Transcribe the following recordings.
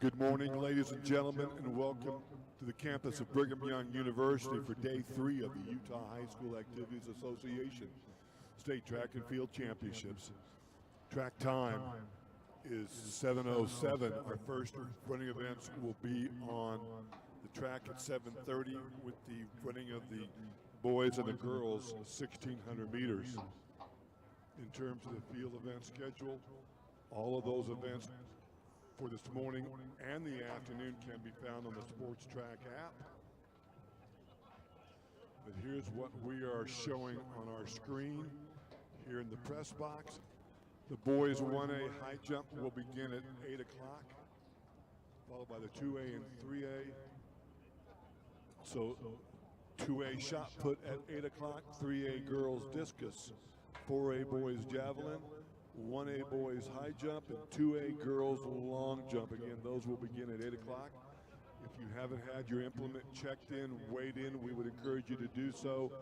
Good morning, ladies and gentlemen, and welcome to the campus of Brigham Young University for Day 3 of the Utah High School Activities Association State Track and Field Championships. Track time is 7:07. Our first running events will be on the track at 7:30 with the running of the boys and the girls 1,600 meters. In terms of the field event schedule, all of those events for this morning and the afternoon can be found on the Sports Track app. But here's what we are showing on our screen here in the press box. The boys 1A high jump will begin at 8 o'clock, followed by the 2A and 3A. So 2A shot put at 8 o'clock, 3A girls discus, 4A boys javelin, 1A boys high jump, and 2A girls long jump. Again, those will begin at 8 o'clock. If you haven't had your implement checked in, weighed in, we would encourage you to do so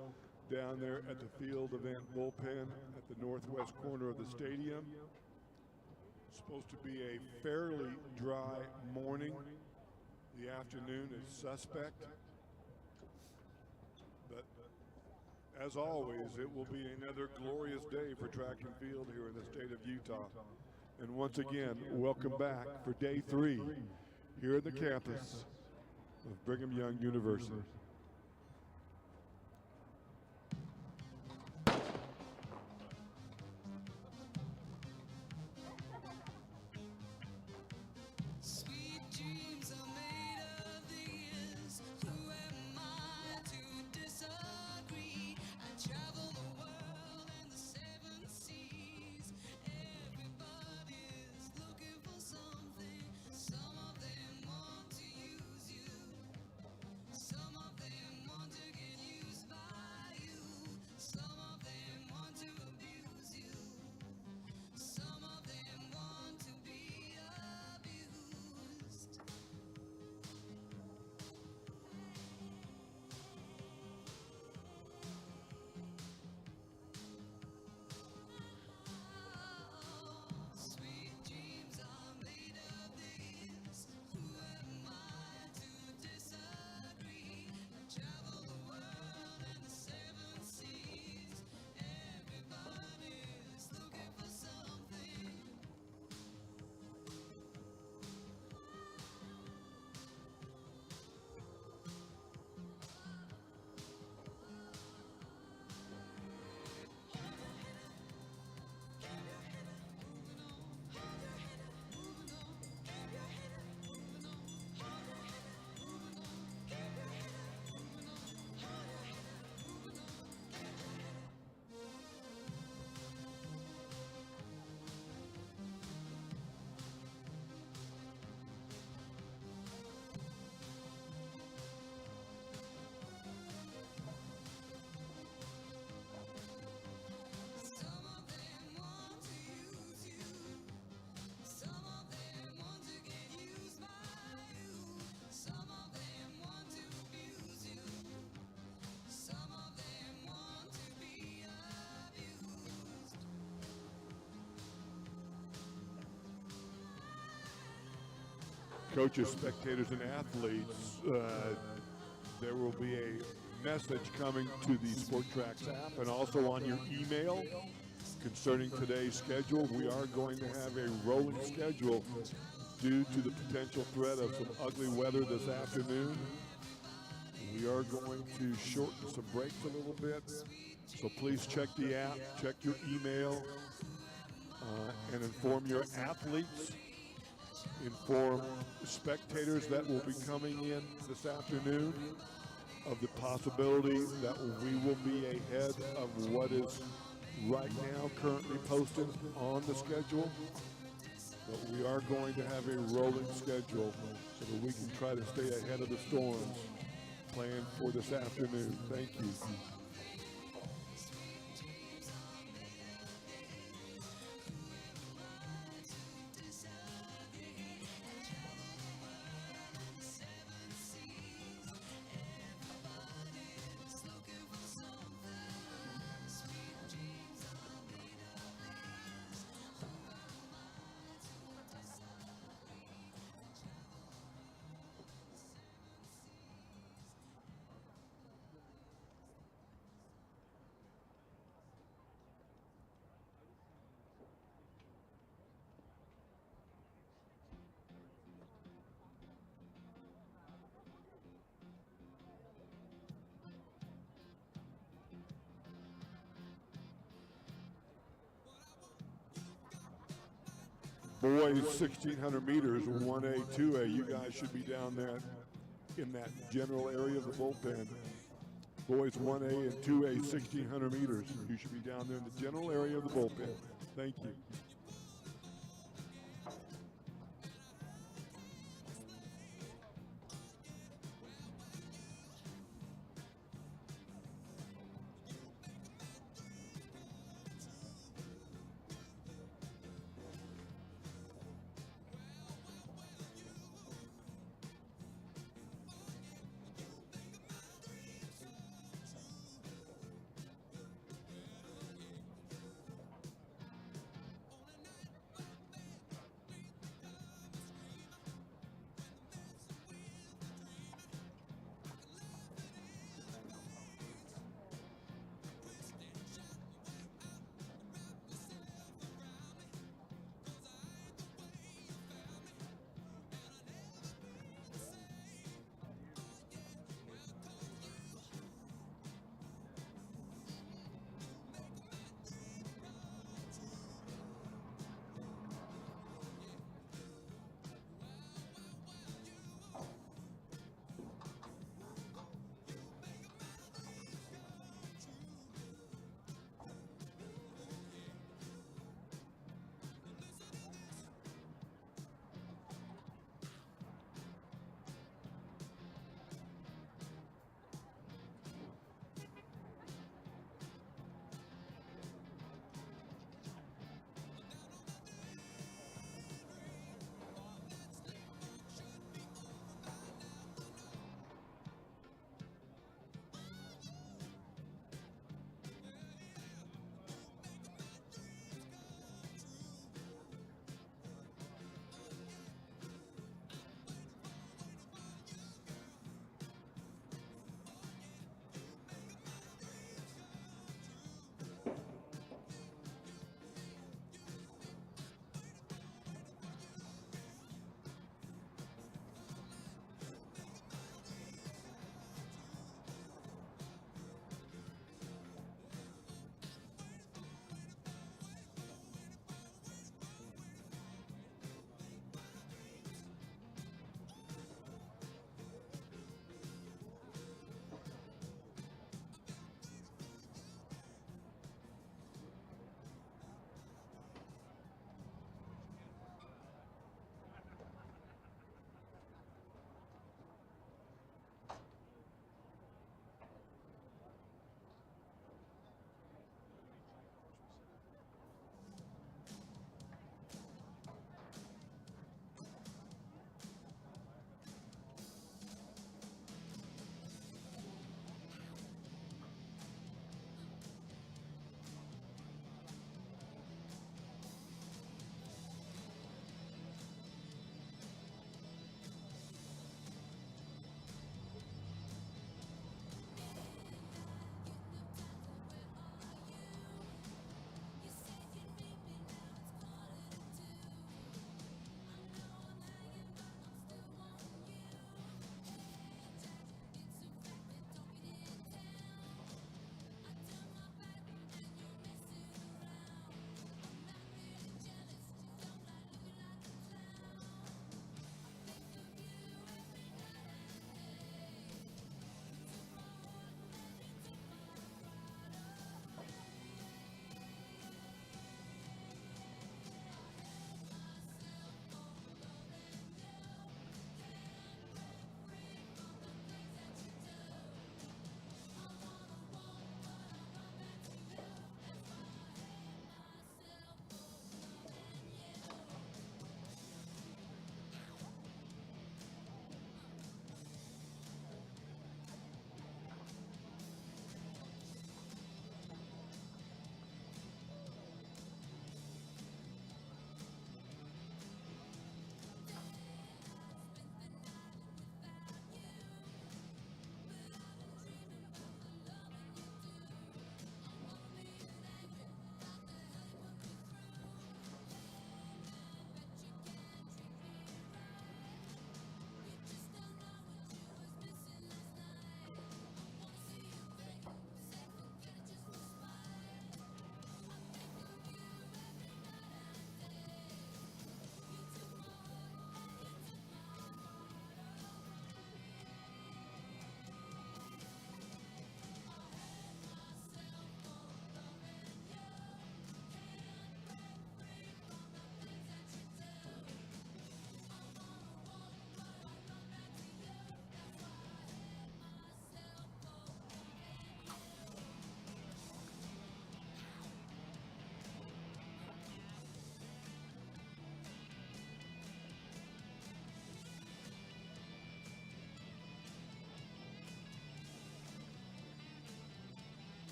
down there at the field event bullpen at the northwest corner of the stadium. It's supposed to be a fairly dry morning. The afternoon is suspect. But as always, it will be another glorious day for track and field here in the state of Utah. And once again, welcome back for Day 3 here at the campus of Brigham Young University. Coaches, spectators, and athletes, there will be a message coming to the Sport Tracks app and also on your email concerning today's schedule. We are going to have a rolling schedule due to the potential threat of some ugly weather this afternoon. We are going to shorten some breaks a little bit, so please check the app, check your email, and inform your athletes. Inform spectators that will be coming in this afternoon of the possibility that we will be ahead of what is right now currently posted on the schedule. But we are going to have a rolling schedule so that we can try to stay ahead of the storms planned for this afternoon. Thank you. boys 1,600 meters, 1A, 2A, you guys should be down there in that general area of the bullpen. Boys 1A and 2A, 1,600 meters. You should be down there in the general area of the bullpen. Thank you.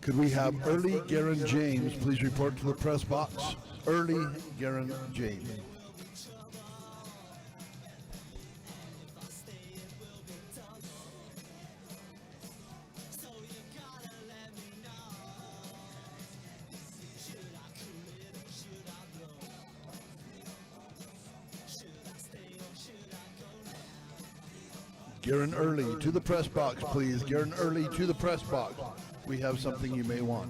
Could we have Early Garen James please report to the press box? Early Garen James. Garen Early to the press box, please. Garen Early to the press box. We have something you may want.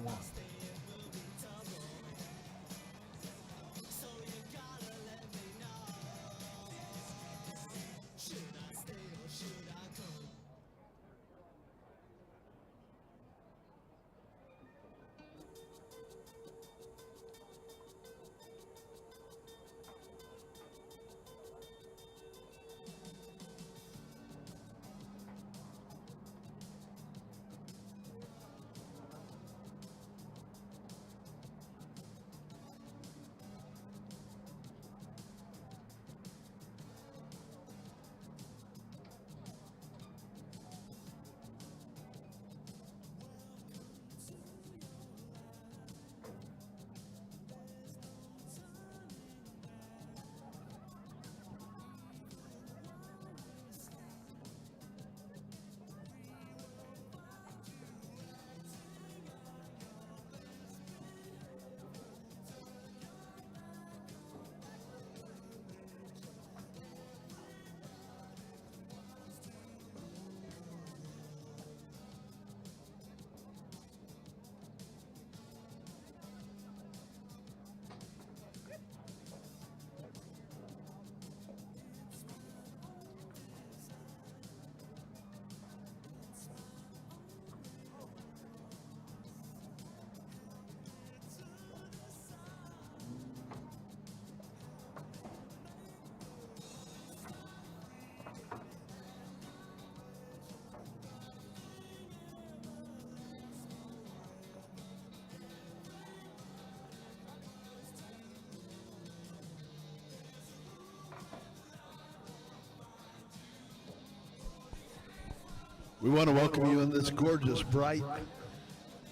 We want to welcome you in this gorgeous, bright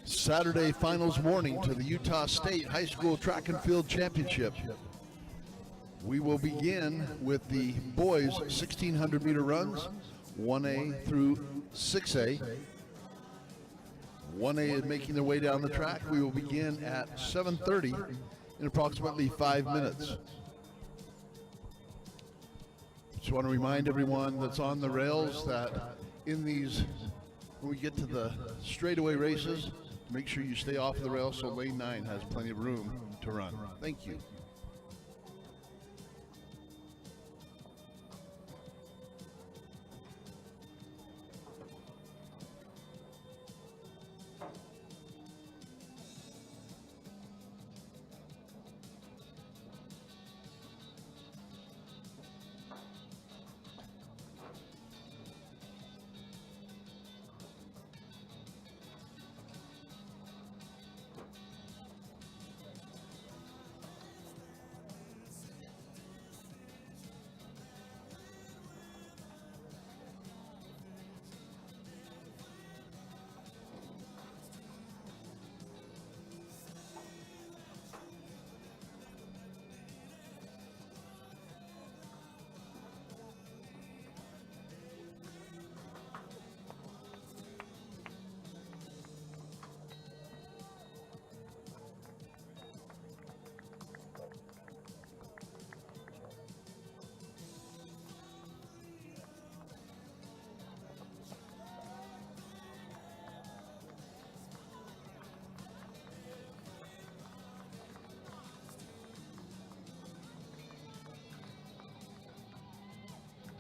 Saturday finals morning to the Utah State High School Track and Field Championship. We will begin with the boys 1,600 meter runs, 1A through 6A. 1A is making their way down the track. We will begin at 7:30 in approximately 5 minutes. Just want to remind everyone that's on the rails that in these, when we get to the straightaway races, make sure you stay off the rail so lane 9 has plenty of room to run. Thank you.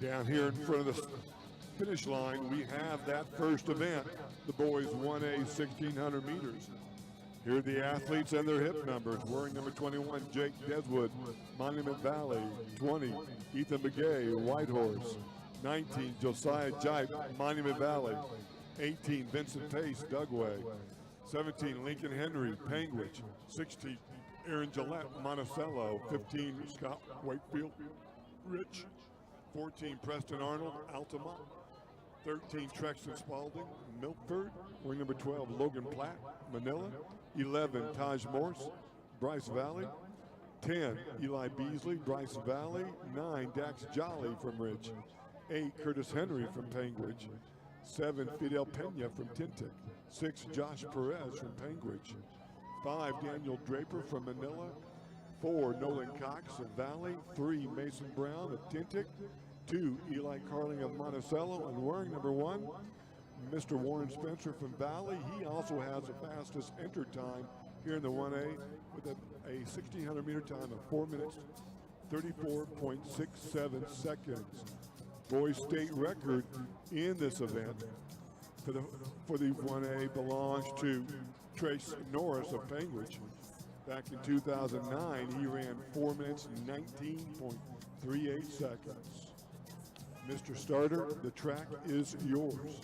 Down here in front of the finish line, we have that first event, the boys 1A 1,600 meters. Here are the athletes and their hip numbers. Wearing number 21, Jake Deswood, Monument Valley. 20, Ethan Begay, Whitehorse. 19, Josiah Jipe, Monument Valley. 18, Vincent Pace, Dugway. 17, Lincoln Henry, Panguitch. 16, Aaron Gillette, Monticello. 15, Scott Wakefield, Rich. 14, Preston Arnold, Altamont. 13, Trexton Spalding, Milford. Wearing number 12, Logan Platt, Manila. 11, Taj Morse, Bryce Valley. 10, Eli Beasley, Bryce Valley. 9, Dax Jolly from Ridge. 8, Curtis Henry from Pangridge. 7, Fidel Pena from Tintic. 6, Josh Perez from Pangridge. 5, Daniel Draper from Manila. 4, Nolan Cox of Valley. 3, Mason Brown of Tintic. 2, Eli Carling of Monticello. And wearing number 1, Mr. Warren Spencer from Valley. He also has the fastest enter time here in the 1A with a 1,600 meter time of 4 minutes, 34.67 seconds. Boys state record in this event for the 1A belongs to Trace Norris of Pangridge. Back in 2009, he ran 4 minutes, 19.38 seconds. Mr. Starter, the track is yours.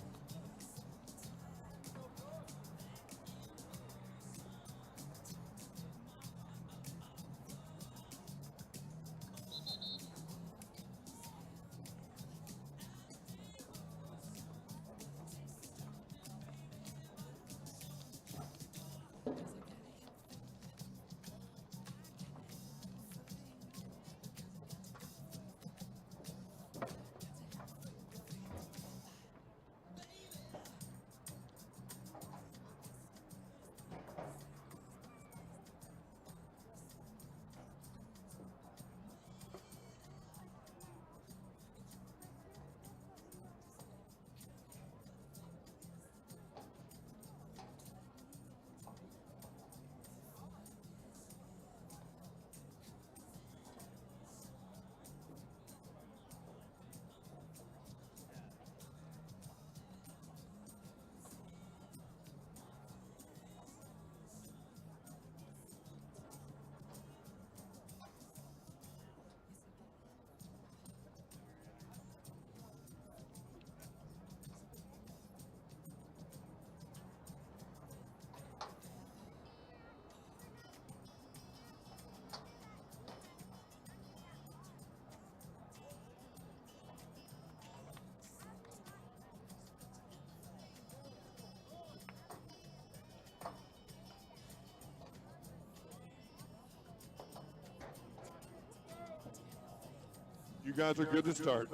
You guys are good to start.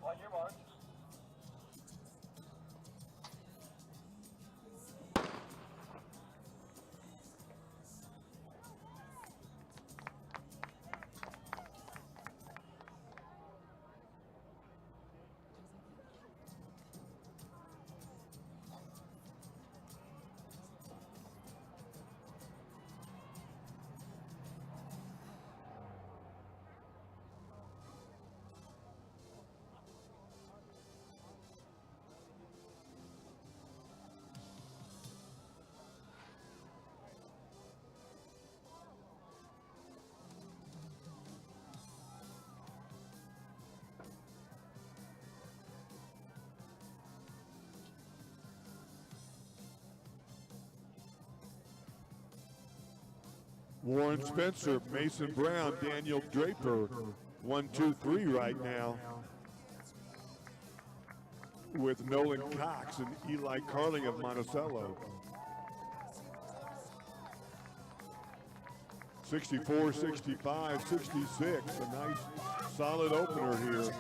On your mark. Warren Spencer, Mason Brown, Daniel Draper, 1, 2, 3 right now. With Nolan Cox and Eli Carling of Monticello. 64, 65, 66, a nice solid opener here.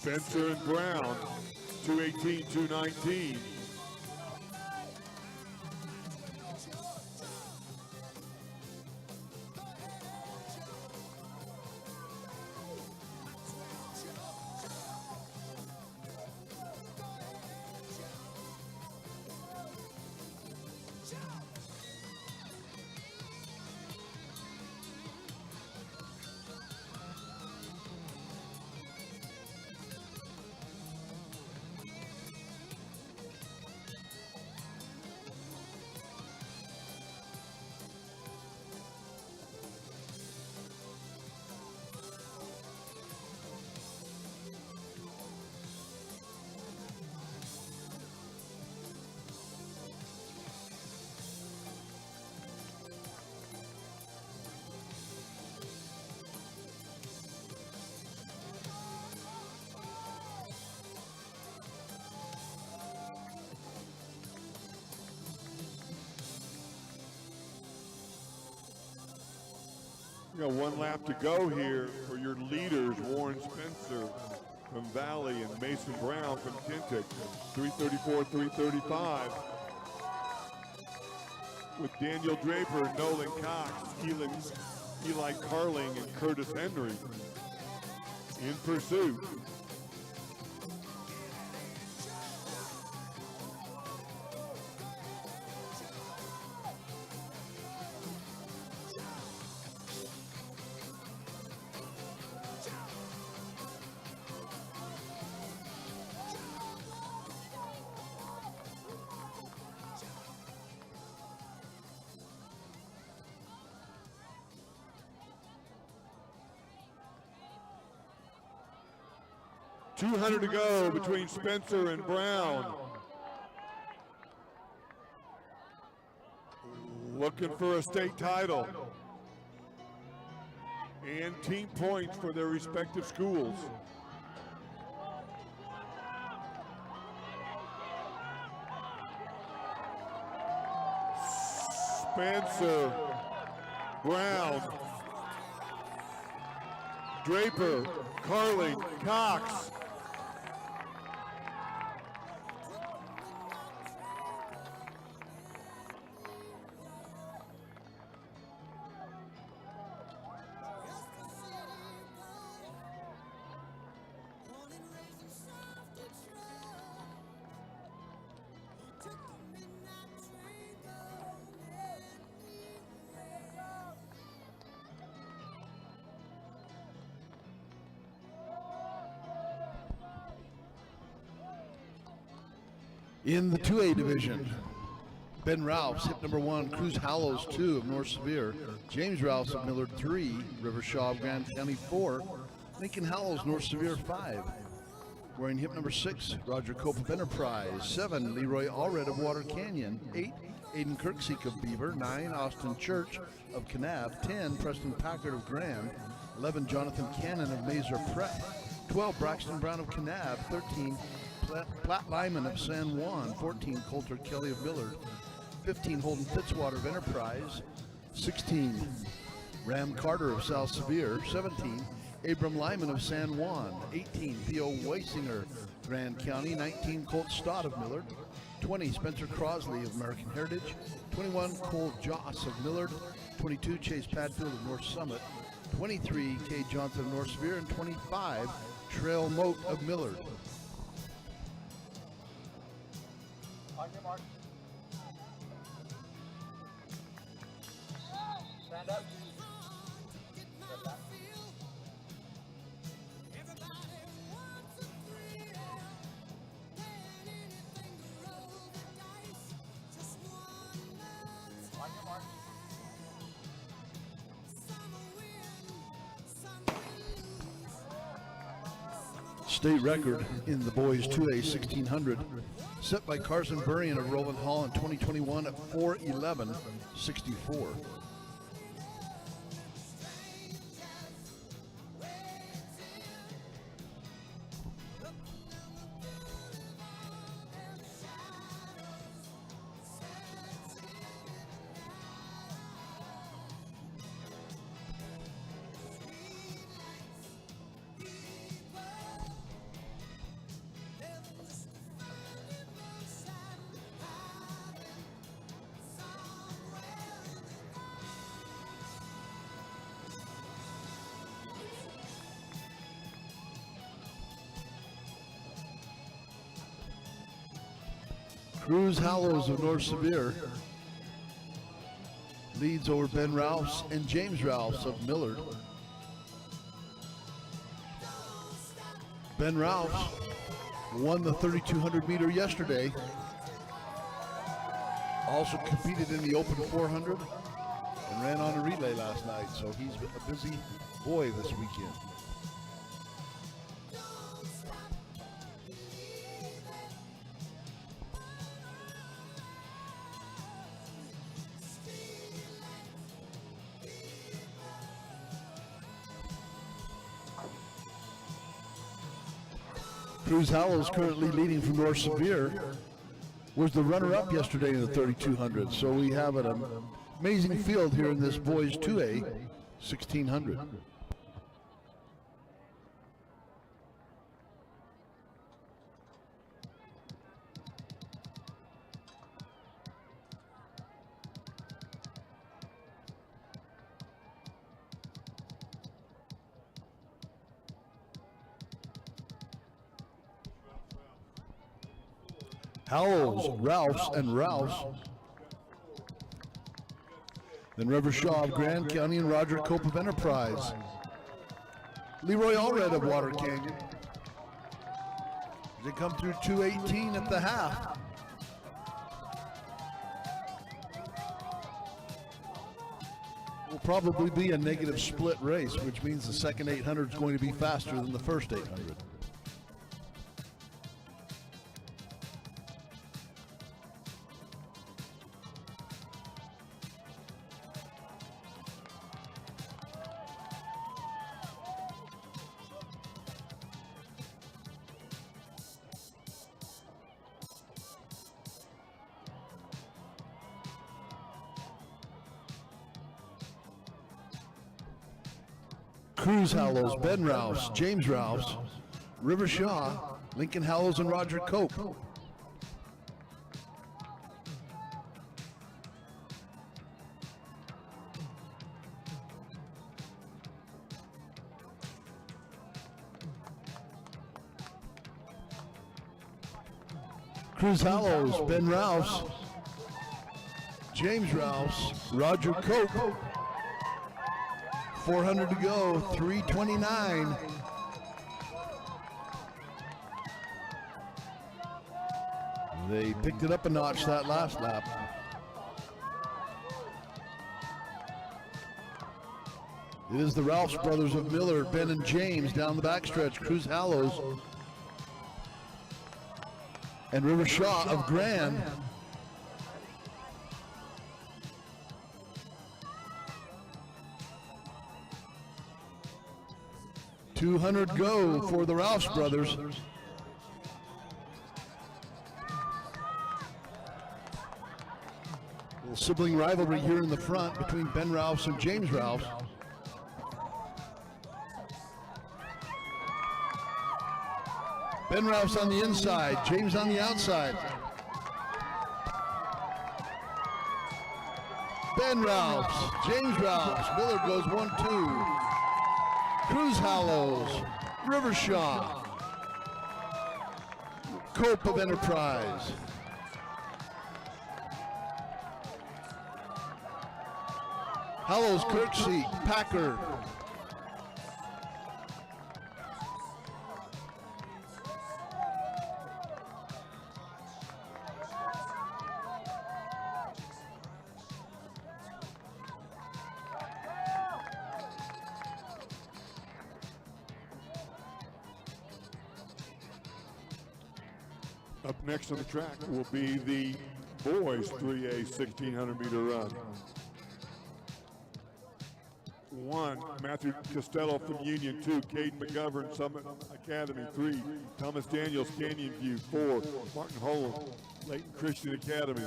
Spencer and Brown, 218, 219. You got one lap to go here for your leaders, Warren Spencer from Valley and Mason Brown from Kintick, 334, 335. With Daniel Draper, Nolan Cox, Eli Carling, and Curtis Henry in pursuit. $200 to go between Spencer and Brown. Looking for a state title and team points for their respective schools. Spencer, Brown, Draper, Carling, Cox. In the 2A division, Ben Ralphs, hip number 1, Cruz Hallows 2 of North Sevier, James Ralphs of Millard 3, River Shaw of Grand County 4, Lincoln Hallows, North Sevier 5. Wearing hip number 6, Roger Cope of Enterprise, 7, Leroy Allred of Water Canyon, 8, Aiden Kirksey of Beaver, 9, Austin Church of Kanab, 10, Preston Packard of Grand, 11, Jonathan Cannon of Mazer Prep, 12, Braxton Brown of Kanab, 13, Platt Lyman of San Juan, 14, Coulter Kelly of Millard, 15, Holden Fitzwater of Enterprise, 16, Ram Carter of South Sevier, 17, Abram Lyman of San Juan, 18, Theo Weisinger, Grand County, 19, Colt Stott of Millard, 20, Spencer Crosley of American Heritage, 21, Cole Joss of Millard, 22, Chase Padfield of North Summit, 23, Kay Johnson of North Sevier, and 25, Trail Moat of Millard. On your mark. Stand up. Step back. On your mark. State record in the boys 2A 1600, set by Carson Burrian of Roland Hall in 2021 at 4:11:64. Cruz Hallows of North Sevier leads over Ben Rouse and James Rouse of Millard. Ben Rouse won the 3,200 meter yesterday. Also competed in the Open 400 and ran on a relay last night, so he's a busy boy this weekend. Cruz Hallows currently leading from North Sevier, was the runner-up yesterday in the 3,200. So we have an amazing field here in this boys 2A 1,600. Howells, Rouse, and Rouse. Then River Shaw of Grand County and Roger Cope of Enterprise. Leroy Allred of Water Canyon. They come through 2:18 at the half. Will probably be a negative split race, which means the second 800 is going to be faster than the first 800. Cruz Hallows, Ben Rouse, James Rouse, River Shaw, Lincoln Hallows, and Roger Cope. Cruz Hallows, Ben Rouse, James Rouse, Roger Cope. 400 to go, 3:29. They picked it up a notch that last lap. It is the Rouse brothers of Miller, Ben and James down the backstretch. Cruz Hallows and River Shaw of Grand. $200 go for the Rouse brothers. Little sibling rivalry here in the front between Ben Rouse and James Rouse. Ben Rouse on the inside, James on the outside. Ben Rouse, James Rouse, Miller goes 1-2. Cruz Hallows, River Shaw, Cope of Enterprise. Hallows, Kirksey, Packer. Up next on the track will be the boys 3A 1,600 meter run. 1, Matthew Costello from Union. 2, Caden McGovern, Summit Academy. 3, Thomas Daniels, Canyon View. 4, Martin Holland, Layton Christian Academy.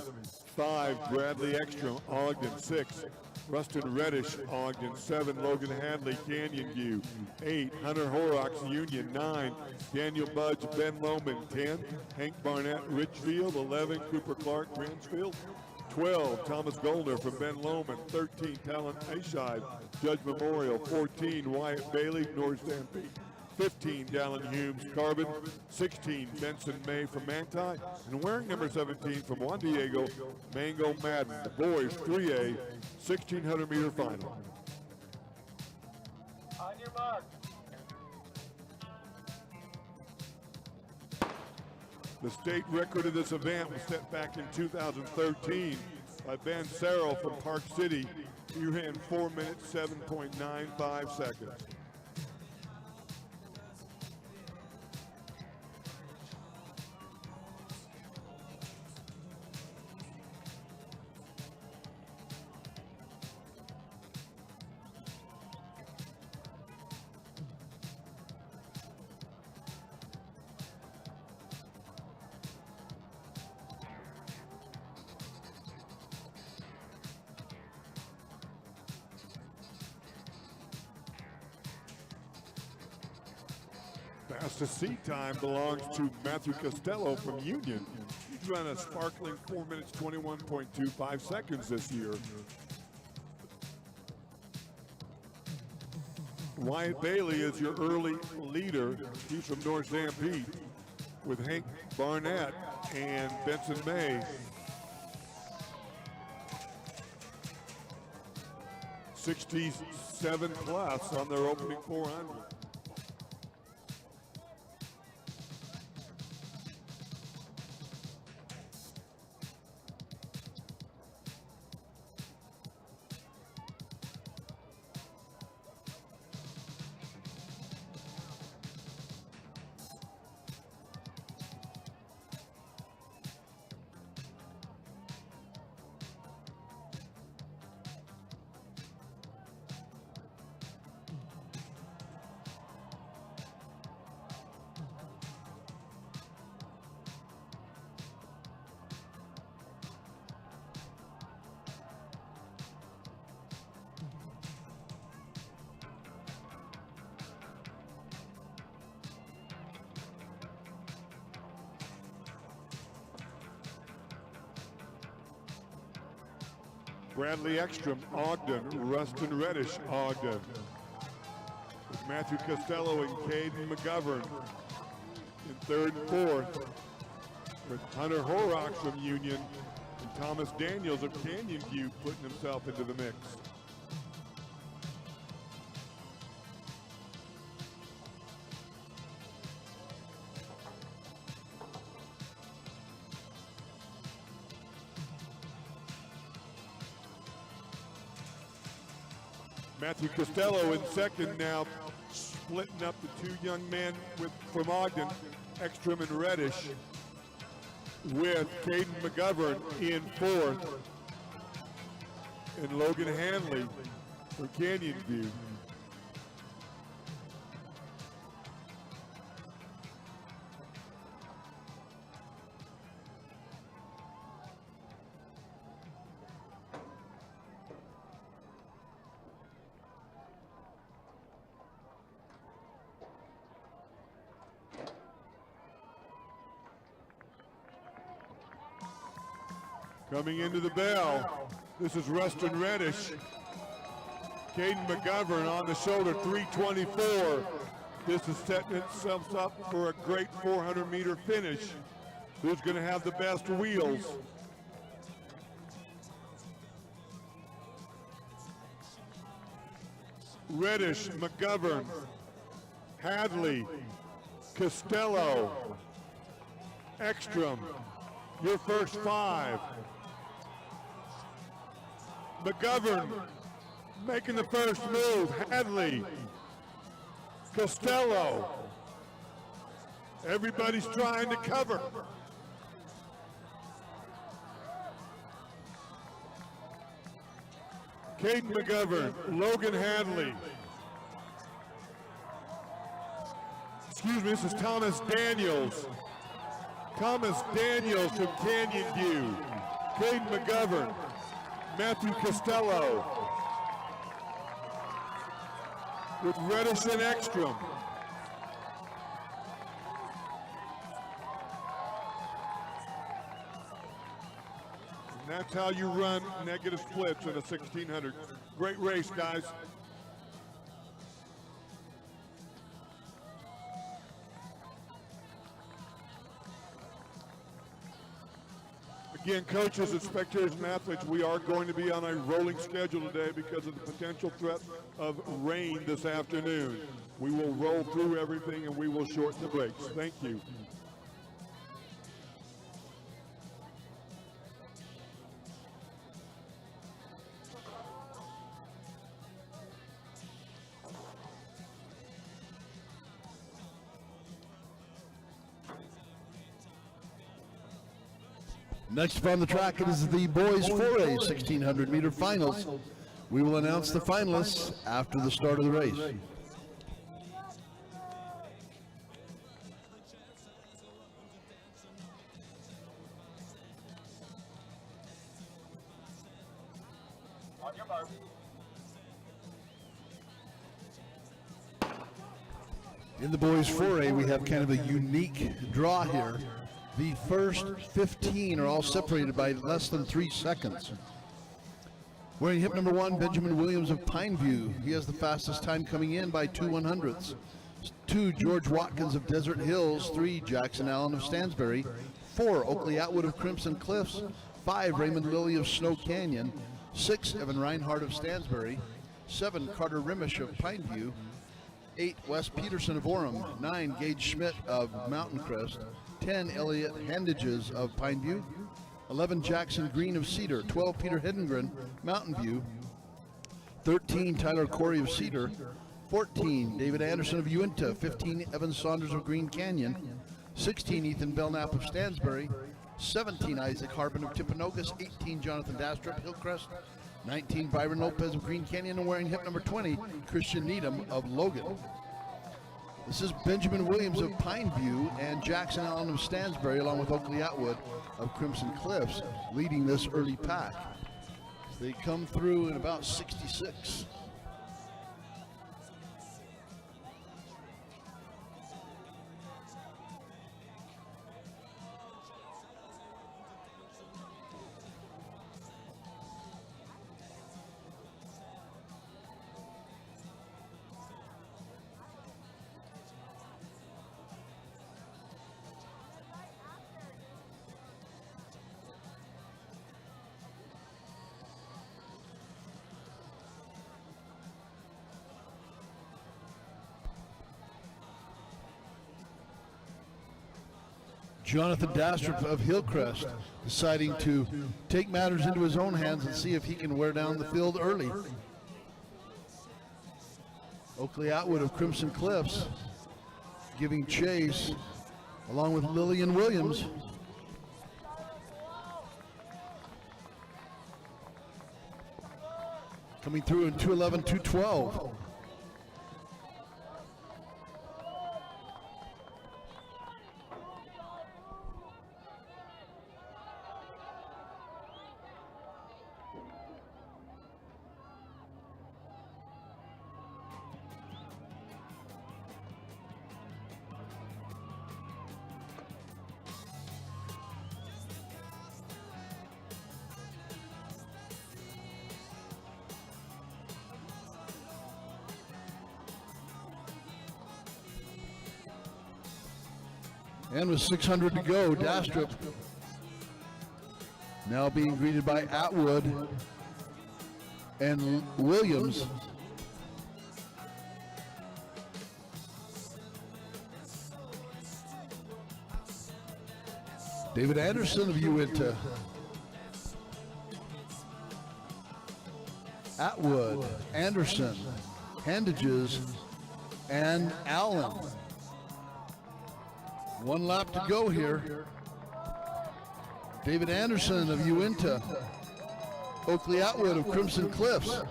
5, Bradley Ekstrom, Ogden. 6, Rustin Reddish, Ogden. 7, Logan Hadley, Canyon View. 8, Hunter Horrocks, Union. 9, Daniel Budge, Ben Loman. 10, Hank Barnett, Richfield. 11, Cooper Clark, Mansfield. 12, Thomas Goldner from Ben Loman. 13, Talon Ashide, Judge Memorial. 14, Wyatt Bailey, North Stampede. 15, Dallin Humes Carbon, 16, Benson May from Manti, and wearing number 17 from Juan Diego, Mango Madden. The boys 3A, 1600-meter final. On your mark. The state record of this event was set back in 2013 by Ben Sarrell from Park City. He ran 4 minutes, 7.95 seconds. Fastest seat time belongs to Matthew Costello from Union. He's run a sparkling 4 minutes, 21.25 seconds this year. Wyatt Bailey is your early leader. He's from North Stampede with Hank Barnett and Benson May. 67 plus on their opening 400. Bradley Ekstrom, Ogden, Rustin Reddish, Ogden. With Matthew Costello and Caden McGovern in third and fourth. With Hunter Horrocks from Union and Thomas Daniels of Canyon View putting himself into the mix. Matthew Costello in second now, splitting up the two young men from Ogden, Ekstrom and Reddish, with Caden McGovern in fourth, and Logan Hanley for Canyon View. Coming into the bell, this is Rustin Reddish. Caden McGovern on the shoulder, 324. This is setting itself up for a great 400-meter finish. Who's going to have the best wheels? Reddish, McGovern, Hadley, Costello, Ekstrom. Your first five. McGovern making the first move. Hadley, Costello. Everybody's trying to cover. Caden McGovern, Logan Hadley. Excuse me, this is Thomas Daniels. Thomas Daniels from Canyon View. Caden McGovern, Matthew Costello. With Reddish and Ekstrom. And that's how you run negative splits in a 1600. Great race, guys. Again, coaches and spectators and athletes, we are going to be on a rolling schedule today because of the potential threat of rain this afternoon. We will roll through everything and we will shorten the breaks. Thank you. Next up on the track, it is the boys 4A 1600 meter finals. We will announce the finalists after the start of the race. On your mark. In the boys 4A, we have kind of a unique draw here. The first 15 are all separated by less than 3 seconds. Wearing hip number 1, Benjamin Williams of Pineview. He has the fastest time coming in by 2 100ths. 2, George Watkins of Desert Hills. 3, Jackson Allen of Stansbury. 4, Oakley Atwood of Crimson Cliffs. 5, Raymond Lilly of Snow Canyon. 6, Evan Reinhardt of Stansbury. 7, Carter Rimish of Pineview. 8, Wes Peterson of Orem. 9, Gage Schmidt of Mountain Crest. 10, Elliot Handages of Pineview. 11, Jackson Green of Cedar. 12, Peter Hiddengren, Mountain View. 13, Tyler Corey of Cedar. 14, David Anderson of Uinta. 15, Evan Saunders of Green Canyon. 16, Ethan Belknap of Stansbury. 17, Isaac Harbin of Timpanogos. 18, Jonathan Dastrup, Hillcrest. 19, Byron Lopez of Green Canyon, and wearing hip number 20, Christian Needham of Logan. This is Benjamin Williams of Pineview and Jackson Allen of Stansbury, along with Oakley Atwood of Crimson Cliffs, leading this early pack. They come through in about 66. Jonathan Dastrup of Hillcrest deciding to take matters into his own hands and see if he can wear down the field early. Oakley Atwood of Crimson Cliffs giving chase along with Lillian Williams. Coming through in 2:11, 2:12. And with 600 to go, Dastrup now being greeted by Atwood and Williams. David Anderson of Uinta. Atwood, Anderson, Handages, and Allen. 1 lap to go here. David Anderson of Uinta. Oakley Atwood of Crimson Cliffs.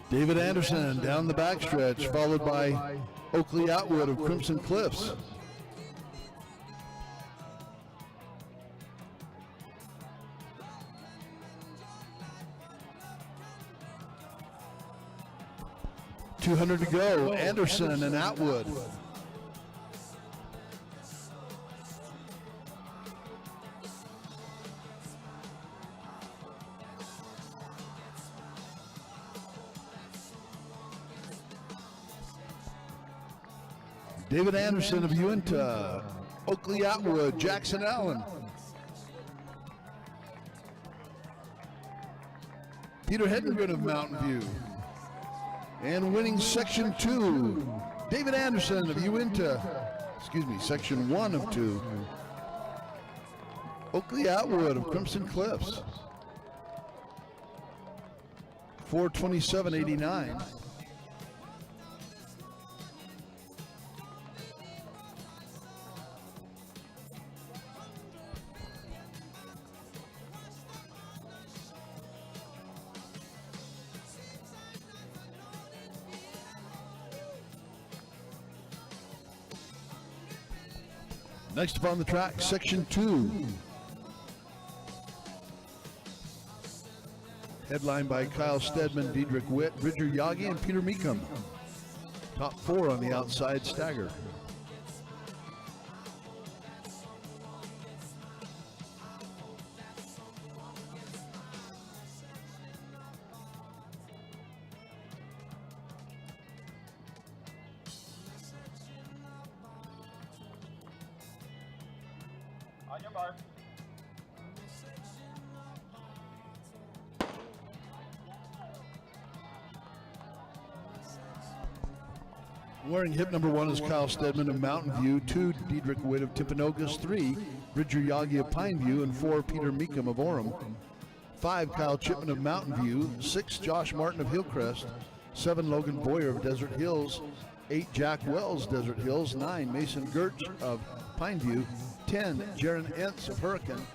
David Anderson down the backstretch, followed by Oakley Atwood of Crimson Cliffs. .200 to go, Anderson and Atwood. David Anderson of Uinta, Oakley Atwood, Jackson Allen. Peter Hedengren of Mountain View. And winning Section 2, David Anderson of Uinta, Section 1 of 2, Oakley Atwood of Crimson Cliffs. 427.89. Next up on the track, Section 2. Headlined by Kyle Stedman, Diedrich Witt, Bridger Yagi, and Peter Meekum. Top 4 on the outside stagger. On your mark. Wearing hip number 1 is Kyle Stedman of Mountain View, 2 Diedrich Witt of Timpanogos, 3 Bridger Yagi of Pineview, and 4 Peter Meekum of Orem. 5 Kyle Chipman of Mountain View, 6 Josh Martin of Hillcrest, 7 Logan Boyer of Desert Hills, 8 Jack Wells, Desert Hills, 9 Mason Gertz of Pineview, 10 Jaron Entz of Hurricane,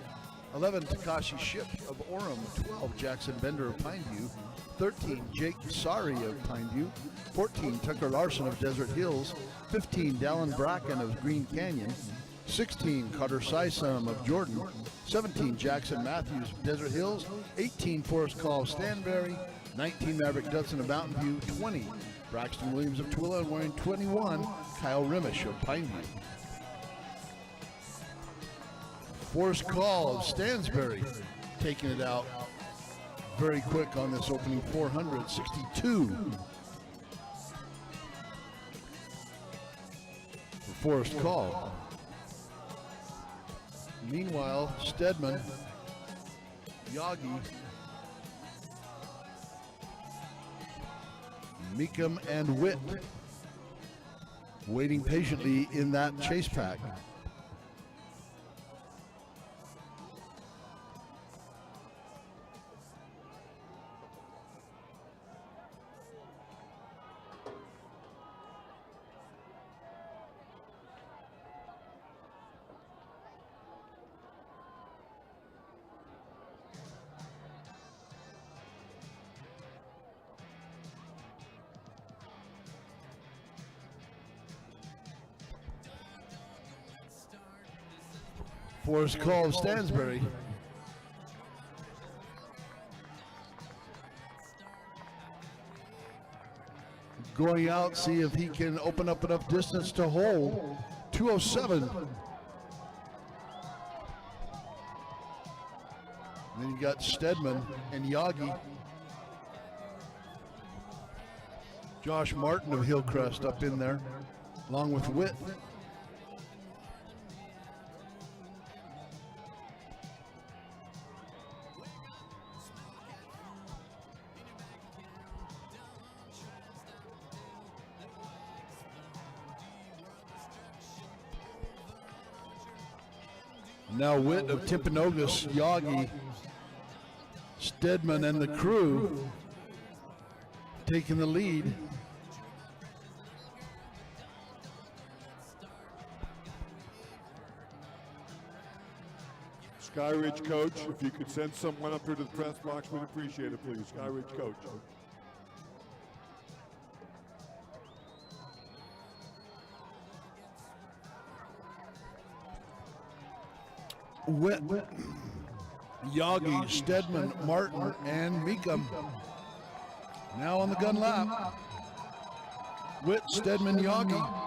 11 Takashi Ship of Orem, 12 Jackson Bender of Pineview, 13 Jake Sari of Pineview, 14 Tucker Larson of Desert Hills, 15 Dallin Bracken of Green Canyon, 16 Carter Sysum of Jordan, 17 Jackson Matthews of Desert Hills, 18 Forrest Call of Stanberry, 19 Maverick Dutson of Mountain View, 20 Braxton Williams of Twilla, and wearing 21 Kyle Rimish of Pineview. Forrest Call of Stansbury taking it out very quick on this opening 462 for Forrest Call. Meanwhile, Stedman, Yagi, Meekum, and Witt waiting patiently in that chase pack. Forrest Call of Stansbury. Going out, see if he can open up enough distance to hold. 207. Then you got Stedman and Yagi. Josh Martin of Hillcrest up in there, along with Witt. Now Witt of Timpanogos, Yagi, Stedman, and the crew taking the lead. Sky Ridge Coach, if you could send someone up here to the press box, we'd appreciate it, please. Sky Ridge Coach. Witt, Yagi, Stedman, Martin, and Meekum. Now on the gun lap. Witt, Stedman, Yagi.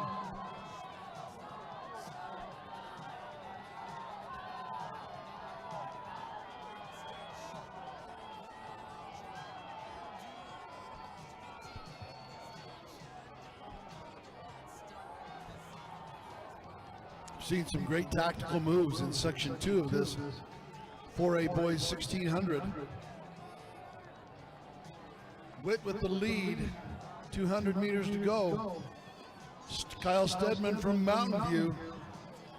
Seen some great tactical moves in section 2 of this 4A boys 1600. Witt with the lead, 200 meters to go. Kyle Stedman from Mountain View.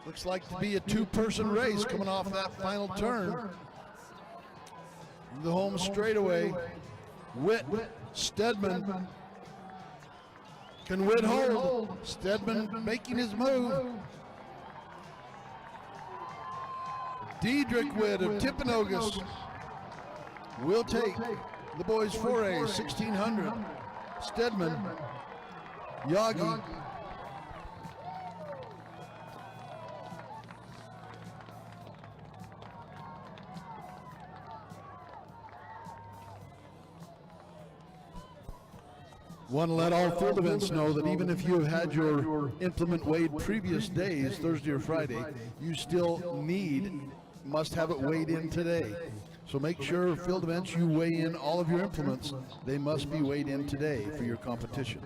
Looks like to be a two-person race coming off that final turn. The home straightaway. Witt, Stedman. Can Witt hold? Stedman making his move. Diedrich Witt of Timpanogos will take the boys 4A 1600. Stedman, Yagi. Want to let all field events know that even if you have had your implement weighed previous days, Thursday or Friday, you still must have it weighed in today. So make sure field events you weigh in all of your implements. They must be weighed in today for your competition.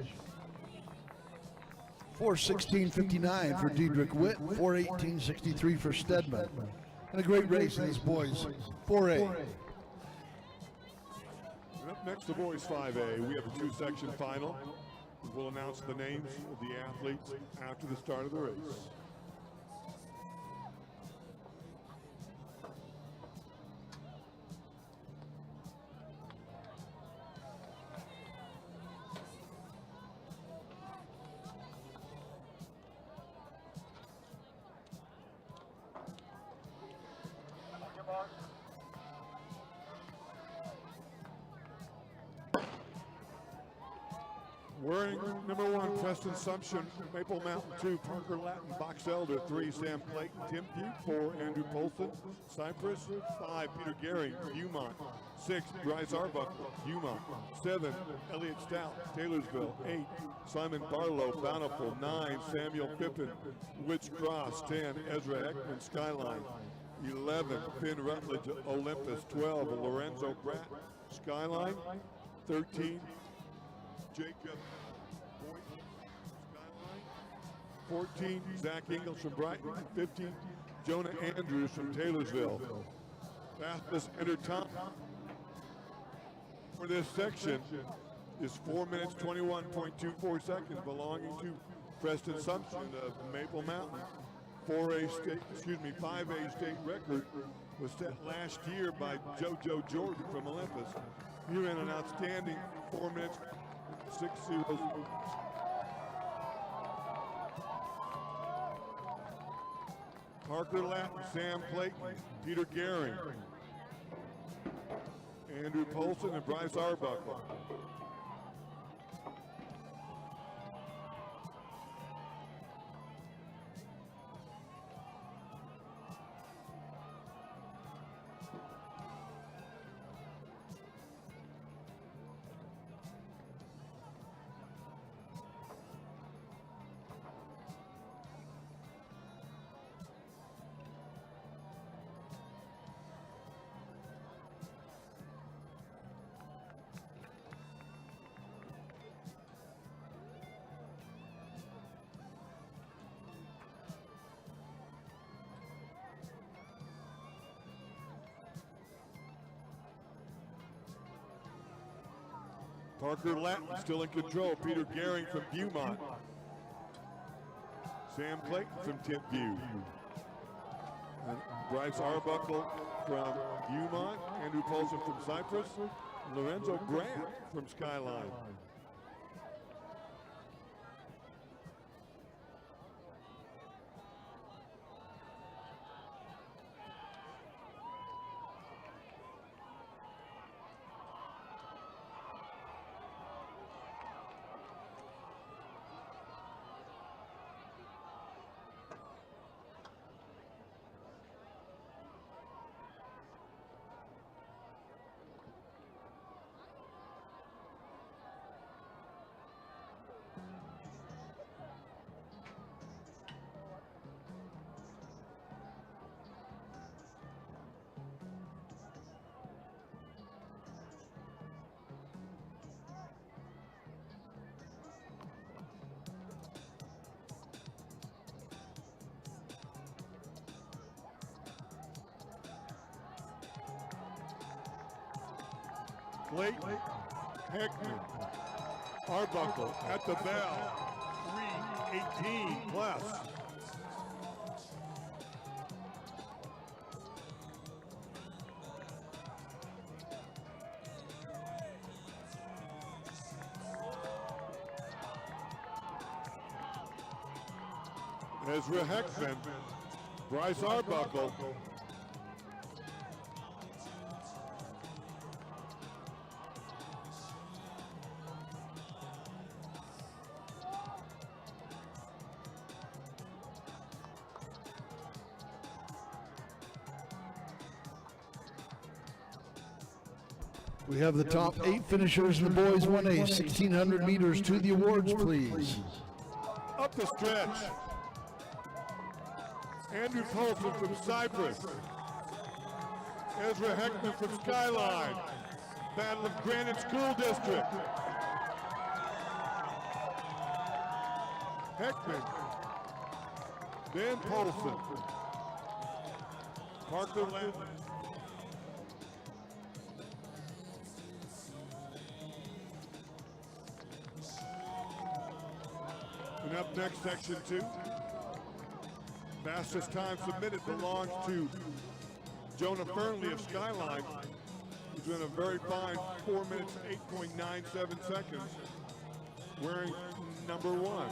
4:16:59 for Diedrich Witt, 4:18:63 for Stedman. And a great race in this boys 4A. Up next, the boys 5A. We have a two-section final. We'll announce the names of the athletes after the start of the race. Wearing number 1, Preston Sumption, Maple Mountain 2, Parker Latin, Box Elder 3, Sam Clayton, Tim Pugh 4, Andrew Polson, Cypress 5, Peter Gehring, Beaumont 6, Bryce Arbuckle, Beaumont 7, Elliott Stout, Taylorsville 8, Simon Barlow, Bountiful 9, Samuel Pippin, Woods Cross 10, Ezra Ekman, Skyline 11, Finn Rutledge, Olympus 12, Lorenzo Bratt, Skyline 13, Jacob Boynton, Skyline 14, Zach Ingles from Brighton 15, Jonah Andrews from Taylorsville. Fastest enter time for this section is 4 minutes 21.24 seconds, belonging to Preston Sumption of Maple Mountain. 5A state record was set last year by JoJo Jordan from Olympus. He ran an outstanding 4 minutes 6:0. Parker Latin, Sam Clayton, Peter Gehring, Andrew Polson, and Bryce Arbuckle. Parker Latin still in control. Peter Gehring from Beaumont. Sam Clayton from Timpview. And Bryce Arbuckle from Beaumont. Andrew Polson from Cypress. Lorenzo Brandt from Skyline. Clayton, Heckman, Arbuckle at the bell. 3:18 plus. Ezra Heckman, Bryce Arbuckle, We have the top 8 finishers in the boys 1A, 1,600 meters to the awards, please. up the stretch. Andrew Colson from Cypress. Ezra Heckman from Skyline. Battle of Granite School District. Heckman. Dan Polson. Parker Lamb. And up next, section 2. Fastest time submitted belongs to Jonah Fernley of Skyline, who's in a very fine 4 minutes, 8.97 seconds, wearing number 1.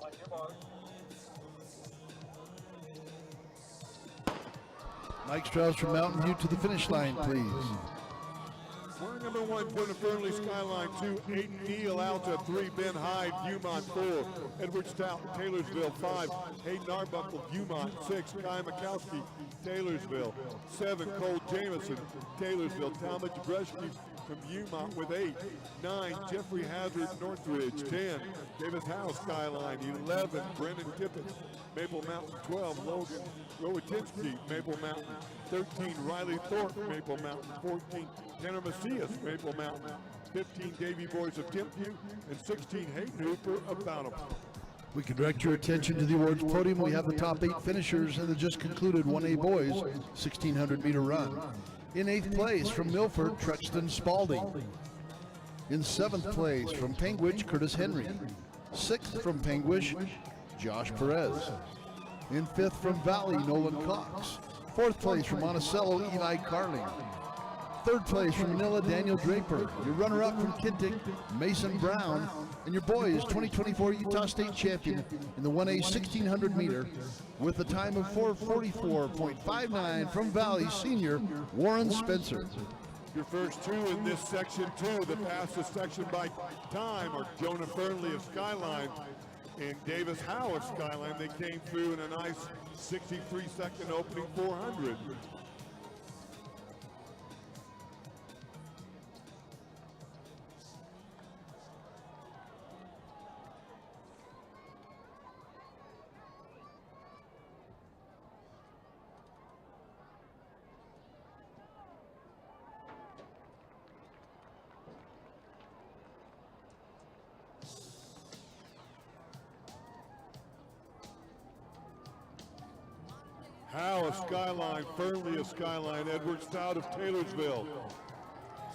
On your mark. Mike Strauss from Mountain View to the finish line, please. Wearing number 1, Jonah Fernley, Skyline 2, 8, Neil Alta 3, Ben Hyde, Viewmont 4, Edward Stout, Taylorsville 5, Hayden Arbuckle, Viewmont 6, Kai Mikowski, Taylorsville 7, Cole Jamison, Taylorsville, Talmadge Breshke from Viewmont with 8, 9, Jeffrey Hazard, Northridge 10, Davis Howe, Skyline 11, Brendan Tippett, Maple Mountain 12, Logan Rowatinsky, Maple Mountain 13, Riley Thorpe, Maple Mountain 14, Tanner Macias, Maple Mountain 15, Davy Boys of Timpview, and 16, Hayden Hooper of Bountiful. We can direct your attention to the awards podium. We have the top 8 finishers in the just concluded 1A boys 1,600 meter run. In 8th place from Milford, Truxton Spalding. In 7th place from Penguich, Curtis Henry. 6th from Penguich, Josh Perez. In 5th from Valley, Nolan Cox. 4th place from Monticello, Eli Carling. 3rd place from Manila, Daniel Draper. Your runner-up from Kintick, Mason Brown. And your boys 2024 Utah State champion in the 1A 1,600 meter with a time of 4:44.59 from Valley senior Warren Spencer. Your first 2 in this section 2, the fastest section by time, are Jonah Fernley of Skyline and Davis Howe of Skyline. They came through in a nice 63-second opening 400. Howe of Skyline, Fernley of Skyline, Edward Stout of Taylorsville.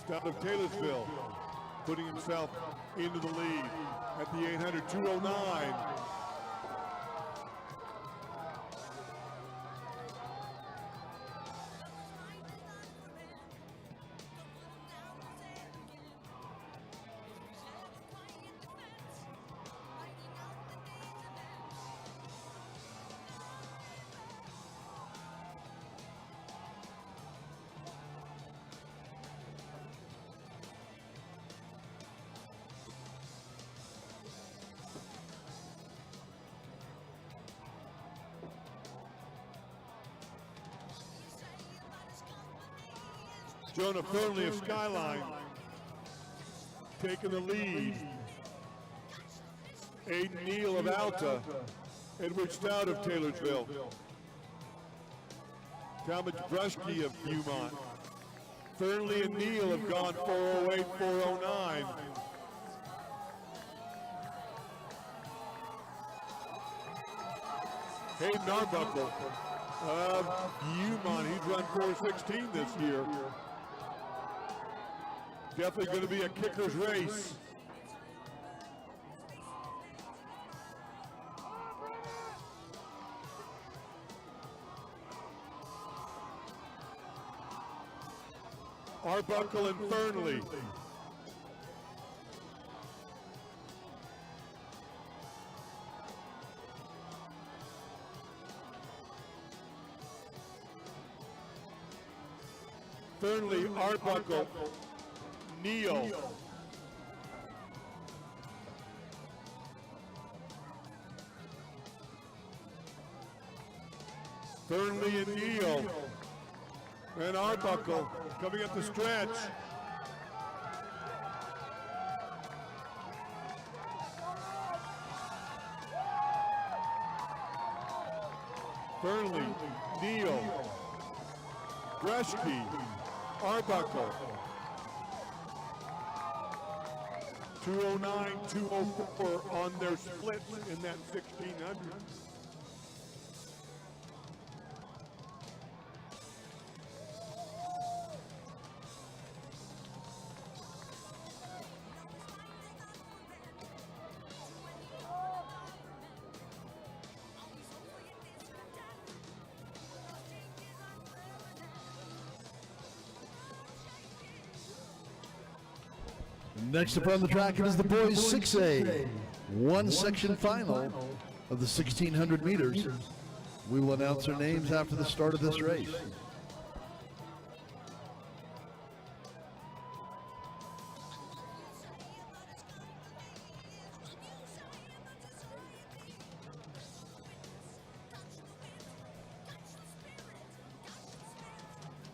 Stout of Taylorsville putting himself into the lead at the 800, 209. Jonah Fernley of Skyline taking the lead Aiden Neal of Alta, Edward Stout of Taylorsville, Talmadge Brusky of Beaumont, Fernley and Neal have gone 408, 409. Hayden Arbuckle of Beaumont, he's run 416 this year. Definitely going to be a kicker's race. Arbuckle and Fernley. Fernley, Arbuckle, Neal. Fernley and Neal. And Arbuckle coming up the stretch. Fernley, Neal, Breshke, Arbuckle. 209, 204 on their splits in that 1600. Next up on the track, it is the boys 6A, one section final of the 1600 meters. We will announce their names after the start of this race.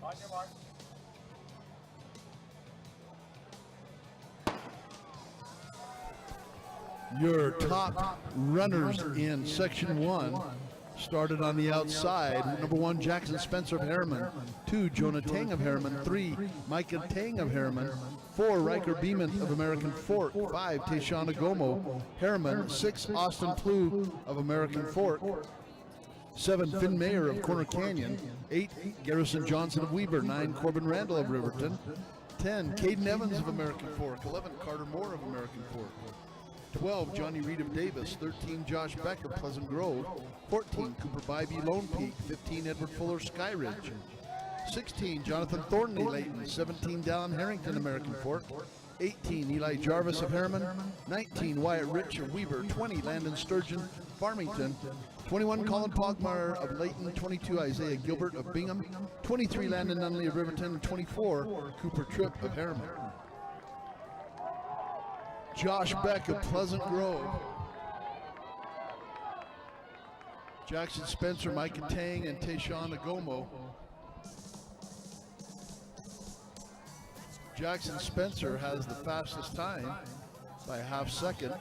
On your mark. Your top runners in section 1 started on the outside. Number 1, Jackson Spencer of Harriman. 2, Jonah Tang of Harriman. 3, Micah Tang of Harriman. 4, Riker Beeman of American Fork. 5, Tayshana Gomo, Harriman. 6, Austin Plew of American Fork. 7, Finn Mayer of Corner Canyon. 8, Garrison Johnson of Weber. 9, Corbin Randall of Riverton. 10, Caden Evans of American Fork. 11, Carter Moore of American Fork. 12, Johnny Reed of Davis. 13, Josh Beck of Pleasant Grove. 14, Cooper Bybee Lone Peak. 15, Edward Fuller Skyridge. 16, Jonathan Thornley Layton. 17, Dallin Harrington American Fork. 18, Eli Jarvis of Harriman. 19, Wyatt Rich of Weber. 20, Landon Sturgeon, Farmington. 21, Colin Pogmeyer of Layton. 22, Isaiah Gilbert of Bingham. 23, Landon Nunley of Riverton. And 24, Cooper Tripp of Harriman. Josh Beck of Pleasant Grove. Jackson Spencer, Micah Tang, and Tayshana Gomo. Jackson Spencer has the fastest time by a half second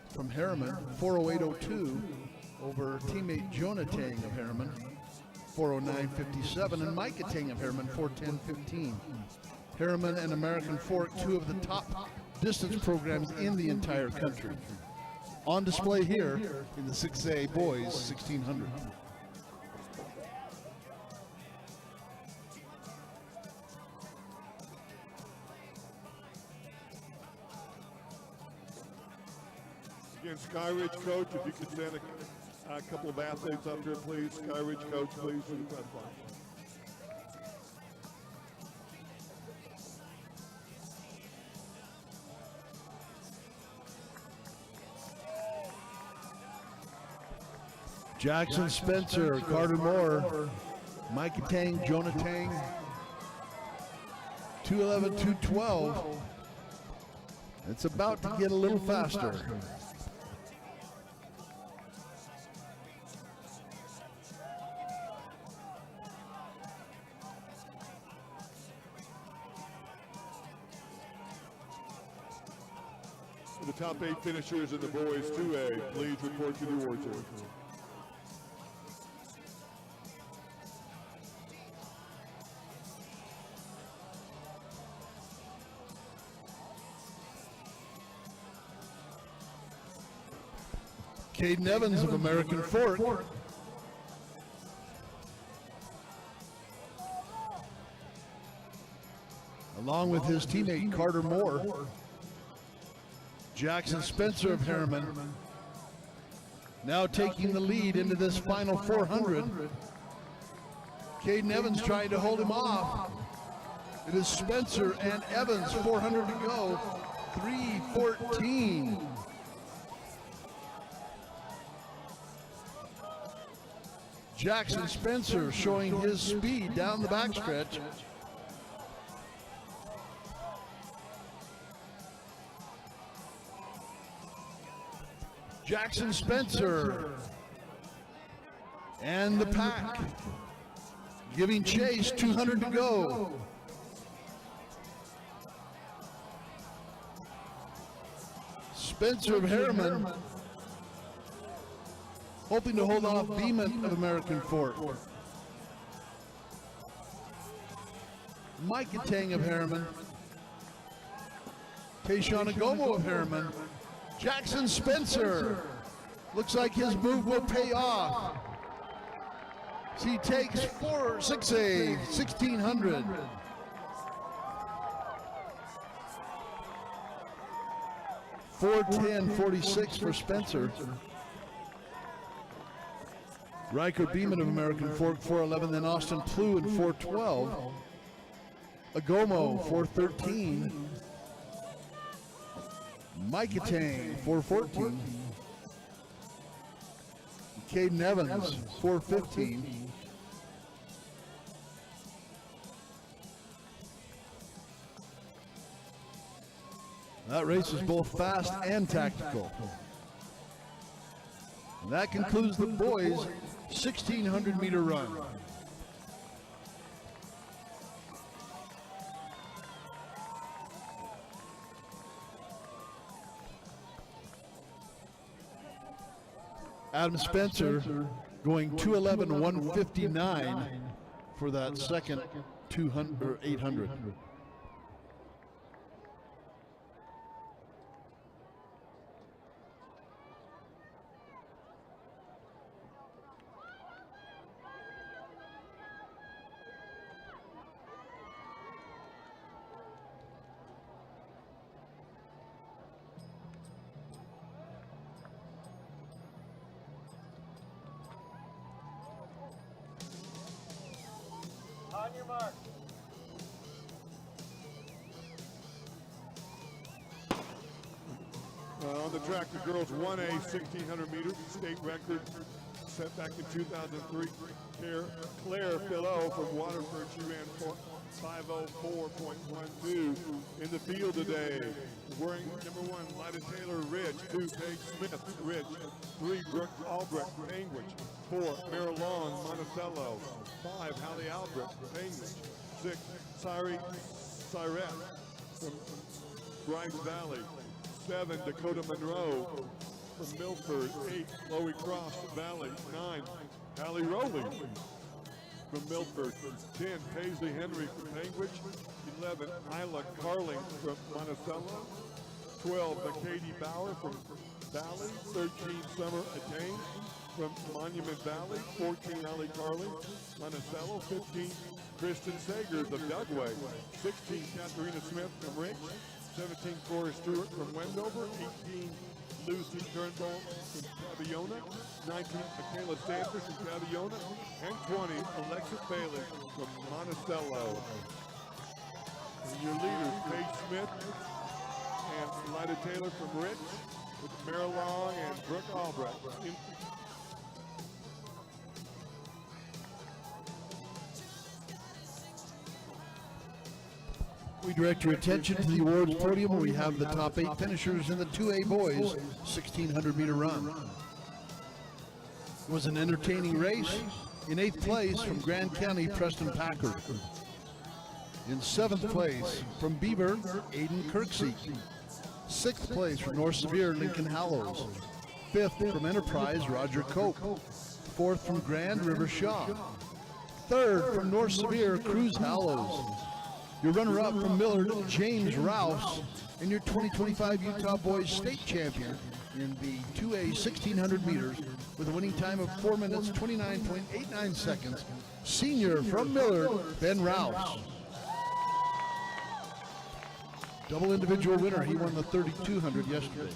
from Harriman, 4:08:02 over teammate Jonah Tang of Harriman, 4:09:57, and Micah Tang of Harriman, 4:10:15. Harriman and American Fork, two of the top distance programs in the entire country. On display here in the 6A boys 1600. Again, Skyridge coach, if you could send a couple of athletes up here, please. Skyridge coach, please, to the press box. Jackson Spencer, Carter Moore, Micah Tang, Jonah Tang, 2:11, 2:12. It's about to get a little faster. the top 8 finishers in the boys 2A, please report to the awards area. Caden Evans of American Fork. Along with his teammate Carter Moore. Jackson Spencer of Harriman now taking the lead into this final 400. Caden Evans trying to hold him off. It is Spencer and Evans, 400 to go, 3:14. Jackson Spencer showing his speed down the backstretch. Jackson Spencer and the pack giving chase, 200 to go. Spencer of Harriman hoping to hold off Beeman of American Fork. Micah Tang of Harriman. Tayshawn Agomo of Harriman. Jackson Spencer. Looks like his move will pay off. He takes 6A, 1600. $4:10.46 for Spencer. Riker Beeman of American Fork, 4:11. Then Austin Plew in 4:12. Agomo, 4:13. Micah Tang, 4:14. Caden Evans, 4:15. That race is both fast and tactical. And that concludes the boys' 1,600-meter run. Adam Spencer going 2:11.159 for that second 200 or 800. On your mark. On the track, the girls 1A 1,600 meter state record set back in 2003. Claire Philo from Waterford, she ran 5:04.12 in the field today. Wearing number 1, Lyda Taylor Ridge, 2, Paige Smith Ridge, 3, Brooke Albrecht Bainbridge, 4, Mara Long Monticello, 5, Hallie Albrecht Bainbridge, 6, Cyrette from Grimes Valley, 7, Dakota Monroe from Milford, 8, Chloe Cross Valley, 9, Hallie Rowley from Milford, 10, Paisley Henry from Bainbridge, 11, Isla Carling from Monticello, 12, Katie Bauer from Valley, 13, Summer Attain from Monument Valley, 14, Allie Carling, Monticello, 15, Kristen Sagers of Dugway, 16, Katharina Smith from Rich, 17, Cora Stewart from Wendover, 18, Lucy Turnbull from Paviona, 19, Michaela Sanders from Paviona, and 20, Alexis Bailey from Monticello. And your leaders, Paige Smith and Lyda Taylor from Rich, with Mara Long and Brooke Albrecht. We direct your attention to the awards podium where we have the top 8 finishers in the 2A boys 1,600-meter run. It was an entertaining race. In 8th place from Grand County, Preston Packard. In 7th place from Beaver, Aiden Kirksey. Sixth place from North Sevier, Lincoln Hallows. Fifth from Enterprise, Roger Cope. Fourth from Grand River Shaw. Third from North Sevier, Cruz Hallows. Your runner-up from Millard, James Rouse, and your 2025 Utah Boys State Champion in the 2A 1600 meters with a winning time of 4 minutes 29.89 seconds. Senior from Millard, Ben Rouse. Double individual winner, he won the 3200 yesterday.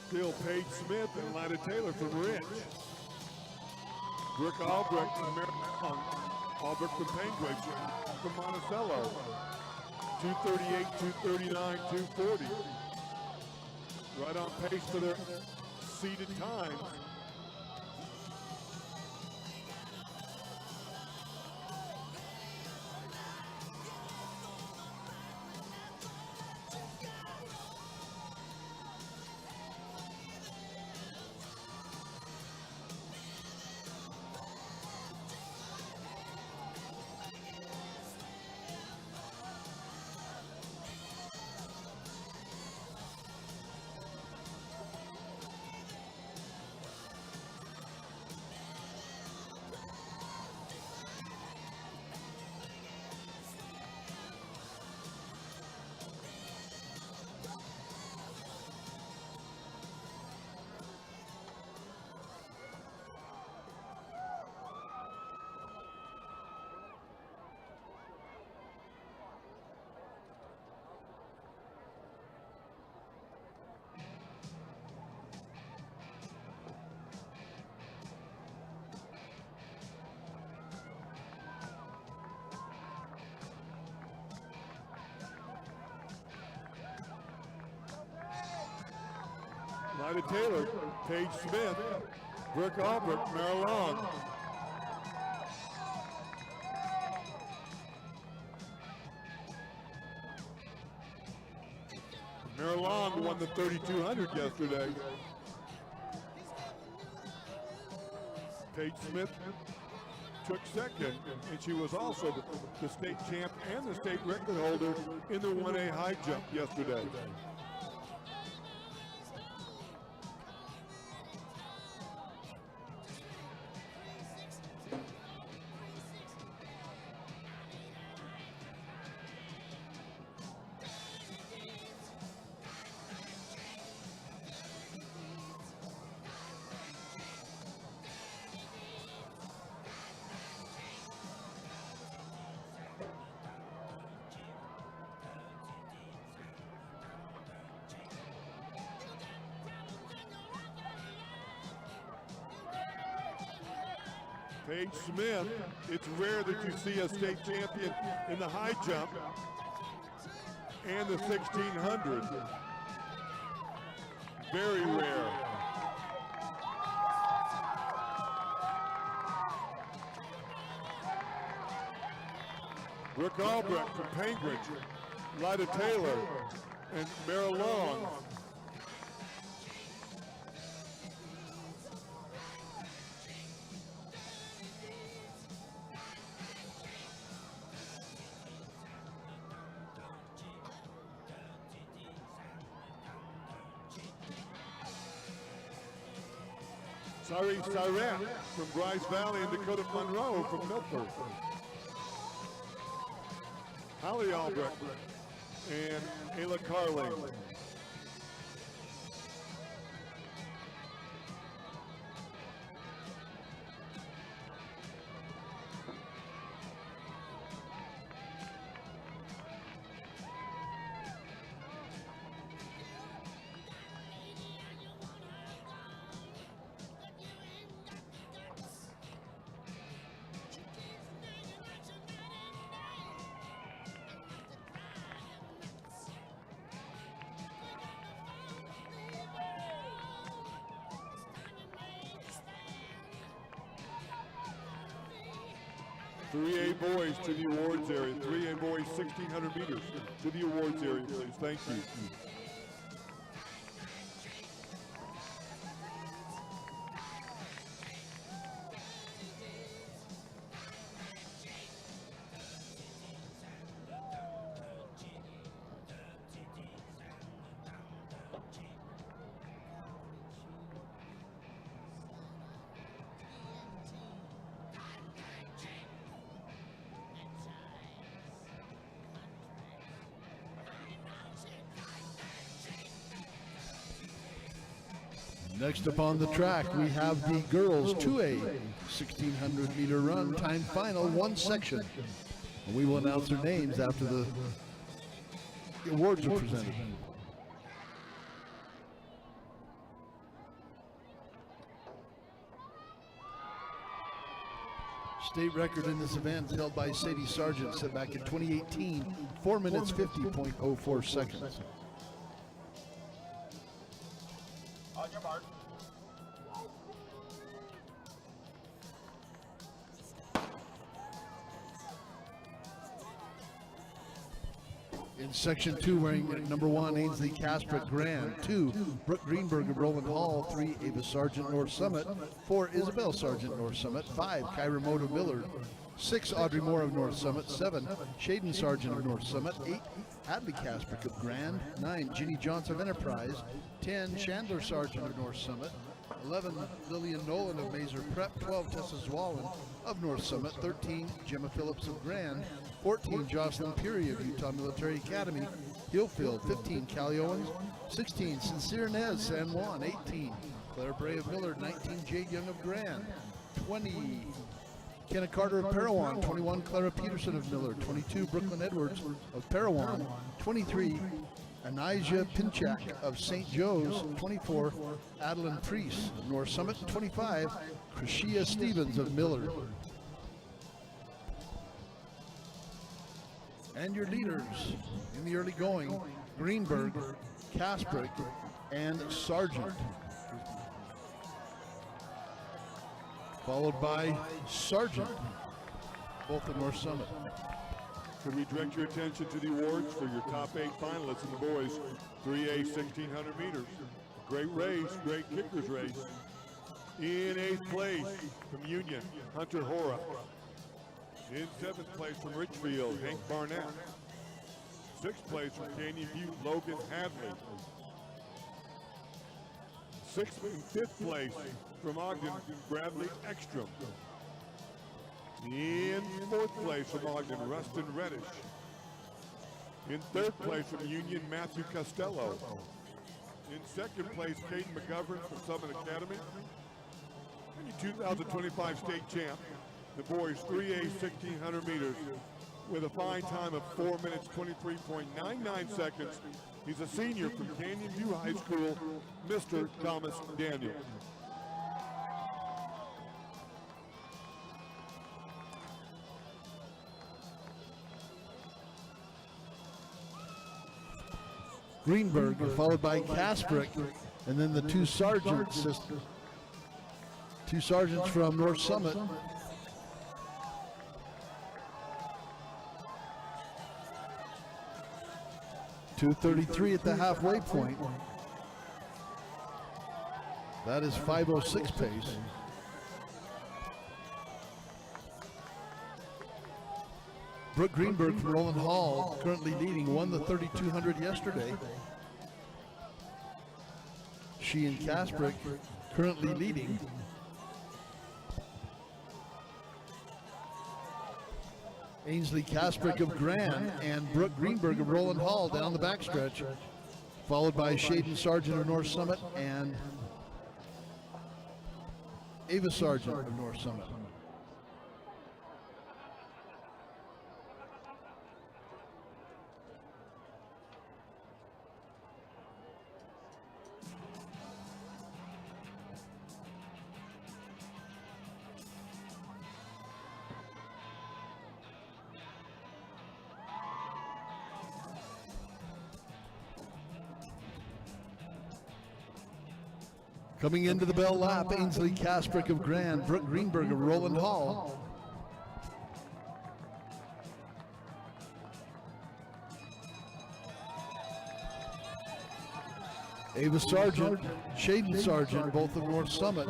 Still Paige Smith and Lida Taylor from Rich. Brooke Albrecht from Maryland. Albrecht from Penguin from Monticello. 238, 239, 240. Right on pace for their seeded time. Lida Taylor, Paige Smith, Brooke Albrecht, Mara Long. Mara Long won the 3200 yesterday. Paige Smith took second, and she was also the state champ and the state record holder in the 1A high jump yesterday. Paige Smith, it's rare that you see a state champion in the high jump and the 1600. Very rare. Brooke Albrecht from Penguin, Lida Taylor, and Mara Long. Sari Saret from Bryce Valley and Dakota Monroe from Milford. Holly Albrecht and Ayla Carling. Three A boys to the awards area. 3A boys 1,600 meters to the awards area, please. Thank you. Next up on the track, we have the girls 2A 1600 meter run time final, one section. And we will announce their names after the awards are presented. State record in this event held by Sadie Sargent, set back in 2018, 4 minutes 50.04 seconds. On your mark. In section 2, wearing number 1, Ainsley Casper Grand. 2, Brooke Greenberg of Roland Hall. 3, Ava Sargent North Summit. 4, Isabel Sargent North Summit. 5, Kyra Moda Millard. 6, Audrey Moore of North Summit. 7, Shaden Sargent of North Summit. 8, Adley Casper of Grand. 9, Ginny Johnson of Enterprise. 10, Chandler Sargent of North Summit. 11, Lillian Nolan of Mazer Prep. 12, Tessa Zwallen of North Summit. 13, Gemma Phillips of Grand. 14, Jocelyn Peary of Utah Military Academy, Hillfield. 15, Callie Owens. 16, Sincere Nez, San Juan. 18, Claire Bray of Millard. 19, Jade Young of Grand. 20, Kenna Carter of Parowan. 21, Clara Peterson of Millard. 22, Brooklyn Edwards of Parowan. 23, Anijah Pinchak of St. Joe's. 24, Adeline Priest of North Summit. 25, Krishia Stevens of Millard. And your leaders in the early going, Greenberg, Kasprick, and Sargent. Followed by Sargent, both at North Summit. Could we direct your attention to the awards for your top 8 finalists in the boys 3A 1600 meters? Great race, great kickers race. In 8th place from Union, Hunter Hora. In 7th place from Richfield, Hank Barnett. 6th place from Canyon Butte, Logan Hadley. 6th and 5th place from Ogden, Bradley Ekstrom. In 4th place from Ogden, Rustin Reddish. In 3rd place from Union, Matthew Costello. In 2nd place, Caden McGovern from Summit Academy. And your 2025 state champ, the boys 3A 1600 meters with a fine time of 4 minutes 23.99 seconds. He's a senior from Canyon View High School, Mr. Thomas Daniel. Greenberg, followed by Kasprick, and then the two sergeants from North Summit. .233 at the halfway point. That is 5:06 pace. Brooke Greenberg from Roland Hall, currently leading, won the 3200 yesterday. She and Kasprick currently leading. Ainsley Kasprick of Grand and Brooke Greenberg of Roland Hall down the backstretch, followed by Shaden Sargent of North Summit and Ava Sargent of North Summit. Coming into the bell lap, Ainsley Kasprick of Grand, Brooke Greenberg of Roland Hall. Ava Sargent, Shaden Sargent, both of North Summit.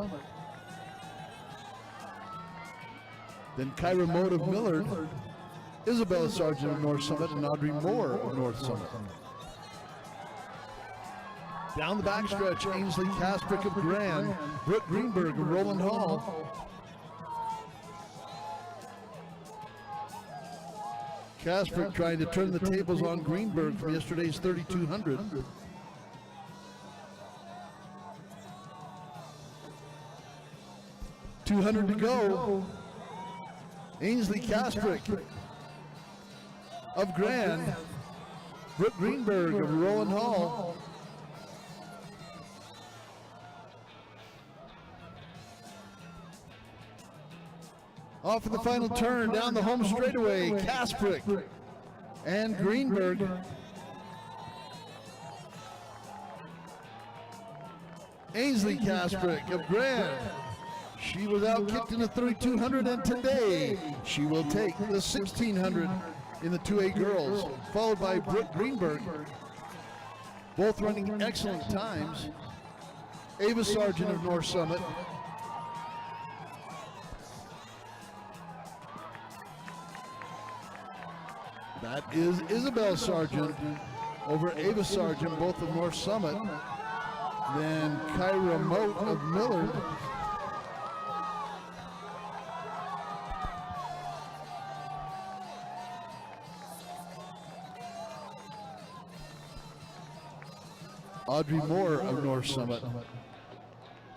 Then Kyra Mode of Millard, Isabella Sargent of North Summit, and Audrey Moore of North Summit. Down the backstretch, Ainsley Kasprick of Grand, Brooke Greenberg of Roland Hall. Kasprick trying to turn the tables on Greenberg from yesterday's 3200. 200 to go. Ainsley Kasprick of Grand. Brooke Greenberg of Roland Hall. Off of the final turn, down the home straightaway, Kasprick and Greenberg. Ainsley Kasprick of Grand. She was out-kicked in the 3200, and today she will take the 1600 in the 2A girls, followed by Brooke Greenberg. Both running excellent times. Ava Sargent of North Summit. That is Isabel Sargent over Ava Sargent, both of North Summit. Then Kyra Moat of Millard. Audrey Moore of North Summit.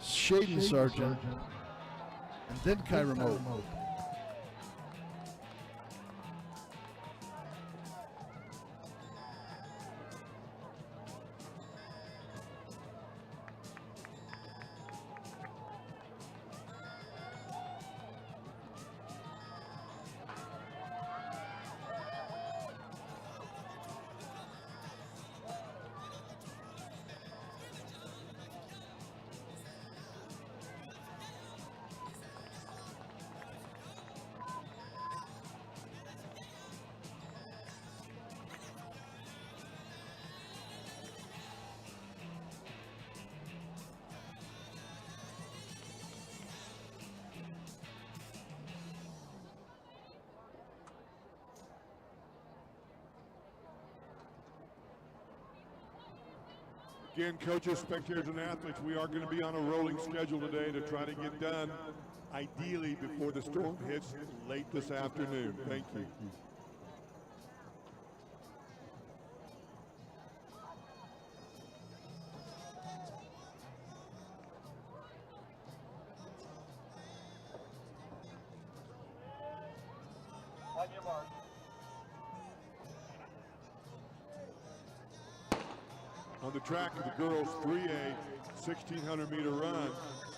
Shaden Sargent. And then Kyra Moat. Again, coaches, spectators, and athletes, we are going to be on a rolling schedule today to try to get done, ideally before the storm hits late this afternoon. Thank you. On your mark. On the track of the girls' 3A 1,600-meter run,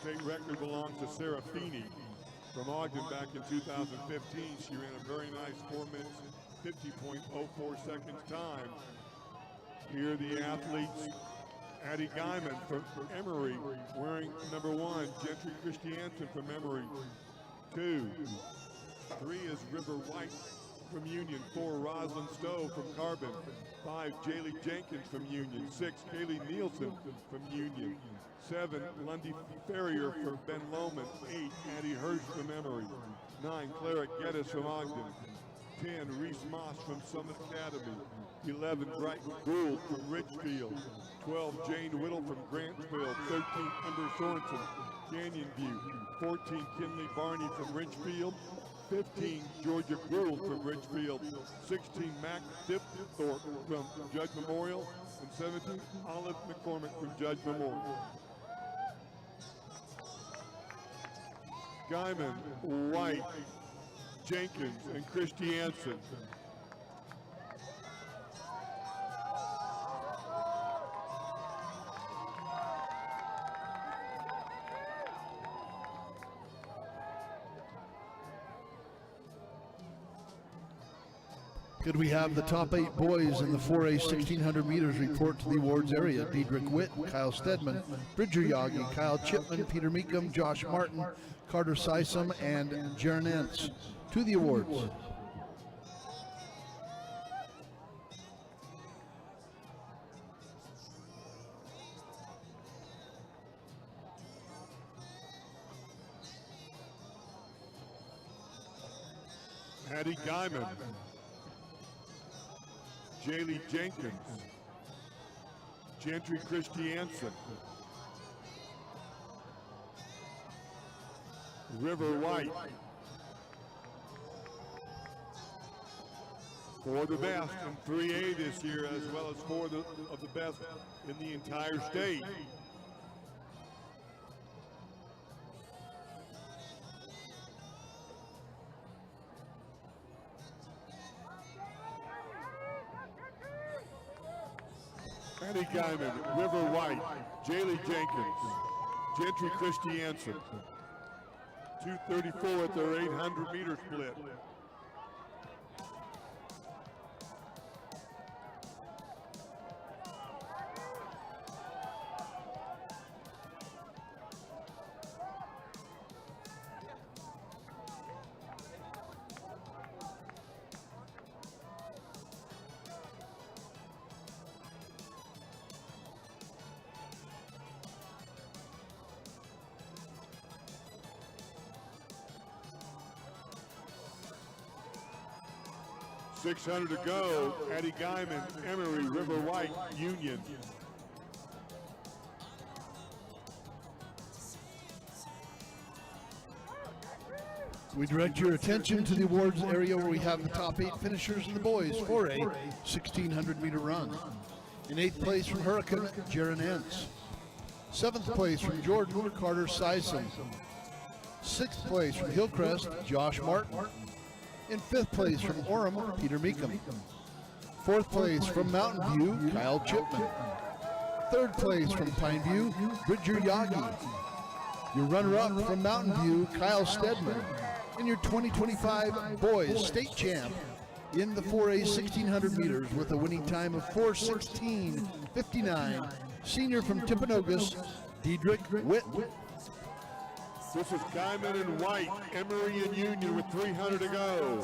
state record belongs to Sarah Feeney from Ogden back in 2015. She ran a very nice 4 minutes, 50.04 seconds time. Here are the athletes. Addie Guyman from Emory wearing number 1. Gentry Christiansen from Emory, 2. 3 is River White from Union. 4, Rosalind Stowe from Carbon. 5, Jaylee Jenkins from Union. 6, Kaylee Nielsen from Union. 7, Lundy Ferrier from Ben Lomond. 8, Addie Hirsch from Emory. 9, Clara Geddes from Ogden. 10, Reese Moss from Summit Academy. 11, Brighton Gould from Ridgefield. 12, Jane Whittle from Grantsville. 13, Ember Sorensen, Canyon View. 14, Kinley Barney from Ridgefield. 15, Georgia Gould from Ridgefield. 16, Mac Dipthorpe from Judge Memorial. And 17, Olive McCormick from Judge Memorial. Guyman, White, Jenkins, and Christiansen. Could we have the top 8 boys in the 4A 1,600 meters report to the awards area? Diedrich Witt, Kyle Stedman, Bridger Yagi, Kyle Chipman, Peter Meekum, Josh Martin, Carter Sysom, and Jaron Entz to the awards. Addie Guyman. Jaylee Jenkins, Gentry Christiansen, River White, for the best in 3A this year, as well as for the best in the entire state. Eddie Guyman, River White, Jaylee Jenkins, Gentry Christiansen. 2:34 at their 800-meter split. .600 to go. Eddie Guyman, Emory, River White, Union. We direct your attention to the awards area where we have the top 8 finishers in the boys 4A 1,600-meter run. In 8th place from Hurricane, Jaron Entz. 7th place from Jordan, Carter Sison. 6th place from Hillcrest, Josh Martin. In 5th place from Orem, Peter Meekum. 4th place from Mountain View, Kyle Chipman. 3rd place from Pineview, Bridger Yagi. Your runner-up from Mountain View, Kyle Stedman. And your 2025 boys state champ in the 4A 1,600 meters with a winning time of 4:16.59, senior from Timpanogos, Diedrich Witt. This is Guyman and White, Emory and Union with 300 to go.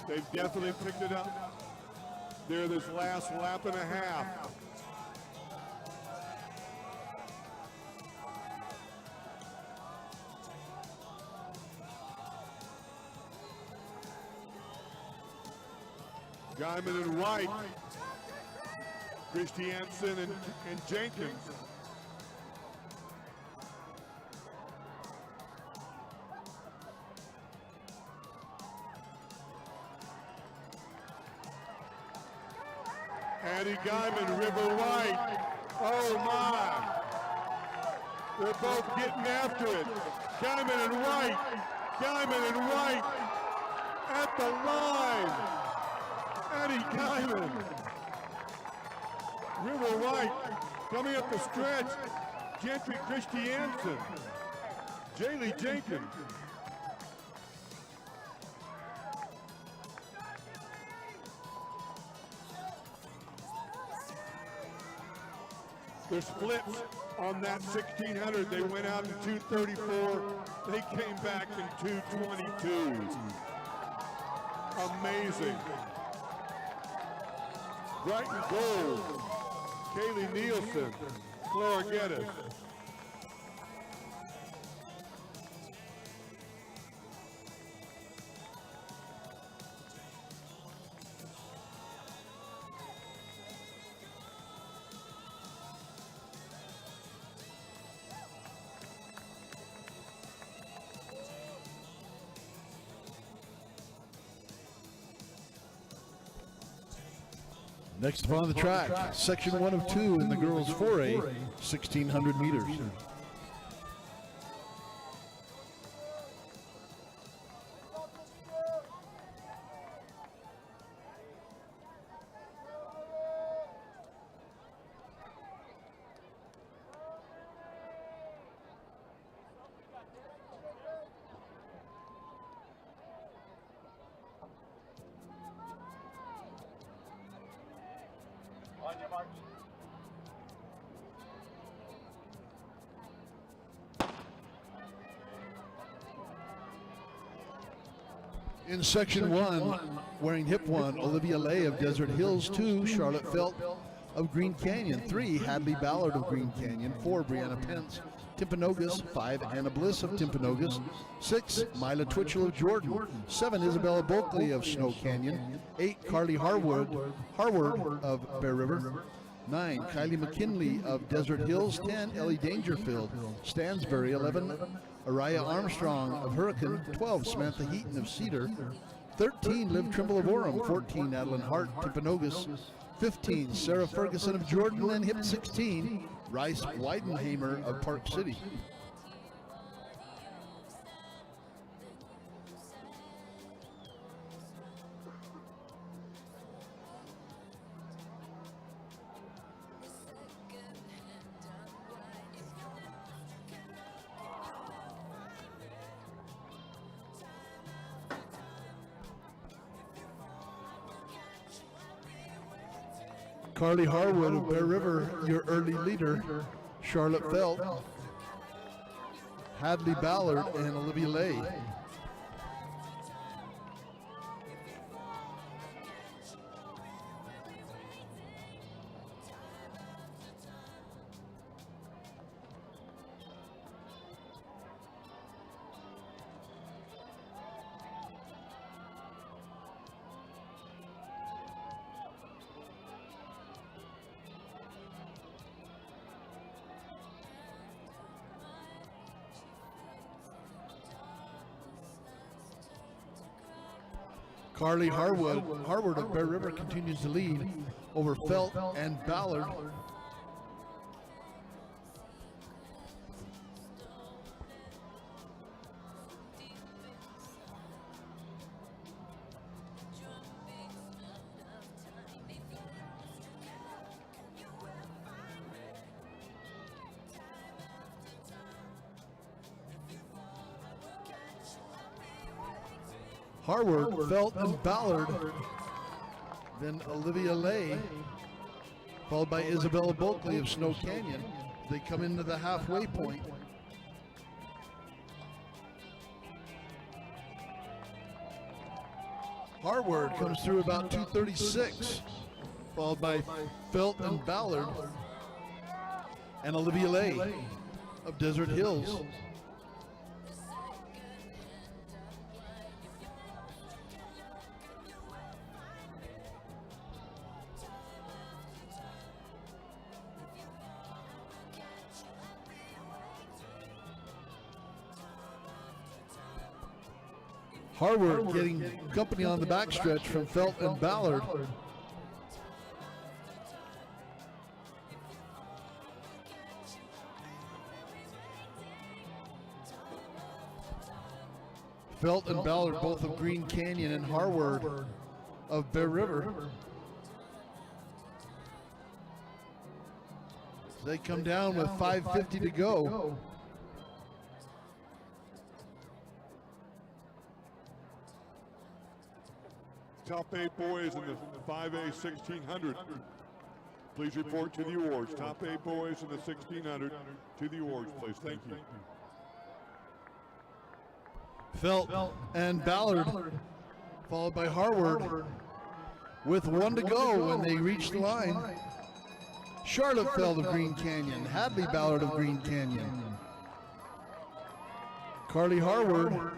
They've definitely picked it up there this last lap and a half. Guyman and White, Christiansen and Jenkins. Eddie Guyman, River White. Oh my. They're both getting after it. Guyman and White. Guyman and White at the line. Eddie Guyman. River White coming up the stretch. Gentry Christiansen. Jaylee Jenkins. They're splits on that 1,600. They went out in 2:34. They came back in 2:22. Amazing. Brighton Gold. Kaylee Nielsen. Clara Geddes. Next upon the track, section 1 of 2 in the girls 4A 1,600 meters. On your mark. In section 1, wearing hip 1, Olivia Lay of Desert Hills. 2, Charlotte Felt of Green Canyon. 3, Hadley Ballard of Green Canyon. 4, Brianna Pence, Timpanogos. 5, Anna Bliss of Timpanogos. 6, Mila Twitchell of Jordan. 7, Isabella Bulkley of Snow Canyon. 8, Carly Harward of Bear River. 9, Kylie McKinley of Desert Hills. 10, Ellie Dangerfield, Stansbury. 11, Araya Armstrong of Hurricane. 12, Samantha Heaton of Cedar. 13, Liv Trimble of Orem. 14, Adeline Hart, Timpanogos. 15, Sarah Ferguson of Jordan. And hip 16, Rice Weidenhamer of Park City. Carly Harwood of Bear River, your early leader. Charlotte Felt, Hadley Ballard, and Olivia Lay. Carly Harwood of Bear River continues to lead over Felt and Ballard. Harwood, Felt, and Ballard. Then Olivia Lay, followed by Isabella Bulkley of Snow Canyon. They come into the halfway point. Harwood comes through about 2:36, followed by Felt and Ballard, and Olivia Lay of Desert Hills. Harwood getting company on the backstretch from Felt and Ballard. Felt and Ballard both of Green Canyon, and Harwood of Bear River. They come down with 5:50 to go. Top 8 boys in the 5A 1600. Please report to the awards. Top 8 boys in the 1600 to the awards, please. Thank you. Felt and Ballard, followed by Harwood, with 1 to go when they reach the line. Charlotte Felt of Green Canyon, Hadley Ballard of Green Canyon, Carly Harwood,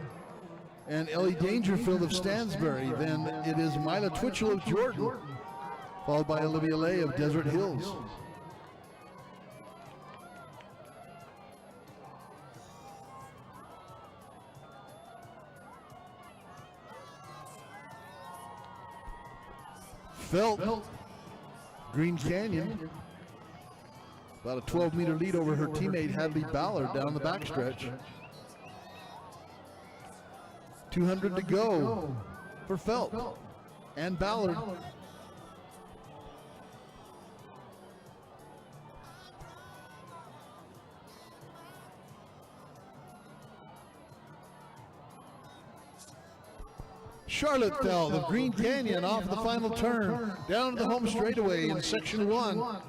and Ellie Dangerfield of Stansbury. Then it is Mila Twitchell of Jordan, followed by Olivia Lay of Desert Hills. Felt, Green Canyon, about a 12-meter lead over her teammate Hadley Ballard down the backstretch. 200 to go for Felt and Ballard. Charlotte Felt of Green Canyon off the final turn, down to the home straightaway in section 1.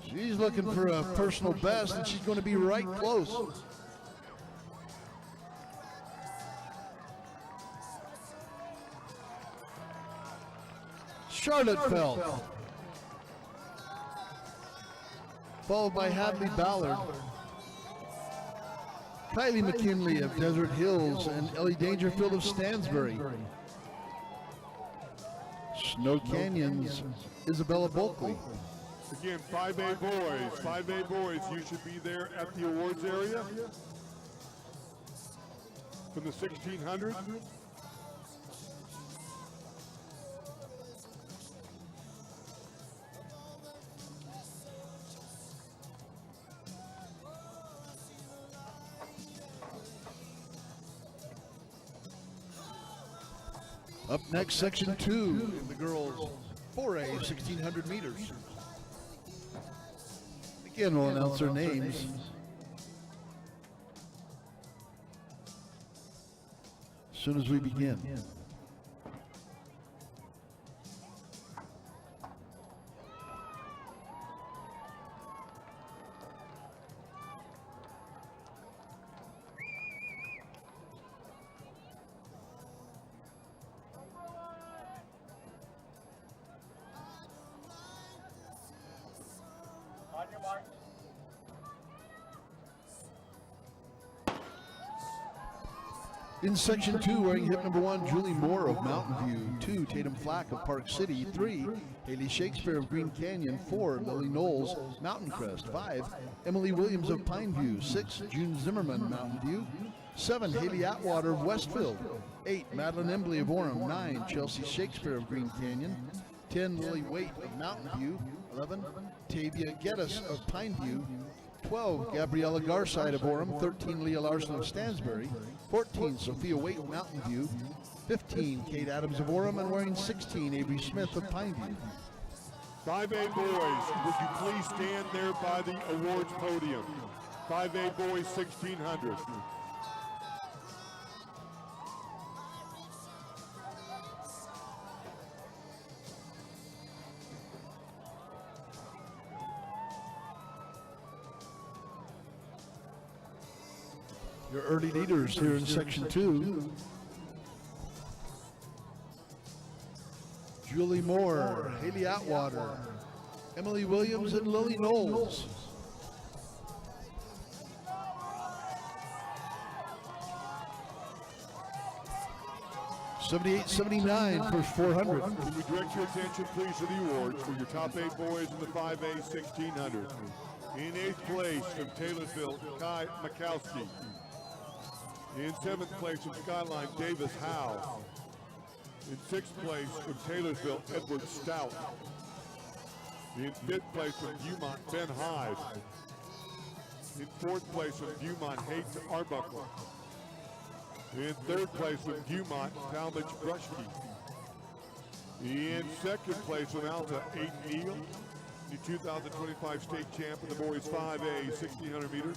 She's looking for a personal best, and she's going to be right close. Charlotte Felt, followed by Hadley Ballard, Kylie McKinley of Desert Hills, and Ellie Dangerfield of Stansbury. Snow Canyon's Isabella Bulkley. Again, 5A boys. 5A boys, you should be there at the awards area from the 1600. Up next, section 2 in the girls 4A 1600 meters. Again, we'll announce their names. As soon as we begin. your mark. In section 2, wearing hip number 1, Julie Moore of Mountain View. 2, Tatum Flack of Park City. 3, Haley Shakespeare of Green Canyon. 4, Lily Knowles, Mountain Crest. 5, Emily Williams of Pine View. 6, June Zimmerman, Mountain View. 7, Haley Atwater of Westfield. 8, Madeline Embley of Orem. 9, Chelsea Shakespeare of Green Canyon. 10, Lily Waite of Mountain View. 11, Tavia Geddes of Pine View. 12, Gabriella Garside of Orem. 13, Leah Larson of Stansbury. 14, Sophia Waite, Mountain View. 15, Kate Adams of Orem, and wearing 16, Avery Smith of Pineview. 5A boys, would you please stand there by the awards podium? 5A boys, 1600. Your early leaders here in section 2. Julie Moore, Haley Atwater, Emily Williams, and Lily Knowles. $78.79 first 400. Can we direct your attention, please, to the awards for your top 8 boys in the 5A 1600. In 8th place from Taylorsville, Kai Mikowski. In 7th place from Skyline, Davis Howe. In 6th place from Taylorsville, Edward Stout. In 5th place from Viewmont, Ben Hyde. In 4th place from Viewmont, Hayes Arbuckle. In 3rd place from Viewmont, Talmadge Brushke. In 2nd place from Alta, Aiden Neal, the 2025 state champ in the boys 5A 1600 meters,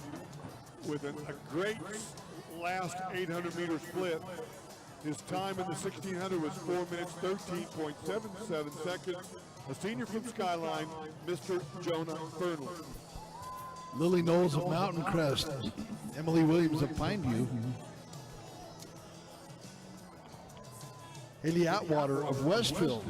with a great last 800 meter split. His time in the 1600 was 4 minutes 13.77 seconds. A senior from Skyline, Mr. Jonah Fernley. Lily Knowles of Mountain Crest, Emily Williams of Pineview, Haley Atwater of Westfield,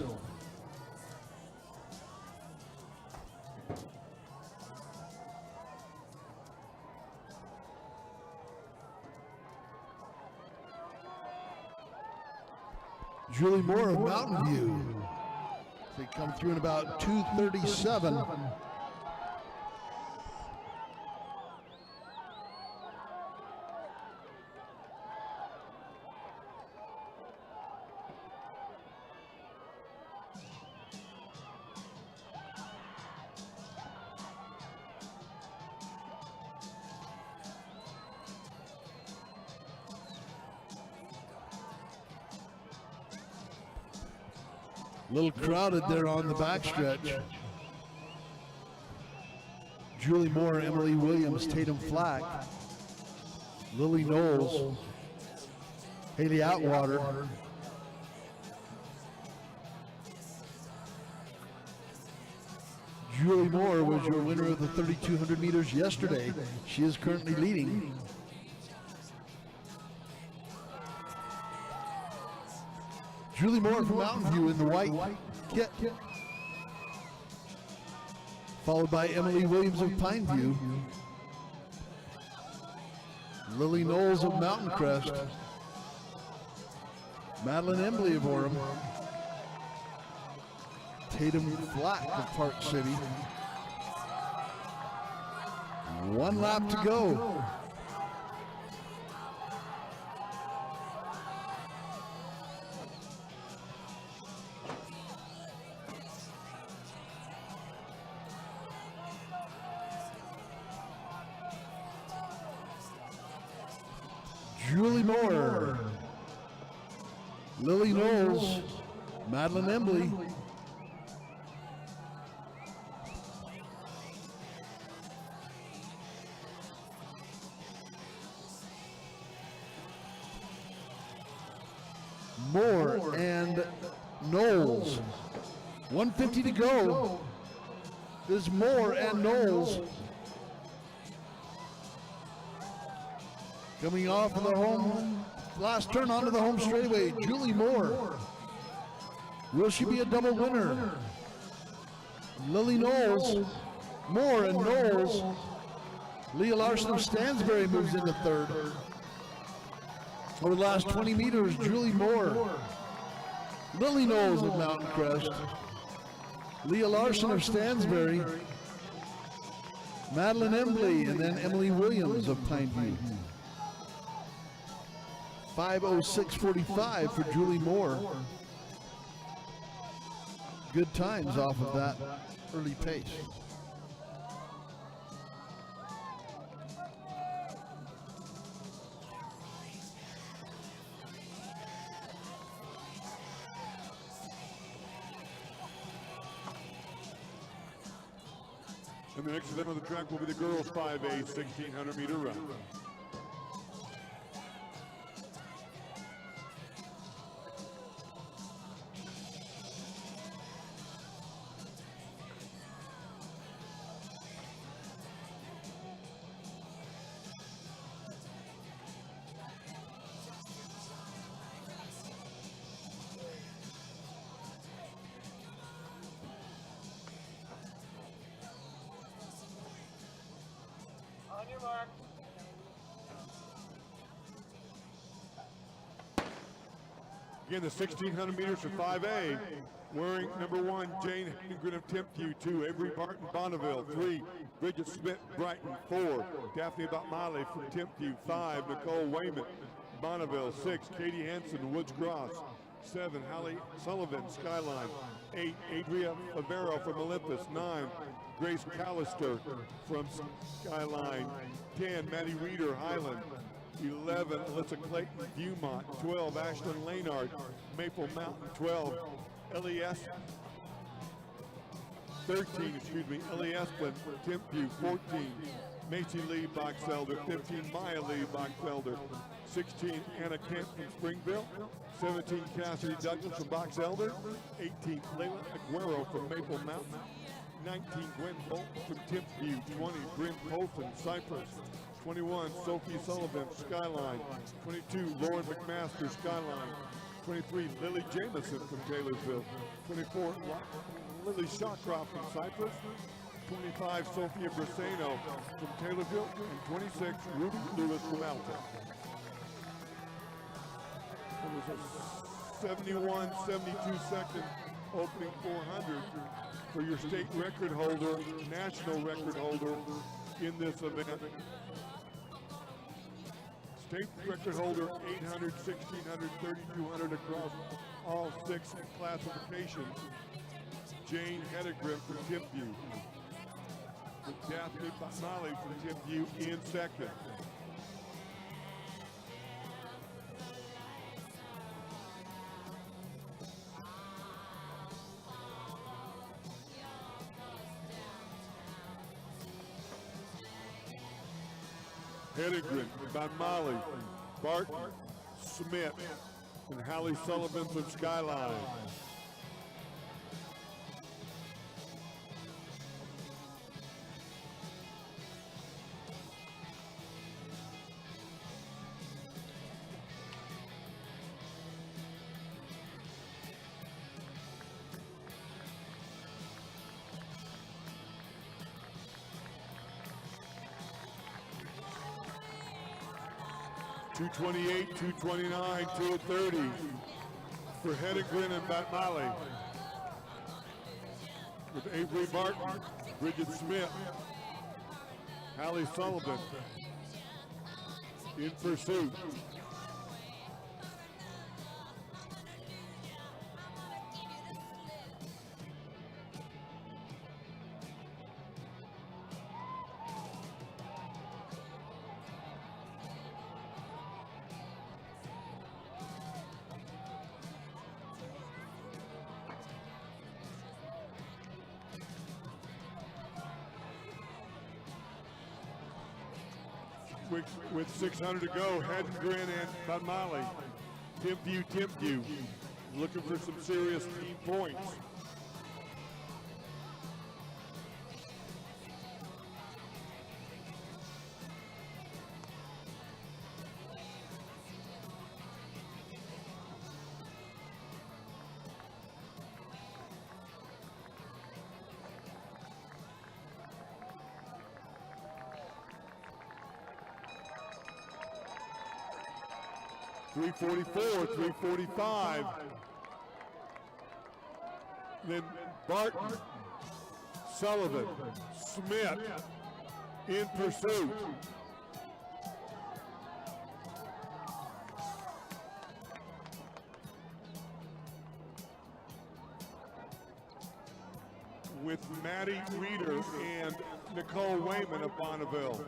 Julie Moore of Mountain View. They come through in about 2:37. A little crowded there on the backstretch. Julie Moore, Emily Williams, Tatum Flack, Lily Knowles, Haley Atwater, Julie Moore was your winner of the 3,200 meters yesterday. She is currently leading. Julie Moore from Mountain View in the white kit, followed by Emily Williams of Pineview, Lily Knowles of Mountain Crest, Madeline Embley of Orem, Tatum Flack of Park City. 1 lap to go. Julie Moore, Lily Knowles, Madeline Embley, Moore and Knowles. 150 to go. There's Moore and Knowles. Coming off of the home, last turn onto the home straightaway, Julie Moore. Will she be a double winner? Lily Knowles Moore and Knowles. Leah Larson of Stansbury moves into third. Over the last 20 meters, Julie Moore. Lily Knowles of Mountain Crest. Leah Larson of Stansbury. Madeline Embley, and then Emily Williams of Pineview. 5:06:45 for Julie Moore. Good times off of that early pace. And the next event on the track will be the girls 5A 1,600 meter run. On your mark. Again, the 1,600 meters for 5A. Wearing number 1, Jane Hengren of Timpview. 2, Avery Barton Bonneville. 3, Bridget Smith Brighton. 4, Daphne Botmiley from Timpview. 5, Nicole Wayman Bonneville. 6, Katie Hansen Woods Cross. 7, Hallie Sullivan Skyline. 8, Adria Favero from Olympus. 9, Grace Callister from Skyline. 10, Maddie Reeder Highland. 11, Alyssa Clayton Viewmont. 12, Ashlyn Laynard Maple Mountain. 12, LES 13, Ellie Esplin Timpview. 14, Macy Lee Boxelder. 15, Maya Lee Boxelder. 16, Anna Kent from Springville. 17, Cassidy Douglas from Boxelder. 18, Layla Aguero from Maple Mountain. 19, Gwen Bolt from Timpview. 20, Bryn Polson, Cypress. 21, Sophie Sullivan, Skyline. 22, Lauren McMaster, Skyline. 23, Lily Jameson from Taylorsville. 24, Lily Shawcroft from Cypress. 25, Sophia Briseno from Taylorville. And 26, Ruby Lewis from Alta. It was a 71-72 opening 400 for your state record holder, national record holder in this event. State record holder 800, 1600, 3200 across all 6 classifications. Jane Hedegrim from Timpview. With Daphne Botmiley from Timpview in second. Hedegren, Botmiley, Barton, Smith, and Hallie Sullivan from Skyline. .228, .229, .230 for Hedegren and Botmiley. With Avery Barton, Bridget Smith, Hallie Sullivan in pursuit. With 600 to go, Hedengren and Botmiley. Timpview, looking for some serious team points. 344, 345. Then Barton, Sullivan, Smith in pursuit. With Maddie Reeder and Nicole Wayman of Bonneville.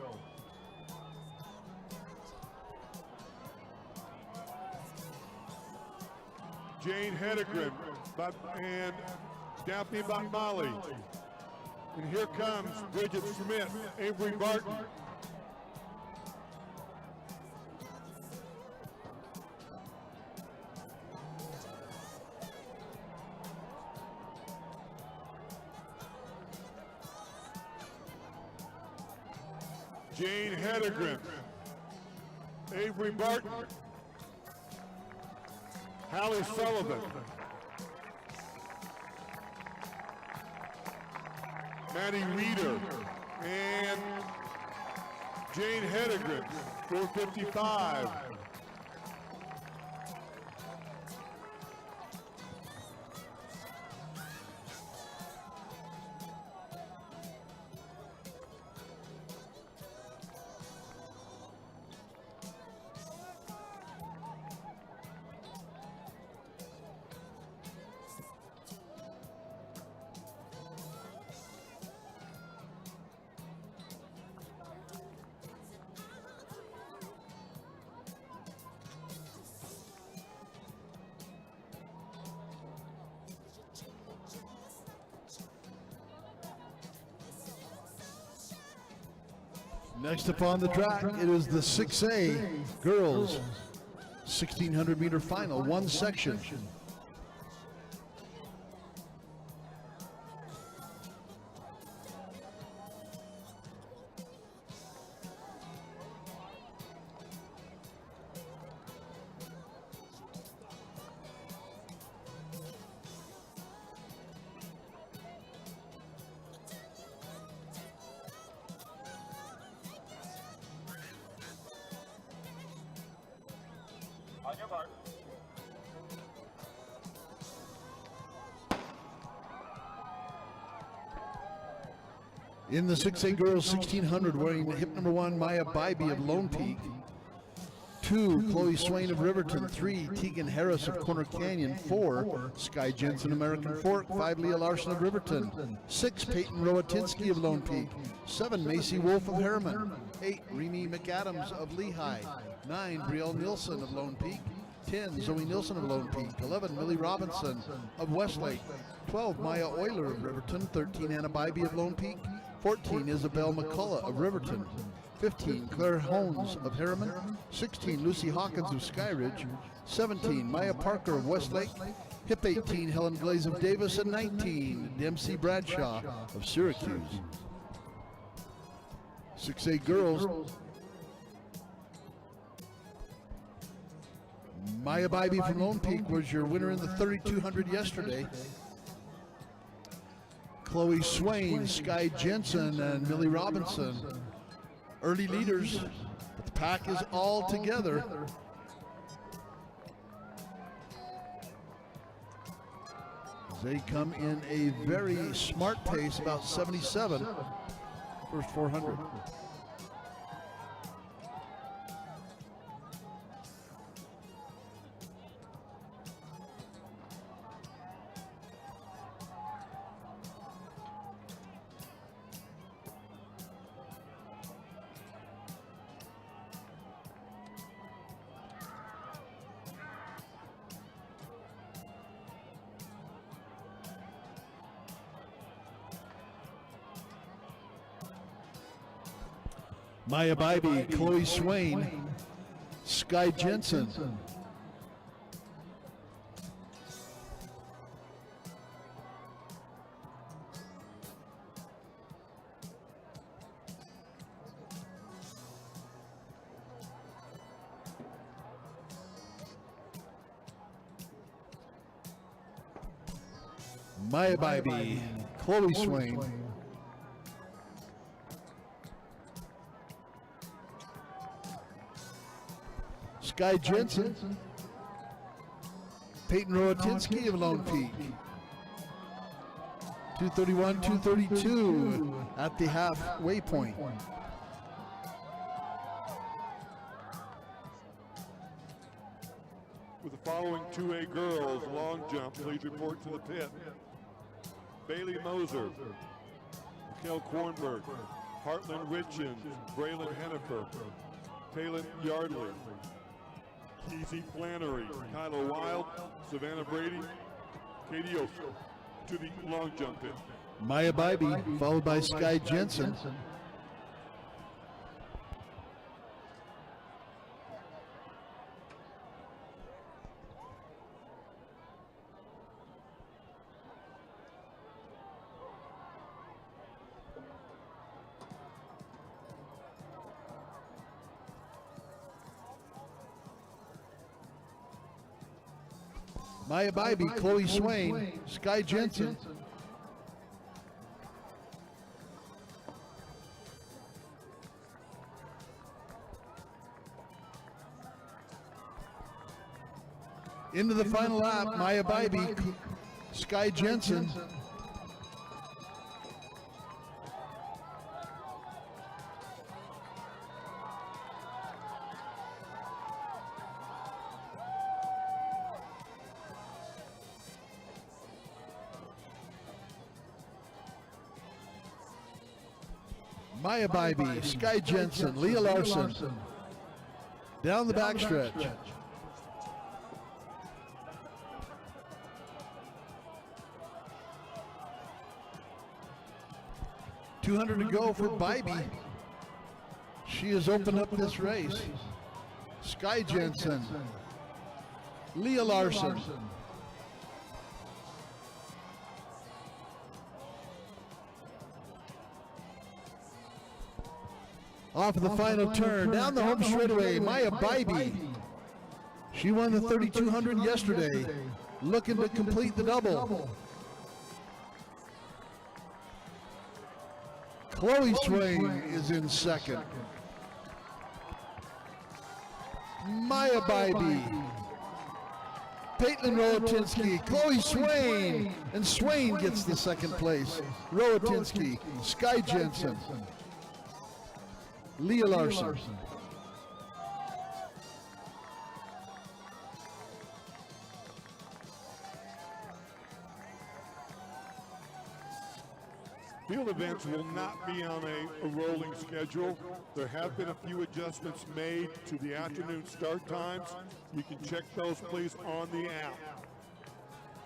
Jane Hedegren and Daphne Batmali. And here comes Bridget Smith, Avery Barton. Jane Hedegren, Avery Barton, Hallie Sullivan, Maddie Reeder, and Jane Hedegren, 455. Next up on the track, it is the 6A girls 1600 meter final, one section. On your mark. In the 6A girls 1600, wearing hip number 1, Maya Bybee of Lone Peak. 2, Chloe Swain of Riverton. 3, Tegan Harris of Corner Canyon. 4, Sky Jensen, American Fork. 5, Leah Larson of Riverton. 6, Peyton Rowatinsky of Lone Peak. 7, Macy Wolf of Harriman. 8, Remy McAdams of Lehigh. 9, Brielle Nielsen of Lone Peak. 10, Zoe Nilsson of Lone Peak. 11, Millie Robinson of Westlake. 12, Maya Euler of Riverton. 13, Anna Bybee of Lone Peak. 14, Isabel McCullough of Riverton. 15, Claire Hones of Harriman. 16, Lucy Hawkins of Skyridge. 17, Maya Parker of Westlake. Hip 18, Helen Glaze of Davis. And 19, Dempsey Bradshaw of Syracuse. 6A girls. Maya Bybee from Lone Peak was your winner in the 3200 yesterday. Chloe Swain, Sky Jensen, and Millie Robinson, early leaders, but the pack is all together. They come in a very smart pace, about 77, first 400. Maya Bybee, Chloe Swain, Sky Jensen. Maya Bybee, Chloe Swain. Sky Jensen. Peyton Roatinsky of Lone Peak. 231, 232 at the halfway point. With the following 2A girls long jump, please report to the pit. Bailey Moser, Mikhail Kornberg, Heartland Richens, Braylon Hennifer, Taylor Yardley, Keezy Flannery, Kyla Wild, Savannah Brady, Katie Oster to the long jump pit. Maya Bybee, followed by Sky Jensen. Maya Bybee, Chloe Swain, Sky Jensen. Into the final lap, Maya Bybee, Sky Jensen. Maya Bybee, Sky Jensen, Leah Larson. Down the backstretch. $200 to go for Bybee. She has opened up this race. Sky Jensen, Leah Larson. Off of the final turn, down the home straightaway, Maya Bybee. She won the 3,200 yesterday, looking to complete the double. Chloe Swain is in second. Maya Bybee, Peyton Roatinsky, Chloe Swain, and Swain gets the second place. Roatinsky, Sky Jensen, Leah Larson. Field events will not be on a rolling schedule. There have been a few adjustments made to the afternoon start times. You can check those, please, on the app.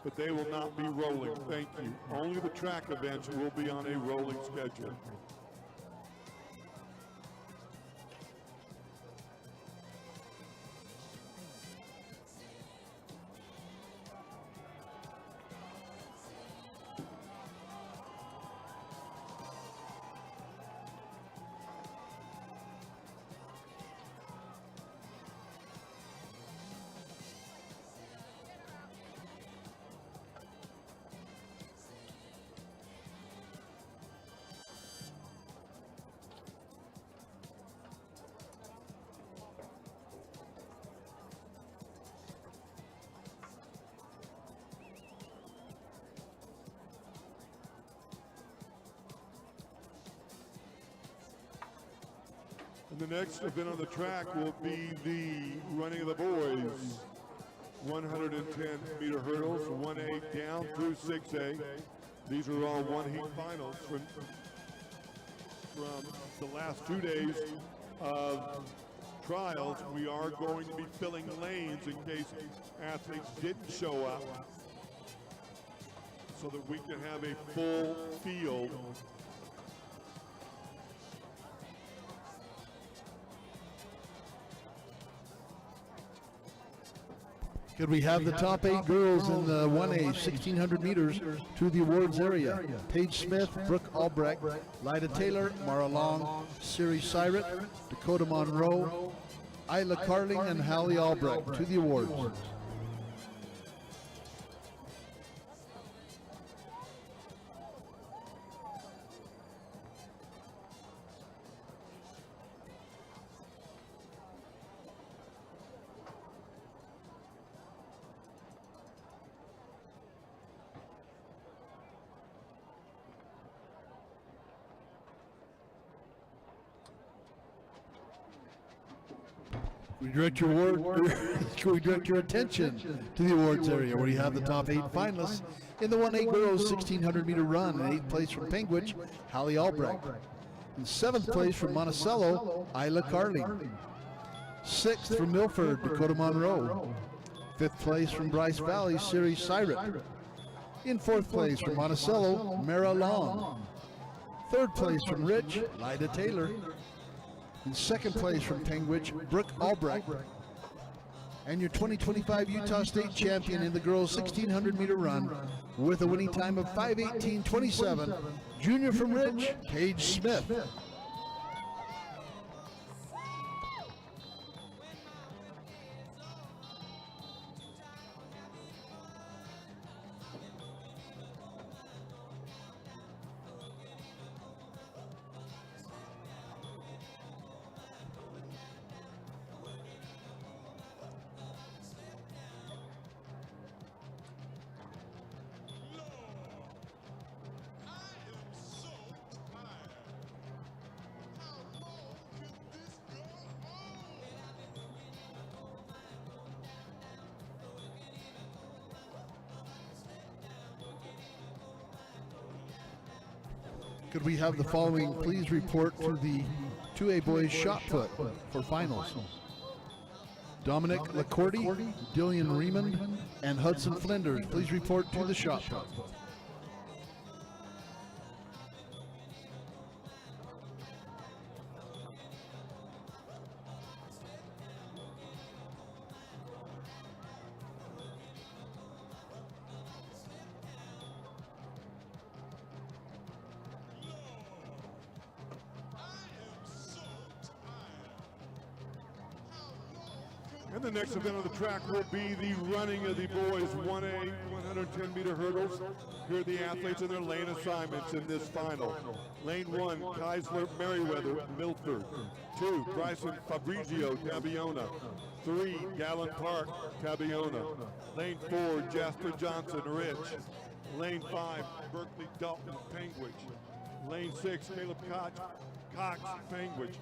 But they will not be rolling. Thank you. Only the track events will be on a rolling schedule. And the next event on the track will be the running of the boys. 110-meter hurdles, 1A down through 6A. These are all one-heat finals from the last 2 days of trials. We are going to be filling lanes in case athletes didn't show up, so that we can have a full field. Could we have the top 8 girls in the 1A 1,600 meters to the awards area? Paige Smith, Brooke Albrecht, Lyda Taylor, Mara Long, Siri Syret, Dakota Monroe, Isla Carling, and Hallie Albrecht to the awards. We direct your attention to the awards area, where you have the top 8 finalists in the 1A girls 1600 meter run. In 8th place from Penguich, Hallie Albrecht. In 7th place from Monticello, Isla Carling. 6th from Milford, Dakota Monroe. 5th place from Bryce Valley, Siri Syret. In 4th place from Monticello, Mara Long. 3rd place from Rich, Lida Taylor. In 2nd place from Penguich, Brooke Albrecht. And your 2025 Utah State champion in the girls 1600 meter run with a winning time of 5:18.27, junior from Rich, Paige Smith. Could we have the following please report to the 2A boys shot put for finals? Dominic Lacorte, Dillian Reamond, and Hudson Flinders, please report to the shot put. And the next event on the track will be the running of the boys 1A 110 meter hurdles. Here are the athletes and their lane assignments in this final. Lane 1, Keisler Merriweather, Milford. 2, Bryson Fabrizio, Tabiona. 3, Gallon Park, Tabiona. Lane 4, Jasper Johnson, Rich. Lane 5, Berkeley Dalton, Penguich. Lane 6, Caleb Cox, Penguich.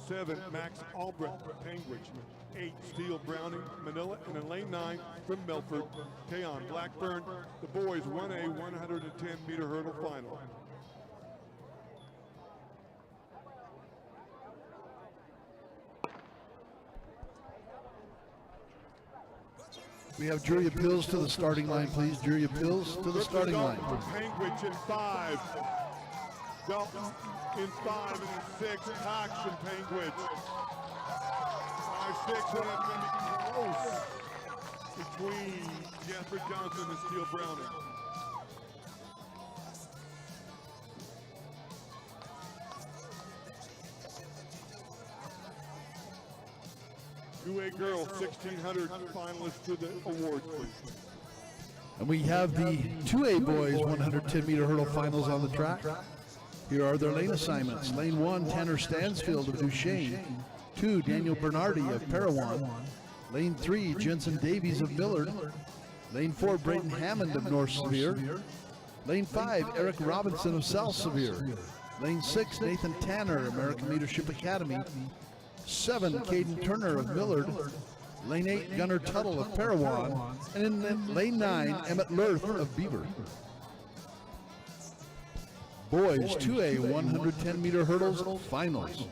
7, Max Albrecht, Penguich. 8, Steele Browning, Manila. And in lane 9, from Milford, Tayon Blackburn, the boys 1A 110 meter hurdle final. We have jury appeals to the starting line, please. Jury appeals to the starting line. From Penguich in 5. Dalton in 5 and in 6. Cox and Penguich. 5-6, and that's going to be close between Jasper Johnson and Steele Browning. UA girls 1600 finalists to the awards, please. And we have the 2A boys 110 meter hurdle finals on the track. Here are their lane assignments. Lane 1, Tanner Stansfield of Duchesne. 2, Daniel Bernardi of Parowan. Lane 3, Jensen Davies of Millard. Lane 4, Brayton Hammond of North Sevier. Lane 5, Eric Robinson of South Sevier. Lane 6, Nathan Tanner, American Leadership Academy. 7, Caden Turner of Millard. Lane 8, Gunnar Tuttle of Parowan. And in lane 9, Emmett Lurth of Beaver. Boys 2A 110 meter hurdles finals.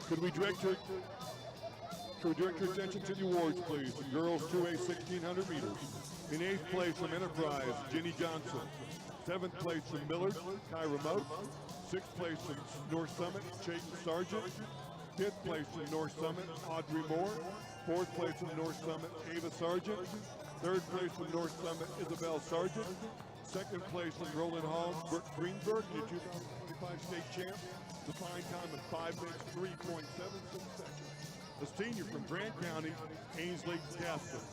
Could we direct your attention to the awards, please? The girls 2A 1600 meters. In 8th place from Enterprise, Jenny Johnson. 7th place from Millard, Kyra Moat. 6th place from North Summit, Chayton Sargent. 5th place from North Summit, Audrey Moore. 4th place from North Summit, Ava Sargent. 3rd place from North Summit, Isabel Sargent. 2nd place from Roland Hall, Brooke Greenberg, your 2025 state champ. The fine time of 5 minutes, 3.76 seconds. The senior from Grant County, Ainsley Gaston.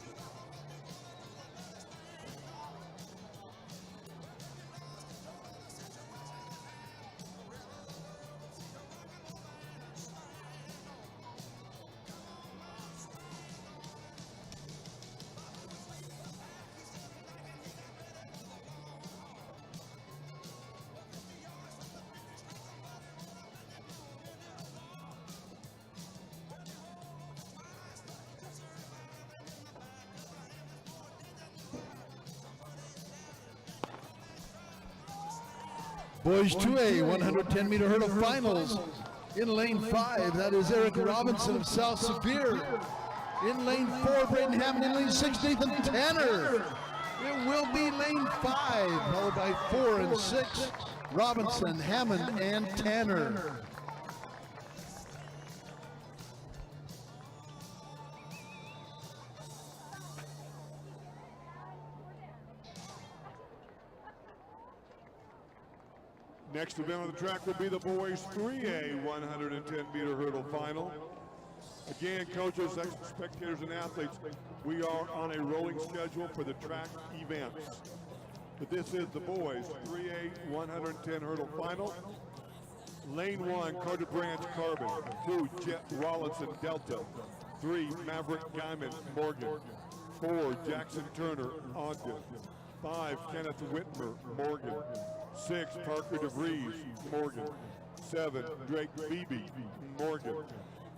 Boys 2A 110-meter hurdle finals. In lane 5, that is Eric Robinson of South Sevier. In lane 4, Braden Hammond. In lane 6, Nathan Tanner. It will be lane 5, followed by 4 and 6, Robinson, Hammond, and Tanner. Next event on the track will be the boys 3A 110-meter hurdle final. Again, coaches, spectators, and athletes, we are on a rolling schedule for the track events. But this is the boys 3A 110 hurdle final. Lane 1, Carter Branch Carbon. 2, Jet Rollinson Delta. 3, Maverick Guyman Morgan. 4, Jackson Turner Ogden. 5, Kenneth Whitmer Morgan. 6, Parker DeVries Morgan. 7, Drake Beebe Morgan.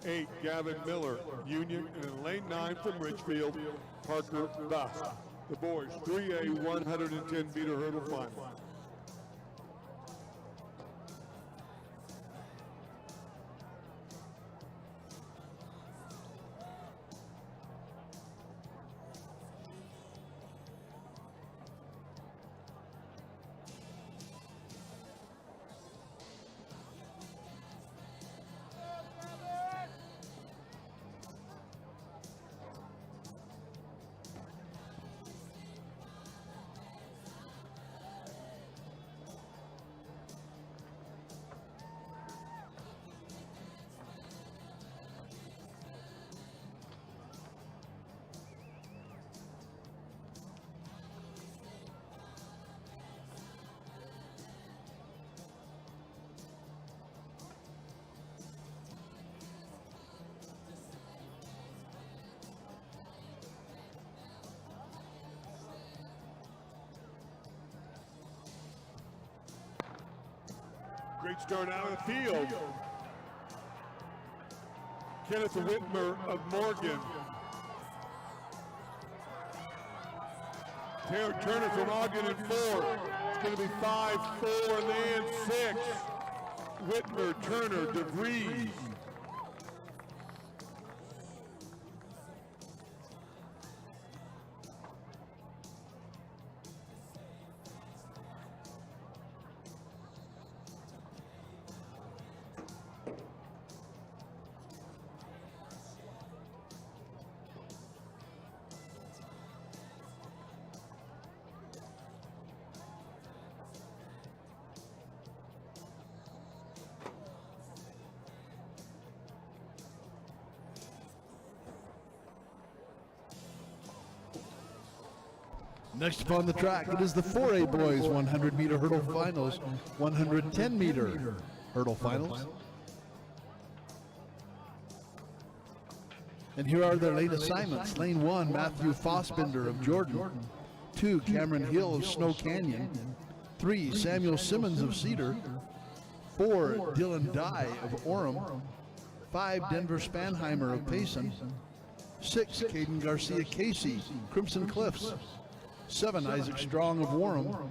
8, Gavin Miller Union. And in lane 9 from Richfield, Parker Bust. The boys 3A 110-meter hurdle final. Great start out of the field. Kenneth Whitmer of Morgan. Turner from Ogden in 4. It's going to be 5, 4, and then 6. Whitmer, Turner, DeVries. Next upon the track, it is the 4A boys 100-meter hurdle finals, 110-meter hurdle finals. And here are their lane assignments. Lane 1, Matthew Fossbender of Jordan. 2, Cameron Hill of Snow Canyon. 3, Samuel Simmons of Cedar. 4, Dylan Dye of Orem. 5, Denver Spanheimer of Payson. 6, Caden Garcia Casey, Crimson Cliffs. 7, Isaac Strong of Warham.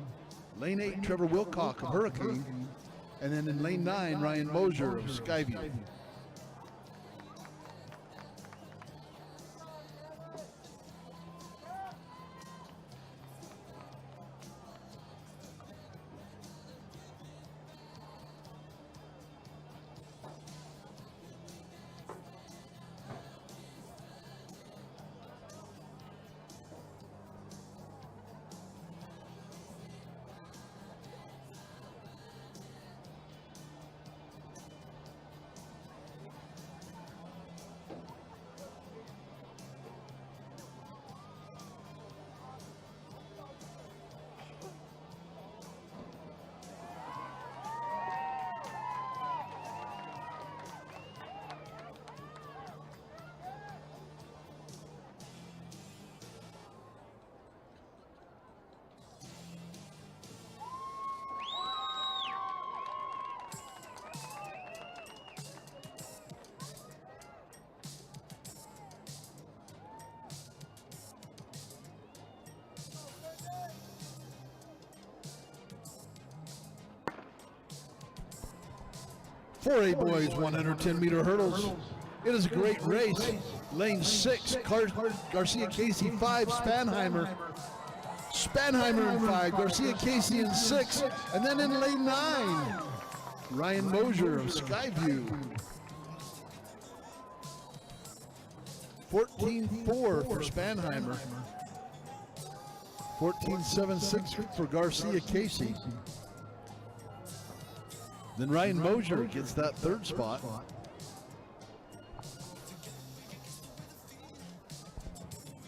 Lane 8, Trevor Wilcock of Hurricane. And then in lane 9, Ryan Mosier of Skyview. 4A boys 110-meter hurdles. It is a great race. Lane 6, Garcia Casey 5, Spanheimer in 5, Garcia Casey in 6, and then in lane 9, Ryan Mosier of Skyview. 14-4 for Spanheimer. 14.76 for Garcia Casey. Then Ryan Mosier gets that third spot.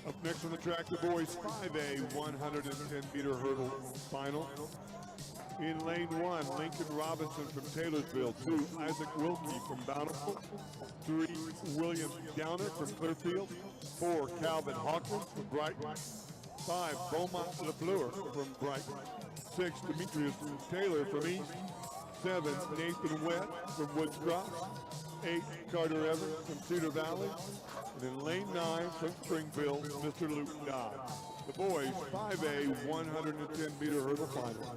Up next on the track, the boys 5A 110-meter hurdle final. In lane 1, Lincoln Robinson from Taylorsville. 2, Isaac Wilkie from Bountiful. 3, William Downer from Clearfield. 4, Calvin Hawkins from Brighton. 5, Beaumont LaFleur from Brighton. 6, Demetrius Taylor from East. 7, Nathan Wett from Woods Cross. 8, Carter Evans from Cedar Valley. And in lane 9 from Springfield, Mr. Luke Dodd. The boys 5A 110-meter hurdle final.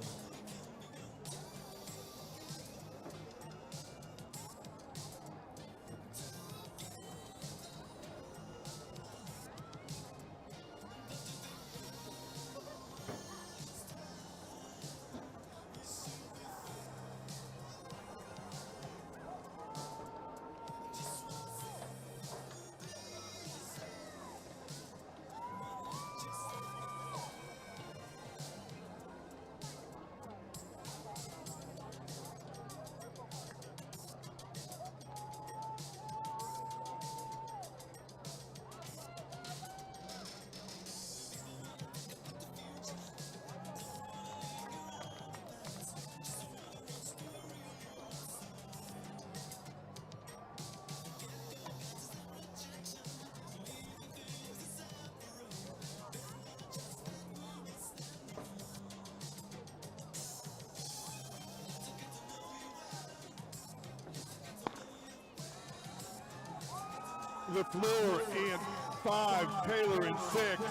LaFleur in 5, Taylor in 6.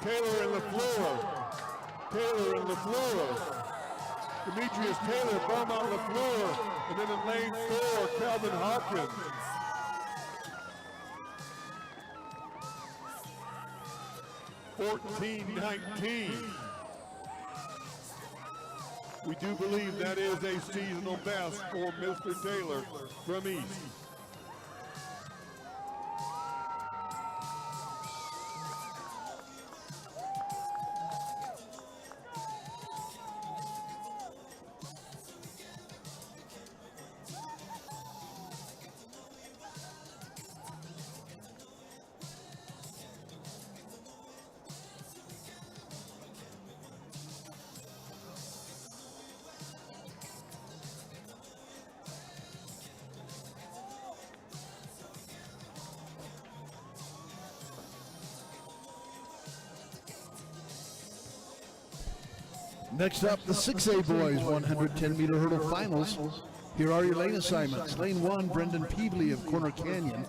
Taylor and LaFleur. Demetrius Taylor, Beaumont LaFleur, and then in lane 4, Calvin Hawkins. $14.19. We do believe that is a seasonal best for Mr. Taylor from East. Next up, the 6A boys 110-meter hurdle finals. Here are your lane assignments. Lane 1, Brendan Peevely of Corner Canyon.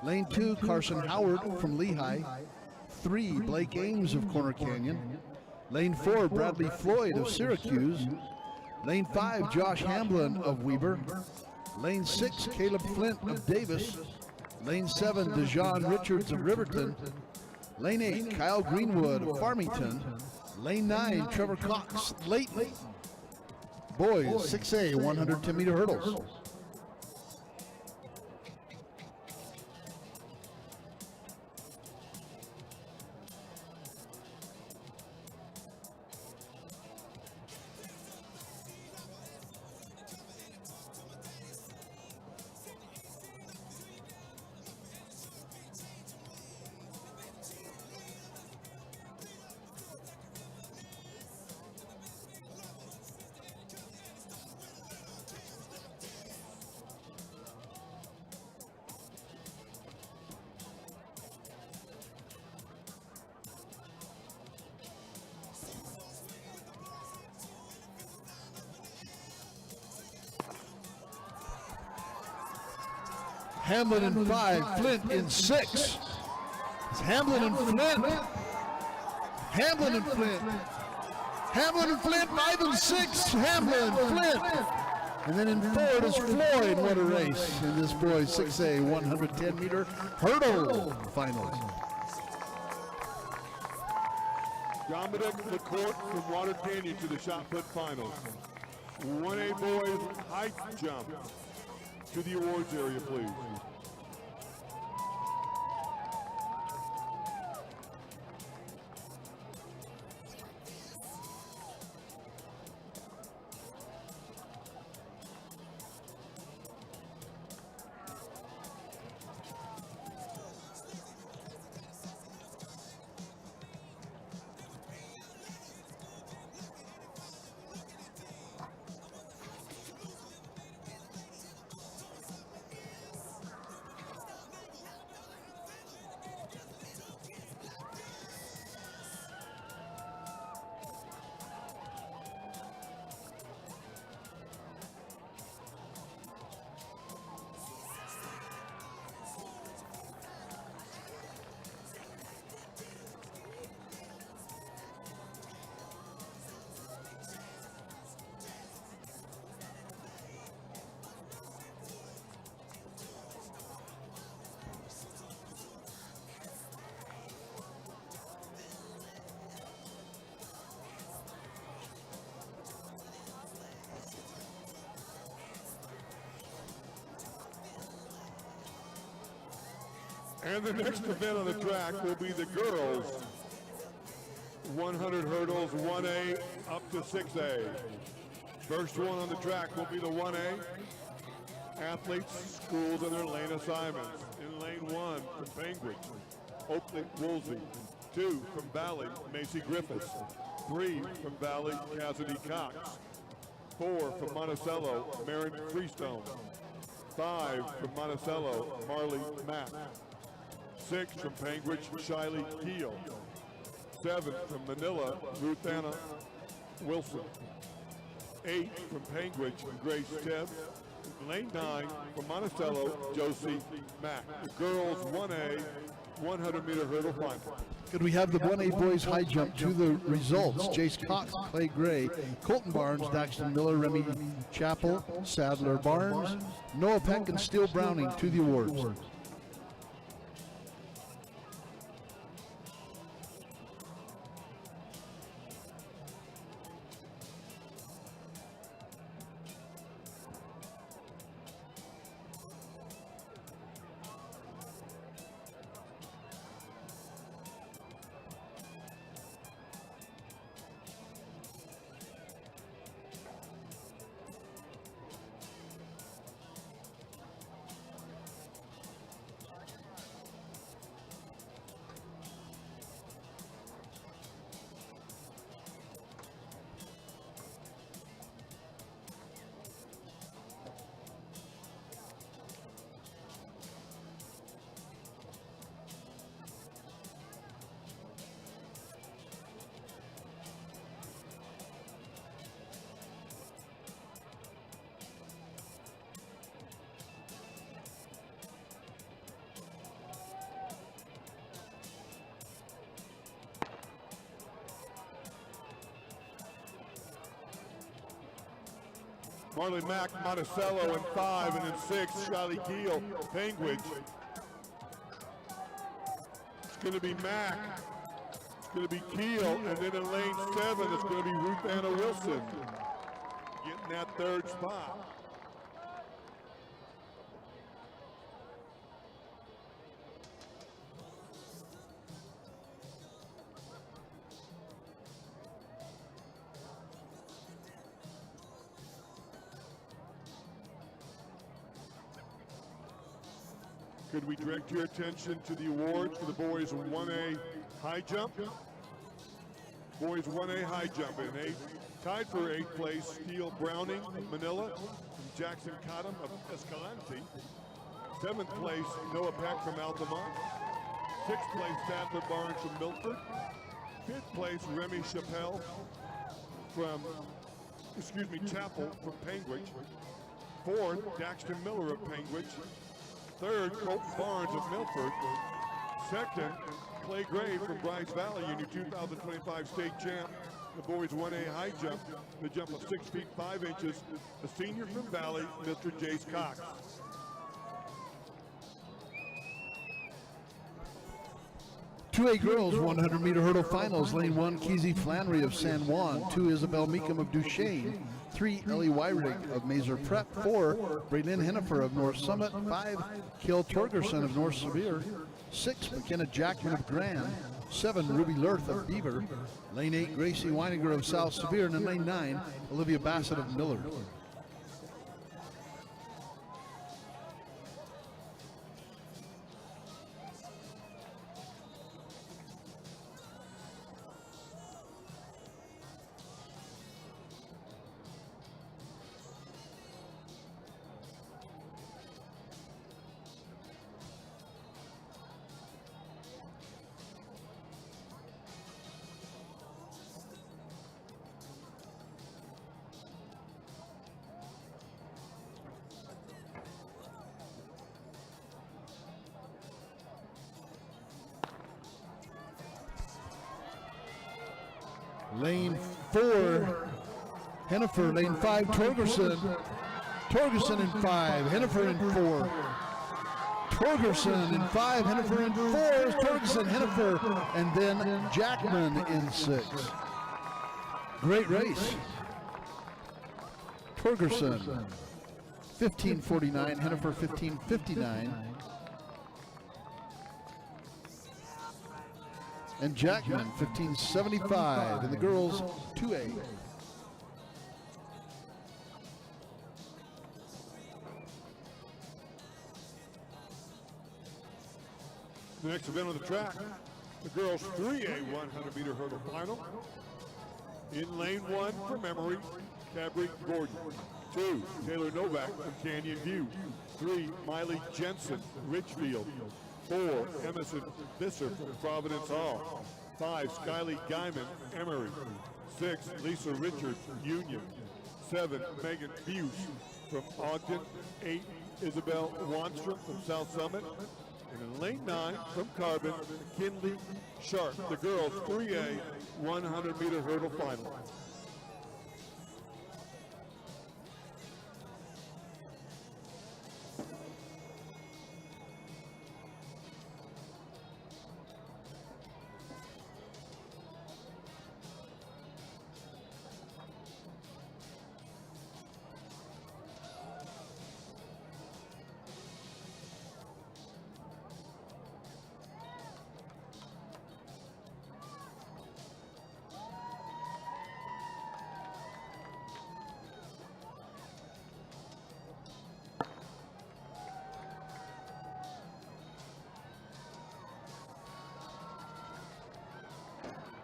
Lane 2, Carson Howard from Lehigh. 3, Blake Ames of Corner Canyon. Lane 4, Bradley Floyd of Syracuse. Lane 5, Josh Hamblin of Weber. Lane 6, Caleb Flint of Davis. Lane 7, Dejon Richards of Riverton. Lane 8, Kyle Greenwood of Farmington. Lane 9, Trevor Cox, Layton. Boys, 6A, 110-meter hurdles. Hamlin in 5, Flint in 6. It's Hamlin and Flint. Hamlin and Flint. Hamlin and Flint, 5 and 6. Hamlin, Flint. And then in third is Floyd. What a race in this boys 6A 110-meter hurdle finals. Dominic LaCourte from Water Canyon to the shot put finals. 1A boys high jump to the awards area, please. And the next event on the track will be the girls 100 hurdles, 1A up to 6A. First one on the track will be the 1A. Athletes, schools, and their lane assignments. In lane 1 from Penguin, Oakley Woolsey. 2 from Valley, Macy Griffiths. 3 from Valley, Cassidy Cox. 4 from Monticello, Maren Freestone. 5 from Monticello, Marley Mack. 6 from Penguin, Shiley Keel. 7 from Manila, Ruth Anna Wilson. 8 from Penguin, Grace Tebb. Lane 9 from Monticello, Josie Mack. The girls 1A 100-meter hurdle final. Could we have the 1A boys high jump to the results? Jace Cox, Clay Gray, Colton Barnes, Daxton Miller, Remy Chappell, Sadler Barnes, Noah Peck, and Steele Browning to the awards. Marley Mack, Monticello in 5, and in 6, Shiley Keel, Penguin. It's going to be Mack. It's going to be Keel, and then in lane 7, it's going to be Ruth Anna Wilson getting that third spot. Could we direct your attention to the awards for the boys 1A high jump? Boys 1A high jump in 8th, tied for 8th place, Steele Browning of Manila and Jackson Cottom of Escalante. 7th place, Noah Peck from Altamont. 6th place, Sadler Barnes from Milford. 5th place, Remy Chappell from, Chappell from Penguin. 4th, Daxton Miller of Penguin. 3rd, Colton Barnes of Milford. 2nd, Clay Gray from Bryce Valley, and your 2025 state champ, The boys 1A high jump, the jump of 6 feet 5 inches, a senior from Valley, Mr. Jace Cox. 2A girls 100-meter hurdle finals. Lane 1, Keezy Flannery of San Juan. 2, Isabel Meekum of Duchesne. 3, Ellie Wyrig of Mazer Prep. 4, Braylyn Hennifer of North Summit. 5, Kiel Torgerson of North Sevier. 6, McKenna Jackman of Grand. 7, Ruby Lurth of Beaver. Lane 8, Gracie Weininger of South Sevier. And in lane 9, Olivia Bassett of Miller. Lane 4, Hennifer. Lane 5, Torgerson. Torgerson in 5, Hennifer in 4. Torgerson in 5, Hennifer in 4. Torgerson, Hennifer, and then Jackman in 6. Great race. Torgerson, 15:49. Hennifer, 15:59. And Jackman, 15:75 in the girls 2A. The next event on the track, the girls 3A 100-meter hurdle final. In lane 1 for memory, Cabri Gordon. 2, Taylor Novak from Canyon View. 3, Miley Jensen, Ridgefield. 4, Emerson Visser from Providence Hall. 5, Skylie Guyman, Emory. 6, Lisa Richards, Union. 7, Megan Buse from Ogden. 8, Isabel Wanstrom from South Summit. And in lane 9 from Carbon, McKinley Sharp, the girls 3A 100-meter hurdle final.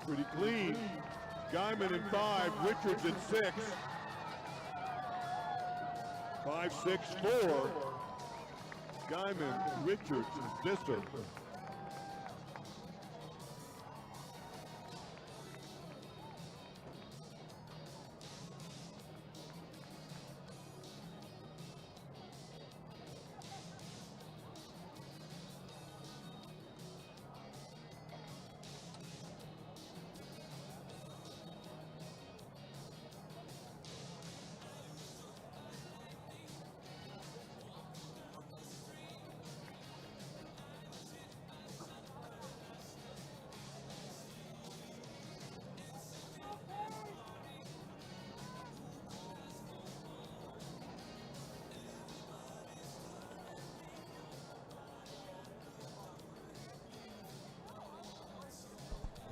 Pretty clean. Guyman in 5, Richards in 6. 5, 6, 4. Guyman, Richards, Visser.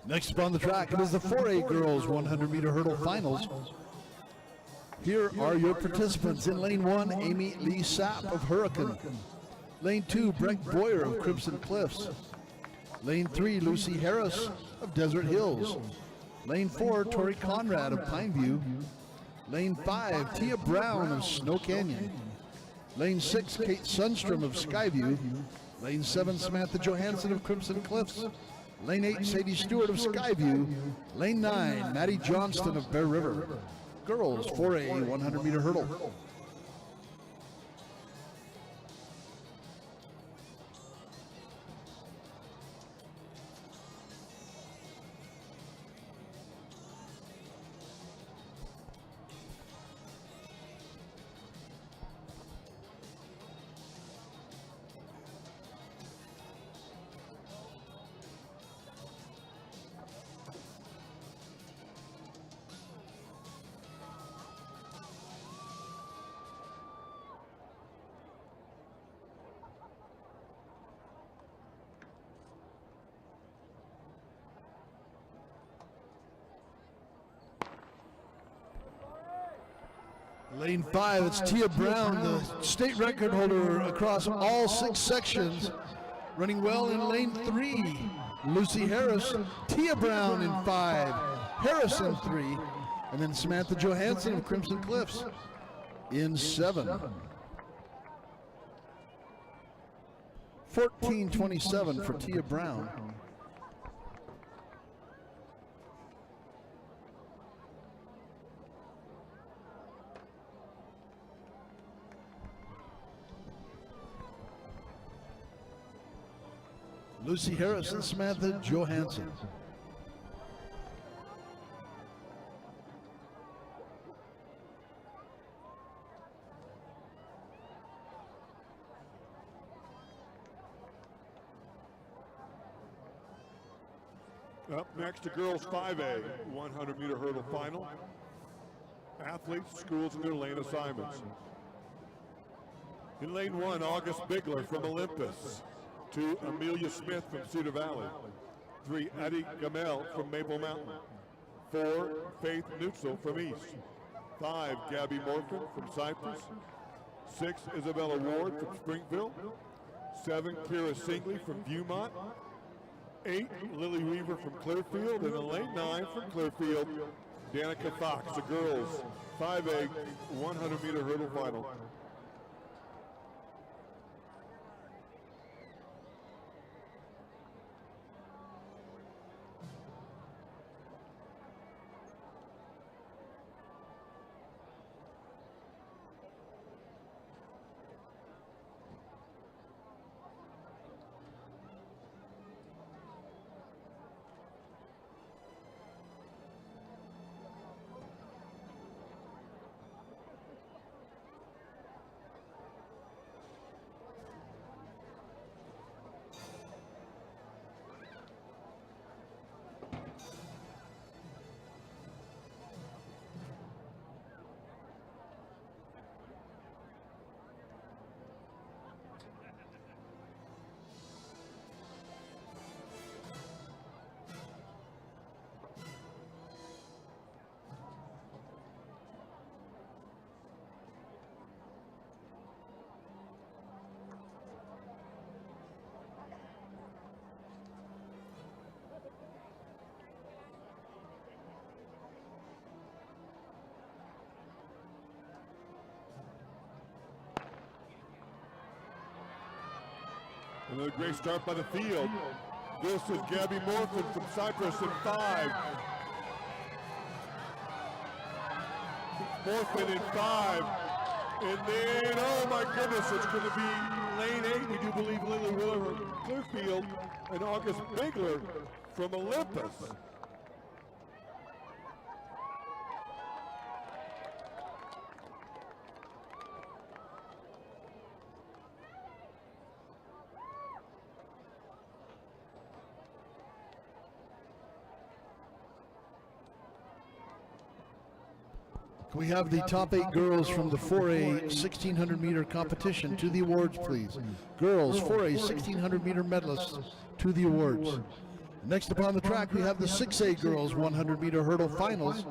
Next up on the track, it is the 4A girls 100-meter hurdle finals. Here are your participants. In lane 1, Amy Lee Sapp of Hurricane. Lane 2, Brent Boyer of Crimson Cliffs. Lane 3, Lucy Harris of Desert Hills. Lane 4, Tori Conrad of Pineview. Lane 5, Tia Brown of Snow Canyon. Lane 6, Kate Sundstrom of Skyview. Lane 7, Samantha Johansson of Crimson Cliffs. Lane 8, Sadie Stewart of Skyview. Lane 9, Maddie Johnston of Bear River. Girls 4A 100-meter hurdle. Lane 5, it's Tia Brown, the state record holder across all 6 sections. Running well in lane 3, Lucy Harris. Tia Brown in 5, Harris in 3, and then Samantha Johansson of Crimson Cliffs in 7. 14:27 for Tia Brown. Lucy Harris and Samantha Johansson. Up next, the girls 5A 100-meter hurdle final. Athletes, schools, and their lane assignments. In lane 1, August Bigler from Olympus. 2, Amelia Smith from Cedar Valley. 3, Addie Gamel from Maple Mountain. 4, Faith Nutzel from East. 5, Gabby Morfin from Cypress. 6, Isabella Ward from Springfield. 7, Kira Singley from Viewmont. 8, Lily Weaver from Clearfield. And in lane 9 from Clearfield, Danica Fox, the girls 5A 100-meter hurdle final. Another great start by the field. This is Gabby Morfin from Cypress in 5. Morfin in 5. And then, oh my goodness, it's going to be lane 8. We do believe Lily Willer from Clearfield and August Bigler from Olympus. Can we have the top 8 girls from the 4A 1600-meter competition to the awards, please? Girls 4A 1600-meter medalists to the awards. Next upon the track, we have the 6A girls 100-meter hurdle finals.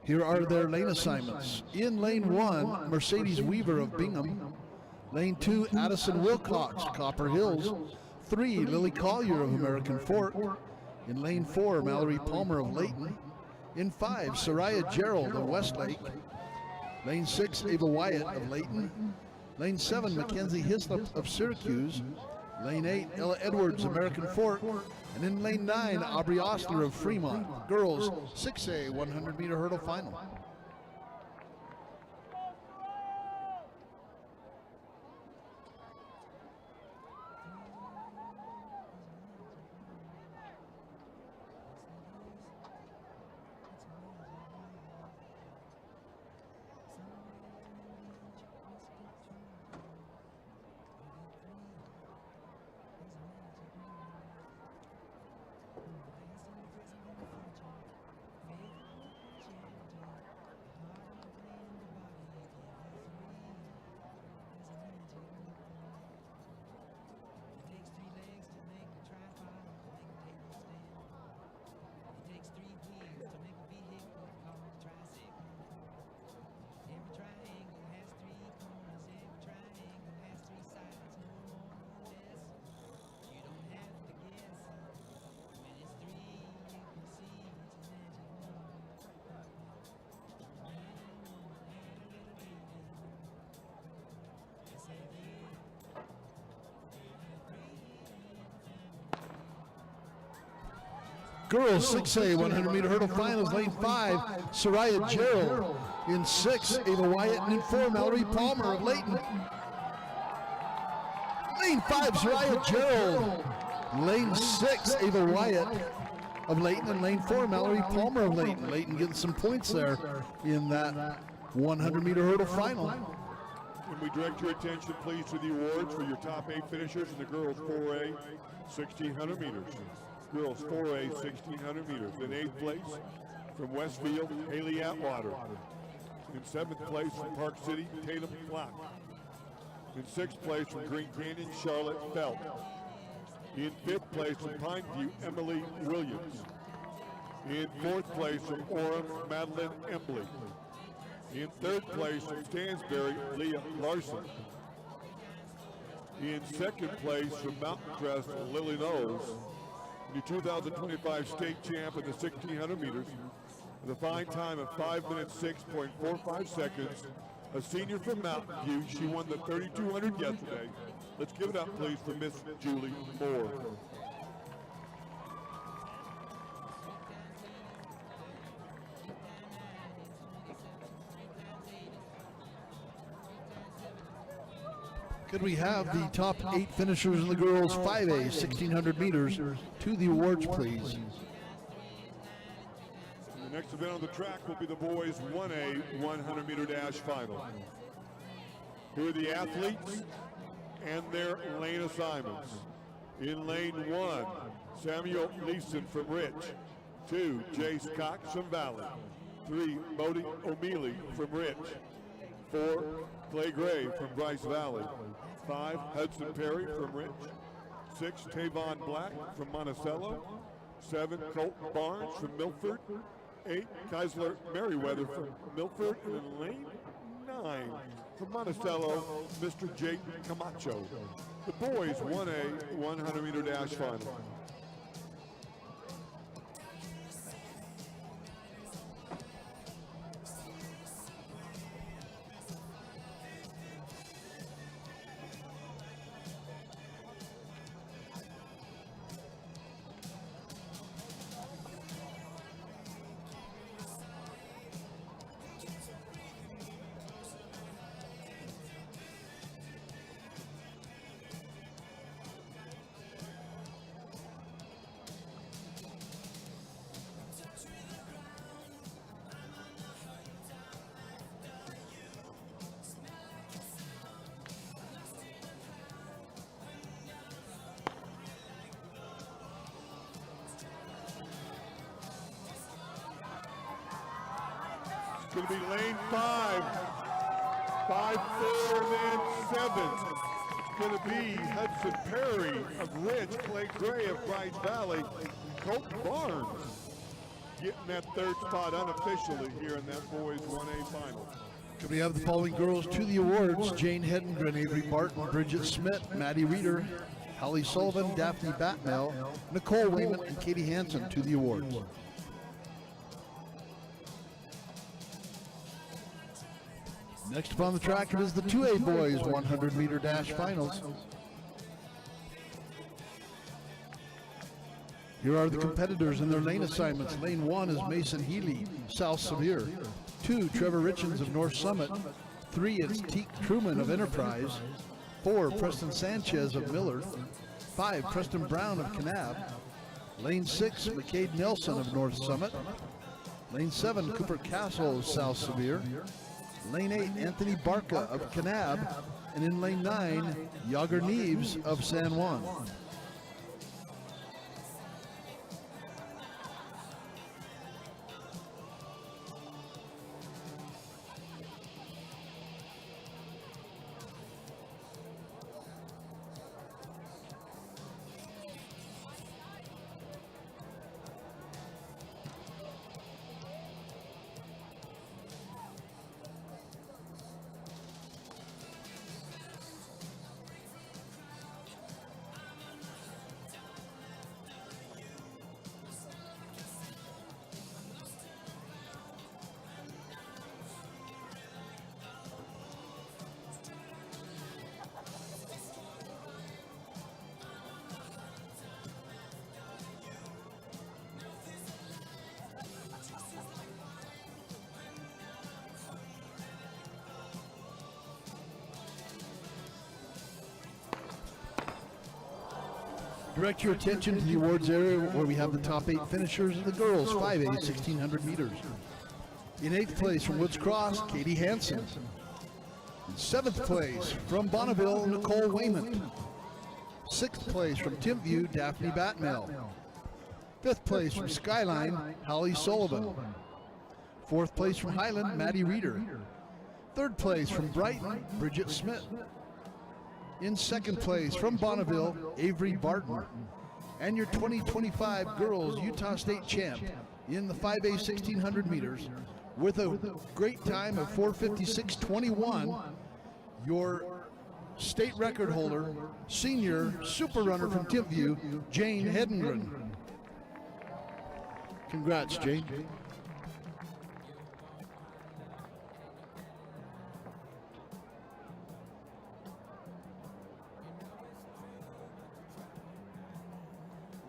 Here are their lane assignments. In lane 1, Mercedes Weaver of Bingham. Lane 2, Addison Wilcox, Copper Hills. 3, Lily Collier of American Fork. In lane 4, Mallory Palmer of Layton. In 5, Soraya Gerald of Westlake. Lane 6, Ava Wyatt of Layton. Lane 7, Mackenzie Hislop of Syracuse. Lane 8, Ella Edwards, American Fork. And in lane 9, Aubrey Ostler of Fremont. Girls 6A 100-meter hurdle final. Girls 6A 100-meter hurdle finals, lane 5, Soraya Gerald. In 6, Ava Wyatt. And in 4, Mallory Palmer of Layton. Lane 5, Soraya Gerald. Lane 6, Ava Wyatt of Layton. And lane 4, Mallory Palmer of Layton. Layton getting some points there in that 100-meter hurdle final. And we direct your attention, please, to the awards for your top 8 finishers in the girls 4A 1,600 meters. Girls 4A 1,600 meters. In 8th place from Westfield, Haley Atwater. In 7th place from Park City, Tatum Flock. In 6th place from Green Canyon, Charlotte Felt. In 5th place from Pineview, Emily Williams. In 4th place from Orem, Madeline Embley. In 3rd place from Stansbury, Leah Larson. In 2nd place from Mountain Crest, Lily Knowles. The 2025 state champ in the 1,600 meters with a fine time of 5 minutes 6.45 seconds. A senior from Mountain View. She won the 3,200 yesterday. Let's give it up, please, for Miss Julie Moore. Could we have the top 8 finishers in the girls 5A 1,600 meters to the awards, please? The next event on the track will be the boys 1A 100-meter dash final. Here are the athletes and their lane assignments. In lane 1, Samuel Leeson from Rich. 2, Jace Cox from Valley. 3, Bodie O'Mealy from Rich. 4, Clay Gray from Bryce Valley. 5, Hudson Perry from Rich. 6, Tavon Black from Monticello. 7, Colton Barnes from Milford. 8, Keisler Merriweather from Milford. And in lane 9 from Monticello, Mr. Jake Camacho. The boys 1A 100-meter dash final. It's going to be lane 5, 5, 4, and then 7. It's going to be Hudson Perry of Rich, Clay Gray of Bryce Valley, Colt Barnes getting that 3rd spot unofficially here in that boys 1A final. Could we have the following girls to the awards? Jane Hedengren, Avery Barton, Bridget Smith, Maddie Reeder, Holly Sullivan, Daphne Batmel, Nicole Wayman, and Katie Hansen to the awards. Next up on the track, it is the 2A boys 100-meter dash finals. Here are the competitors and their lane assignments. Lane 1 is Mason Healy, South Sevier. 2, Trevor Richens of North Summit. 3, it's Teek Truman of Enterprise. 4, Preston Sanchez of Millard. 5, Preston Brown of Kanab. Lane 6, McCade Nelson of North Summit. Lane 7, Cooper Castle of South Sevier. Lane 8, Anthony Barca of Kanab. And in lane 9, Yager Neves of San Juan. Direct your attention to the awards area where we have the top 8 finishers of the girls 5A 1600 meters. In 8th place from Woods Cross, Katie Hansen. In 7th place from Bonneville, Nicole Wayman. 6th place from Timpview, Daphne Batmel. 5th place from Skyline, Holly Sullivan. 4th place from Highland, Maddie Reeder. 3rd place from Brighton, Bridget Smith. In 2nd place from Bonneville, Avery Barton. And your 2025 girls Utah State champ in the 5A 1600 meters with a great time of 4:56.21, your state record holder, senior super runner from Timpview, Jane Hedengren. Congrats, Jane.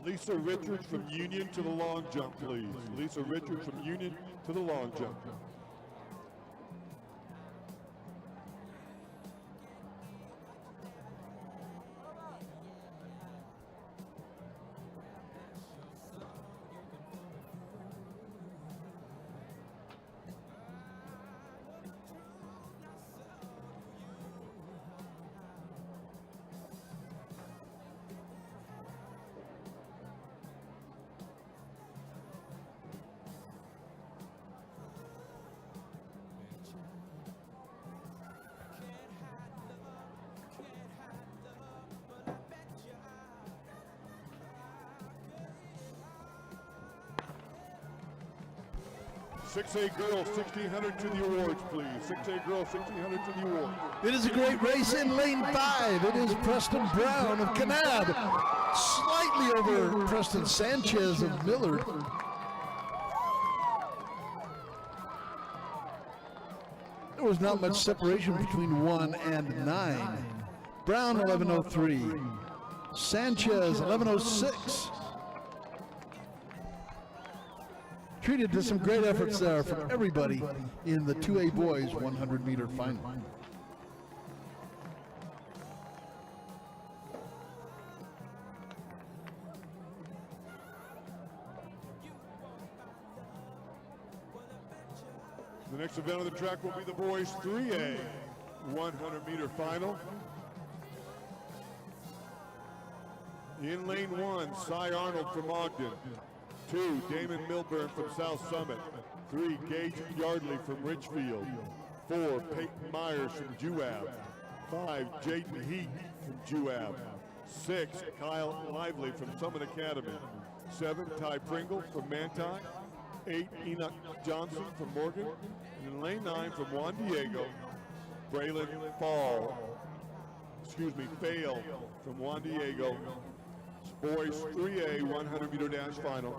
Lisa Richards from Union to the long jump, please. Lisa Richards from Union to the long jump. Six A girls, 1600 to the awards, please. 6A girls, 1600 to the awards. It is a great race in lane 5. It is Preston Brown of Kanab, slightly over Preston Sanchez of Millard. There was not much separation between 1 and 9. Brown 11:03, Sanchez 11:06. Treated to some great efforts there from everybody in the 2A boys 100-meter final. The next event on the track will be the boys 3A 100-meter final. In lane 1, Cy Arnold from Ogden. 2, Damon Milburn from South Summit. 3, Gage Yardley from Richfield. 4, Peyton Myers from Juab. 5, Jaden Heat from Juab. 6, Kyle Lively from Summit Academy. 7, Ty Pringle from Manti. 8, Enoch Johnson from Morgan. And in lane 9 from Juan Diego, Braylon Fail from Juan Diego. Boys 3A 100-meter dash final.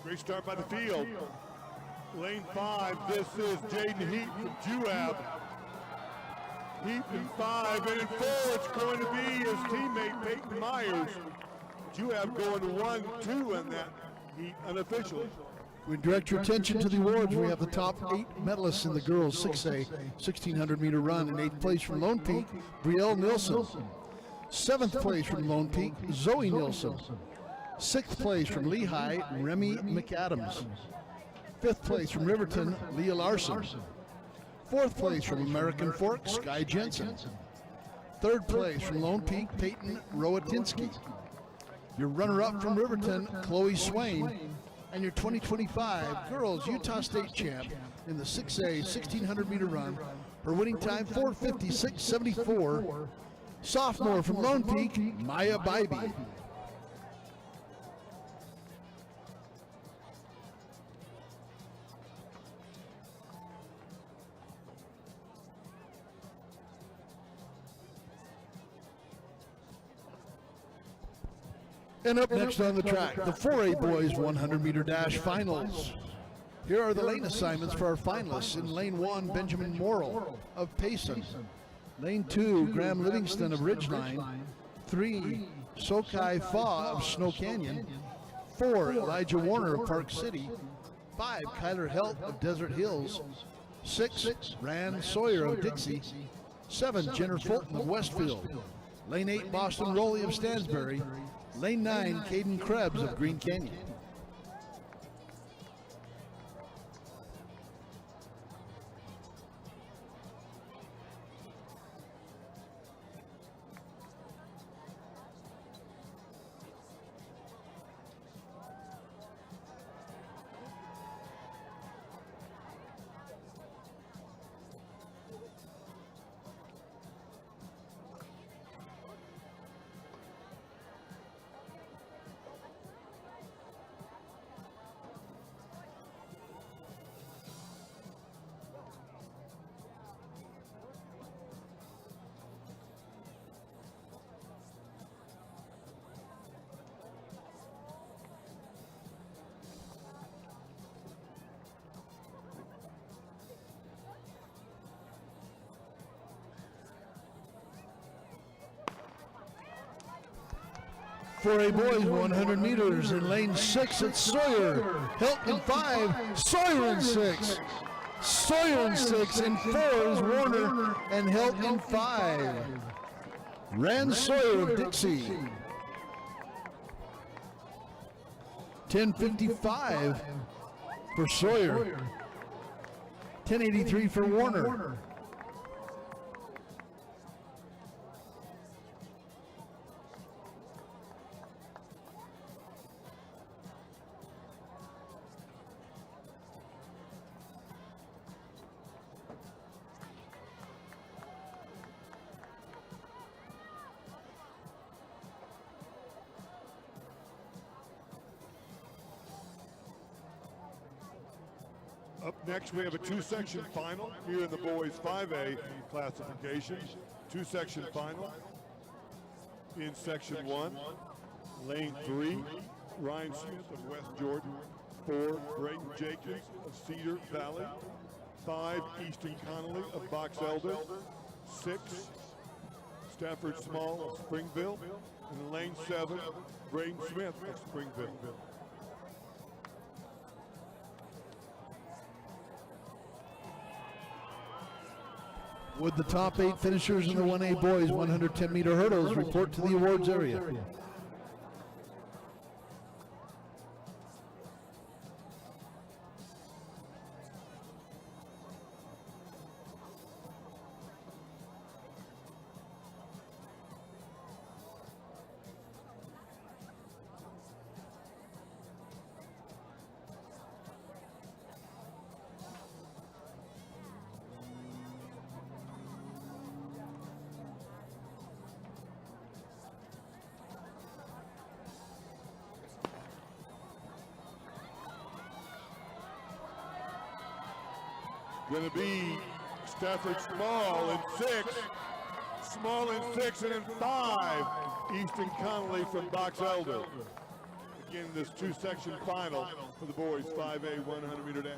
Great start by the field. Lane 5, this is Jaden Heat from Juab. Heat in 5, and in 4 it's going to be his teammate Peyton Myers. Juab going 1-2 in that heat unofficially. We direct your attention to the awards. We have the top 8 medalists in the girls 6A 1600-meter run. In 8th place from Lone Peak, Brielle Nilsson. 7th place from Lone Peak, Zoe Nilsson. 6th place from Lehigh, Remy McAdams. 5th place from Riverton, Leah Larson. 4th place from American Fork, Sky Jensen. 3rd place from Lone Peak, Peyton Rowatinsky. Your runner-up from Riverton, Chloe Swain. And your 2025 girls Utah State champ in the 6A 1600-meter run. Her winning time 4:56.74. Sophomore from Lone Peak, Maya Bybee. And up next on the track, the 4A boys 100-meter dash finals. Here are the lane assignments for our finalists. In lane 1, Benjamin Morrill of Payson. Lane 2, Graham Livingston of Ridgeline. 3, Sokai Fa of Snow Canyon. 4, Elijah Warner of Park City. 5, Kyler Helt of Desert Hills. 6, Rand Sawyer of Dixie. 7, Jenner Fulton of Westfield. Lane 8, Boston Rowley of Stansbury. Lane 9, Caden Krebs of Green Canyon. For a boys 100 meters in lane 6, it's Sawyer. Hilton 5, Sawyer in 6. Sawyer in 6, and 4 is Warner and Hilton 5. Rand Sawyer of Dixie. 10:55 for Sawyer. 10:83 for Warner. Up next, we have a two-section final here in the boys 5A classification. Two-section final. In section 1, lane 3, Ryan Smith of West Jordan. 4, Brayton Jenkins of Cedar Valley. 5, Easton Connolly of Box Elder. 6, Stafford Small of Springville. And in lane 7, Braden Smith of Springville. Would the top 8 finishers in the 1A boys 110-meter hurdles report to the awards area? Going to be Stafford Small in 6, Small in 6, and in 5, Easton Connolly from Box Elder. Again, this two-section final for the boys 5A 100-meter dash.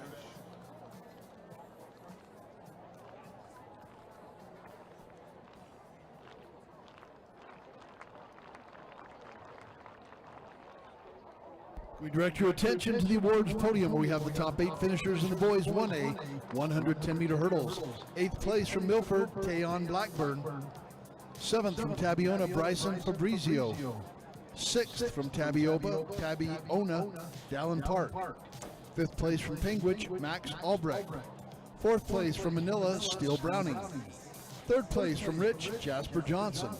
We direct your attention to the awards podium where we have the top 8 finishers in the boys 1A 110-meter hurdles. 8th place from Milford, Tayon Blackburn. 7th from Tabiona, Bryson Fabrizio. 6th from Tabiona, Dallin Park. 5th place from Penguich, Max Albrecht. 4th place from Manila, Steele Browning. 3rd place from Rich, Jasper Johnson.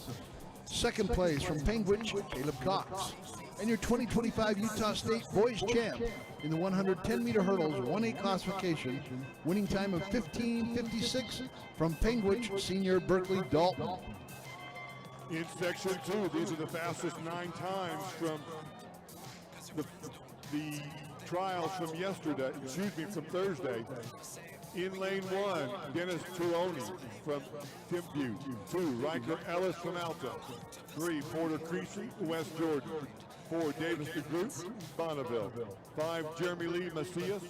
2nd place from Penguich, Caleb Cox. And your 2025 Utah State Boys Champ in the 110-meter hurdles 1A classification, winning time of 15:56 from Penguich Senior Berkeley Dalton. In section 2, these are the fastest 9 times from the trials from from Thursday. In lane 1, Dennis Tironi from Timpview. 2, Riker Ellis from Alta. 3, Porter Creasy, West Jordan. 4, Davis DeGroot, Bonneville. 5, Jeremy Lee Macias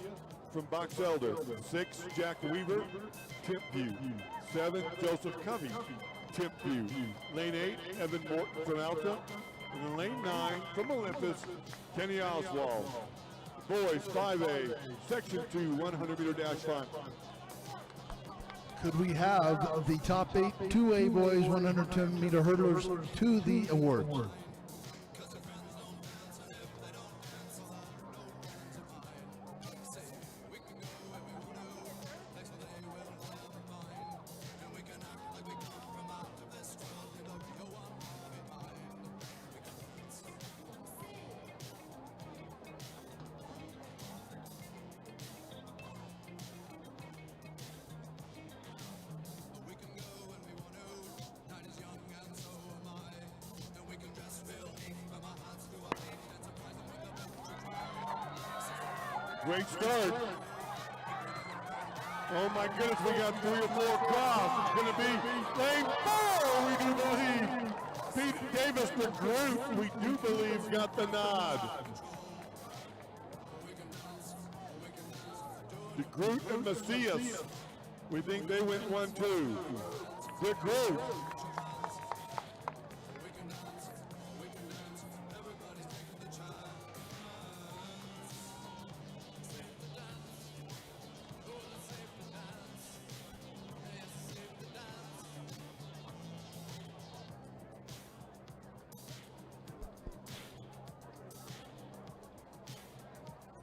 from Box Elder. 6, Jack Weaver, Timpview. 7, Joseph Covey, Timpview. Lane 8, Evan Morton from Alta. And in lane 9, from Olympus, Kenny Oswald. Boys 5A, section 2, 100-meter dash final. Could we have the top 8 2A boys 110-meter hurdlers to the awards? 'Great start. Oh my goodness, we got 3 or 4 across. It's going to be lane 4, we do believe. Pete Davis, the group, we do believe, got the nod. The group and Macias, we think they went 1-2. The group.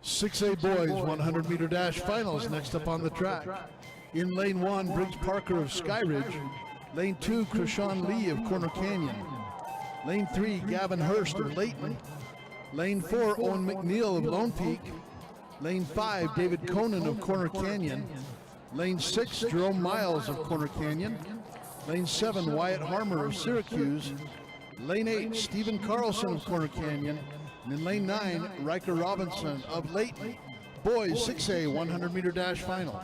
.6A boys 100-meter dash finals next up on the track. In lane 1, Briggs Parker of Skyridge. Lane 2, Krishan Lee of Corner Canyon. Lane 3, Gavin Hurst of Layton. Lane 4, Owen McNeil of Lone Peak. Lane 5, David Conan of Corner Canyon. Lane 6, Jerome Miles of Corner Canyon. Lane 7, Wyatt Harmer of Syracuse. Lane 8, Stephen Carlson of Corner Canyon. And in lane 9, Riker Robinson of Layton. Boys 6A 100-meter dash final.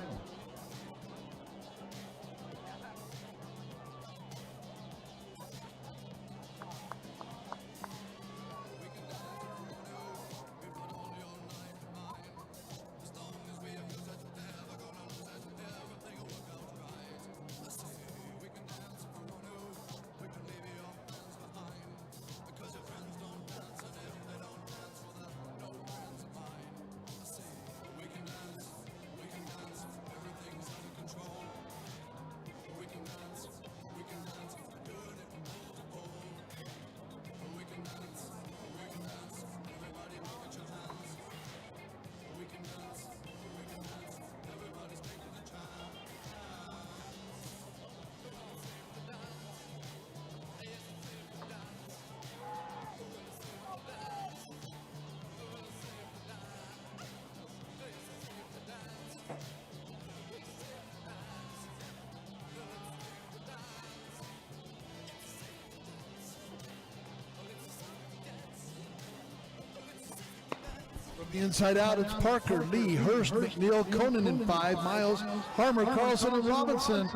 The inside out, it's Parker, Lee, Hurst, McNeil, Conan in 5, Miles, Harmer, Carlson, and Robinson.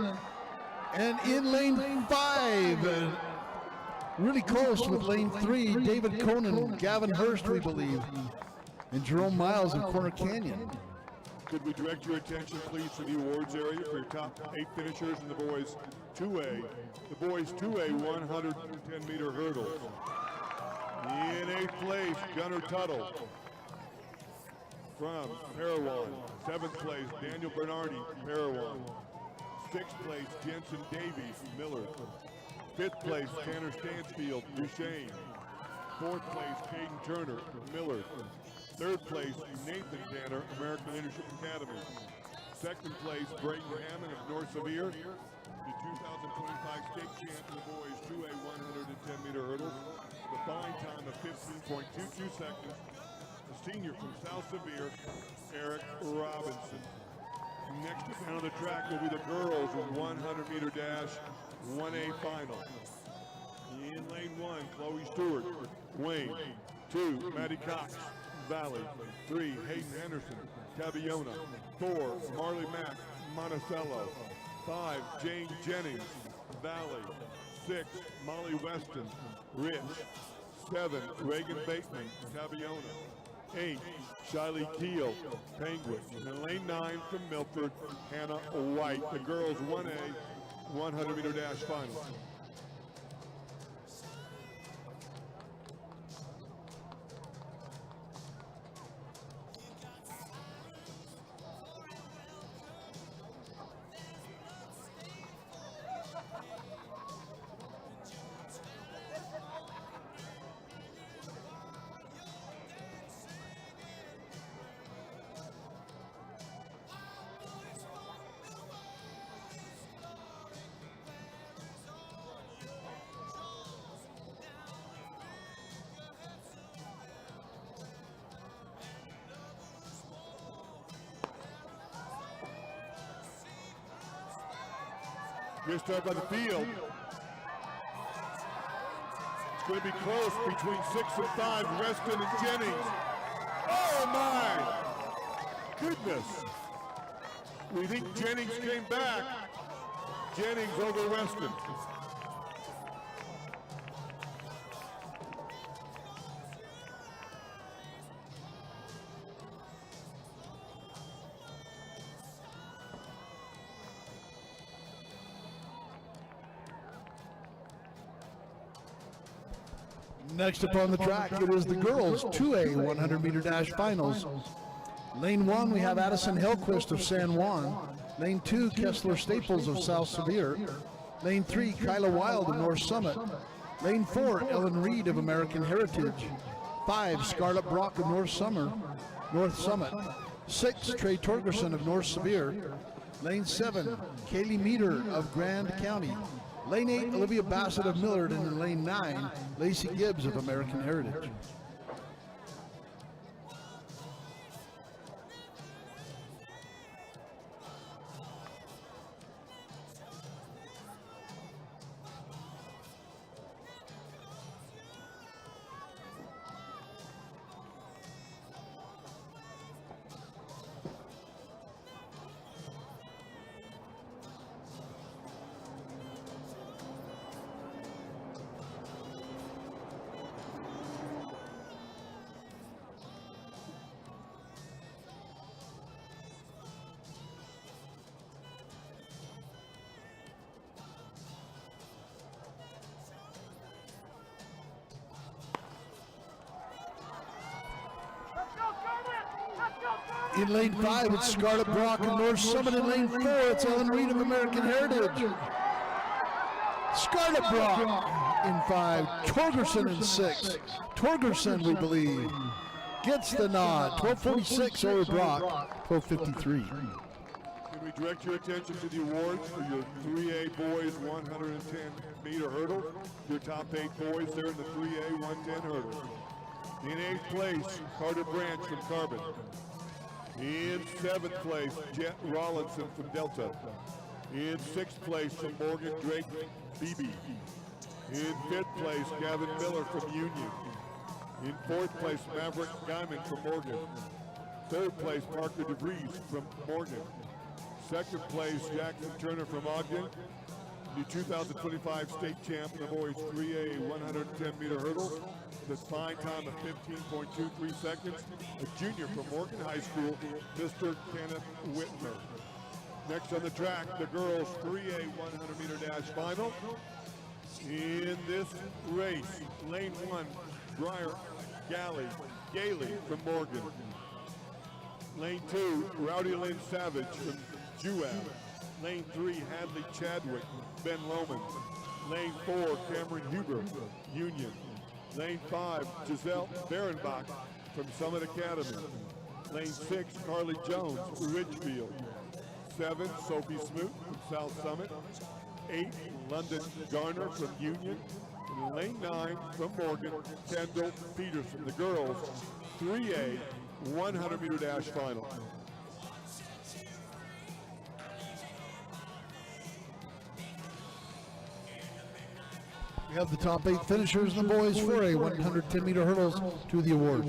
And in lane 5, really close with lane 3, David Conan, Gavin Hurst, we believe, and Jerome Miles in Corner Canyon. Could we direct your attention, please, to the awards area for your top 8 finishers in the boys 2A. The boys 2A 110-meter hurdles. In 8th place, Gunnar Tuttle from Parowan. 7th place, Daniel Bernardi, Parowan. 6th place, Jensen Davies, Millard. 5th place, Tanner Stansfield, Duchesne. 4th place, Caden Turner, Millard. 3rd place, Nathan Tanner, American Leadership Academy. 2nd place, Brayton Hammond of North Sevier, the 2025 state champ in the boys 2A 110-meter hurdles. The fine time of 15.22 seconds. The senior from South Sevier, Eric Robinson. Next up on the track will be the girls with 100-meter dash 1A final. In lane 1, Chloe Stewart, Wayne. 2, Maddie Cox, Valley. 3, Hayden Henderson, Tabiona. 4, Marley Mack, Monticello. 5, Jane Jennings, Valley. 6, Molly Weston, Rich. 7, Reagan Bateman, Tabiona. 8, Shiley Keel, Penguin. And lane 9 from Milford, Hannah White. The girls 1A 100-meter dash final. Good start by the field. It's going to be close between 6 and 5, Weston and Jennings. Oh my goodness. We think Jennings came back. Jennings over Weston. Next up on the track, it is the girls 2A 100-meter dash finals. Lane 1, we have Addison Hillquist of San Juan. Lane 2, Kessler Staples of South Sevier. Lane 3, Kyla Wild of North Summit. Lane 4, Ellen Reed of American Heritage. 5, Scarlett Brock of North Summit. 6, Trey Torgerson of North Sevier. Lane 7, Kaylee Meter of Grand County. Lane 8, Olivia Bassett of Millard, and in lane 9, Lacey Gibbs of American Heritage. In lane 5, it's Scarlett Brock of North Summit. In lane 4, it's Ellen Reed of American Heritage. Scarlett Brock in 5, Torgerson in 6. Torgerson, we believe, gets the nod. 12:46 over Brock, 12:53. Can we direct your attention to the awards for your 3A boys 110-meter hurdle? Your top 8 boys there in the 3A 110 hurdle. In 8th place, Carter Branch from Carbon. In 7th place, Jet Rollinson from Delta. In 6th place, from Morgan Drake Beebe. In 5th place, Gavin Miller from Union. In 4th place, Maverick Guyman from Morgan. 3rd place, Parker DeVries from Morgan. 2nd place, Jackson Turner from Ogden. The 2025 state champ in the boys 3A 110-meter hurdle. The fine time of 15.23 seconds. A junior from Morgan High School, Mr. Kenneth Whitmer. Next on the track, the girls 3A 100-meter dash final. In this race, lane 1, Briar Gailey from Morgan. Lane 2, Rowdy Lynn Savage from Juab. Lane 3, Hadley Chadwick, Ben Loman. Lane 4, Cameron Huber, Union. Lane 5, Giselle Berenbach from Summit Academy. Lane 6, Carly Jones, Ridgefield. 7, Sophie Smoot from South Summit. 8, London Garner from Union. And lane 9 from Morgan, Kendall Peterson. The girls 3A 100-meter dash final. We have the top 8 finishers in the boys 4A 110-meter hurdles to the awards.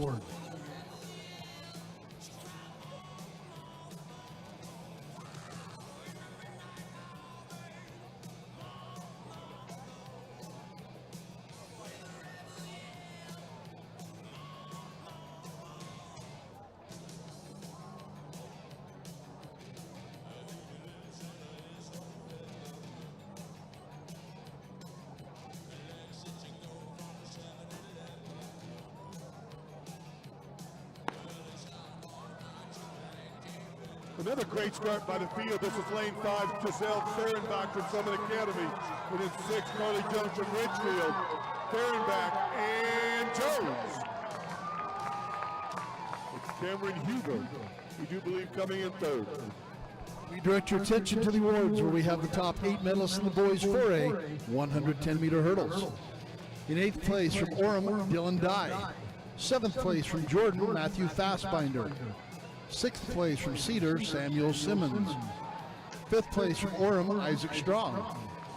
Another great start by the field. This is lane 5, Giselle Fehrenbach from Summit Academy. And in 6, Carly Jones from Ridgefield. Fehrenbach and Jones. It's Cameron Huber, we do believe, coming in 3rd. We direct your attention to the awards where we have the top 8 medalists in the boys 4A 110-meter hurdles. In 8th place from Orem, Dylan Dye. 7th place from Jordan, Matthew Fassbinder. 6th place from Cedar, Samuel Simmons. 5th place from Orem, Isaac Strong.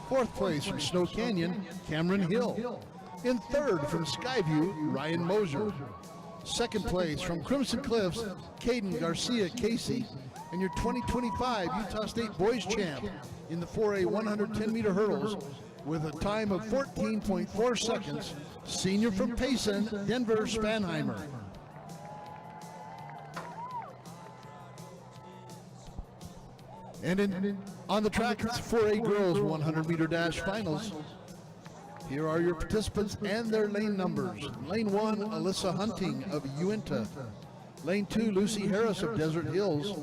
4th place from Snow Canyon, Cameron Hill. In 3rd from Skyview, Ryan Moser. 2nd place from Crimson Cliffs, Caden Garcia Casey. And your 2025 Utah State Boys Champ in the 4A 110-meter hurdles with a time of 14.4 seconds, senior from Payson, Denver Spanheimer. And on the track, it's 4A girls 100-meter dash finals. Here are your participants and their lane numbers. Lane 1, Alyssa Hunting of Uinta. Lane 2, Lucy Harris of Desert Hills.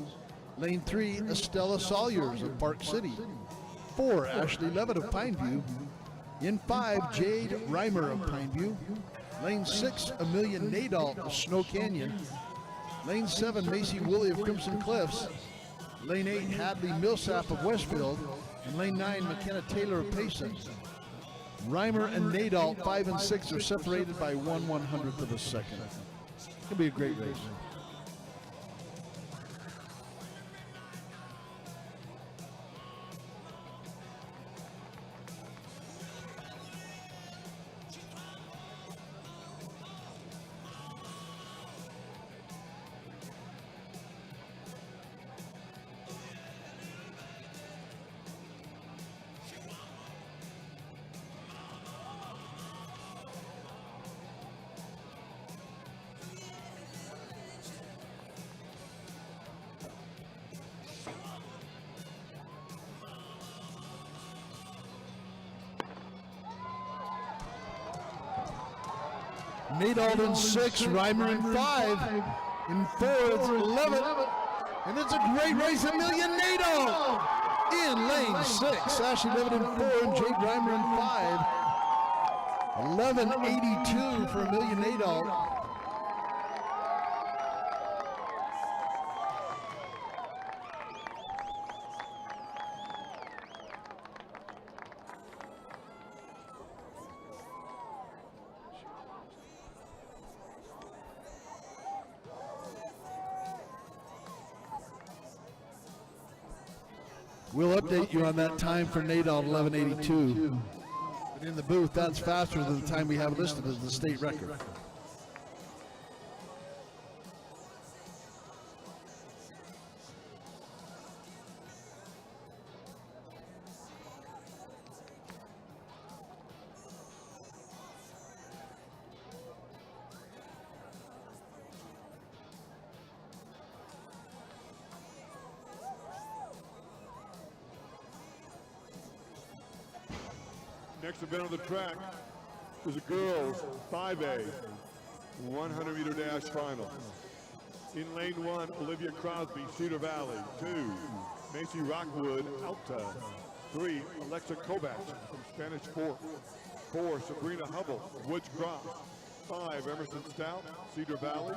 Lane 3, Estella Salyers of Park City. 4, Ashley Levitt of Pineview. In 5, Jade Reimer of Pineview. Lane 6, Amelia Nadal of Snow Canyon. Lane 7, Macy Woolley of Crimson Cliffs. Lane 8, Hadley Millsap of Westfield. And Lane 9, McKenna Taylor of Payson. Reimer and Nadal, 5 and 6, are separated by 1/100th of a second. It's going to be a great race. Nadal in 6, Reimer in 5. In 4, it's Levitt. And it's a great race, Amelia Nadal in lane 6. Ashley Levitt in 4 and Jade Reimer in 5. 11:82 for Amelia Nadal. We'll update you on that time for Nadal, 11:82. But in the booth, that's faster than the time we have listed as the state record. Next event on the track is a girls 5A 100-meter dash final. In lane 1, Olivia Crosby, Cedar Valley. 2, Macy Rockwood, Alta. 3, Alexa Kovac from Spanish Fork. 4, Sabrina Hubble, Woods Cross. 5, Emerson Stout, Cedar Valley.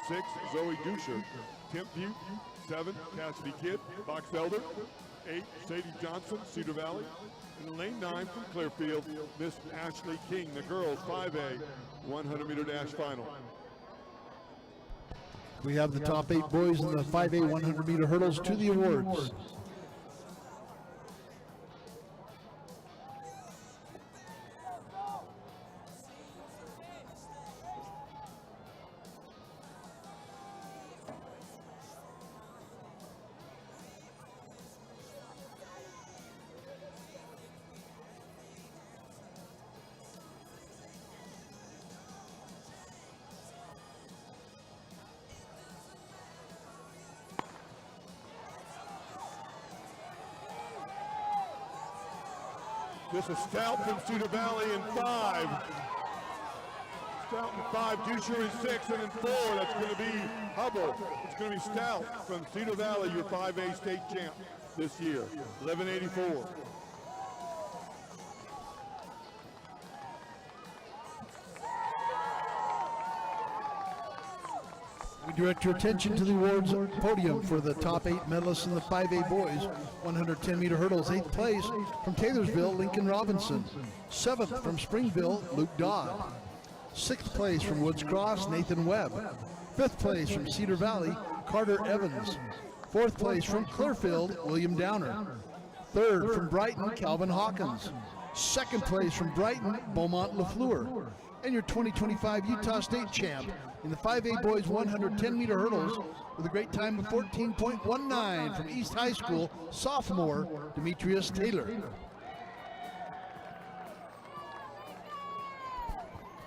6, Zoe Dusher, Kemp Butte. 7, Cassidy Kidd, Box Elder. 8, Sadie Johnson, Cedar Valley. In lane 9 from Clearfield, Miss Ashley King, the girls 5A 100-meter dash final. We have the top 8 boys in the 5A 100-meter hurdles to the awards. This is Stout from Cedar Valley in 5. Stout in 5, Dusher in 6, and in 4, that's going to be Hubble. It's going to be Stout from Cedar Valley, your 5A state champ this year, 1184. We direct your attention to the awards podium for the top 8 medalists in the 5A boys 110-meter hurdles. 8th place from Taylorsville, Lincoln Robinson. 7th from Springville, Luke Dodd. 6th place from Woods Cross, Nathan Webb. 5th place from Cedar Valley, Carter Evans. 4th place from Clearfield, William Downer. 3rd from Brighton, Calvin Hawkins. 2nd place from Brighton, Beaumont LaFleur. And your 2025 Utah State champ in the 5A boys 110-meter hurdles with a great time of 14.19 from East High School, sophomore Demetrius Taylor.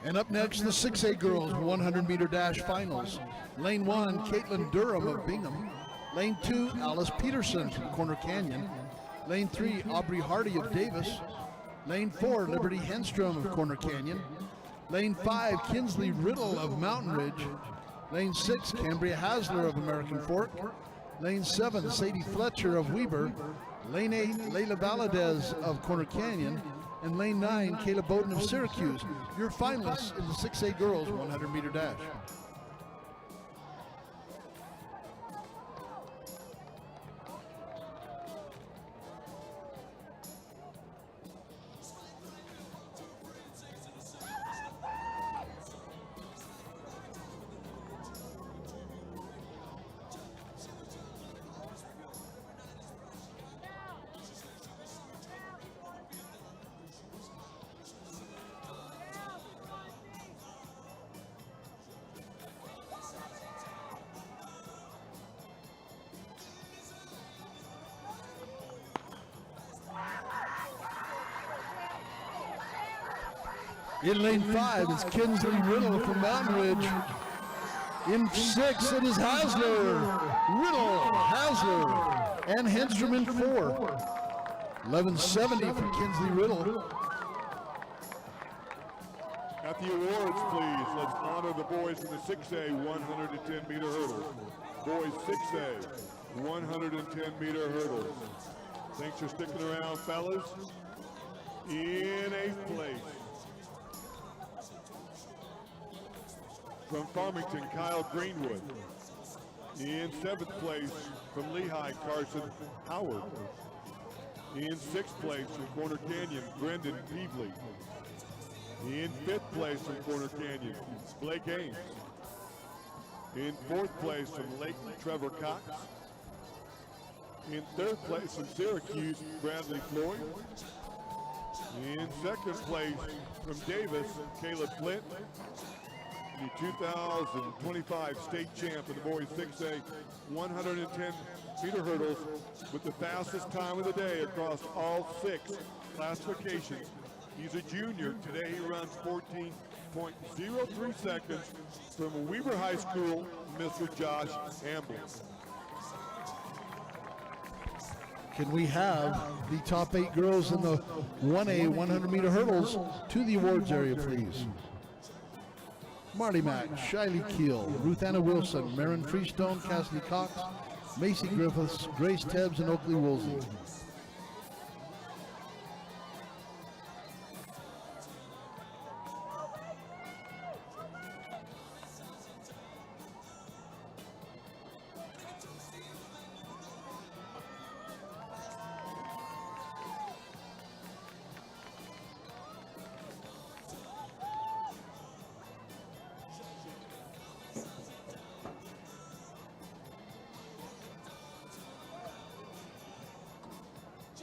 And up next, the 6A girls 100-meter dash finals. Lane 1, Caitlin Durham of Bingham. Lane 2, Alice Peterson from Corner Canyon. Lane 3, Aubrey Hardy of Davis. Lane 4, Liberty Henstrom of Corner Canyon. Lane 5, Kinsley Riddle of Mountain Ridge. Lane 6, Cambria Hasler of American Fork. Lane 7, Sadie Fletcher of Weber. Lane 8, Layla Valadez of Corner Canyon. And lane 9, Kayla Bowden of Syracuse. Your finalists in the 6A girls 100-meter dash. In lane 5 is Kinsley Riddle from Mountain Ridge. In 6 it is Hasler, Riddle, Hasler, and Henstrom in 4. 1170 for Kinsley Riddle. At the awards, please, let's honor the boys in the 6A 110-meter hurdles. Boys 6A 110-meter hurdles. Thanks for sticking around, fellas. In 8th place, from Farmington, Kyle Greenwood. In 7th place, from Lehigh, Carson Howard. In 6th place, from Corner Canyon, Brendan Peevely. In 5th place, from Corner Canyon, Blake Ames. In 4th place, from Layton, Trevor Cox. In 3rd place, from Syracuse, Bradley Floyd. In 2nd place, from Davis, Caleb Flint. The 2025 state champ of the boys 6A 110-meter hurdles with the fastest time of the day across all 6 classifications. He's a junior. Today he runs 14.03 seconds from Weber High School, Mr. Josh Amble. Can we have the top 8 girls in the 1A 100-meter hurdles to the awards area, please? Marty Mack, Shiley Keel, Ruth Anna Wilson, Marin Freestone, Cassidy Cox, Macy Griffiths, Grace Tebbs, and Oakley Woolsey.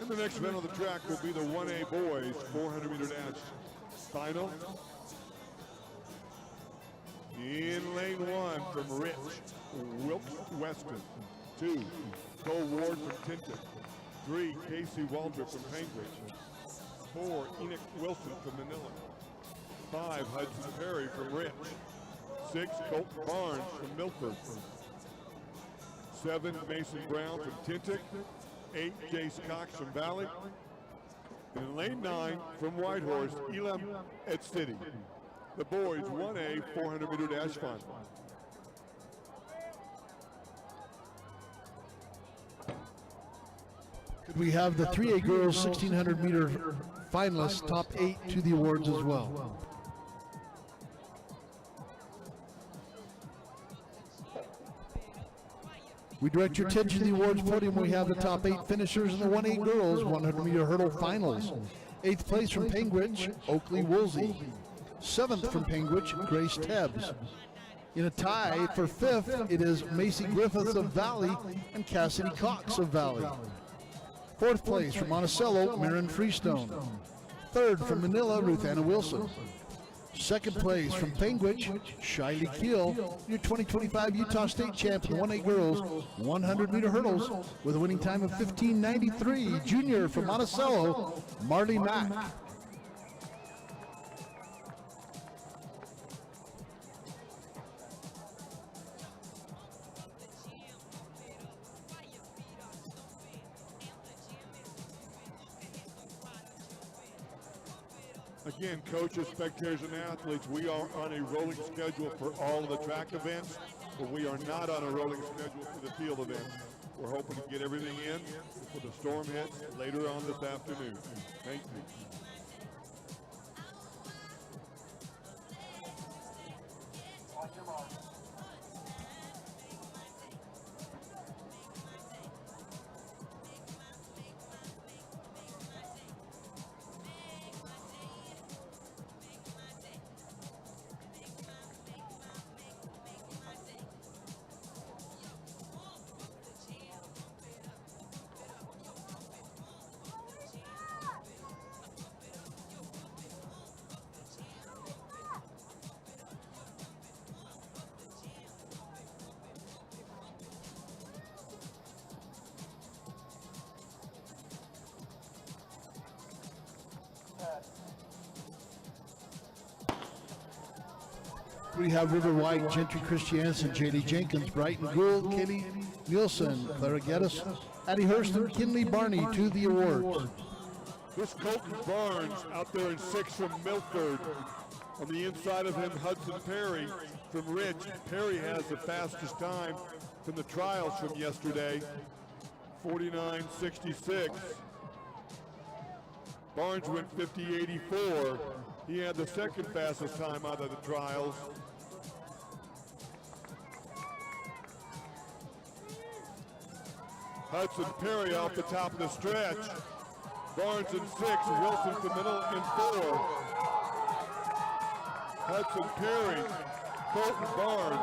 And the next event on the track will be the 1A boys 400-meter dash final. In lane 1 from Rich, Wilkes Weston. 2, Cole Ward from Tinton. 3, Casey Walter from Cambridge. 4, Enoch Wilson from Manila. 5, Hudson Perry from Rich. 6, Colt Barnes from Milford. 7, Mason Brown from Tintic. 8, Jace Cox from Valley. And in lane 9 from Whitehorse, Elam at City. The boys 1A 400-meter dash final. We have the 3A girls 1600-meter finalists, top 8 to the awards as well. We direct your attention to the awards podium. We have the top 8 finishers in the 1A girls 100-meter hurdle finals. 8th place from Penguich, Oakley Woolsey. 7th from Penguich, Grace Tebbs. In a tie for 5th, it is Macy Griffiths of Valley and Cassidy Cox of Valley. 4th place from Monticello, Marin Freestone. 3rd from Manila, Ruth Anna Wilson. 2nd place from Penguich, Shiley Keel, your 2025 Utah State champion, 1A girls, 100-meter hurdles, with a winning time of 15:93. Junior from Monticello, Marley Mack. Again, coaches, spectators, and athletes, we are on a rolling schedule for all of the track events, but we are not on a rolling schedule for the field events. We're hoping to get everything in before the storm hits later on this afternoon. Thank you. On your mark. We have River White, Gentry Christiansen, J.D. Jenkins, Brighton Gould, Katie Nielsen, Clara Geddes, Addie Hurston, Kinley Barney to the awards. This Colton Barnes out there in 6th from Milford. On the inside of him, Hudson Perry from Rich. Perry has the fastest time from the trials from yesterday, 49.66. Barnes went 50.84. He had the second fastest time out of the trials. Hudson Perry off the top of the stretch. Barnes in 6, Wilson to middle in 4. Hudson Perry, Colton Barnes,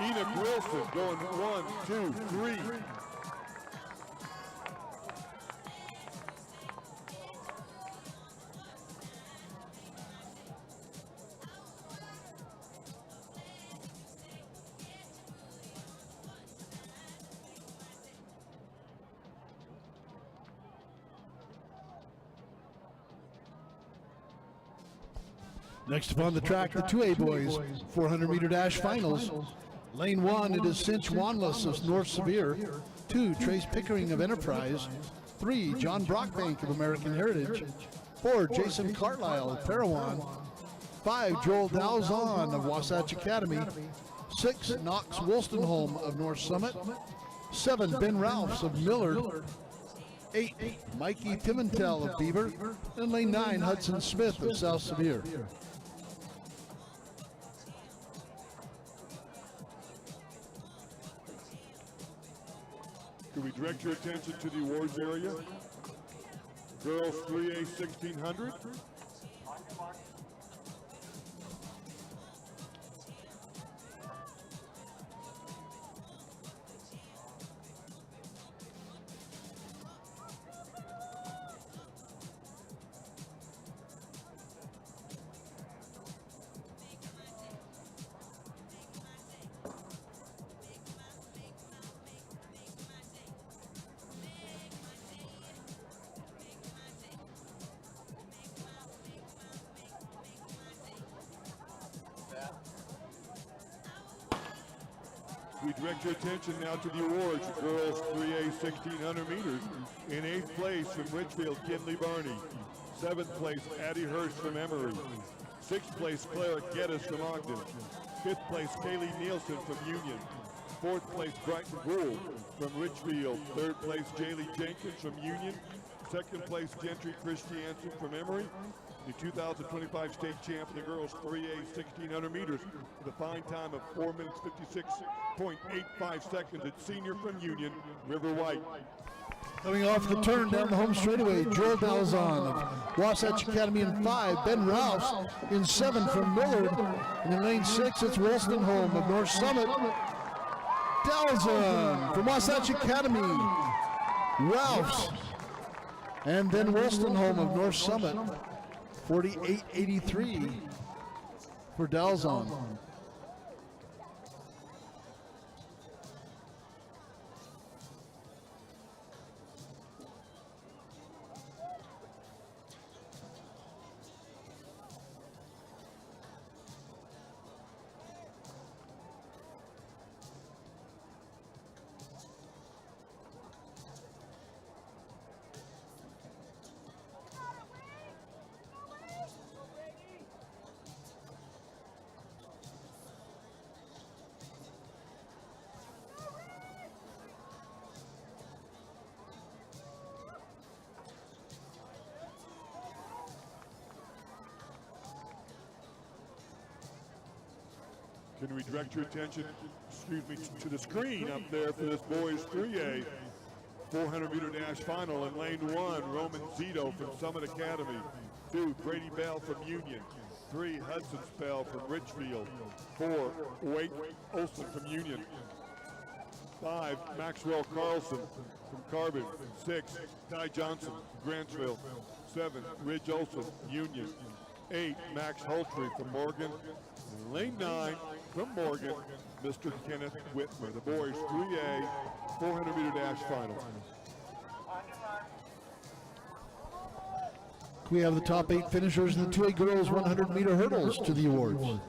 Enoch Wilson going 1, 2, 3. Next upon the track, the 2A boys 400-meter dash finals. Lane 1, it is Cinch Wanless of North Sevier. 2, Trace Pickering of Enterprise. 3, John Brockbank of American Heritage. 4, Jason Carlisle of Parowan. 5, Joel Dalzon of Wasatch Academy. 6, Knox Wolstenholme of North Summit. 7, Ben Ralphs of Millard. 8, Mikey Pimentel of Beaver. And lane 9, Hudson Smith of South Sevier. Could we direct your attention to the awards area? Girls 3A 1600. We direct your attention now to the awards. Girls 3A 1600 meters. In 8th place from Richfield, Kinley Barney. 7th place, Addie Hurst from Emory. 6th place, Clara Geddes from Ogden. 5th place, Kaylee Nielsen from Union. 4th place, Brighton Gould from Richfield. 3rd place, Jaylee Jenkins from Union. 2nd place, Gentry Christiansen from Emory. The 2025 state champ in the girls 3A 1600 meters with a fine time of 4 minutes 56.85 seconds. It's senior from Union, River White. Coming off the turn down the home straightaway, Joel Dalzon of Wasatch Academy in 5, Ben Rouse in 7 from Millard. And in lane 6, it's Wolstenholme of North Summit. Dalzon from Wasatch Academy, Rouse, and then Wolstenholme of North Summit. 48.83 for Dalzon. Can we direct your attention, to the screen up there for this boys 3A 400 meter dash final. In lane 1, Roman Zito from Summit Academy. 2, Brady Bell from Union. 3, Hudson Spell from Richfield. 4, Wake Olson from Union. 5, Maxwell Carlson from Carbon. 6, Ty Johnson, Grantsville. 7, Ridge Olson, Union. 8, Max Holtry from Morgan. In lane 9, from Morgan, Mr. Kenneth Whitmer. The boys 3A 400 meter dash final. We have the top 8 finishers in the 2A girls 100 meter hurdles to the awards.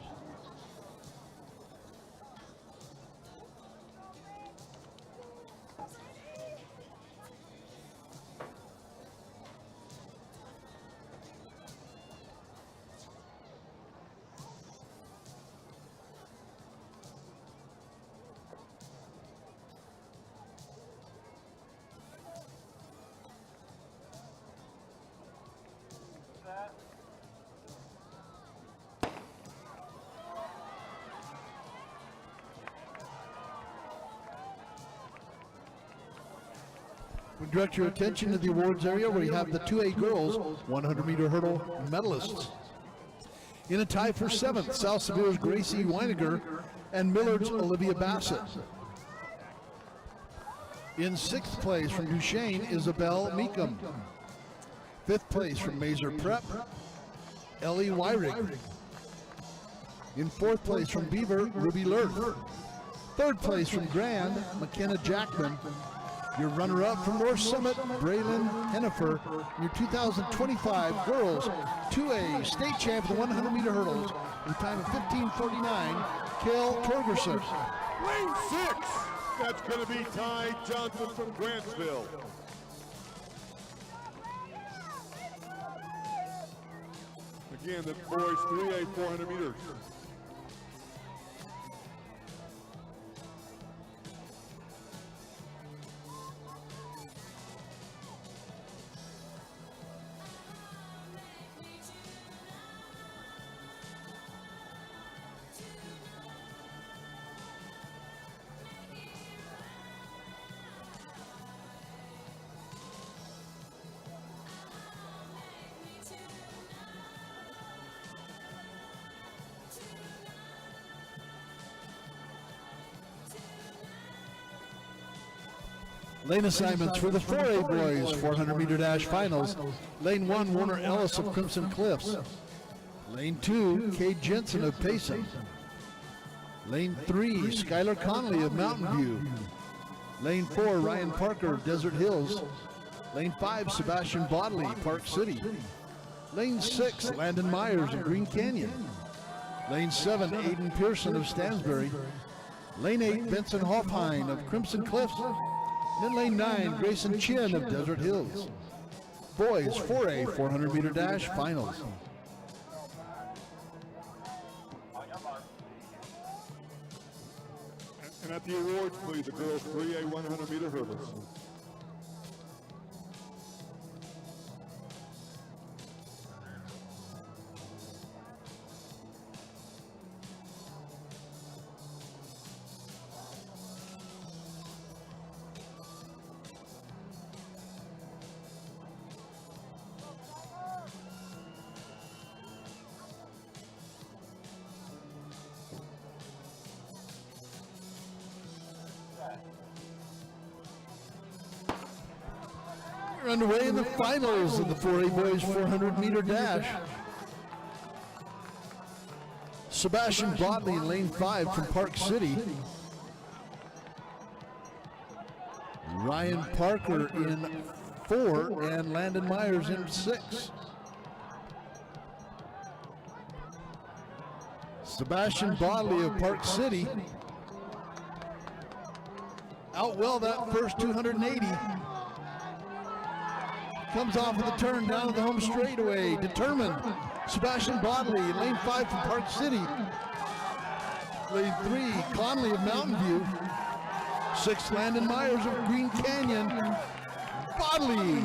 We direct your attention to the awards area where you have the 2A girls 100 meter hurdle medalists. In a tie for 7th, South Severe's Gracie Weiniger and Millard's Olivia Bassett. In 6th place from Duchesne, Isabel Meekum. 5th place from Mazer Prep, Ellie Wyrig. In 4th place from Beaver, Ruby Lurth. 3rd place from Grand, McKenna Jackman. Your runner-up from North Summit, Braylon Hennifer. Your 2025 girls 2A state champ of the 100 meter hurdles with a time of 15:49, Kel Torgerson. Lane 6, that's going to be Ty Johnson from Grantsville. Again, the boys 3A 400 meters. Lane assignments for the 4A boys 400 meter dash finals. Lane 1, Warner Ellis of Crimson Cliffs. Lane 2, Cade Jensen of Payson. Lane 3, Skylar Connolly of Mountain View. Lane 4, Ryan Parker of Desert Hills. Lane 5, Sebastian Bodley, Park City. Lane 6, Landon Myers of Green Canyon. Lane 7, Aiden Pearson of Stansbury. Lane 8, Benson Hoffine of Crimson Cliffs. Then lane 9, Grayson Chin of Desert Hills. Boys 4A 400 meter dash finals. And at the awards, please, the girls 3A 100 meter hurdles. We're underway in the finals of the 4A boys 400 meter dash. Sebastian Bodley in lane 5 from Park City. Ryan Parker in 4 and Landon Myers in 6. Sebastian Bodley of Park City out well that first 280. Comes off of the turn down to the home straightaway. Determined. Sebastian Bodley in lane 5 from Park City. Lane 3, Conley of Mountain View. 6, Landon Myers of Green Canyon. Bodley,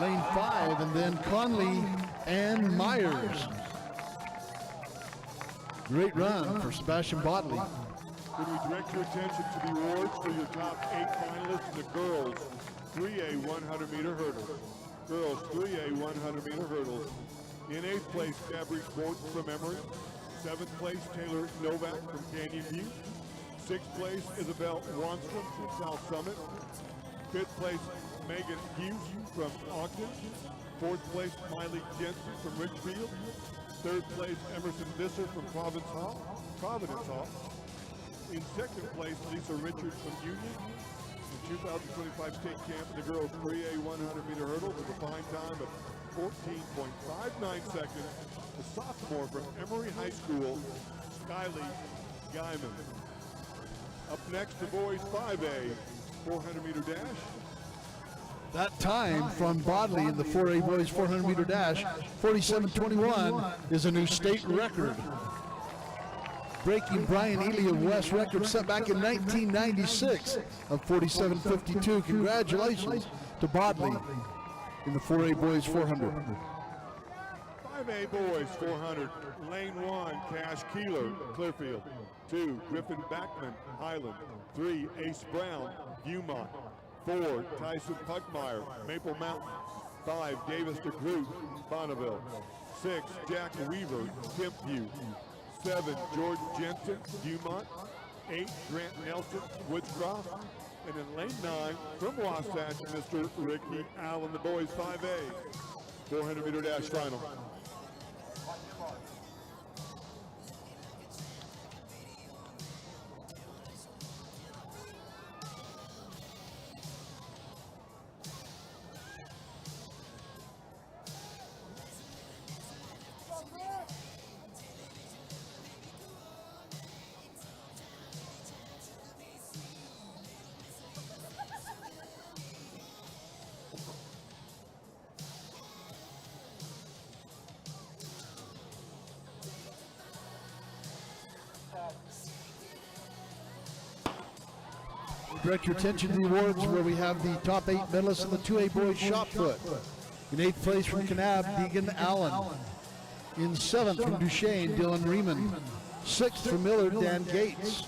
lane 5, and then Conley and Myers. Great run for Sebastian Bodley. Could we direct your attention to the awards for your top 8 finalists in the girls 3A 100 meter hurdles. Girls 3A 100 meter hurdles. In 8th place, Gabri Sports from Emory. 7th place, Taylor Novak from Canyon View. 6th place, Isabel Ronstrom from South Summit. 5th place, Megan Hughes from Ogden. 4th place, Miley Jensen from Richfield. 3rd place, Emerson Visser from Providence Hall. In 2nd place, Lisa Richards from Union. The 2025 state champ in the girls 3A 100 meter hurdle with a fine time of 14.59 seconds. The sophomore from Emory High School, Skylee Guyman. Up next, the boys 5A 400 meter dash. That time from Bodley in the 4A boys 400 meter dash, 47:21, is a new state record. Breaking Brian Ely of West record set back in 1996 of 47:52. Congratulations to Bodley in the 4A boys 400. 5A boys 400, lane 1, Cash Keeler, Clearfield. 2, Griffin Backman, Highland. 3, Ace Brown, Viewmont. 4, Tyson Puckmeyer, Maple Mountain. 5, Davis DeGroot, Bonneville. 6, Jack Weaver, Kempview. 7, George Jensen, Viewmont. 8, Grant Nelson, Woodscroft. And in lane 9, from Wasatch, Mr. Ricky Allen, the boys 5A. 400 meter dash final. Direct your attention to the awards where we have the top 8 medalists in the 2A boys shot put. In 8th place from Kanab, Deegan Allen. In 7th from Duchesne, Dylan Riemann. 6th from Millard, Dan Gates.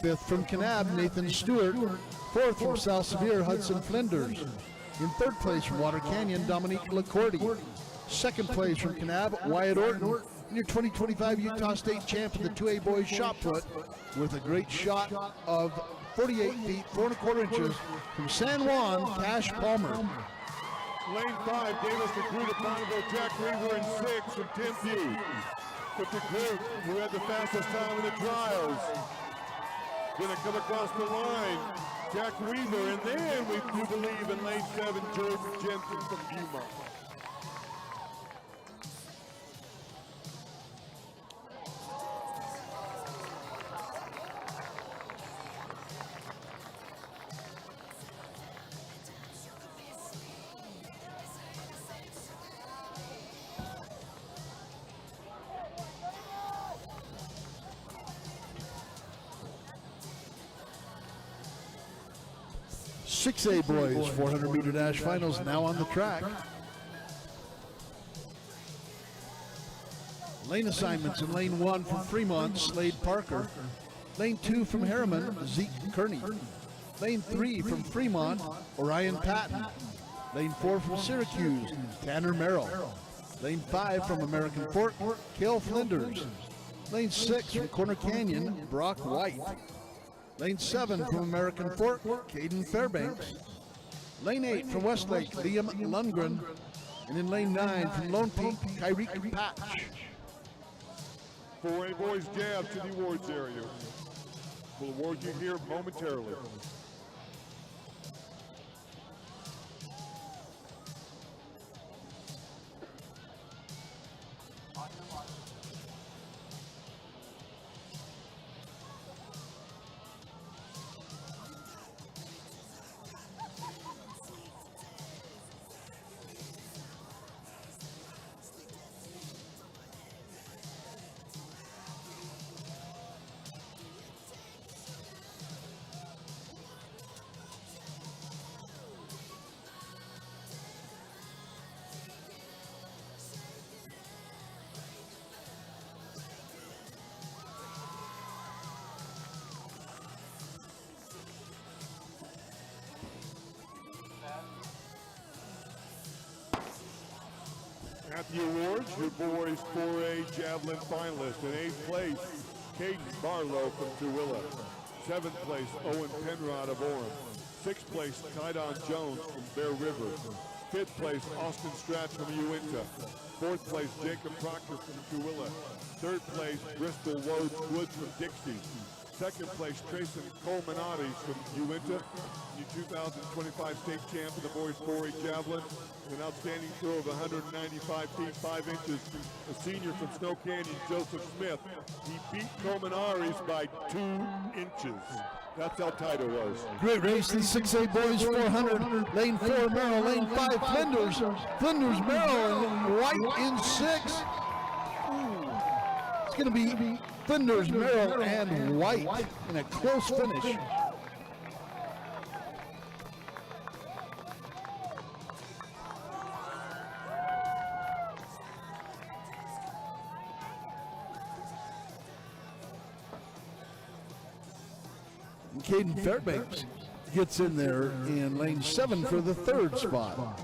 5th from Kanab, Nathan Stewart. 4th from South Sevier, Hudson Flinders. In 3rd place from Water Canyon, Dominique Lacordi. 2nd place from Kanab, Wyatt Orton. And your 2025 Utah State champ in the 2A boys shot put with a great shot of 48 feet, 4 1/4 inches from San Juan, Cash Palmer. Lane 5, Davis DeGroot of Bonneville, Jack Weaver in 6 from Tim View. But DeGroot, who had the fastest time in the trials, gonna come across the line. Jack Weaver, and then we do believe in lane 7, George Jensen from Viewmont. 6A boys 400-meter dash finals now on the track. Lane assignments in lane 1 from Fremont, Slade Parker. Lane 2 from Harriman, Zeke Kearney. Lane 3 from Fremont, Orion Patton. Lane 4 from Syracuse, Tanner Merrill. Lane 5 from American Fork, Cale Flinders. Lane 6 from Corner Canyon, Brock White. Lane 7 from American Fork, Caden Fairbanks. Lane 8 from Westlake, Liam Lundgren. And in lane 9 from Lone Peak, Kyrique Patch. 4A boys jab to the awards area. We'll award you here momentarily. On your mark. At the awards, your boys 4A javelin finalist. In 8th place, Caden Barlow from Tooele. 7th place, Owen Penrod of Orem. 6th place, Kydon Jones from Bear River. 5th place, Austin Stratz from Uinta. 4th place, Jacob Proctor from Tooele. 3rd place, Bristol Woods from Dixie. 2nd place, Trayson Colmanares from Uinta. Your 2025 state champ in the boys 4A javelin. An outstanding throw of 195 feet 5 inches. A senior from Snow Canyon, Joseph Smith. He beat Colmanares by 2 inches. That's how tight it was. Great race, the 6A boys 400. Lane 4, Merrill. Lane 5, Flinders. Flinders, Merrill, and White in 6. It's going to be Flinders, Merrill, and White in a close finish. And Caden Fairbanks gets in there in lane 7 for the 3rd spot.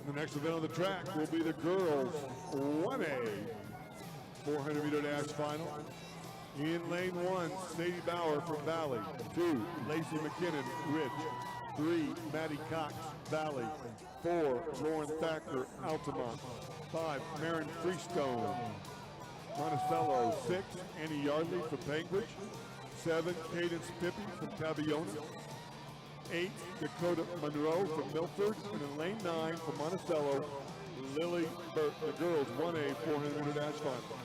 The next event on the track will be the girls 1A 400-meter dash final. In lane 1, Sadie Bauer from Valley. 2, Lacey McKinnon, Ridge. 3, Maddie Cox, Valley. 4, Lauren Thacker, Altamont. 5, Marin Freestone, Monticello. 6, Annie Yardley from Bainbridge. 7, Cadence Pippi from Taviona. 8, Dakota Monroe from Milford. And in lane 9 from Monticello, Lily Burt, the girls 1A 400-meter dash final.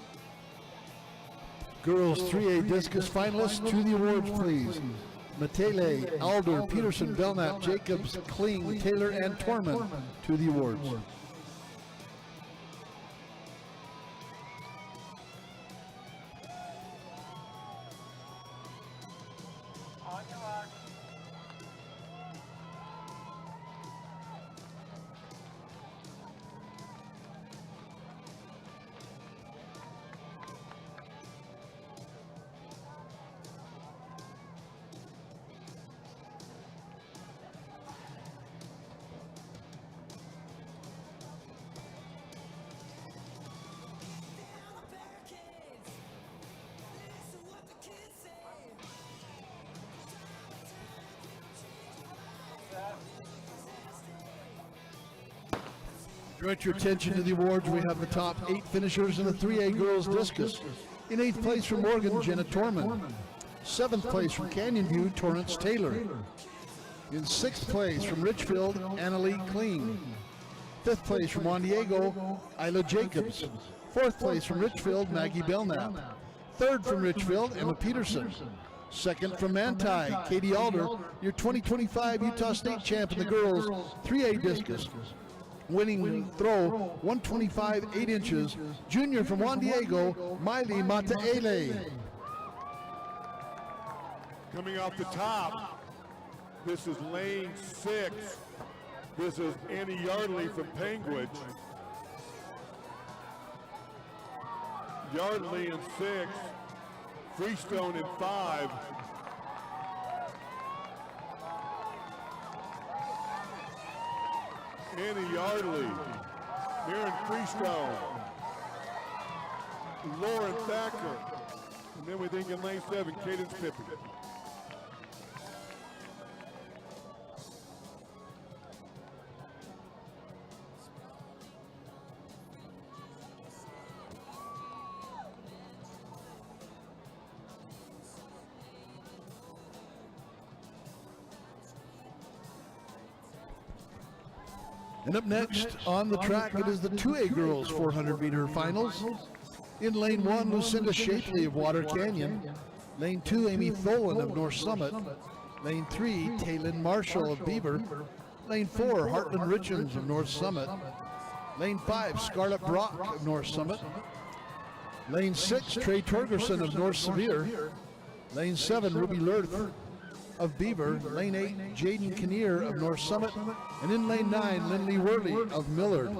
Girls 3A discus finalists to the awards, please. Matele, Alder, Peterson, Belknap, Jacobs, Kling, Taylor, and Torman to the awards. On your mark. Direct your attention to the awards. We have the top 8 finishers in the 3A girls discus. In 8th place from Oregon, Jenna Torman. 7th place from Canyon View, Torrance Taylor. In 6th place from Richfield, Annalie Kling. 5th place from Juan Diego, Isla Jacobs. 4th place from Richfield, Maggie Belknap. 3rd from Richfield, Emma Peterson. 2nd from Manti, Katie Alder, your 2025 Utah State champ in the girls 3A discus. winning throw, 125, 8 inches. Junior from Juan Diego, Miley Mataele. Coming off the top, this is lane 6. This is Annie Yardley from Penguin. Yardley in 6, Freestone in 5. Annie Yardley, Maren Freestone, Lauren Thacker, and then we think in lane 7, Cadence Pippin. And up next on the track, it is the 2A girls 400-meter finals. In lane 1, Lucinda Shapley of Water Canyon. Lane 2, Amy Tholen of North Summit. Lane 3, Taylin Marshall of Beaver. Lane 4, Heartland Richards of North Summit. Lane 5, Scarlett Brock of North Summit. Lane 6, Trey Torgerson of North Sevier. Lane 7, Ruby Lurth of Beaver. Lane 8, Jaden Kinnear of North Summit. And in lane 9, Lindley Worley of Millard.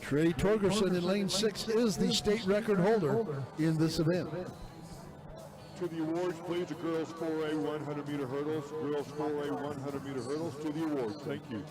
Trey Torgerson in lane 6 is the state record holder in this event. To the awards, please. The girls 4A 100-meter hurdles. Girls 4A 100-meter hurdles to the awards. Thank you.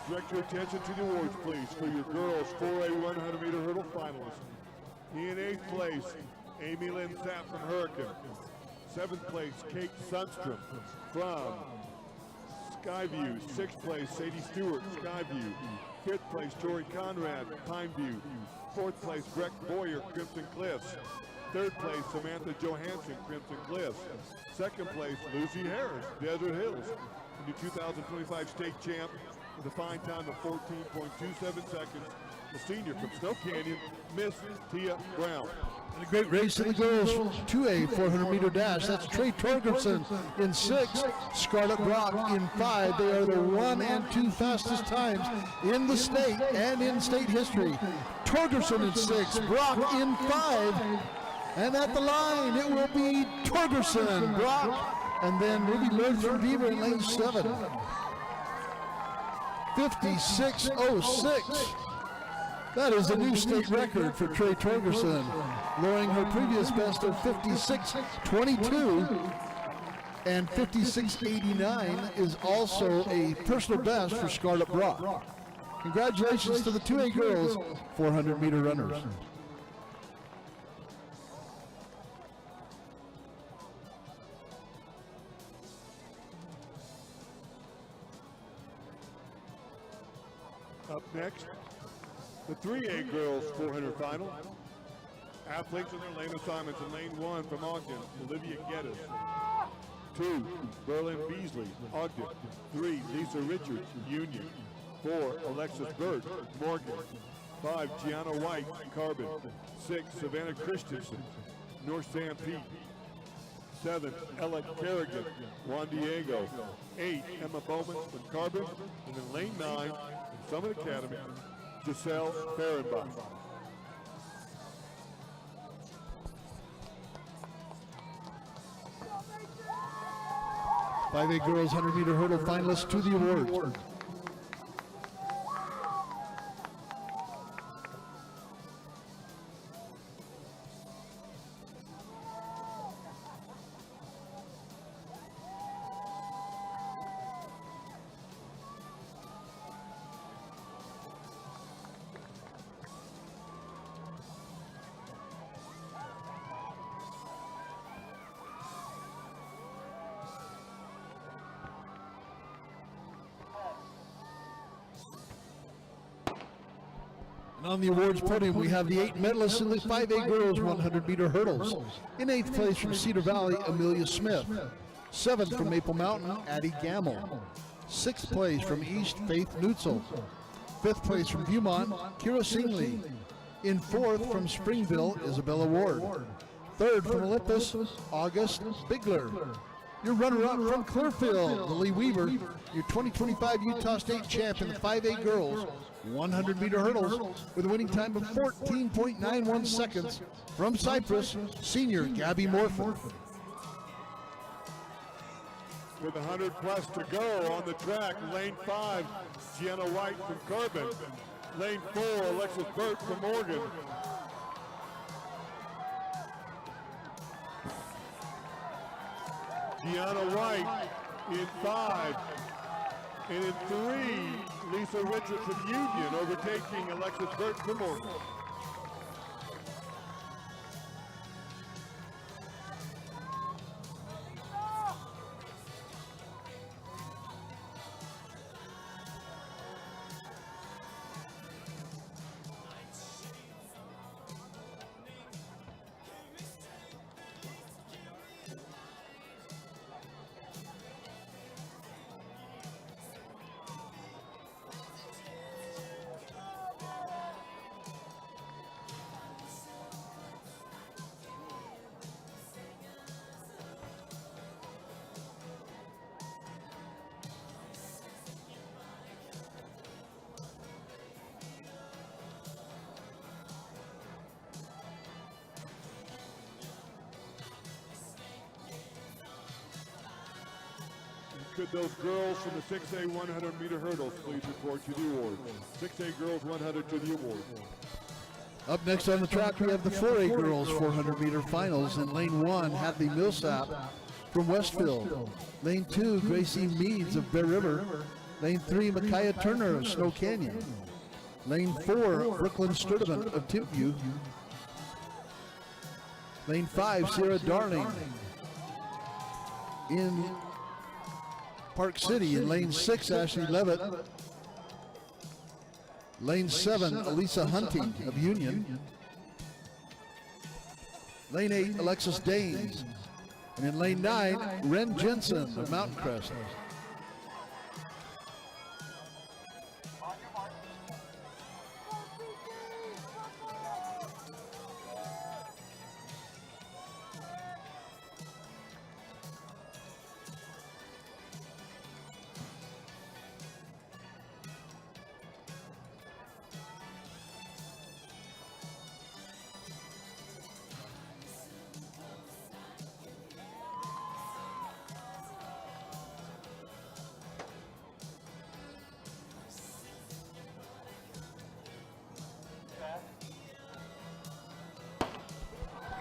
Direct your attention to the awards, please, for your girls 4A 100-meter hurdle finalists. In 8th place, Amy Lynn Sapp from Hurricane. 7th place, Kate Sundstrom from Skyview. 6th place, Sadie Stewart, Skyview. 5th place, Tori Conrad, Pineview. 4th place, Breck Boyer, Crimson Cliffs. 3rd place, Samantha Johansson, Crimson Cliffs. 2nd place, Lucy Harris, Desert Hills. And the 2025 state champ with a fine time of 14.27 seconds. The senior from Snow Canyon, Miss Tia Brown. And a great race in the girls 2A 400-meter dash. That's Trey Torgerson in 6, Scarlett Brock in 5. They are the 1 and 2 fastest times in the state and in state history. Torgerson in 6, Brock in 5. And at the line, it will be Torgerson, Brock, and then Ruby Lurth from Beaver in lane 7. 56.06. That is a new state record for Trey Torgerson, lowering her previous best of 56.22, and 56.89 is also a personal best for Scarlett Brock. Congratulations to the 2A girls 400-meter runners. Up next, the 3A girls 400 final. Athletes in their lane assignments in lane 1 from Ogden, Olivia Geddes. 2, Berlin Beasley, Ogden. 3, Lisa Richards, Union. 4, Alexis Burt, Morgan. 5, Gianna White, Carbon. 6, Savannah Christensen, North Sanpete. 7, Ella Kerrigan, Juan Diego. 8, Emma Bowman from Carbon. And in lane 9, from Summit Academy, Giselle Fahrenbach. Five A girls 100-meter hurdle finalists to the awards. On the awards podium, we have the 8 medalists in the 5A girls 100-meter hurdles. In 8th place from Cedar Valley, Amelia Smith. 7th from Maple Mountain, Addie Gamble. 6th place from East, Faith Nutzel. 5th place from Beaumont, Kira Singley. In 4th from Springville, Isabella Ward. 3rd from Olympus, August Bigler. Your runner-up from Clearfield, Lily Weaver. Your 2025 Utah State champ in the 5A girls 100-meter hurdles with a winning time of 14.91 seconds from Cyprus, senior Gabby Morford. With 100 plus to go on the track, lane 5, Gianna White from Carbon. Lane 4, Alexis Burt from Morgan. Gianna White in 5. And in 3, Lisa Richards from Union overtaking Alexis Burt from Morgan. Could those girls from the 6A 100-meter hurdles please report to the award? 6A girls 100 to the award. Up next on the track, we have the 4A girls 400-meter finals. In lane 1, Hadley Millsap from Westfield. Lane 2, Gracie Meads of Bear River. Lane 3, Micaiah Turner of Snow Canyon. Lane 4, Brooklyn Sturdivant of Timpview. Lane 5, Sierra Darling in Park City. In lane 6, Ashley Levitt. Lane 7, Elisa Hunting of Union. Lane 8, Alexis Danes. And in lane 9, Ren Jensen of Mountain Crest.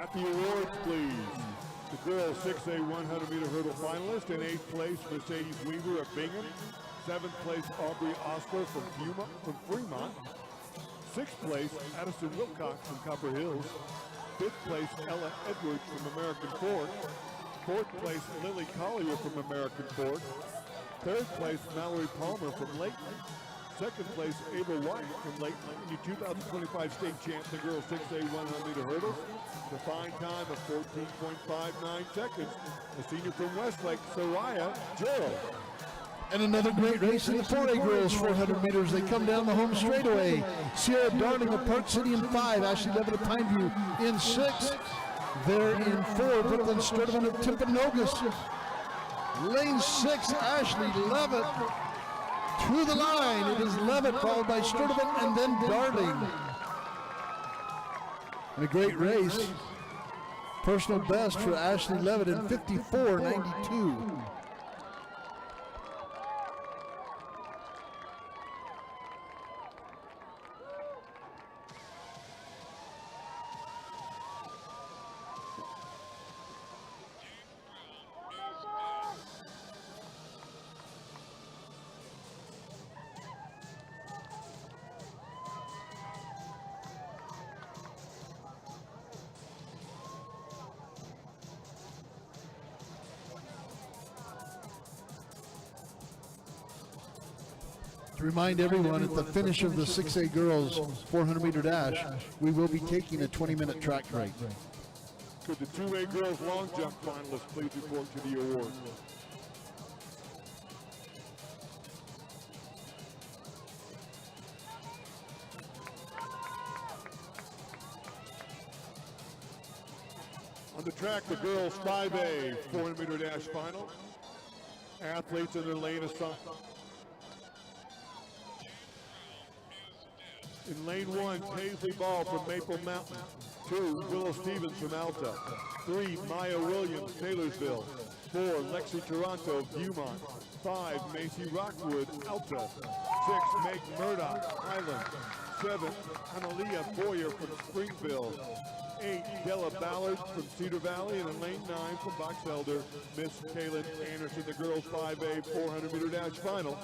At the awards, please. The girls 6A 100-meter hurdle finalist. In 8th place, Mercedes Weaver of Bingham. 7th place, Aubrey Osler from Fremont. 6th place, Addison Wilcox from Copper Hills. 5th place, Ella Edwards from American Fork. 4th place, Lily Collier from American Fork. 3rd place, Mallory Palmer from Layton. 2nd place, Ava White from Layton, your 2025 state champ, the girls 6A 100-meter hurdles. The fine time of 14.59 seconds. The senior from Westlake, Soraya Gerald. And another great race in the 4A girls 400 meters. They come down the home straightaway. Sierra Darling of Park City in 5. Ashley Levitt of Pineview in 6. There in 4, Brooklyn Sturdivant of Timpanogos. Lane 6, Ashley Levitt to the line. It is Levitt followed by Sturdivant and then Darling. And a great race. Personal best for Ashley Levitt in 54.92. To remind everyone, at the finish of the 6A girls 400-meter dash, we will be taking a 20-minute track break. Could the 2A girls long jump finalists please report to the award? On the track, the girls 5A 400-meter dash final. Athletes in their lane assigned. In lane 1, Paisley Ball from Maple Mountain. 2, Willow Stevens from Alta. 3, Maya Williams, Taylorsville. 4, Lexi Toronto, Viewmont. 5, Macy Rockwood, Alta. 6, Meg Murdoch, Highland. 7, Analia Boyer from Springville. 8, Della Ballard from Cedar Valley. And in lane 9 from Box Elder, Miss Kaylin Anderson, the girls 5A 400-meter dash final.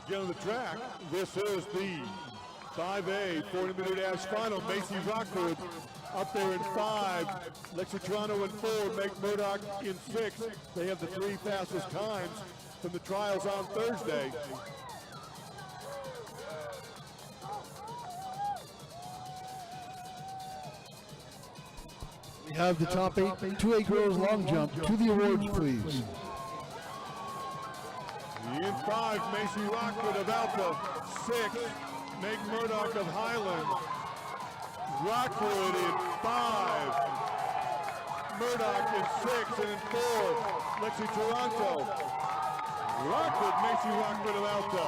Again on the track, this is the 5A 40-meter dash final. Macy Rockwood up there in 5, Lexi Toronto in 4, Meg Murdoch in 6. They have the 3 fastest times from the trials on Thursday. We have the top 8 2A girls long jump. To the awards, please. In 5, Macy Rockwood of Alta. 6, Meg Murdoch of Highland. Rockwood in 5, Murdoch in 6, and in 4, Lexi Toronto. Rockwood, Macy Rockwood of Alta.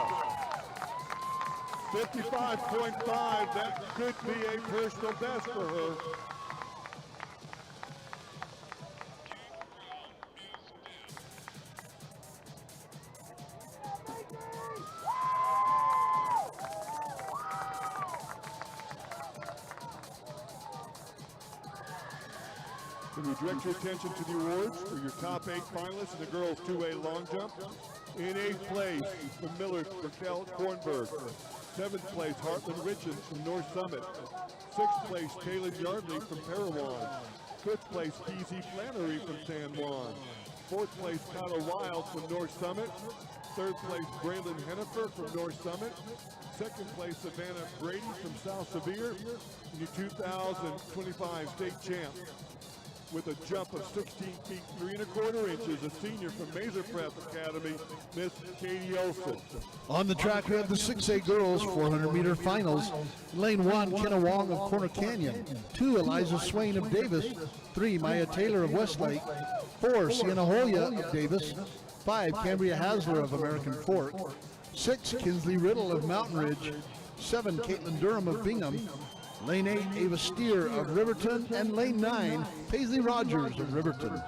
55.5, that could be a personal best for her. Can we direct your attention to the awards for your top 8 finalists in the girls 2A long jump? In 8th place, from Millard, Raquel Kornberg. 7th place, Heartland Richards from North Summit. 6th place, Kaylin Yardley from Parowan. 5th place, Keezy Flannery from San Juan. 4th place, Tyler Wild from North Summit. 3rd place, Braylon Hennifer from North Summit. 2nd place, Savannah Brady from South Sevier. And your 2025 state champ, with a jump of 16 feet 3 1/4 inches, a senior from Mazer Prep Academy, Miss Katie Olson. On the track, we have the 6A girls 400-meter finals. In lane 1, Kenna Wong of Corner Canyon. 2, Eliza Swain of Davis. 3, Maya Taylor of Westlake. 4, Sienna Hoya of Davis. 5, Cambria Hasler of American Fork. 6, Kinsley Riddle of Mountain Ridge. 7, Caitlin Durham of Bingham. Lane 8, Ava Steer of Riverton, and lane 9, Paisley Rogers of Riverton.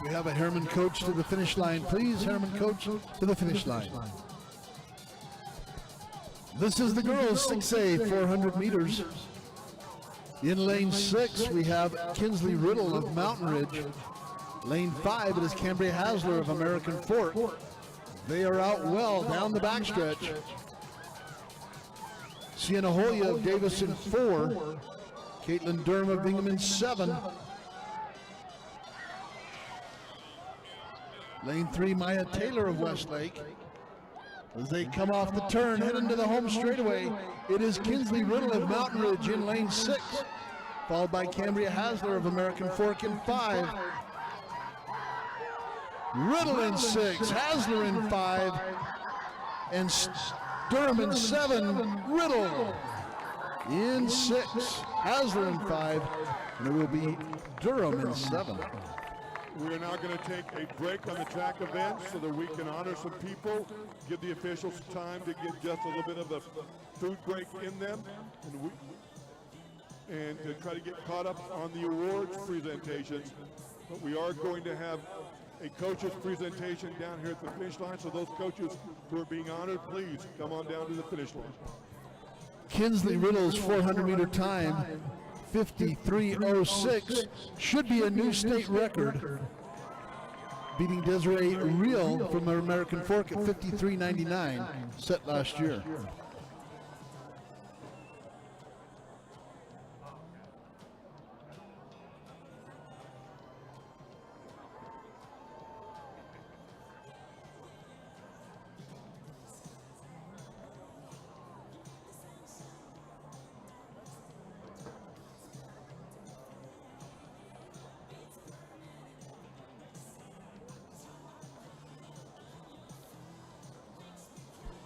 We have a Herman coach to the finish line. Please, Herman coach to the finish line. This is the girls 6A 400 meters. In lane 6, we have Kinsley Riddle of Mountain Ridge. Lane 5, it is Cambria Hasler of American Fork. They are out well down the backstretch. Sienna Hoya of Davison 4. Caitlin Durham of Binghamton 7. Lane 3, Maya Taylor of Westlake. As they come off the turn, head into the home straightaway, it is Kinsley Riddle of Mountain Ridge in lane 6, followed by Cambria Hasler of American Fork in 5. Riddle in 6, Hasler in 5, and Durham in 7. Riddle in 6, Hasler in 5, and it will be Durham in 7. We are now going to take a break on the track event so that we can honor some people, give the officials time to get just a little bit of a food break in them, and to try to get caught up on the awards presentations. But we are going to have a coach's presentation down here at the finish line, so those coaches who are being honored, please come on down to the finish line. Kinsley Riddle's 400-meter time, 53:06, should be a new state record, beating Desiree Real from American Fork at 53:99, set last year.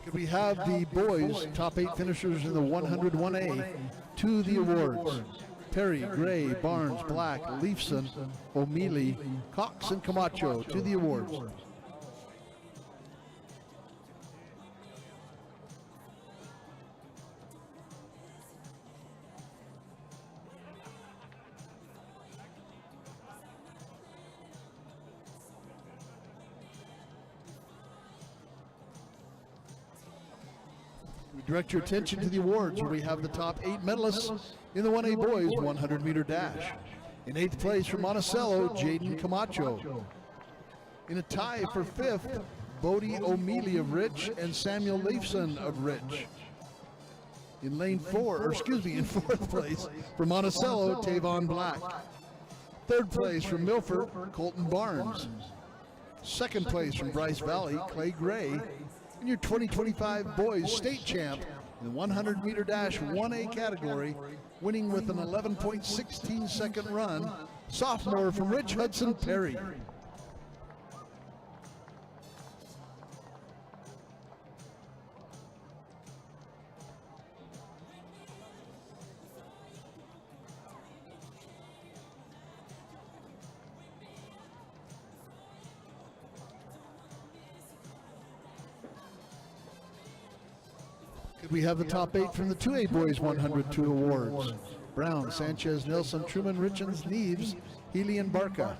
Could we have the boys' top 8 finishers in the 101A to the awards? Perry, Gray, Barnes, Black, Leifson, O'Mealy, Cox, and Camacho to the awards. Direct your attention to the awards, where we have the top 8 medalists in the 1A boys 100-meter dash. In 8th place for Monticello, Jaden Camacho. In a tie for 5th, Bodie O'Mealy of Rich and Samuel Leifson of Rich. In in 4th place for Monticello, Tavon Black. 3rd place from Milford, Colton Barnes. 2nd place from Bryce Valley, Clay Gray. And your 2025 boys state champ in the 100-meter dash 1A category, winning with an 11.16 second run, sophomore from Rich Hudson Perry. We have the top 8 from the 2A boys 102 awards. Brown, Sanchez, Nelson, Truman, Richens, Neves, Healy, and Barca.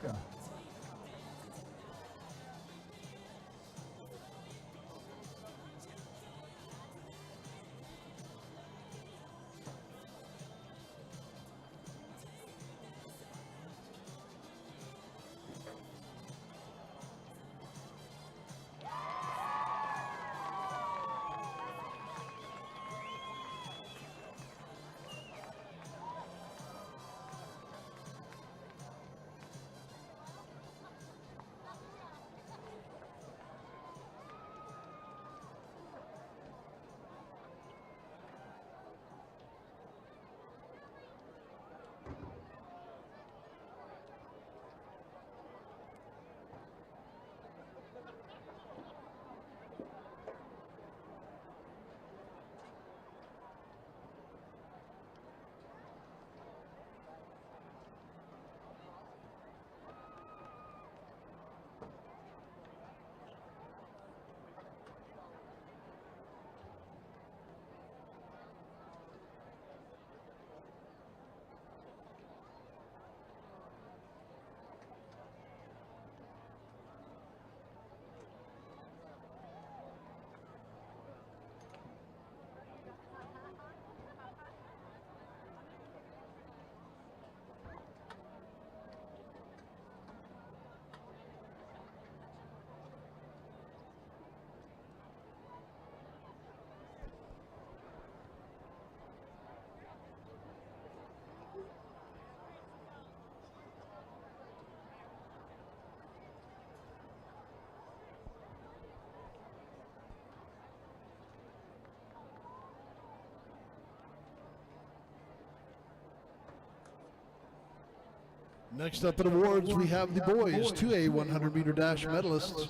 Next up at awards, we have the boys 2A 100-meter dash medalists.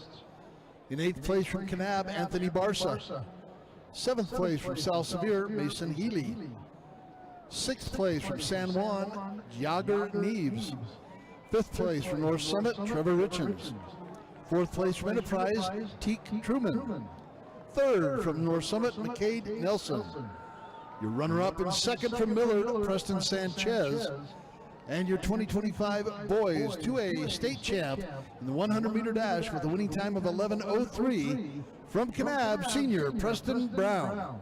In 8th place from Kanab, Anthony Barsa. 7th place from Sal Sevier, Mason Healy. 6th place from San Juan, Jager Neves. 5th place from North Summit, Trevor Richens. 4th place from Enterprise, Teak Truman. 3rd from North Summit, McCade Nelson. Your runner-up and 2nd from Millard, Preston Sanchez. And your 2025 boys 2A state champ in the 100-meter dash with a winning time of 11:03 from Kanab, senior Preston Brown.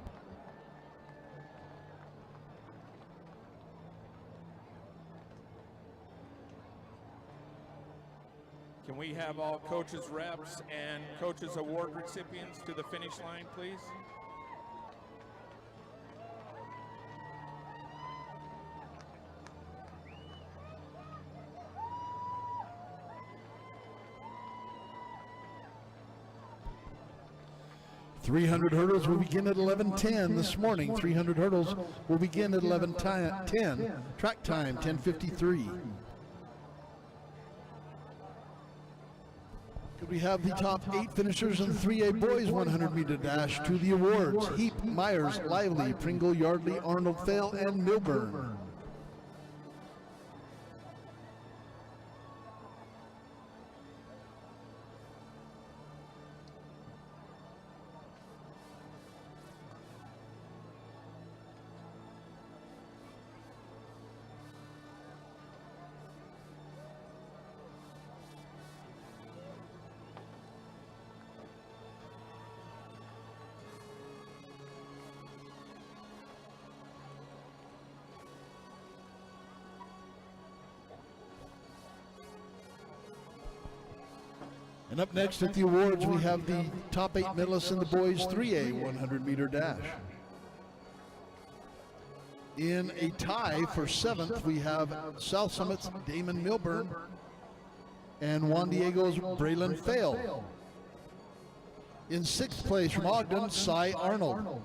Can we have all coaches' reps and coaches' award recipients to the finish line, please? .300 hurdles will begin at 11:10 this morning. 300 hurdles will begin at 11:10. Track time 10:53. Could we have the top 8 finishers in 3A boys 100-meter dash to the awards? Heap, Myers, Lively, Pringle, Yardley, Arnold, Thale, and Milburn. And up next at the awards, we have the top 8 medalists in the boys 3A 100-meter dash. In a tie for 7th, we have South Summit's Damon Milburn and Juan Diego's Braylon Thale. In 6th place from Ogden, Cy Arnold.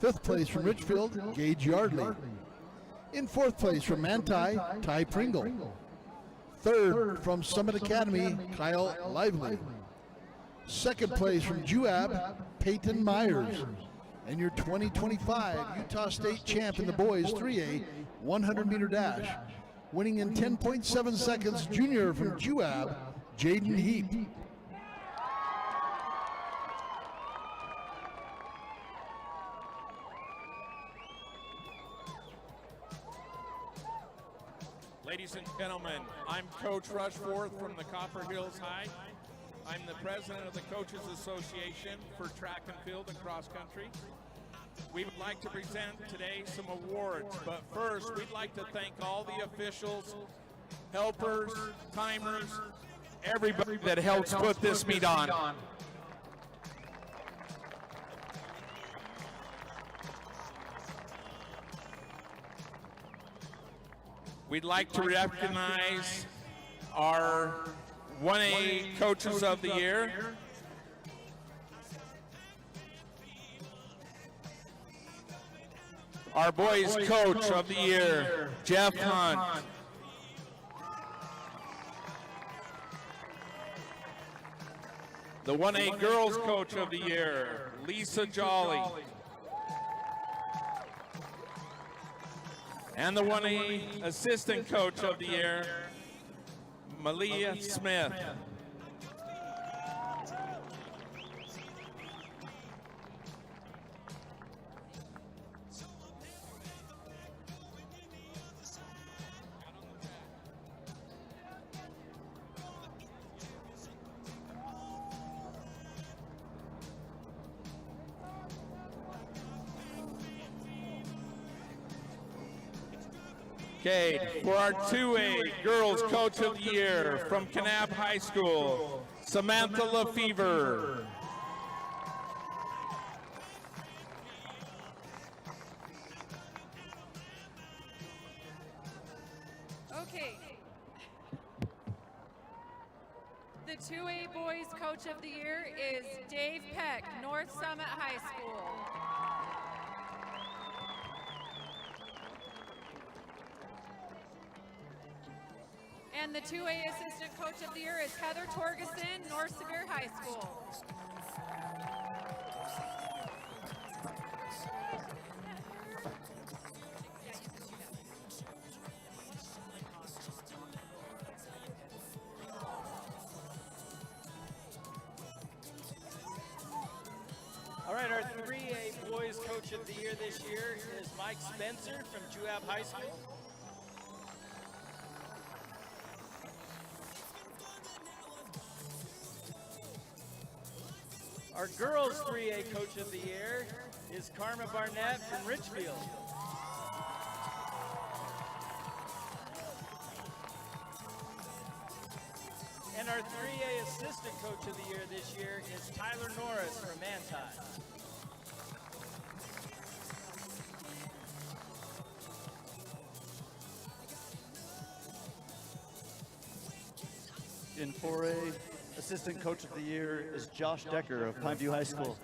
5th place from Richfield, Gage Yardley. In 4th place from Manti, Ty Pringle. 3rd from Summit Academy, Kyle Lively. 2nd place from Juab, Peyton Myers. And your 2025 Utah State champ in the boys 3A 100-meter dash, winning in 10.7 seconds, junior from Juab, Jaden Heap. Ladies and gentlemen, I'm Coach Rushforth from the Copper Hills High. I'm the president of the Coaches Association for track and field and cross country. We would like to present today some awards, but first we'd like to thank all the officials, helpers, timers, everybody that helps put this meet on. We'd like to recognize our 1A Coaches of the Year. Our Boys Coach of the Year, Jeff Hunt. The 1A Girls Coach of the Year, Lisa Jolly. And the 1A Assistant Coach of the Year, Malia Smith. Okay, for our 2A Girls Coach of the Year from Kanab High School, Samantha Lefevre. Okay. The 2A Boys Coach of the Year is Dave Peck, North Summit High School. And the 2A Assistant Coach of the Year is Heather Torgeson, North Severe High School. All right, our 3A Boys Coach of the Year this year is Mike Spencer from Juab High School. Our girls 3A Coach of the Year is Karma Barnett from Richfield. And our 3A Assistant Coach of the Year this year is Tyler Norris from Manti. In 4A, Assistant Coach of the Year is Josh Decker of Pineview High School.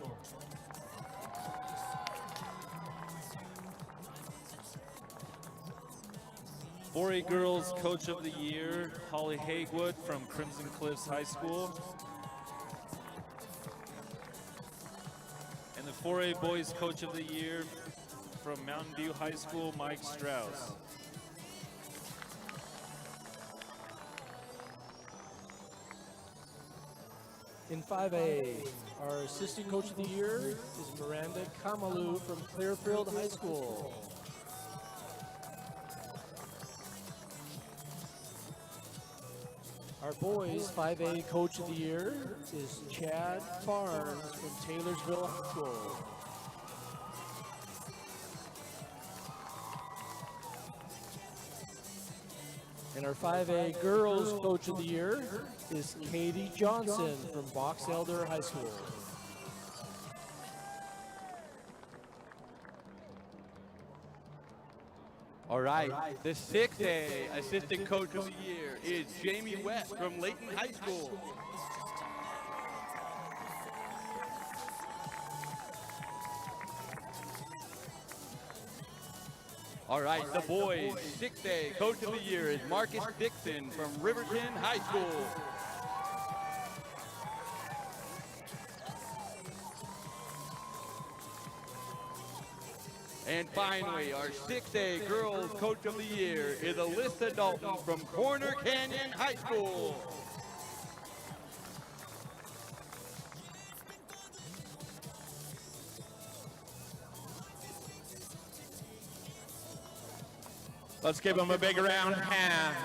A Girls Coach of the Year, Holly Hagewood from Crimson Cliffs High School. And the 4A Boys Coach of the Year from Mountain View High School, Mike Strauss. In 5A, our Assistant Coach of the Year is Miranda Kamalu from Clearfield High School. Our boys 5A Coach of the Year is Chad Barnes from Taylorsville High School. And our 5A Girls Coach of the Year is Katie Johnson from Box Elder High School. All right, the 6A Assistant Coach of the Year is Jamie West from Layton High School. All right, the boys 6A Coach of the Year is Marcus Dixon from Riverton High School. And finally, our 6A Girls Coach of the Year is Alyssa Dalton from Corner Canyon High School. Let's give them a big round of hand.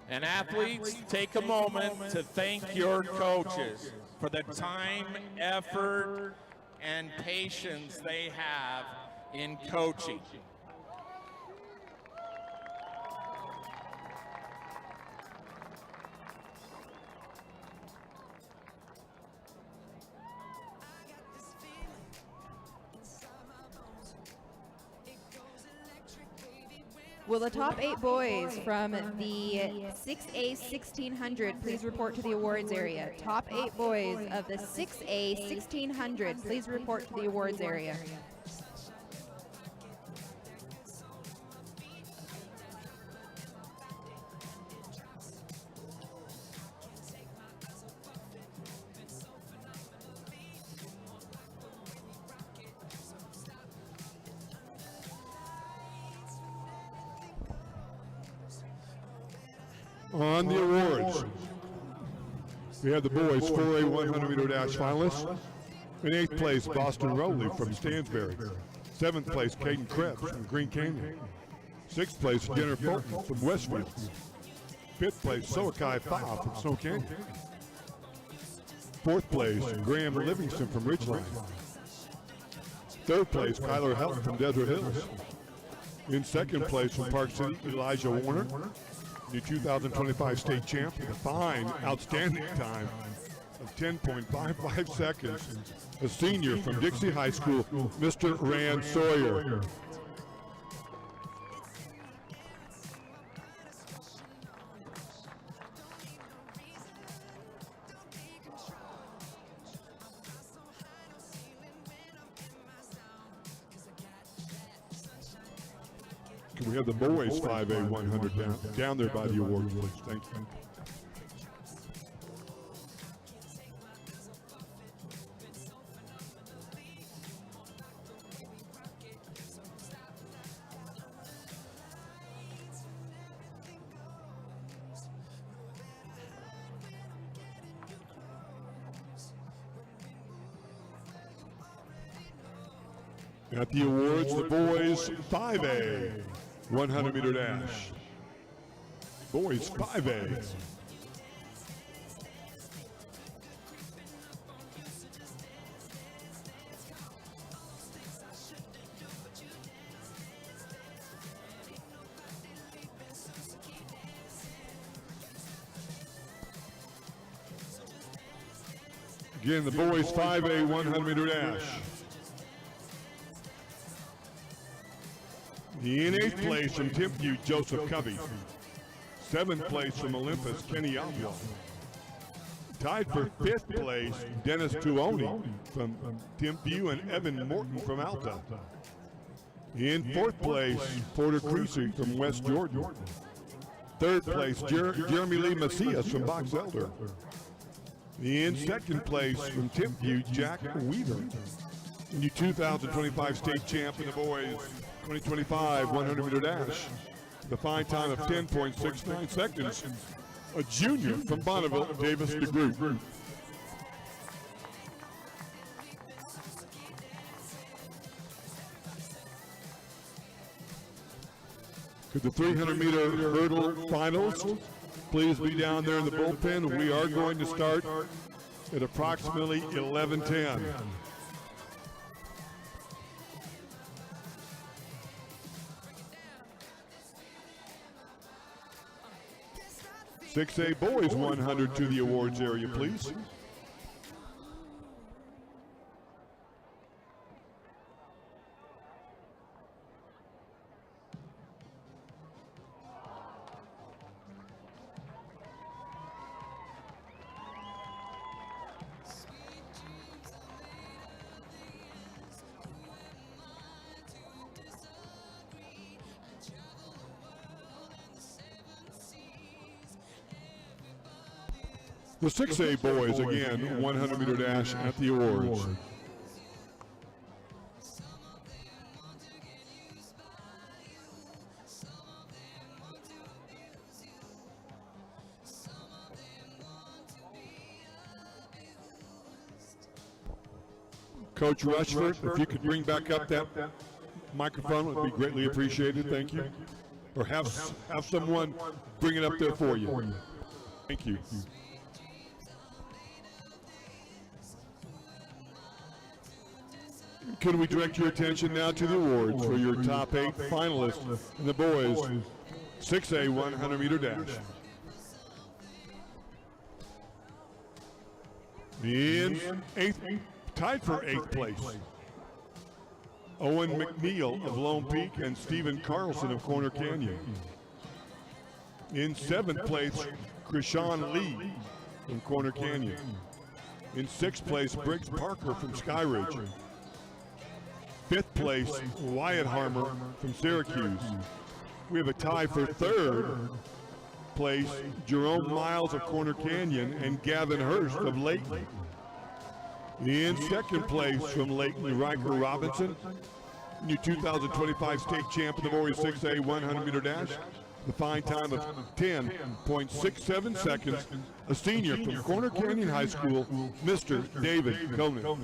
And athletes, take a moment to thank your coaches for the time, effort, and patience they have in coaching. Will the top 8 boys from the 6A 1600 please report to the awards area? Top 8 boys of the 6A 1600 please report to the awards area. On the awards, we have the boys 4A 100-meter dash finalists. In 8th place, Boston Rowley from Stansbury. 7th place, Caden Krebs from Green Canyon. 6th place, Jennifer Fulton from Westfield. 5th place, Soakai Fa from Snow Canyon. 4th place, Graham Livingston from Ridgeline. 3rd place, Kyler Helen from Desert Hills. In 2nd place from Park City, Elijah Warner, the 2025 state champ, with a fine, outstanding time of 10.55 seconds. A senior from Dixie High School, Mr. Rand Sawyer. Can we have the boys 5A 100 down there by the awards, please? Thank you. At the awards, the boys 5A 100-meter dash. Boys 5A. Again, the boys 5A 100-meter dash. In 8th place from Timpview, Joseph Covey. 7th place from Olympus, Kenny Alvio. Tied for 5th place, Dennis Tuoni from Timpview and Evan Morton from Alta. In 4th place, Porter Creasy from West Jordan. 3rd place, Jeremy Lee Macias from Box Elder. In 2nd place from Timpview, Jack Weaver. And your 2025 state champ in the boys 2025 100-meter dash. The fine time of 10.69 seconds. A junior from Bonneville, Davis DeGroot. Could the 300-meter hurdle finals please be down there in the bullpen? We are going to start at approximately 11:10. 6A boys 100 to the awards area, please. The 6A boys, again, 100-meter dash at the awards. Coach Rushford, if you could bring back up that microphone, it would be greatly appreciated. Thank you. Or have someone bring it up there for you. Thank you. Could we direct your attention now to the awards for your top 8 finalists in the boys 6A 100-meter dash. In 8th, tied for 8th place, Owen McNeil of Lone Peak and Stephen Carlson of Corner Canyon. In 7th place, Krishan Lee from Corner Canyon. In 6th place, Briggs Parker from Skyridge. 5th place, Wyatt Harmer from Syracuse. We have a tie for 3rd place, Jerome Miles of Corner Canyon and Gavin Hurst of Layton. In 2nd place from Layton, Riker Robinson, your 2025 state champ in the boys 6A 100-meter dash. The fine time of 10.67 seconds, a senior from Corner Canyon High School, Mr. David Conan.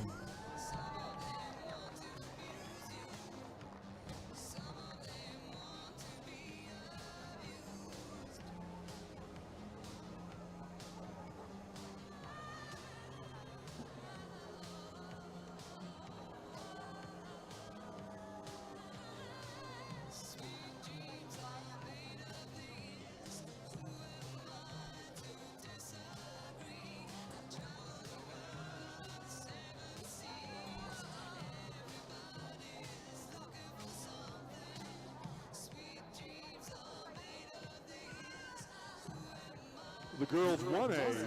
The girls 1A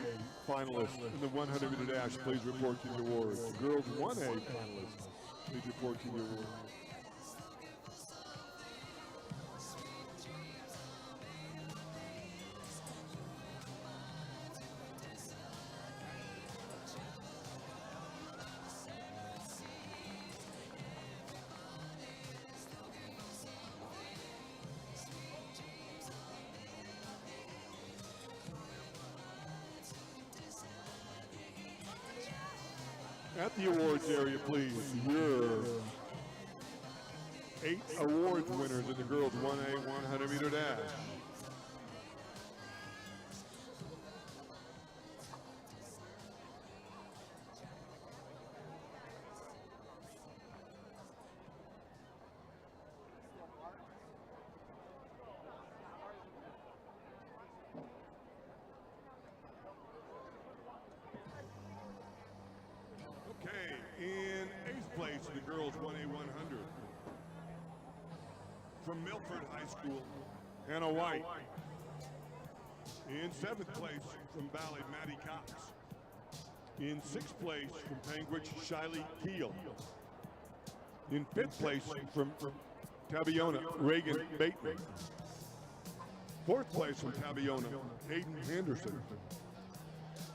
finalists in the 100-meter dash, please report to the awards. The girls 1A finalists, please report to the awards. At the awards area, please. Your 8 awards winners in the girls 1A 100-meter dash. Okay, in 8th place in the girls 1A 100. From Milford High School, Hannah White. In 7th place from Valley, Maddie Cox. In 6th place from Panguitch, Shiley Keel. In 5th place from Tabiona, Reagan Bateman. 4th place from Tabiona, Hayden Henderson.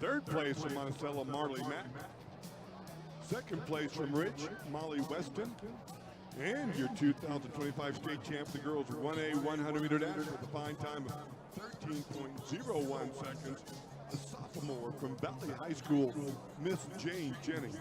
3rd place from Monticello, Marley Mack. 2nd place from Rich, Molly Weston. And your 2025 state champ, the girls 1A 100-meter dash with a fine time of 13.01 seconds. The sophomore from Valley High School, Miss Jane Jennings.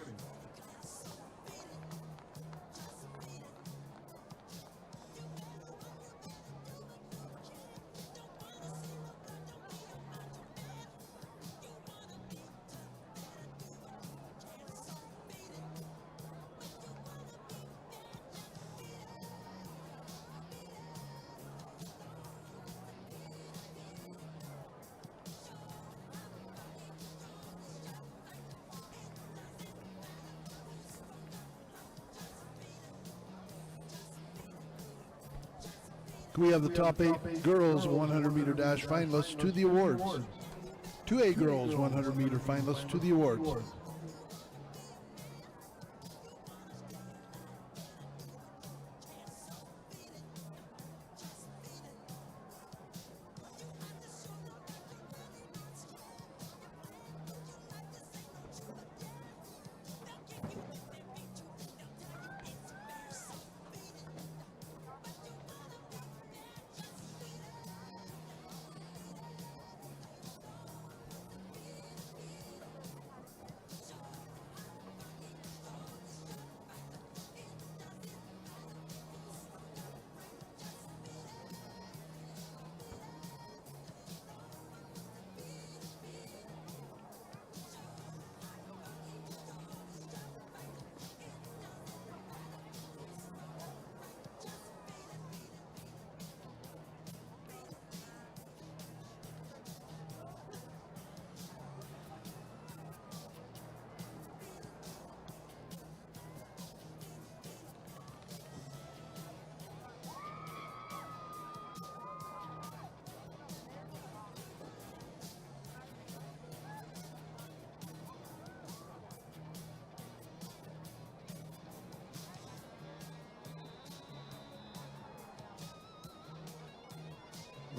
We have the top 8 girls 100-meter dash finalists to the awards. 2A girls 100-meter finalists to the awards.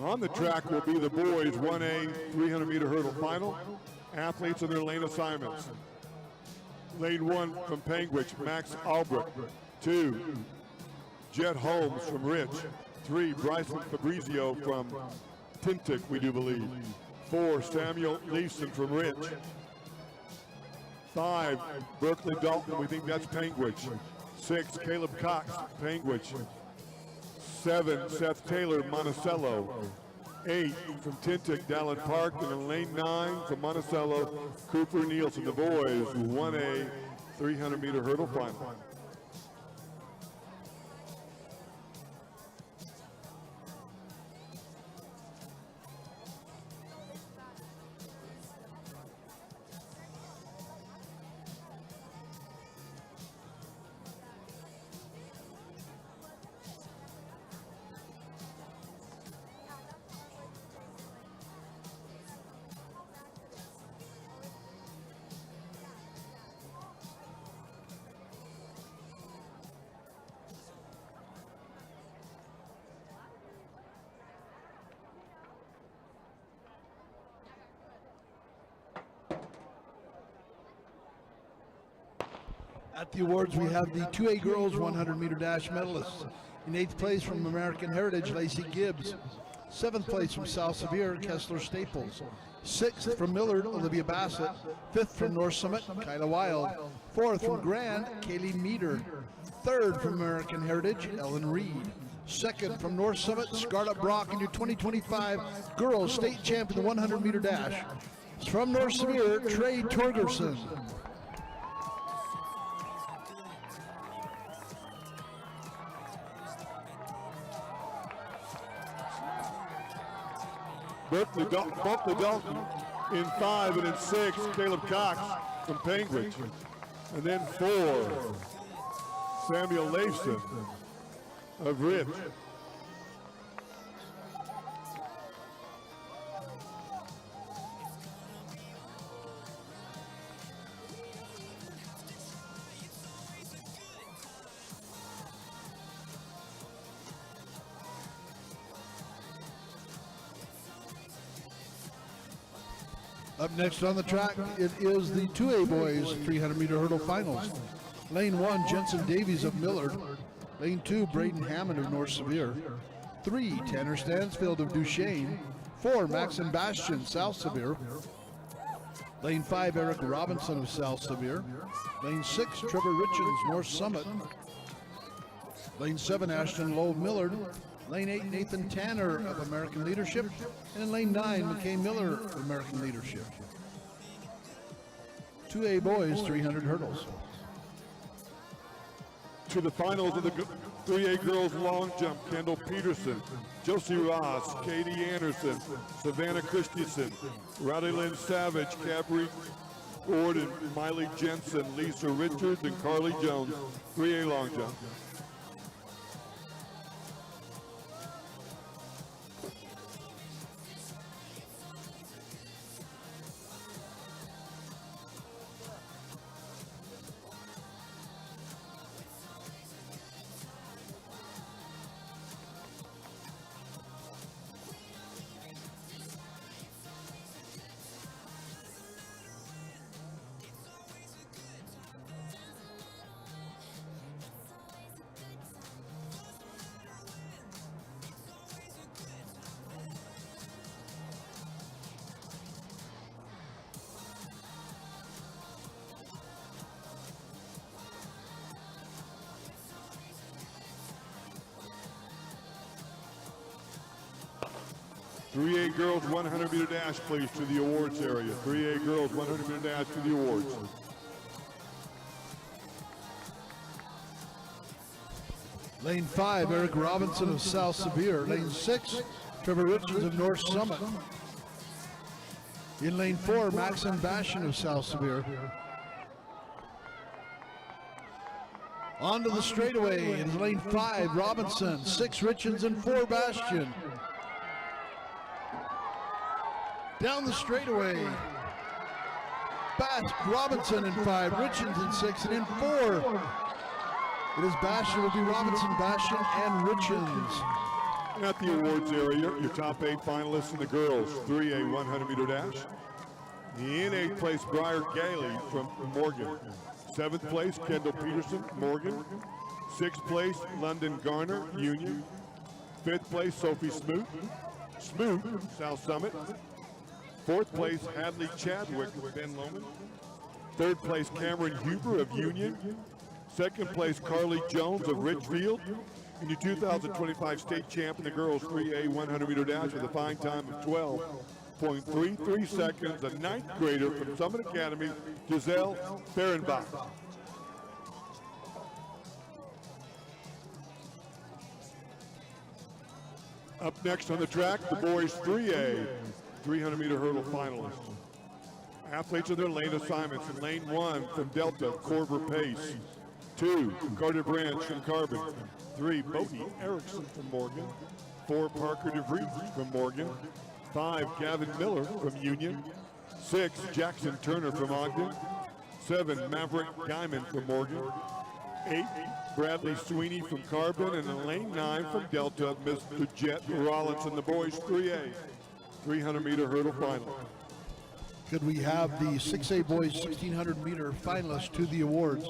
On the track will be the boys 1A 300-meter hurdle final. Athletes and their lane assignments. Lane 1 from Panguitch, Max Albrecht. 2, Jet Holmes from Rich. 3, Bryson Fabrizio from Tintic, we do believe. 4, Samuel Leeson from Rich. 5, Berkeley Dalton, we think that's Panguitch. 6, Caleb Cox, Panguitch. 7, Seth Taylor, Monticello. 8 from Tintic, Dallin Park. And in lane 9 from Monticello, Cooper Nielsen. The boys 1A 300-meter hurdle final. At the awards, we have the 2A girls 100-meter dash medalists. In 8th place from American Heritage, Lacey Gibbs. 7th place from South Sevier, Kessler Staples. 6th from Millard, Olivia Bassett. 5th from North Summit, Kyla Wild. 4th from Grand, Kaylee Meter. 3rd from American Heritage, Ellen Reed. 2nd from North Summit, Scarlett Brock, and your 2025 Girls State Champ in the 100-meter dash. From North Severe, Trey Torgerson. Berkeley Dalton in 5, and in 6, Caleb Cox from Penguin. And then 4, Samuel Leifson of Rich. Up next on the track, it is the 2A boys 300-meter hurdle finals. Lane 1, Jensen Davies of Millard. Lane 2, Braden Hammond of North Severe. 3, Tanner Stansfield of Duchesne. 4, Maxim Bastian, South Severe. Lane 5, Eric Robinson of South Severe. Lane 6, Trevor Richards, North Summit. Lane 7, Ashton Lowe, Millard. Lane 8, Nathan Tanner of American Leadership. And in lane 9, McKay Miller of American Leadership. 2A boys, 300 hurdles. To the finals of the 3A girls long jump, Kendall Peterson, Josie Ross, Katie Anderson, Savannah Christensen, Riley Lynn Savage, Cabri Gordon, Miley Jensen, Lisa Richards, and Carly Jones, 3A long jump. .3A girls 100-meter dash, please, to the awards area. 3A girls 100-meter dash to the awards. Lane 5, Eric Robinson of South Severe. Lane 6, Trevor Richards of North Summit. In lane 4, Maxim Bastian of South Severe. Onto the straightaway in lane 5, Robinson, 6 Richards, and 4 Bastian. Down the straightaway, Robinson in 5, Richards in 6, and in 4, it is Bastian, will be Robinson, Bastian, and Richards. At the awards area, your top 8 finalists in the girls 3A 100-meter dash. In 8th place, Briar Gailey from Morgan. 7th place, Kendall Peterson, Morgan. 6th place, London Garner, Union. 5th place, Sophie Smoot, South Summit. 4th place, Hadley Chadwick of Ben Lomond. 3rd place, Cameron Huber of Union. 2nd place, Carly Jones of Richfield. And your 2025 state champ in the girls 3A 100-meter dash with a fine time of 12.33 seconds. A 9th grader from Summit Academy, Giselle Fehrenbach. Up next on the track, the boys 3A 300-meter hurdle finalists. Athletes of their lane assignments. In lane 1 from Delta, Corver Pace. 2, Carter Branch from Carbon. 3, Bodie Erickson from Morgan. 4, Parker DeVries from Morgan. 5, Gavin Miller from Union. 6, Jackson Turner from Ogden. 7, Maverick Guyman from Morgan. 8, Bradley Sweeney from Carbon. And in lane 9 from Delta, Mr. Jet Rollins and the boys 3A 300-meter hurdle final. Could we have the 6A boys 1600-meter finalists to the awards?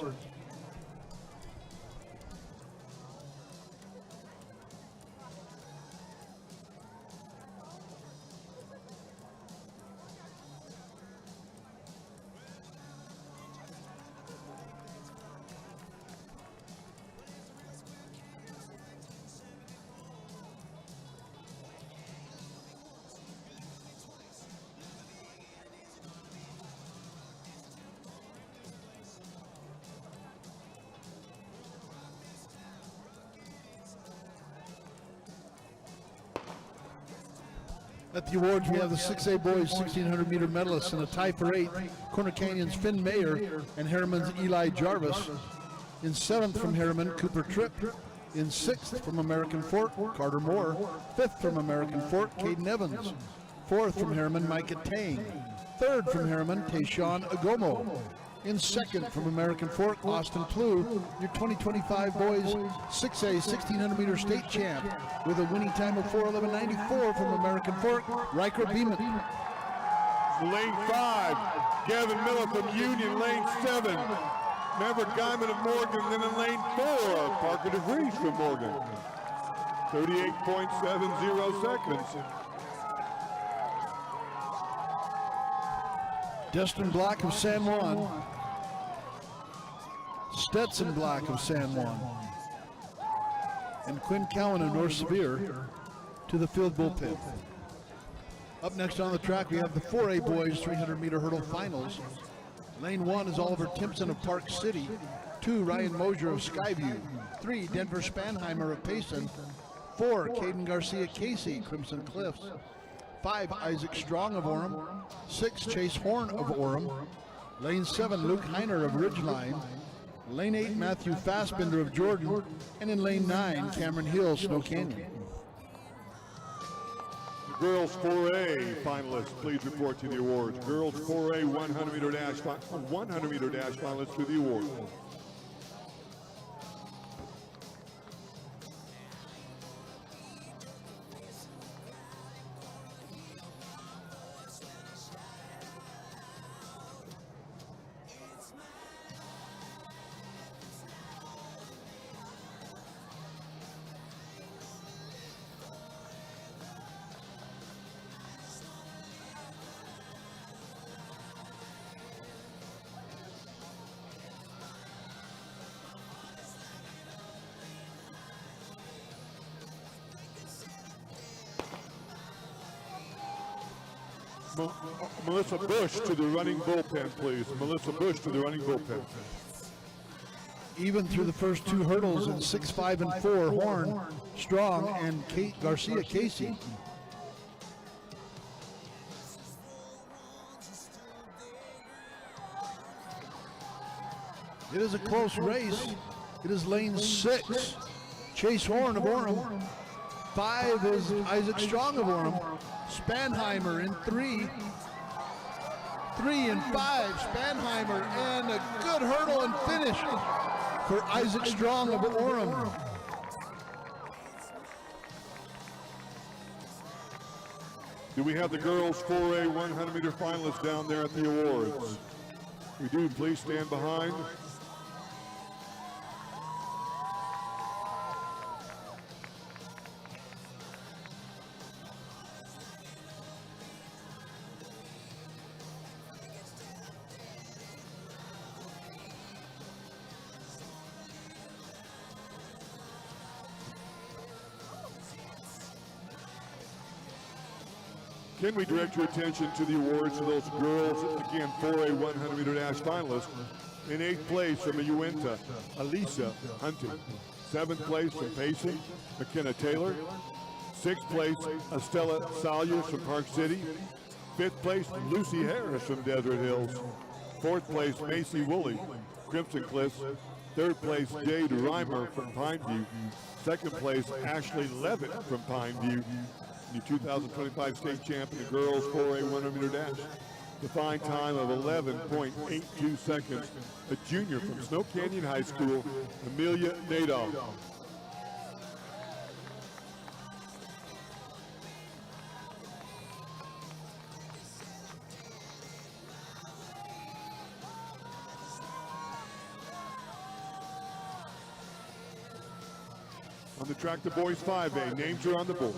At the awards, we have the 6A boys 1600-meter medalists in a tie for 8th, Corner Canyon's Finn Mayer and Harriman's Eli Jarvis. In 7th from Harriman, Cooper Tripp. In 6th from American Fork, Carter Moore. 5th from American Fork, Caden Evans. 4th from Harriman, Micah Tang. 3rd from Harriman, Tayshawn Agomo. In 2nd from American Fork, Austin Plew, your 2025 boys 6A 1600-meter state champ with a winning time of 4:11.94 from American Fork, Riker Beeman. Lane 5, Gavin Miller from Union. Lane 7, Maverick Guyman of Morgan. Then in lane 4, Parker DeVries from Morgan. 38.70 seconds. Destin Black of San Juan. Stetson Black of San Juan. And Quinn Cowan of North Sevier to the field bullpen. Up next on the track, we have the 4A boys 300-meter hurdle finals. Lane 1 is Oliver Timpson of Park City. 2, Ryan Mosier of Skyview. 3, Denver Spanheimer of Payson. 4, Caden Garcia Casey, Crimson Cliffs. 5, Isaac Strong of Orem. 6, Chase Horn of Orem. Lane 7, Luke Heiner of Ridgeline. Lane 8, Matthew Fassbender of Jordan. And in lane 9, Cameron Hill, Snow Canyon. The girls 4A finalists, please report to the awards. Girls 4A 100-meter dash finalists to the awards. Melissa Bush to the running bullpen, please. Melissa Bush to the running bullpen. Even through the first 2 hurdles in 6, 5, and 4, Horn, Strong, and Garcia Casey. It is a close race. It is lane 6, Chase Horn of Orem. 5 is Isaac Strong of Orem. Spanheimer in 3. 3 and 5, Spanheimer, and a good hurdle and finish for Isaac Strong of Orem. Do we have the girls 4A 100-meter finalists down there at the awards? We do. Please stand behind. Can we direct your attention to the awards for those girls, again, 4A 100-meter dash finalists. In 8th place from Uinta, Elisa Hunting. 7th place from Payson, McKenna Taylor. 6th place, Estella Salyers from Park City. 5th place, Lucy Harris from Desert Hills. 4th place, Macy Woolley, Crimson Cliffs. 3rd place, Jade Reimer from Pineview. 2nd place, Ashley Levitt from Pineview. The 2025 state champ in the girls 4A 100-meter dash. The fine time of 11.82 seconds. A junior from Snow Canyon High School, Amelia Nadal. On the track, the boys 5A. Names are on the board.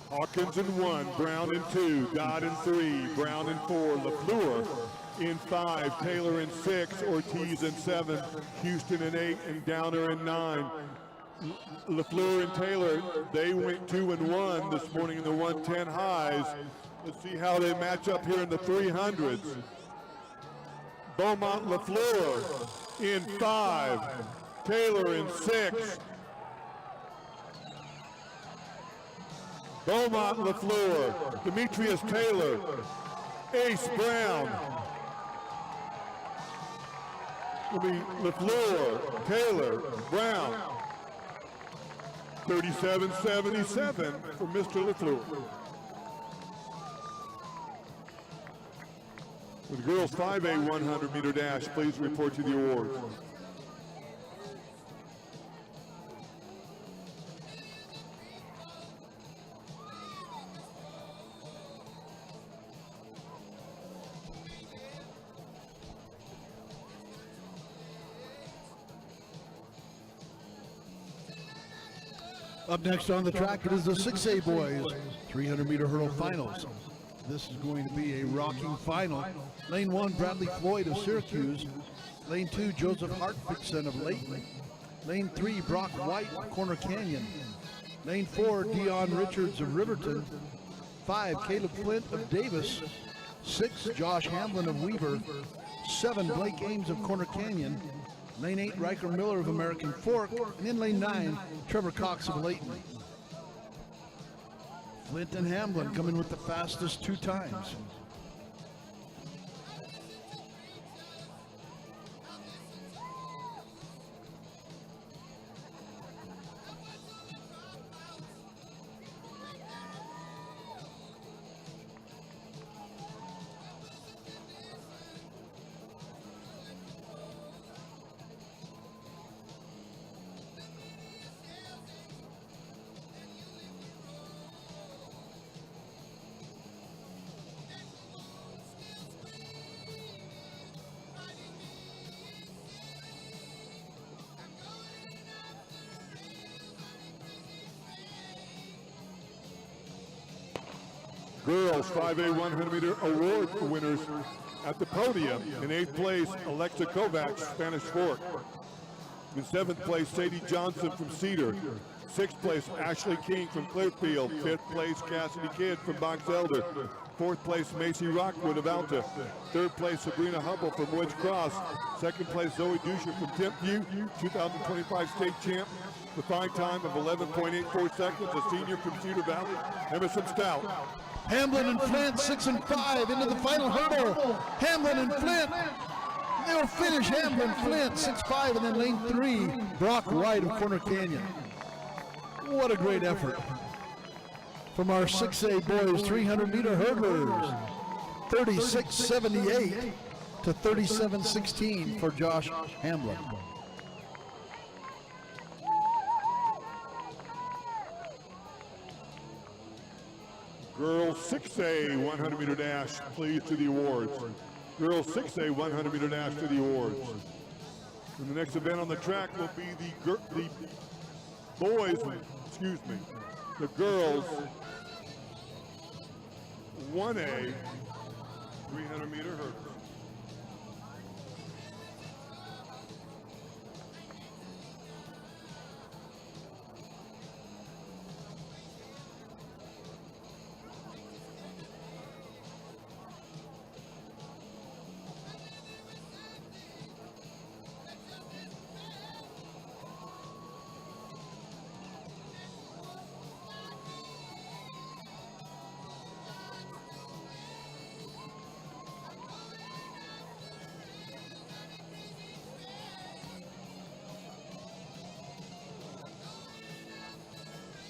Hawkins in 1, Brown in 2, Dodd in 3, Brown in 4, LaFleur in 5, Taylor in 6, Ortiz in 7, Houston in 8, and Downer in 9. LaFleur and Taylor, they went 2 and 1 this morning in the 110 highs. Let's see how they match up here in the 300s. Beaumont LaFleur in 5, Taylor in 6. Beaumont LaFleur, Demetrius Taylor, Ace Brown. LaFleur, Taylor, Brown. 37-77 for Mr. LaFleur. For the girls 5A 100 meter dash, please report to the awards. Up next on the track, it is the 6A boys 300 meter hurdle finals. This is going to be a rocking final. Lane 1, Bradley Floyd of Syracuse. Lane 2, Joseph Hartfixon of Layton. Lane 3, Brock White of Corner Canyon. Lane 4, Dion Richards of Riverton. 5, Caleb Flint of Davis. 6, Josh Hamlin of Weaver. 7, Blake Ames of Corner Canyon. Lane 8, Riker Miller of American Fork. And in lane 9, Trevor Cox of Layton. Flint and Hamlin coming with the fastest 2 times. Girls 5A 100 meter award winners at the podium. In 8th place, Alexa Kovacs, Spanish Fork. In 7th place, Sadie Johnson from Cedar. 6th place, Ashley King from Clearfield. 5th place, Cassidy Kidd from Box Elder. 4th place, Macy Rockwood of Alta. 3rd place, Sabrina Hubble from Woods Cross. 2nd place, Zoe Dusher from Timpview, 2025 state champ. The fine time of 11.84 seconds. A senior from Cedar Valley, Emerson Stout. Hamlin and Flint, 6 and 5 into the final hurdle. Hamlin and Flint, they'll finish. Hamlin, Flint, 6-5, and then lane 3, Brock White of Corner Canyon. What a great effort from our 6A boys 300 meter hurdlers. 36-78 to 37-16 for Josh Hamlin. Girls 6A 100 meter dash, please, to the awards. Girls 6A 100 meter dash to the awards. And the next event on the track will be the boys, the girls 1A 300 meter hurdles.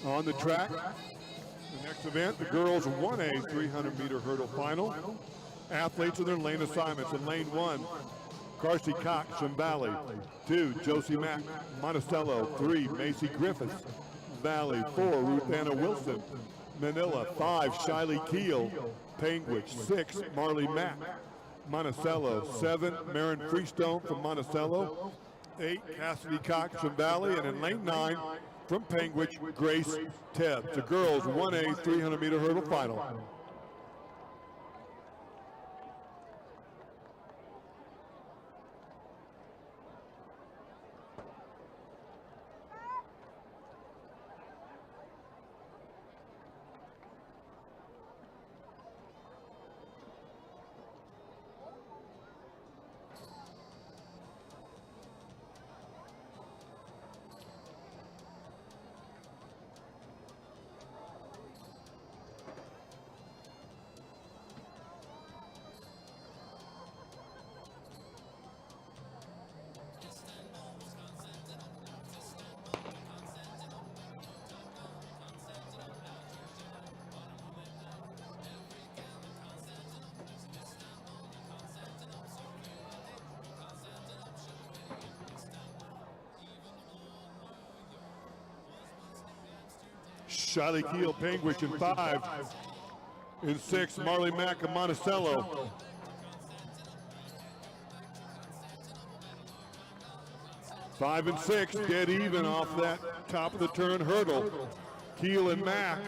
On the track, the next event, the girls 1A 300 meter hurdle final. Athletes in their lane assignments. In lane 1, Carsey Cox from Valley. 2, Josie Mack, Monticello. 3, Macy Griffiths, Valley. 4, Ruth Anna Wilson, Manila. 5, Shiley Keel, Panguitch. 6, Marley Mack, Monticello. 7, Marin Freestone from Monticello. 8, Cassidy Cox from Valley. And in lane 9, from Panguitch, Grace Tebb. The girls 1A 300 meter hurdle final. Shiley Keel Panguish in 5. In 6, Marley Mack of Monticello. Five and 6, dead even off that top of the turn hurdle. Keel and Mack.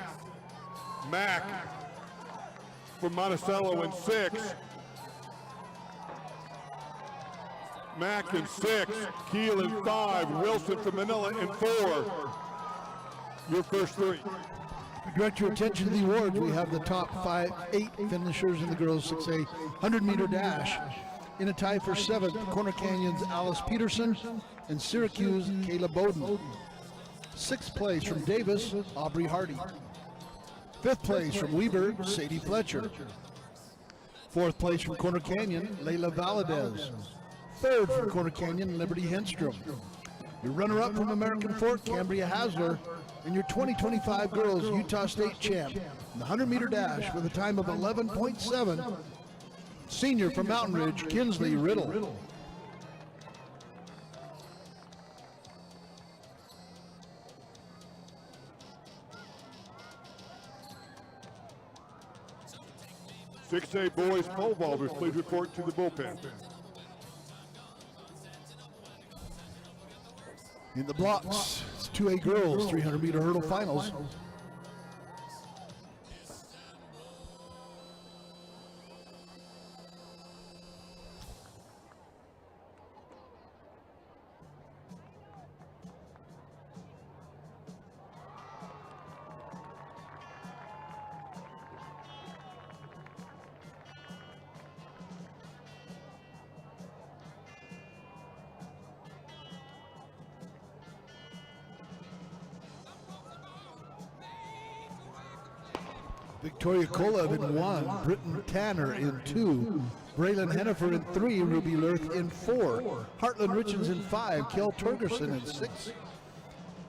Mack from Monticello in 6. Mack in 6, Keel in 5, Wilson from Manila in 4. Your first 3. Direct your attention to the awards. We have the top 8 finishers in the girls 6A 100-meter dash. In a tie for 7th, Corner Canyon's Alice Peterson and Syracuse Kayla Bowden. 6th place from Davis, Aubrey Hardy. 5th place from Weber, Sadie Fletcher. 4th place from Corner Canyon, Layla Valadez. 3rd from Corner Canyon, Liberty Henstrom. Your runner-up from American Fork, Cambria Hasler. And your 2025 girls Utah State champ in the 100-meter dash with a time of 11.7, senior from Mountain Ridge, Kinsley Riddle. Six A boys pole vaulters, please report to the bullpen. In the blocks, it's 2A girls 300-meter hurdle finals. Victoria Kolev in 1, Britton Tanner in 2, Braylon Hennifer in 3, Ruby Lurth in 4, Heartland Richards in 5, Kel Torgerson in 6,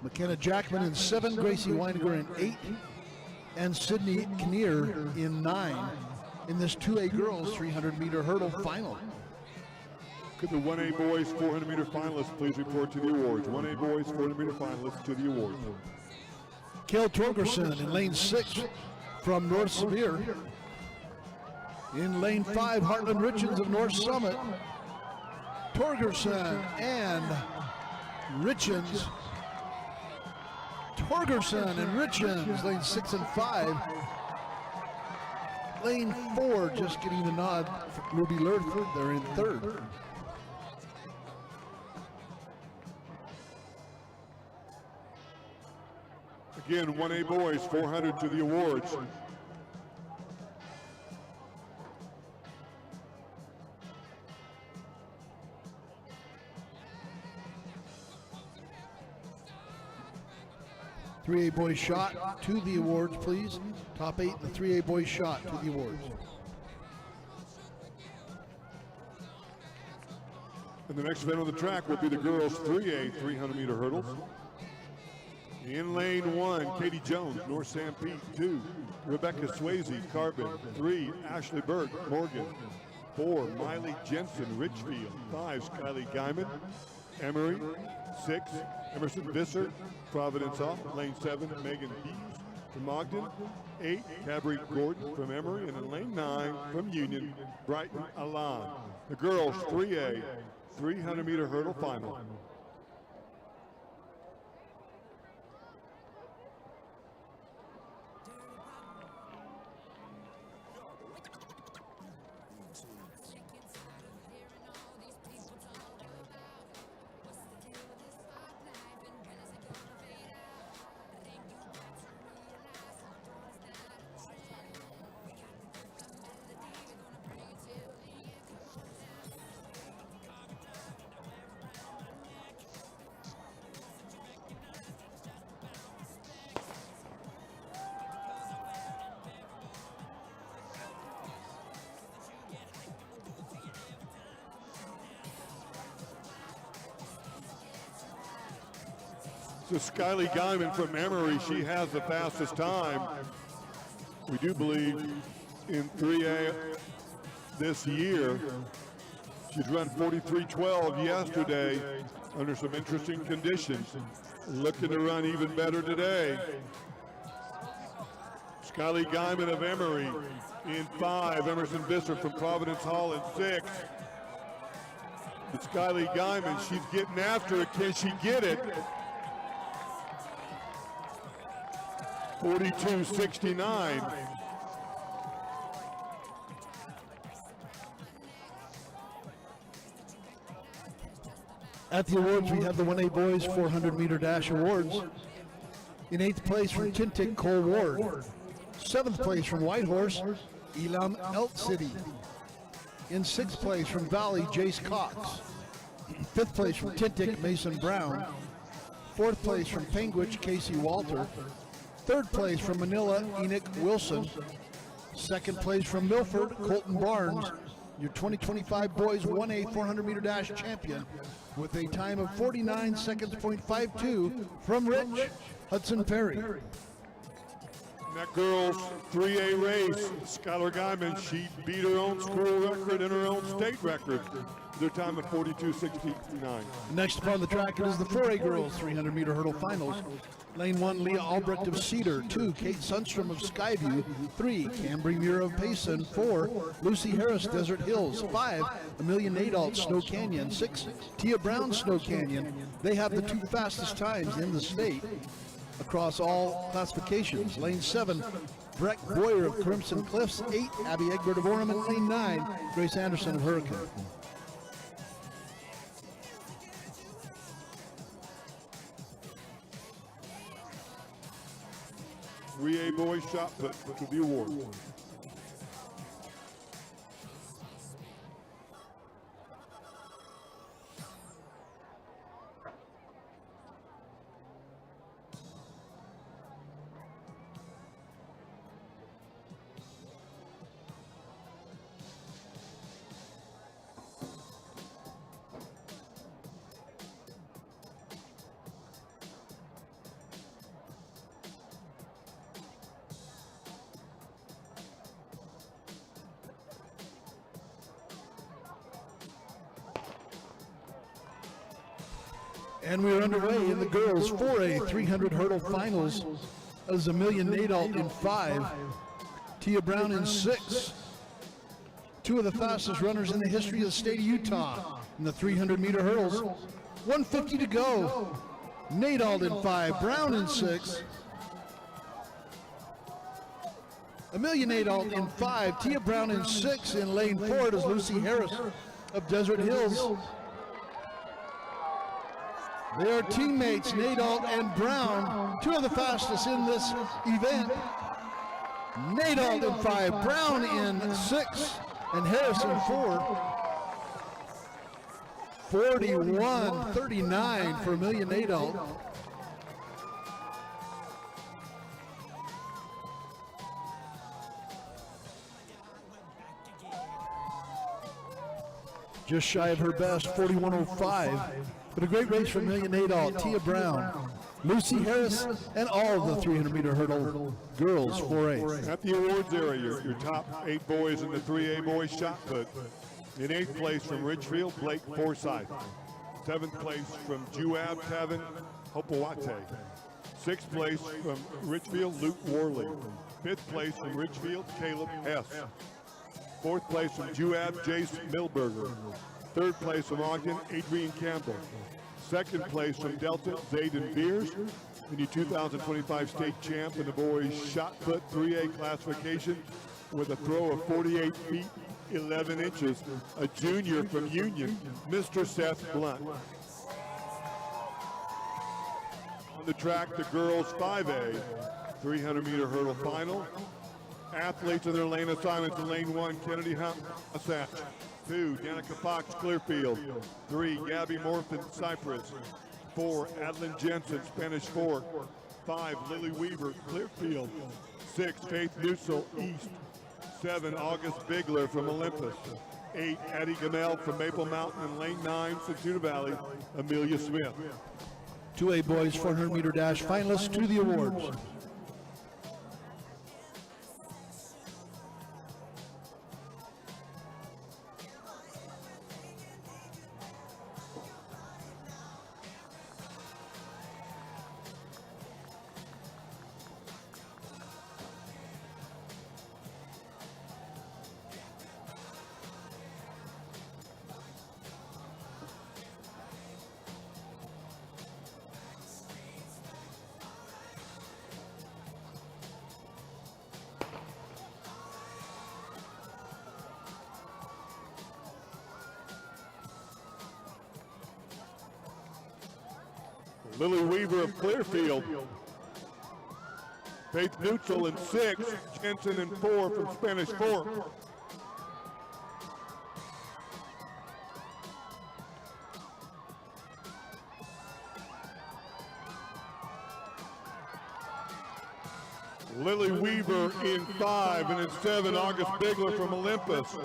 McKenna Jackman in 7, Gracie Weiniger in 8, and Sydney Kinnear in 9 in this 2A girls 300-meter hurdle final. Could the 1A boys 400-meter finalists please report to the awards? 1A boys 400-meter finalists to the awards. Kel Torgerson in lane 6 from North Sevier. In lane 5, Heartland Richards of North Summit. Torgerson and Richards. Torgerson and Richards, lane 6 and 5. Lane 4 just getting the nod for Ruby Lurth. They're in 3rd. Again, 1A boys 400 to the awards. .3A boys shot to the awards, please. Top 8 in the 3A boys shot to the awards. And the next event on the track will be the girls 3A 300-meter hurdles. In lane 1, Katie Jones, North Sanpete. 2, Rebecca Swayze, Carbon. 3, Ashley Burke, Morgan. 4, Miley Jensen, Richfield. 5, Skylie Guyman, Emory. 6, Emerson Visser, Providence off. Lane 7, Megan Hughes from Ogden. 8, Cabri Gordon from Emory. And in lane 9, from Union, Brighton Alon. The girls 3A 300-meter hurdle final. So Skylie Guyman from Emory, she has the fastest time. We do believe in 3A this year. She's run 43:12 yesterday under some interesting conditions. Looking to run even better today. Skyly Guyman of Emory in 5. Emerson Visser from Providence Hall in 6. It's Skyly Guyman. She's getting after it. Can she get it? 42-69. At the awards, we have the 1A Boys 400-meter dash awards. In 8th place from Tintic, Cole Ward. 7th place from Whitehorse, Elam Elk City. In 6th place from Valley, Jace Cox. 5th place from Tintic, Mason Brown. 4th place from Penguich, Casey Walter. 3rd place from Manila, Enoch Wilson. 2nd place from Milford, Colton Barnes. Your 2025 Boys 1A 400-meter dash champion with a time of 49 seconds, .52 from Rich Hudson Perry. That girls 3A race, Skylar Guyman, she beat her own school record and her own state record. Their time of 42-69. Next upon the track, it is the 4A girls 300-meter hurdle finals. Lane 1, Leah Albrecht of Cedar. 2, Kate Sundstrom of Skyview. 3, Cambry Muir of Payson. 4, Lucy Harris, Desert Hills. 5, Amelia Nadalt, Snow Canyon. 6, Tia Brown, Snow Canyon. They have the 2 fastest times in the state across all classifications. Lane 7, Breck Boyer of Crimson Cliffs. 8, Abby Egbert of Ornament. Lane 9, Grace Anderson of Hurricane. A boys shot put to the award. And we are underway in the girls 4A 300 hurdle finals. As Amelia Nadalt in 5, Tia Brown in 6. 2 of the fastest runners in the history of the state of Utah in the 300-meter hurdles. 150 to go. Nadalt in 5, Brown in 6. Amelia Nadalt in 5, Tia Brown in 6. In lane 4 is Lucy Harris of Desert Hills. They are teammates, Nadalt and Brown, 2 of the fastest in this event. Nadalt in 5, Brown in 6, and Harris in 4. 41-39 for Amelia Nadalt. Just shy of her best, 41.05. But a great race for Amelia Nadalt, Tia Brown, Lucy Harris, and all of the 300-meter hurdle girls 4A. At the awards area, your top 8 boys in the 3A boys shot put. In 8th place from Ridgefield, Blake Forsyth. 7th place from Juab Tavin Hopawate. 6th place from Ridgefield, Luke Worley. 5th place from Ridgefield, Caleb Hess. 4th place from Juab, Jace Milberger. 3rd place from Ogden, Adrian Campbell. 2nd place from Delta, Zayden Beers. And your 2025 state champ in the boys shot put 3A classification with a throw of 48 feet, 11 inches. A junior from Union, Mr. Seth Blunt. On the track, the girls 5A 300-meter hurdle final. Athletes in their lane assignments in lane 1, Kennedy Hussatch. 2, Danica Fox, Clearfield. 3, Gabby Morphin, Cypress. 4, Adeline Jensen, Spanish Fork. 5, Lily Weaver, Clearfield. 6, Faith Newsell, East. 7, August Bigler from Olympus. 8, Addie Gamel from Maple Mountain. And lane 9, Fortuna Valley, Amelia Smith. 2A boys 400-meter dash finalists to the awards. Lily Weaver of Clearfield. Faith Neutral in 6, Jensen in 4 from Spanish Fork. Lily Weaver in 5, and in 7, August Bigler from Olympus.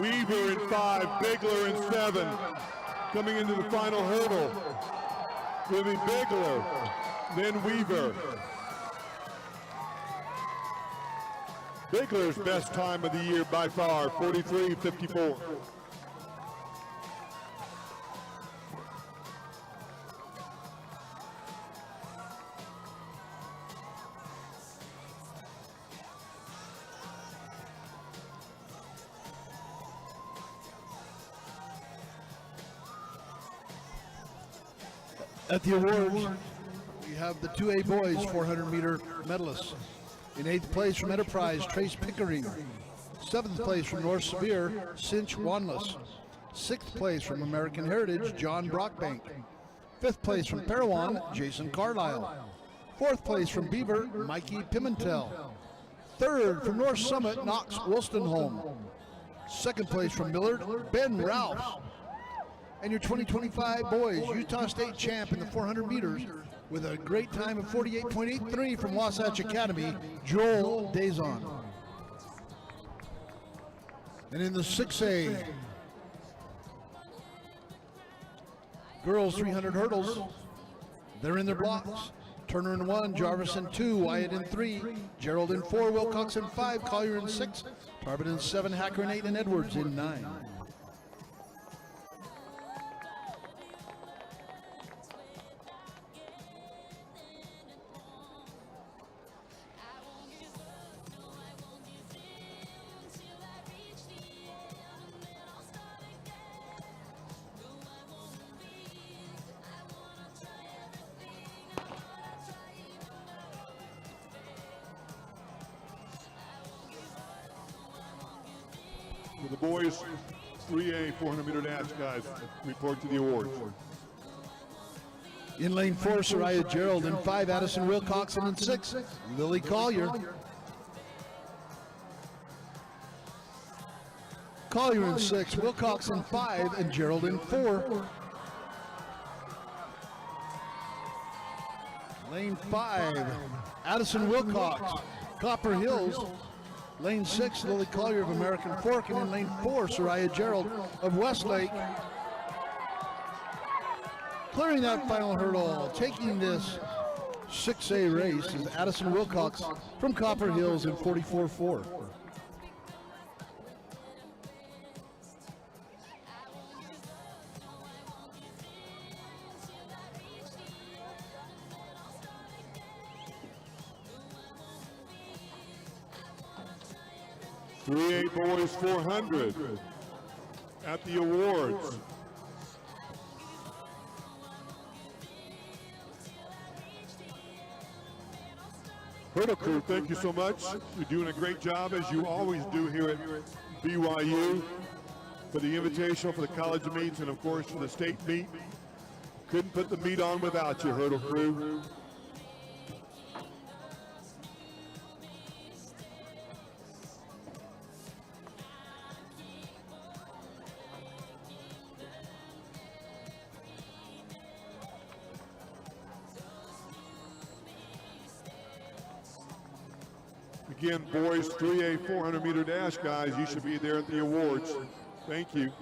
Weaver in 5, Bigler in 7. Coming into the final hurdle will be Bigler, then Weaver. Bigler's best time of the year by far, 43:54. At the awards, we have the 2A boys 400-meter medalists. In 8th place from Enterprise, Trace Pickering. 7th place from North Sevier, Cinch Wanless. 6th place from American Heritage, John Brockbank. 5th place from Parowan, Jason Carlisle. 4th place from Beaver, Mikey Pimentel. 3rd from North Summit, Knox Wolstenholme. 2nd place from Millard, Ben Rouse. And your 2025 boys Utah State champ in the 400 meters with a great time of 48.83 from Wasatch Academy, Joel Dazon. And in the 6A girls 300 hurdles, they're in their blocks. Turner in 1, Jarvis in 2, Wyatt in 3, Gerald in 4, Wilcox in 5, Collier in 6, Tarbin in 7, Hacker in 8, and Edwards in 9. For the boys 3A 400-meter dash guys, report to the awards. In lane 4, Soraya Gerald. In 5, Addison Wilcox. And in 6, Lily Collier. Collier in 6, Wilcox in 5, and Gerald in 4. Lane 5, Addison Wilcox, Copper Hills. Lane 6, Lily Collier of American Fork. And in lane 4, Soraya Gerald of Westlake. Clearing that final hurdle, taking this 6A race is Addison Wilcox from Copper Hills in 44.4. .38 boys 400 at the awards. Hurdle crew, thank you so much. You're doing a great job, as you always do here at BYU, for the invitational, for the college meets, and of course for the state meet. Couldn't put the meet on without you, hurdle crew. Again, boys, 3A 400-meter dash guys, you should be there at the awards. Thank you.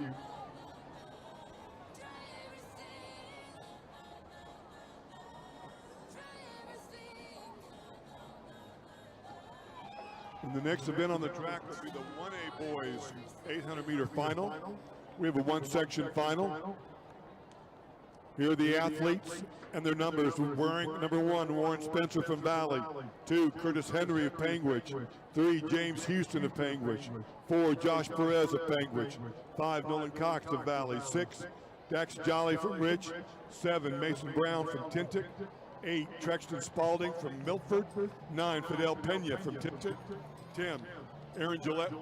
And the next event on the track will be the 1A boys 800-meter final. We have a one-section final. Here are the athletes and their numbers. Wearing number 1, Warren Spencer from Valley. 2, Curtis Henry of Panguitch. 3, James Houston of Panguitch. 4, Josh Perez of Panguitch. 5, Nolan Cox of Valley. 6, Dax Jolly from Rich. 7, Mason Brown from Tintic. 8, Trexton Spalding from Milford. 9, Fidel Pena from Tintic. 10, Aaron Gillette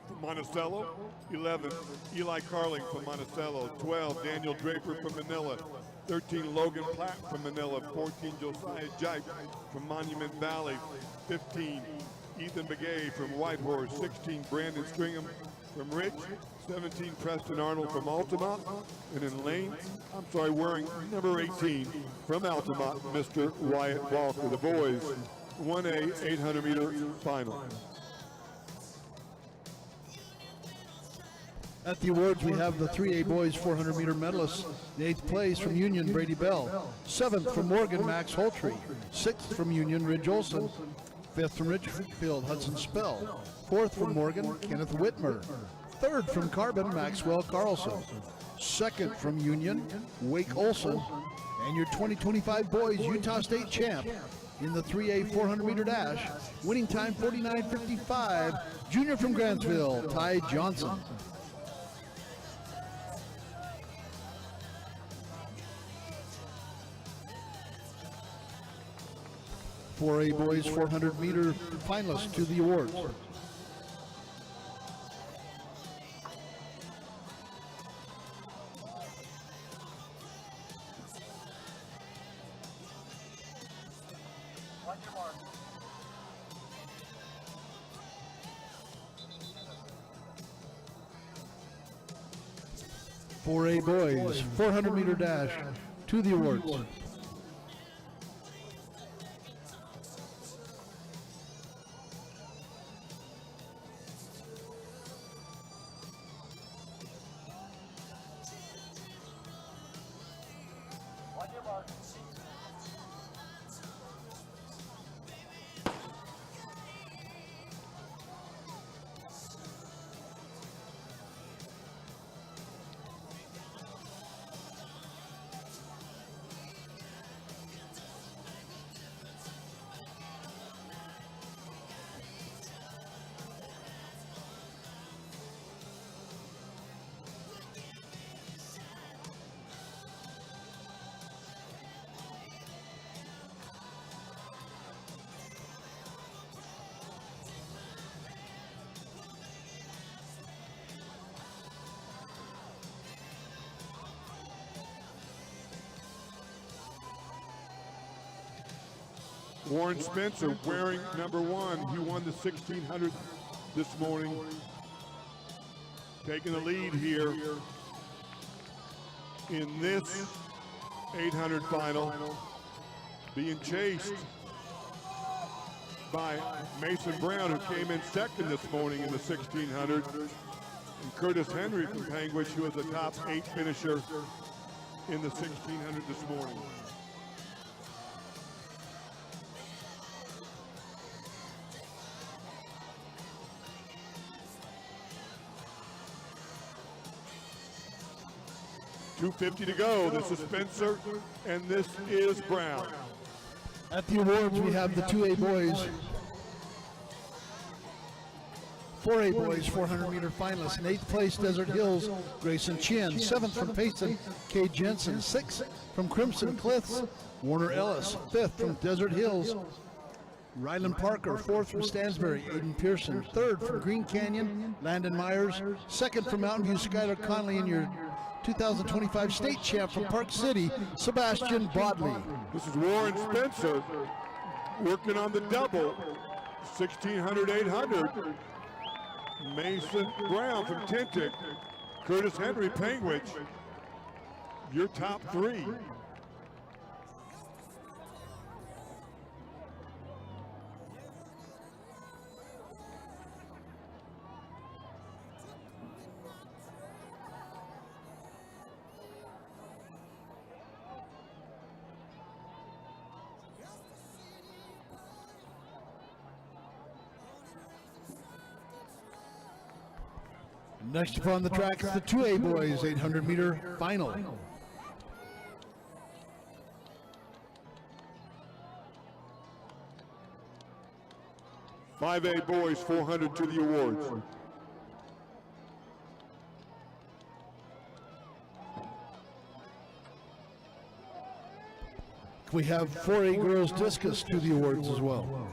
from Monticello. 11, Eli Carling from Monticello. 12, Daniel Draper from Manila. 13, Logan Platt from Manila. 14, Josiah Jipe from Monument Valley. 15, Ethan Begay from Whitehorse. 16, Brandon Stringham from Rich. 17, Preston Arnold from Altamont. And in lanes, wearing number 18 from Altamont, Mr. Wyatt Walker. The boys, 1A 800-meter final. At the awards, we have the 3A boys 400-meter medalists. In 8th place from Union, Brady Bell. 7th from Morgan, Max Holtree. 6th from Union, Ridge Olson. 5th from Richfield, Hudson Spell. 4th from Morgan, Kenneth Whitmer. 3rd from Carbon, Maxwell Carlson. 2nd from Union, Wake Olson. And your 2025 boys Utah State champ in the 3A 400-meter dash, winning time 49.55, junior from Grantsville, Ty Johnson. 4A boys 400-meter finalists to the awards. On your mark. 4A boys 400-meter dash to the awards. On your mark. 'Warren Spencer wearing number 1. He won the 1600 this morning. Taking the lead here in this 800 final. Being chased by Mason Brown, who came in second this morning in the 1600. And Curtis Henry from Panguitch, who was a top 8 finisher in the 1600 this morning. .250 to go. This is Spencer, and this is Brown. At the awards, we have the 2A boys, 4A boys 400-meter finalists. In 8th place, Desert Hills, Grayson Chin. 7th from Payson, Kay Jensen. 6th from Crimson Cliffs, Warner Ellis. 5th from Desert Hills, Ryland Parker. 4th from Stansbury, Aiden Pearson. 3rd from Green Canyon, Landon Myers. 2nd from Mountain View, Skylar Conley, and your 2025 state champ from Park City, Sebastian Bodley. This is Warren Spencer working on the double, 1600, 800. Mason Brown from Tintic, Curtis Henry, Panguitch, your top 3. Next upon the track is the 2A boys 800-meter final. .5A boys 400 to the awards. We have 4A girls discus to the awards as well.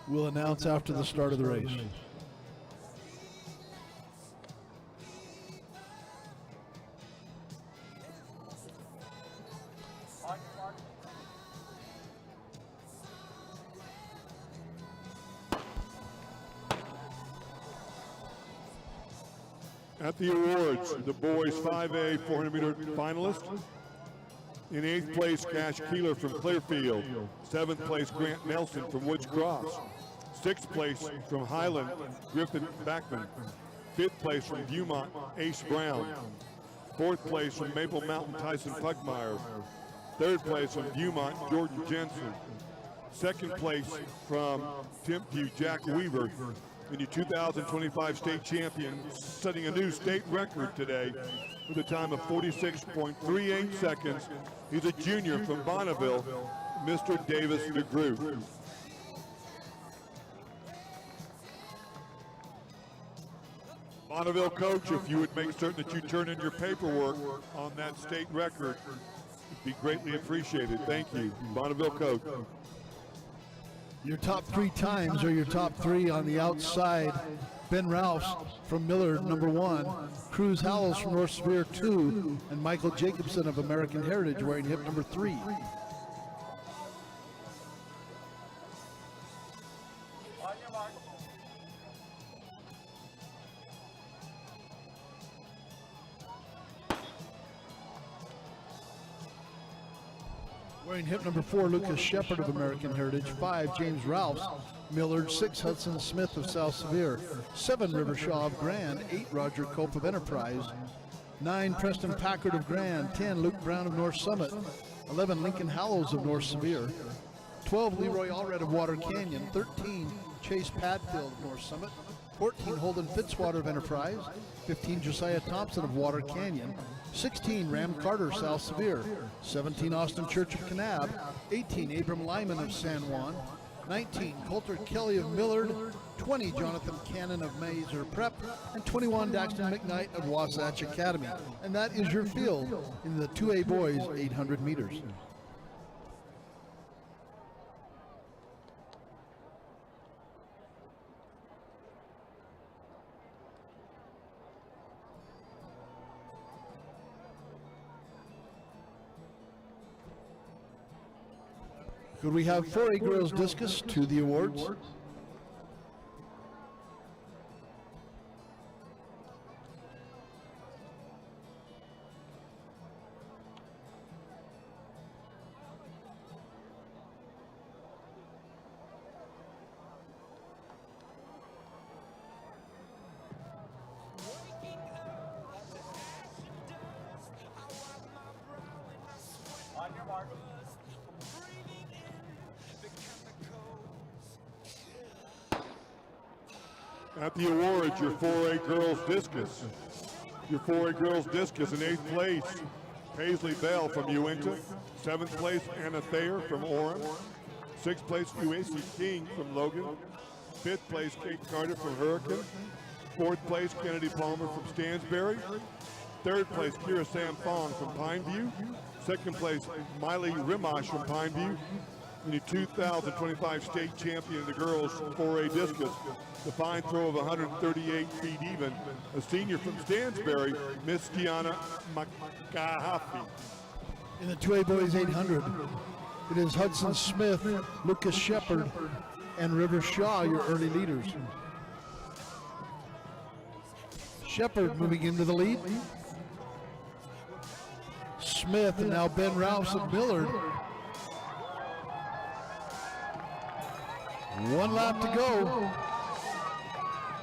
We'll announce after the start of the race. On your mark. At the awards, the boys 5A 400-meter finalist. In 8th place, Cash Keeler from Clearfield. 7th place, Grant Nelson from Woods Cross. 6th place from Highland, Griffin Backman. 5th place from Viewmont, Ace Brown. 4th place from Maple Mountain, Tyson Pugmire. 3rd place from Viewmont, Jordan Jensen. 2nd place from Timpview, Jack Weaver. And your 2025 state champion, setting a new state record today with a time of 46.38 seconds. He's a junior from Bonneville, Mr. Davis DeGroot. Bonneville coach, if you would make certain that you turn in your paperwork on that state record, it'd be greatly appreciated. Thank you, Bonneville coach. Your top 3 times are your top 3 on the outside. Ben Rouse from Millard, number 1. Cruz Howells from North Severe, 2. And Michael Jacobson of American Heritage wearing hip number 3. On your mark. Wearing hip number 4, Lucas Shepard of American Heritage. 5, James Rouse, Millard. 6, Hudson Smith of South Severe. 7, River Shaw of Grand. 8, Roger Cope of Enterprise. 9, Preston Packard of Grand. 10, Luke Brown of North Summit. 11, Lincoln Hallows of North Severe. 12, Leroy Allred of Water Canyon. 13, Chase Padfield of North Summit. 14, Holden Fitzwater of Enterprise. 15, Josiah Thompson of Water Canyon. 16, Ram Carter, South Severe. 17, Austin Church of Kanab. 18, Abram Lyman of San Juan. 19, Coulter Kelly of Millard. 20, Jonathan Cannon of Mazer Prep. And 21, Daxton McKnight of Wasatch Academy. And that is your field in the 2A boys 800 meters. Could we have 4A girls discus to the awards? On your mark. At the awards, your 4A girls discus. Your 4A girls discus in 8th place, Paisley Bell from Uinta. 7th place, Anna Thayer from Orem. 6th place, UAC King from Logan. 5th place, Kate Carter from Hurricane. 4th place, Kennedy Palmer from Stansbury. 3rd place, Kira Sam Fong from Pineview. 2nd place, Miley Rimash from Pineview. And your 2025 state champion of the girls 4A discus. The fine throw of 138 feet even. A senior from Stansbury, Miss Gianna Makahafi. In the 2A boys 800, it is Hudson Smith, Lucas Shepard, and River Shaw, your early leaders. Shepard moving into the lead. Smith and now Ben Rouse of Millard. 1 lap to go.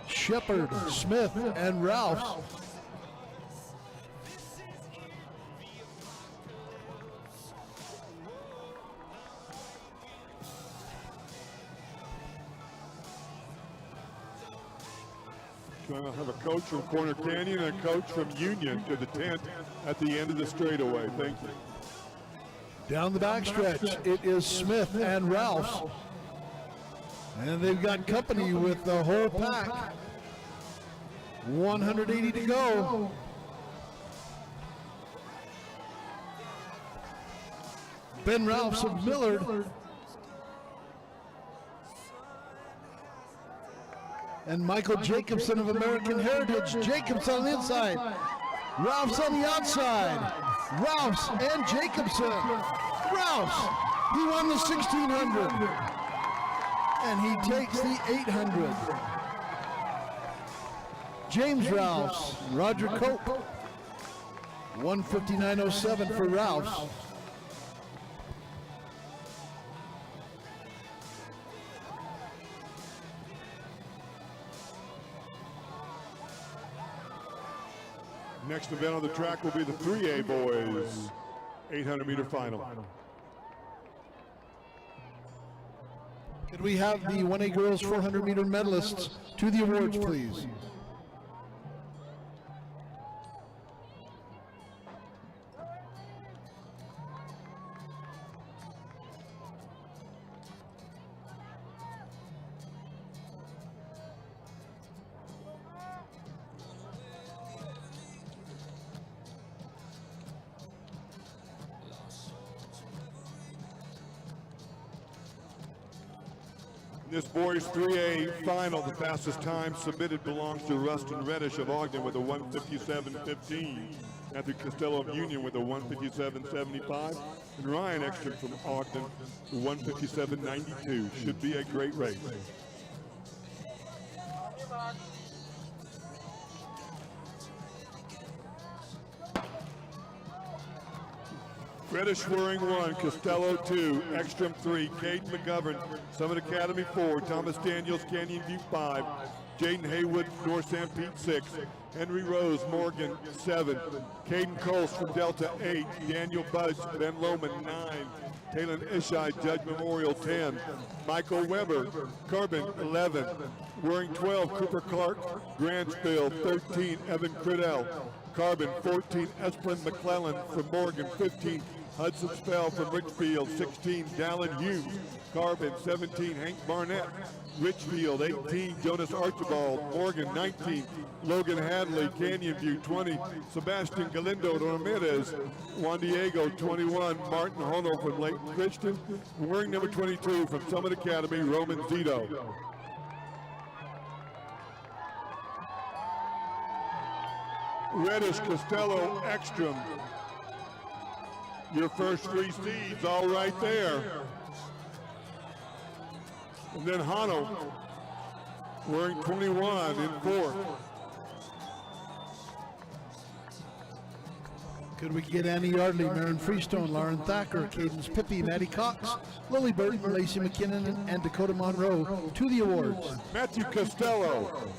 Shepard, Smith, and Rouse. Going to have a coach from Corner Canyon and a coach from Union to the tent at the end of the straightaway. Thank you. Down the backstretch, it is Smith and Rouse. And they've got company with the whole pack. 180 to go. Ben Rouse of Millard And Michael Jacobson of American Heritage. Jacobs on the inside. Ralph's on the outside. Ralph's and Jacobson. Ralph's, he won the 1600. And he takes the 800. James Ralphs, Roger Cope. 159.07 for Ralphs. Next event on the track will be the 3A boys 800-meter final. Could we have the 1A girls 400-meter medalists to the awards, please? This boys 3A final, the fastest time submitted belongs to Rustin Reddish of Ogden with a 1:57.15. Matthew Costello of Union with a 1:57.75. And Ryan Ekstrom from Ogden, 1:57.92. Should be a great race. Reddish wearing 1, Costello 2, Ekstrom 3, Caden McGovern, Summit Academy 4, Thomas Daniels, Canyon View 5, Jaden Haywood, North San Pete 6, Henry Rose, Morgan 7, Caden Coles from Delta 8, Daniel Budge, Ben Loman 9, Talon Ishai, Judge Memorial 10, Michael Weber, Carbon 11, wearing 12, Cooper Clark, Grantsville 13, Evan Criddell, Carbon 14, Esplin McClellan from Morgan 15, Hudson Spell from Richfield 16, Dallin Hughes, Carbon 17, Hank Barnett, Richfield 18, Jonas Archibald, Morgan 19, Logan Hadley, Canyon View 20, Sebastian Galindo Ramirez, Juan Diego 21, Martin Hono from Layton Christian, wearing number 22 from Summit Academy, Roman Zito. Reddish, Costello, Ekstrom. Your first 3 seeds all right there. And then Hano wearing 21 in 4th. Could we get Annie Yardley, Marin Freestone, Lauren Thacker, Cadence Pippi, Maddie Cox, Lily Burton, Lacey McKinnon, and Dakota Monroe to the awards? Matthew Costello.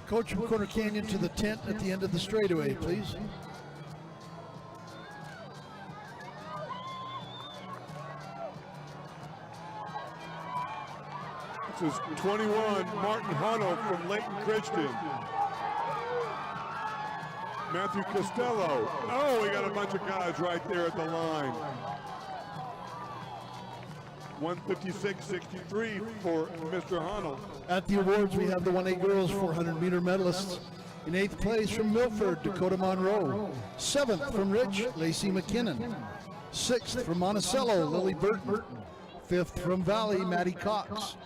Coach from Corner Canyon to the tent at the end of the straightaway, please. This is 21, Martin Hano from Layton Christian. Matthew Costello. Oh, we got a bunch of guys right there at the line. 156.63 for Mr. Hano. At the awards, we have the 1A girls 400-meter medalists. In 8th place from Milford, Dakota Monroe. 7th from Rich, Lacey McKinnon. 6th from Monticello, Lily Burton. 5th from Valley, Maddie Cox.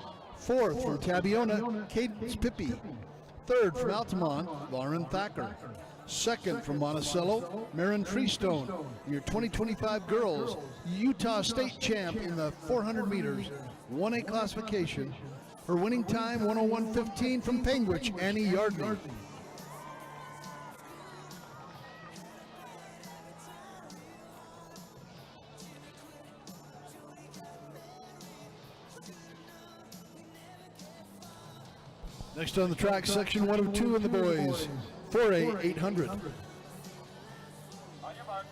4th from Tabiona, Cadence Pippi. 3rd from Altamont, Lauren Thacker. 2nd from Monticello, Marin Freestone, your 2025 girls Utah State champ in the 400 meters, 1A classification. Her winning time, 1:01.15 from Panguitch, Annie Yardley. Next on the track, section 102 in the boys, 4A 800. On your mark.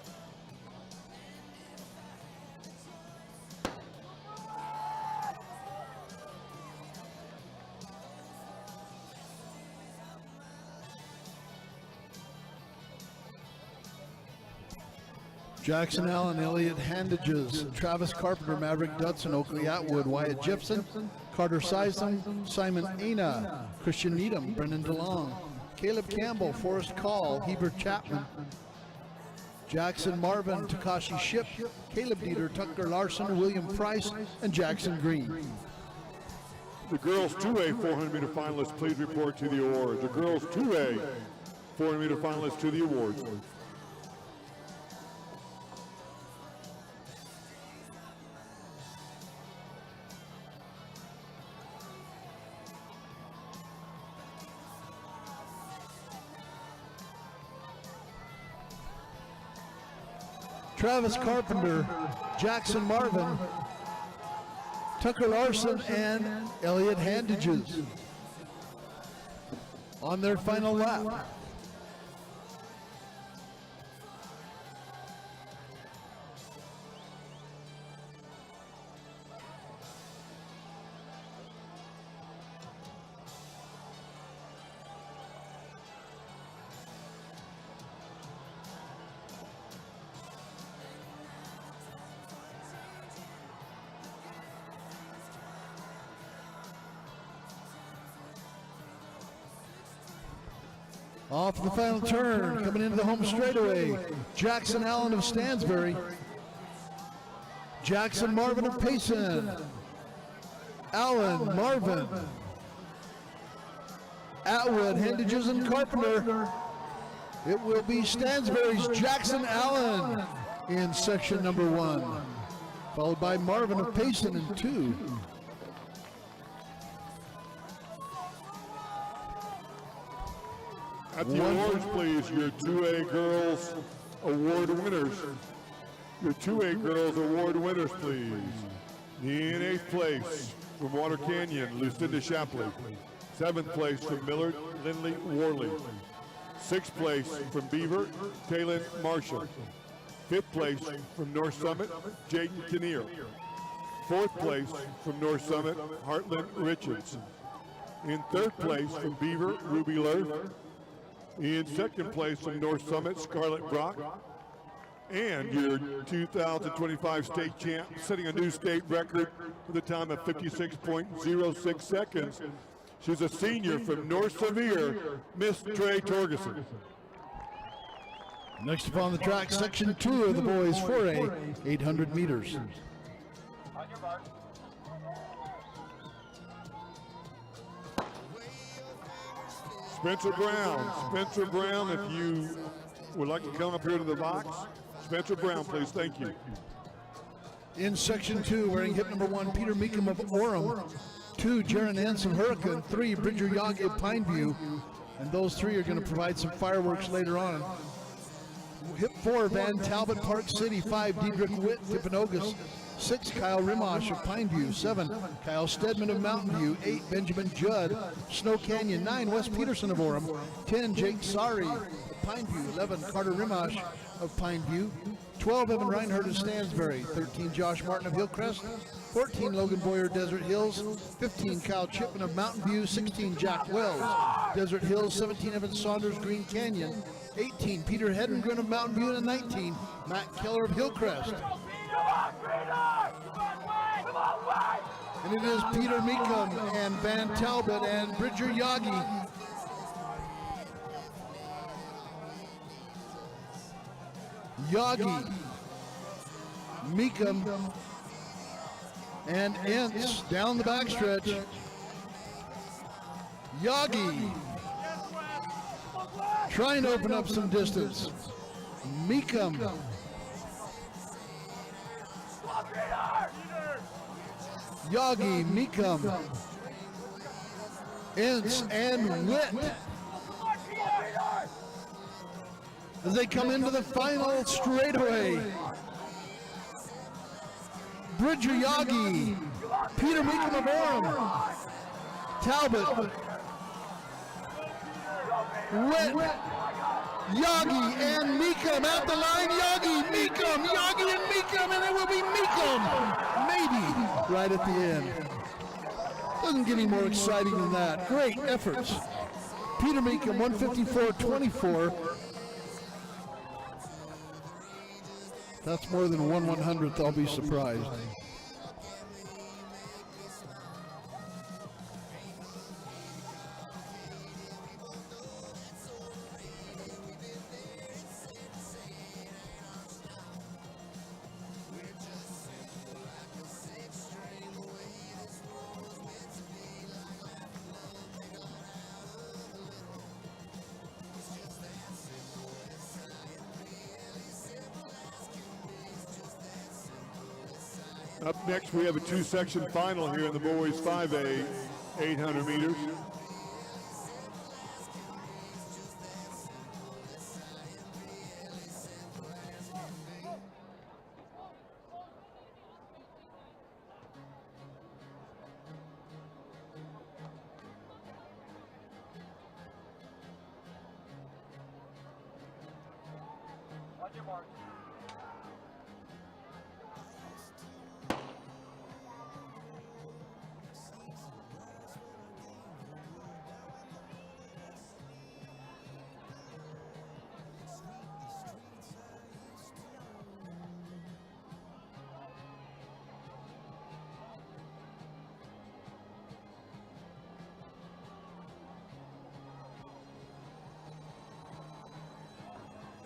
Jackson Allen, Elliot Handages, Travis Carpenter, Maverick Dudson, Oakley Atwood, Wyatt Gibson, Carter Seisman, Simon Aina, Christian Needham, Brendan DeLong, Caleb Campbell, Forrest Call, Heber Chapman, Jackson Marvin, Takashi Ship, Caleb Dieter, Tucker Larson, William Price, and Jackson Green. The girls 2A 400-meter finalists, please report to the awards. The girls 2A 400-meter finalists to the awards. Travis Carpenter, Jackson Marvin, Tucker Larson, and Elliot Handages on their final lap. Off the final turn, coming into the home straightaway, Jackson Allen of Stansbury, Jackson Marvin of Payson, Allen, Marvin, Atwood, Handages, and Carpenter. It will be Stansbury's Jackson Allen in section number 1, followed by Marvin of Payson in 2. At the awards, please, your 2A girls award winners. Your 2A girls award winners, please. In 8th place from Water Canyon, Lucinda Shapley. 7th place from Millard, Lindley Worley. 6th place from Beaver, Kaylin Marshall. 5th place from North Summit, Jaden Kinnear. 4th place from North Summit, Heartland Richards. In 3rd place from Beaver, Ruby Lerth. In 2nd place from North Summit, Scarlett Brock. And your 2025 state champ, setting a new state record with a time of 56.06 seconds. She's a senior from North Sevier, Miss Trey Torgerson. Next upon the track, section 2 of the boys 4A, 800 meters. On your mark. Spencer Brown, if you would like to come up here to the box. Spencer Brown, please, thank you. In section 2, wearing hip number 1, Peter Meekum of Orem. 2, Jaron Anson Hurricane. 3, Bridger Yagi of Pineview. And those 3 are going to provide some fireworks later on. Hip 4, Van Talbot, Park City. 5, Diedrich Witt, Timpanogos. 6, Kyle Rimash of Pineview. 7, Kyle Stedman of Mountain View. 8, Benjamin Judd, Snow Canyon. 9, Wes Peterson of Orem. 10, Jake Sari of Pineview. 11, Carter Rimash of Pineview. 12, Evan Reinhardt of Stansbury. 13, Josh Martin of Hillcrest. 14, Logan Boyer, Desert Hills. 15, Kyle Chipman of Mountain View. 16, Jack Wells, Desert Hills. 17, Evan Saunders, Green Canyon. 18, Peter Hedengren of Mountain View. And 19, Matt Keller of Hillcrest. And it is Peter Meekum and Van Talbot and Bridger Yagi. Yagi, Meekum, and Ince down the backstretch. Yagi trying to open up some distance. Meekum. Yagi, Meekum, Ince, and Witt as they come into the final straightaway. Bridger Yagi, Peter Meekum of Orem, Talbot, Witt, Yagi, and Meekum at the line. Yagi, Meekum, Yagi, and Meekum, and it will be Meekum, maybe, right at the end. Doesn't get any more exciting than that. Great efforts. Peter Meekum, 154.24. That's more than 1/100th, I'll be surprised. Up next, we have a two-section final here in the boys 5A, 800 meters. On your mark.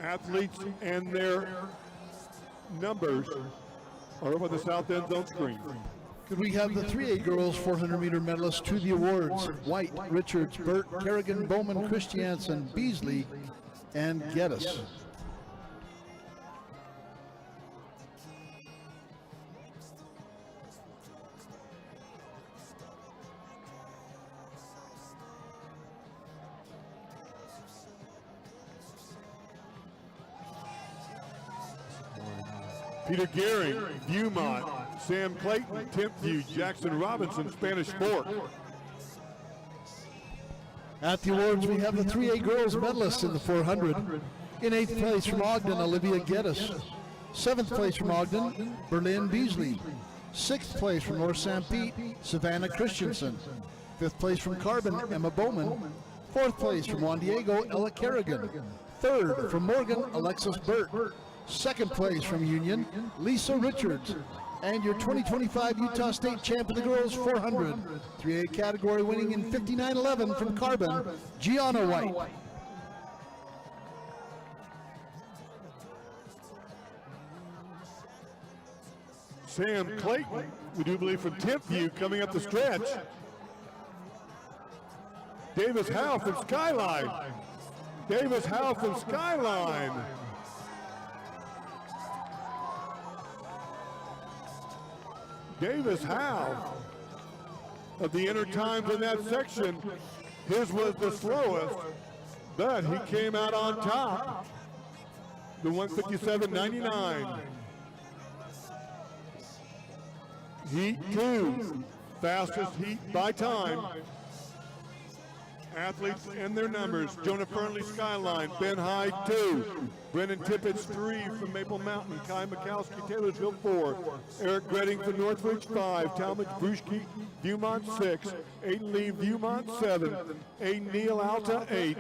Athletes and their numbers are over the south end zone screen. Could we have the 3A girls 400 meter medalists to the awards? White, Richards, Burt, Kerrigan, Bowman, Christiansen, Beasley, and Geddes. Peter Gehring, Viewmont, Sam Clayton, Timpview, Jackson Robinson, Spanish Fork. At the awards, we have the 3A girls medalists in the 400. In 8th place from Ogden, Olivia Geddes. 7th place from Ogden, Berlin Beasley. 6th place from North St. Pete, Savannah Christensen. 5th place from Carbon, Emma Bowman. 4th place from Juan Diego, Ella Kerrigan. 3rd from Morgan, Alexis Burt. 2nd place from Union, Lisa Richards. And your 2025 Utah State champ of the girls 400, 3A category winning in 59.11 from Carbon, Gianna White. Sam Clayton, we do believe from Timpview, coming up the stretch. Davis Howe from Skyline. Davis Howe from Skyline. Davis Howe, of the inner times in that section, his was the slowest, but he came out on top. The 157.99. Heat 2, fastest heat by time. Athletes and their numbers: Jonah Fernley, Skyline; Ben Hyde 2, Brennan Tippett's 3 from Maple Mountain; Kai Mikowski, Taylorsville 4, Eric Gretting from Northridge 5, Talmadge Bruschke, Viewmont 6, Aiden Lee, Viewmont 7, Aiden Neal, Alta 8,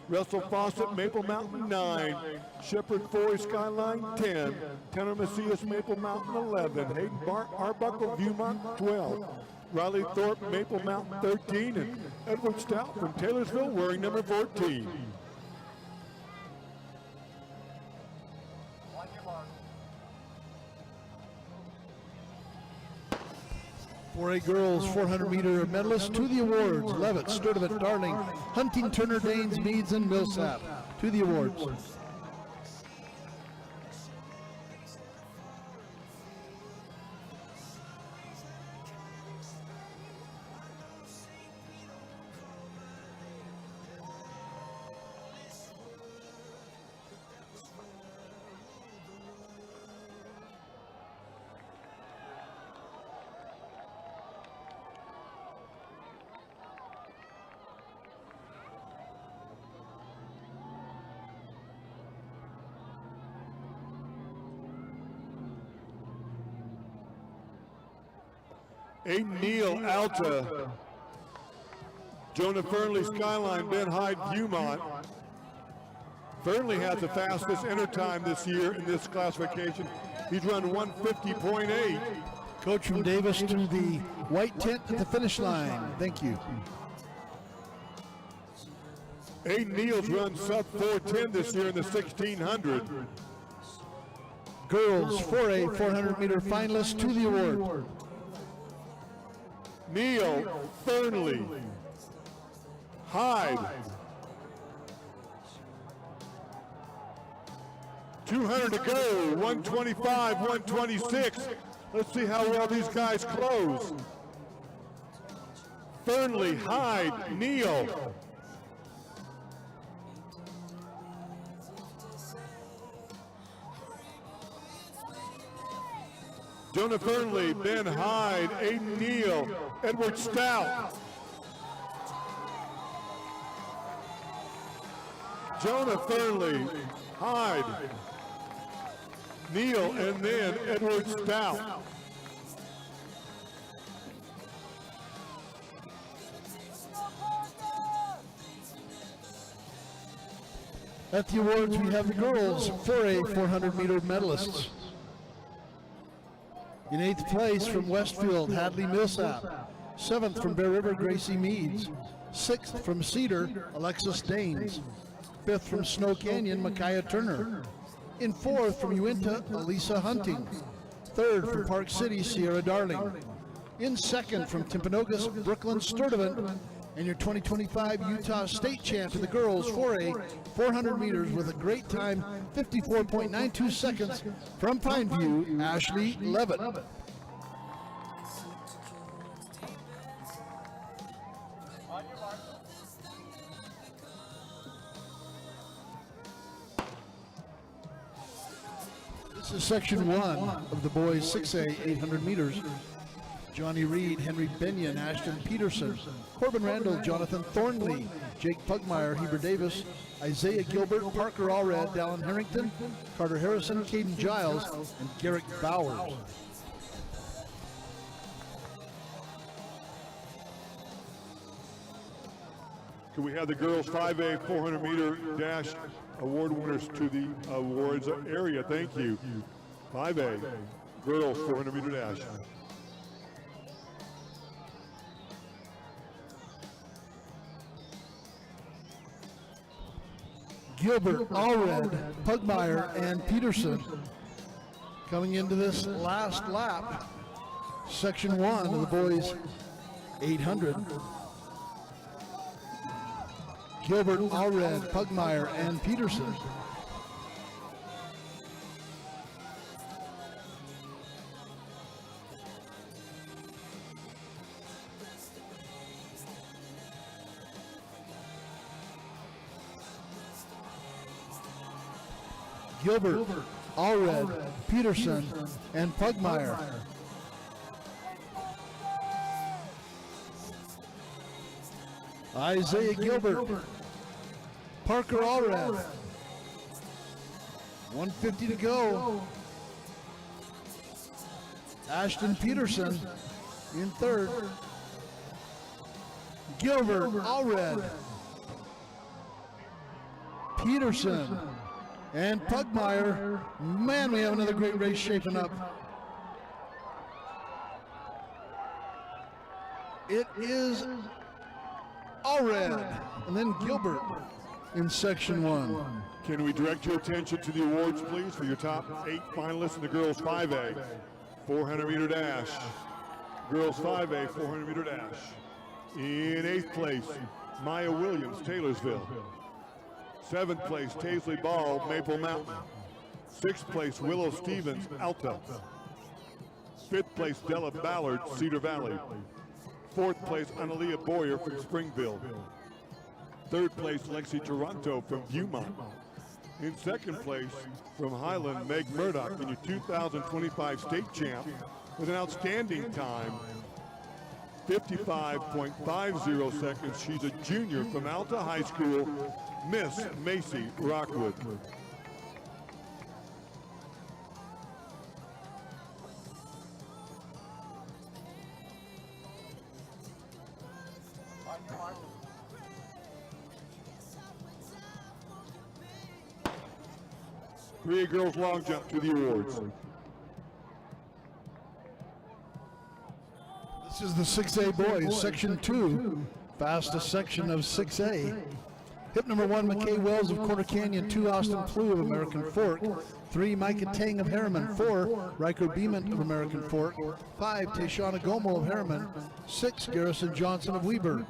Russell Fawcett, Maple Mountain 9, Shepard Foy, Skyline 10, Tanner Macias, Maple Mountain 11, Hayden Arbuckle, Viewmont 12, Riley Thorpe, Maple Mountain 13, and Edward Stout from Taylorsville wearing number 14. On your mark. 4A girls 400 meter medalists to the awards: Levitt, Sturdivant, Darling, Hunting, Turner, Danes, Meads, and Millsap to the awards. Aiden Neal, Alta. Jonah Fernley, Skyline. Ben Hyde, Viewmont. Fernley has the fastest enter time this year in this classification. He's run 150.8. Coach from Davis to the white tent at the finish line. Thank you. Aiden Neal's run sub 410 this year in the 1600. Girls 4A 400 meter finalists to the award: Neal, Fernley, Hyde. 200 to go, 125, 126. Let's see how well these guys close. Fernley, Hyde, Neal. Jonah Fernley, Ben Hyde, Aiden Neal, Edward Stout. Jonah Fernley, Hyde, Neal, and then Edward Stout. At the awards, we have the girls 4A 400-meter medalists. In 8th place from Westfield, Hadley Millsap. 7th from Bear River, Gracie Meads. 6th from Cedar, Alexis Daines. 5th from Snow Canyon, Micaiah Turner. In 4th from Uinta, Elisa Hunting. 3rd from Park City, Sierra Darling. In 2nd from Timpanogos, Brooklyn Sturdivant. And your 2025 Utah State champ to the girls 4A 400 meters with a great time, 54.92 seconds from Pineview, Ashley Levitt. This is section 1 of the boys 6A 800 meters. Johnny Reed, Henry Benyon, Ashton Peterson, Corbin Randall, Jonathan Thornley, Jake Pugmire, Heber Davis, Isaiah Gilbert, Parker Allred, Dallin Harrington, Carter Harrison, Caden Giles, and Garrick Bowers. Can we have the girls 5A 400 meter dash award winners to the awards area? Thank you. 5A girls 400 meter dash. Gilbert, Allred, Pugmire, and Peterson coming into this last lap. Section 1 of the boys 800. Gilbert, Allred, Pugmire, and Peterson. Gilbert, Allred, Peterson, and Pugmire. Isaiah Gilbert, Parker Allred, 150 to go. Ashton Peterson in 3rd. Gilbert, Allred, Peterson, and Pugmire. Man, we have another great race shaping up. It is Allred, and then Gilbert in section 1. Can we direct your attention to the awards, please, for your top 8 finalists in the girls 5A 400 meter dash. Girls 5A 400 meter dash. In 8th place, Maya Williams, Taylorsville. 7th place, Taisley Ball, Maple Mountain. 6th place, Willow Stevens, Alta. 5th place, Della Ballard, Cedar Valley. 4th place, Analia Boyer from Springville. 3rd place, Lexi Toronto from Viewmont. In 2nd place, from Highland, Meg Murdoch, in your 2025 state champ with an outstanding time, 55.50 seconds. She's a junior from Alta High School, Miss Macy Rockwood. Three girls long jump to the awards. This is the 6A boys, section 2, fastest section of 6A. Hip number 1, McKay Wells of Corner Canyon. 2, Austin Plew of American Fork. 3, Micah Tang of Harriman. 4, Riker Beeman of American Fork. 5, Tayshana Gomo of Harriman. 6, Garrison Johnson of Weber.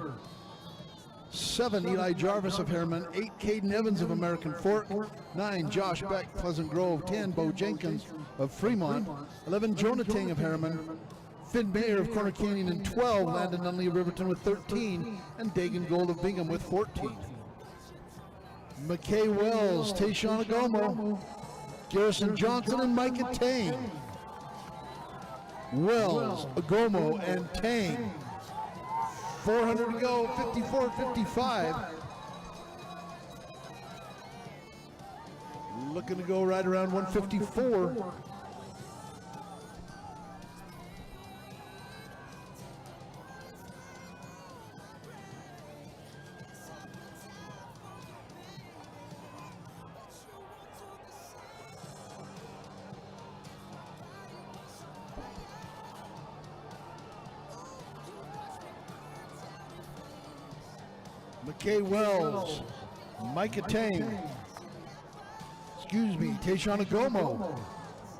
7, Eli Jarvis of Harriman. 8, Caden Evans of American Fork. 9, Josh Beck, Pleasant Grove. 10, Bo Jenkins of Fremont. 11, Jonah Tang of Harriman. Finn Mayer of Corner Canyon. And 12, Landon Nunley of Riverton with 13. And Dagan Gold of Bingham with 14. McKay Wells, Tayshawn Agomo, Garrison Johnson, and Micah Tang. Wells, Agomo, and Tang. 400 to go, 54-55. Looking to go right around 154. McKay Wells, Micah Tang, Tayshawn Agomo,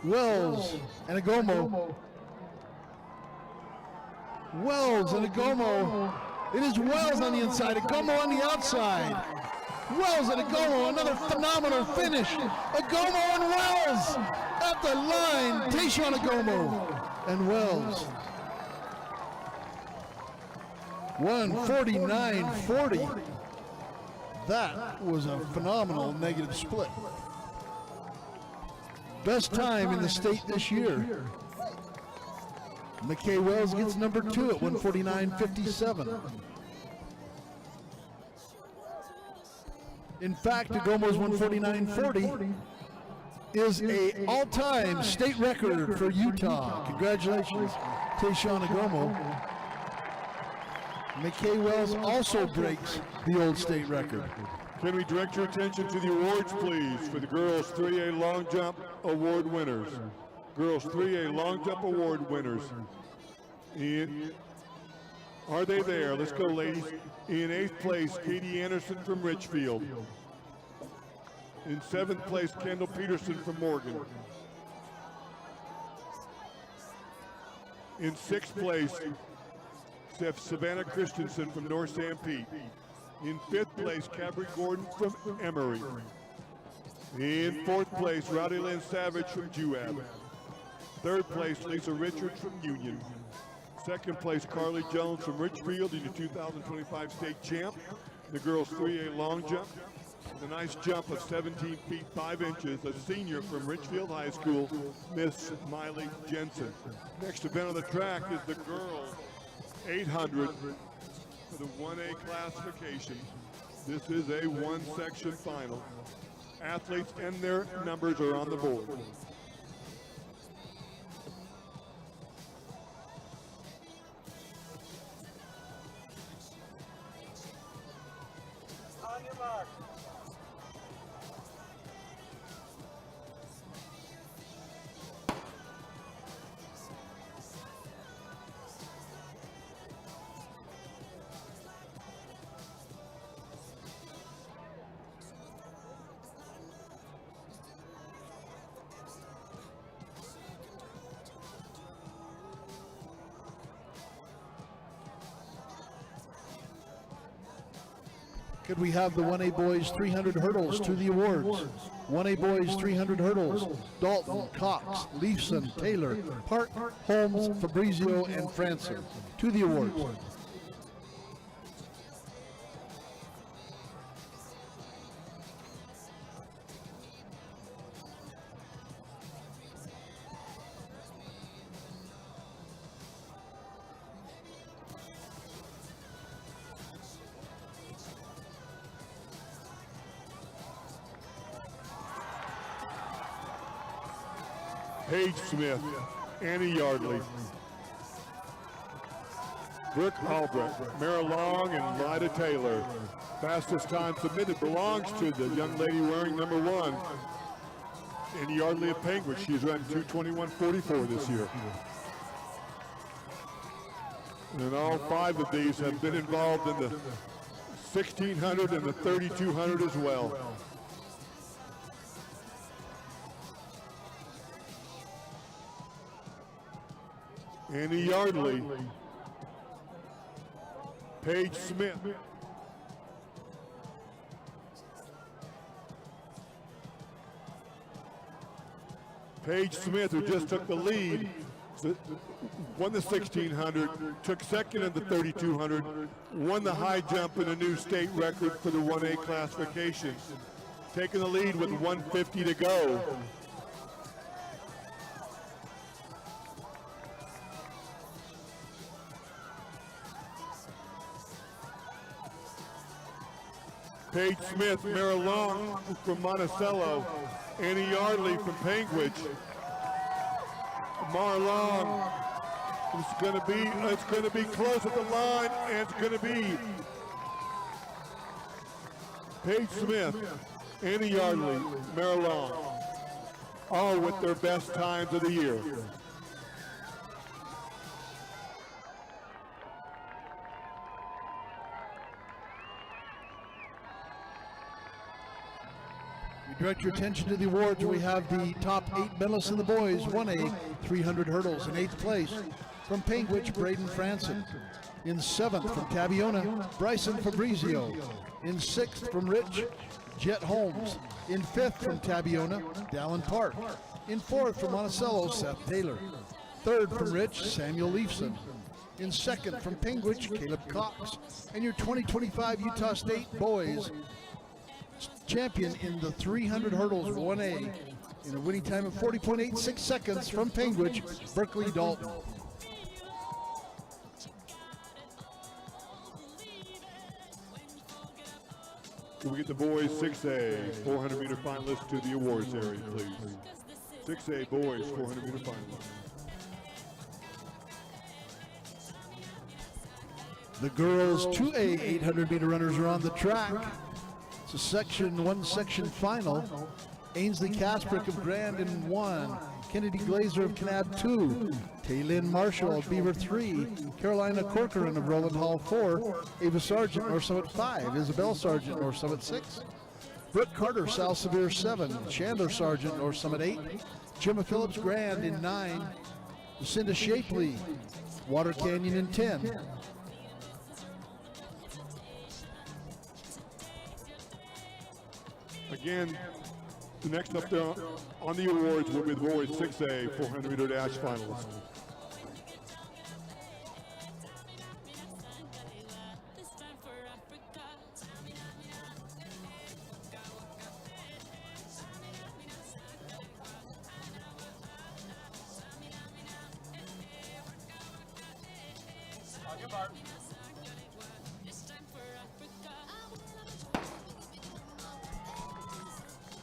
Wells and Agomo, Wells and Agomo. It is Wells on the inside, Agomo on the outside. Wells and Agomo, another phenomenal finish. Agomo and Wells at the line. Tayshawn Agomo and Wells. 149.40. That was a phenomenal negative split. Best time in the state this year. McKay Wells gets number 2 at 149.57. In fact, Agomo's 149.40 is a all-time state record for Utah. Congratulations, Tayshawn Agomo. McKay Wells also breaks the old state record. Can we direct your attention to the awards, please, for the girls 3A long jump award winners? Girls 3A long jump award winners. Are they there? Let's go, ladies. In 8th place, Katie Anderson from Richfield. In 7th place, Kendall Peterson from Morgan. In 6th place, Savannah Christensen from North St. Pete. In 5th place, Cabri Gordon from Emory. In 4th place, Rowdy Lynn Savage from Juab. 3rd place, Lisa Richards from Union. 2nd place, Carly Jones from Richfield, the 2025 state champ. The girls 3A long jump. The nice jump of 17 feet 5 inches, a senior from Richfield High School, Miss Miley Jensen. Next event on the track is the girls 800 for the 1A classification. This is a one-section final. Athletes and their numbers are on the board. On your mark. Could we have the 1A boys 300 hurdles to the awards? 1A boys 300 hurdles. Dalton, Cox, Leifson, Taylor, Park, Holmes, Fabrizio, and Franson to the awards. Paige Smith, Annie Yardley, Brooke Albrecht, Mara Long, and Lyda Taylor. Fastest time submitted belongs to the young lady wearing number 1, Annie Yardley of Penguin. She's run 2:21.44 this year. And all 5 of these have been involved in the 1600 and the 3200 as well. Annie Yardley, Paige Smith, Paige Smith, who just took the lead, won the 1600, took second in the 3200, won the high jump and a new state record for the 1A classification. Taking the lead with 150 to go. Paige Smith, Mara Long from Monticello, Annie Yardley from Panguitch. Mara Long, it's going to be close at the line, and it's going to be Paige Smith, Annie Yardley, Mara Long, all with their best times of the year. Direct your attention to the awards. We have the top 8 medalists in the boys. 1A, 300 hurdles. In 8th place from Panguitch, Braden Franson. In 7th from Tabiona, Bryson Fabrizio. In 6th from Rich, Jet Holmes. In 5th from Tabiona, Dallin Park. In 4th from Monticello, Seth Taylor. 3rd from Rich, Samuel Leifson. In 2nd from Panguitch, Caleb Cox. And your 2025 Utah State boys champion in the 300 hurdles 1A in a winning time of 40.86 seconds from Panguitch, Berkeley Dalton. Can we get the boys 6A 400 meter finalists to the awards area, please? 6A boys 400 meter finalists. The girls 2A 800 meter runners are on the track. It's a section final. Ainsley Kasprick of Grand in 1. Kennedy Glazer of Kanab 2. Taylin Marshall of Beaver 3. Carolina Corcoran of Roland Hall 4. Ava Sargent, North Summit 5. Isabel Sargent, North Summit 6. Brooke Carter, South Sevier 7. Chandler Sargent, North Summit 8. Gemma Phillips Grand in 9. Lucinda Shapley, Water Canyon in 10. Again, the next up there on the awards will be the boys 6A 400 meter dash finalists. On your mark.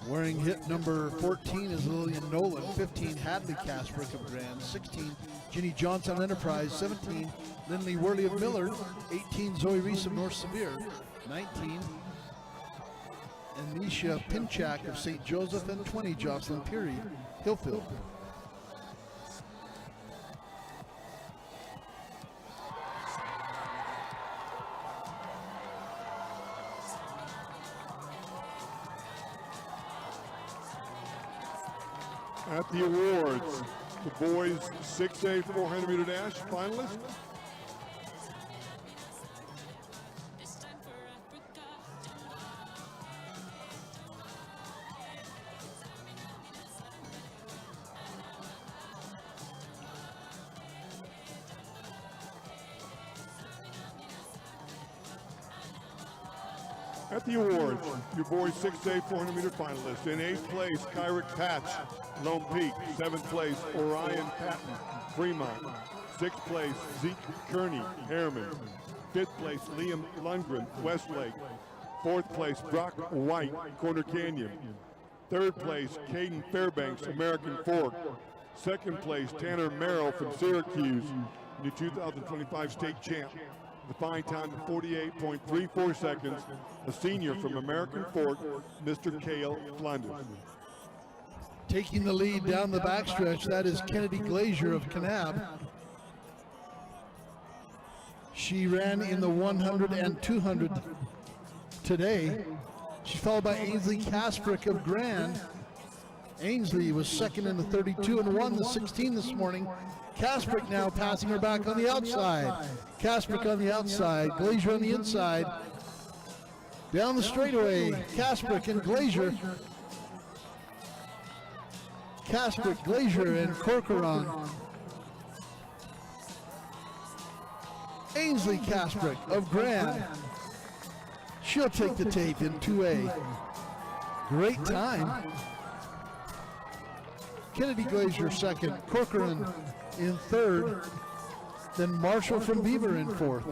Wearing hit number 14 is Lillian Nolan. 15, Hadley Kasprick of Grand. 16, Ginny Johnson Enterprise. 17, Lindley Worley of Millard. 18, Zoe Reese of North Sevier. 19, Anisha Pinchak of St. Joseph. And 20, Jocelyn Peary, Hillfield. At the awards, the boys 6A 400 meter dash finalists. At the awards, your boys 6A 400 meter finalists. In 8th place, Kyrick Patch, Lone Peak. 7th place, Orion Patton, Fremont. 6th place, Zeke Kearney, Harriman. 5th place, Liam Lundgren, Westlake. 4th place, Brock White, Corner Canyon. 3rd place, Caden Fairbanks, American Fork. 2nd place, Tanner Merrill from Syracuse, the 2025 state champ. The fine time of 48.34 seconds. A senior from American Fork, Mr. Cale Flanders. Taking the lead down the backstretch, that is Kennedy Glazier of Kanab. She ran in the 100 and 200 today. She's followed by Ainsley Kasprick of Grand. Ainsley was second in the 32 and won the 16 this morning. Kasprick now passing her back on the outside. Kasprick on the outside, Glazier on the inside. Down the straightaway, Kasprick and Glazier. Casper, Glazier, and Corcoran. Ainsley Casper of Grand. She'll take the tape in 2A. Great time. Kennedy Glazier second, Corcoran in third, then Marshall from Beaver in fourth.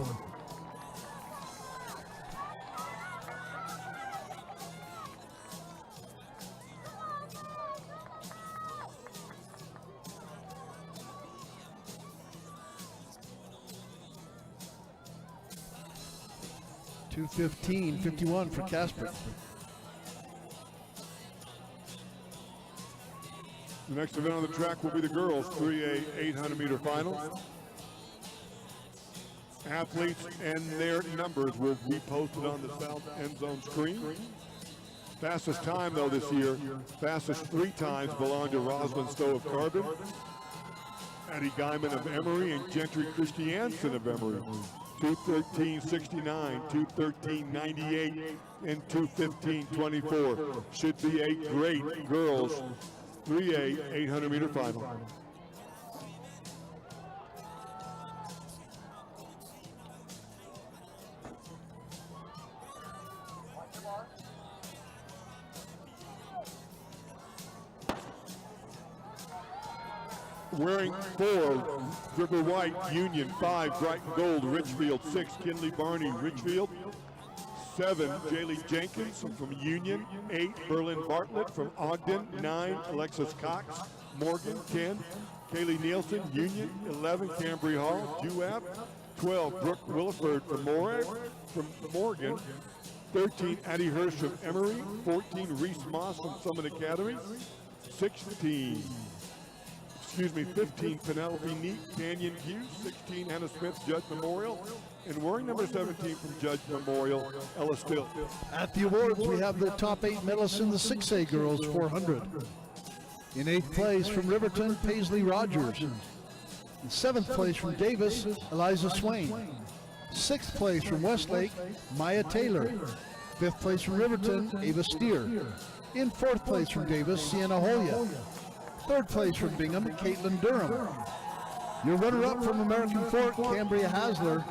$2:15.51 for Casper. The next event on the track will be the girls' 3A 800-meter final. Athletes and their numbers will be posted on the south end zone screen. Fastest time, though, this year, fastest 3 times belong to Rosalind Stowe of Carbon, Addie Guyman of Emory, and Gentry Christiansen of Emory. 2:13.69, 2:13.98, and 2:15.24. Should be a great girls' 3A 800-meter final. Wearing 4, River White, Union. 5, Brighton Gold, Richfield. 6, Kinley Barney, Richfield. 7, Jaylee Jenkins from Union. 8, Berlin Bartlett from Ogden. 9, Alexis Cox, Morgan. 10, Kaylee Nielsen, Union. 11, Cambry Hall, Duab. 12, Brooke Williford from Morgan. 13, Addie Hirsch from Emory. 14, Reese Moss from Summit Academy. 15, Penelope Neat, Canyon Hughes. 16, Hannah Smith, Judge Memorial. And wearing number 17 from Judge Memorial, Ella Still. At the awards, we have the top 8 medalists in the 6A girls 400. In 8th place from Riverton, Paisley Rogers. In 7th place from Davis, Eliza Swain. 6th place from Westlake, Maya Taylor. 5th place from Riverton, Ava Steer. In 4th place from Davis, Sienna Hoya. 3rd place from Bingham, Caitlin Durham. Your runner-up from American Fork, Cambria Hasler.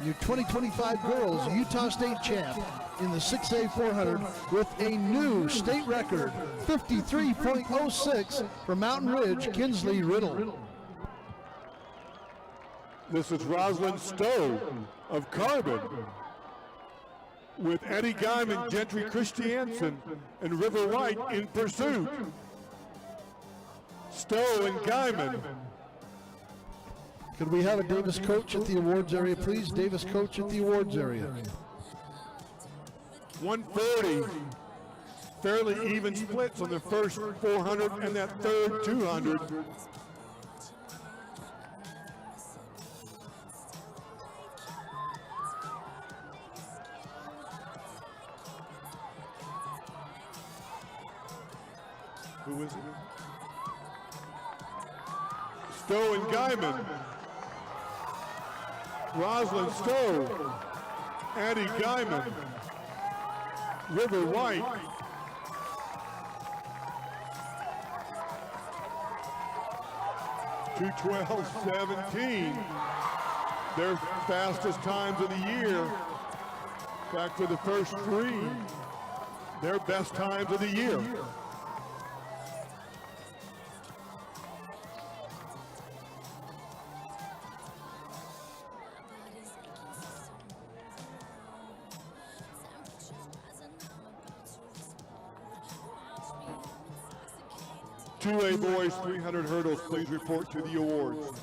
Your 2025 girls Utah State champ in the 6A 400 with a new state record, 53.06 from Mountain Ridge, Kinsley Riddle. This is Rosalind Stowe of Carbon, with Eddie Guyman, Gentry Christiansen, and River White in pursuit. Stowe and Guyman. Could we have a Davis coach at the awards area, please? Davis coach at the awards area. 140. Fairly even splits on the first 400 and that third 200. Who is it? Stowe and Guyman. Rosalind Stowe. Addie Guyman. River White. .212.17. Their fastest times of the year. Back for the first 3. Their best times of the year. Two A boys, 300 hurdles. Please report to the awards.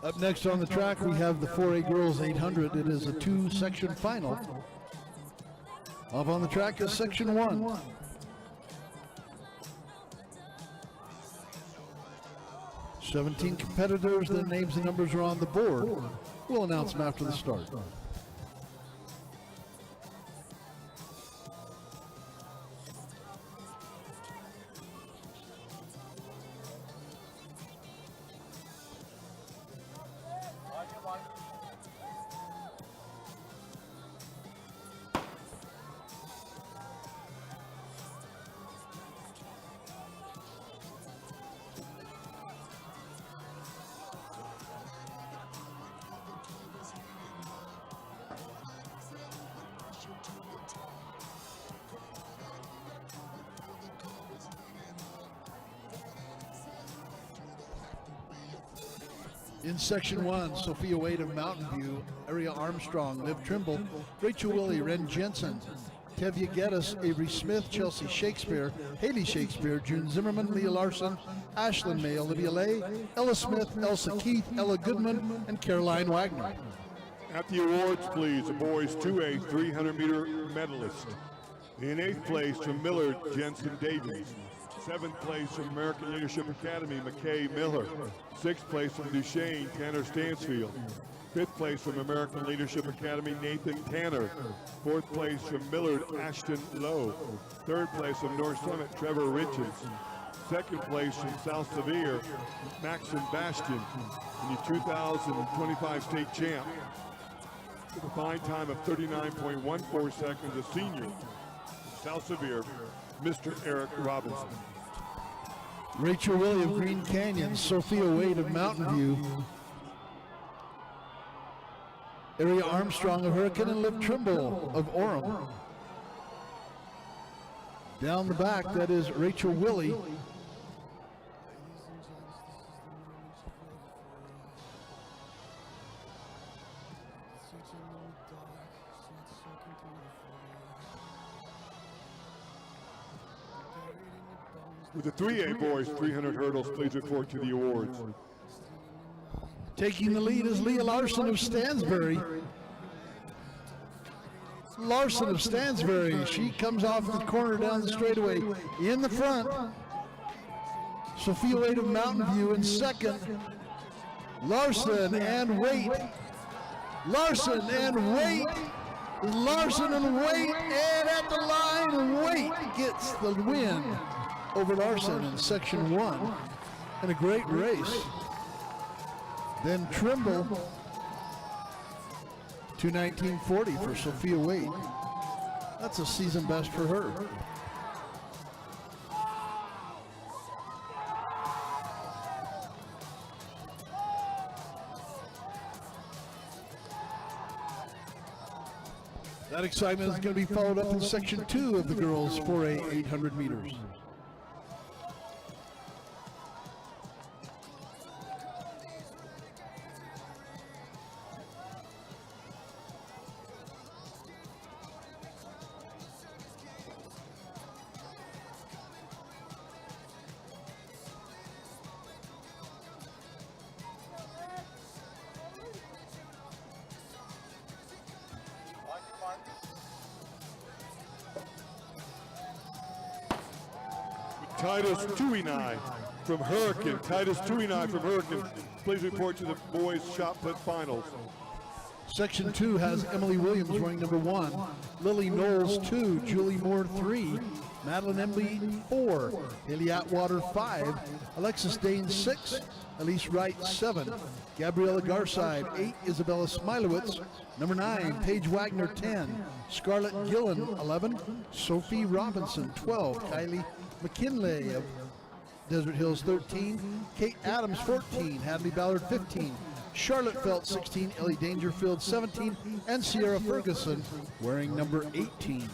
Up next on the track, we have the 4A girls 800. It is a 2-section final. Up on the track is section 1. "17 competitors, their names and numbers are on the board. We'll announce them after the start. In Section 1, Sophia Wade of Mountain View, Aria Armstrong, Liv Trimble, Rachel Willie, Ren Jensen, Tevye Geddes, Avery Smith, Chelsea Shakespeare, Haley Shakespeare, June Zimmerman, Leah Larson, Ashlyn May, Olivia Lay, Ella Smith, Elsa Keith, Ella Goodman, and Caroline Wagner. At the awards, please, the boys 2A 300-meter medalist. In 8th place from Millard, Jensen Davies. 7th place from American Leadership Academy, McKay Miller. 6th place from Duchesne, Tanner Stansfield. 5th place from American Leadership Academy, Nathan Tanner. 4th place from Millard, Ashton Lowe. 3rd place from North Summit, Trevor Richards. 2nd place from South Sevier, Maxim Bastian. And the 2025 state champ with a fine time of 39.14 seconds, a senior, South Sevier, Mr. Eric Robinson. Rachel Willie of Green Canyon, Sophia Wade of Mountain View, Aria Armstrong of Hurricane, and Liv Trimble of Orem. Down the back, that is Rachel Willie. With the 3A boys 300 hurdles, please report to the awards. Taking the lead is Leah Larson of Stansbury. Larson of Stansbury, she comes off the corner down the straightaway in the front. Sophia Wade of Mountain View in second. Larson and Wait. Larson and Wait. Larson and Wait, and at the line, Wait gets the win over Larson in Section 1, and a great race. Then Trimble, 2:19:40 for Sophia Wade. That's a season best for her. That excitement is going to be followed up in Section 2 of the girls 4A 800 meters. Titus Tuinai from Hurricane. Titus Tuinai from Hurricane. Please report to the boys shot put finals. Section 2 has Emily Williams running number 1, Lily Knowles 2, Julie Moore 3, Madeline Emily 4, Haley Atwater 5, Alexis Dane 6, Elise Wright 7, Gabriella Garside 8, Isabella Smilowitz, number 9, Paige Wagner 10, Scarlett Gillen 11, Sophie Robinson 12, Kylie McKinley of Desert Hills 13, Kate Adams 14, Hadley Ballard 15, Charlotte Felt 16, Ellie Dangerfield 17, and Sierra Ferguson wearing number 18.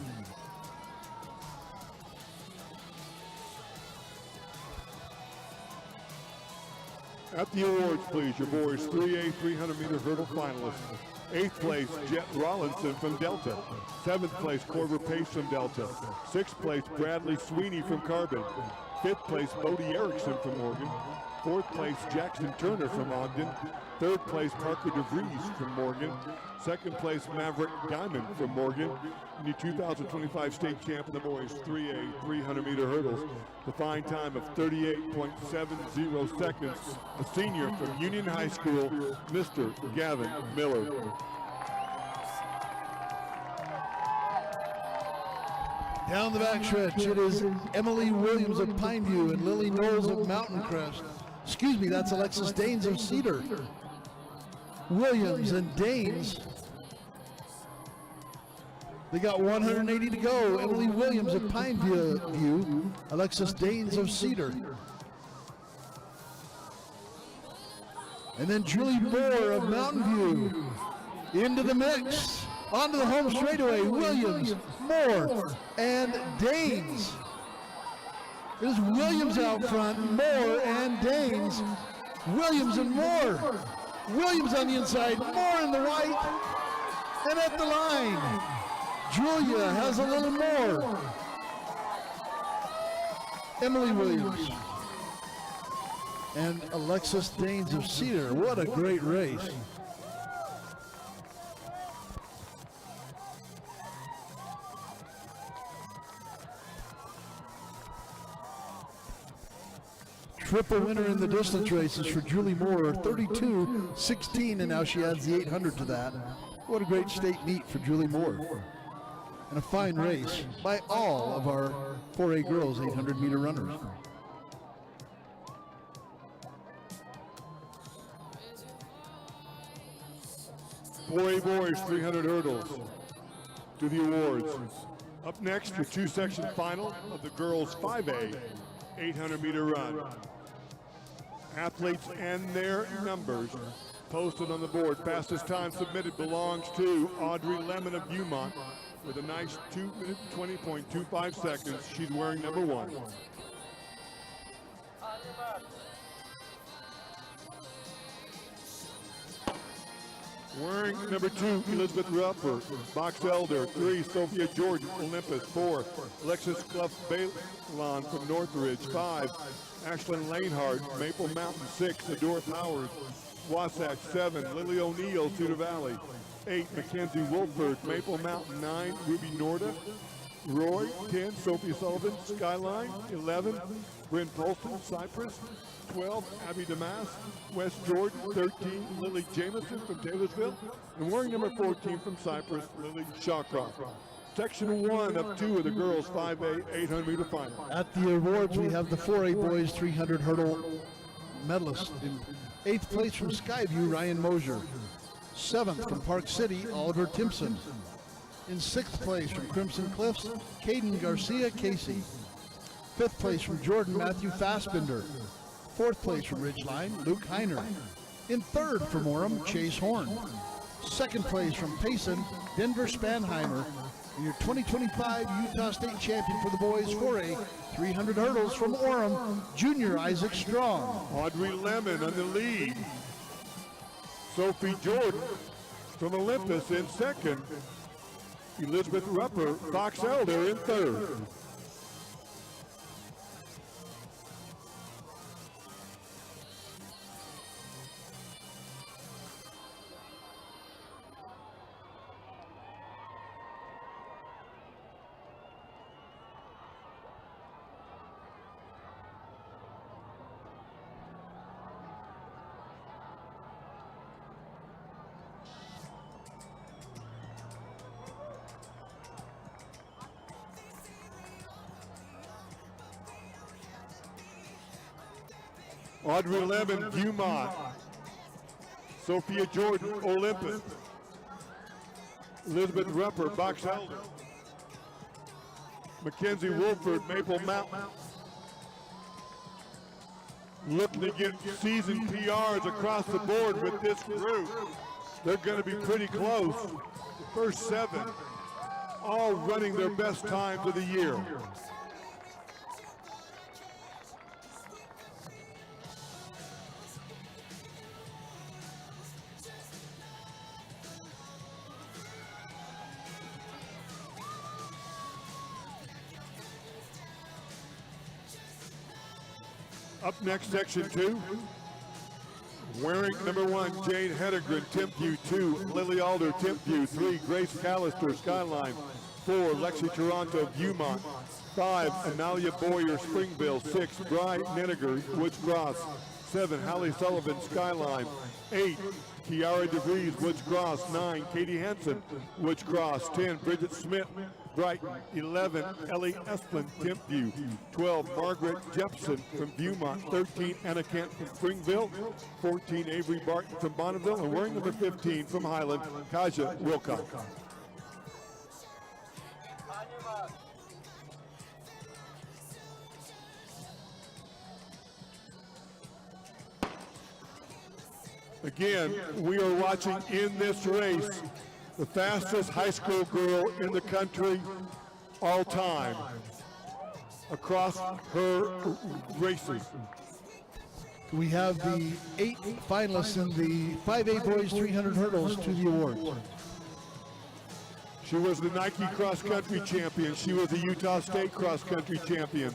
At the awards, please, your boys 3A 300-meter hurdle finalists. 8th place, Jet Rollinson from Delta. 7th place, Corver Pace from Delta. 6th place, Bradley Sweeney from Carbon. 5th place, Bodie Erickson from Morgan. 4th place, Jackson Turner from Ogden. 3rd place, Parker DeVries from Morgan. 2nd place, Maverick Diamond from Morgan. And the 2025 state champ in the boys 3A 300-meter hurdles. The fine time of 38.70 seconds. A senior from Union High School, Mr. Gavin Miller. Down the backstretch, it is Emily Williams of Pineview and Lily Knowles of Mountain Crest. Excuse me, that's Alexis Danes of Cedar. Williams and Danes. They got 180 to go. Emily Williams of Pineview, Alexis Danes of Cedar. And then Julie Moore of Mountain View into the mix. Onto the home straightaway, Williams, Moore, and Danes. It is Williams out front, Moore and Danes. Williams and Moore. Williams on the inside, more in the white, and at the line. Julia has a little more. Emily Williams and Alexis Danes of Cedar. What a great race. Triple winner in the distance races for Julie Moore, 32-16, and now she adds the 800 to that. What a great state meet for Julie Moore. And a fine race by all of our 4A girls 800-meter runners. Boys 300 hurdles to the awards. Up next, the two-section final of the girls 5A 800-meter run. Athletes and their numbers posted on the board. Fastest time submitted belongs to Audrey Lemon of Beaumont with a nice 2 minute 20.25 seconds. She's wearing number 1. Wearing number 2, Elizabeth Rupper, Box Elder. 3, Sophia Jordan, Olympus. 4, Alexis Clough-Balon from Northridge. 5, Ashlyn Lanehart, Maple Mountain. 6, Adora Powers, Wasatch. 7, Lily O'Neill, Cedar Valley. 8, Mackenzie Wolford, Maple Mountain. 9, Ruby Norda, Roy. 10, Sophie Sullivan, Skyline. 11, Bryn Polston, Cypress. 12, Abby Damas, West Jordan. 13, Lily Jameson from Taylorsville. And wearing number 14 from Cypress, Lily Shawcroft. Section 1 of 2 of the girls 5A 800-meter final. At the awards, we have the 4A boys 300 hurdle medalist. In 8th place from Skyview, Ryan Mosier. 7th from Park City, Oliver Timpson. In 6th place from Crimson Cliffs, Caden Garcia Casey. 5th place from Jordan, Matthew Fassbender. 4th place from Ridgeline, Luke Heiner. In 3rd from Orem, Chase Horn. 2nd place from Payson, Denver Spanheimer. And your 2025 Utah State champion for the boys 4A 300 hurdles from Orem, Junior Isaac Strong. Audrey Lemon on the lead. Sophie Jordan from Olympus in 2nd. Elizabeth Rupper, Box Elder in 3rd. Audrey Lemon, Beaumont. Sophia Jordan, Olympus. Elizabeth Rupper, Box Elder. Mackenzie Wolford, Maple Mountain. Looking to get season PRs across the board with this group. They're going to be pretty close. The first 7, all running their best times of the year. Up next, section 2. Wearing number 1, Jane Hedegren, Timpview. 2, Lily Alder, Timpview. 3, Grace Callister, Skyline. 4, Lexi Toronto, Beaumont. 5, Analia Boyer, Springville. 6, Bri Neniger, Woods Cross. 7, Hallie Sullivan, Skyline. 8, Kiara DeVries, Woods Cross. 9, Katie Hansen, Woods Cross. 10, Bridget Smith, Brighton. 11, Ellie Esplin, Timpview. 12, Margaret Jepson from Beaumont. 13, Anna Kent from Springville. 14, Avery Barton from Bonneville. And wearing number 15 from Highland, Kaja Wilcox. Again, we are watching in this race the fastest high school girl in the country all time across her races. we have the 8 finalists in the 5A boys 300 hurdles to the awards. She was the Nike cross country champion. She was the Utah State cross country champion.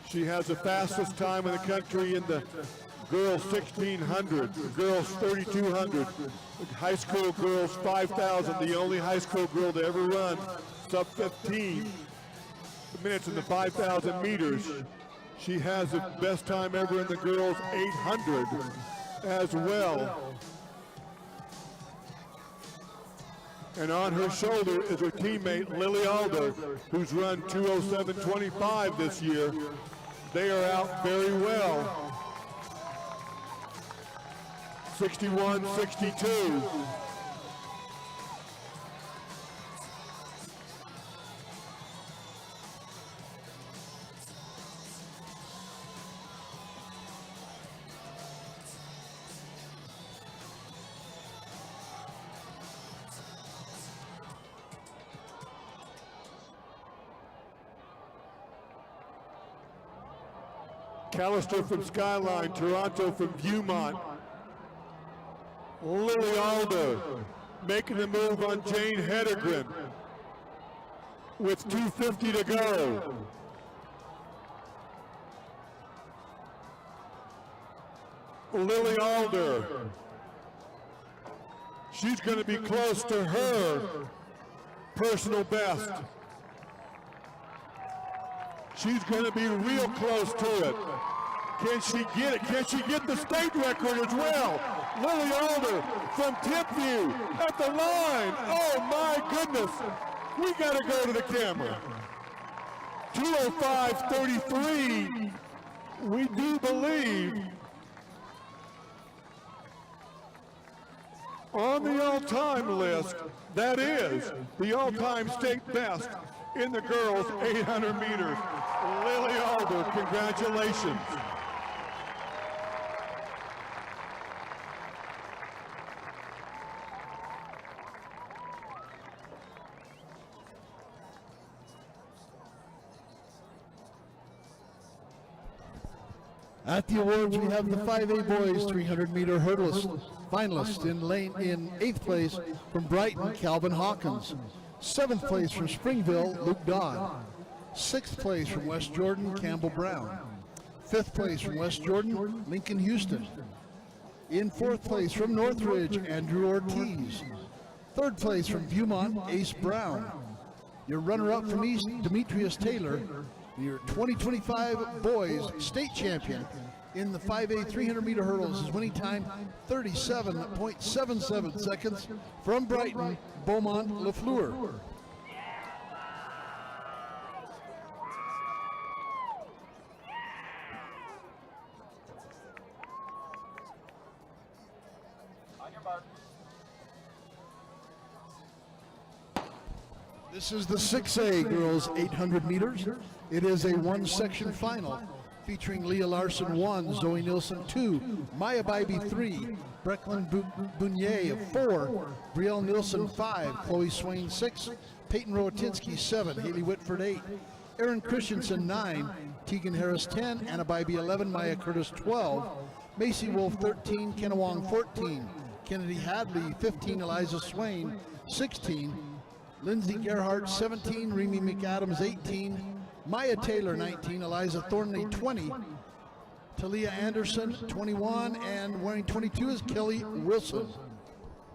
She has the fastest time in the country in the girls 1600, the girls 3200, the high school girls 5000, the only high school girl to ever run sub 15 minutes in the 5,000 meters. She has the best time ever in the girls 800 as well. And on her shoulder is her teammate Lily Alder, who's run 2:07.25 this year. They are out very well. 61-62. Callister from Skyline, Toronto from Viewmont. Lily Alder making the move on Jane Hedegren with 2:50 to go. Lily Alder, she's going to be close to her personal best. She's going to be real close to it. Can she get it? Can she get the state record as well? Lily Alder from Tipview at the line. Oh my goodness. We got to go to the camera. 2:05.33. We do believe on the all-time list, that is the all-time state best in the girls 800 meters. Lily Alder, congratulations. At the awards, we have the 5A boys 300-meter hurdlist finalist in 8th place from Brighton, Calvin Hawkins. 7th place from Springville, Luke Dodd. 6th place from West Jordan, Campbell Brown. 5th place from West Jordan, Lincoln Houston. In 4th place from Northridge, Andrew Ortiz. 3rd place from Viewmont, Ace Brown. Your runner-up from East, Demetrius Taylor. Your 2025 boys state champion in the 5A 300-meter hurdles is winning time 37.77 seconds from Brighton, Beaumont Lafleur. This is the 6A girls 800 meters. It is a one-section final featuring Leah Larson 1, Zoe Nilsson 2, Maya Bybee 3, Brecklin Bunier 4, Brielle Nilsson 5, Chloe Swain 6, Peyton Rowatinsky 7, Haley Whitford 8, Erin Christensen 9, Tegan Harris 10, Anna Bybee 11, Maya Curtis 12, Macy Wolf 13, Kenna Wong 14, Kennedy Hadley 15, Eliza Swain 16, Lindsay Gerhardt 17, Remy McAdams 18, Maya Taylor 19, Eliza Thornley 20, Talia Anderson 21, and wearing 22 is Kelly Wilson.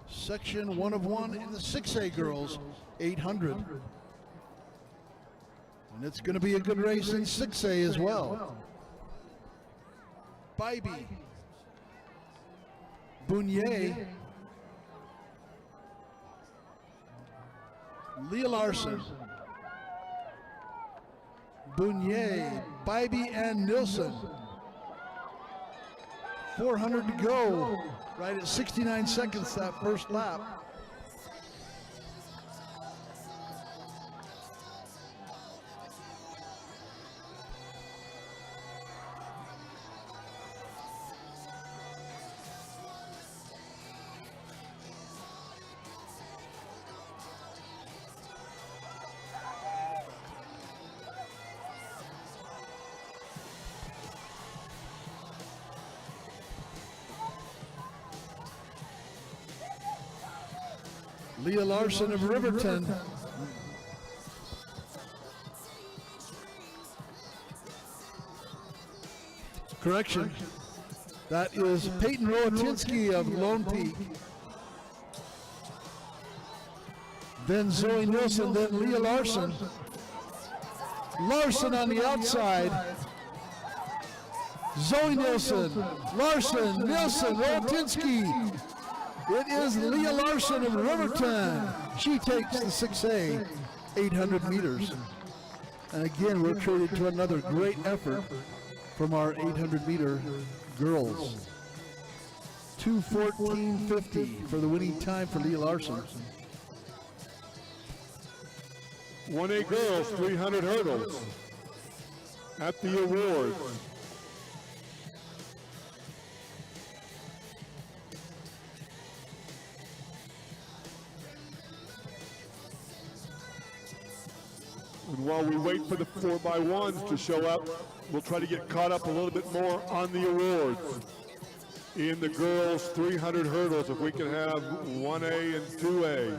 Section 1 of 1 in the 6A girls 800. And it's going to be a good race in 6A as well. Bybee, Bunier, Leah Larson, Bunier, Bybee, and Nilsson. 400 to go, right at 69 seconds that first lap. Leah Larson of Riverton. Correction. That is Peyton Roatinsky of Lone Peak. Then Zoe Nilsson, then Leah Larson. Larson on the outside. Zoe Nilsson, Larson, Nilsson, Roatinsky. It is Leah Larson of Riverton. She takes the 6A, 800 meters. And again, we're treated to another great effort from our 800 meter girls. 2:14.50 for the winning time for Leah Larson. 1A girls 300 hurdles at the awards. And while we wait for the 4x1s to show up, we'll try to get caught up a little bit more on the awards. In the girls 300 hurdles, if we can have 1A and 2A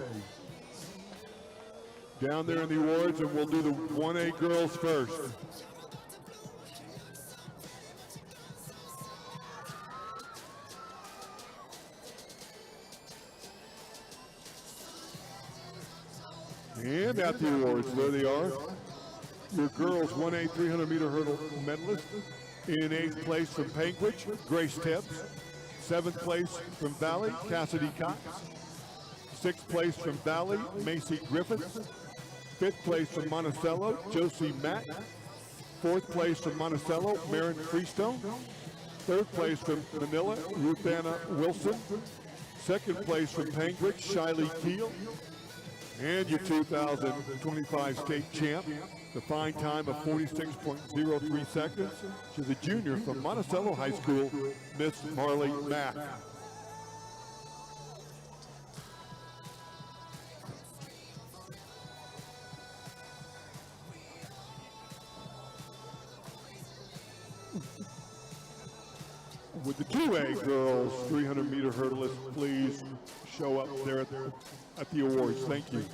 down there in the awards, and we'll do the 1A girls first. And at the awards, there they are. Your girls 1A 300 meter hurdle medalist. In 8th place from Panguitch, Grace Tibbs. 7th place from Valley, Cassidy Cox. 6th place from Valley, Macy Griffiths. 5th place from Monticello, Josie Mack. 4th place from Monticello, Marin Freestone. 3rd place from Manila, Ruth Anna Wilson. 2nd place from Panguitch, Shiley Keel. And your 2025 state champ, the fine time of 46.03 seconds. She's a junior from Monticello High School, Miss Marley Mack. Would the 2A girls 300 meter hurdlists please show up there at the awards? Thank you.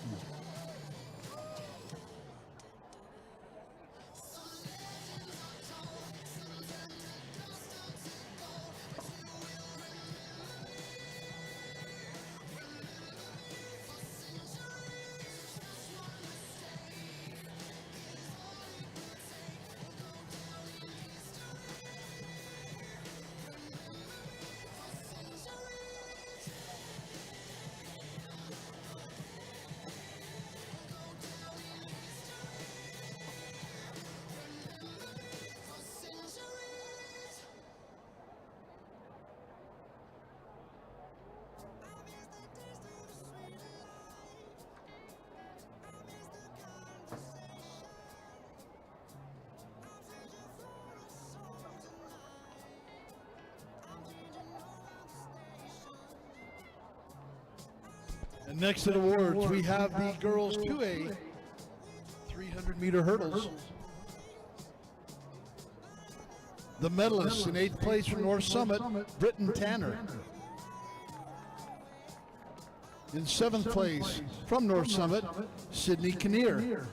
And next at awards, we have the girls 2A 300 meter hurdles. The medalists in 8th place from North Summit, Britton Tanner. In 7th place from North Summit, Sydney Kinnear.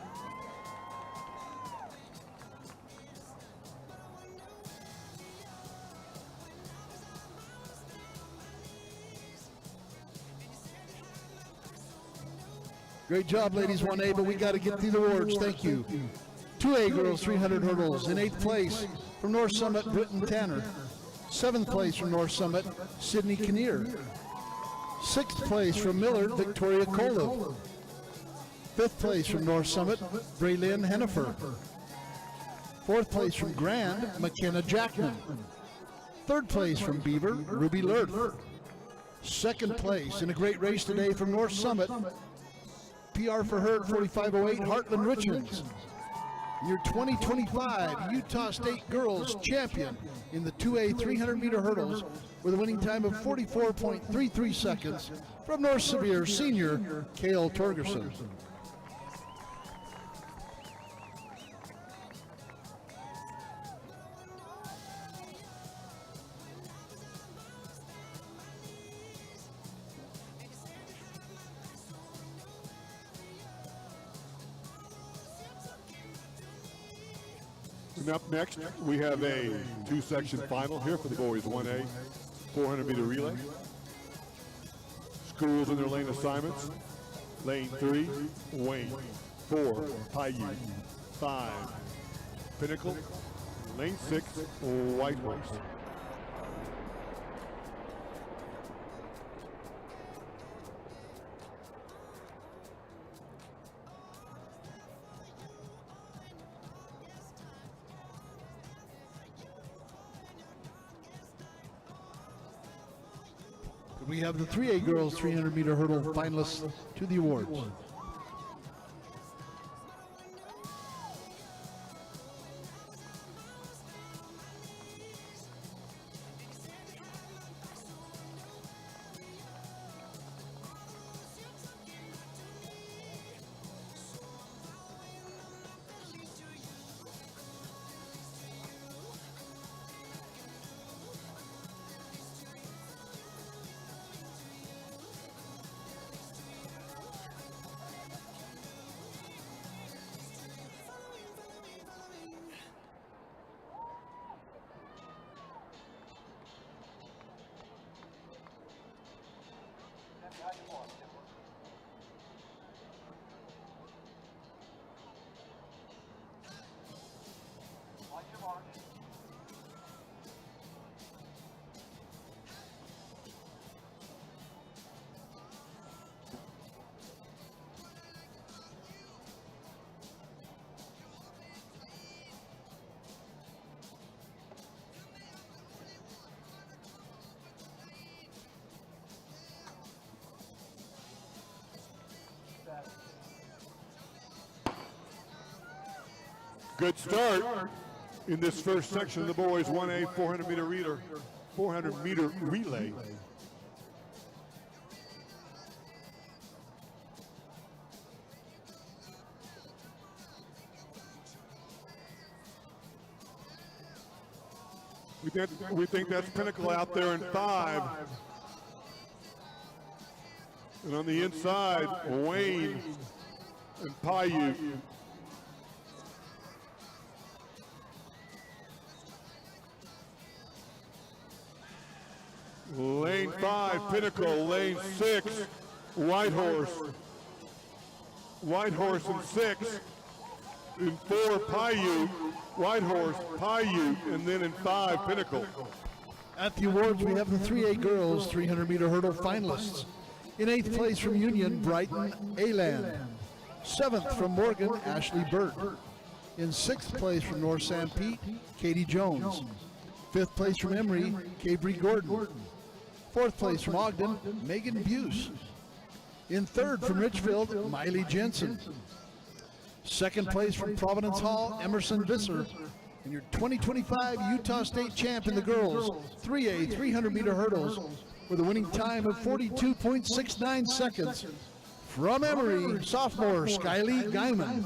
Great job, ladies 1A, but we got to get through the awards. Thank you. 2A girls 300 hurdles. In 8th place from North Summit, Britton Tanner. 7th place from North Summit, Sydney Kinnear. 6th place from Millard, Victoria Koliv. 5th place from North Summit, Braylyn Hennifer. 4th place from Grand, McKenna Jackman. 3rd place from Beaver, Ruby Lurth. 2nd place in a great race today from North Summit, PR for her at 45.08, Heartland Richards. Your 2025 Utah State Girls Champion in the 2A 300 meter hurdles with a winning time of 44.33 seconds from North Sevier senior Cale Torgerson. And up next, we have a two-section final here for the boys 1A 400-meter relay. Schools in their lane assignments. Lane 3, Wayne. 4, Paiute. 5, Pinnacle. Lane 6, Whitehorse. We have the 3A girls 300-meter hurdle finalists to the awards. Good start in this first section of the boys 1A 400-meter relay. We think that's Pinnacle out there in 5. And on the inside, Wayne and Paiute. Lane 5, Pinnacle. Lane 6, Whitehorse. Whitehorse in 6. In 4, Paiute. Whitehorse, Paiute, and then in 5, Pinnacle. At the awards, we have the 3A girls 300-meter hurdle finalists. In 8th place from Union, Brighton Aland. 7th from Morgan, Ashley Burt. In 6th place from North St. Pete, Katie Jones. 5th place from Emory, Cabri Gordon. 4th place from Ogden, Megan Buse. In 3rd from Richfield, Miley Jensen. 2nd place from Providence Hall, Emerson Visser. And your 2025 Utah State champ in the girls 3A 300-meter hurdles with a winning time of 42.69 seconds from Emory, sophomore Skylee Guyman.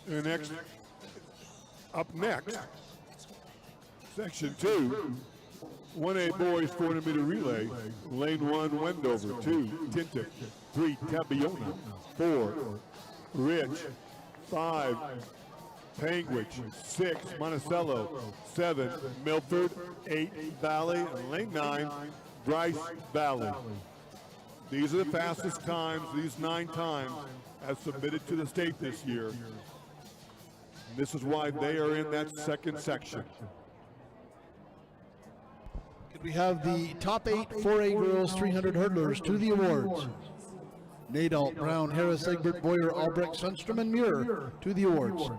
And up next, section 2, 1A boys 400-meter relay. Lane 1, Wendover. 2, Tintic. 3, Tabiona. 4, Rich. 5, Panguitch. 6, Monticello. 7, Milford. 8, Valley. And lane 9, Bryce Valley. These are the fastest times, these 9 times, as submitted to the state this year. This is why they are in that second section. Could we have the top 8 4A girls 300 hurdlers to the awards? Nadalt, Brown, Harris, Egbert, Boyer, Albrecht, Sundstrom, and Muir to the awards.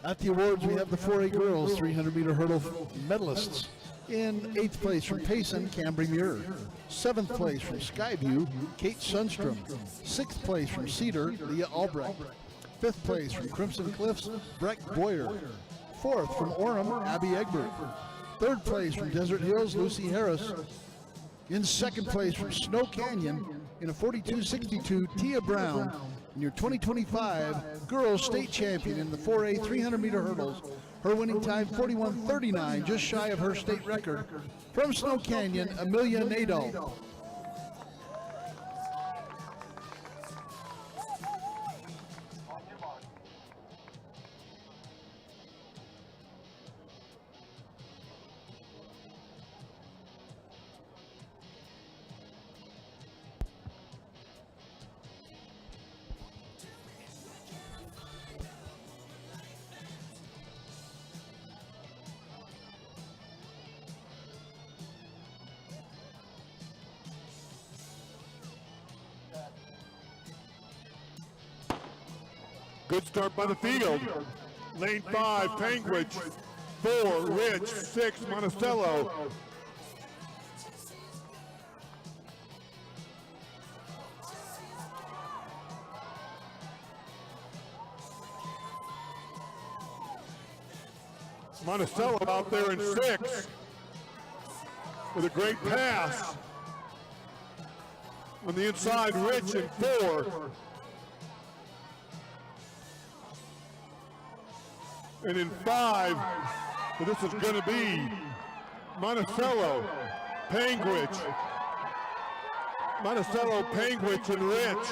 At the awards, we have the 4A girls 300-meter hurdle medalists. In 8th place from Payson, Cambry Muir. 7th place from Skyview, Kate Sundstrom. 6th place from Cedar, Leah Albrecht. 5th place from Crimson Cliffs, Breck Boyer. 4th from Orem, Abby Egbert. 3rd place from Desert Hills, Lucy Harris. In 2nd place from Snow Canyon, in a 42.62, Tia Brown. And your 2025 girls state champion in the 4A 300-meter hurdles. Her winning time 41.39, just shy of her state record. From Snow Canyon, Amelia Nadal. Good start by the field. Lane 5, Panguitch. 4, Rich. 6, Monticello. Monticello out there in 6 with a great pass. On the inside, Rich in 4. And in 5, but this is going to be Monticello, Panguitch. Monticello, Panguitch, and Rich.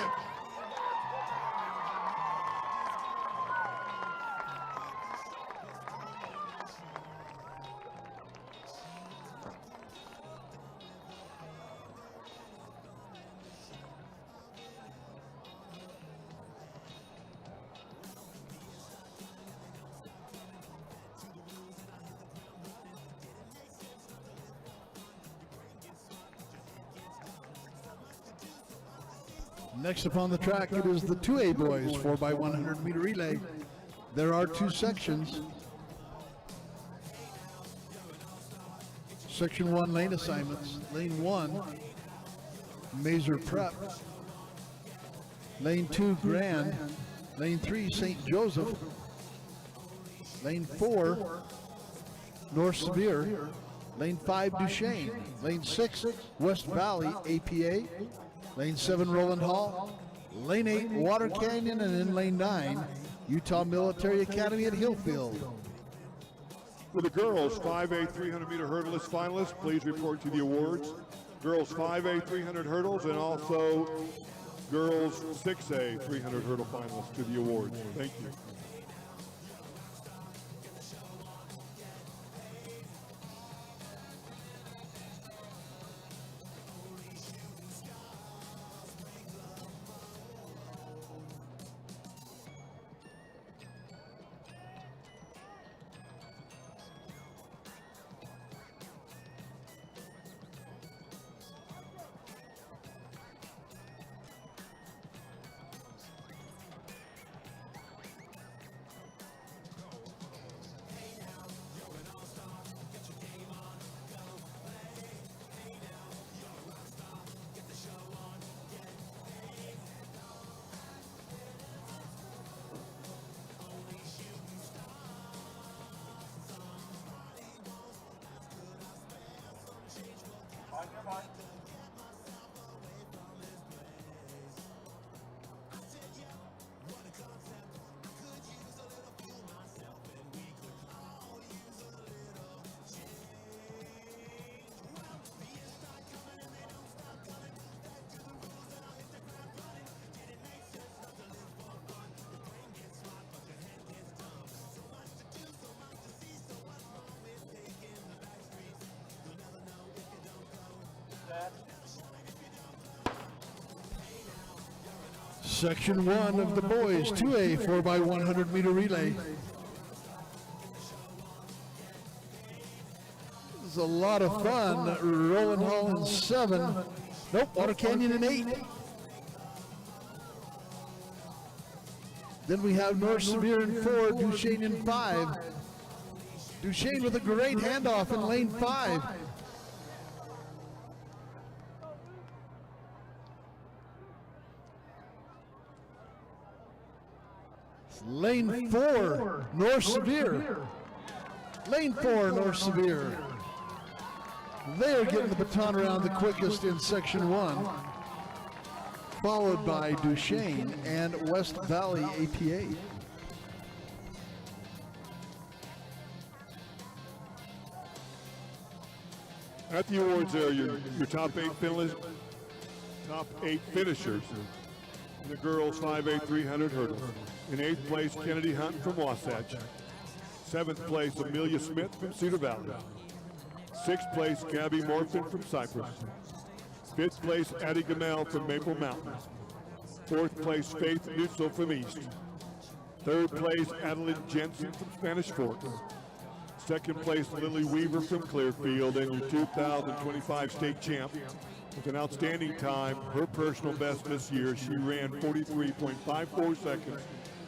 Next up on the track, it is the 2A boys 4x100 meter relay. There are 2 sections. Section 1 lane assignments. Lane 1, Mazer Prep. Lane 2, Grand. Lane 3, St. Joseph. Lane 4, North Sevier. Lane 5, Duchesne. Lane 6, West Valley, APA. Lane 7, Roland Hall. Lane 8, Water Canyon, and in lane 9, Utah Military Academy at Hillfield. For the girls 5A 300-meter hurdlist finalists, please report to the awards. Girls 5A 300 hurdles and also girls 6A 300 hurdle finalists to the awards. Thank you. Section 1 of the boys 2A 4x100 meter relay. This is a lot of fun. Roland Hall in 7. Nope, Water Canyon in 8. Then we have North Severe in 4, Duchesne in 5. Duchesne with a great handoff in lane 5. Lane 4, North Severe. Lane 4, North Severe. They are getting the baton around the quickest in section 1, followed by Duchesne and West Valley APA. At the awards there, your top 8 finalists, top 8 finishers in the girls 5A 300 hurdles. In 8th place, Kennedy Hunt from Wasatch. 7th place, Amelia Smith from Cedar Valley. 6th place, Gabby Morfin from Cypress. 5th place, Addie Gamel from Maple Mountain. 4th place, Faith Nutzel from East. 3rd place, Adeline Jensen from Spanish Fork. 2nd place, Lily Weaver from Clearfield, and your 2025 state champ with an outstanding time, her personal best this year. She ran 43.54 seconds.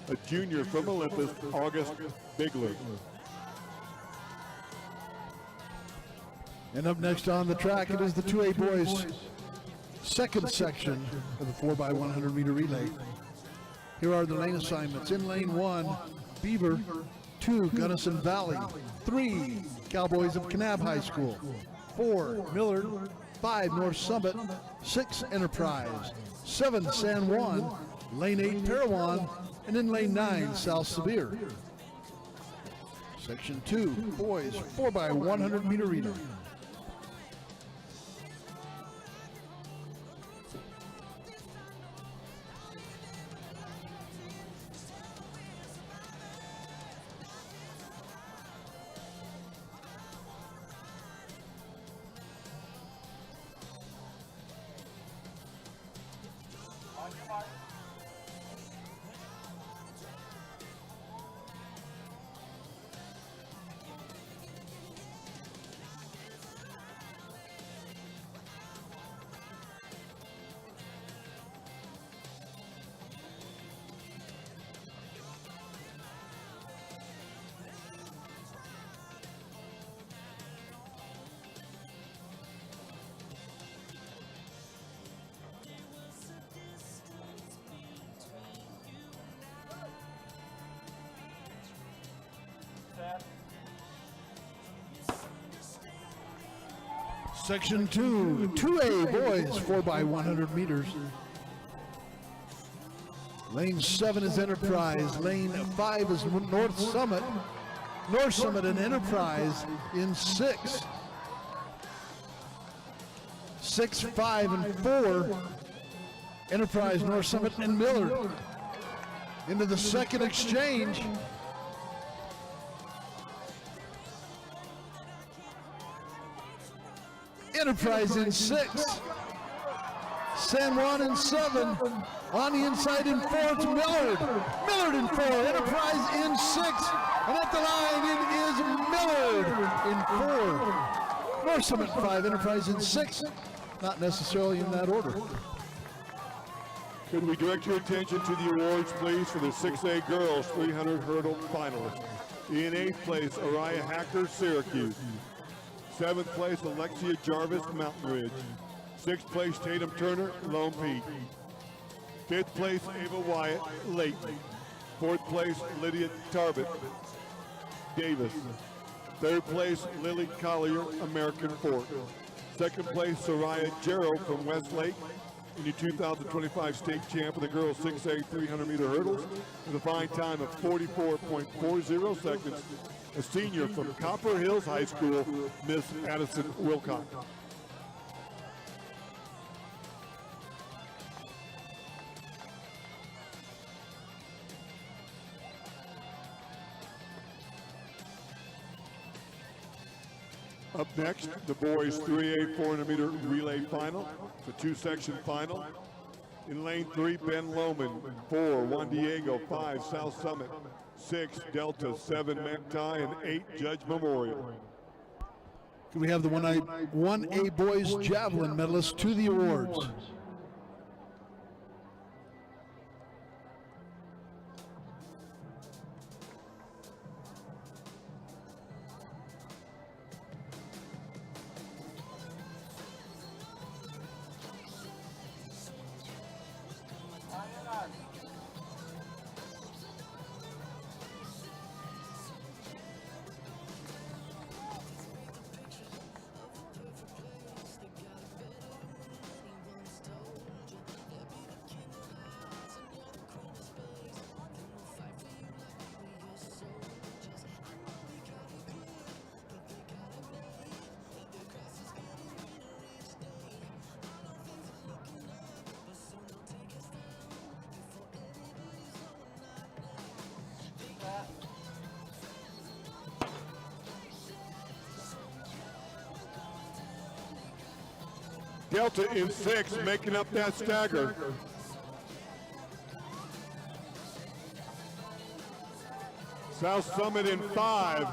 A junior from Olympus, August Bigler. And up next on the track, it is the 2A boys' second section of the 4x100 meter relay. Here are the lane assignments. In lane 1, Beaver. 2, Gunnison Valley. 3, Cowboys of Kanab High School. 4, Millard. 5, North Summit. 6, Enterprise. 7, San Juan. Lane 8, Parowan. And in lane 9, South Severe. Section 2, boys 4x100 meter relay. Section 2, 2A boys 4x100 meters. Lane 7 is Enterprise. Lane 5 is North Summit. North Summit and Enterprise in 6. 6, 5, and 4. Enterprise, North Summit, and Millard. Into the second exchange. Enterprise in 6. San Juan in 7. On the inside in 4, it's Millard. Millard in 4. Enterprise in 6. And at the line, it is Millard in 4. North Summit 5, Enterprise in 6. Not necessarily in that order. Could we direct your attention to the awards, please, for the 6A girls 300 hurdle finalists. In 8th place, Araya Hacker, Syracuse. 7th place, Alexia Jarvis, Mountain Ridge. 6th place, Tatum Turner, Lone Peak. 5th place, Ava Wyatt, Layton. 4th place, Lydia Tarbett, Davis. 3rd place, Lily Collier, American Fork. 2nd place, Soraya Jarrow from Westlake. And your 2025 state champ of the girls 6A 300 meter hurdles with a fine time of 44.40 seconds. A senior from Copper Hills High School, Miss Addison Wilcox. Up next, the boys 3A 400 meter relay final, the 2-section final. In lane 3, Ben Lohman, 4, Juan Diego, 5, South Summit, 6, Delta, 7, Manti, and 8, Judge Memorial. Can we have the 1A boys javelin medalists to the awards? Delta in 6, making up that stagger. South Summit in 5,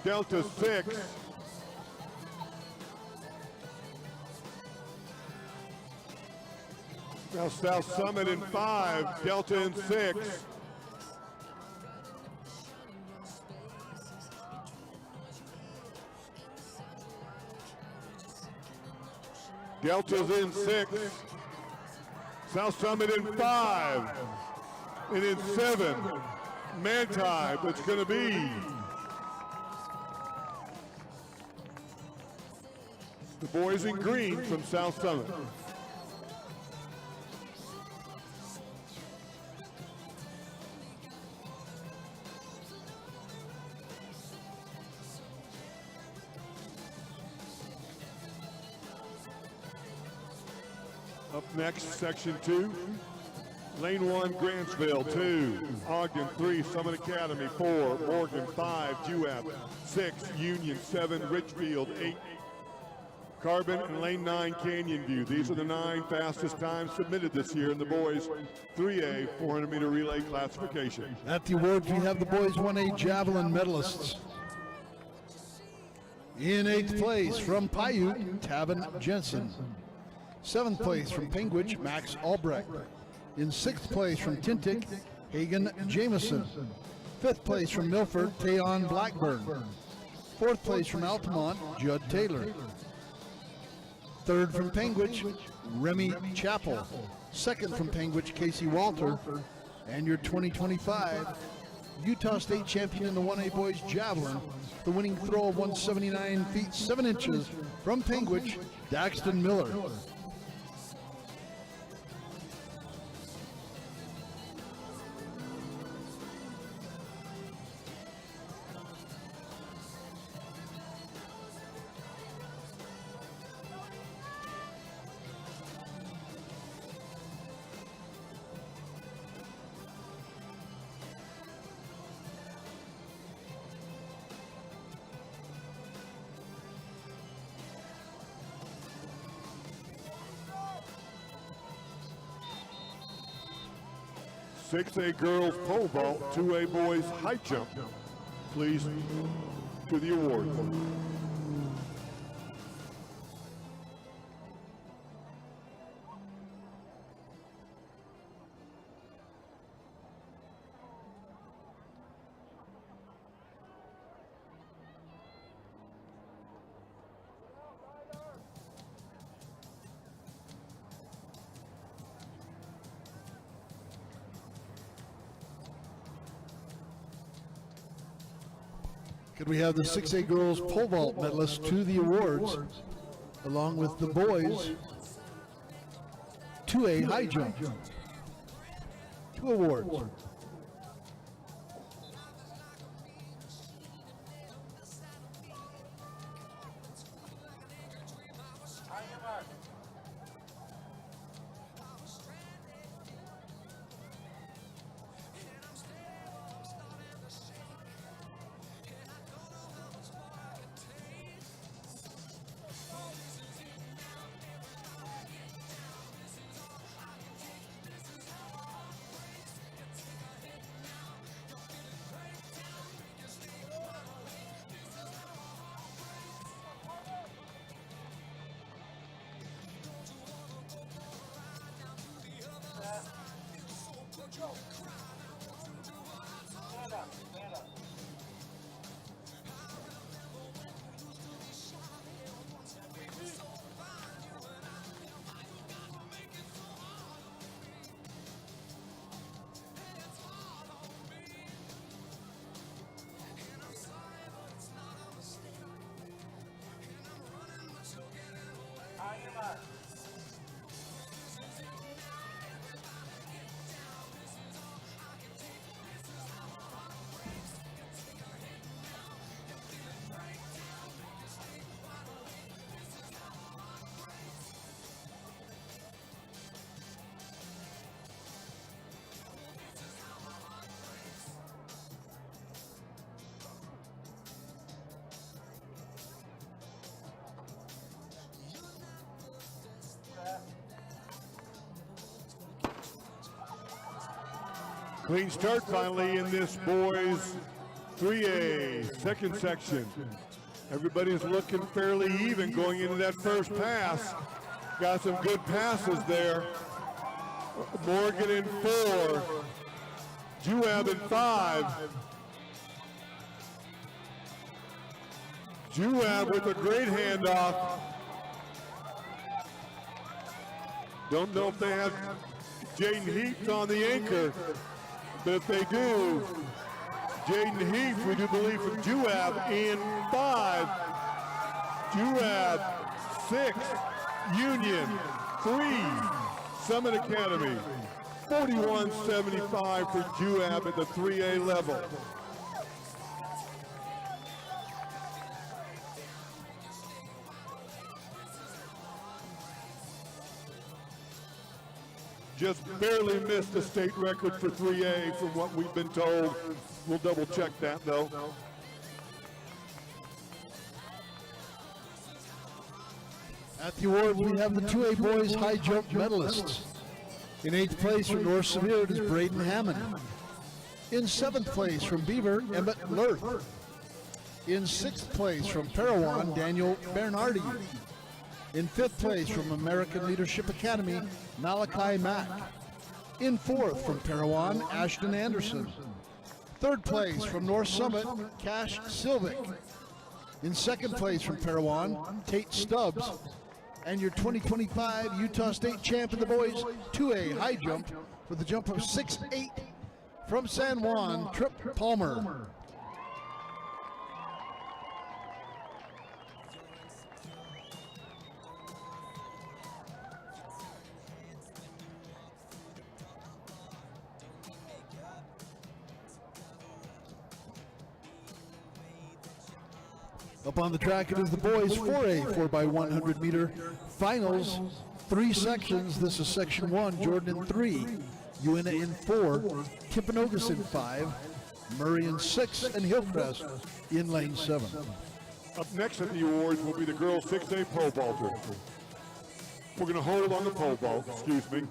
Delta 6. Now South Summit in 5, Delta in 6. Delta's in 6. South Summit in 5. And in 7, Manti, but it's going to be the boys in green from South Summit. Up next, section 2. Lane 1, Grantsville, 2. Ogden, 3. Summit Academy, 4. Morgan, 5. Jewett, 6. Union, 7. Richfield, 8. Carbon, and Lane 9, Canyon View. These are the 9 fastest times submitted this year in the boys 3A 400-meter relay classification. At the awards, we have the boys 1A javelin medalists. In 8th place from Paiute, Tavin Jensen. 7th place from Penguich, Max Albrecht. In 6th place from Tintic, Hagen Jameson. 5th place from Milford, Tayon Blackburn. 4th place from Altamont, Judd Taylor. 3rd from Penguich, Remy Chappell. 2nd from Penguich, Casey Walter. And your 2025 Utah State champion in the 1A boys javelin, the winning throw of 179 feet 7 inches from Penguich, Daxton Miller. Six A girls pole vault, 2A boys high jump. Please to the award. Could we have the 6A girls pole vault medalists to the awards, along with the boys 2A high jump. 2 awards. Clean start finally in this boys 3A second section. Everybody's looking fairly even going into that first pass. Got some good passes there. Morgan in 4. Juab in 5. Juab with a great handoff. Don't know if they have Jaden Heath on the anchor, but if they do, Jaden Heath, we do believe from Juab in 5. Juab 6. Union 3. Summit Academy 41-75 for Juab at the 3A level. Just barely missed the state record for 3A from what we've been told. We'll double check that though. At the awards, we have the 2A boys high jump medalists. In 8th place from North Severe, it is Braden Hammond. In 7th place from Beaver, Emmett Lurth. In 6th place from Parowan, Daniel Bernardi. In 5th place from American Leadership Academy, Malachi Mack. In 4th from Parowan, Ashton Anderson. 3rd place from North Summit, Cash Silvic. In 2nd place from Parowan, Tate Stubbs. And your 2025 Utah State champ in the boys 2A high jump with a jump of 6'8" from San Juan, Trip Palmer. Up on the track, it is the boys 4A 4x100 meter finals. 3 sections. This is section 1. Jordan in 3, Uinta in 4, Timpanogos in 5, Murray in 6, and Hillcrest in lane 7. Up next at the awards will be the girls 6A pole vaulter. We're going to hold on the pole vault, excuse me.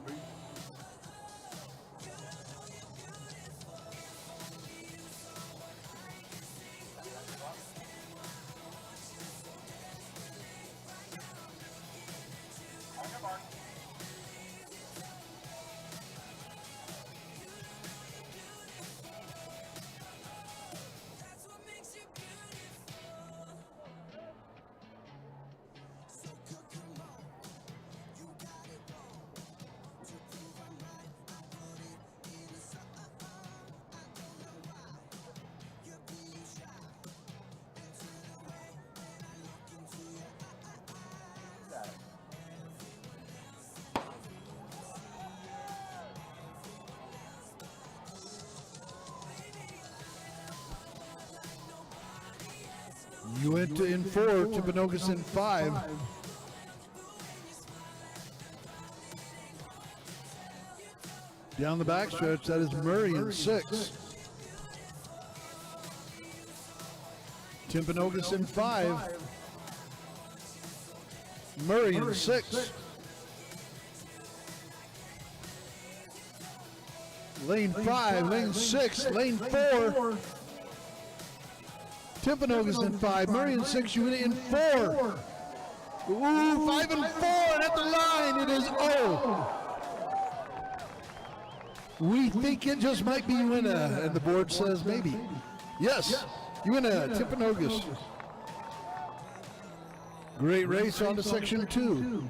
Uinta in 4, Timpanogos in 5. Down the backstretch, that is Murray in 6. Timpanogos in 5. Murray in 6. Lane 5, lane 6, lane 4. Timpanogos in 5, Murray in 6, Uinta in 4. Ooh, 5 and 4, and at the line it is O. We think it just might be Uinta, and the board says maybe. Yes, Uinta, Timpanogos. Great race on to section 2.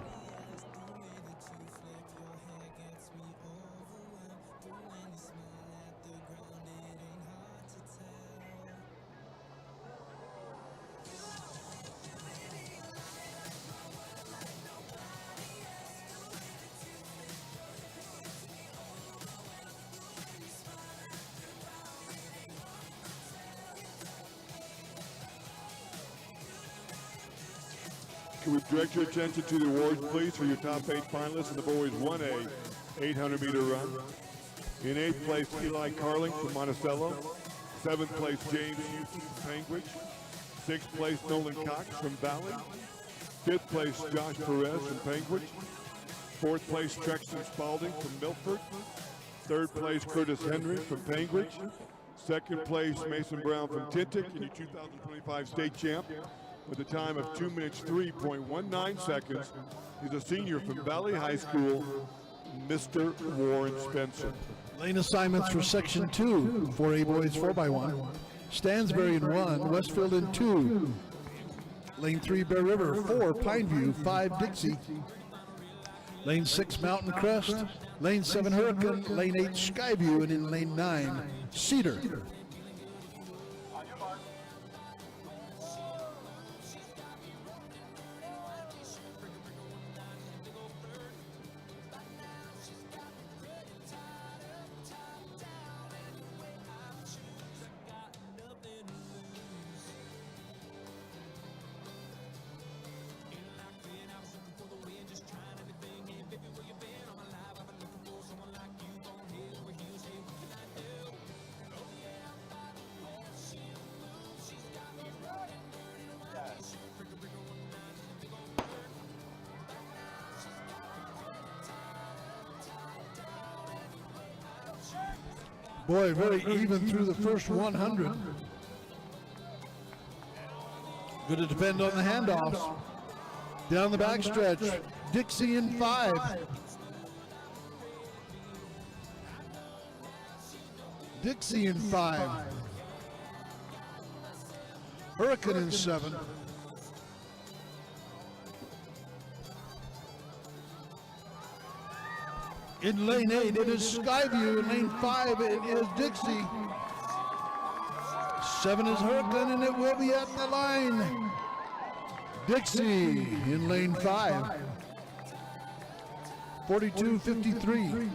Can we direct your attention to the awards, please, for your top 8 finalists in the boys 1A 800-meter run. In 8th place, Eli Carling from Monticello. 7th place, James Houston from Panguitch. 6th place, Nolan Cox from Valley. 5th place, Josh Perez from Panguitch. 4th place, Trexton Spalding from Milford. Third place, Curtis Henry from Panguitch. Second place, Mason Brown from Tintic, and your 2025 state champ with a time of 2 minutes 3.19 seconds. He's a senior from Valley High School, Mr. Warren Spencer. Lane assignments for Section 2, 4A boys 4x1. Stansbury in 1, Westfield in 2. Lane 3, Bear River, 4, Pineview, 5, Dixie. Lane 6, Mountain Crest. Lane 7, Hurricane. Lane 8, Skyview. And in Lane 9, Cedar. Boy, very even through the first 100. Going to depend on the handoffs. Down the backstretch, Dixie in 5. Dixie in 5. Hurricane in 7. In lane 8, it is Skyview. In lane 5, it is Dixie. 7 is Hurricane, and it will be at the line. Dixie in lane 5. 42.53.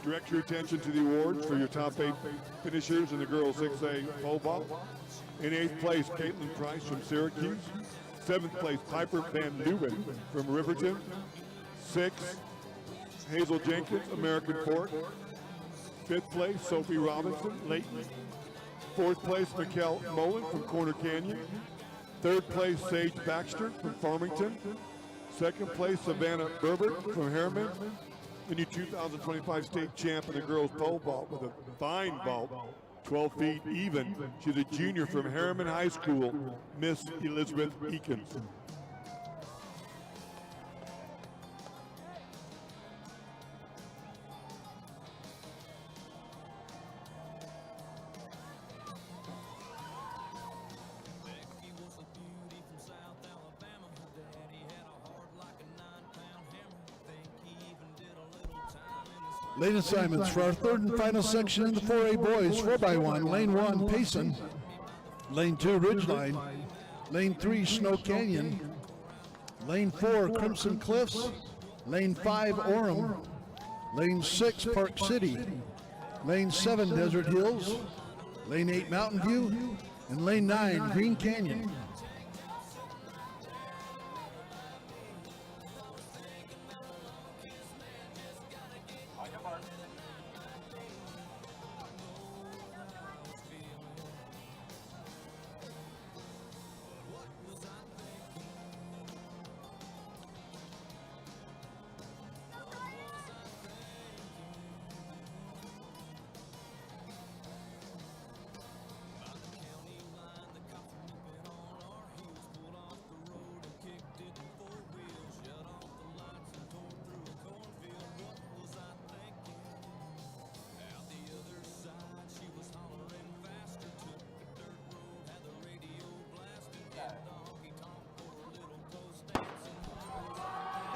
Direct your attention to the awards for your top 8 finishers in the girls 6A pole vault. In 8th place, Caitlin Price from Syracuse. 7th place, Piper Van Leeuwen from Riverton. 6th, Hazel Jenkins, American Fork. 5th place, Sophie Robinson, Layton. 4th place, Mikkel Mullen from Corner Canyon. 3rd place, Sage Baxter from Farmington. 2nd place, Savannah Berbert from Harriman. And your 2025 state champ in the girls pole vault with a fine vault, 12 feet even. She's a junior from Harriman High School, Miss Elizabeth Eakins. Lane assignments for our third and final section in the 4A boys 4x1. Lane 1, Payson. Lane 2, Ridgeline. Lane 3, Snow Canyon. Lane 4, Crimson Cliffs. Lane 5, Orem. Lane 6, Park City. Lane 7, Desert Hills. Lane 8, Mountain View. And Lane 9, Green Canyon.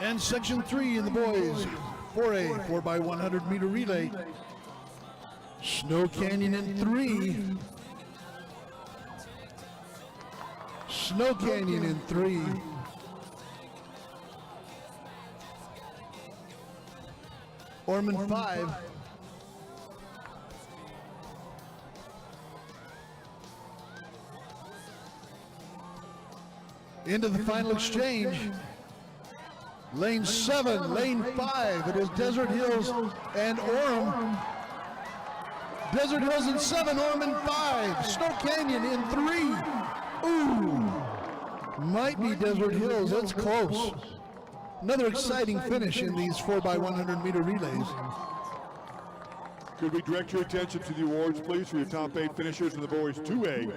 And section 3 in the boys 4A 4x100 meter relay. Snow Canyon in 3. Snow Canyon in 3. Ormond 5. Into the final exchange. Lane 7, lane 5, it is Desert Hills and Orem. Desert Hills in 7, Ormond 5, Snow Canyon in 3. Ooh, might be Desert Hills, that's close. Another exciting finish in these 4x100 meter relays. Could we direct your attention to the awards, please, for your top 8 finishers in the boys 2A?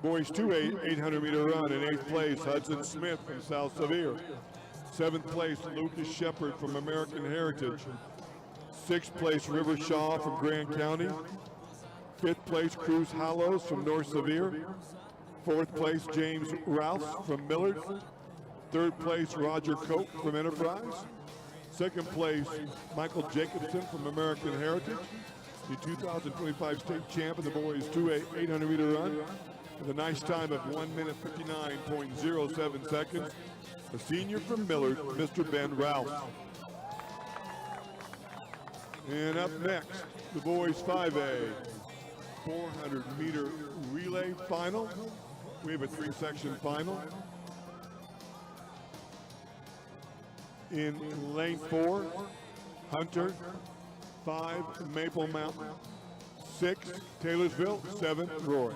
Boys 2A 800 meter run. In 8th place, Hudson Smith from South Sevier. 7th place, Lucas Shepard from American Heritage. 6th place, River Shaw from Grand County. 5th place, Cruz Hallows from North Sevier. 4th place, James Rouse from Millard. 3rd place, Roger Cope from Enterprise. 2nd place, Michael Jacobson from American Heritage. The 2025 state champ of the boys 2A 800 meter run with a nice time of 1 minute 59.07 seconds. A senior from Millard, Mr. Ben Rouse. And up next, the boys 5A 400 meter relay final. We have a 3-section final. In lane 4, Hunter, 5, Maple Mountain, 6, Taylorsville, 7, Roy.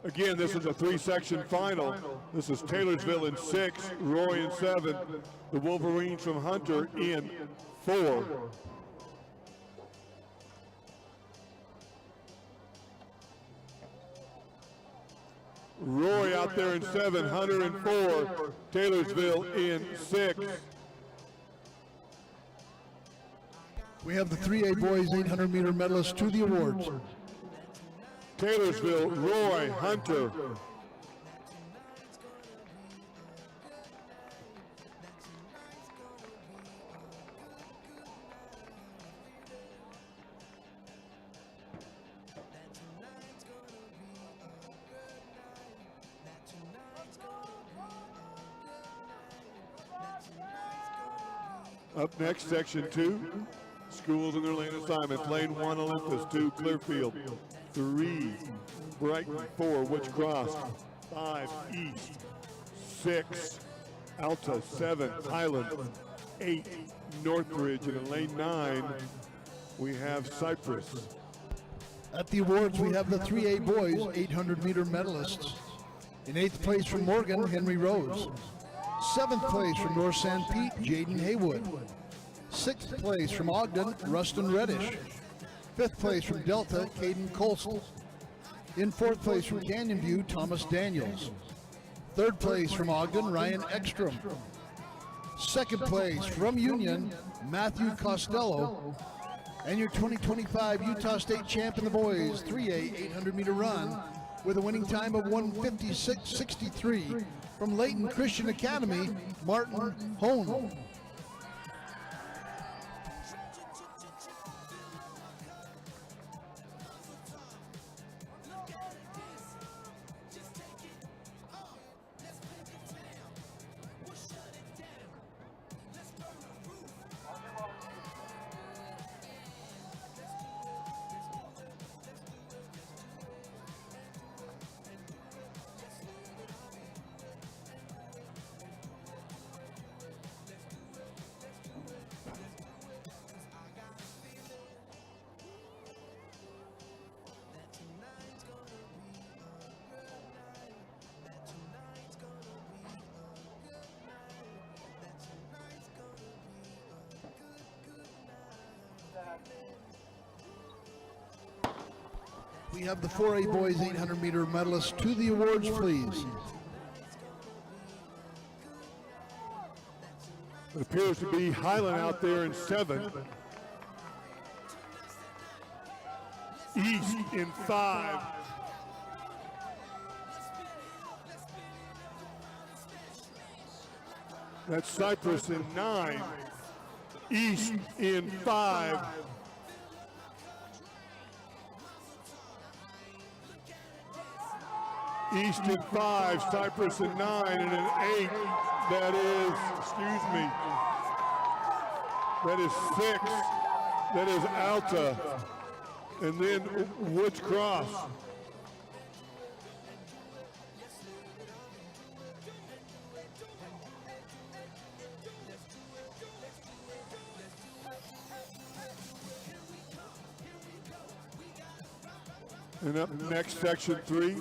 Again, this is a 3-section final. This is Taylorsville in 6, Roy in 7, the Wolverines from Hunter in 4. Roy out there in 7, Hunter in 4, Taylorsville in 6. We have the 3A boys 800 meter medalists to the awards. Taylorsville, Roy, Hunter. Up next, section 2, schools and their lane assignments. Lane 1, Olympus. 2, Clearfield. 3, Brighton. 4, Witch Cross. 5, East. 6, Alta. 7, Highland. 8, Northbridge. And in lane 9, we have Cypress. At the awards, we have the 3A boys 800 meter medalists. In 8th place from Morgan, Henry Rose. 7th place from North San Pete, Jaden Haywood. 6th place from Ogden, Rustin Reddish. 5th place from Delta, Caden Colston. In 4th place from Canyon View, Thomas Daniels. 3rd place from Ogden, Ryan Ekstrom. 2nd place from Union, Matthew Costello. And your 2025 Utah State champ in the boys 3A 800 meter run with a winning time of 1:56.63 from Layton Christian Academy, Martin Hone. We have the 4A boys 800 meter medalists to the awards, please. It appears to be Highland out there in 7. East in 5. That's Cypress in 9. East in 5. East in 5, Cypress in 9, and an 8. That is, excuse me, that is 6. That is Alta. And then Woods Cross. And up next, section 3.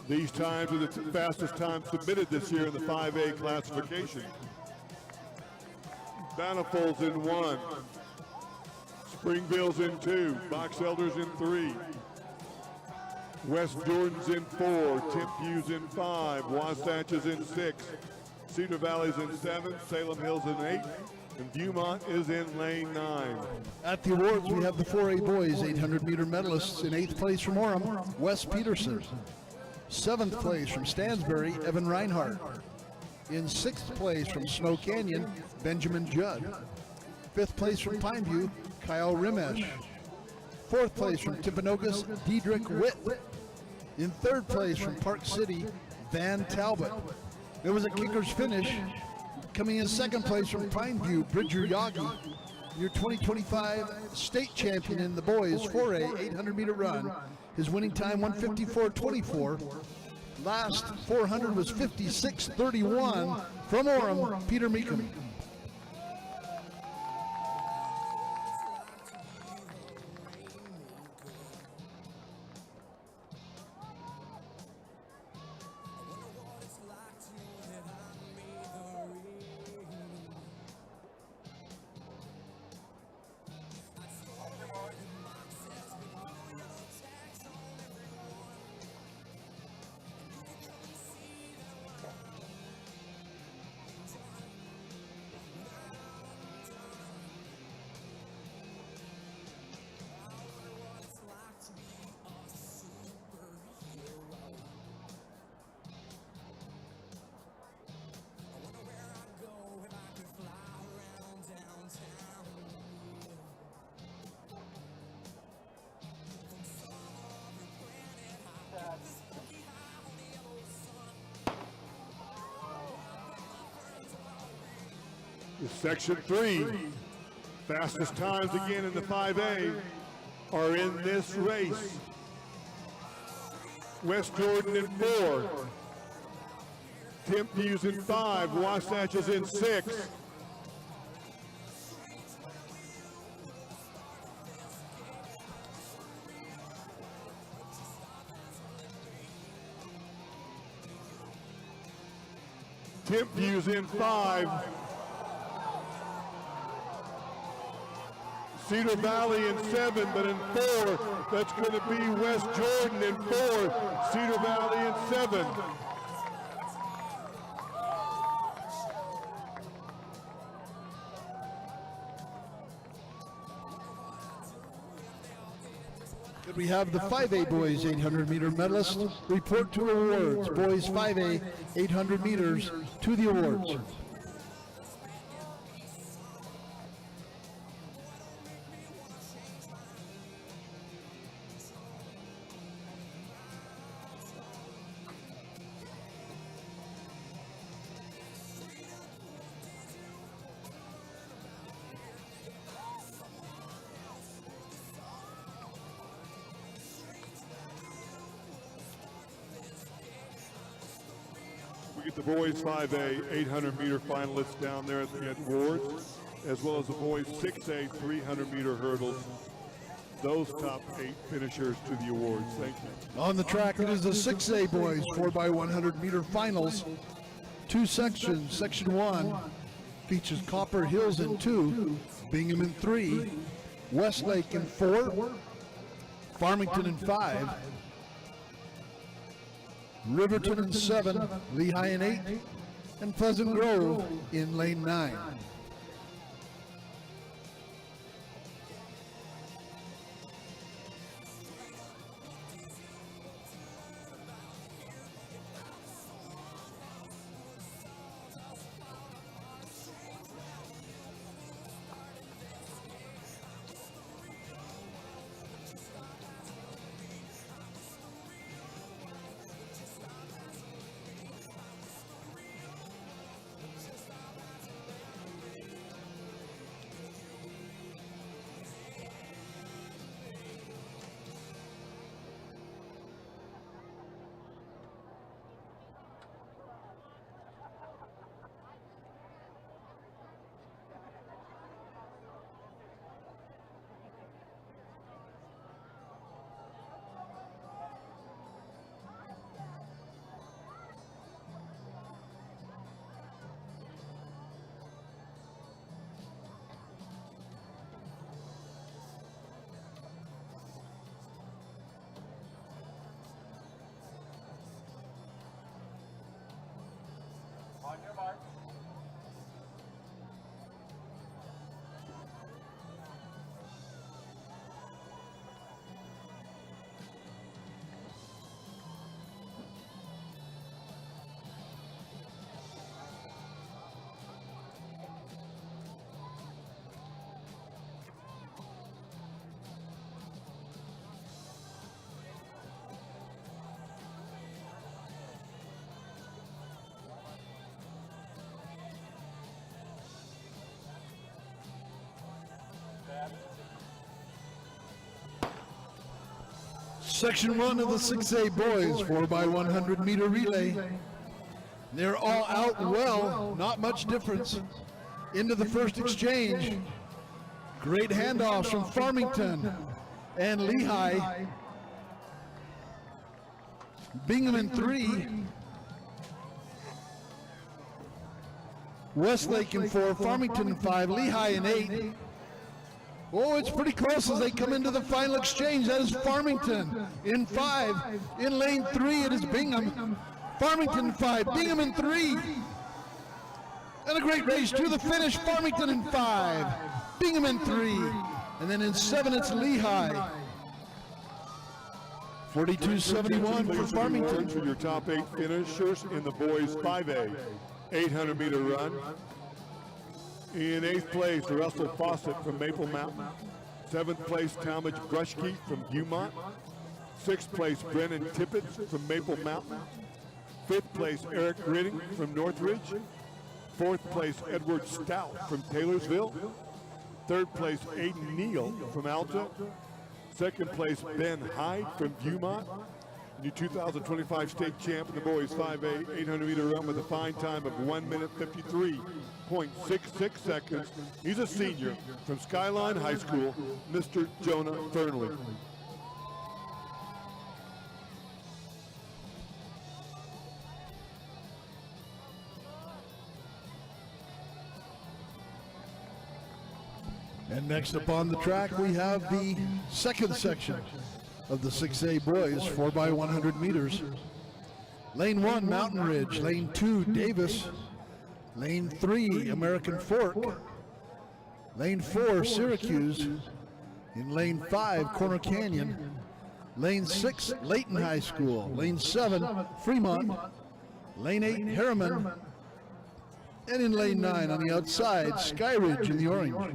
These times are the fastest times submitted this year in the 5A classification. Manifolds in 1. Springville's in 2. Box Elders in 3. West Jordan's in 4. Timpview's in 5. Wasatch is in 6. Cedar Valley's in 7. Salem Hills in 8. And Viewmont is in lane 9. At the awards, we have the 4A boys 800-meter medalists. In 8th place from Orem, Wes Peterson. 7th place from Stansbury, Evan Reinhardt. In 6th place from Snow Canyon, Benjamin Judd. 5th place from Pineview, Kyle Rimesh. 4th place from Timpanogos, Diedrich Witt. In 3rd place from Park City, Van Talbot. There was a kicker's finish. Coming in 2nd place from Pineview, Bridger Yagi. Your 2025 state champion in the boys 4A 800-meter run. His winning time 1:54.24. Last 400 was 56:31 from Orem, Peter Meekum. Section 3, fastest times again in the 5A are in this race. West Jordan in 4, Timpview's in 5, Wasatch is in 6. Timpview's in 5. Cedar Valley in 7, but in 4, that's going to be West Jordan in 4, Cedar Valley in 7. We have the 5A boys 800-meter medalists report to awards. Boys 5A 800 meters to the awards. We get the boys 5A 800-meter finalists down there at the awards, as well as the boys 6A 300-meter hurdles. Those top 8 finishers to the awards. Thank you. On the track, it is the 6A boys 4x100-meter finals. 2 sections. Section 1 features Copper Hills in 2, Bingham in 3, Westlake in 4, Farmington in 5, Riverton in 7, Lehigh in 8, and Pleasant Grove in lane 9. On your mark. Section 1 of the 6A boys 4x100 meter relay. They're all out well, not much difference. Into the first exchange. Great handoffs from Farmington and Lehigh. Bingham in 3. Westlake in 4, Farmington in 5, Lehigh in 8. Oh, it's pretty close as they come into the final exchange. That is Farmington in 5. In lane 3, it is Bingham. Farmington in 5, Bingham in 3. And a great race to the finish. Farmington in 5, Bingham in 3. And then in 7, it's Lehigh. 42.71 for Farmington. For your top 8 finishers in the boys 5A 800 meter run. In 8th place, Russell Fawcett from Maple Mountain. 7th place, Talmadge Brushkey from Beaumont. 6th place, Brennan Tippett from Maple Mountain. 5th place, Eric Gritting from Northridge. 4th place, Edward Stout from Taylorsville. 3rd place, Aiden Neal from Alta. 2nd place, Ben Hyde from Beaumont. New 2025 state champ in the boys 5A 800 meter run with a fine time of 1 minute 53.66 seconds. He's a senior from Skyline High School, Mr. Jonah Fernley. And next up on the track, we have the second section of the 6A boys 4x100 meters. Lane 1, Mountain Ridge. Lane 2, Davis. Lane 3, American Fork. Lane 4, Syracuse. In lane 5, Corner Canyon. Lane 6, Layton High School. Lane 7, Fremont. Lane 8, Harriman. And in lane 9 on the outside, Sky Ridge in the orange.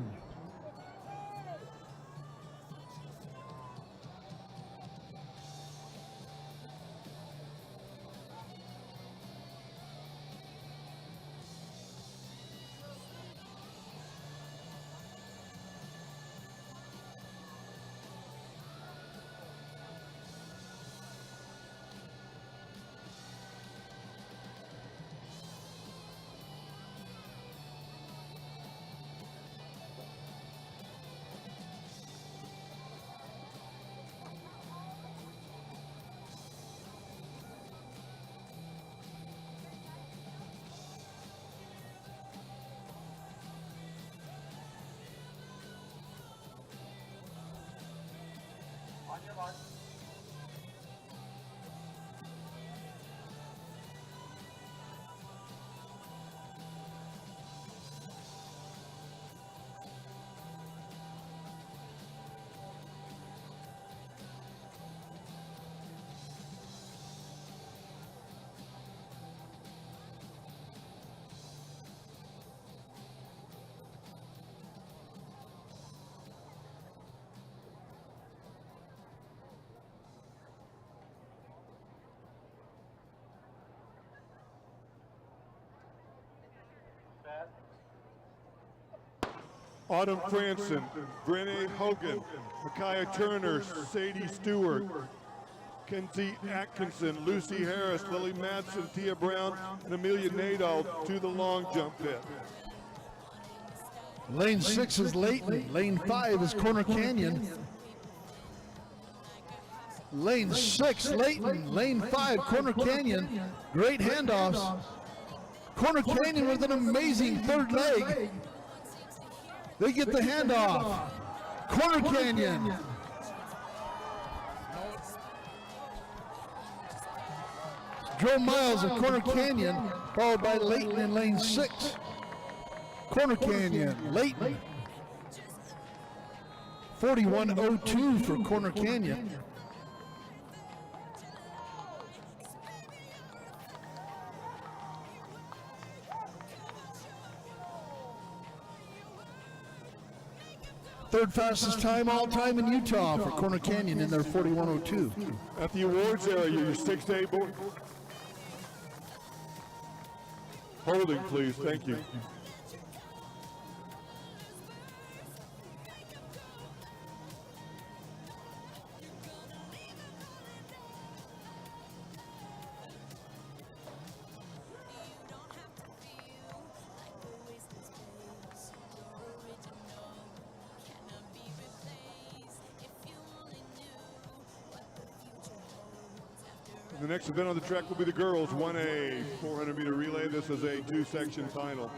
Autumn Franson, Brene Hogan, Micaiah Turner, Sadie Stewart, Kenzie Atkinson, Lucy Harris, Lily Madsen, Tia Brown, and Amelia Nadal to the long jump pit. Lane 6 is Layton. Lane 5 is Corner Canyon. Lane 6, Layton. Lane 5, Corner Canyon. Great handoffs. Corner Canyon with an amazing third leg. They get the handoff. Corner Canyon. Joe Miles of Corner Canyon, followed by Layton in lane 6. Corner Canyon, Layton. 41.02 for Corner Canyon. Third fastest time all time in Utah for Corner Canyon in their 41.02. At the awards area, your 6A board. Holding, please. Thank you. The next event on the track will be the girls 1A 400-meter relay. This is a two-section final.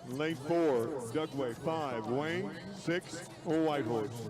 Lane 4, Dugway. 5, Wayne. 6, Whitehorse.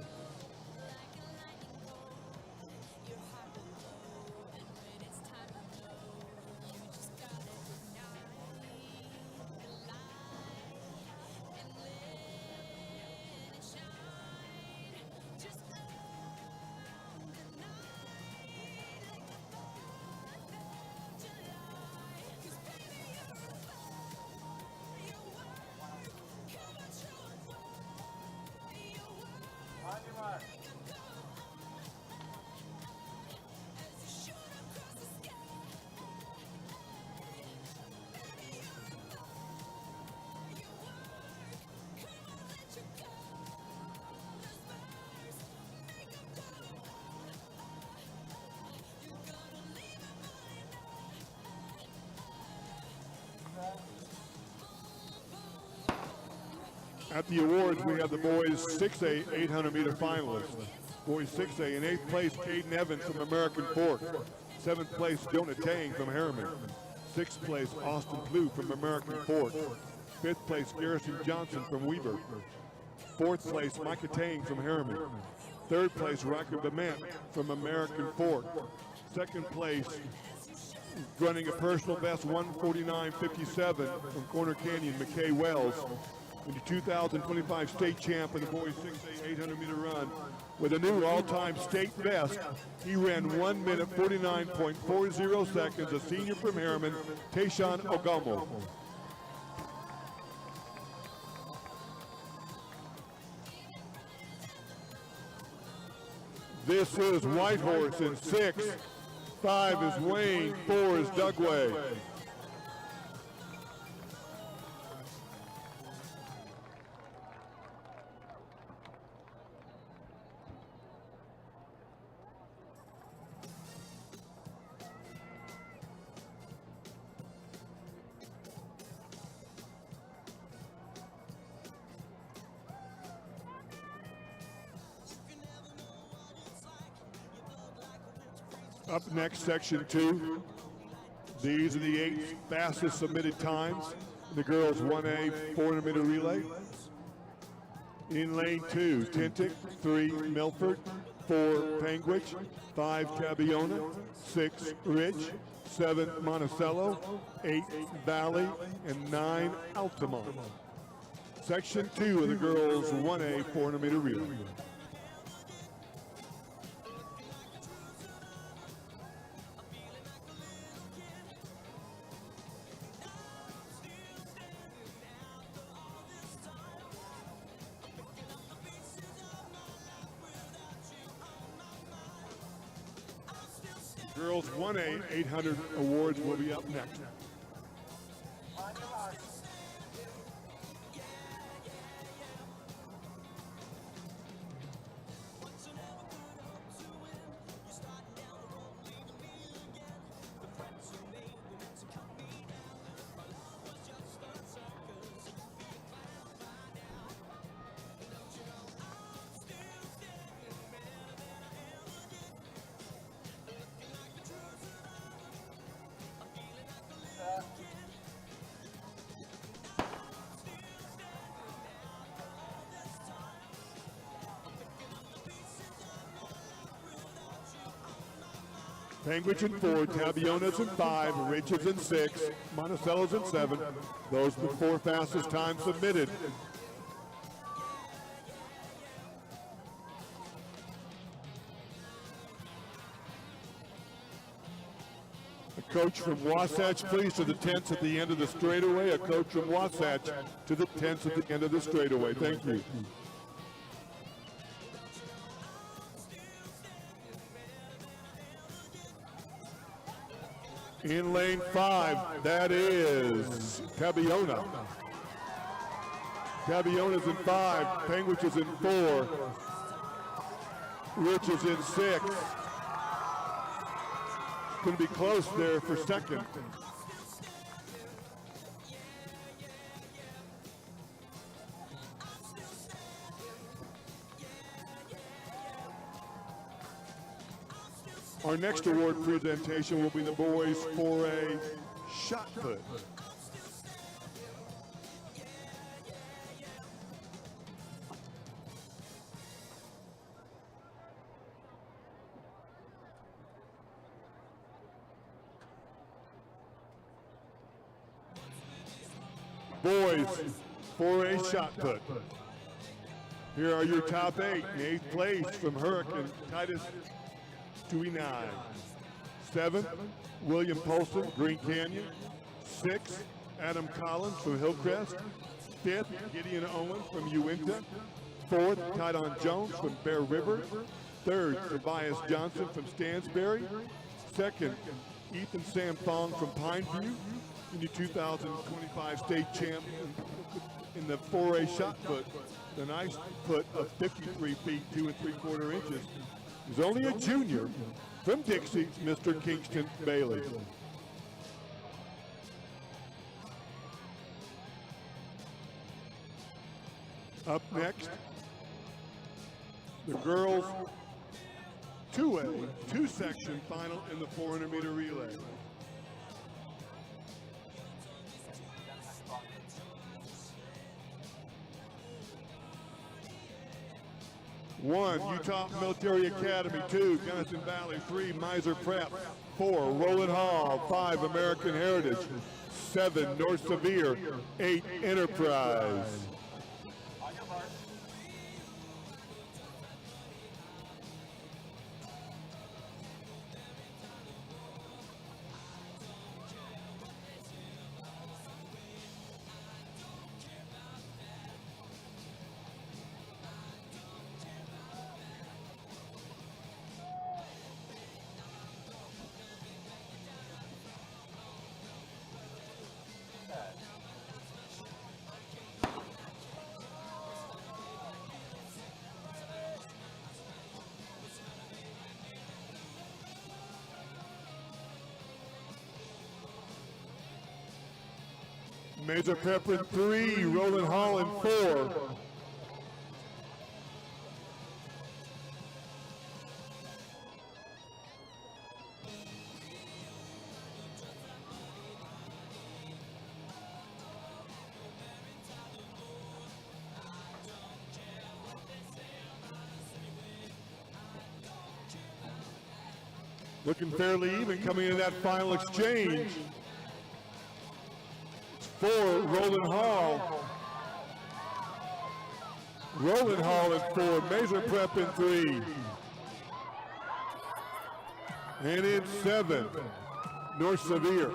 At the awards, we have the boys 6A 800-meter finalists. Boys 6A in 8th place, Caden Evans from American Fork. 7th place, Jonah Tang from Harriman. 6th place, Austin Plew from American Fork. 5th place, Garrison Johnson from Weber. 4th place, Micah Tang from Harriman. 3rd place, Rocker Bement from American Fork. 2nd place, running a personal best 149.57 from Corner Canyon, McKay Wells. And the 2025 state champ in the boys 6A 800-meter run with a new all-time state best. He ran 1 minute 49.40 seconds, a senior from Harriman, Tayshawn Ogamo. This is Whitehorse in 6. 5 is Wayne, 4 is Dugway. Up next, section 2. These are the 8 fastest submitted times. The girls 1A 400-meter relay. In lane 2, Tintic. 3, Milford. 4, Panguitch. 5, Tabiona. 6, Rich. 7, Monticello. 8, Valley. And 9, Altamont. Section 2 of the girls 1A 400-meter relay. Girls 1A 800 awards will be up next. Panguitch in 4, Tabionas in 5, Riches in 6, Monticello's in 7. Those are the 4 fastest times submitted. A coach from Wasatch, please, to the tents at the end of the straightaway. A coach from Wasatch to the tents at the end of the straightaway. Thank you. In lane 5, that is Tabiona. Tabiona's in 5, Panguitch is in 4, Rich is in 6. Going to be close there for second. Our next award presentation will be the boys for a shot put. Boys, for a shot put. Here are your top 8. In 8th place from Hurricane Titus 29. 7th, William Polson, Green Canyon. 6th, Adam Collins from Hillcrest. 5th, Gideon Owen from Uinta. 4th, Tydon Jones from Bear River. 3rd, Tobias Johnson from Stansbury. 2nd, Ethan Sam Thong from Pineview. The 2025 state champ in the 4A shot put. The nice put of 53 feet, 2 3/4 inches. He's only a junior from Dixie, Mr. Kingston Bailey. Up next, the girls 2A, 2-section final in the 400-meter relay. One, Utah Military Academy. 2, Gunnison Valley. 3, Miser Prep. 4, Roland Hall. 5, American Heritage. 7, North Sevier. 8, Enterprise. Major Pepper in 3, Roland Hall in 4. Looking fairly even coming into that final exchange. 4, Roland Hall. Roland Hall in 4, Major Prep in 3. And in 7, North Sevier.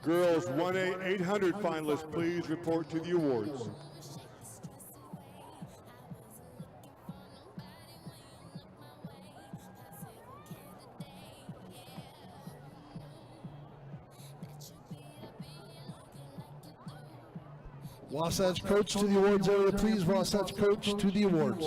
Girls 1A 800 finalists, please report to the awards. Wasatch coach to the awards area, please. Wasatch coach to the awards.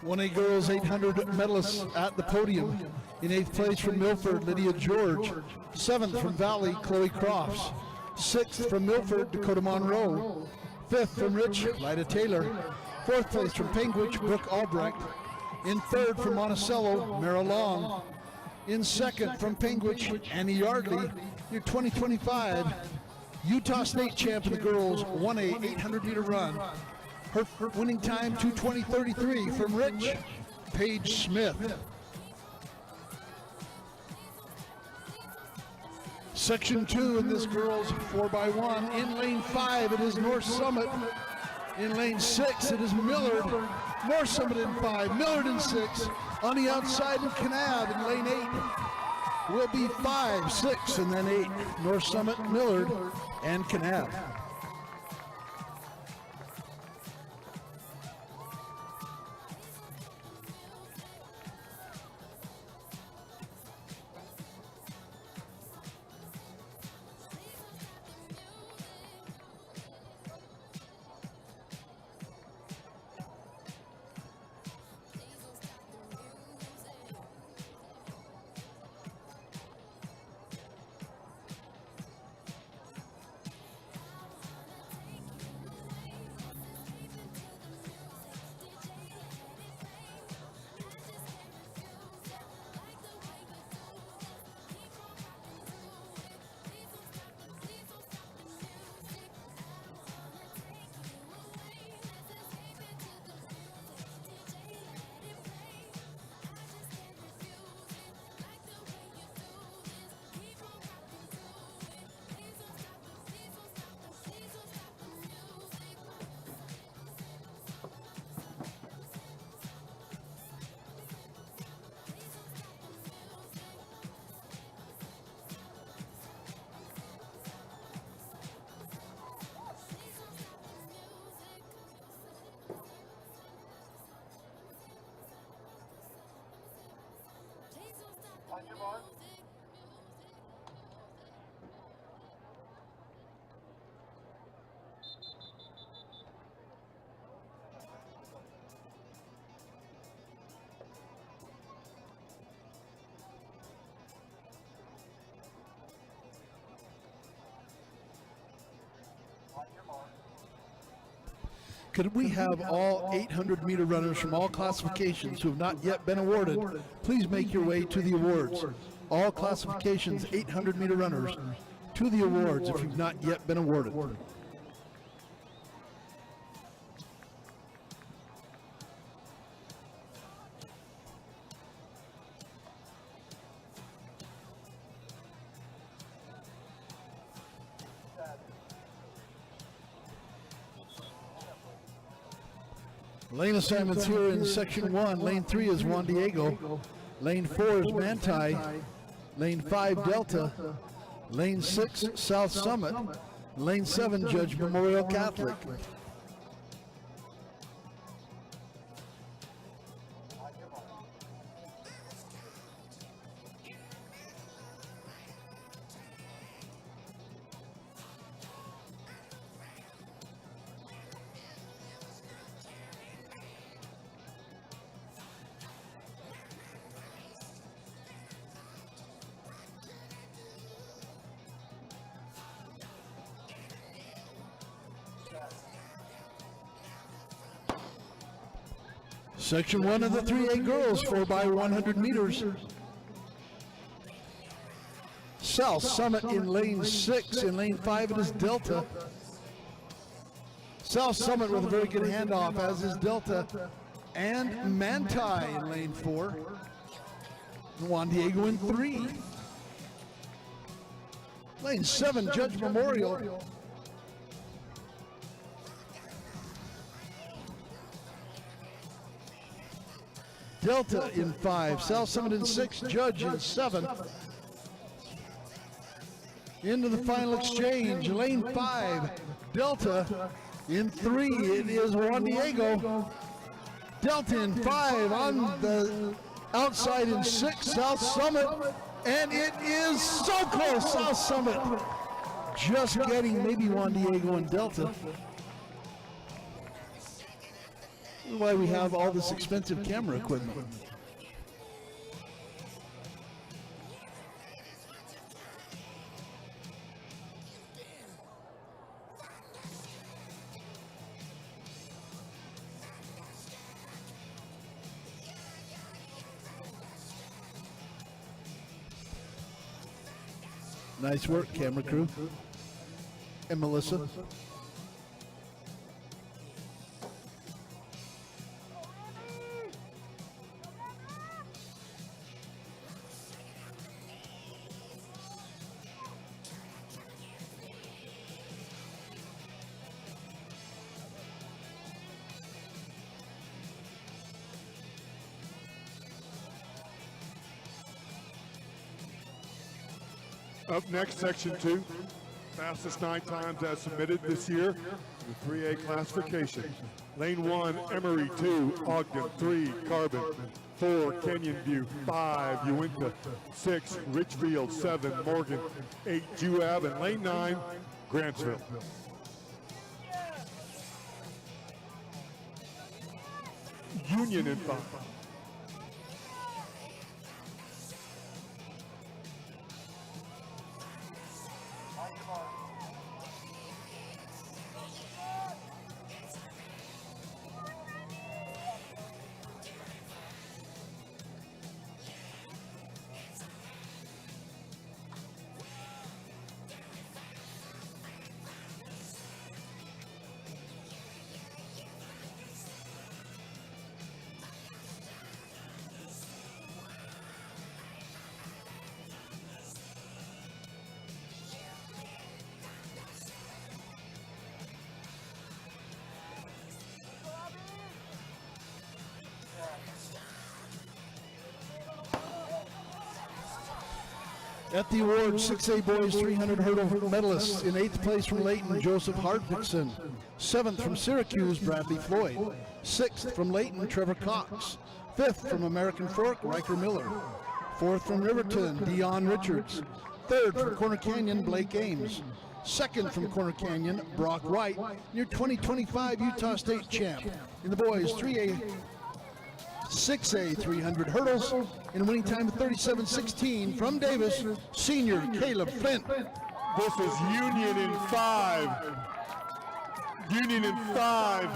1A girls 800 medalists at the podium. In 8th place from Milford, Lydia George. 7th from Valley, Chloe Crofts. 6th from Milford, Dakota Monroe. 5th from Rich, Lyda Taylor. 4th place from Penguich, Brooke Albrecht. In 3rd from Monticello, Mara Long. In 2nd from Penguich, Annie Yardley. Your 2025 Utah State champ in the girls 1A 800 meter run. Her winning time 2:20.33 from Rich, Paige Smith. Section 2 in this girls 4x1. In lane 5 it is North Summit. In lane 6 it is Millard. North Summit in 5, Millard in 6. On the outside in Kanab in lane 8 will be 5, 6, and then 8. North Summit, Millard, and Kanab. On your mark. Could we have all 800 meter runners from all classifications who have not yet been awarded, please make your way to the awards. All classifications 800 meter runners to the awards if you've not yet been awarded. Lane assignments here in section 1. Lane 3 is Juan Diego. Lane 4 is Manti. Lane 5 Delta. Lane 6 South Summit. Lane 7 Judge Memorial Catholic. Section 1 of the 3A girls, 4x100 meters. South Summit in lane 6. In lane 5 it is Delta. South Summit with a very good handoff, as is Delta. And Manti in lane 4. Juan Diego in 3. Lane 7, Judge Memorial. Delta in 5, South Summit in 6, Judge in 7. Into the final exchange, lane 5, Delta in 3, it is Juan Diego. Delta in 5, on the outside in 6, South Summit, and it is so close, South Summit just getting maybe Juan Diego and Delta. Why we have all this expensive camera equipment. Nice work, camera crew. And Melissa. Up next, Section 2, fastest 9 times as submitted this year, the 3A classification. Lane 1, Emory, 2, Ogden, 3, Carbon, 4, Canyon View, 5, Uinta, 6, Richfield, 7, Morgan, 8, Juab, and Lane 9, Grantsville. Union in 5. At the awards, 6A boys 300 hurdle medalists. In 8th place from Layton, Joseph Hardwickson. 7th from Syracuse, Bradley Floyd. 6th from Layton, Trevor Cox. 5th from American Fork, Riker Miller. 4th from Riverton, Dion Richards. 3rd from Corner Canyon, Blake Ames. 2nd from Corner Canyon, Brock White, your 2025 Utah State champ. In the boys 6A 300 hurdles, in a winning time of 37:16 from Davis, senior Caleb Flint. This is Union in 5. Union in 5.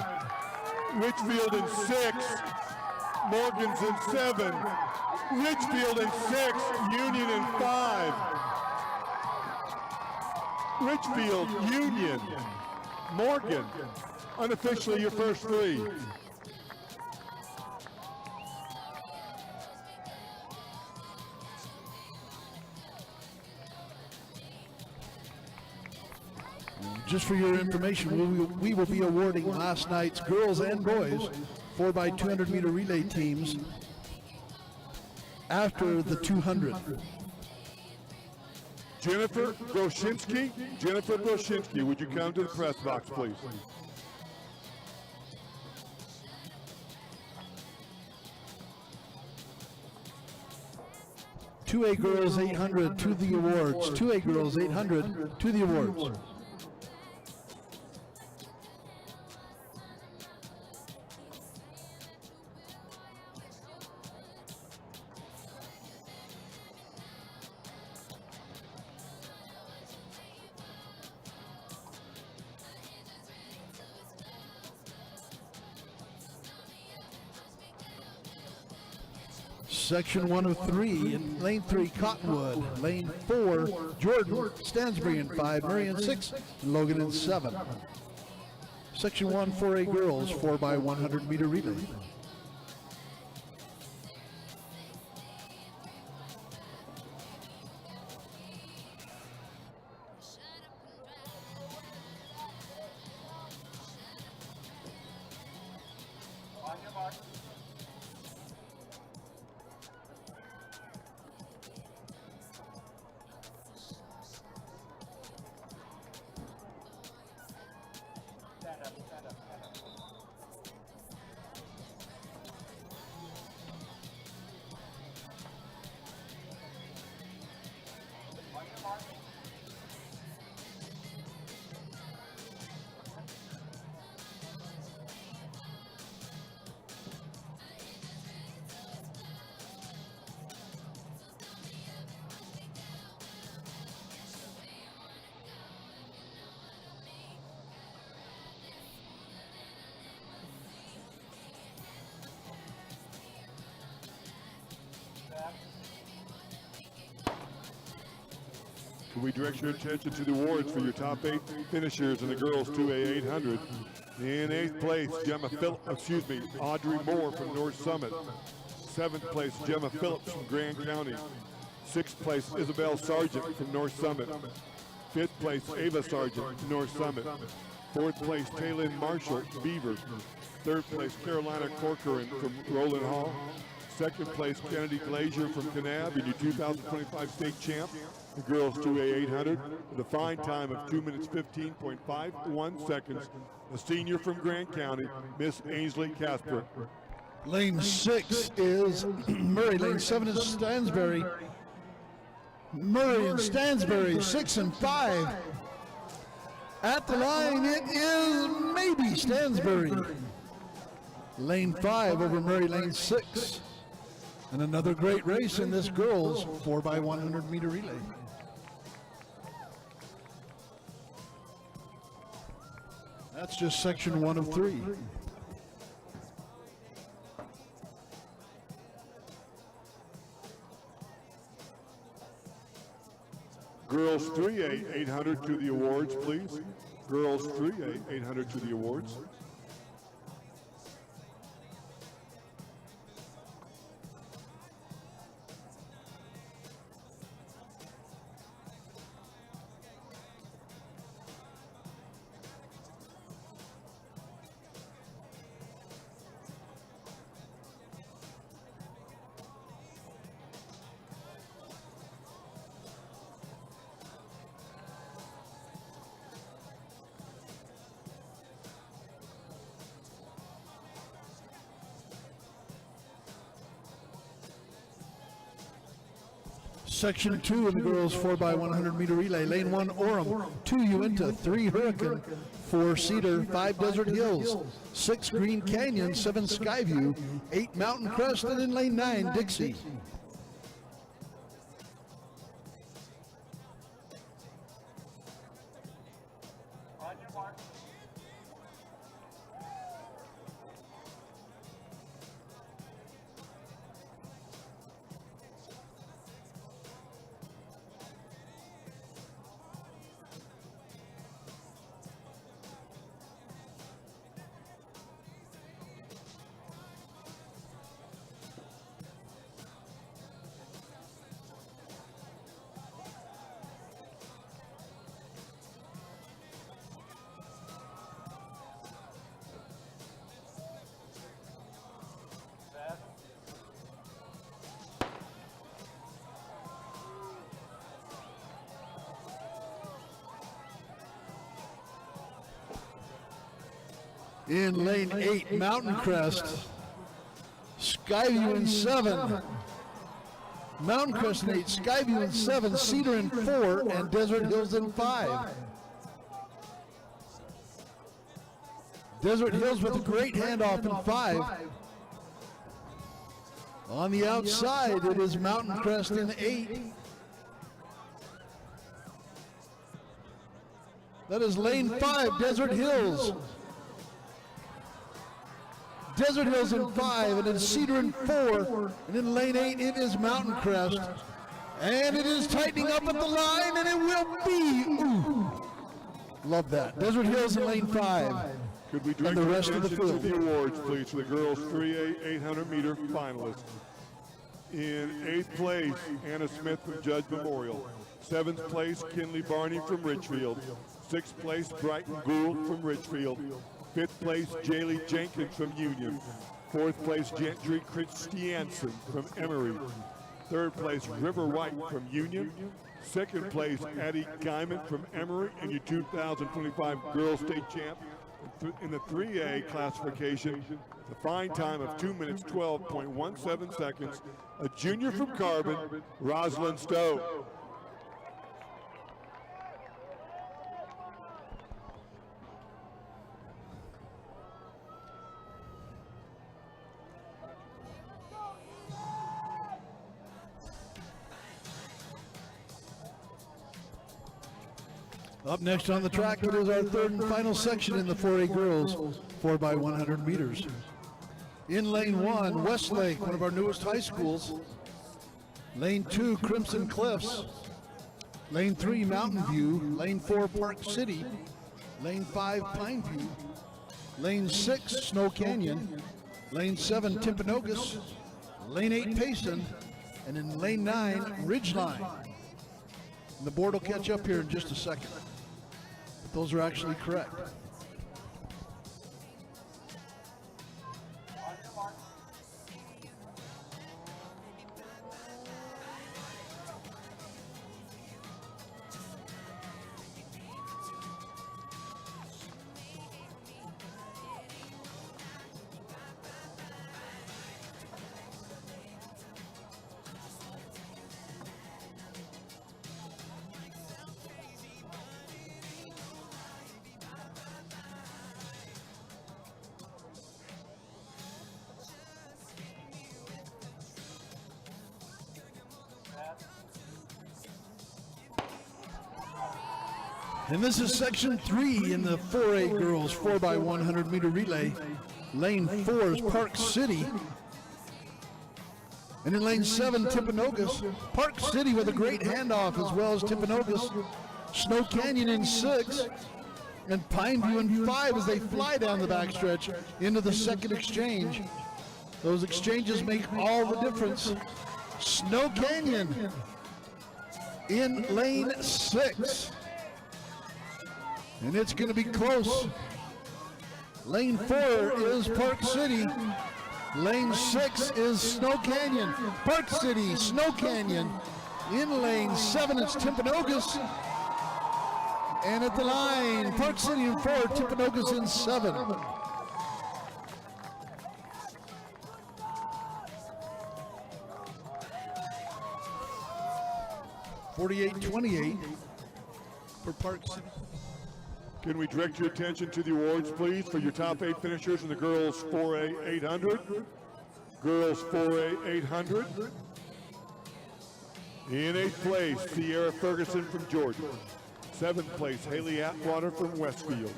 Richfield in 6. Morgan's in 7. Richfield in 6. Union in 5. Richfield, Union, Morgan, unofficially your first 3. Just for your information, we will be awarding last night's girls and boys 4x200 meter relay teams after the 200. Jennifer Groshinsky, would you come to the press box, please? Two A girls 800 to the awards. 2A girls 800 to the awards. Section 1 of 3 in lane 3 Cottonwood, lane 4 Jordan, Stansbury in 5, Murray in 6, and Logan in 7. Section 1 4A girls 4x100 meter relay. We direct your attention to the awards for your top 8 finishers in the girls 2A 800. In 8th place, Audrey Moore from North Summit. 7th place, Gemma Phillips from Grand County. 6th place, Isabel Sargent from North Summit. 5th place, Ava Sargent from North Summit. 4th place, Taylin Marshall, Beaver. 3rd place, Carolina Corcoran from Roland Hall. 2nd place, Kennedy Glazier from Kanab, and your 2025 state champ, the girls 2A 800, with a fine time of 2 minutes 15.51 seconds. A senior from Grant County, Miss Ainsley Casper. Lane 6 is Murray. Lane 7 is Stansbury. Murray and Stansbury, 6 and 5. At the line, it is maybe Stansbury. Lane 5 over Murray, lane 6. And another great race in this girls 4x100 meter relay. That's just section 1 of 3. Girls 3A 800 to the awards, please. Girls 3A 800 to the awards. Section 2 in the girls 4x100 meter relay. Lane 1 Orem, 2 Uinta, 3 Hurricane, 4 Cedar, 5 Desert Hills, 6 Green Canyon, 7 Skyview, 8 Mountain Crest, and in lane 9 Dixie. On your mark. In lane 8, Mountain Crest, Skyview in 7. Mountain Crest in 8, Skyview in 7, Cedar in 4, and Desert Hills in 5. Desert Hills with a great handoff in 5. On the outside, it is Mountain Crest in 8. That is lane 5, Desert Hills. Desert Hills in 5, and then Cedar in 4, and in lane 8 it is Mountain Crest, and it is tightening up at the line, and it will be, ooh, love that. Desert Hills in lane 5, Could we and the rest of the attention field. to the awards, please, for the girls 3A 800 meter finalists. In 8th place, Anna Smith from Judge Memorial. 7th place, Kinley Barney from Richfield. 6th place, Brighton Gould from Richfield. 5th place, Jaylee Jenkins from Union. 4th place, Gentry Christiansen from Emory. 3rd place, River White from Union. 2nd place, Addie Guyman from Emory, and your 2025 Girls State Champ. In the 3A classification, the fine time of 2 minutes 12.17 seconds, a junior from Carbon, Rosalind Stowe. Up next on the track, it is our third and final section in the 4A girls 4x100 meters. In lane 1, Westlake, one of our newest high schools. Lane 2, Crimson Cliffs. Lane 3, Mountain View. Lane 4, Park City. Lane 5, Pine View. Lane 6, Snow Canyon. Lane 7, Timpanogos. Lane 8, Payson. And in lane 9, Ridgeline. And the board will catch up here in just a second. But those are actually correct. And this is section 3 in the 4A girls 4x100 meter relay. Lane 4 is Park City. And in lane 7, Timpanogos. Park City with a great handoff, as well as Timpanogos. Snow Canyon in 6. And Pineview in 5 as they fly down the backstretch into the second exchange. Those exchanges make all the difference. Snow Canyon in lane 6. And it's going to be close. Lane 4 is Park City. Lane 6 is Snow Canyon. Park City, Snow Canyon. In lane 7, it's Timpanogos. And at the line, Park City in 4, Timpanogos in 7. .48.28 for Park City. Can we direct your attention to the awards, please, for your top 8 finishers in the girls 4A 800? Girls 4A 800. In 8th place, Sierra Ferguson from Georgia. 7th place, Haley Atwater from Westfield.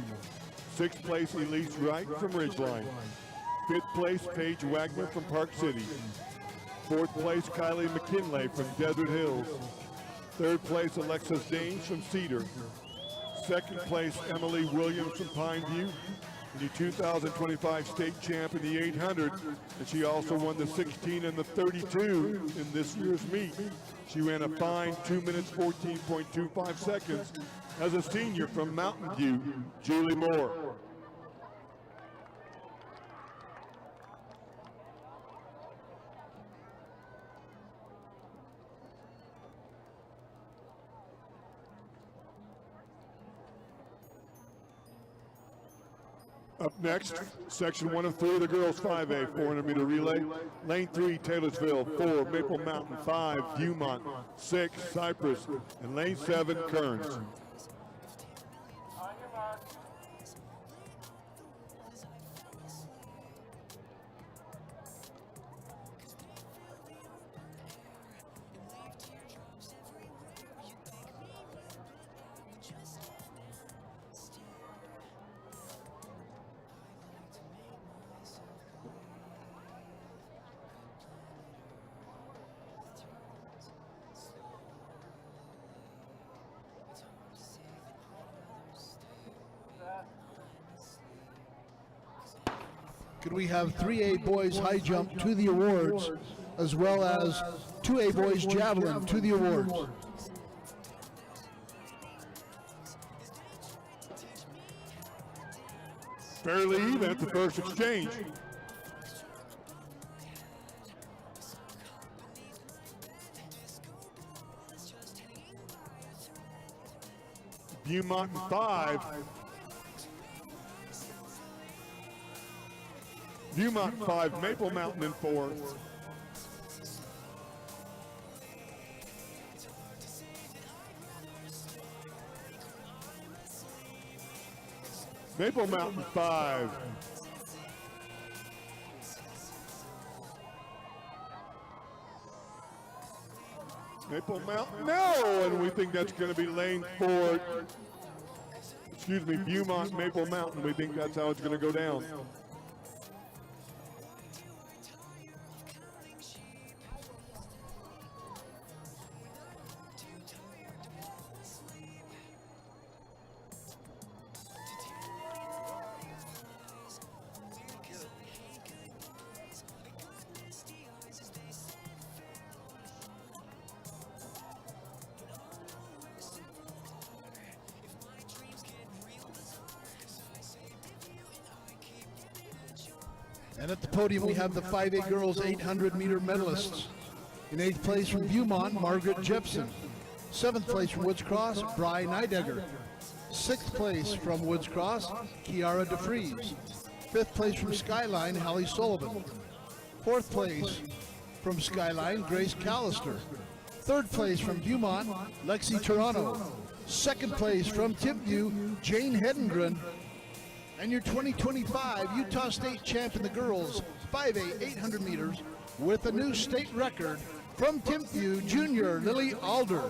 6th place, Elise Wright from Ridgeline. 5th place, Paige Wagner from Park City. 4th place, Kylie McKinley from Desert Hills. 3rd place, Alexis Danes from Cedar. 2nd place, Emily Williams from Pineview, and the 2025 state champ in the 800, and she also won the 16 and the 32 in this year's meet. She ran a fine 2 minutes 14.25 seconds as a senior from Mountain View, Julie Moore. Up next, section 1 of 3 of the girls 5A 400 meter relay. Lane 3, Taylorsville. 4, Maple Mountain. 5, Viewmont. 6, Cypress. And lane 7, Kearns. On your mark. Could we have 3A boys high jump to the awards, as well as 2A boys javelin to the awards? Fairly even at the first exchange. Viewmont in 5. Viewmont 5, Maple Mountain in 4. Maple Mountain 5. Maple Mountain, no! And we think that's going to be lane 4. Excuse me, Viewmont, Maple Mountain. We think that's how it's going to go down. And at the podium, we have the 5A girls 800-meter medalists. In 8th place from Beaumont, Margaret Jepson. 7th place from Woods Cross, Bri Nidegger. 6th place from Woods Cross, Kiara DeFries. 5th place from Skyline, Hallie Sullivan. 4th place from Skyline, Grace Callister. 3rd place from Beaumont, Lexi Toronto. 2nd place from Timpview, Jane Hedengren. And your 2025 Utah State champ in the girls 5A 800 meters with a new state record from Timpview, Junior Lily Alder.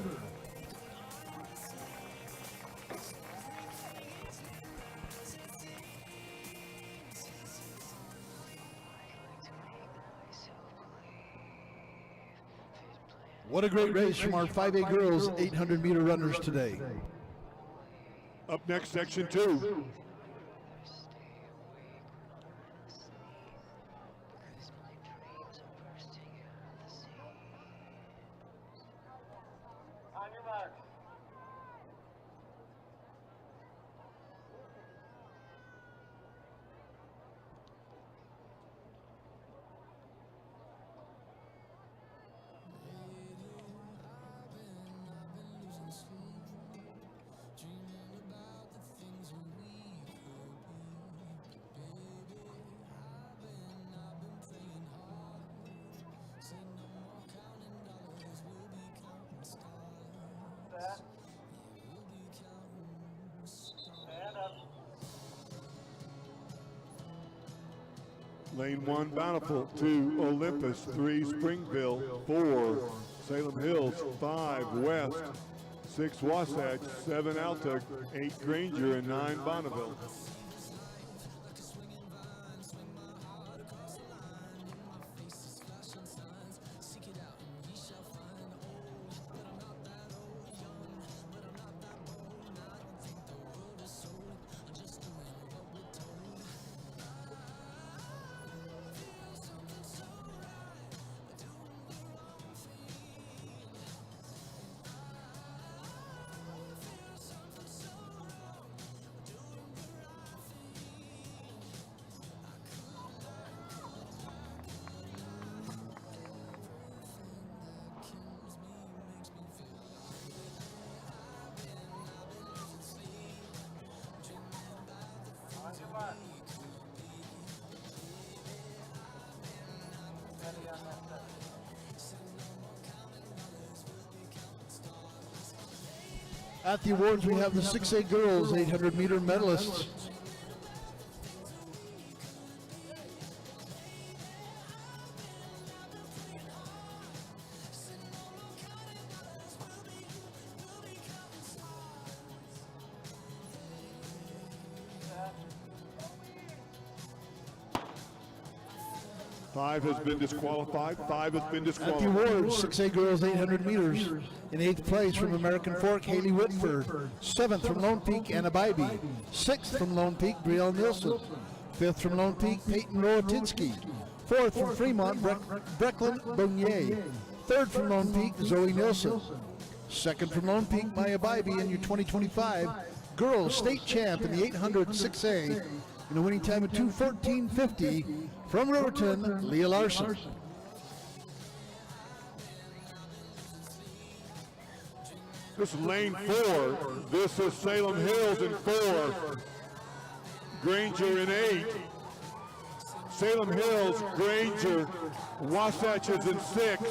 What a great race from our 5A girls 800-meter runners today. Up next, section 2. On your mark. Set. Stand up. Lane 1, Bountiful. 2, Olympus. 3, Springville. 4, Salem Hills. 5, West. 6, Wasatch. 7, Alta. 8, Granger. And 9, Bonneville. On your mark. Steady on that set. At the awards, we have the 6A girls 800-meter medalists. Five has been disqualified. 5 has been At the disqualified. awards, 6A girls 800 meters. In 8th place from American Fork, Haley Whitford. 7th from Lone Peak, Anna Bybee. 6th from Lone Peak, Brielle Nielsen. 5th from Lone Peak, Peyton Roatinsky. 4th from Fremont, Brecklin Bonier. 3rd from Lone Peak, Zoe Nielsen. 2nd from Lone Peak, Maya Bybee, and your 2025 girls state champ in the 800 6A in a winning time of 2:14.50 from Riverton, Leah Larson. This is lane 4. This is Salem Hills in 4. Granger in 8. Salem Hills, Granger, Wasatch is in 6.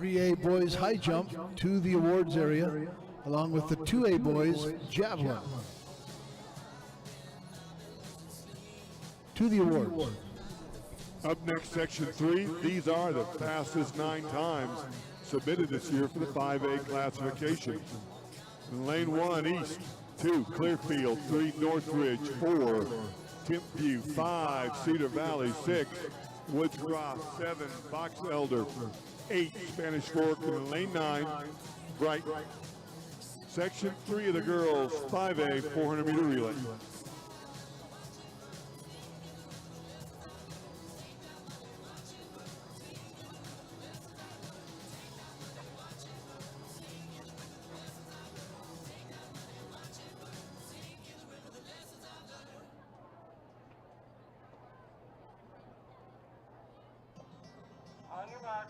A boys high jump to the awards area, along with the 2A boys javelin. To the awards. Up next, section 3. These are the fastest 9 times submitted this year for the 5A classification. In lane 1, East, 2, Clearfield. 3, Northridge. 4, Timpview. 5, Cedar Valley. 6, Woods Cross. 7, Box Elder. 8, Spanish Fork. And in lane 9, Brighton. Section 3 of the girls 5A 400-meter relay. On your mark.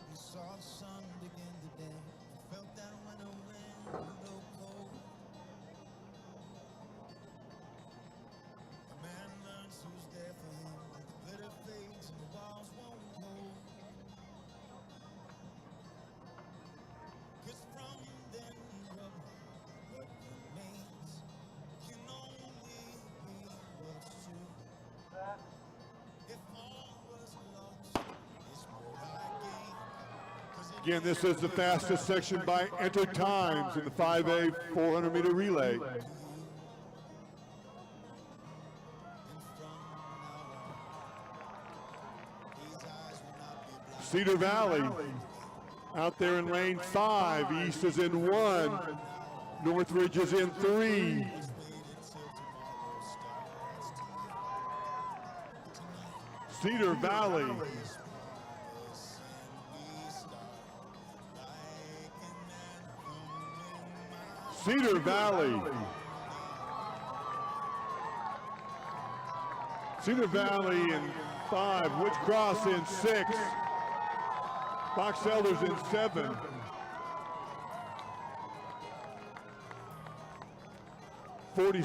We saw the sun begin today. We felt that winter wind blow cold. A man learns who's there for him. The glitter fades and the walls won't hold. 'Cause from then on, what remains can only be what's true. If all was lost, this world I gained. Again, this is the fastest section by entered times in the 5A 400-meter relay. Cedar Valley out there in lane 5. East is in 1. Northridge is in 3. Cedar Valley. Cedar Valley. Cedar Valley in 5. Woods Cross in 6. Box Elders in 7. .50.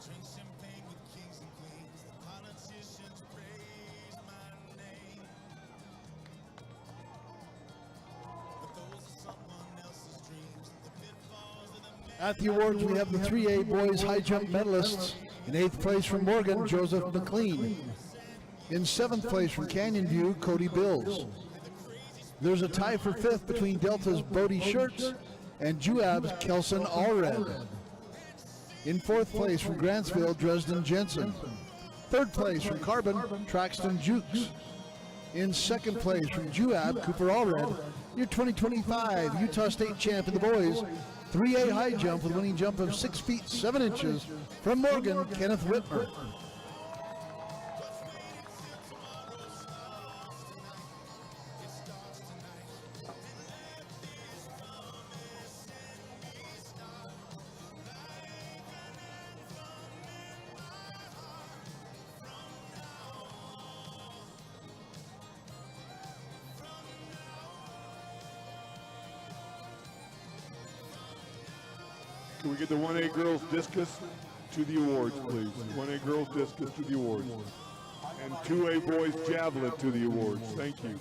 Drink champagne with kings and queens. The politicians praise my name. But those are someone else's dreams. The pitfalls of the man. At the awards, we have the 3A boys high jump medalists. In 8th place from Morgan, Joseph McLean. In 7th place from Canyon View, Cody Bills. There's a tie for 5th between Delta's Bodie Schertz and Juab's Kelson Allred. In 4th place from Grantsville, Dresden Jensen. 3rd place from Carbon, Traxton Jukes. In 2nd place from Juab, Cooper Allred, your 2025 Utah State champ in the boys. 3A high jump with winning jump of 6 feet 7 inches from Morgan, Kenneth Whitmer. Can we get the 1A girls discus to the awards, please? 1A girls discus to the awards. And 2A boys javelin to the awards. Thank you.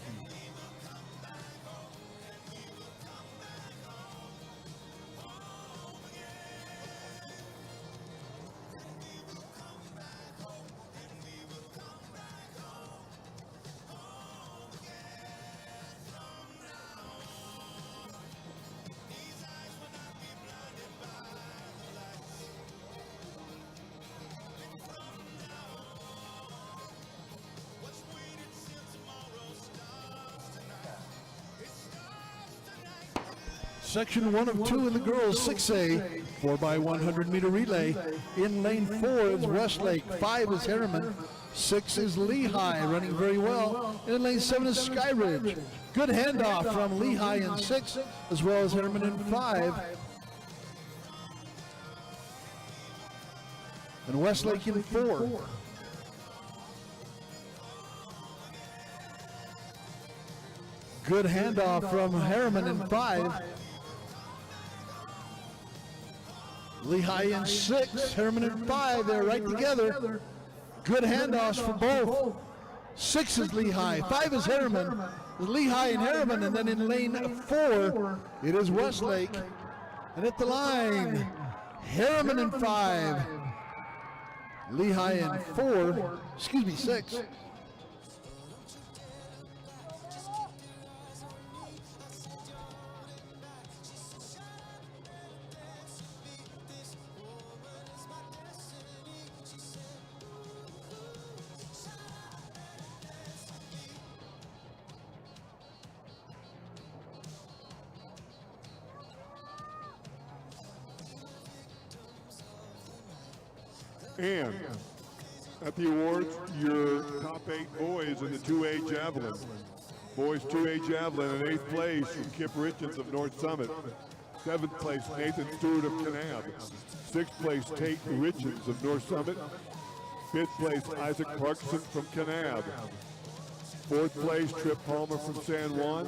Section 1 of 2 in the girls 6A 4x100 meter relay. In lane 4 is Westlake, 5 is Harriman, 6 is Lehigh, running very well. And in lane 7 is Skyridge. Good handoff from Lehigh in 6, as well as Harriman in 5. And Westlake in 4. Good handoff from Harriman in 5. Lehigh in 6, Harriman in 5, they're right together. Good handoffs for both. 6 is Lehigh, 5 is Harriman. Lehigh and Harriman, and then in lane 4, it is Lehigh in 6. And at the awards, your top 8 boys in the 2A javelin. Boys 2A javelin in 8th place from Kip Richards of North Summit. 7th place, Nathan Stewart of Kanab. 6th place, Tate Richards of North Summit. 5th place, Isaac Clarkson from Kanab. 4th place, Trip Palmer from San Juan.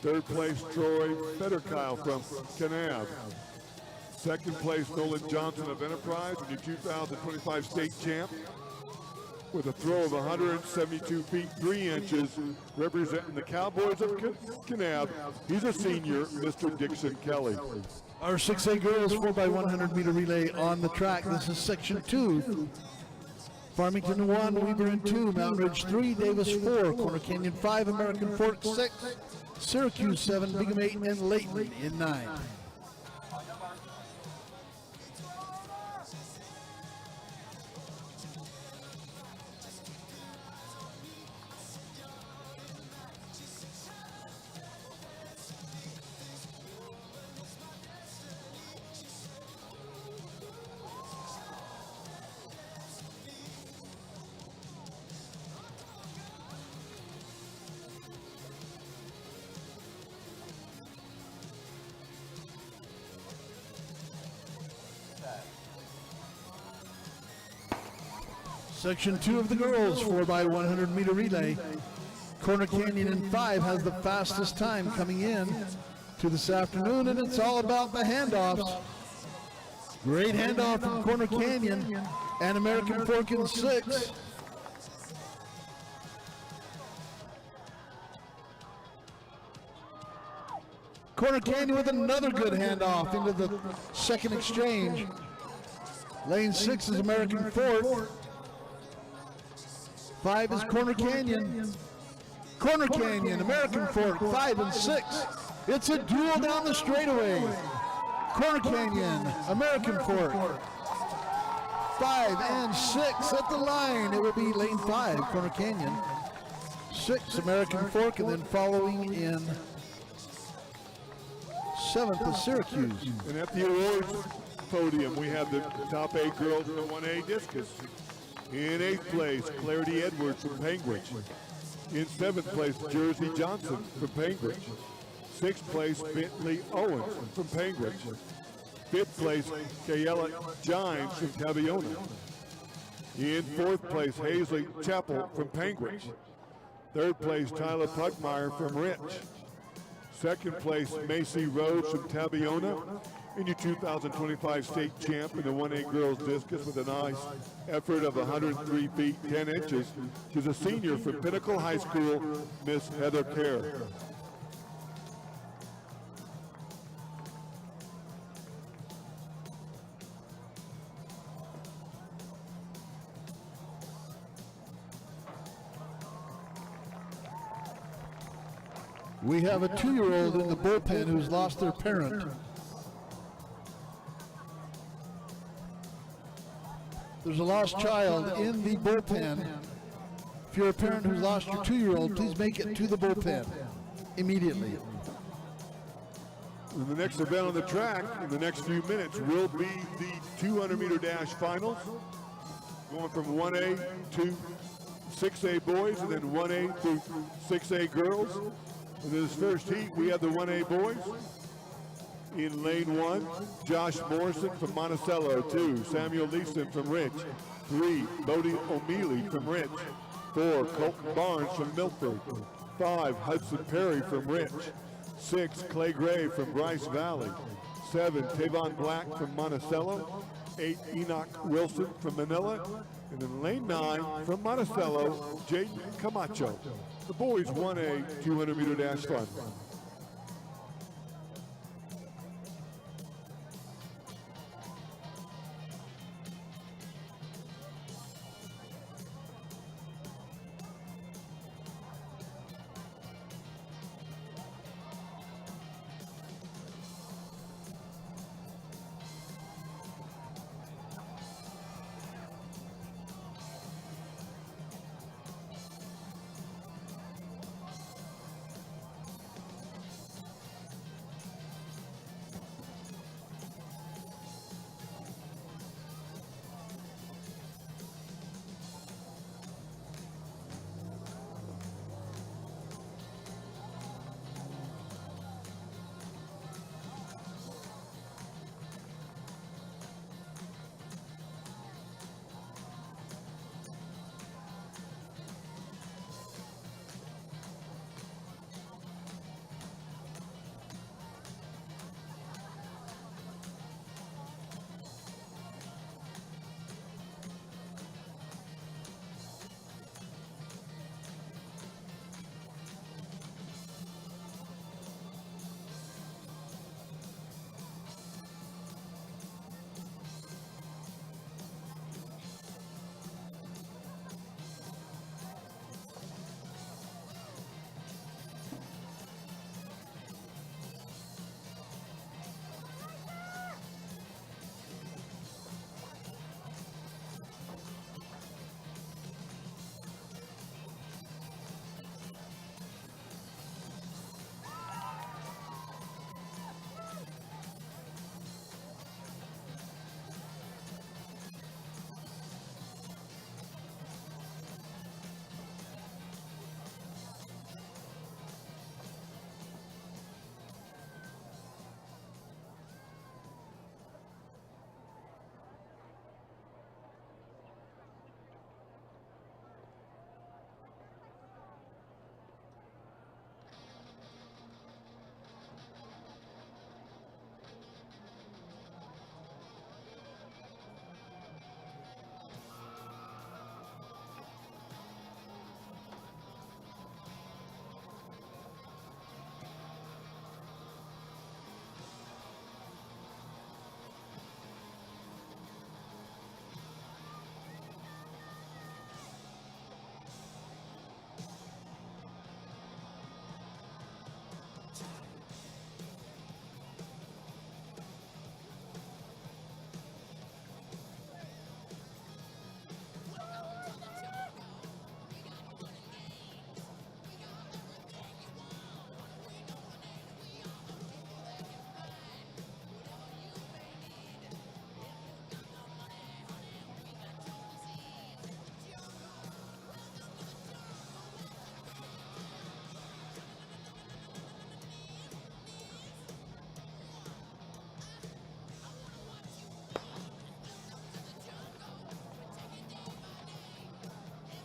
3rd place, Troy Federkyle from Kanab. 2nd place, Nolan Johnson of Enterprise, and your 2025 state champ with a throw of 172 feet 3 inches, representing the Cowboys of Kanab. He's a senior, Mr. Dixon Kelly. Our 6A girls 4x100 meter relay on the track. This is section 2. Farmington 1, Weber in 2, Mountain Ridge 3, Davis 4, Corner Canyon 5, American Fork 6, Syracuse 7, Bingham 8, and Layton in 9. Section 2 of the girls 4x100 meter relay. Corner Canyon in 5 has the fastest time coming in to this afternoon, and it's all about the handoffs. Great handoff from Corner Canyon and American Fork in 6. Corner Canyon with another good handoff into the second exchange. Lane 6 is American Fork. 5 is Corner Canyon. Corner Canyon, American Fork, 5 and 6. It's a duel down the straightaway. Corner Canyon, American Fork. 5 and 6 at the line. It will be lane 5, Corner Canyon. 6, American Fork, and then following in 7th is Syracuse. And at the awards podium, we have the top 8 girls in the 1A discus. In 8th place, Clarity Edwards from Penguin. In 7th place, Jersey Johnson from Penguin. 6th place, Bentley Owens from Penguin. 5th place, Kayla Gines from Tabiona. In 4th place, Hazley Chappell from Penguin. 3rd place, Tyler Pugmire from Rich. 2nd place, Macy Rhodes from Tabiona. And your 2025 state champ in the 1A girls discus with a nice effort of 103 feet 10 inches. She's a senior from Pinnacle High School, Miss Heather Kerr. We have a 2-year-old in the bullpen who's lost their parent. There's a lost child in the bullpen. If you're a parent who's lost your 2-year-old, please make it to the bullpen immediately. And the next event on the track in the next few minutes will be the 200-meter dash finals, going from 1A to 6A boys and then 1A to 6A girls. In this first heat, we have the 1A boys. In lane 1, Josh Morrison from Monticello. 2, Samuel Leeson from Rich. 3, Bodie O'Mealy from Rich. 4, Colton Barnes from Milford. 5, Hudson Perry from Rich. 6, Clay Gray from Bryce Valley. 7, Tavon Black from Monticello. 8, Enoch Wilson from Manila. And in lane 9, from Monticello, Jaden Camacho. The boys 1A 200-meter dash fun.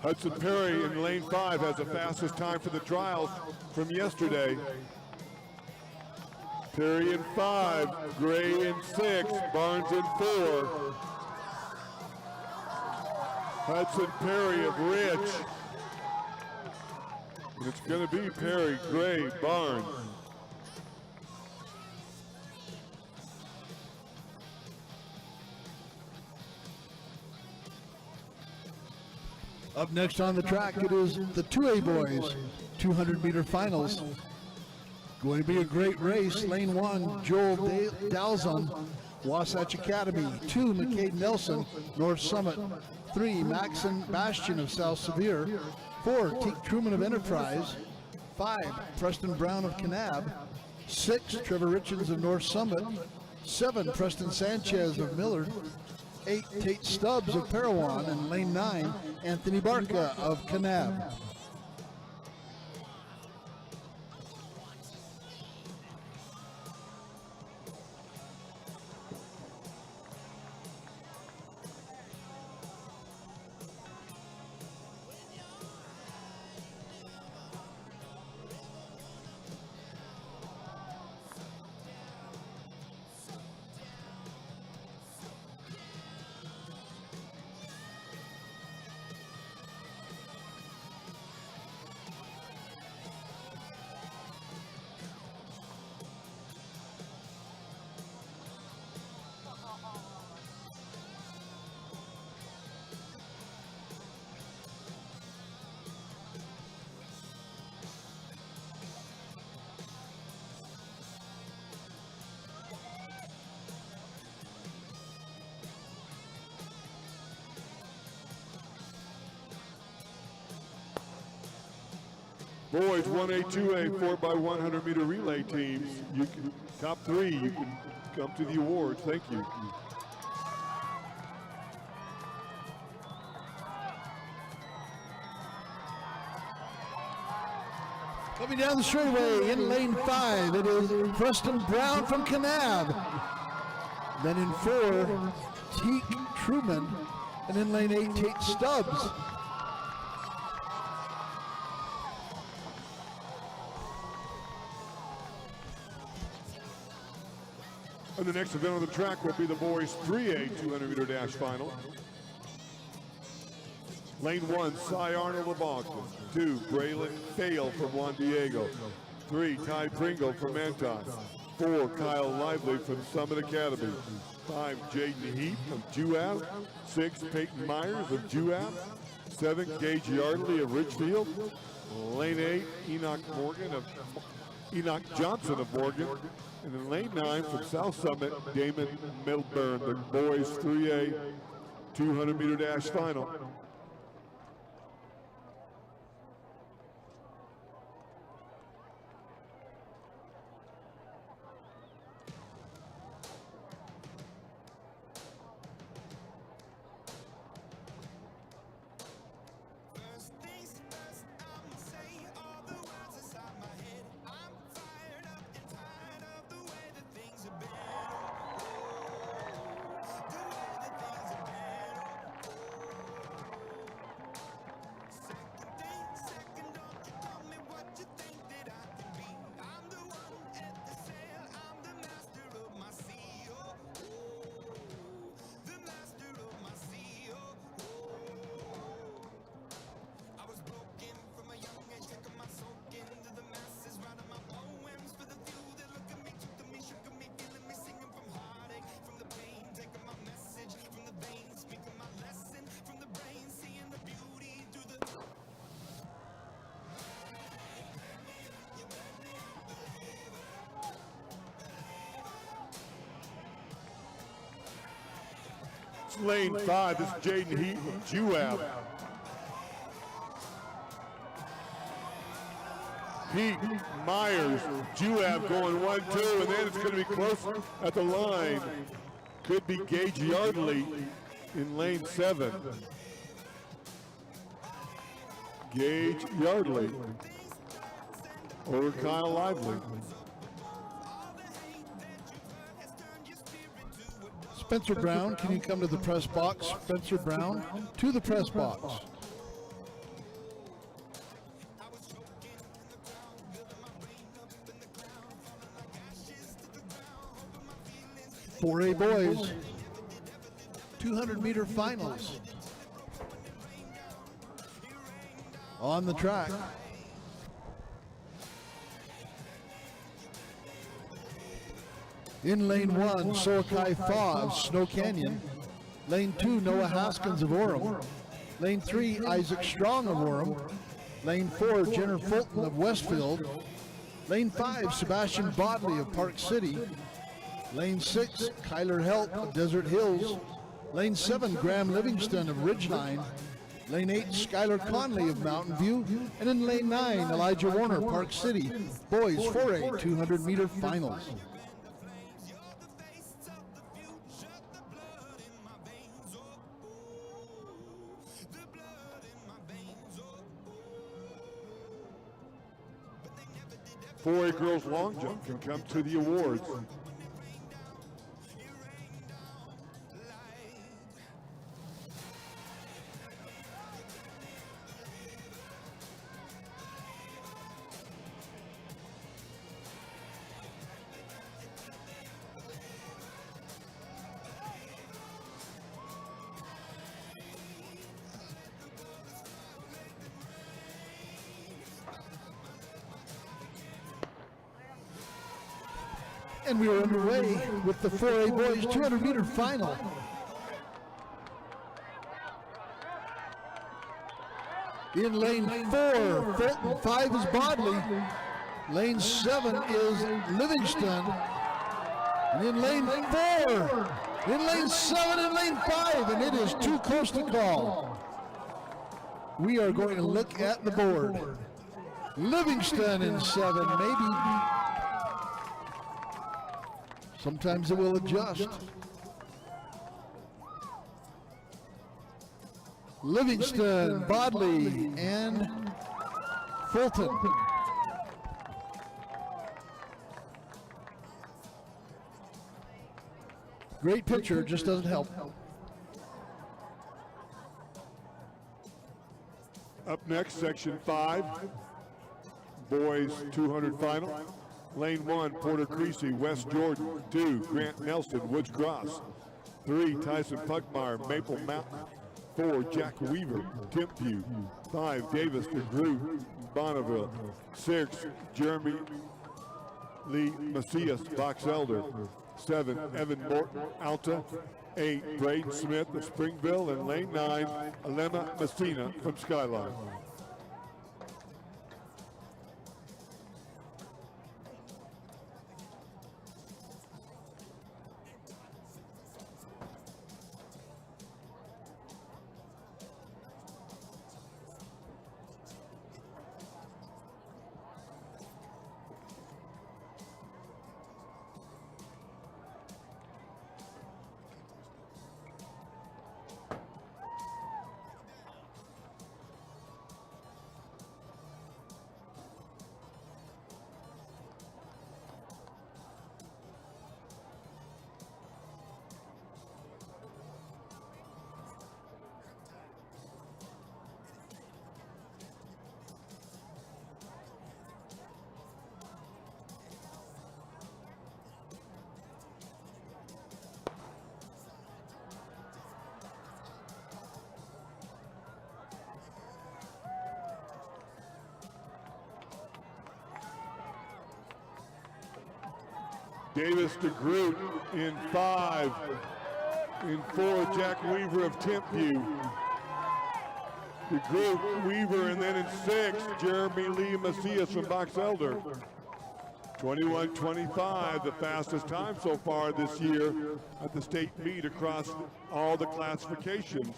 Hudson Perry in lane 5 has the fastest time for the trials from yesterday. Perry in 5, Gray in 6, Barnes in 4. Hudson Perry of Rich. And it's going to be Perry, Gray, Barnes. Up next on the track, it is the 2A boys 200-meter finals. Going to be a great race. Lane 1, Joel Dalzon, Wasatch Academy. 2, McCade Nelson, North Summit. 3, Maxon Bastion of South Sevier. 4, Teak Truman of Enterprise. 5, Preston Brown of Kanab. 6, Trevor Richards of North Summit. 7, Preston Sanchez of Millard. 8, Tate Stubbs of Parowan. And lane 9, Anthony Barca of Kanab. Boys 1A, 2A, 4x100 meter relay teams. You can top 3. You can come to the awards. Thank you. Coming down the straightaway in lane 5, it is Preston Brown from Kanab. Then in 4, Teak Truman. And in lane 8, Tate Stubbs. And the next event on the track will be the boys 3A 200-meter dash final. Lane 1, Cy Arnold of Boston. 2, Braylon Thale from Juan Diego. 3, Ty Pringle from Manton. 4, Kyle Lively from Summit Academy. 5, Jaden Heap of Juab. 6, Peyton Myers of Juab. 7, Gage Yardley of Richfield. Lane 8, Enoch Johnson of Morgan. And in lane 9 from South Summit, Damon Middleburn, the boys 3A 200-meter dash final. Lane 5, this is Jaden Heat of Juab. Pete Myers, Juab going 1-2, and then it's going to be close at the line. Could be Gage Yardley in lane 7. Gage Yardley over Kyle Lively. Spencer Brown, can you come to the press box? Spencer Brown to the press box. 4A boys, 200-meter finals. On the track. In lane 1, Soakai Fa of Snow Canyon. Lane 2, Noah Haskins of Orem. Lane 3, Isaac Strong of Orem. Lane 4, Jenner Fulton of Westfield. Lane 5, Sebastian Bodley of Park City. Lane 6, Kyler Helt of Desert Hills. Lane 7, Graham Livingston of Ridgeline. Lane 8, Skylar Conley of Mountain View. And in lane 9, Elijah Warner, Park City. Boys 4A 200-meter finals. Four-A girls long jump can come to the awards. And we are underway with the 4A boys 200-meter final. In lane 4, Fulton, 5 is Bodley. Lane 7 is Livingston. And in lane 4, in lane 7 and lane 5, and it is too close to call. We are going to look at the board. Livingston in 7, maybe. Sometimes it will adjust. Livingston, Bodley, and Fulton. Great picture, just doesn't help. Up next, section 5, boys 200 final. Lane 1, Porter Creasy, West Jordan. 2, Grant Nelson, Woods Cross. 3, Tyson Puckmeyer, Maple Mountain. 4, Jack Weaver, Timpview. 5, Davis DeGroot, Bonneville. 6, Jeremy Lee Macias, Box Elder. 7, Evan Morton, Alta. 8, Braden Smith of Springville. And lane 9, Alema Messina from Skyline. Davis DeGroot in 5. In 4, Jack Weaver of Timpview. DeGroot, Weaver, and then in 6, Jeremy Lee Macias from Box Elder. 21:25, the fastest time so far this year at the state meet across all the classifications.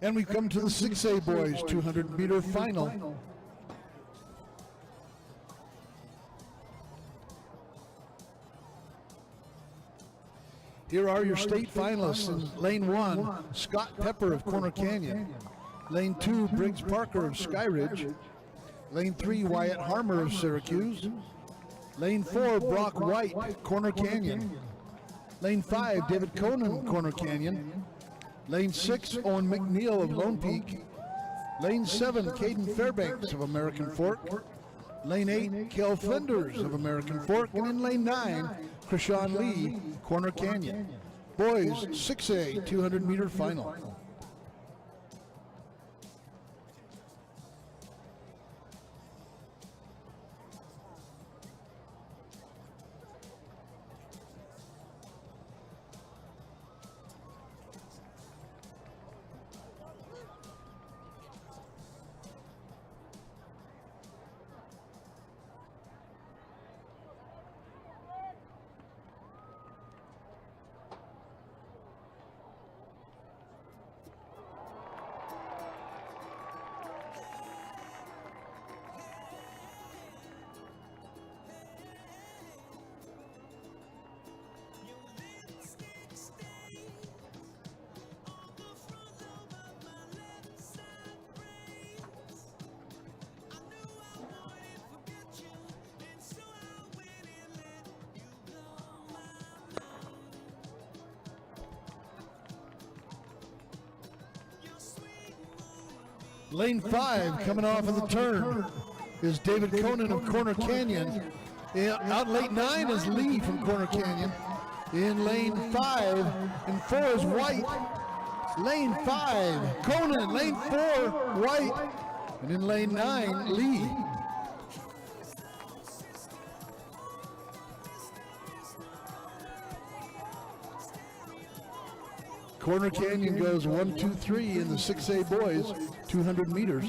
And we come to the 6A boys 200-meter final. Here are your state finalists. In lane 1, Scott Pepper of Corner Canyon. Lane 2, Briggs Parker of Skyridge. Lane 3, Wyatt Harmer of Syracuse. Lane 4, Brock White, Corner Canyon. Lane 5, David Conan, Corner Canyon. Lane 6, Owen McNeil of Lone Peak. Lane 7, Caden Fairbanks of American Fork. Lane 8, Kel Flinders of American Fork. And in lane 9, Krishan Lee, Corner Canyon. Boys 6A 200-meter final. Lane 5, coming off of the turn, is David Conan of Corner Canyon. Out lane 9 is Lee from Corner Canyon. In lane 5 and 4 is White. Lane 5, Conan. Lane 4, White. And in lane 9, Lee. Corner Canyon goes 1, 2, 3 in the 6A boys, 200 meters.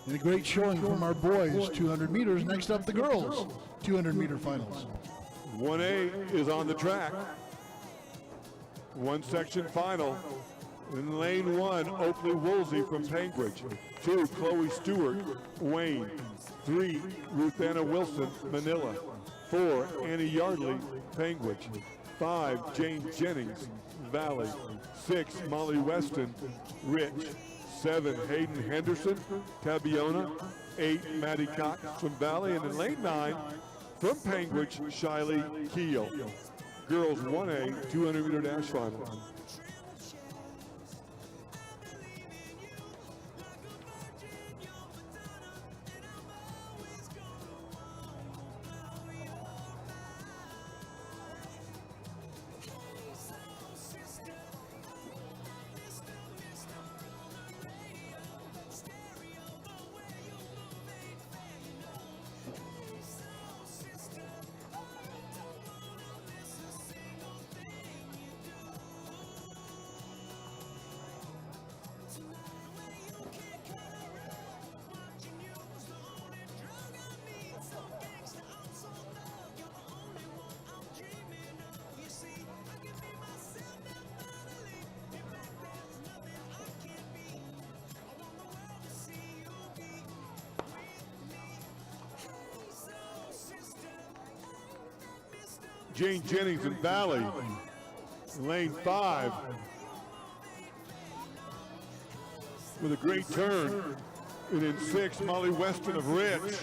And a great showing from our boys, 200 meters. Next up, the girls, 200-meter finals. 1A is on the track. One section final. In lane 1, Oakley Woolsey from Cambridge. 2, Chloe Stewart, Wayne. 3, Ruth Anna Wilson, Manila. 4, Annie Yardley, Penguich. 5, Jane Jennings, Valley. 6, Molly Weston, Rich. 7, Hayden Henderson, Tabiona. 8, Maddie Cox from Valley. And in lane 9, from Penguich, Shiley Keel. Girls 1A, 200-meter dash final. Jane Jennings in Valley, lane 5, with a great turn. And in 6, Molly Weston of Rich.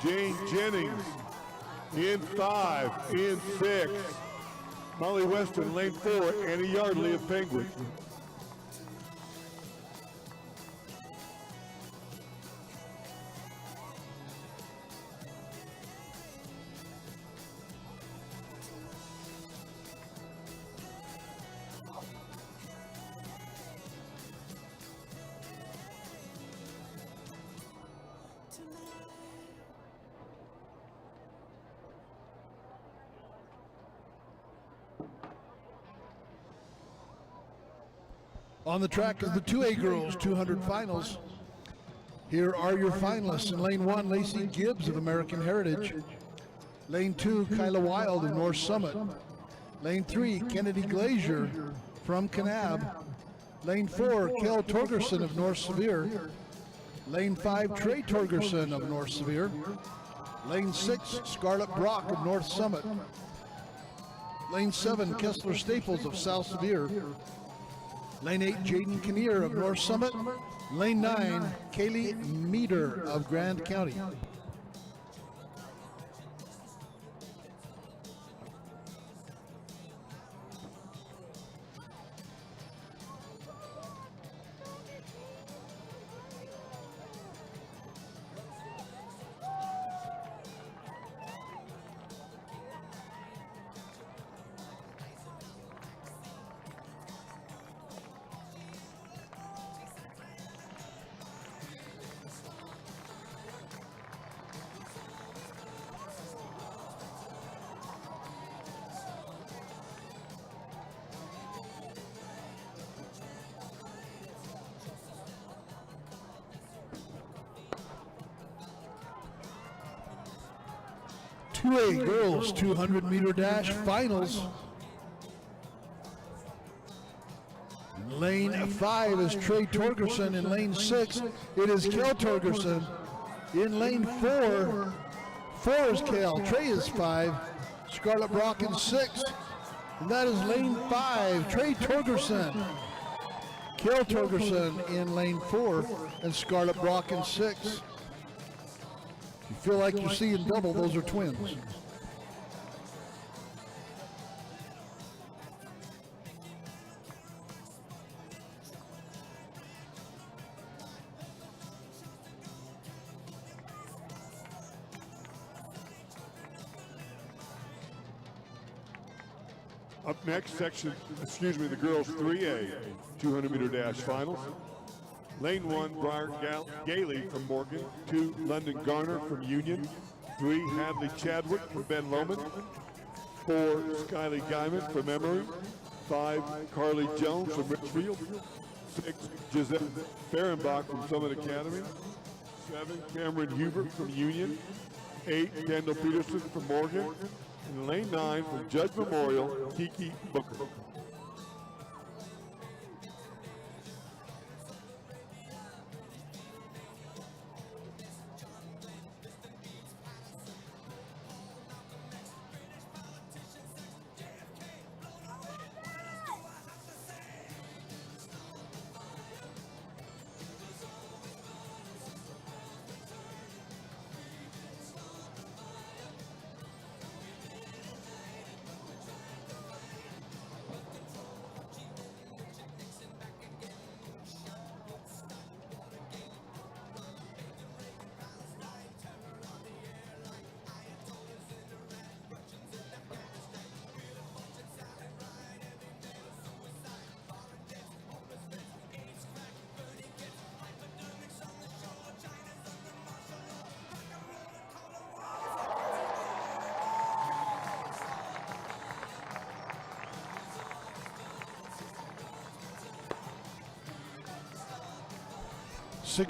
Jane Jennings in 5, in 6, Molly Weston, lane 4, Annie Yardley of Penguin. On the track is the 2A girls 200 finals. Here are your finalists. In lane 1, Lacey Gibbs of American Heritage. Lane 2, Kyla Wild of North Summit. Lane 3, Kennedy Glazier from Kanab. Lane 4, Kel Torgerson of North Sevier. Lane 5, Trey Torgerson of North Sevier. Lane 6, Scarlett Brock of North Summit. Lane 7, Kessler Staples of South Sevier. Lane 8, Jaden Kinnear of North Summit. Lane 9, Kaylee Meeder of Grand County. A girls 200-meter dash finals. In lane 5 is Trey Torgerson. In lane 6, it is Kel Torgerson. In lane 4 is Kel. Trey is 5. Scarlett Brock in 6. And that is lane 5, Trey Torgerson. Kel Torgerson in lane 4, and Scarlett Brock in 6. You feel like you're seeing double, those are twins. Up next, the girls 3A 200-meter dash finals. Lane 1, Briar Gailey from Morgan. 2, London Garner from Union. 3, Hadley Chadwick from Ben Lomond. 4, Skylie Guyman from Emory. 5, Carly Jones from Richfield. 6, Gisette Fehrenbach from Summit Academy. 7, Cameron Hubert from Union. 8, Kendall Peterson from Morgan. And lane 9 from Judge Memorial, Kiki Booker.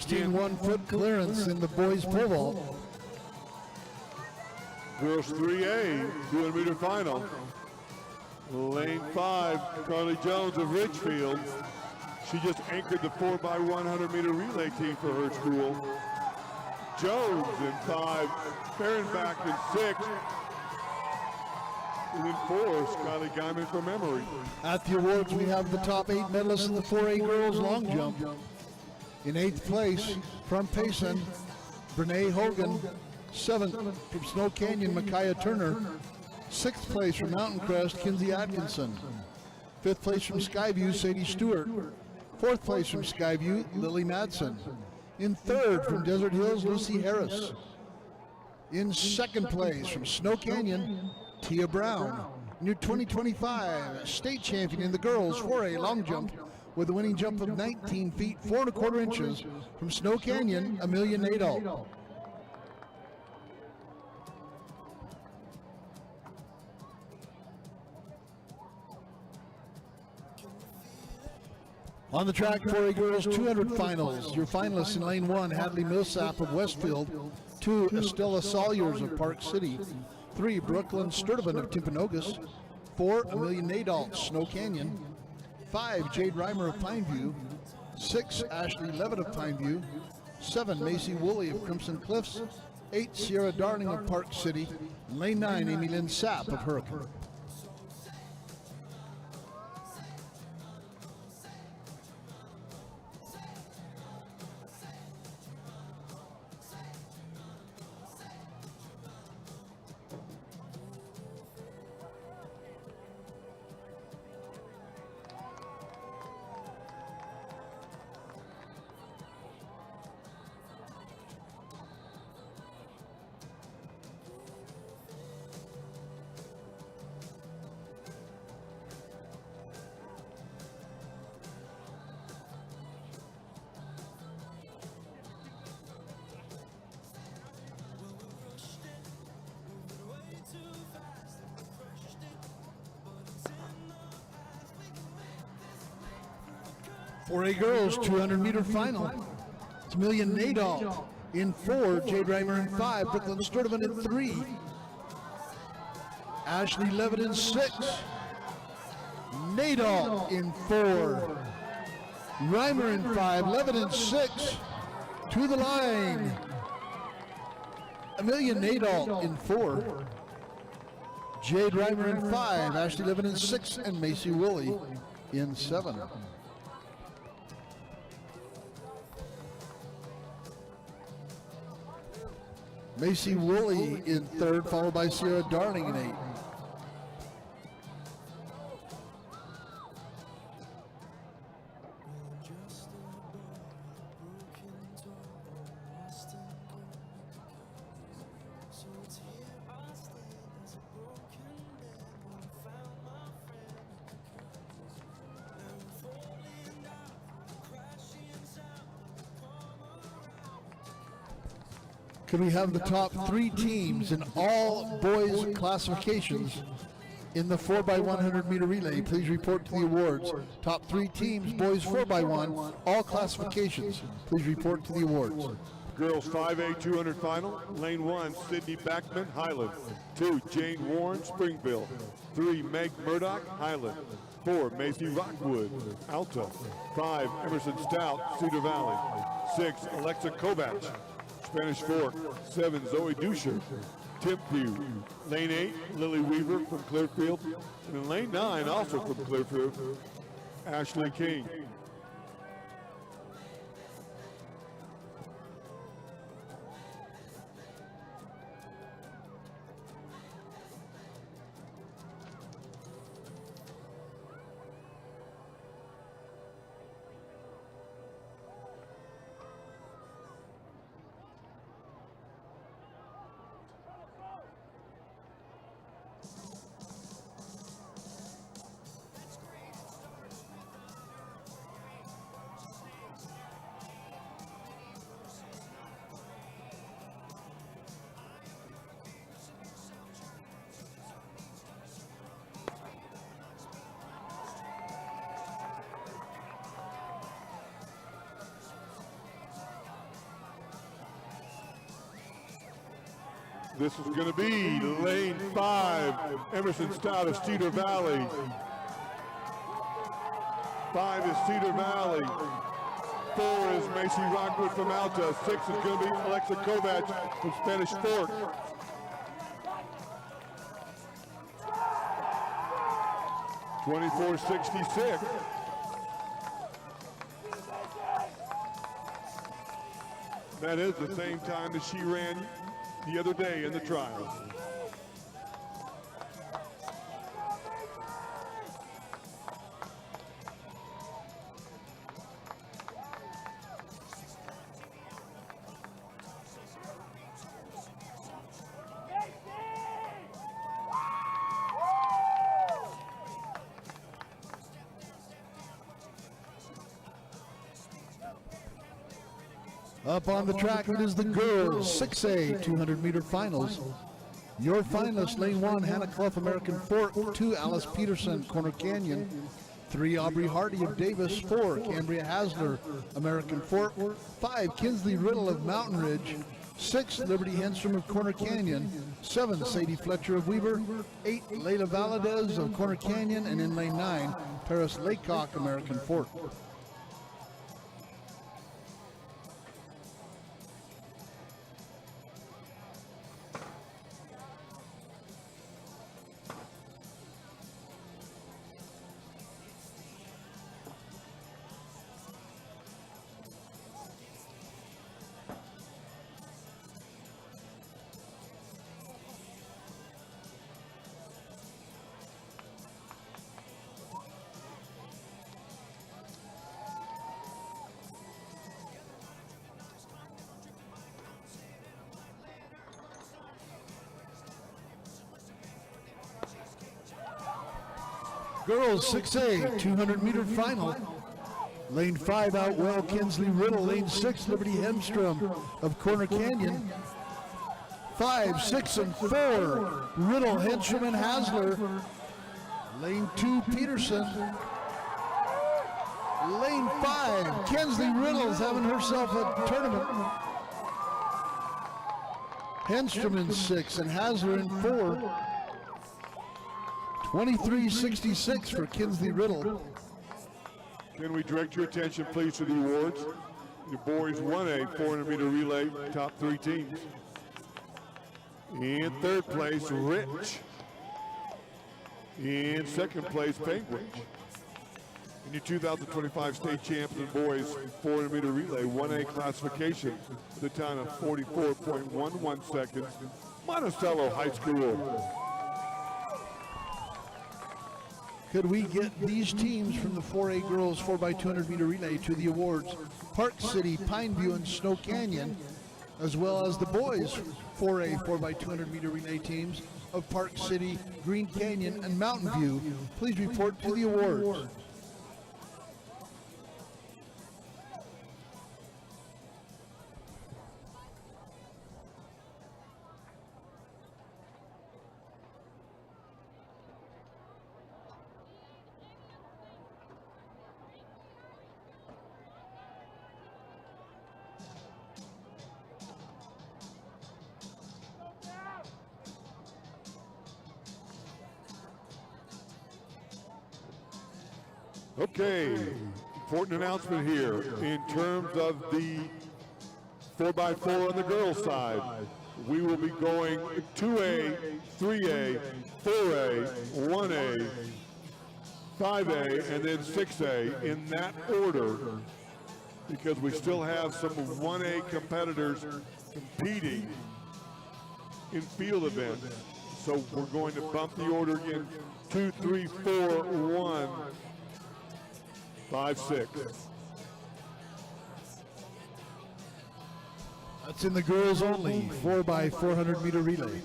One-foot clearance in the boys pole vault. Girls 3A 200-meter final. Lane 5, Carly Jones of Ridgefield. She just anchored the 4x100-meter relay team for her school. Jones in 5, Fehrenbach in 6. And in 4, Skylie Guyman from Emory. At the awards, we have the top 8 medalists in the 4A girls long jump. In 8th place, from Payson, Brene Hogan. 7th, from Snow Canyon, Micaiah Turner. 6th place, from Mountain Crest, Kinsey Atkinson. 5th place, from Skyview, Sadie Stewart. 4th place, from Skyview, Lily Madsen. In 3rd, from Desert Hills, Lucy Harris. In 2nd place, from Snow Canyon, Tia Brown. New 2025 state champion in the girls 4A long jump, with a winning jump of 19 feet 4 1/4 inches from Snow Canyon, Amelia Nadal. On the track, 4A girls 200 finals. Your finalists in lane 1, Hadley Millsap of Westfield. 2, Estella Salyers of Park City. 3, Brooklyn Sturtevant of Timpanogos. 4, Amelia Nadal, Snow Canyon. 5, Jade Reimer of Pineview. 6, Ashley Levitt of Pineview. 7, Macy Woolley of Crimson Cliffs. 8, Sierra Darling of Park City. And lane 9, Amy Lynn Sapp of Hurricane. For a girls 200-meter final, it's Amelia Nadal in 4, Jade Reimer in 5, Brooklyn Sturtevant in 3, Ashley Levitt in 6, Nadal in 4, Reimer in 5, Levitt in 6, to the line, Amelia Nadal in 4, Jade Reimer in 5, Ashley Levitt in 6, and Macy Woolley in 7. Macy Woolley in 3rd, followed by Sierra Darling in 8. Can we have the top 3 teams in all boys classifications in the 4x100 meter relay? Please report to the awards. Top 3 teams, boys 4x1, all classifications. Please report to the awards. Girls 5A 200 final. Lane 1, Sydney Backman, Highland. 2, Jane Warren, Springville. 3, Meg Murdoch, Highland. 4, Macy Rockwood, Alta. 5, Emerson Stout, Cedar Valley. 6, Alexa Kovach, Spanish Fork. 7, Zoe Dusher, Timpview. Lane 8, Lily Weaver from Clearfield. And in lane 9, also from Clearfield, Ashley King. This is going to be lane 5, Emerson Stout of Cedar Valley. 5 is Cedar Valley. 4 is Macy Rockwood from Alta. 6 is going to be Alexa Kovach from Spanish Fork. .24.66. That is the same time that she ran the other day in the trials. Up on the track, it is the girls 6A 200-meter finals. Your finalists, lane 1, Hannah Clough, American Fork. 2, Alice Peterson, Corner Canyon. 3, Aubrey Hardy of Davis. 4, Cambria Hasler, American Fork. 5, Kinsley Riddle of Mountain Ridge. 6, Liberty Henstrom of Corner Canyon. 7, Sadie Fletcher of Weaver. 8, Layla Valadez of Corner Canyon. And in lane 9, Paris Laycock, American Fork. Girls 6A 200-meter final. Lane 5 out well Kinsley Riddle. Lane 6 Liberty Hemstrom of Corner Canyon. 5, 6, and 4 Riddle, Henstrom, and Hasler. Lane 2 Peterson. Lane 5 Kinsley Riddle's having herself a tournament. Henstrom in 6 and Hasler in 4. 23-66 for Kinsley Riddle. Can we direct your attention, please, to the awards? Your boys 1A 400-meter relay, top 3 teams. In third place, Rich. In second place, Penguin. In your 2025 state champion boys 400-meter relay, 1A classification, the time of 44.11 seconds, Monticello High School. Could we get these teams from the 4A girls 4x200 meter relay to the awards? Park City, Pineview, and Snow Canyon, as well as the boys 4A 4x200 meter relay teams of Park City, Green Canyon, and Mountain View. Please report to the awards. Okay, important announcement here. In terms of the 4x4 on the girls' side, we will be going 2A, 3A, 4A, 1A, 5A, and then 6A in that order, because we still have some 1A competitors competing in field events. So we're going to bump the order again, 2, 3, 4, 1, 5, 6. That's in the girls only 4x400 meter relay.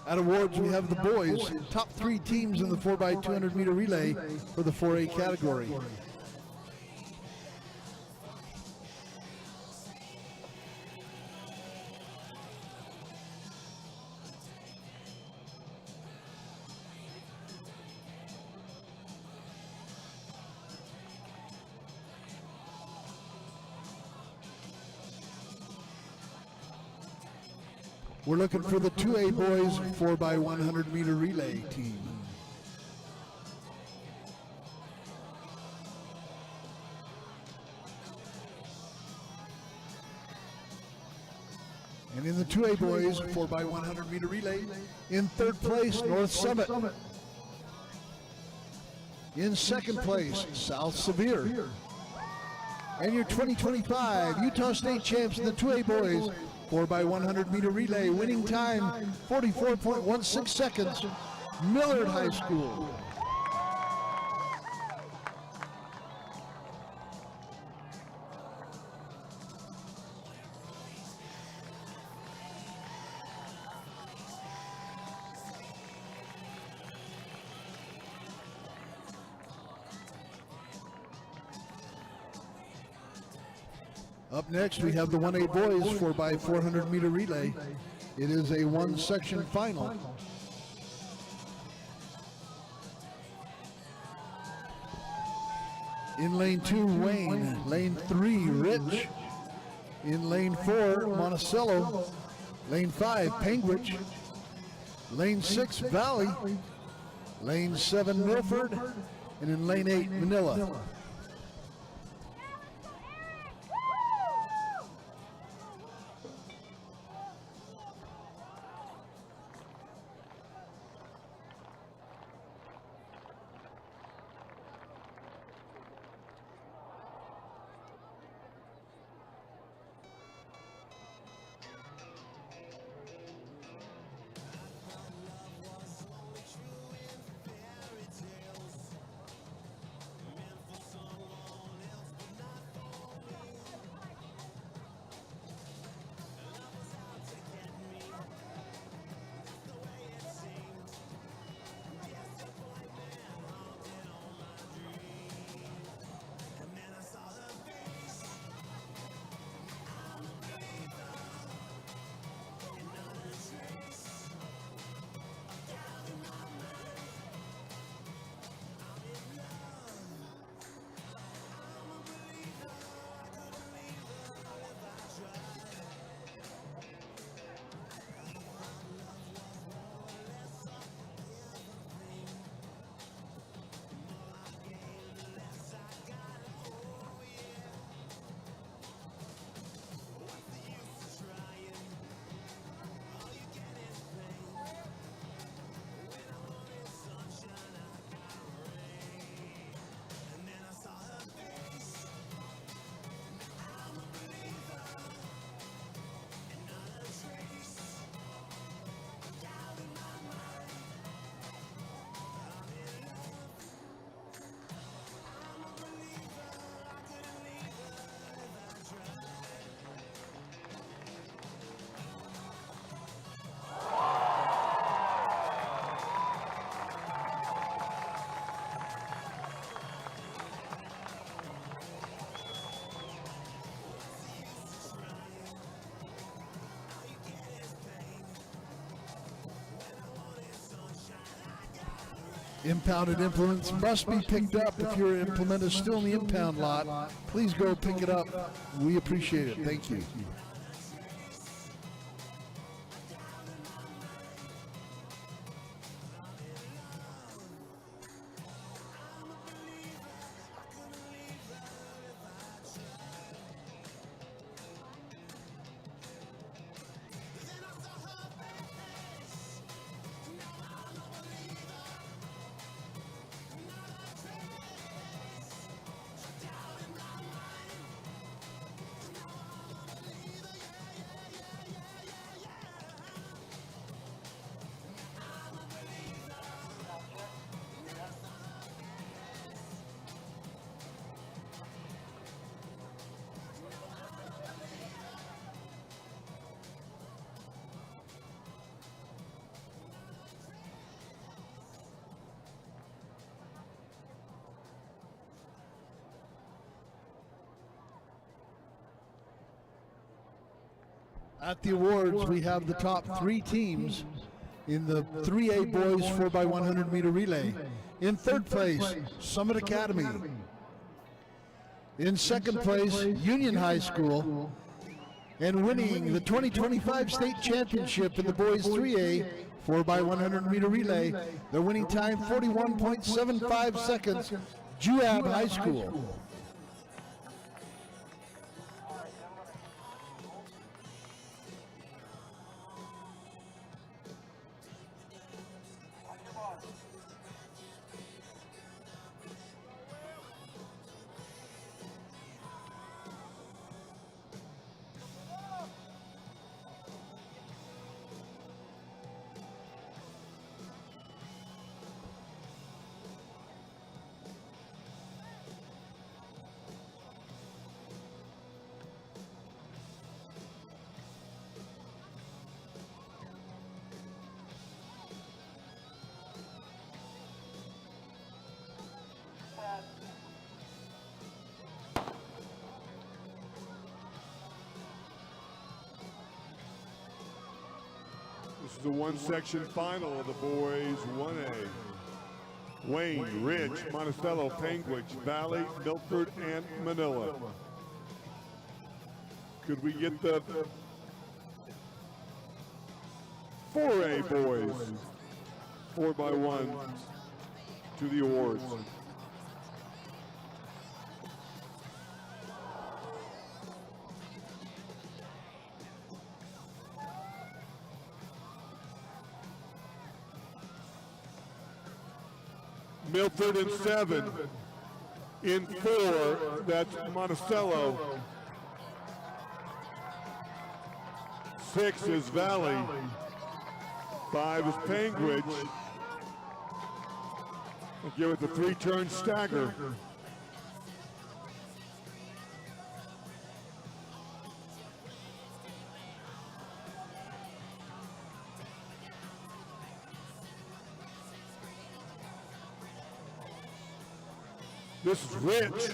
At awards, we have the boys, top 3 teams in the 4x200 meter relay for the 4A category. We're looking for the 2A boys 4x100 meter relay team. And in the 2A boys 4x100 meter relay, in third place, North Summit. In second place, South Sevier. And your 2025 Utah State champs in the 2A boys 4x100 meter relay, winning time 44.16 seconds, Millard High School. Up next, we have the 1A boys 4x400 meter relay. It is a 1-section final. In lane 2, Wayne. Lane 3, Rich. In lane 4, Monticello. Lane 5, Penguich. Lane 6, Valley. Lane 7, Milford. And in lane 8, Manila. Impounded implements must be picked up. If your implement is still in the impound lot, please go pick it up. We appreciate it. Thank you. At the awards, we have the top 3 teams in the 3A boys 4x100 meter relay. In third place, Summit Academy. In second place, Union High School. And winning the 2025 state championship in the boys 3A 4x100 meter relay, their winning time 41.75 seconds, Juab High School. This is the one-section final of the boys 1A. Wayne, Ridge, Monticello, Panguitch, Valley, Milford, and Manila. Could we get the 4A boys 4x1 to the awards? Milford in 7. In 4, that's Monticello. 6 is Valley. 5 is Panguitch. We'll give it the 3-turn stagger. This is Rich.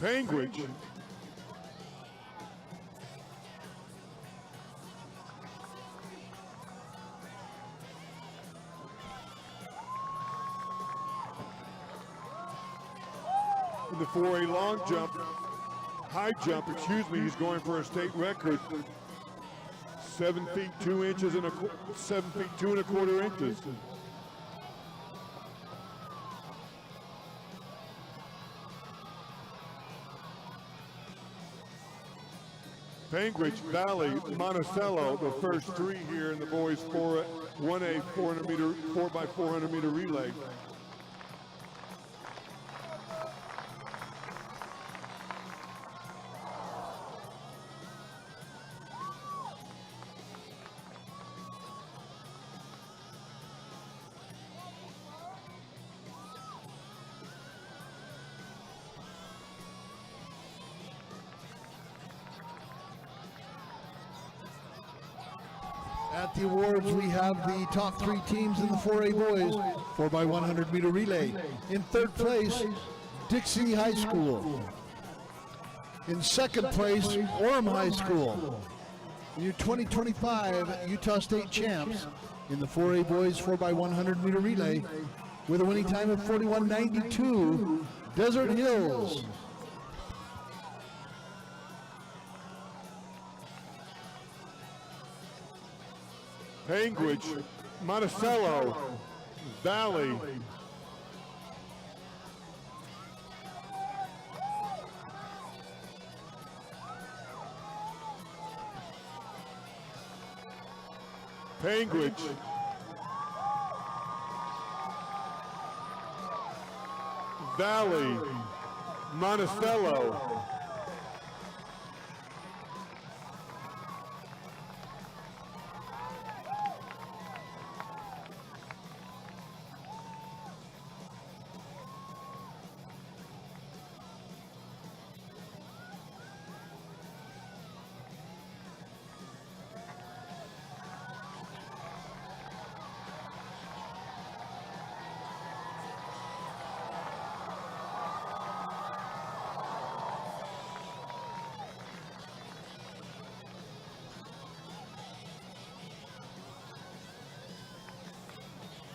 Panguitch. In the 4A long jump, high jump, excuse me, he's going for a state record. 7 feet 2 inches and 7 feet 2 1/4 inches. Panguitch, Valley, Monticello, the first 3 here in the boys 1A 400 meter, 4x400 meter relay. At the awards, we have the top 3 teams in the 4A boys 4x100 meter relay. In third place, Dixie High School. In second place, Orem High School. And your 2025 Utah State champs in the 4A boys 4x100 meter relay with a winning time of 41.92, Desert Hills. Panguitch, Monticello, Valley. Panguitch, Valley, Monticello.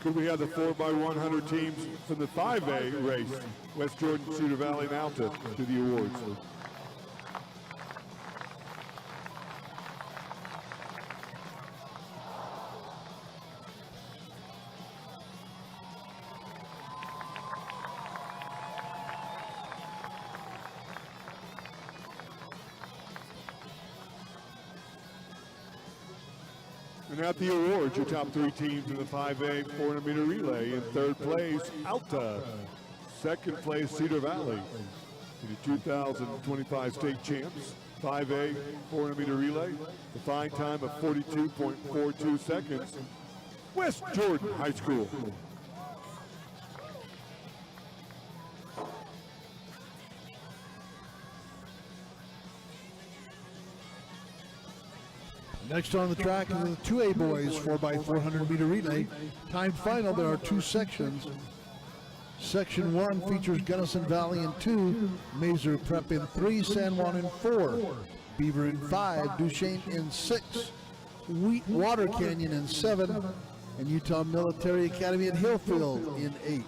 Could we have the 4x100 teams from the 5A race? West Jordan, Cedar Valley, and Alta to the awards. And at the awards, your top 3 teams in the 5A 400 meter relay. In third place, Alta. Second place, Cedar Valley. The 2025 state champs, 5A 400 meter relay. The fine time of 42.42 seconds. West Jordan High School. Next on the track is the 2A boys 4x400 meter relay. Timed final, there are 2 sections. Section 1 features Gunnison Valley in 2, Mazer Prep in 3, San Juan in 4, Beaver in 5, Duchesne in 6, Water Canyon in 7, and Utah Military Academy at Hillfield in 8.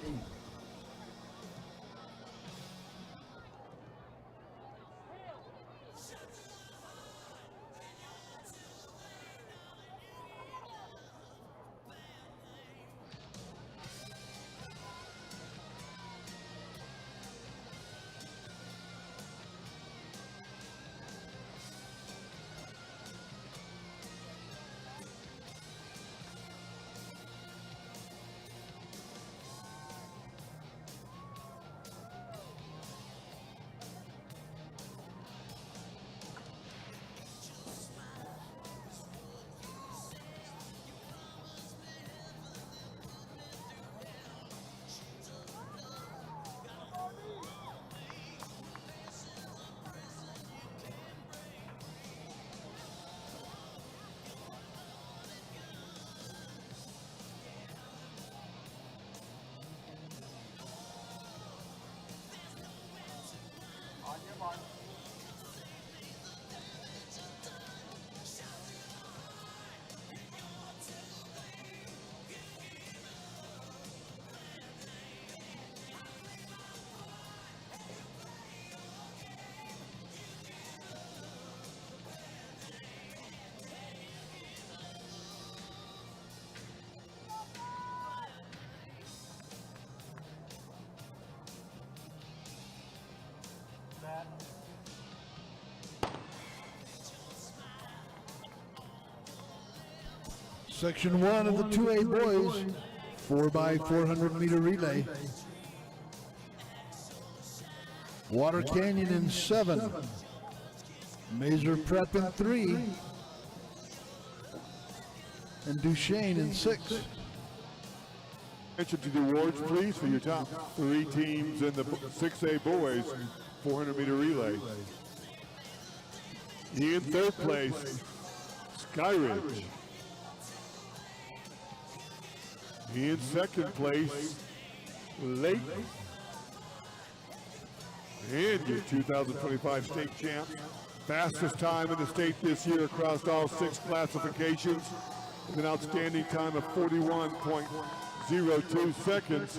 Section 1 of the 2A boys 4x400 meter relay. Water Canyon in 7, Mazer Prep in 3, and Duchesne in 6. Attention to the awards, please, for your top 3 teams in the 6A boys 400 meter relay. In third place, Skyridge. In second place, Lake. And your 2025 state champ. Fastest time in the state this year across all 6 classifications. With an outstanding time of 41.02 seconds.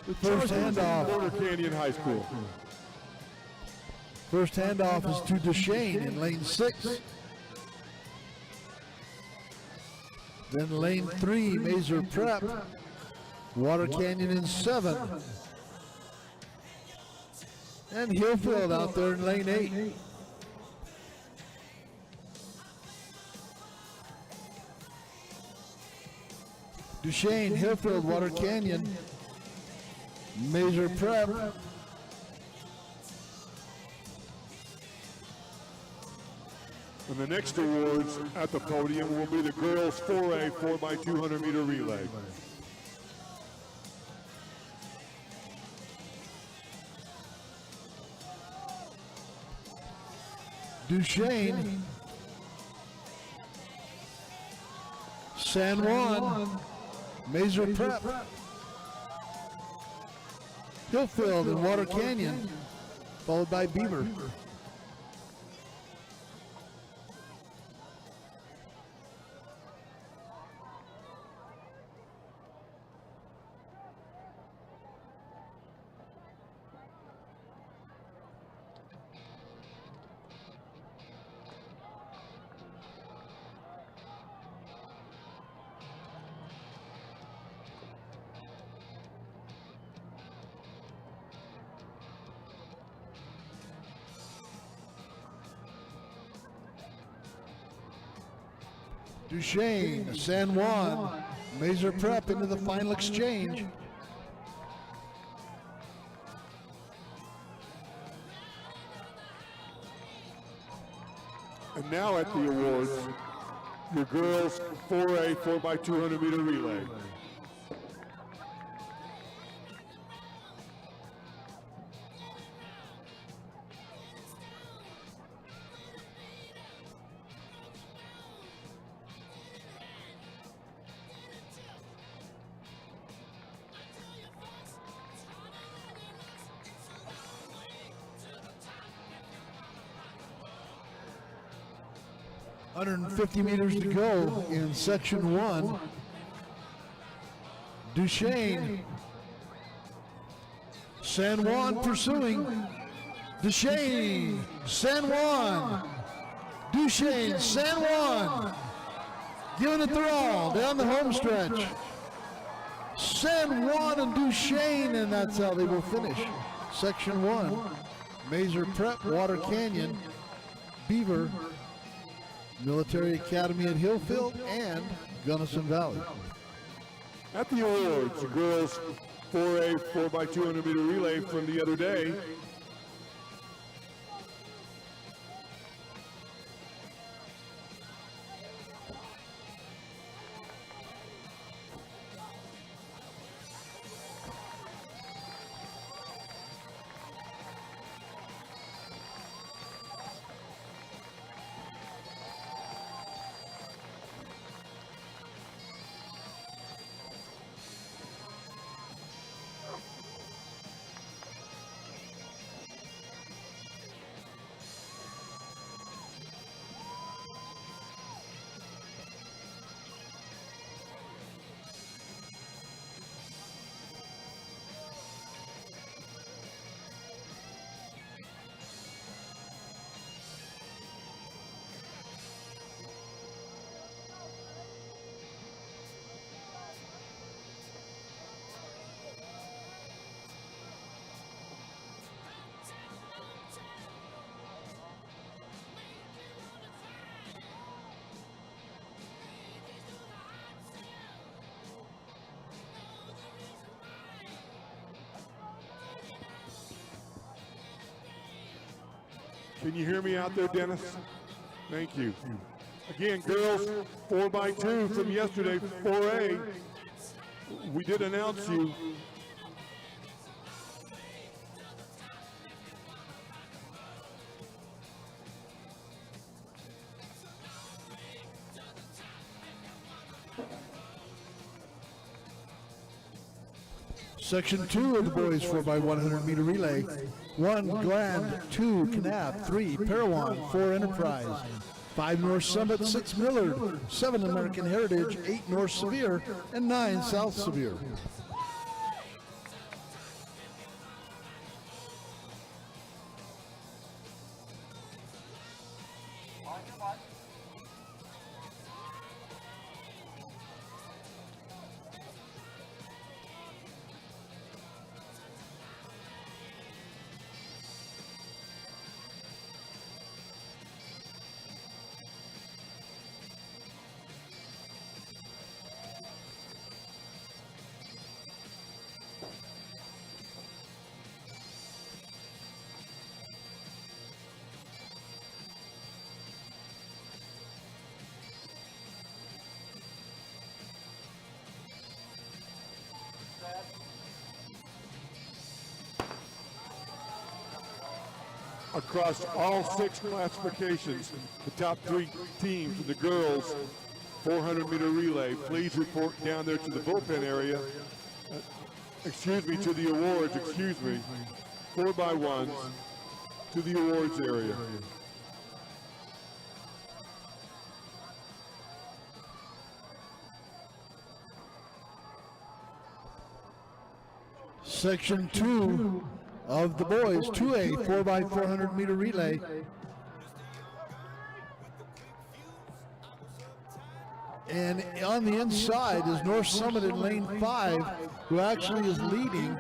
The First Chargers of handoff. Corner Canyon High School. First handoff is to Duchesne in lane 6. Then lane 3, Mazer Prep. Water Canyon in 7. And Hillfield out there in lane 8. Duchesne, Hillfield, Water Canyon, Mazer Prep. And the next awards at the podium will be the girls 4A 4x200 meter relay. Duchesne, San Juan, Mazer Prep, Hillfield and Water Canyon, followed by Beaver. Duchesne, San Juan, Mazer Prep into the final exchange. And now at the awards, your girls 4A 4x200 meter relay. .150 meters to go in section 1. Duchesne, San Juan pursuing. Duchesne, San Juan, Duchesne, San Juan, giving it their all down the home stretch. San Juan and Duchesne, and that's how they will finish. Section 1, Mazer Prep, Water Canyon, Beaver, Military Academy at Hillfield, and Gunnison Valley. At the awards, the girls 4A 4x200 meter relay from the other day. Can you hear me out there, Dennis? Thank you. Again, girls 4x2 from yesterday, 4A. We did announce you. Section 2 of the boys 4x100 meter relay. 1 Gland, 2 Kanab, 3 Parowan, 4 Enterprise, 5 North Summit, 6 Millard, 7 American Heritage, 8 North Sevier, and 9 South Sevier. Across all 6 classifications, the top 3 teams in the girls 400 meter relay, please report down there to the bullpen area. To the awards, 4x1s to the awards area. Section 2 of the boys 2A 4x400 meter relay. And on the inside is North Summit in lane 5, who actually is leading,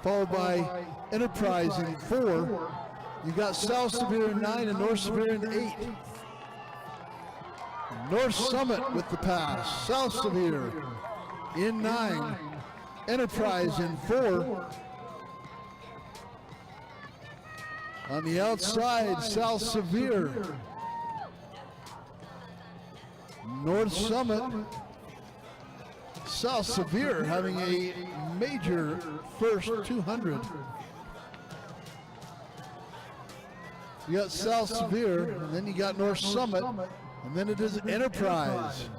followed by Enterprise in 4. You got South Sevier in 9 and North Sevier in 8. North Summit with the pass. South Sevier in 9. Enterprise in 4. On the outside, South Sevier. North Summit. South Sevier having a major first 200. You got South Sevier, and then you got North Summit, and then it is Enterprise.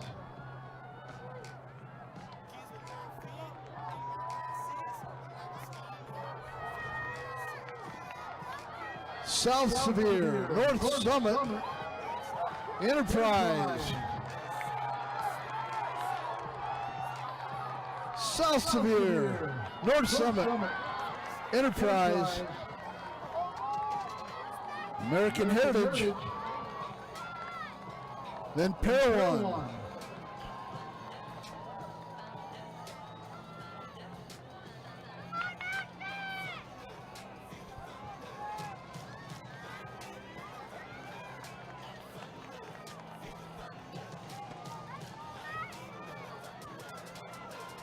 South Sevier, North Summit, Enterprise. South Sevier, North Summit, Enterprise, American Heritage, then Parowan.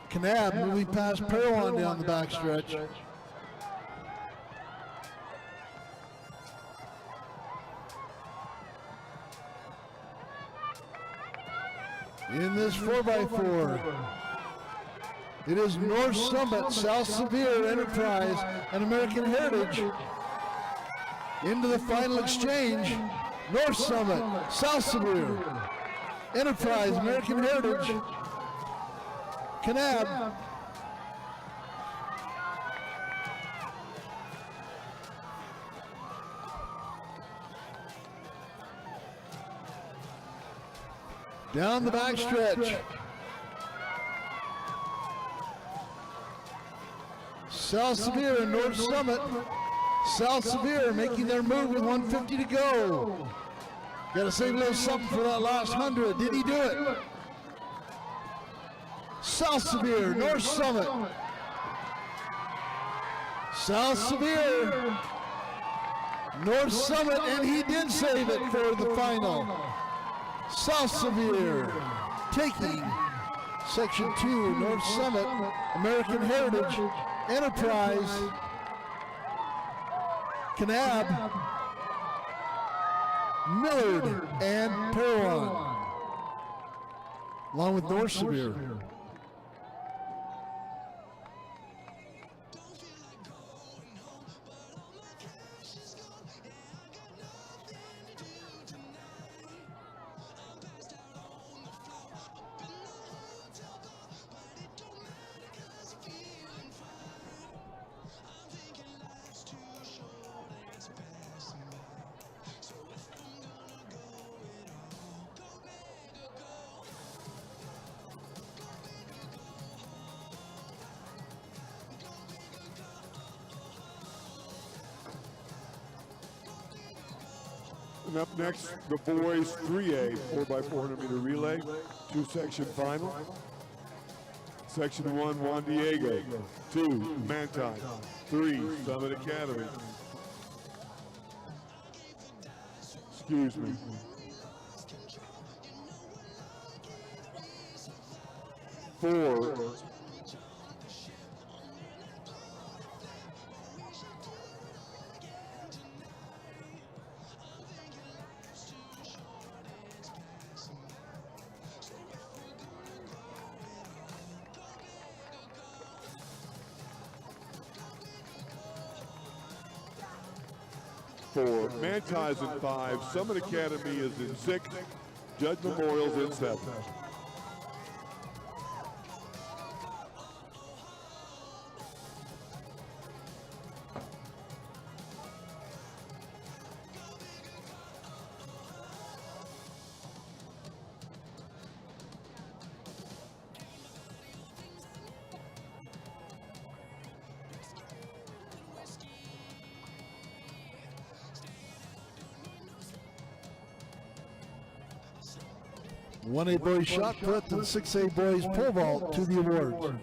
Kanab moving past Parowan down the backstretch. In this 4x4, it is North Summit, South Sevier, Enterprise, and American Heritage. Into the final exchange, North Summit, South Sevier, Enterprise, American Heritage, Kanab. Down the backstretch. South Sevier and North Summit. South Sevier making their move with 150 to go. Got to save a little something for that last 100. Did he do it? South Sevier, North Summit. South Sevier, North Summit, and he did save it for the final. South Sevier taking Section 2, North Summit, American Heritage, Enterprise, Kanab, Millard, and Parowan, along with North Sevier. And up next, the boys 3A 4x400 meter relay, two-section final. Section 1, Juan Diego. 2, Manti. 3, Summit Academy. Excuse me. Four, Manti's in 5, Summit Academy is in 6, Judge Memorial's in 7. One A boys shot put and 6A boys pole vault to the awards.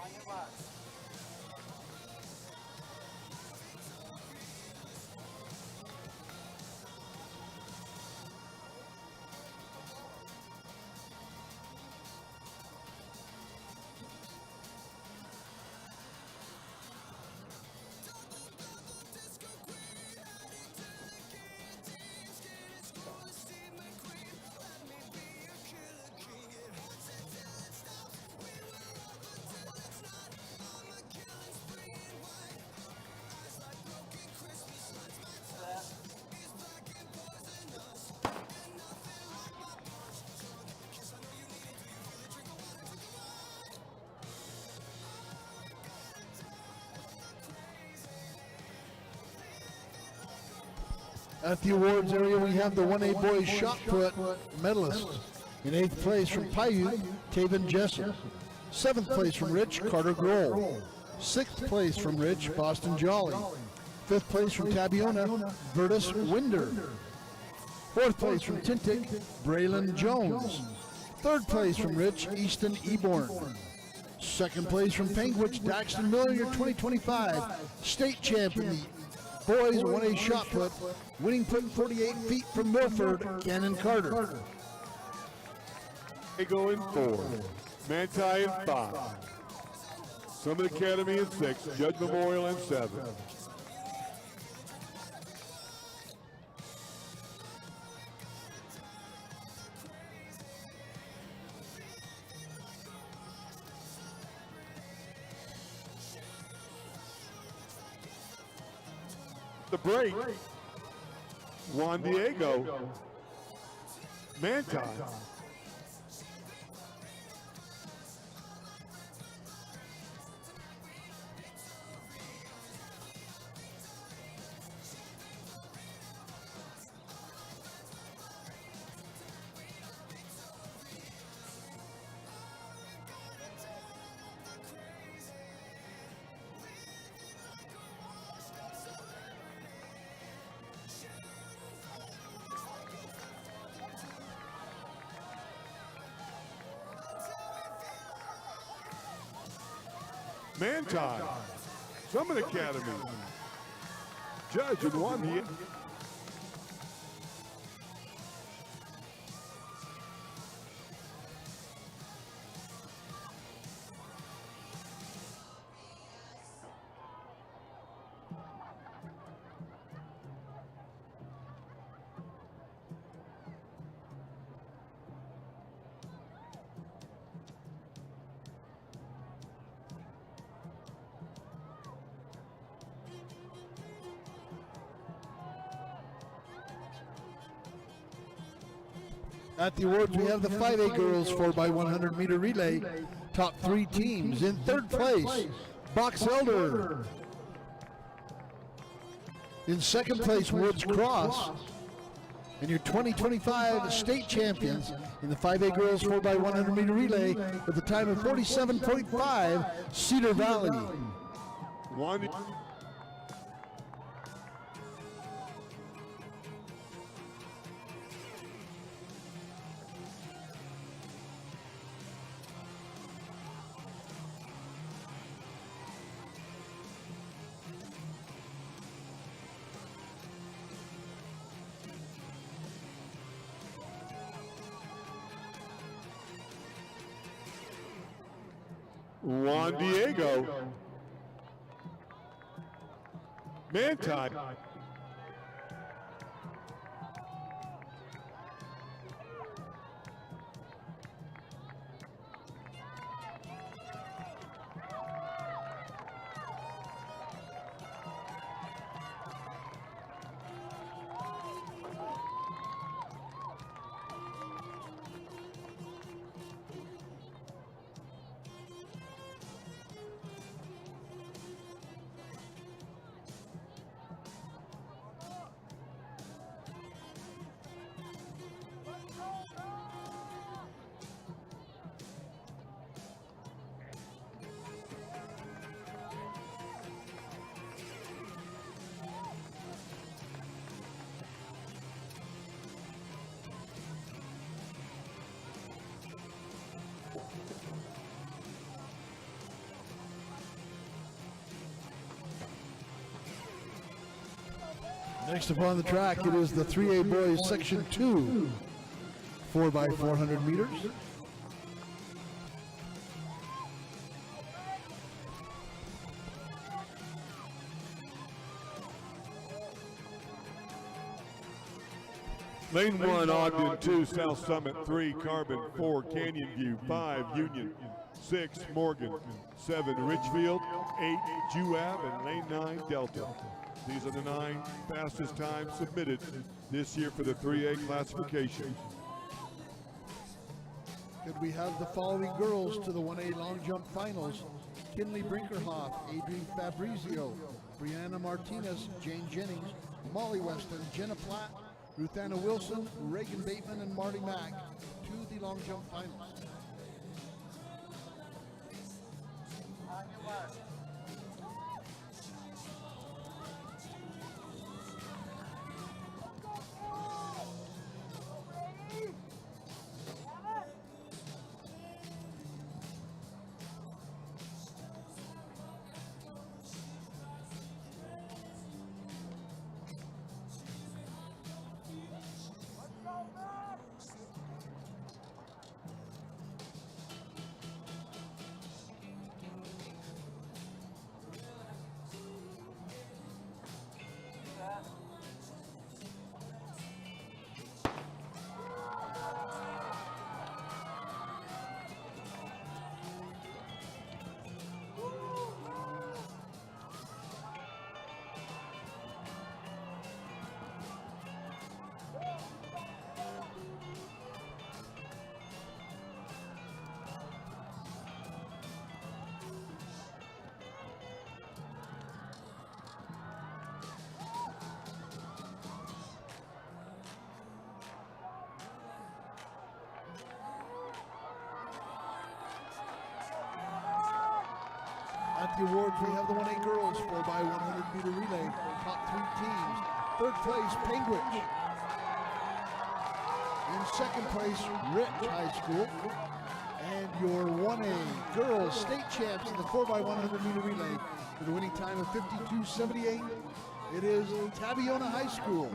On your mark. At the awards area, we have the 1A boys shot put medalist. In 8th place from Paiute, Taven Jessup. 7th place from Rich, Carter Grohl. 6th place from Rich, Boston Jolly. 5th place from Tabiona, Vertus Winder. 4th place from Tintic, Braylon Jones. 3rd place from Rich, Easton Eborn. 2nd place from Penguich, Daxton Miller, your 2025 state champion. Boys 1A shot put, winning put 48 feet from Milford, Cannon Carter. Diego in 4, Manti in 5, Summit Academy in 6, Judge Memorial in 7. The break, Juan Diego, Manti. Manti, Summit Academy, Judge and Juan Diego. At the awards, we have the 5A girls 4x100 meter relay. Top 3 teams. In third place, Box Elder. In second place, Woods Cross. And your 2025 state champions in the 5A girls 4x100 meter relay with a time of 47.5, Cedar Valley. One. Juan Diego. Manti. Next up on the track, it is the 3A boys section 2, 4x400 meters. Lane 1, Ogden 2, South Summit 3, Carbon 4, Canyon View 5, Union 6, Morgan 7, Richfield 8, Juab, and Lane 9, Delta. These are the 9 fastest times submitted this year for the 3A classification. Could we have the following girls to the 1A long jump finals? Kinley Brinkerhoff, Adrienne Fabrizio, Brianna Martinez, Jane Jennings, Molly Weston, Jenna Platt, Ruthanna Wilson, Reagan Bateman, and Marty Mack to the long jump finals. On your mark. At the awards, we have the 1A girls 4x100 meter relay. Top 3 teams. Third place, Penguin. In second place, Rich High School. And your 1A girls state champs in the 4x100 meter relay with a winning time of 52.78. It is Tabiona High School.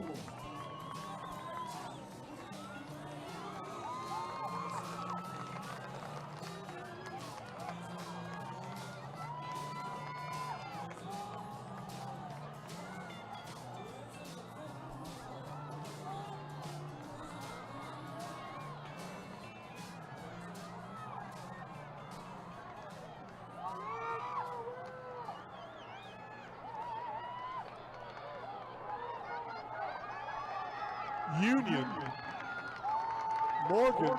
Union Morgan.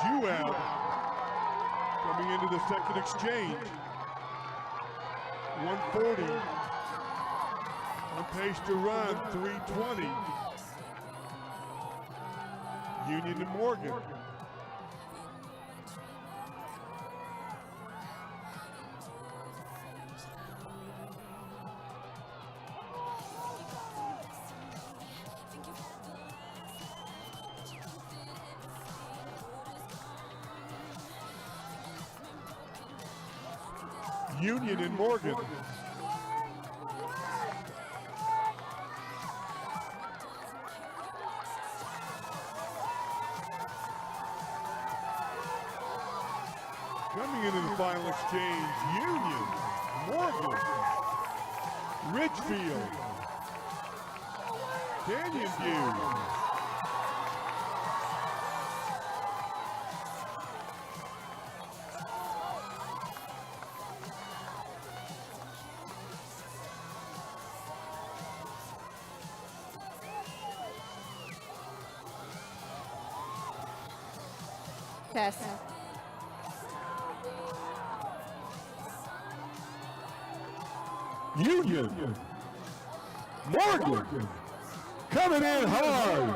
Jewel coming into the second exchange. 140. On pace to run 320. Union and Morgan. Union and Morgan. Coming into the final exchange, Union, Morgan, Ridgefield, Canyon View. Test. Union, Morgan, coming in hard.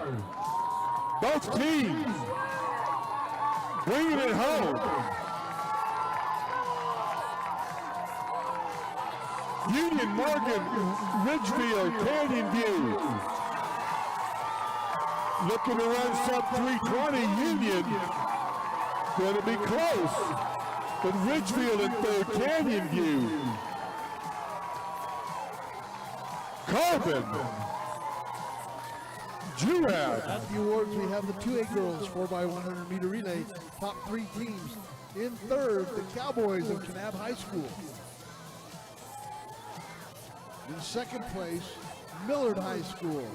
Both teams bringing it home. Union, Morgan, Ridgefield, Canyon View. Looking to run sub 320. Union going to be close. But Ridgefield in third, Canyon View. Corbin. Jurad. At the awards, we have the 2A girls 4x100 meter relay. Top 3 teams. In third, the Cowboys of Kanab High School. In second place, Millard High School.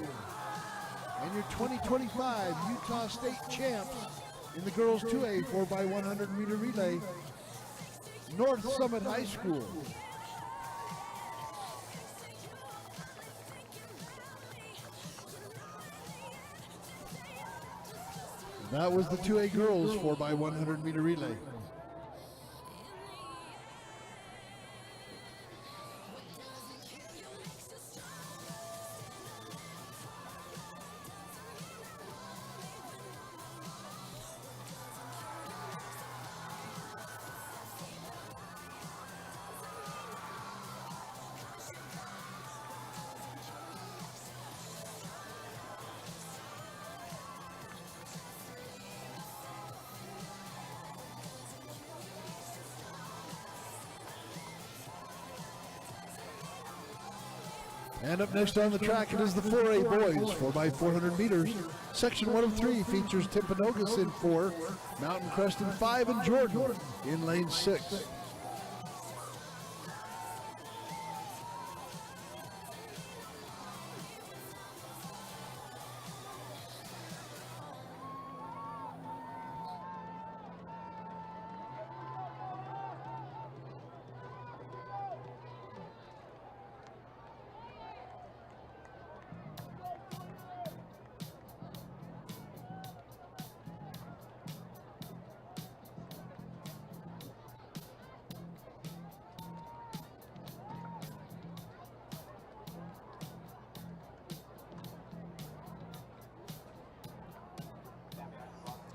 And your 2025 Utah State champs in the girls 2A 4x100 meter relay, North Summit High School. That was the 2A girls 4x100 meter relay. And up next on the track, it is the 4A boys, 4x400 meters. Section 1 of 3 features Timpanogos in 4, Mountain Crest in 5, and Jordan in lane 6.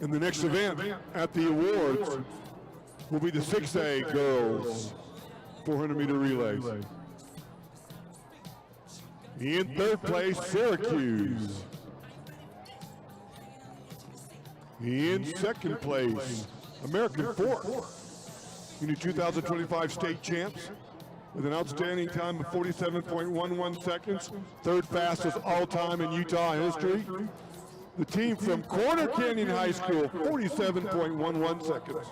And the next event at the awards will be the 6A girls 400 meter relays. In third place, Syracuse. In second place, American Fork. Your 2025 state champs with an outstanding time of 47.11 seconds. Third fastest all time in Utah history. The team from Corner Canyon High School, 47.11 seconds.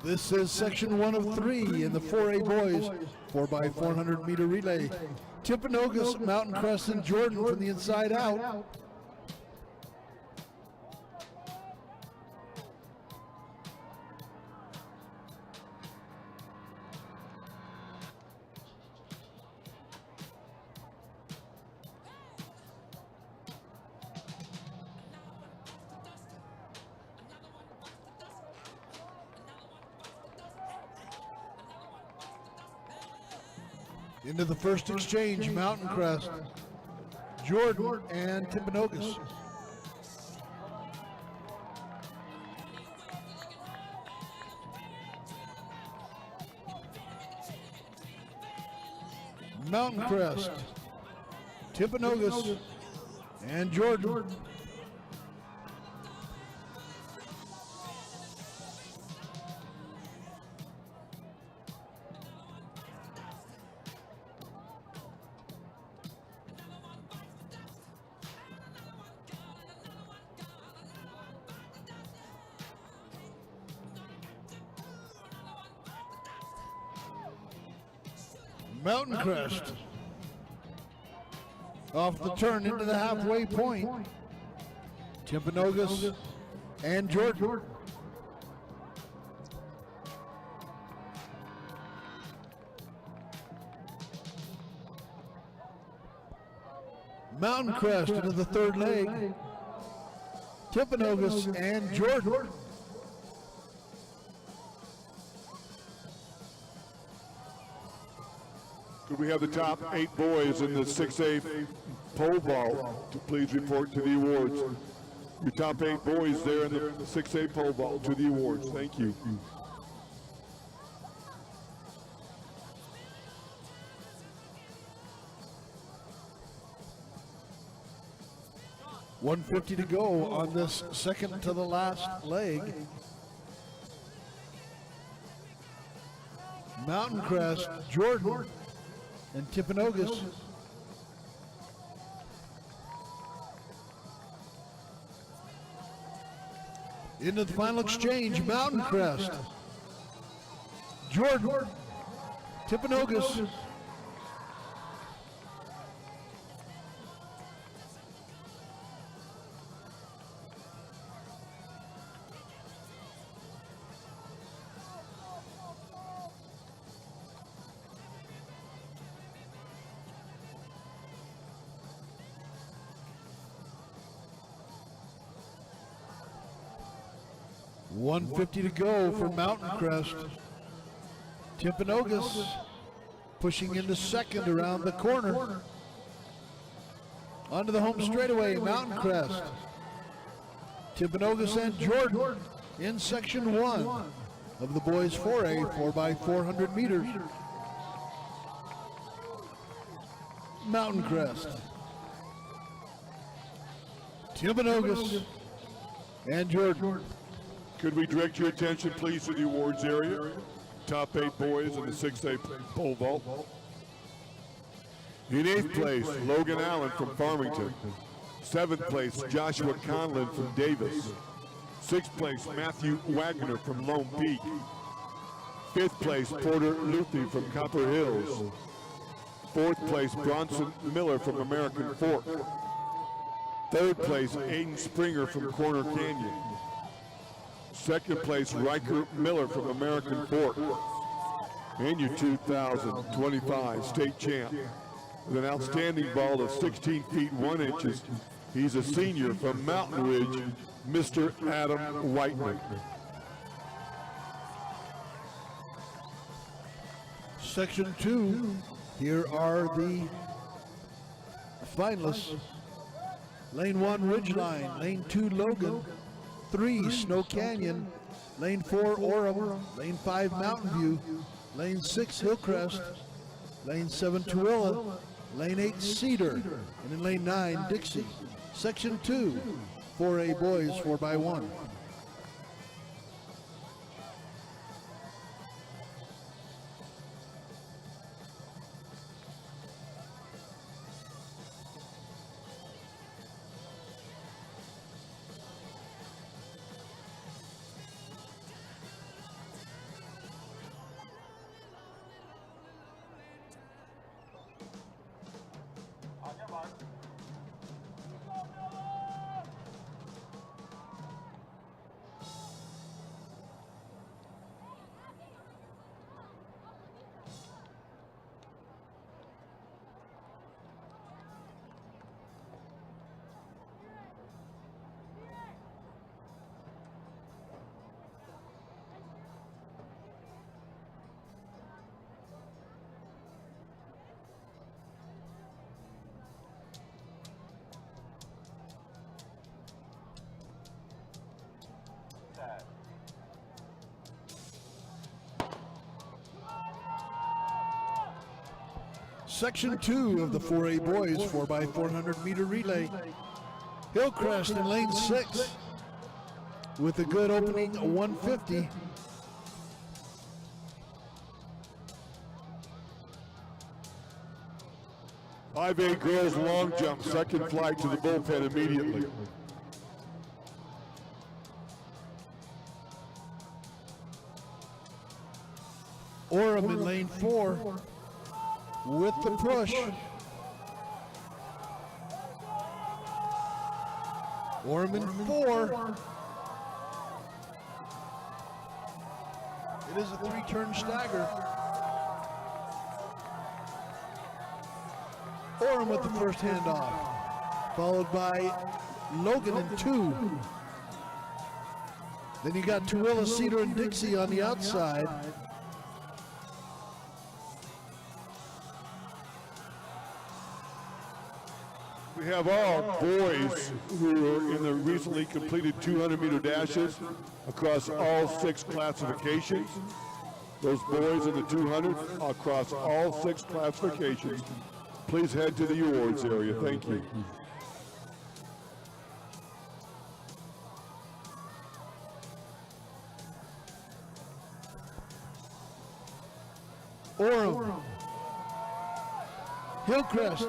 This is section 1 of 3 in the 4A boys 4x400 meter relay. Timpanogos, Mountain Crest, and Jordan from the inside out. Into the first exchange, Mountain Crest, Jordan, and Timpanogos. Mountain Crest, Timpanogos, and Jordan. Mountain Crest off the turn into the halfway point. Timpanogos and Jordan. Mountain Crest into the third leg. Timpanogos and Jordan. Could we have the top 8 boys in the 6A pole vault to please report to the awards? Your top 8 boys there in the 6A pole vault to the awards. Thank you. .150 to go on this second to the last leg. Mountain Crest, Jordan, and Timpanogos. Into the final exchange, Mountain Crest, Jordan, Timpanogos. .150 to go for Mountain Crest. Timpanogos pushing into second around the corner. Onto the home straightaway, Mountain Crest. Timpanogos and Jordan in section 1 of the boys 4A 4x400 meters. Mountain Crest. Timpanogos and Jordan. Could we direct your attention, please, to the awards area? Top 8 boys in the 6A pole vault. In 8th place, Logan Allen from Farmington. 7th place, Joshua Conlon from Davis. 6th place, Matthew Wagner from Lone Peak. 5th place, Porter Luthi from Copper Hills. 4th place, Bronson Miller from American Fork. 3rd place, Aiden Springer from Corner Canyon. 2nd place, Riker Miller from American Fork. And your 2025 state champ with an outstanding ball of 16 feet 1 inches. He's a senior from Mountain Ridge, Mr. Adam Whiteman. Section 2, here are the finalists. Lane 1, Ridgeline. Lane 2, Logan. 3, Snow Canyon. Lane 4, Orem. Lane 5, Mountain View. Lane 6, Hillcrest. Lane 7, Tooele. Lane 8, Cedar. And in lane 9, Dixie. Section 2, 4A boys 4x1. Section 2 of the 4A boys 4x400 meter relay. Hillcrest in lane 6 with a good opening 150. Five A girls long jump, second flag to the bullpen immediately. Orem in lane 4 with the push. Orem in 4. It is a 3-turn stagger. Orem with the first handoff, followed by Logan in 2. Then you got Tooele, Cedar, and Dixie on the outside. We have all boys who are in the recently completed 200-meter dashes across all 6 classifications. Those boys in the 200 across all 6 classifications. Please head to the awards area. Thank you. Orem. Hillcrest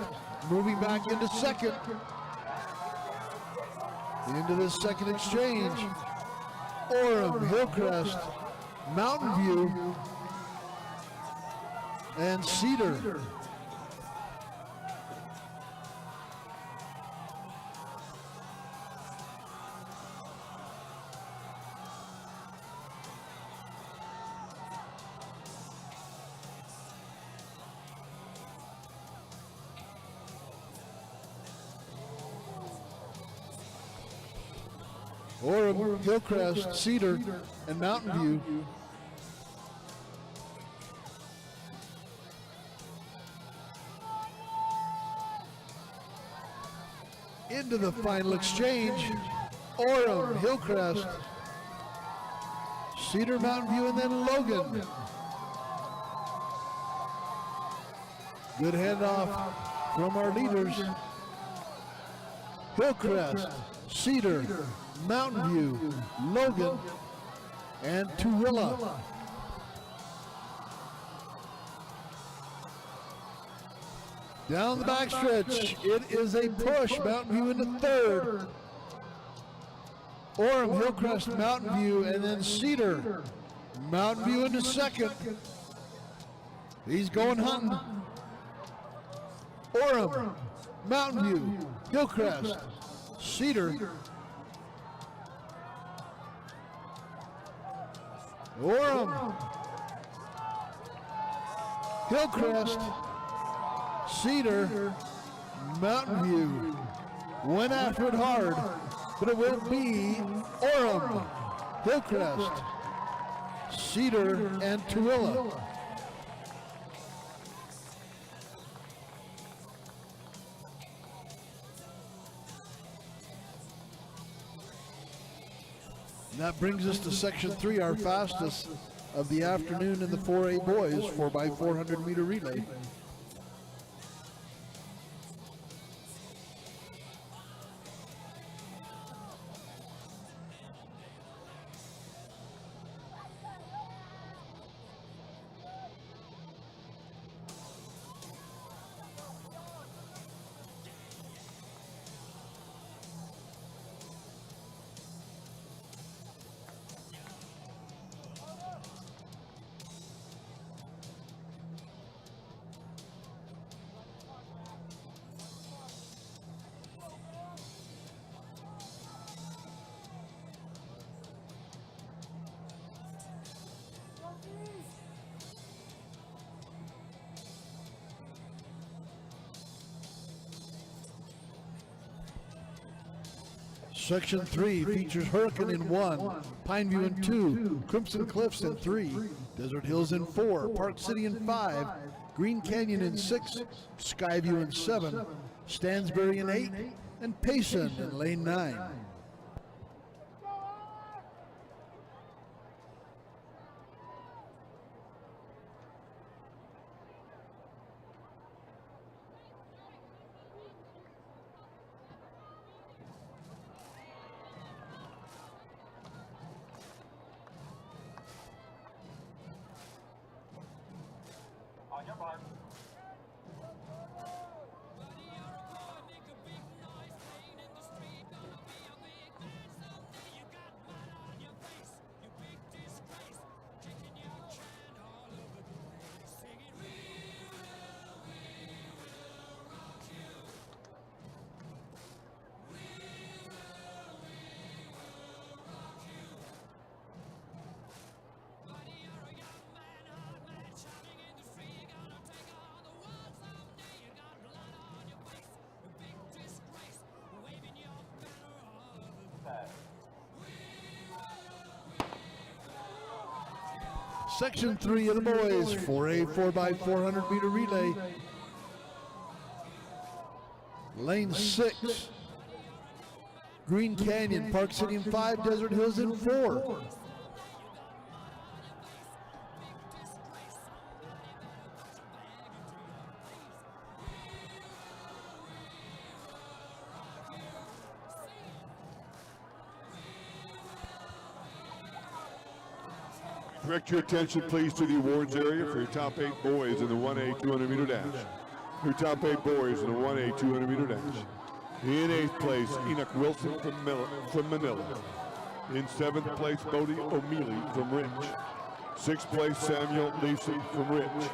moving back into second. Into this second exchange. Orem, Hillcrest, Mountain View, and Cedar. Orem, Hillcrest, Cedar, and Mountain View. Into the final exchange. Orem, Hillcrest, Cedar, Mountain View, and then Logan. Good handoff from our leaders. Hillcrest, Cedar, Mountain View, Logan, and Tooele. Down the backstretch, it is a push. Mountain View into third. Orem, Hillcrest, Mountain View, and then Cedar. Mountain View into second. He's going hunting. Orem, Mountain View, Hillcrest, Cedar. Orem, Hillcrest, Cedar, Mountain View. Went after it hard, but it will be Orem, Hillcrest, Cedar, and Tooele. And that brings us to section 3, our fastest of the afternoon in the 4A boys 4x400 meter relay. Section 3 features Hurricane in 1, Pineview in 2, Crimson Cliffs in 3, Desert Hills in 4, Park City in 5, Green Canyon in 6, Skyview in 7, Stansbury in 8, and Payson in lane 9. Section 3 of the boys, 4A 4x400 meter relay. Lane 6. Green Canyon, Park City in 5, Desert Hills in 4. Direct your attention, please, to the awards area for your top 8 boys in the 1A 200 meter dash. Your top 8 boys in the 1A 200 meter dash. In 8th place, Enoch Wilson from Manila. In 7th place, Bodie O'Mealy from Rich. 6th place, Samuel Leeson from Rich.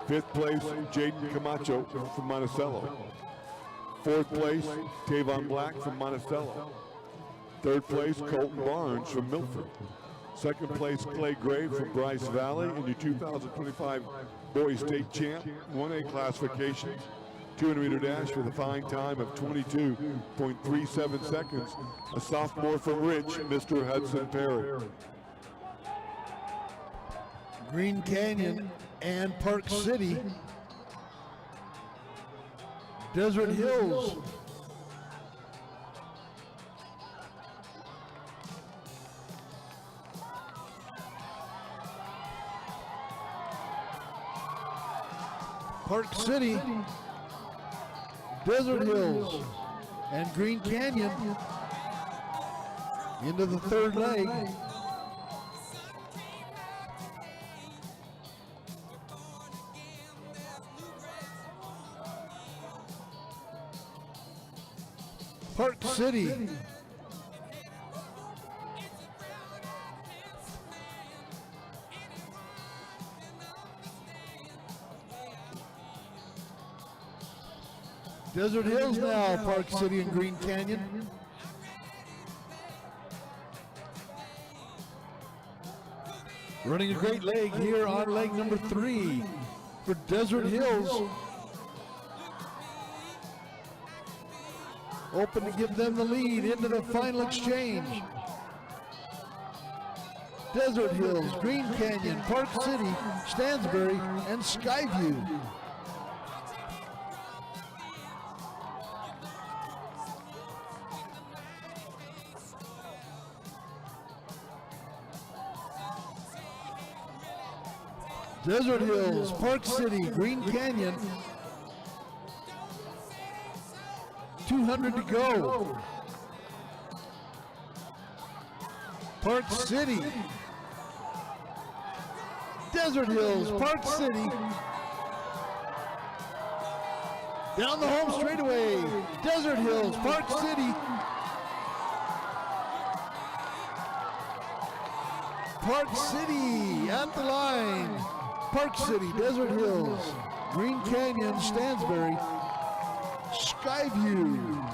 5th place, Jaden Camacho from Monticello. 4th place, Tavon Black from Monticello. 3rd place, Colton Barnes from Milford. 2nd place, Clay Gray from Bryce Valley in your 2025 Boys State Champ 1A classification. 200 meter dash with a fine time of 22.37 seconds. A sophomore from Rich, Mr. Hudson Perry. Green Canyon and Park City. Desert Hills. Park City, Desert Hills, and Green Canyon into the 3rd leg. Park City. Desert Hills now, Park City and Green Canyon. Running a great leg here on leg number 3 for Desert Hills. Open to give them the lead into the final exchange. Desert Hills, Green Canyon, Park City, Stansbury, and Skyview. Desert Hills, Park City, Green Canyon. 200 to go. Park City. Desert Hills, Park City. Down the home straightaway. Desert Hills, Park City. Park City at the line. Park City, Desert Hills, Green Canyon, Stansbury, Skyview.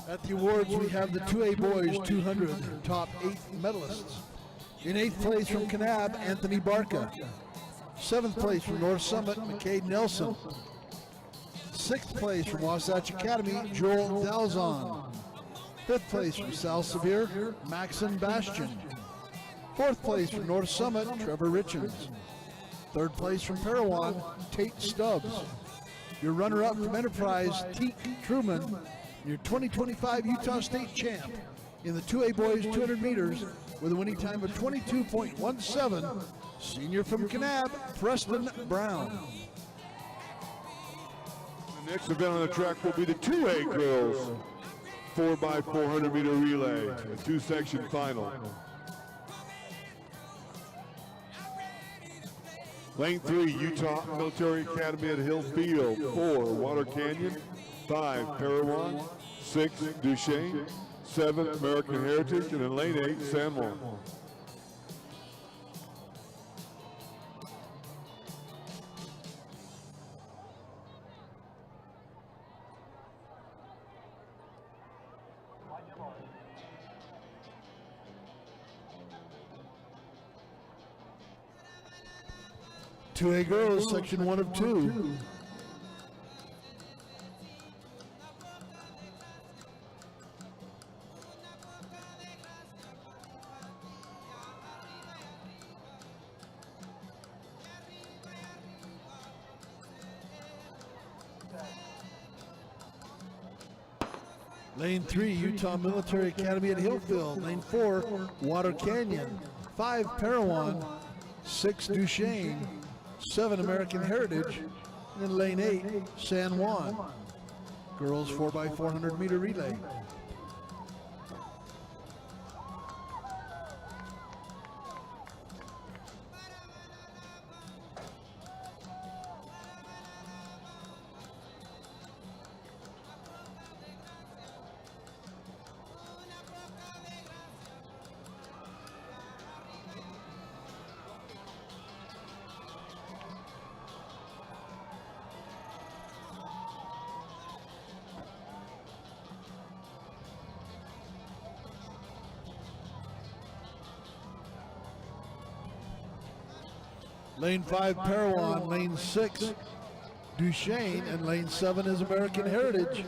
At the awards, we have the 2A boys 200 top 8 medalists. In 8th place from Kanab, Anthony Barca. 7th place from North Summit, McCade Nelson. 6th place from Wasatch Academy, Joel Dalzon. 5th place from South Sevier, Maxon Bastian. 4th place from North Summit, Trevor Richards. 3rd place from Parowan, Tate Stubbs. Your runner-up from Enterprise, Teak Truman. your 2025 Utah State champ in the 2A boys 200 meters with a winning time of 22.17, senior from Kanab, Preston Brown. The next event on the track will be the 2A girls 4x400 meter relay, a two-section final. Lane 3, Utah Military Academy at Hillfield. 4, Water Canyon. 5, Parowan. 6, Duchesne. 7, American Heritage. And in lane 8, San Juan. Two A girls, section 1 of 2. Lane 3, Utah Military Academy at Hillfield. Lane 4, Water Canyon. 5, Parowan. 6, Duchesne. 7, American Heritage. And then lane 8, San Juan. Girls 4x400 meter relay. Lane 5, Parowan. Lane 6, Duchesne. And lane 7 is American Heritage.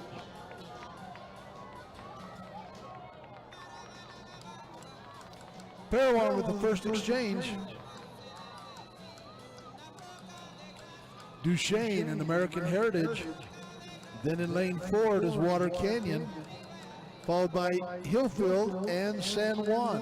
Parowan with the first exchange. Duchesne and American Heritage. Then in lane 4 it is Water Canyon, followed by Hillfield and San Juan.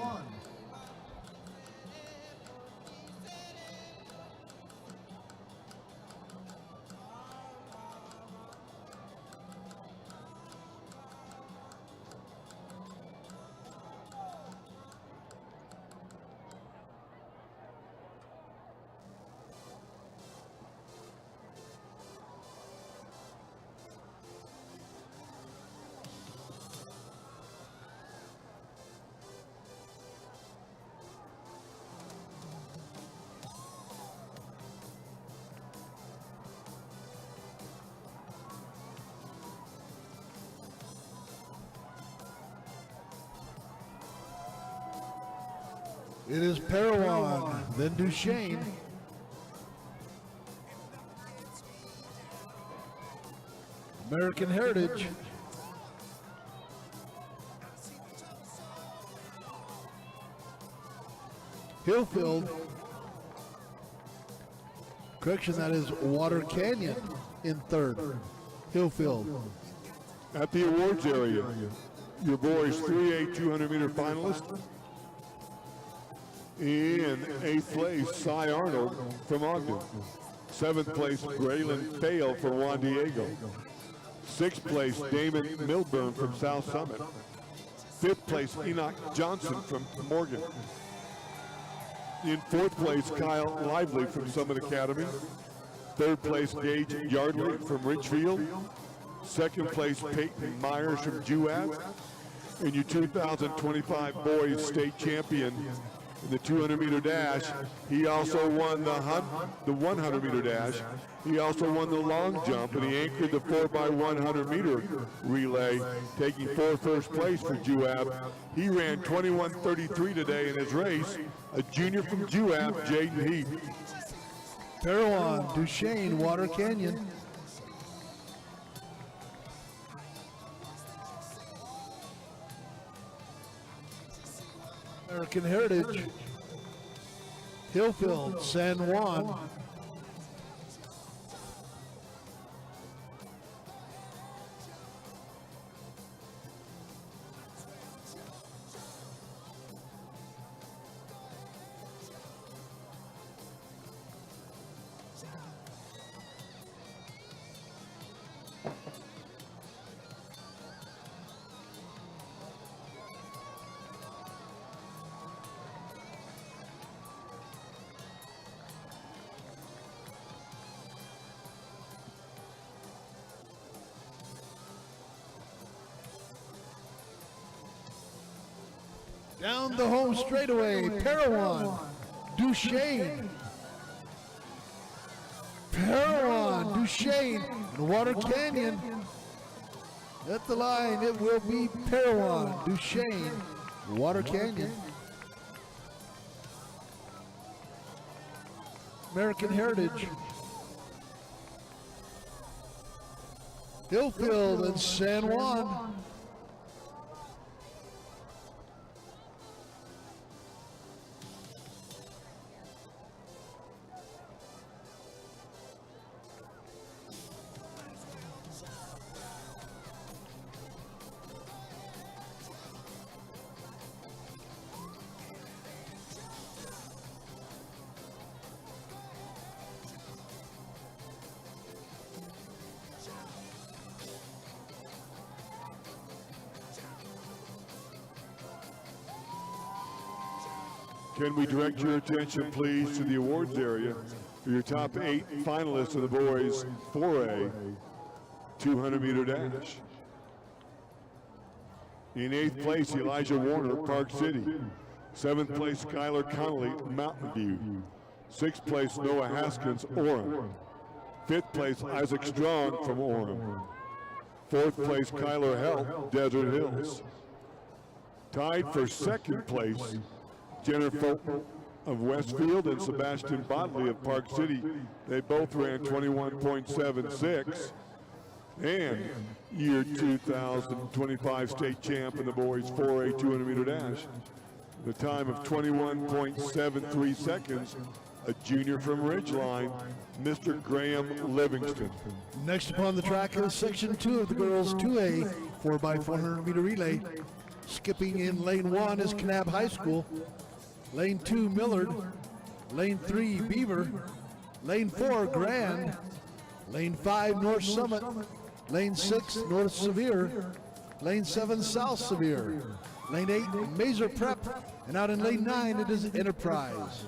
It is Parowan, then Duchesne. American Heritage. Hillfield. Correction, that is Water Canyon in third. Hillfield. At the awards area, your boys 3A 200 meter finalist. In 8th place, Cy Arnold from Ogden. 7th place, Braylon Thale from Juan Diego. 6th place, Damon Milburn from South Summit. 5th place, Enoch Johnson from Morgan. In 4th place, Kyle Lively from Summit Academy. 3rd place, Gage Yardley from Ridgefield. 2nd place, Peyton Myers from Juab. And your 2025 boys state champion in the 200 meter dash. He also won the 100 meter dash. He also won the long jump, and he anchored the 4x100 meter relay, taking first place for Juab. He ran 21:33 today in his race. A junior from Juab, Jaden Heath. Parowan, Duchesne, Water Canyon. American Heritage. Hillfield, San Juan. Down the home straightaway, Parowan, Duchesne. Parowan, Duchesne, and Water Canyon. At the line, it will be Parowan, Duchesne, Water Canyon. American Heritage. Hillfield and San Juan. Can we direct your attention, please, to the awards area for your top 8 finalists of the boys 4A 200-meter dash. In 8th place, Elijah Warner, Park City. 7th place, Skylar Connolly, Mountain View. 6th place, Noah Haskins, Orem. 5th place, Isaac Strong from Orem. 4th place, Kyler Helt, Desert Hills. Tied for 2nd place, Jennifer Fulton of Westfield and Sebastian Bodley of Park City. They both ran 21.76. And year 2025 state champ in the boys 4A 200-meter dash. The time of 21.73 seconds, a junior from Ridgeline, Mr. Graham Livingston. Next upon the track is section 2 of the girls 2A 4x400 meter relay. Skipping in lane 1 is Kanab High School. Lane 2, Millard. Lane 3, Beaver. Lane 4, Grand. Lane 5, North Summit. Lane 6, North Sevier. Lane 7, South Sevier. Lane 8, Mazer Prep. And out in lane 9, it is Enterprise.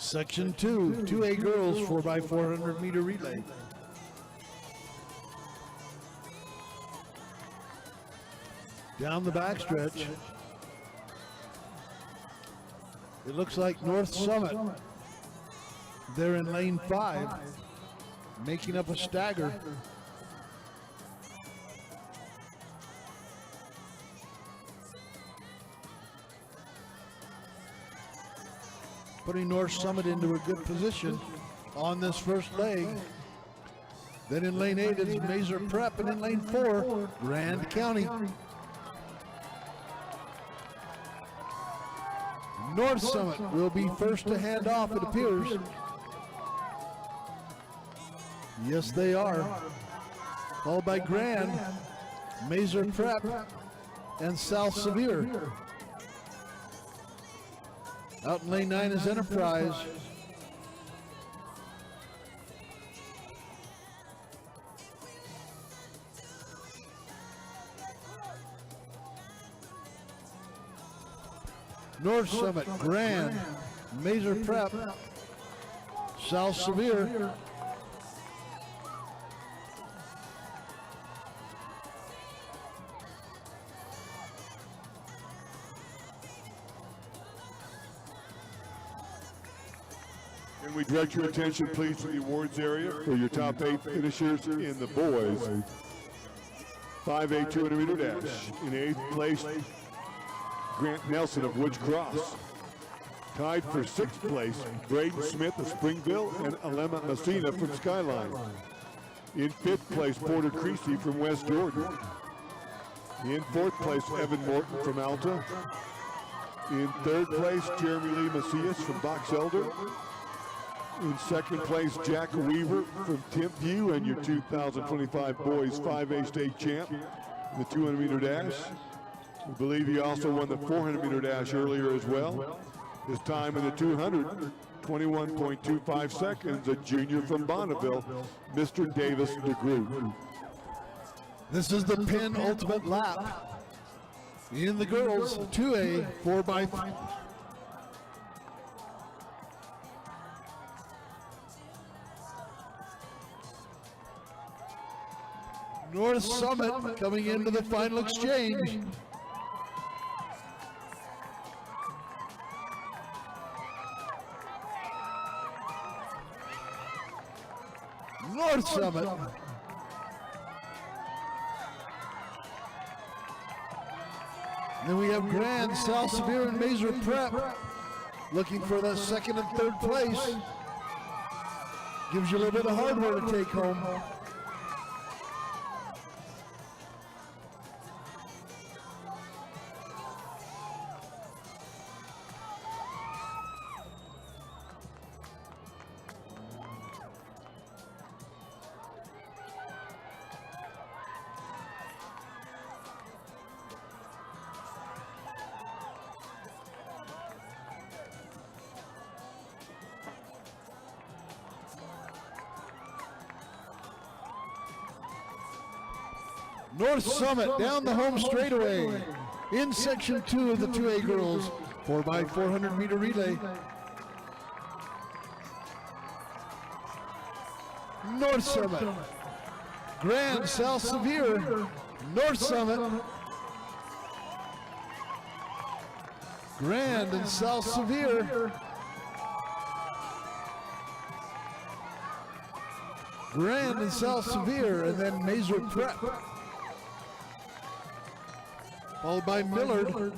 Section 2, 2A girls 4x400 meter relay. Down the backstretch, it looks like North Summit. They're in lane 5, making up a stagger. Putting North Summit into a good position on this first leg. Then in lane 8 is Mazer Prep, and in lane 4, Grand County. North Summit will be first to hand off, it appears. Yes, they are. Followed by Grand, Mazer Prep, and South Sevier. Out in lane 9 is Enterprise. North Summit, Grand, Mazer Prep, South Sevier. Can we direct your attention, please, to the awards area for your top 8 finishers in the boys 5A 200-meter dash. In 8th place, Grant Nelson of Woods Cross. Tied for 6th place, Braden Smith of Springville and Alema Messina from Skyline. In 5th place, Porter Creasy from West Jordan. In 4th place, Evan Morton from Alta. In 3rd place, Jeremy Lee Macias from Box Elder. In 2nd place, Jack Weaver from Timpview and your 2025 boys 5A state champ in the 200-meter dash. I believe he also won the 400-meter dash earlier as well. His time in the 200, 21.25 seconds, a junior from Bonneville, Mr. Davis DeGroot. This is the penultimate lap in the girls 2A 4x. North Summit coming into the final exchange. North Summit. Then we have Grand, South Sevier, and Mazer Prep looking for the 2nd and 3rd place. Gives you a little bit of hardware to take home. North Summit down the home straightaway in section 2 of the 2A girls 4x400 meter relay. North Summit, Grand, South Sevier, North Summit, Grand and South Sevier, Grand and South Sevier, and then Mazer Prep. Followed by Millard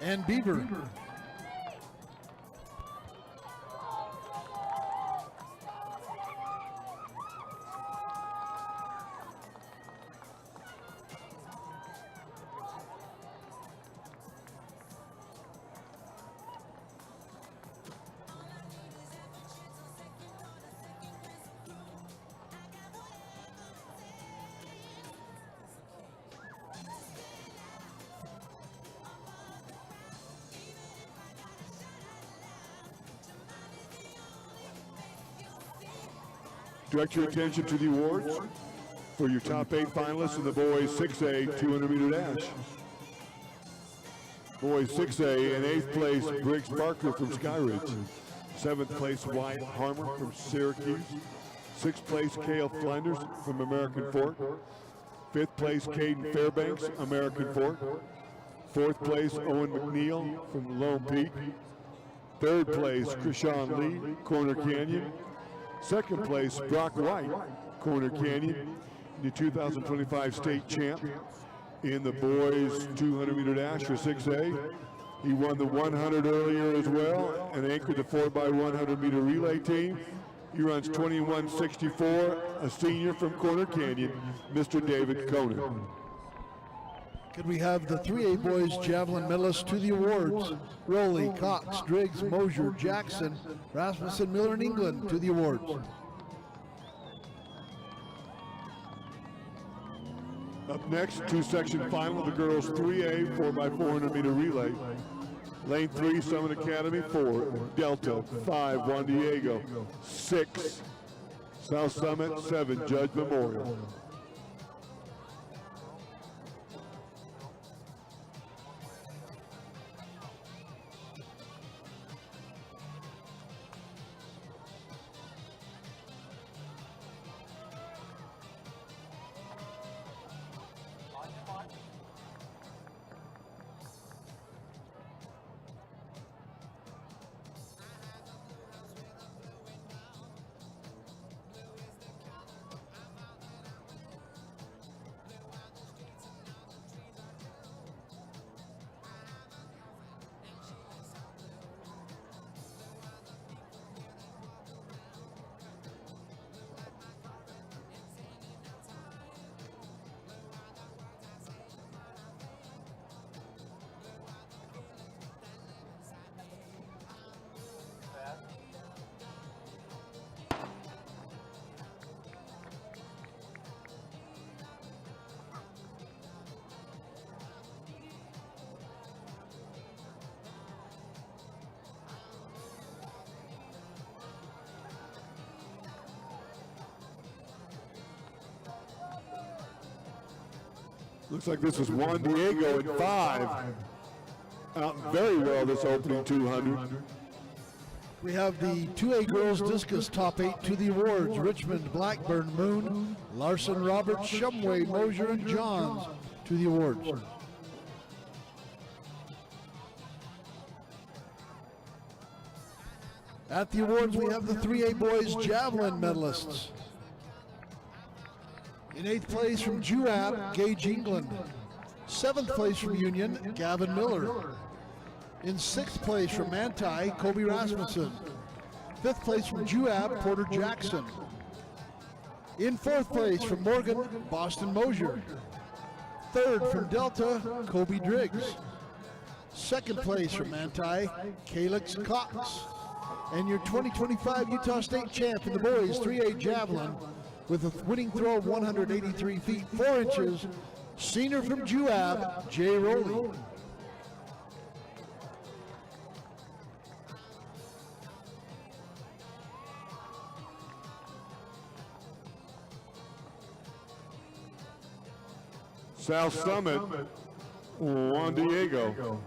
and Beaver. Direct your attention to the awards for your top 8 finalists in the boys 6A 200-meter dash. Boys 6A in 8th place, Briggs Barker from Skyridge. 7th place, Wyatt Harmer from Syracuse. 6th place, Cale Flanders from American Fork. 5th place, Caden Fairbanks, American Fork. 4th place, Owen McNeil from Lone Peak. 3rd place, Krishan Lee, Corner Canyon. 2nd place, Brock White, Corner Canyon, the 2025 state champ in the boys 200-meter dash for 6A. He won the 100 earlier as well and anchored the 4x100 meter relay team. He runs 21.64, a senior from Corner Canyon, Mr. David Conan. Could we have the 3A boys javelin medalists to the awards? Rowley, Cox, Driggs, Mosier, Jackson, Rasmussen, Miller, and England to the awards. Up next, 2-section final of the girls 3A 4x400 meter relay. Lane 3, Summit Academy, 4, Delta, 5, Juan Diego, 6, South Summit, 7, Judge Memorial. Looks like this is Juan Diego in 5. Out very well this opening 200. We have the 2A girls discus top 8 to the awards. Richmond, Blackburn, Moon, Larson, Roberts, Shumway, Mosier, and Johns to the awards. At the awards, we have the 3A boys javelin medalists. In 8th place from Juab, Gage England. 7th place from Union, Gavin Miller. In 6th place from Manti, Kobe Rasmussen. 5th place from Juab, Porter Jackson. In 4th place from Morgan, Boston Mosier. 3rd from Delta, Kobe Driggs. 2nd place from Manti, Calix Cox. And your 2025 Utah State champ in the boys 3A javelin with a winning throw of 183 feet 4 inches, senior from Juab, Jay Rowley. South Summit, Juan Diego.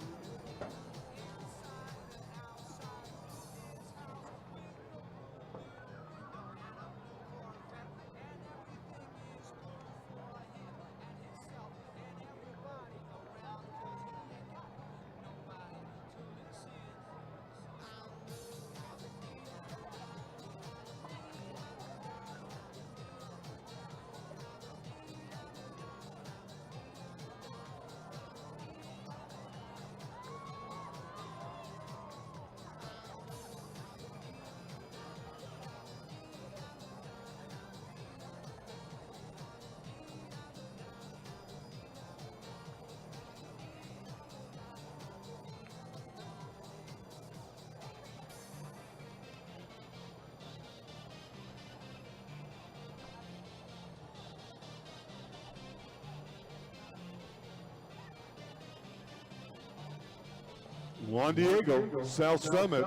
Juan Diego, South Summit,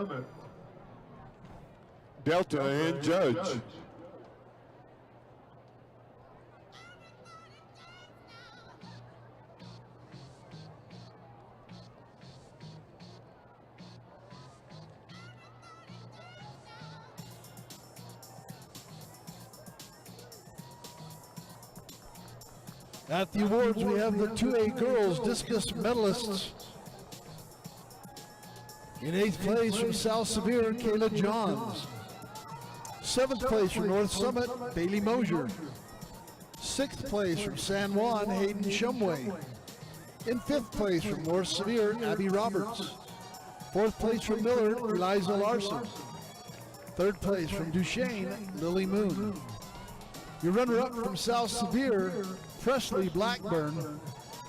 Delta, and Judge. At the awards, we have the 2A girls discus medalists. In 8th place from South Sevier, Kayla Johns. 7th place from North Summit, Bailey Mosier. 6th place from San Juan, Hayden Shumway. In 5th place from North Sevier, Abby Roberts. 4th place from Millard, Eliza Larson. 3rd place from Duchesne, Lily Moon. Your runner-up from South Sevier, Presley Blackburn.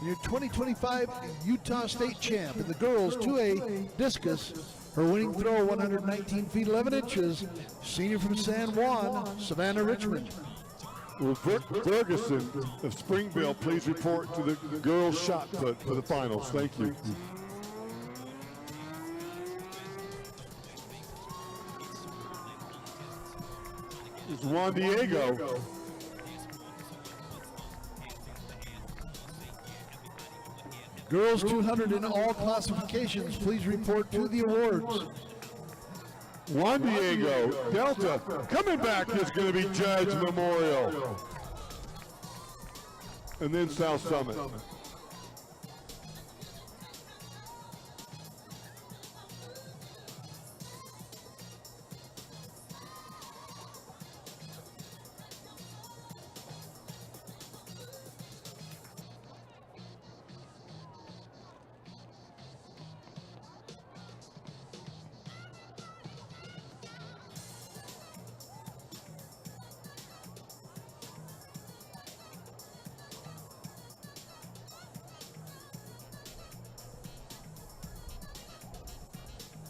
Your 2025 Utah State champ in the girls 2A discus. Her winning throw 119 feet 11 inches. Senior from San Juan, Savannah Richmond. Will Ferguson of Springville please report to the girls shot put for the finals? Thank you. It's Juan Diego. Girls 200 in all classifications, please report to the awards. Juan Diego, Delta, coming back is going to be Judge Memorial. And then South Summit.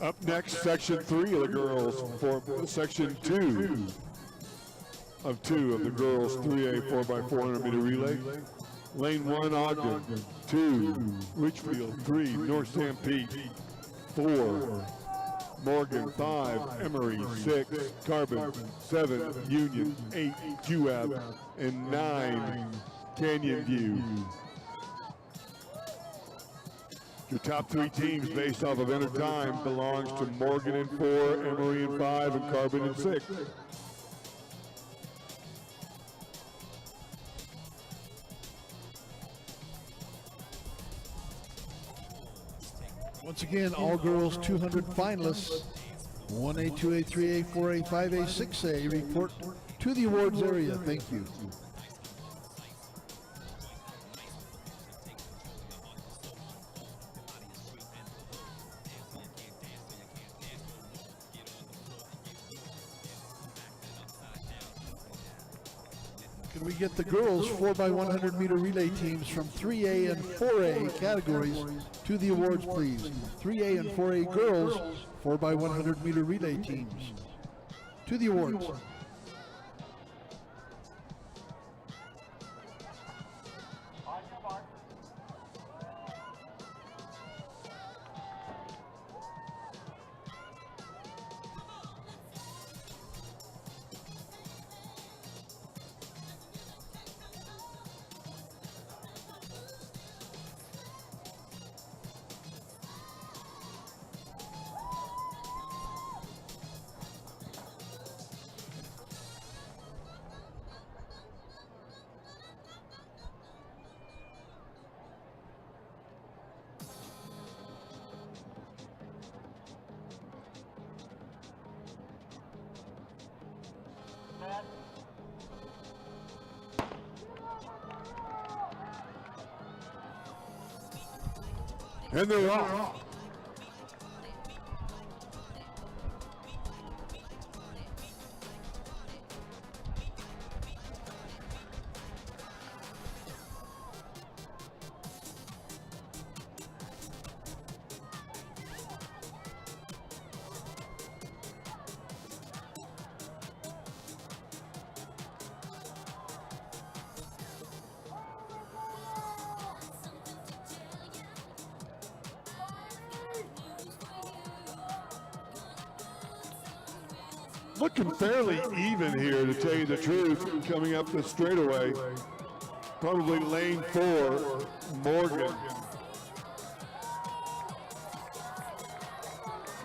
Up next, Section 3 of the girls for Section 2 of the girls 3A 4x400 meter relay. Lane 1, Ogden. 2, Richfield. 3, North Stampede. 4, Morgan. 5, Emory. 6, Carbon. 7, Union. 8, Juab. And 9, Canyon View. Your top 3 teams based off of inner time belongs to Morgan in 4, Emory in 5, and Carbon in 6. Once again, all girls 200 finalists, 1A, 2A, 3A, 4A, 5A, 6A, report to the awards area. Thank you. Can we get the girls 4x100 meter relay teams from 3A and 4A categories to the awards, please? 3A and 4A girls 4x100 meter relay teams to the awards. And they're off. Looking fairly even here, to tell you the truth, coming up the straightaway. Probably lane 4, Morgan.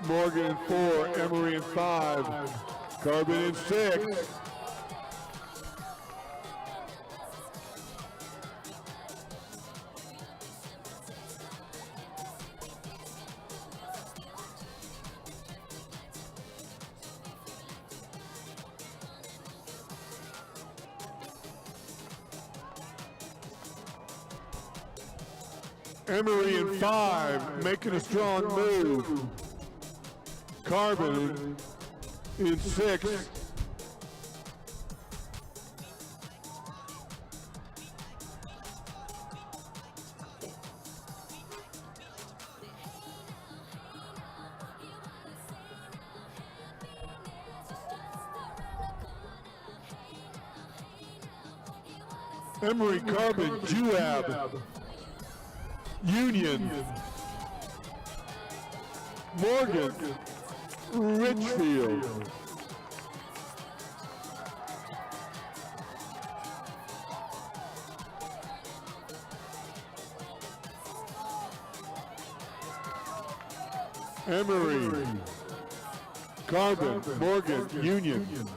Morgan in 4, Emory in 5, Carbon in 6. Emory in 5, making a strong move. Carbon in 6. Emory, Carbon, Juab, Union, Morgan, Richfield. Emory, Carbon, Morgan, Union.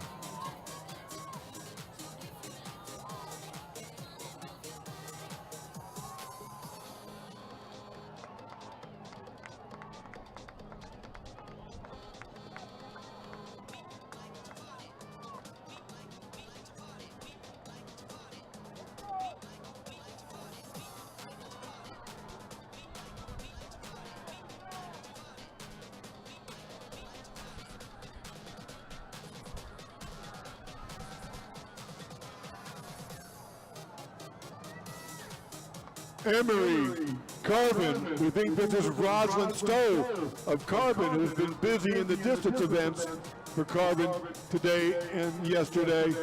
Emory, Carbon, we think this is Rosalind Stowe of Carbon, who's been busy in the distance events for Carbon today and yesterday.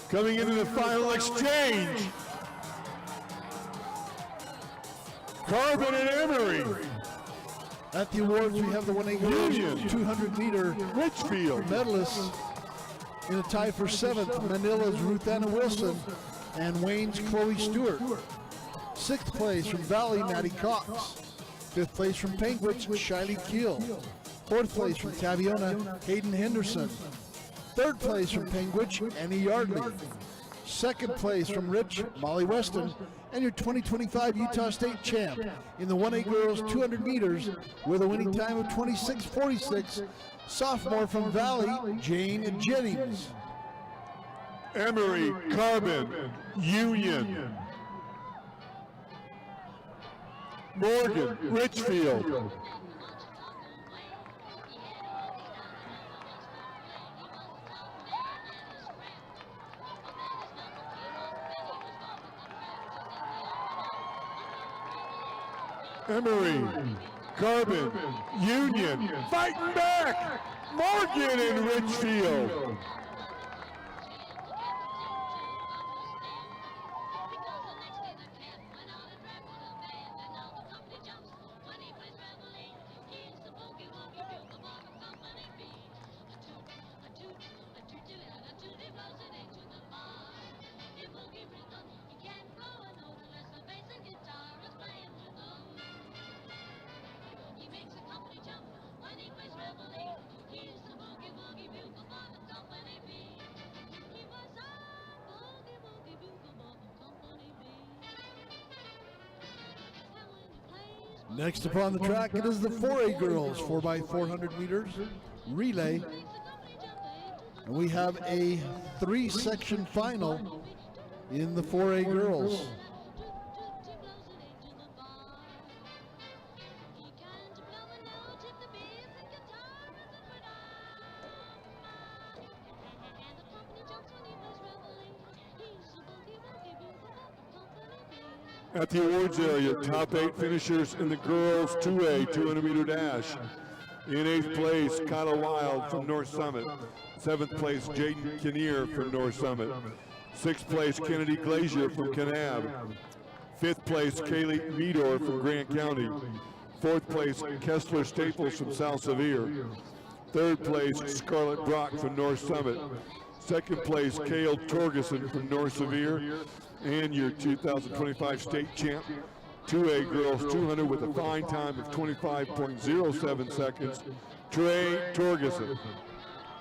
Coming into the final exchange, Carbon and Emory. At the awards, we have the 1A girls 200 meter Richfield medalists in a tie for 7th, Manila's Ruth Anna Wilson and Wayne's Chloe Stewart. 6th place from Valley, Maddie Cox. Fifth place from Penguich, Shiley Keel. Fourth place from Taviona, Hayden Henderson. Third place from Penguich, Annie Yardley. Second place from Rich, Molly Weston. And your 2025 Utah State champ in the 1A girls 200 meters with a winning time of 26:46, sophomore from Valley, Jane Jennings. Emory Carbon, Union. Morgan, Richfield. Emory, Carbon, Union, fighting back. Morgan and Richfield. Next upon the track, it is the 4A girls 4x400 meters relay. And we have a 3-section final in the 4A girls. At the awards area, top 8 finishers in the girls 2A 200 meter dash. In 8th place, Kyla Wild from North Summit. 7th place, Jaden Kinnear from North Summit. 6th place, Kennedy Glazier from Kanab. 5th place, Kaylee Meador from Grant County. 4th place, Kessler Staples from South Sevier. 3rd place, Scarlett Brock from North Summit. 2nd place, Kale Torgeson from North Sevier. And your 2025 state champ, 2A girls 200 with a fine time of 25.07 seconds, Trey Torgeson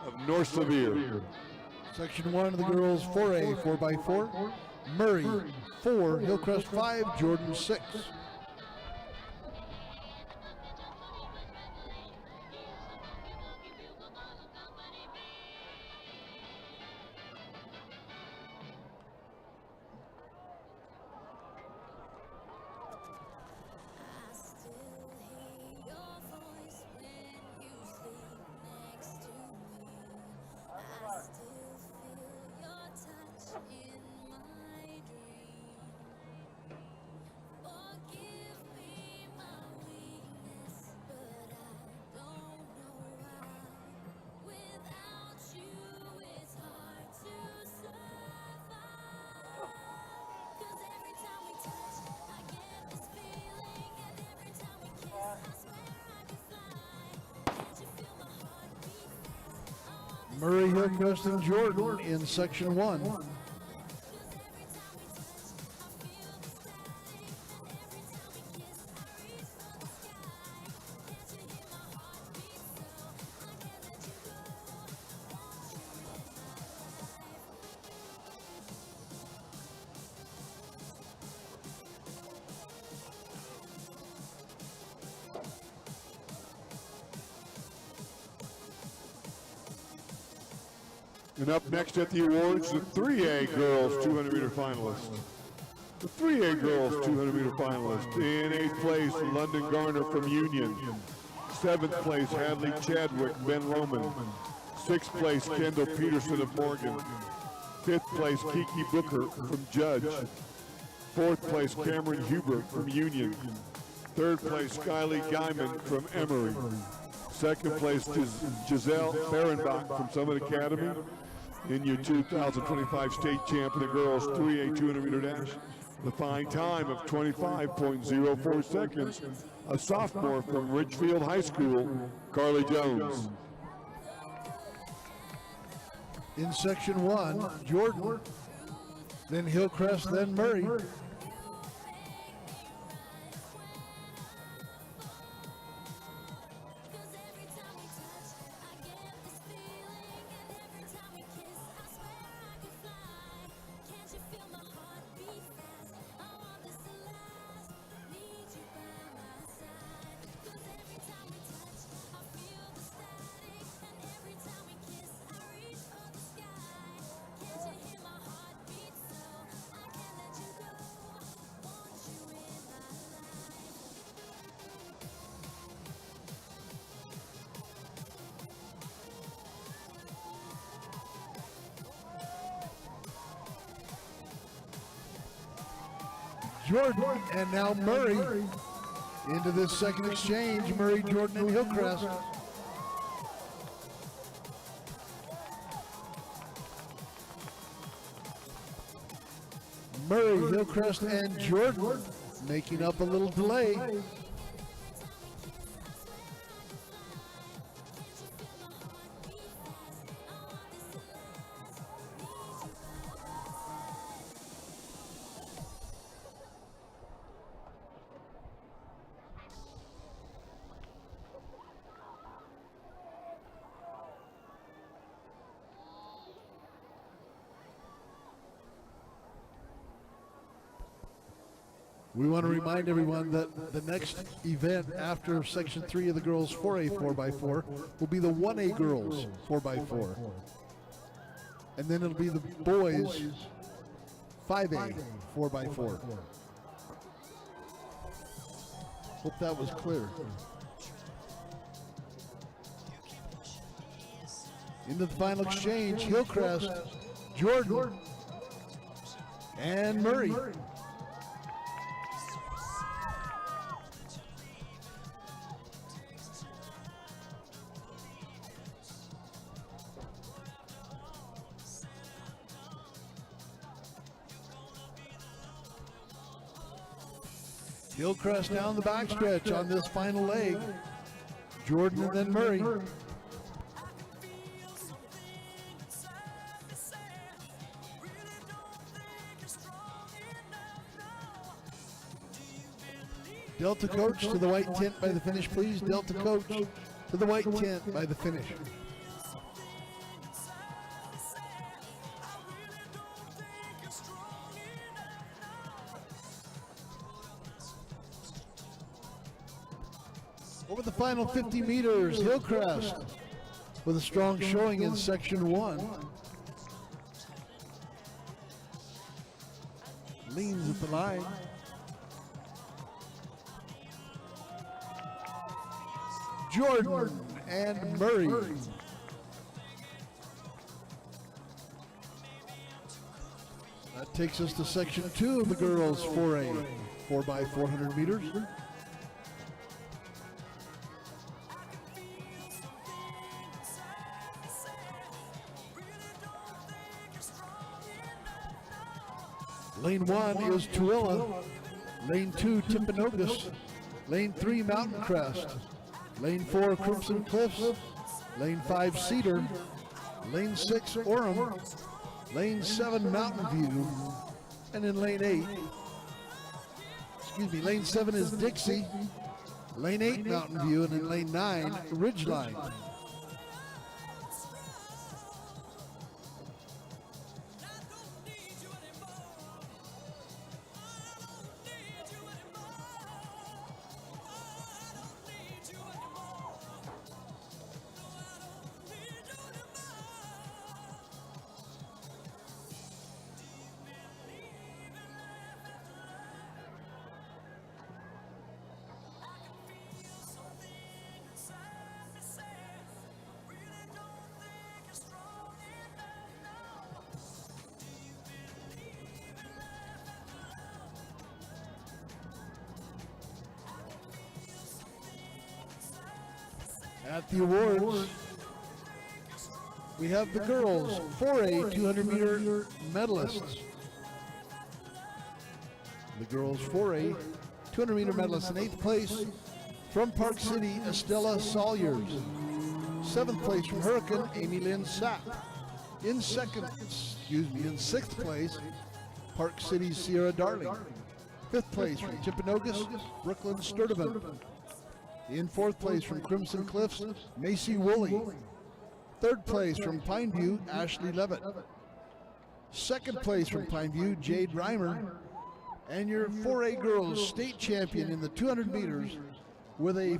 of North Sevier. Section 1 of the girls 4A 4x4, Murray 4, Hillcrest 5, Jordan 6. Murray, Hillcrest, and Jordan in section 1. And up next at the awards, the 3A girls 200 meter finalists. The 3A girls 200 meter finalists. In 8th place, London Garner from Union. 7th place, Hadley Chadwick, Ben Roman. 6th place, Kendall Peterson of Morgan. 5th place, Kiki Booker from Judge. 4th place, Cameron Hubert from Union. 3rd place, Skylie Guyman from Emory. 2nd place, Giselle Berenbach from Summit Academy. In your 2025 state champ of the girls 3A 200 meter dash. The fine time of 25.04 seconds. A sophomore from Ridgefield High School, Carly Jones. In section 1, Jordan, then Hillcrest, then Murray. Jordan, and now Murray into this second exchange. Murray, Jordan, and Hillcrest. Murray, Hillcrest, and Jordan making up a little delay. We want to remind everyone that the next event after Section 3 of the girls 4A 4x4 will be the 1A girls 4x4. And then it'll be the boys 5A 4x4. Hope that was clear. Into the final exchange, Hillcrest, Jordan, and Murray. Hillcrest down the backstretch on this final leg. Jordan and then Murray. Delta coach to the white tent by the finish, please. Delta coach to the white tent by the finish. Over the final 50 meters, Hillcrest with a strong showing in section 1. Leans at the line. Jordan and Murray. That takes us to section 2 of the girls 4A, 4x400 meters. Lane 1 is Tooele. Lane 2, Timpanogos. Lane 3, Mountain Crest. Lane 4, Crimson Cliffs. Lane 5, Cedar. Lane 6, Orem. Lane 7, Mountain View. And in lane 8, lane 7 is Dixie. Lane 8, Mountain View. And in lane 9, Ridgeline. At the awards, we have the girls 4A 200 meter medalists. The girls 4A 200 meter medalists in 8th place from Park City, Estella Salyers. 7th place from Hurricane, Amy Lynn Sapp. In 6th place, Park City, Sierra Darling. 5th place from Timpanogos, Brooklyn Sturdivant. In 4th place from Crimson Cliffs, Macy Woolley. 3rd place from Pineview, Ashley Levitt. 2nd place from Pineview, Jade Reimer. And your 4A girls state champion in the 200 meters with a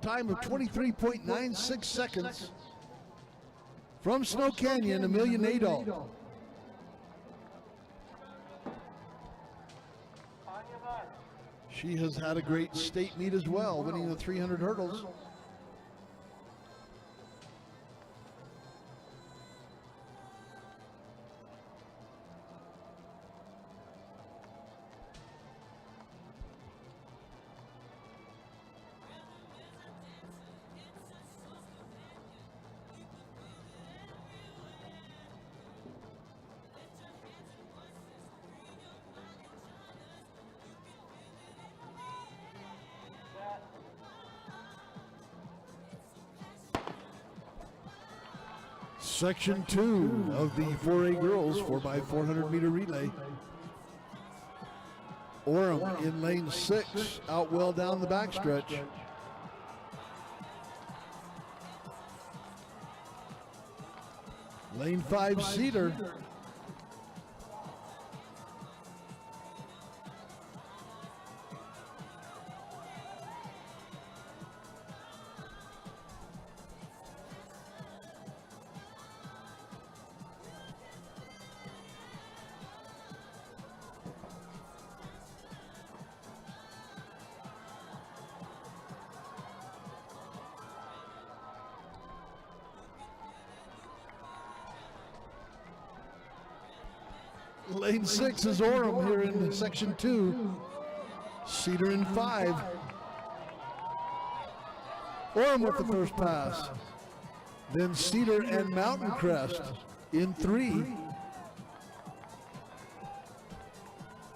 time of 23.96 seconds from Snow Canyon, Amelia Nadal. She has had a great state meet as well, winning the 300 hurdles. Section 2 of the 4A girls 4x400 meter relay. Orem in lane 6, out well down the backstretch. Lane 5, Cedar. Lane 6 is Orem here in section 2. Cedar in 5. Orem with the first pass. Then Cedar and Mountain Crest in 3.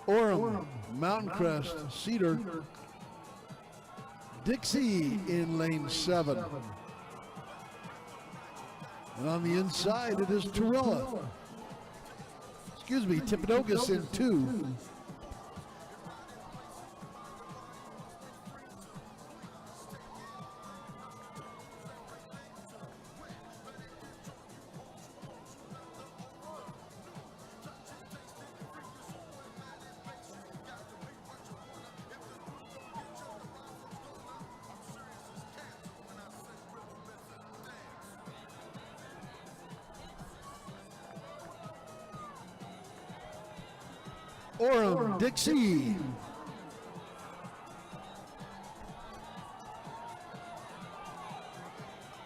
Orem, Mountain Crest, Cedar. Dixie in lane 7. And on the inside it is Torella. Excuse me, Tippinogus in 2. Orem, Dixie.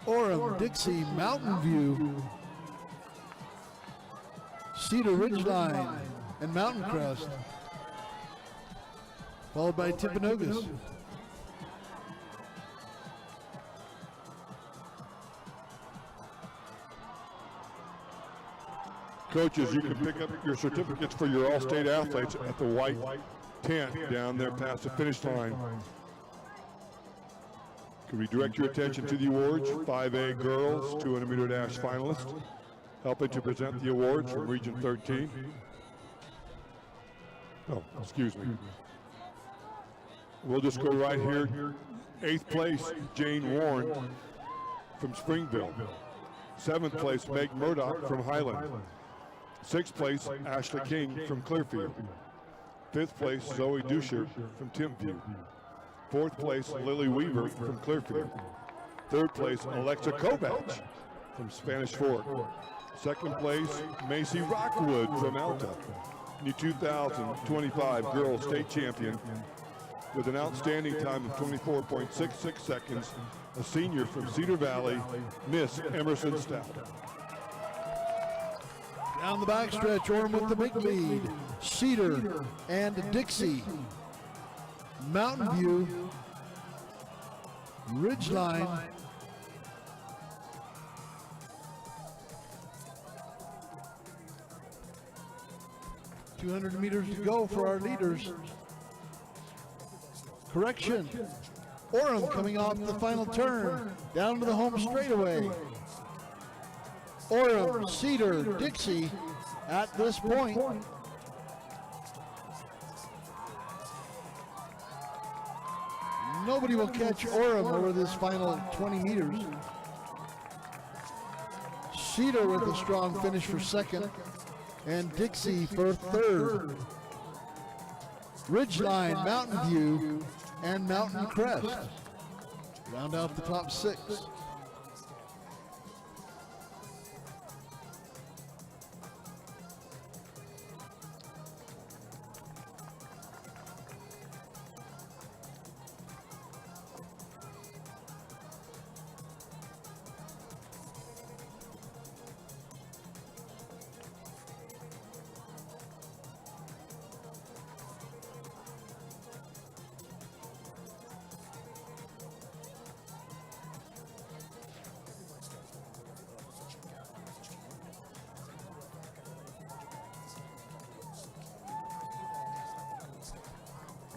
Orem, Dixie, Mountain View. Cedar Ridgeline and Mountain Crest. Followed by Tippinogus. Coaches, you can pick up your certificates for your all-state athletes at the white tent down there past the finish line. Could we direct your attention to the awards? 5A girls 200 meter dash finalists. Helping to present the awards from Region 13. Oh, excuse me. We'll just go right here. 8th place, Jane Warren from Springville. 7th place, Meg Murdoch from Highland. 6th place, Ashley King from Clearfield. 5th place, Zoe Dusher from Timpview. 4th place, Lily Weaver from Clearfield. 3rd place, Alexa Kovach from Spanish Fork. 2nd place, Macy Rockwood from Alta. The 2025 Girls State Champion with an outstanding time of 24.66 seconds, a senior from Cedar Valley, Miss Emerson Stout. Down the backstretch, Orem with the big lead. Cedar and Dixie. Mountain View. Ridgeline. .200 meters to go for our leaders. Correction. Orem coming off the final turn. Down to the home straightaway. Orem, Cedar, Dixie at this point. Nobody will catch Orem over this final 20 meters. Cedar with a strong finish for 2nd, and Dixie for 3rd. Ridgeline, Mountain View, and Mountain Crest round out the top 6.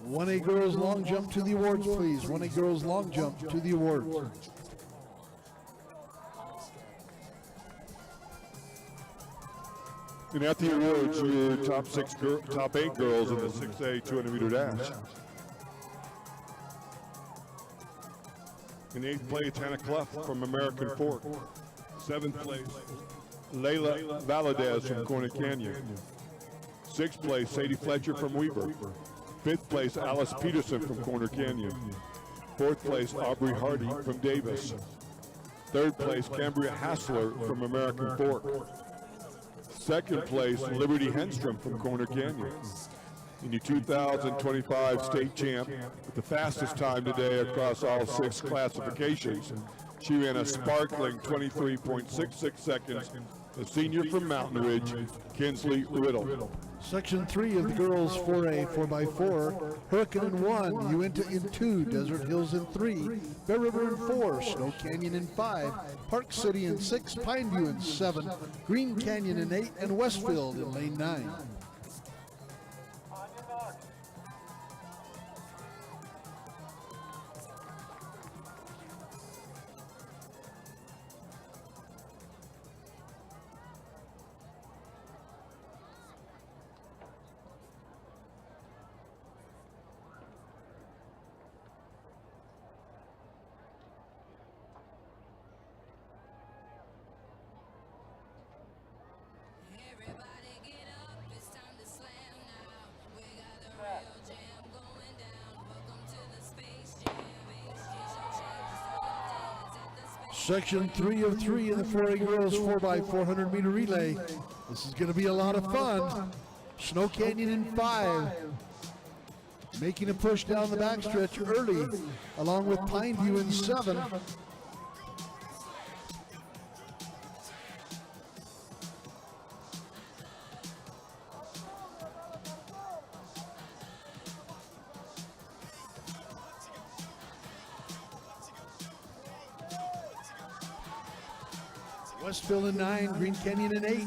One A girls long jump to the awards, please. 1A girls long jump to the awards. And at the awards, your top 8 girls in the 6A 200-meter dash. In 8th place, Hannah Clough from American Fork. 7th place, Layla Valadez from Corner Canyon. 6th place, Sadie Fletcher from Weber. 5th place, Alice Peterson from Corner Canyon. 4th place, Aubrey Hardy from Davis. 3rd place, Cambria Hassler from American Fork. 2nd place, Liberty Henstrom from Corner Canyon. And your 2025 state champ with the fastest time today across all 6 classifications. She ran a sparkling 23.66 seconds. The senior from Mountain Ridge, Kinsley Riddle. Section 3 of the girls 4A 4x4, Hurricane in 1, Uinta in 2, Desert Hills in 3, Bear River in 4, Snow Canyon in 5, Park City in 6, Pineview in 7, Green Canyon in 8, and Westfield in lane 9. Section 3 of 3 in the 4A girls 4x400 meter relay. This is going to be a lot of fun. Snow Canyon in 5. Making a push down the backstretch early, along with Pineview in 7. Westfield in 9, Green Canyon in 8,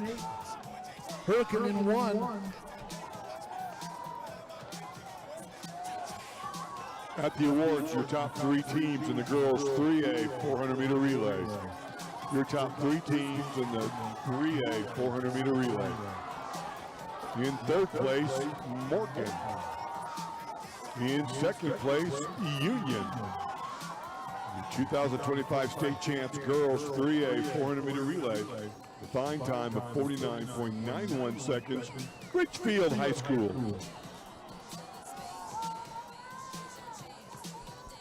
Hurricane in 1. At the awards, your top 3 teams in the girls 3A 400-meter relay. Your top 3 teams in the 3A 400-meter relay. In 3rd place, Morgan. In 2nd place, Union. 2025 state champs girls 3A 400-meter relay. The fine time of 49.91 seconds. Richfield High School.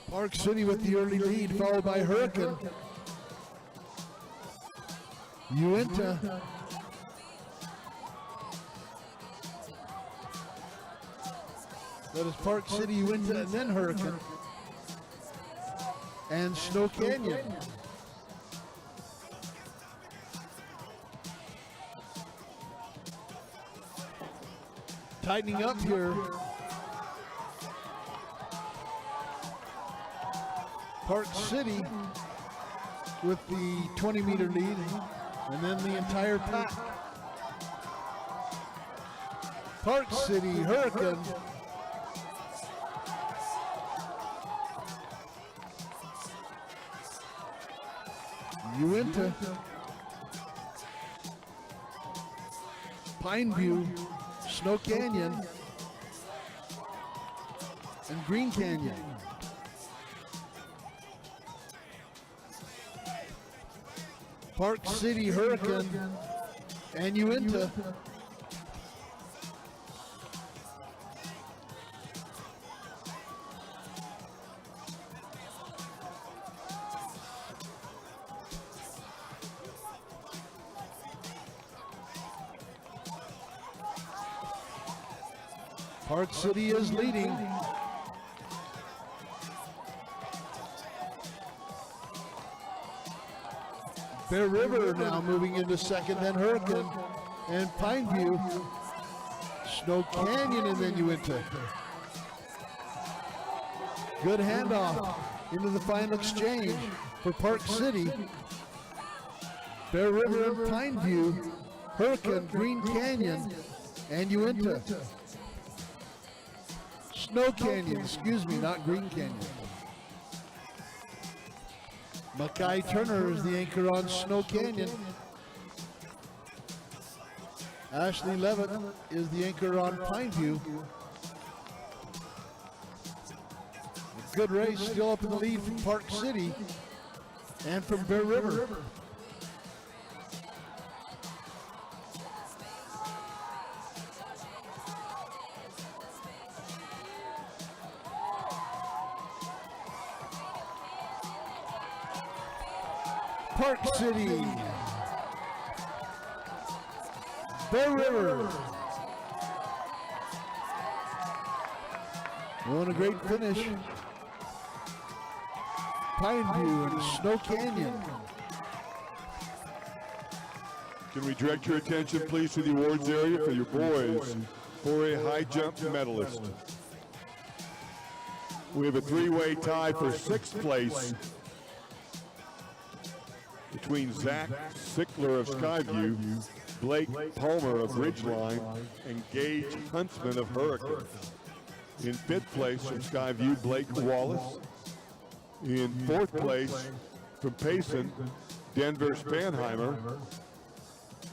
Park City with the early lead, followed by Hurricane. Uinta. That is Park City, Uinta, and then Hurricane. And Snow Canyon. Tightening up here. Park City with the 20-meter lead, and then the entire pack. Park City, Hurricane. Uinta, Pineview, Snow Canyon, and Green Canyon. Park City, Hurricane, and Uinta. Park City is leading. Bear River now moving into second, then Hurricane, and Pineview, Snow Canyon, and then Uinta. Good handoff into the final exchange for Park City. Bear River and Pineview, Hurricane, Green Canyon, and Uinta. Snow Canyon, excuse me, not Green Canyon. Mackay Turner is the anchor on Snow Canyon. Ashley Levitt is the anchor on Pineview. A good race, still up in the lead from Park City and from Bear River. Park City, Bear River. What a great finish. Pineview and Snow Canyon. Can we direct your attention, please, to the awards area for your boys for a high jump medalist? We have a three-way tie for sixth place between Zach Sickler of Skyview, Blake Palmer of Ridgeline, and Gage Huntsman of Hurricane. In fifth place from Skyview, Blake Wallace. In fourth place from Payson, Denver Spanheimer.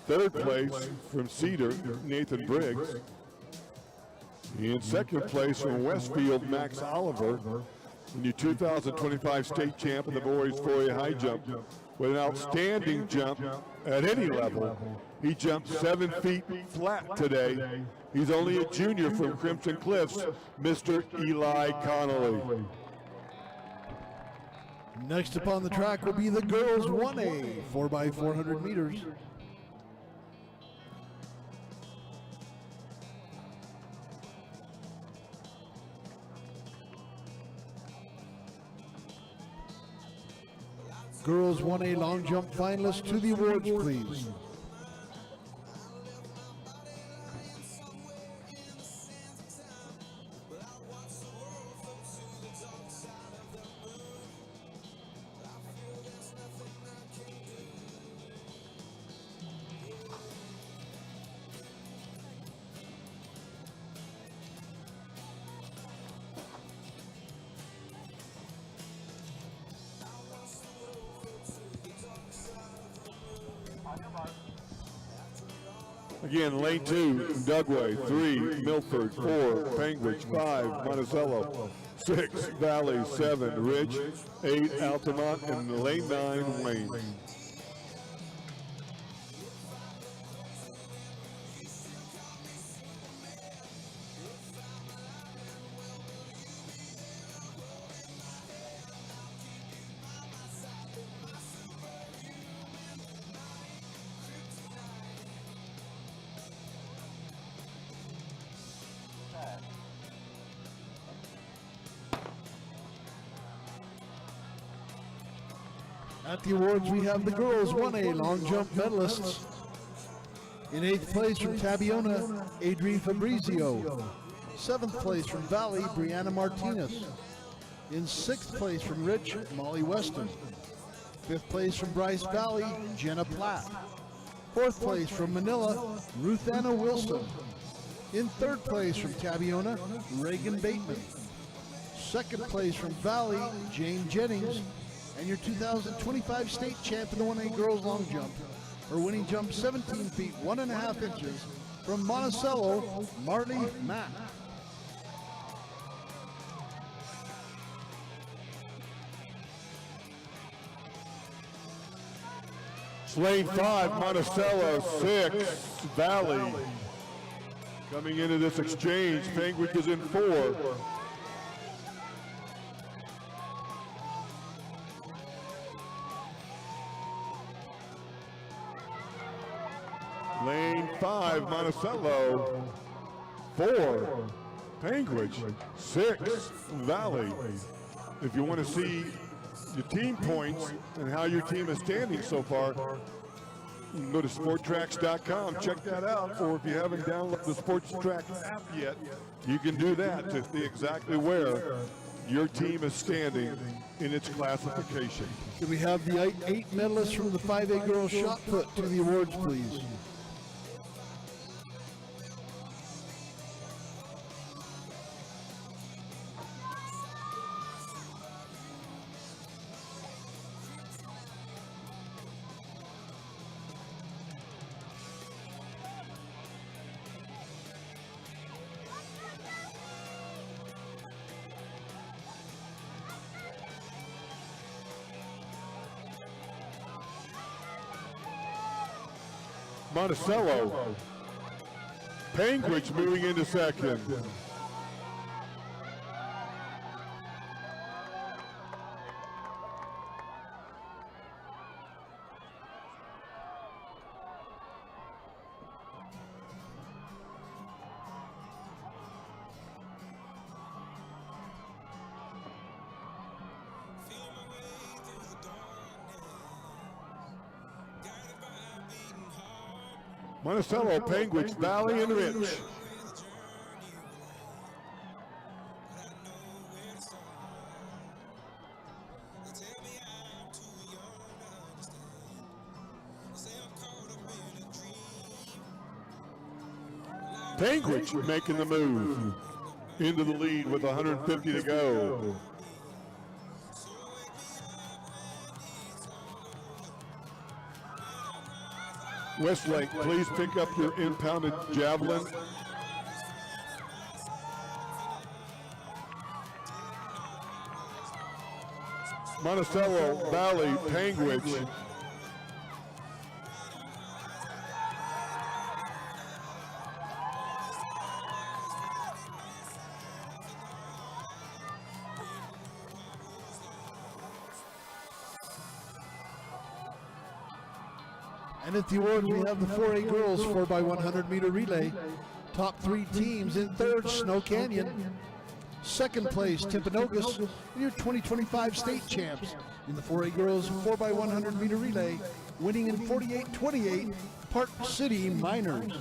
Third place from Cedar, Nathan Briggs. In second place from Westfield, Max Oliver. And your 2025 state champ in the boys 4A high jump with an outstanding jump at any level. He jumped 7 feet flat today. He's only a junior from Crimson Cliffs, Mr. Eli Connolly. Next up on the track will be the girls 1A, 4x400 meters. Girls 1A long jump finalists to the awards, please. Again, lane 2, Dugway, 3, Milford, 4, Panguitch, 5, Monticello, 6, Valley, 7, Ridge, 8, Altamont, and lane 9, Wayne. At the awards, we have the girls 1A long jump medalists. In 8th place from Tabiona, Adrienne Fabrizio. 7th place from Valley, Brianna Martinez. In 6th place from Rich, Molly Weston. 5th place from Bryce Valley, Jenna Platt. 4th place from Manila, Ruth Anna Wilson. In 3rd place from Tabiona, Reagan Bateman. 2nd place from Valley, Jane Jennings. And your 2025 state champ in the 1A girls long jump. Her winning jump 17 feet, 1.5 inches from Monticello, Marley Mack. Lane 5, Monticello, 6, Valley. Coming into this exchange, Panguitch is in 4. Lane 5, Monticello, 4, Panguitch, 6, Valley. If you want to see your team points and how your team is standing so far, you can go to sporttracks.com, check that out, or if you haven't downloaded the SportsTrack app yet, you can do that to see exactly where your team is standing in its classification. Can we have the 8 medalists from the 5A girls shot put to the awards, please? Monticello. Panguitch moving into second. Monticello, Panguitch, Valley, and Rich. Panguitch making the move into the lead with 150 to go. Westlake, please pick up your impounded javelin. Monticello, Valley, Panguitch. And at the awards, we have the 4A girls 4x100 meter relay. Top 3 teams in third, Snow Canyon. Second place, Timpanogos, and your 2025 state champs in the 4A girls 4x100 meter relay, winning in 48-28, Park City Miners.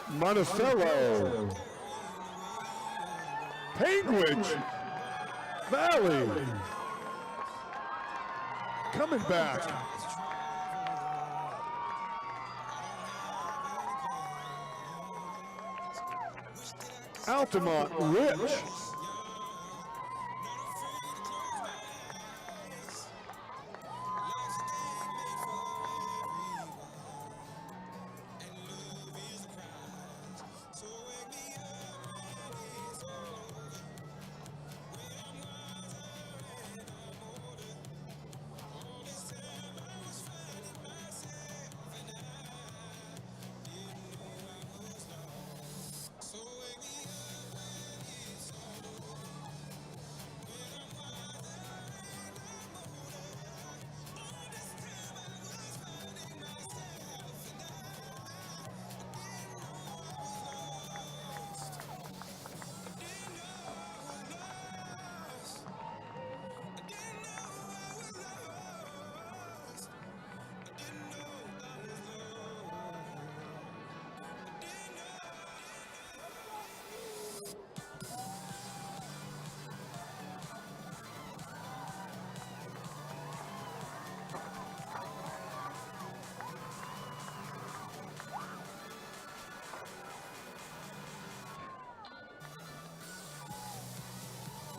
Monticello, Panguitch, Valley, coming back. Altamont, Rich.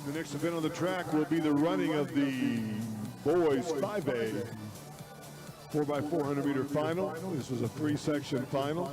The next event on the track will be the running of the boys 5A 4x400 meter final. This is a 3-section final.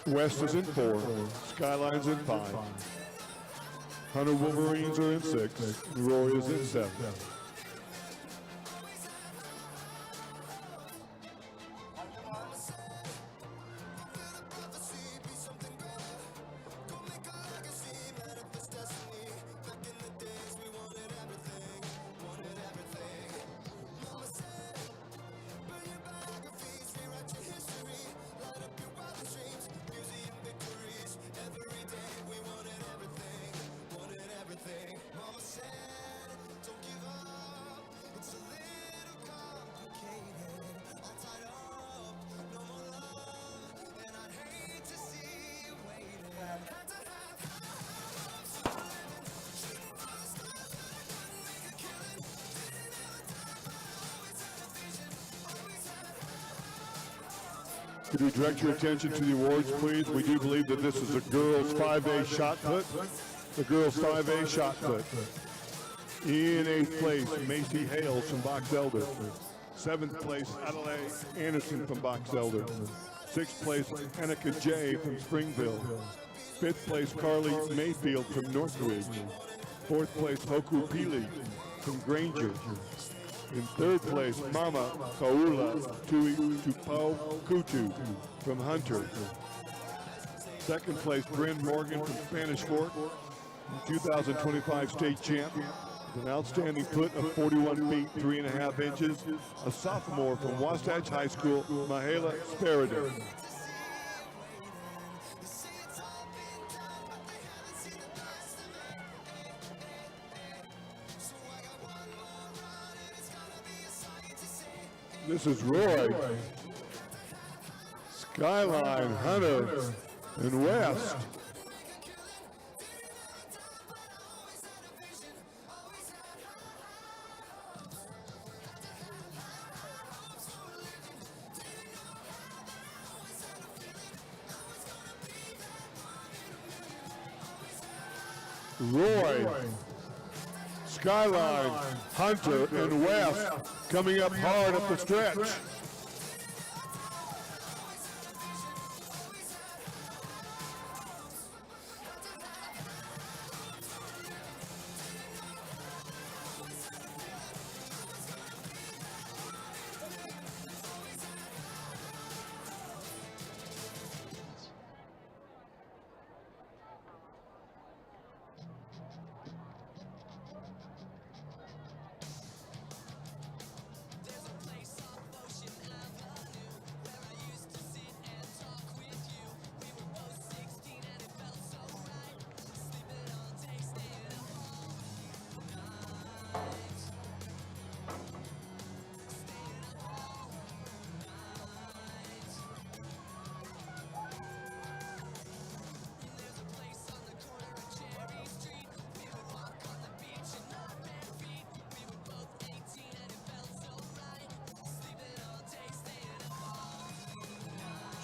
West is in 4, Skyline's in 5, Hunter Wolverines are in 6, Roy is in 7. Could we direct your attention to the awards, please? We do believe that this is a girls 5A shot put. The girls 5A shot put. In 8th place, Macy Hales from Box Elder. 7th place, Adelaide Anderson from Box Elder. 6th place, Annika J. from Springville. 5th place, Carly Mayfield from Northridge. 4th place, Hoku Pili from Granger. In 3rd place, Mama Kaula Tupau Kutu from Hunter. 2nd place, Bryn Morgan from Spanish Fork, 2025 state champion. With an outstanding put of 41 feet, 3.5 inches. A sophomore from Wasatch High School, Mahala Sparida. This is Roy, Skyline, Hunter, and West. Roy, Skyline, Hunter, and West coming up hard up the stretch.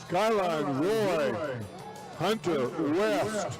Skyline, Roy, Hunter, West.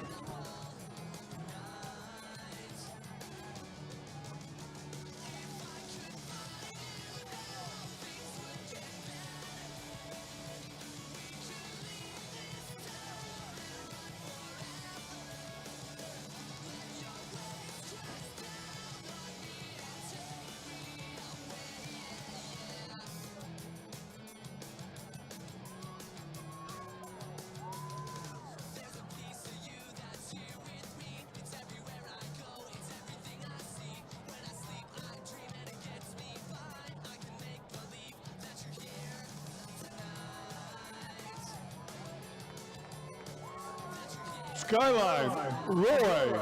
Skyline, Roy,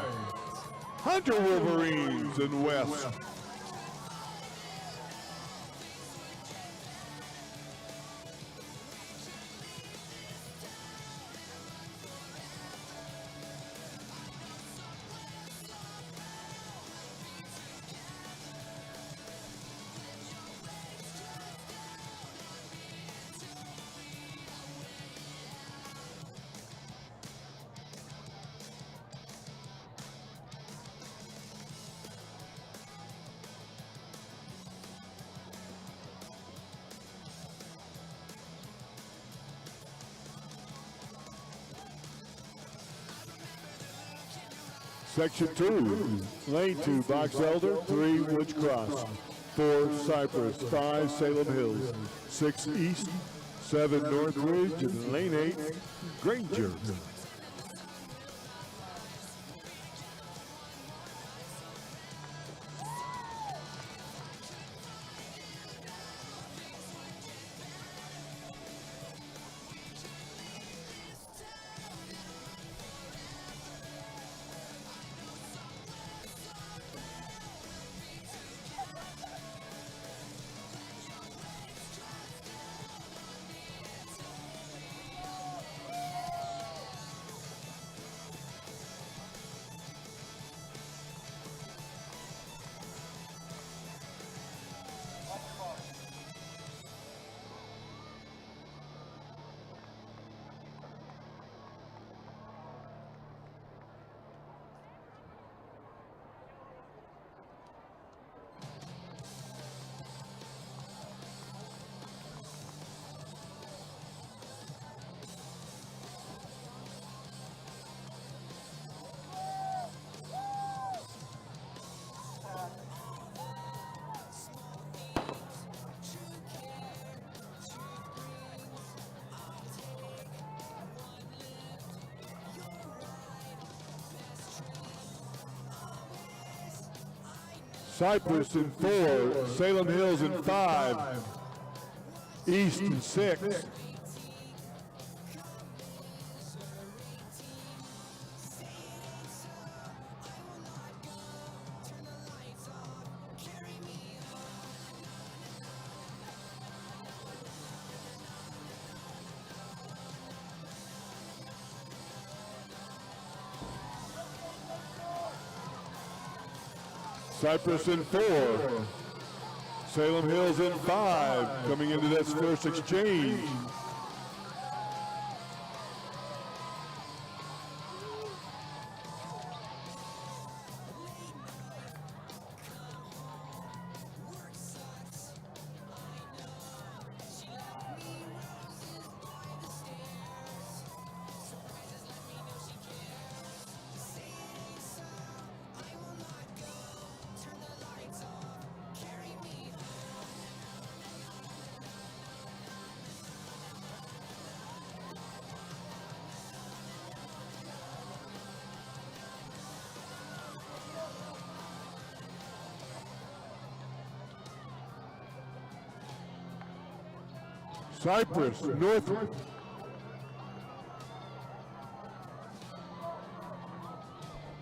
Hunter Wolverines, and West. Section 2, Lane 2, Box Elder, 3, Woods Cross, 4, Cypress, 5, Salem Hills, 6, East, 7, Northridge, and Lane 8, Granger. Cypress in 4, Salem Hills in 5, East in 6. Cypress in 4, Salem Hills in 5, coming into this first exchange. Cypress, Northwood.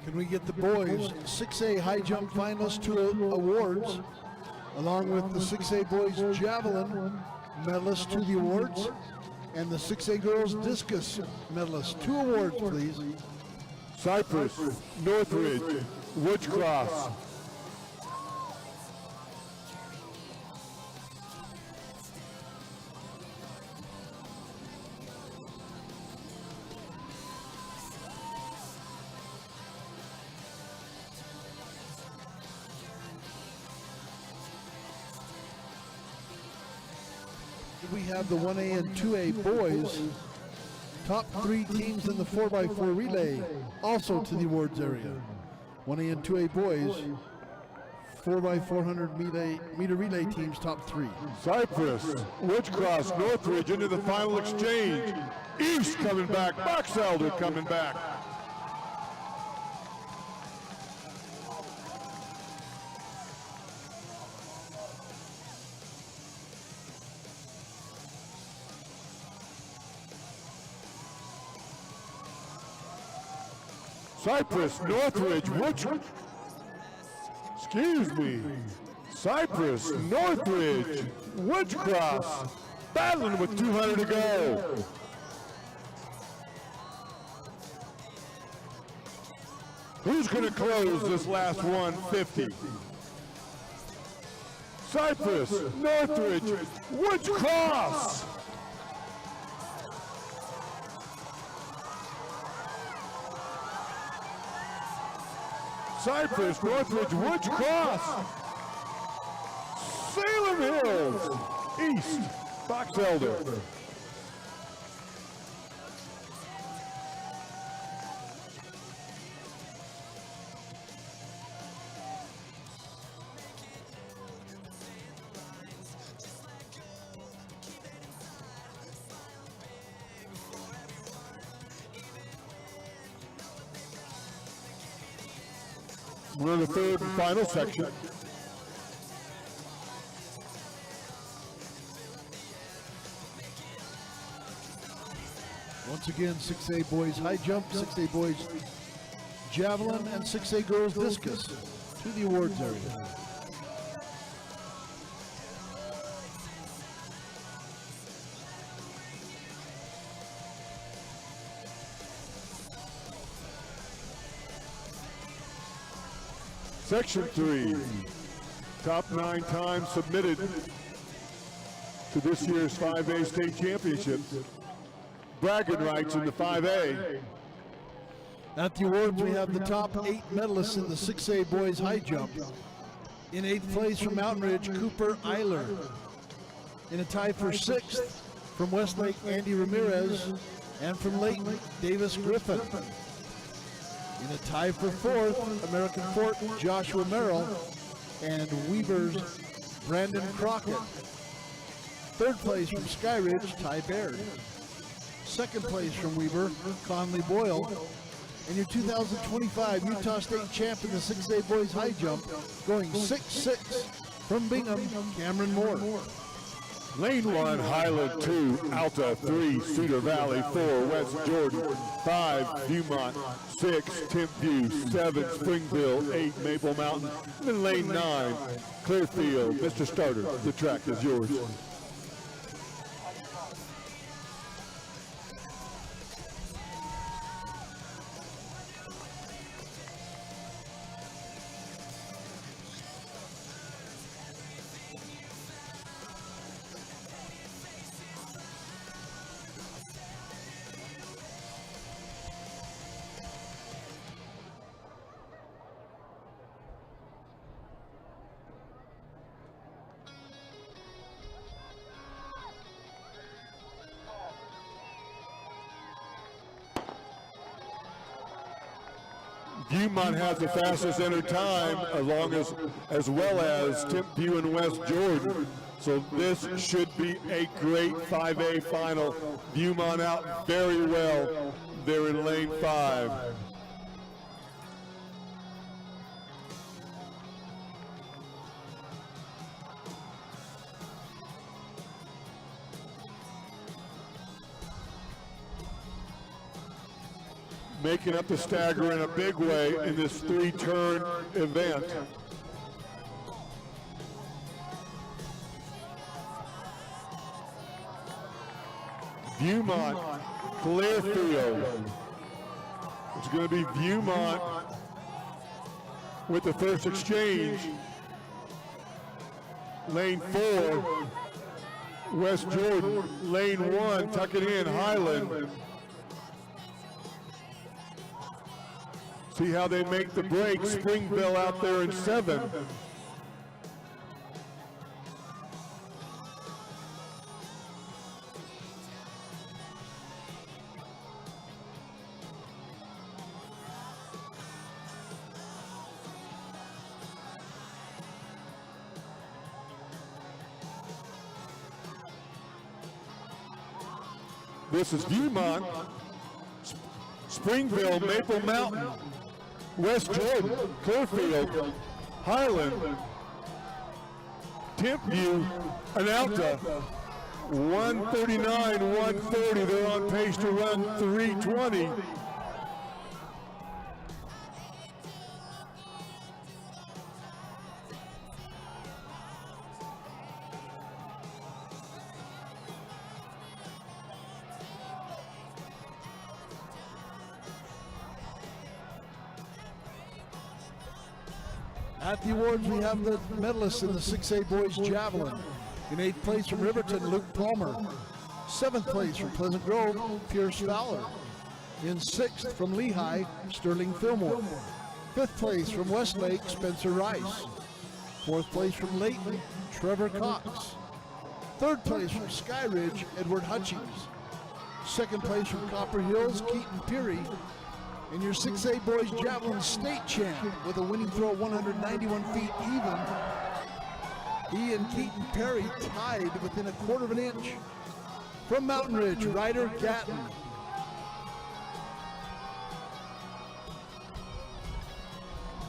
Can we get the boys 6A high jump finalists to awards, along with the 6A boys javelin medalists to the awards, and the 6A girls discus medalists? 2 awards, please. Cypress, Northridge, Woods Cross. We have the 1A and 2A boys, top 3 teams in the 4x4 relay, also to the awards area. 1A and 2A boys, 4x400 meter relay teams, top 3. Cypress, Woods Cross, Northridge into the final exchange. East coming back, Box Elder coming back. Cypress, Northridge, Cypress, Northridge, Woods Cross, battling with 200 to go. Who's going to close this last 150? Cypress, Northridge, Woods Cross. Cypress, Northridge, Woods Cross, Salem Hills, East, Box Elder. We're in the third and final section. Once again, 6A boys high jump, 6A boys javelin, and 6A girls discus to the awards area. Section 3, top 9 times submitted to this year's 5A state championships. Bragging rights in the 5A. At the awards, we have the top 8 medalists in the 6A boys high jump. In 8th place from Mountain Ridge, Cooper Eiler. In a tie for 6th from Westlake, Andy Ramirez. And from Layton, Davis Griffin. In a tie for 4th, American Fort, Joshua Merrill, and Weaver's Brandon Crockett. 3rd place from Skyridge, Ty Baird. 2nd place from Weaver, Conley Boyle. And your 2025 Utah State champ in the 6A boys high jump, going 6'6", from Bingham, Cameron Moore. Lane 1, Highland 2, Alta 3, Cedar Valley 4, West Jordan 5, Viewmont 6, Timpview 7, Springville 8, Maple Mountain, and then lane 9, Clearfield. Mr. Starter, the track is yours. Viewmont has the fastest enter time, as well as Timpview and West Jordan. So this should be a great 5A final. Viewmont out very well there in lane 5. Making up the stagger in a big way in this 3-turn event. Viewmont, Clearfield. It's going to be Viewmont with the first exchange. Lane 4, West Jordan. Lane 1, tuck it in, Highland. See how they make the break. Springville out there in 7. This is Viewmont, Springville, Maple Mountain, West Jordan, Clearfield, Highland, Timpview, and Alta. 139, 140. They're on pace to run 320. At the awards, we have the medalists in the 6A boys javelin. In 8th place from Riverton, Luke Palmer. 7th place from Pleasant Grove, Pierce Fowler. In 6th from Lehigh, Sterling Fillmore. 5th place from Westlake, Spencer Rice. 4th place from Layton, Trevor Cox. 3rd place from Skyridge, Edward Hutchings. 2nd place from Copper Hills, Keaton Peary. And your 6A boys javelin state champ with a winning throw 191 feet even. He and Keaton Perry tied within a quarter of an inch. From Mountain Ridge, Ryder Gatton.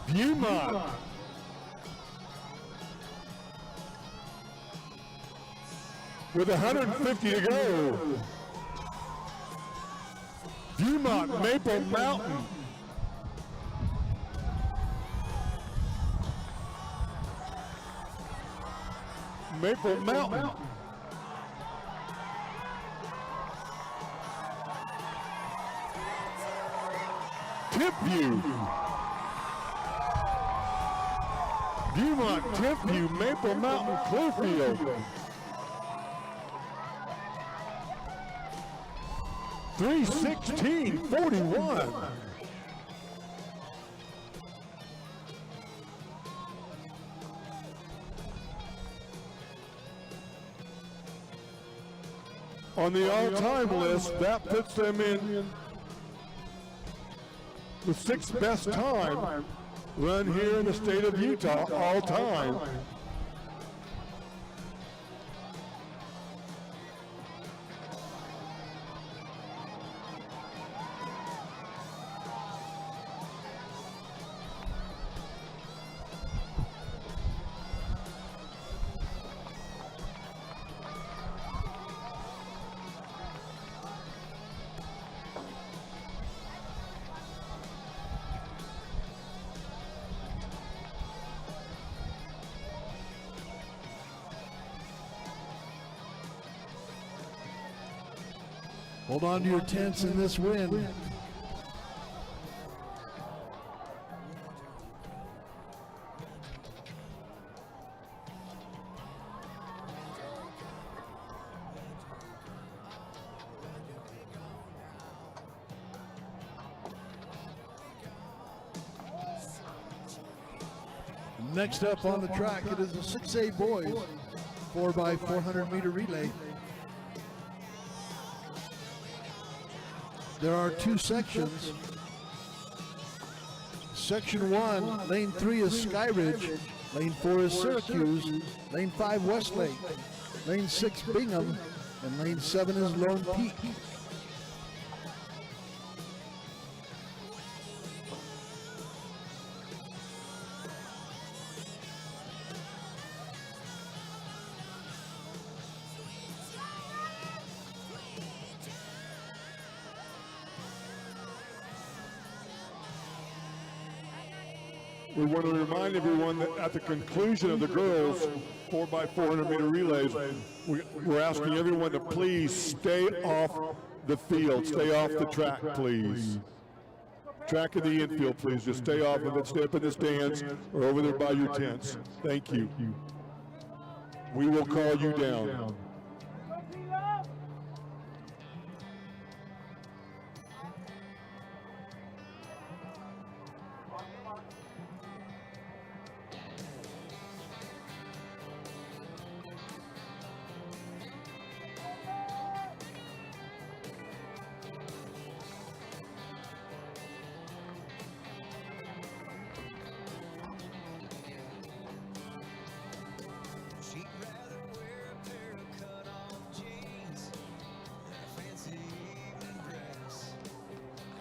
Viewmont. With 150 to go. Viewmont, Maple Mountain. Maple Mountain. Timpview. Viewmont, Timpview, Maple Mountain, Clearfield. 3:16:41. On the all-time list, that puts them in the 6th best time run here in the state of Utah all time. Hold on to your tents in this wind. Next up on the track, it is the 6A boys 4x400 meter relay. There are two sections. Section 1, lane 3 is Skyridge, lane 4 is Syracuse, lane 5 Westlake, lane 6 Bingham, and lane 7 is Lone Peak. We want to remind everyone that at the conclusion of the girls 4x400 meter relays, we're asking everyone to please stay off the field, stay off the track, please. Track in the infield, please. Just stay off of it, stay up in the stands or over there by your tents. Thank you. We will call you down. She'd rather wear a pair of cut-off jeans than a fancy evening dress.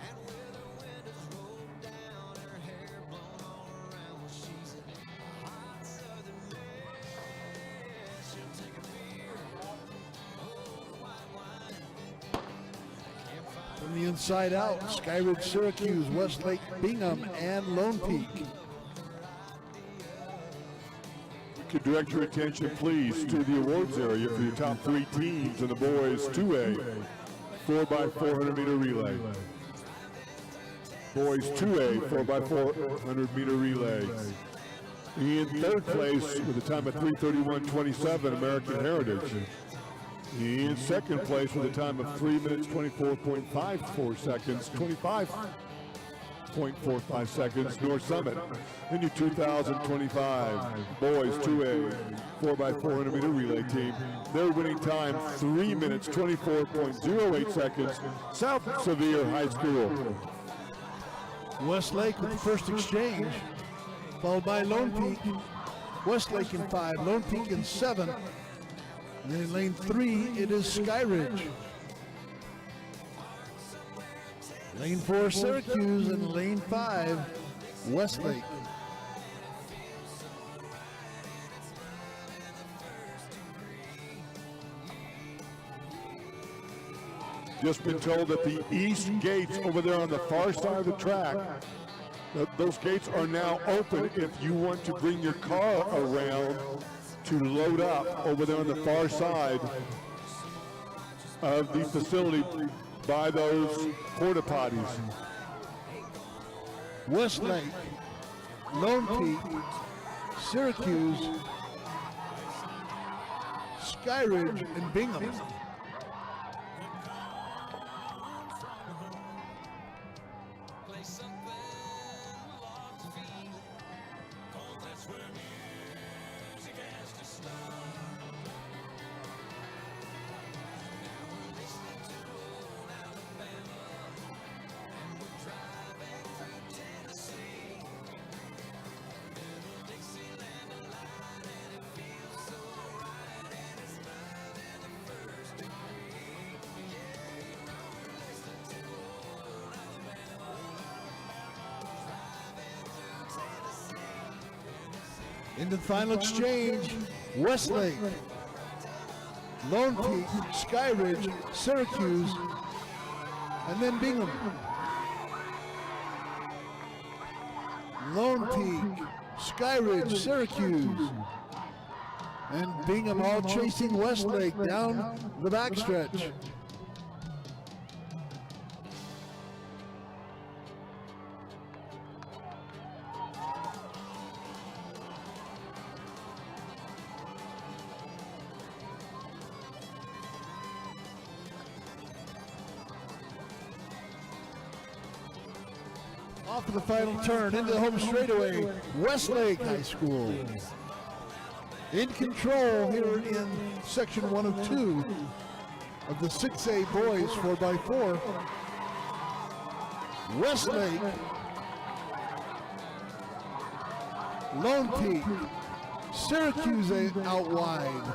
And with her windows rolled down, her hair blown all around, well, she's a hot southern mess. She'll take a beer, hold a white wine. From the inside out, Skyridge, Syracuse, Westlake, Bingham, and Lone Peak. Could direct your attention, please, to the awards area for your top three teams in the boys 2A 4x400 meter relay. Boys 2A 4x400 meter relay. In third place with a time of 3:31.27, American Heritage. In second place with a time of 3 minutes 24.54 seconds, 25.45 seconds, North Summit. In your 2025 boys 2A 4x400 meter relay team, their winning time 3 minutes 24.08 seconds, South Sevier High School. Westlake with the first exchange, followed by Lone Peak. Westlake in 5, Lone Peak in 7. And then in lane 3, it is Skyridge. Lane 4, Syracuse, and lane 5, Westlake. Just been told that the east gates over there on the far side of the track, those gates are now open if you want to bring your car around to load up over there on the far side of the facility by those porta potties. Westlake, Lone Peak, Syracuse, Skyridge, and Bingham. In the final exchange, Westlake, Lone Peak, Skyridge, Syracuse, and then Bingham. Lone Peak, Skyridge, Syracuse, and Bingham all chasing Westlake down the backstretch. Off to the final turn, into the home straightaway, Westlake High School. In control here in section 1 of 2 of the 6A boys 4x4. Westlake, Lone Peak, Syracuse out wide.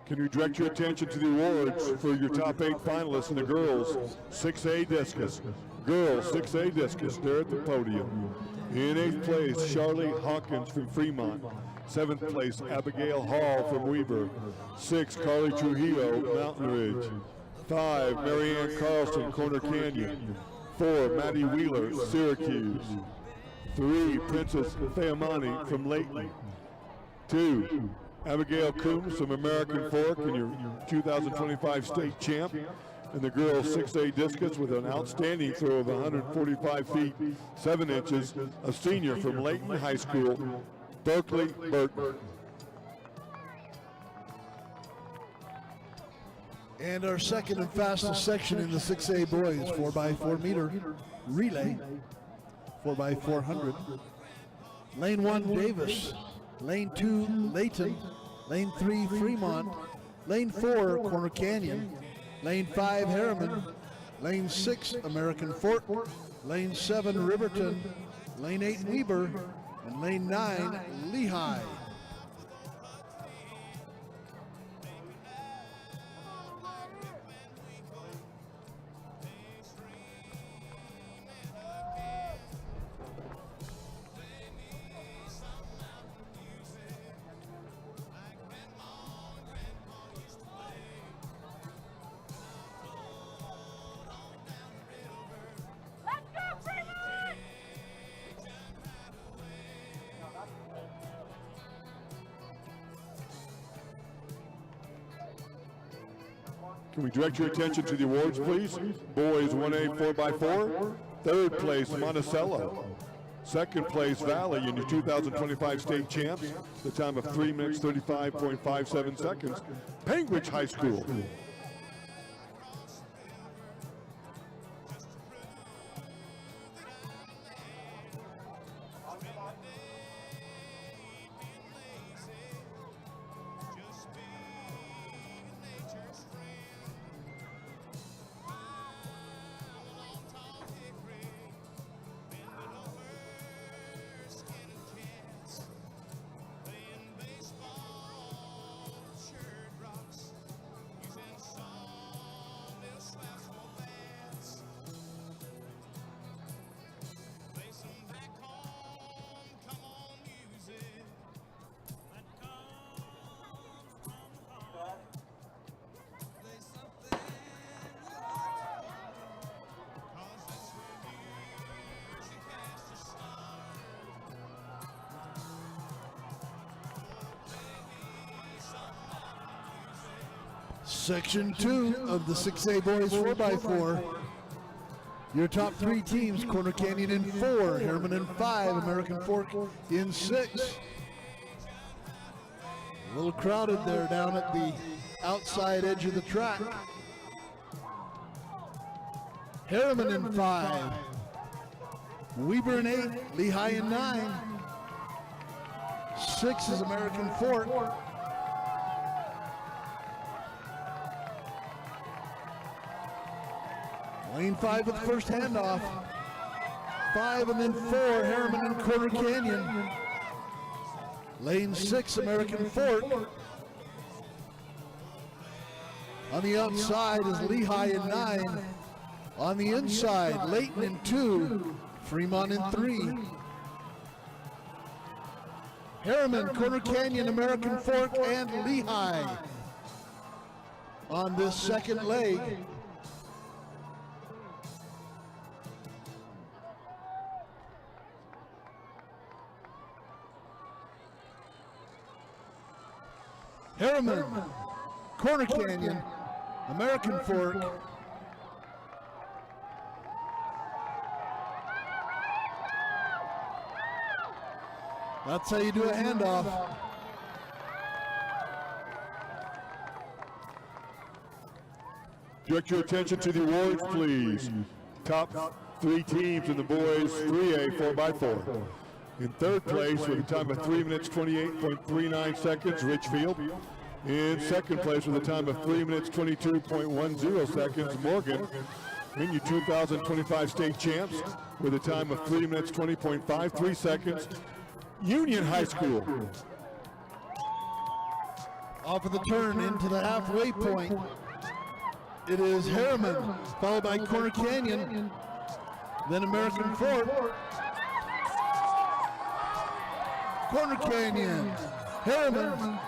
Can you direct your attention to the awards for your top 8 finalists in the girls 6A discus? Girls 6A discus, they're at the podium. In 8th place, Charlie Hawkins from Fremont. 7th place, Abigail Hall from Weber. 6, Carly Trujillo, Mountain Ridge. 5, Marianne Carlson, Corner Canyon. 4, Maddie Wheeler, Syracuse. 3, Princess Fayamani from Layton. 2, Abigail Coombs from American Fork and your 2025 state champ. And the girls 6A discus with an outstanding throw of 145 feet, 7 inches, a senior from Layton High School, Berkeley Burton. And our second and fastest section in the 6A boys 4x4 meter relay, 4x400. Lane 1, Davis. Lane 2, Layton. Lane 3, Fremont. Lane 4, Corner Canyon. Lane 5, Harriman. Lane 6, American Fork. Lane 7, Riverton. Lane 8, Weber. And lane 9, Lehigh. Can we direct your attention to the awards, please? Boys 1A 4x4, 3rd place Monticello. 2nd place Valley in your 2025 state champs, the time of 3 minutes 35.57 seconds. Penguich High School. Section 2 of the 6A boys 4x4. Your top 3 teams, Corner Canyon in 4, Harriman in 5, American Fork in 6. A little crowded there down at the outside edge of the track. Harriman in 5, Weber in 8, Lehigh in 9. 6 is American Fork. Lane 5 with the first handoff. 5 and then 4, Harriman and Corner Canyon. Lane 6, American Fork. On the outside is Lehigh in 9. On the inside, Layton in 2, Fremont in 3. Harriman, Corner Canyon, American Fork, and Lehigh on this second leg. Harriman, Corner Canyon, American Fork, That's how you do a handoff. Direct your attention to the awards, please. Top 3 teams in the boys 3A 4x4. In third place with a time of 3 minutes 28.39 seconds, Richfield. In second place with a time of 3 minutes 22.10 seconds, Morgan. In your 2025 state champs with a time of 3 minutes 20.53 seconds, Union High School. Off of the turn into the halfway point. It is Harriman, followed by Corner Canyon, then American Fort. Corner Canyon, Harriman,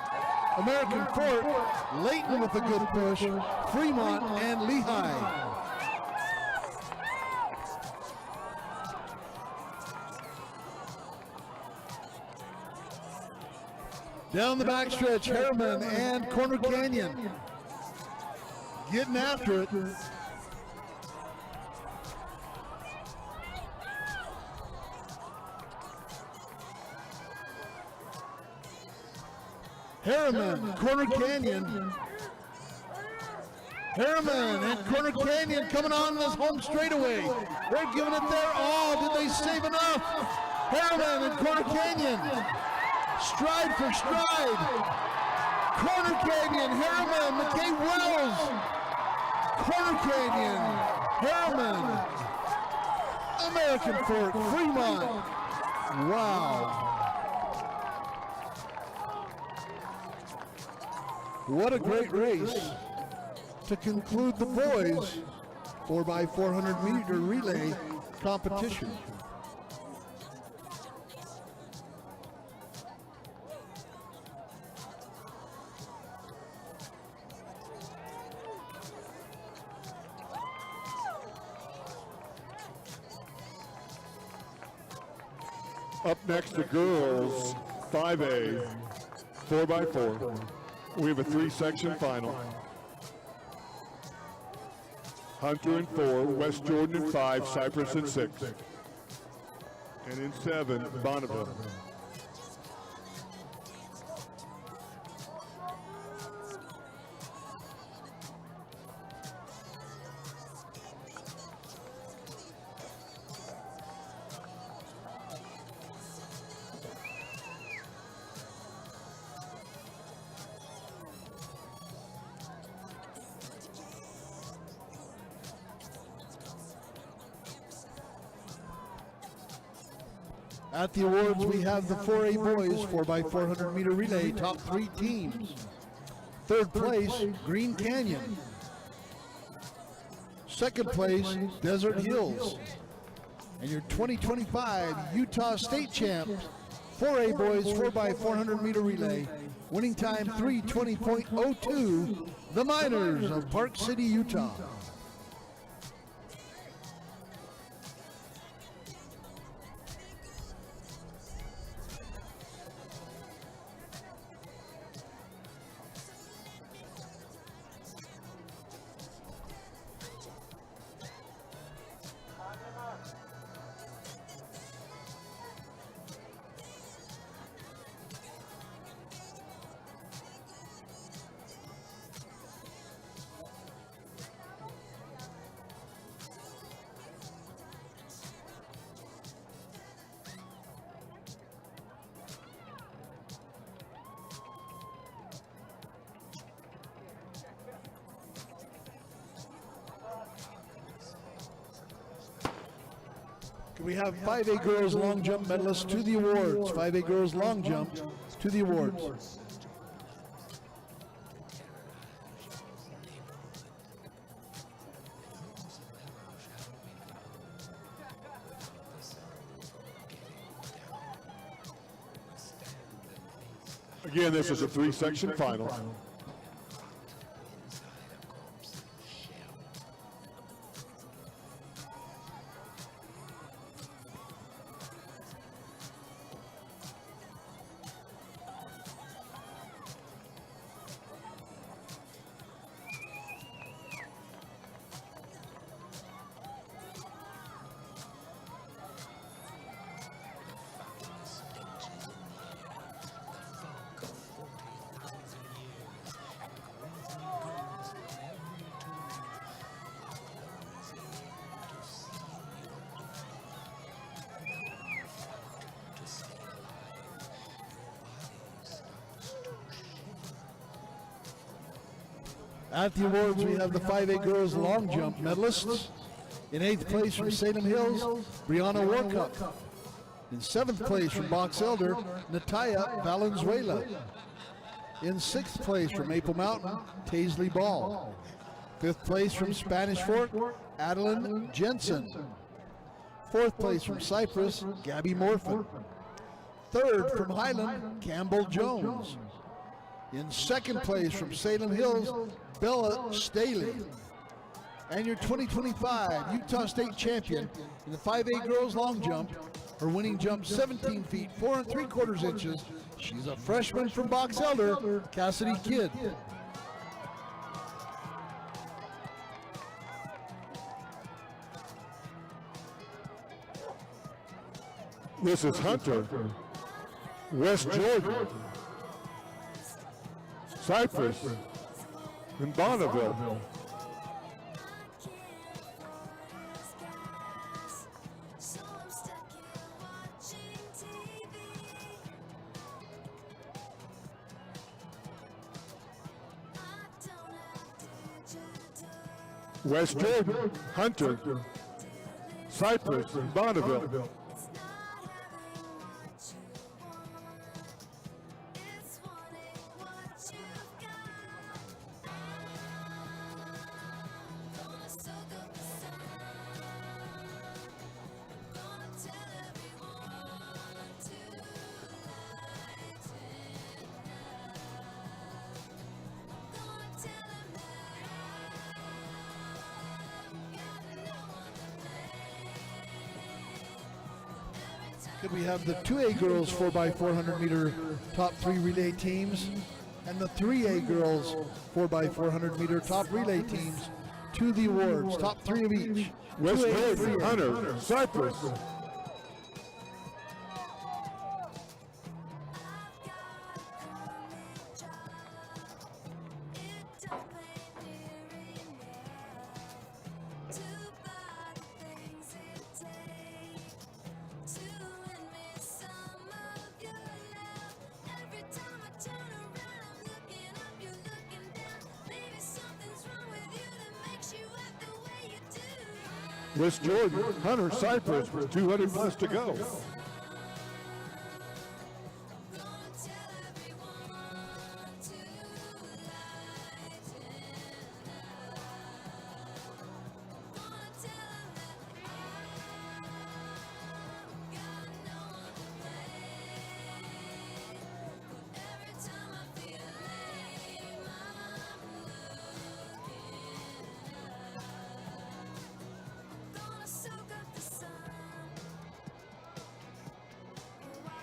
American Fort, Layton with a good push, Fremont and Lehigh. Down the backstretch, Harriman and Corner Canyon getting after it. Harriman, Corner Canyon. Harriman and Corner Canyon coming on this home straightaway. They're giving it their all. Did they save enough? Harriman and Corner Canyon. Stride for stride. Corner Canyon, Harriman, McKay Wells. Corner Canyon, Harriman, American Fort, Fremont. Wow. What a great race to conclude the boys 4x400 meter relay competition. Up next, the girls 5A 4x4. We have a 3-section final. Hunter in 4, West Jordan in 5, Cypress in 6. And in 7, Bonneville. At the awards, we have the 4A boys 4x400 meter relay top 3 teams. Third place, Green Canyon. Second place, Desert Hills. And your 2025 Utah State champs, 4A boys 4x400 meter relay, winning time 3:20.02, the Miners of Park City, Utah. We have 5A girls long jump medalists to the awards. 5A girls long jump to the awards. Again, this is a 3-section final. At the awards, we have the 5A girls long jump medalists. In 8th place from Salem Hills, Brianna Warcup. In 7th place from Box Elder, Nataya Valenzuela. In 6th place from Maple Mountain, Taisley Ball. 5th place from Spanish Fork, Adeline Jensen. 4th place from Cypress, Gabby Morfin. 3rd from Highland, Campbell Jones. In 2nd place from Salem Hills, Bella Staley. And your 2025 Utah State champion in the 5A girls long jump, her winning jump 17 feet 4 3/4 inches. She's a freshman from Box Elder, Cassidy Kidd. This is Hunter, West Jordan, Cypress, and Bonneville. West Jordan, Hunter, Cypress, and Bonneville. Could we have the 2A girls 4x400 meter top 3 relay teams and the 3A girls 4x400 meter top relay teams to the awards, top 3 of each. West 2A, Jordan, 3A. Hunter, Cypress. West Jordan, Hunter, Cypress with 200 plus to go.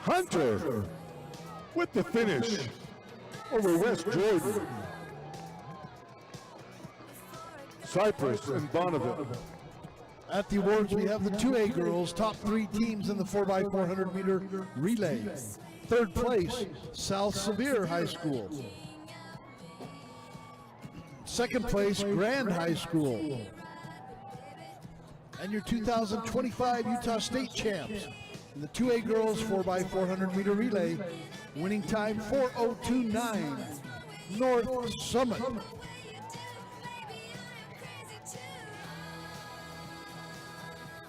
Hunter with the finish over West Jordan, Cypress, and Bonneville. At the awards, we have the 2A girls, top 3 teams in the 4x400 meter relay. 3rd place, South Sevier High School. 2nd place, Grand High School. And your 2025 Utah State champs in the 2A girls 4x400 meter relay, winning time 4:02.9, North Summit.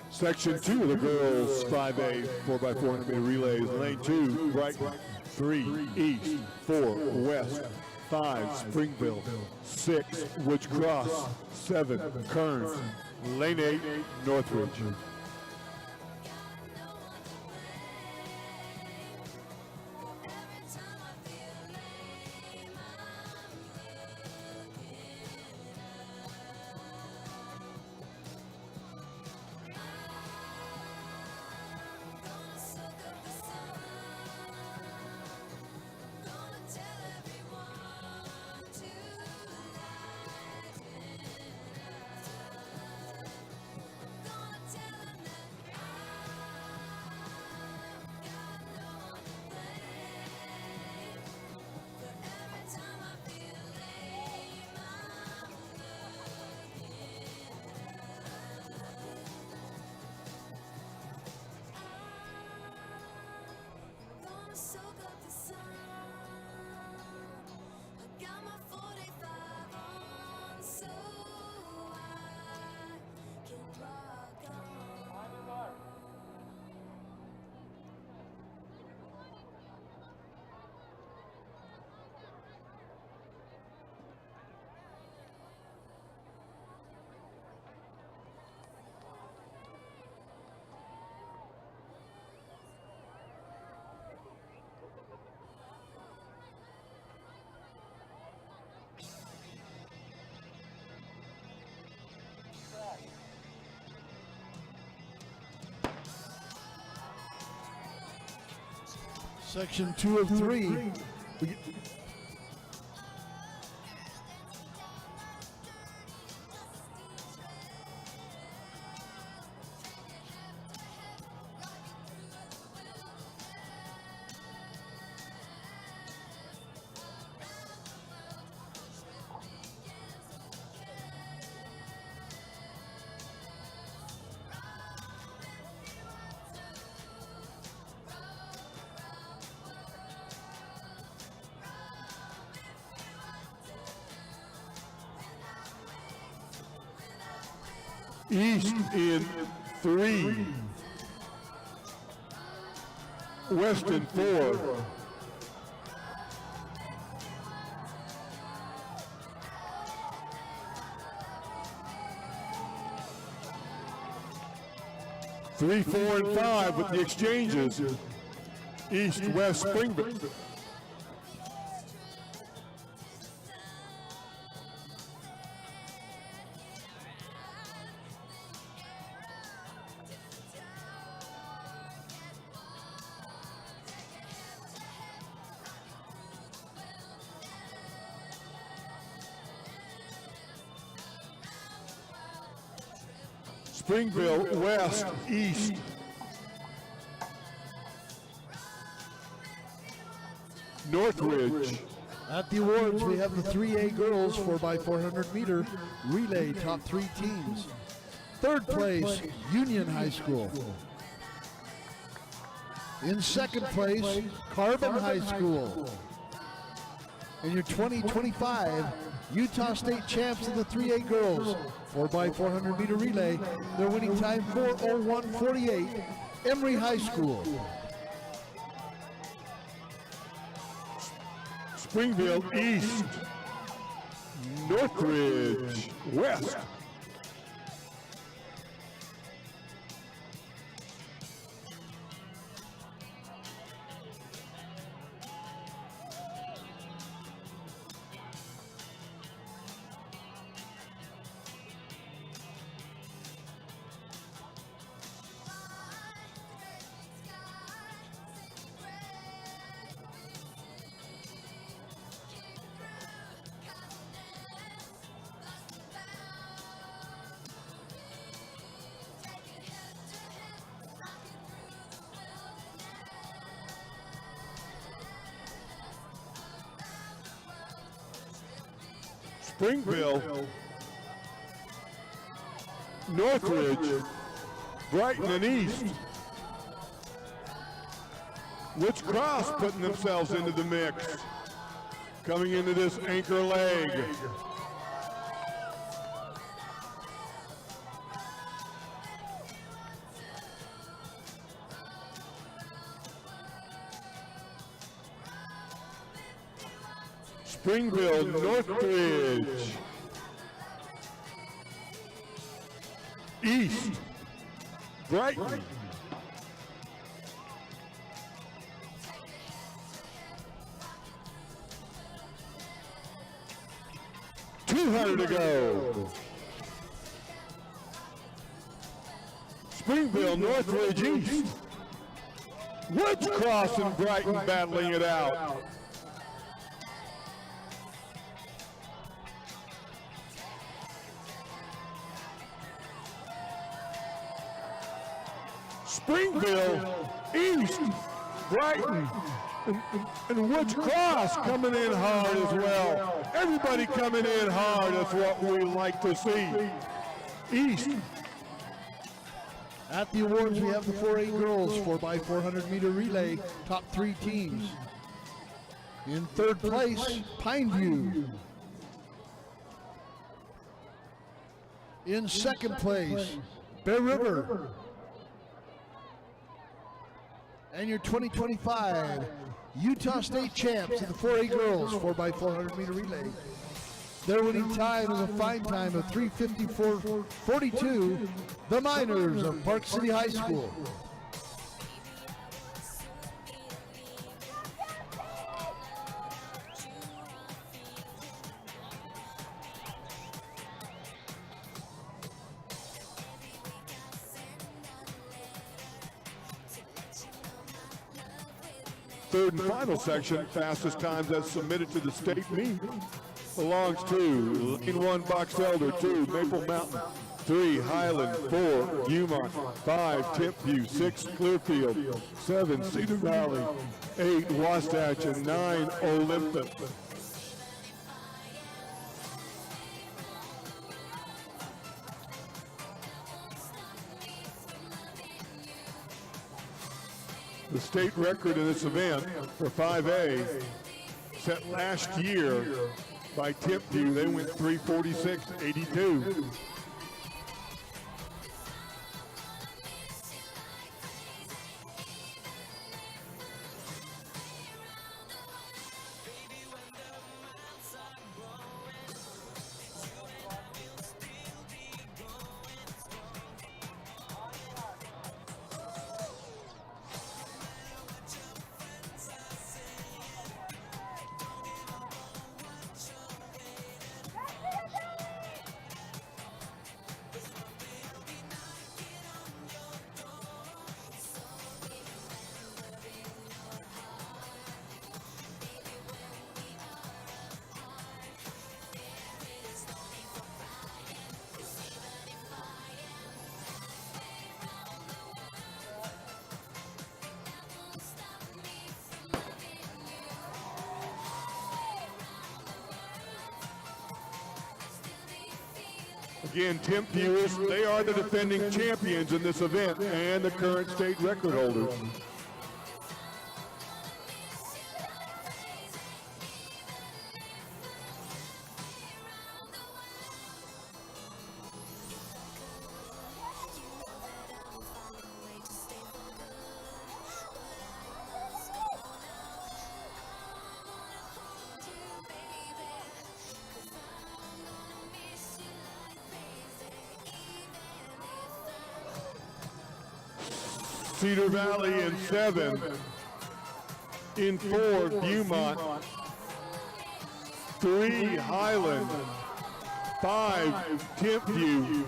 Section 2 of the girls 5A 4x400 meter relays. Lane 2, Brighton. 3, East. 4, West. 5, Springville. 6, Woods Cross. 7, Kearns. Lane 8, Northridge. Section 2 of 3. East in 3. West in 4. Three, 4, and 5 with the exchanges. East, West, Springville. Springville, West, East. Northridge. At the awards, we have the 3A girls 4x400 meter relay top 3 teams. Third place, Union High School. In second place, Carbon High School. And your 2025 Utah State champs in the 3A girls 4x400 meter relay. Their winning time 4:01:48. Emory High School. Springville East. Northridge West. Springville, Northridge, Brighton, and East. Woods Cross putting themselves into the mix, coming into this anchor leg. Springville, Northridge, East, Brighton. $200 to go. Springville, Northridge, East. Woods Cross and Brighton battling it out. Springville, East, Brighton, and Woods Cross coming in hard as well. Everybody coming in hard, that's what we like to see. East. At the awards, we have the 4A girls 4x400 meter relay top 3 teams. In third place, Pineview. In second place, Bear River. And your 2025 Utah State champs in the 4A girls 4x400 meter relay. Their winning time is a fine time of 3:54.42. The Miners of Park City High School. third and final section, fastest times as submitted to the state meet, belongs to Lane 1, Box Elder, 2, Maple Mountain, 3, Highland, 4, Beaumont, 5, Timpview, 6, Clearfield, 7, Cedar Valley, 8, Wasatch, and 9, Olympus. The state record in this event for 5A set last year by Timpview. They went 3:46.82. Again, Timpview, they are the defending champions in this event and the current state record holders. Cedar Valley in 7. In 4, Beaumont. 3, Highland. 5, Timpview.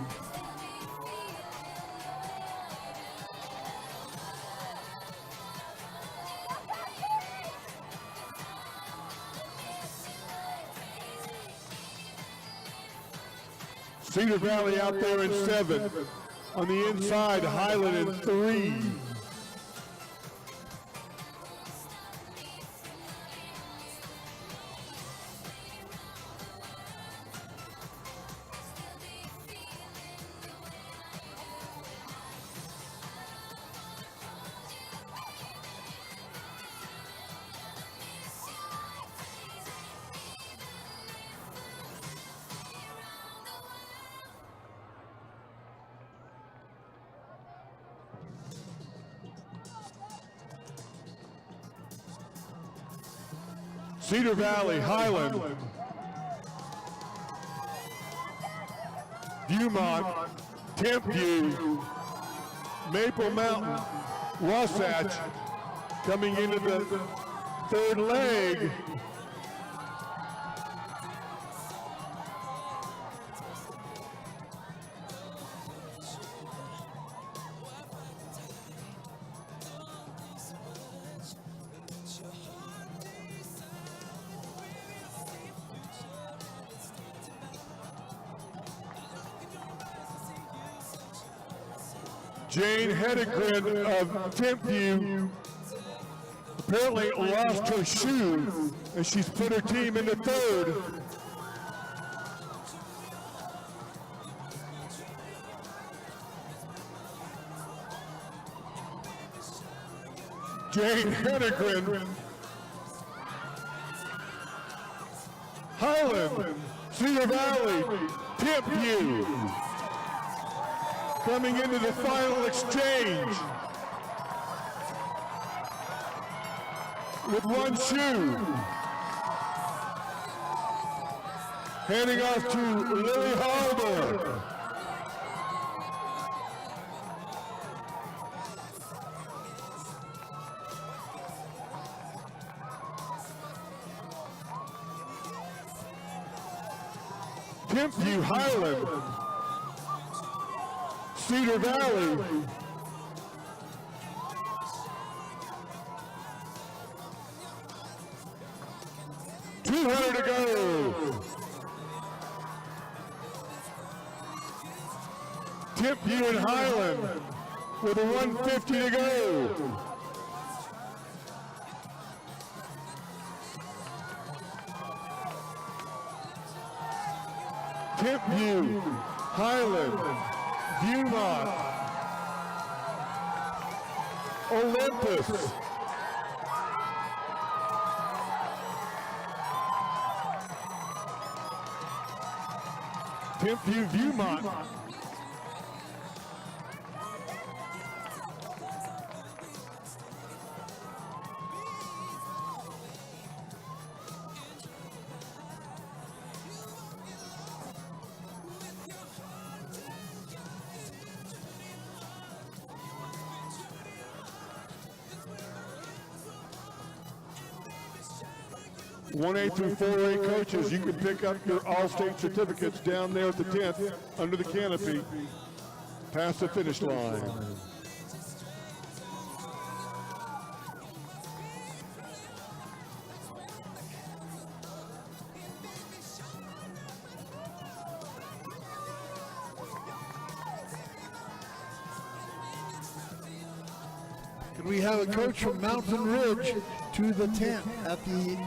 Cedar Valley out there in 7. On the inside, Highland in 3. Cedar Valley, Highland, Beaumont, Timpview, Maple Mountain, Wasatch coming into the third leg. Jane Hedegren of Timpview apparently lost her shoe, and she's put her team into third. Jane Hedegren. Highland, Cedar Valley, Timpview. Coming into the final exchange with one shoe. Handing off to Lily Halder. Timpview, Highland, Cedar Valley, to go. Timpview and Highland with a 150 to go. Timpview, Highland, Viewmont, Olympus. Timpview, Viewmont. One A through 4A coaches, you can pick up your all-state certificates down there at the 10th under the canopy, past the finish line. Can we have a coach from Mountain Ridge to the tent at the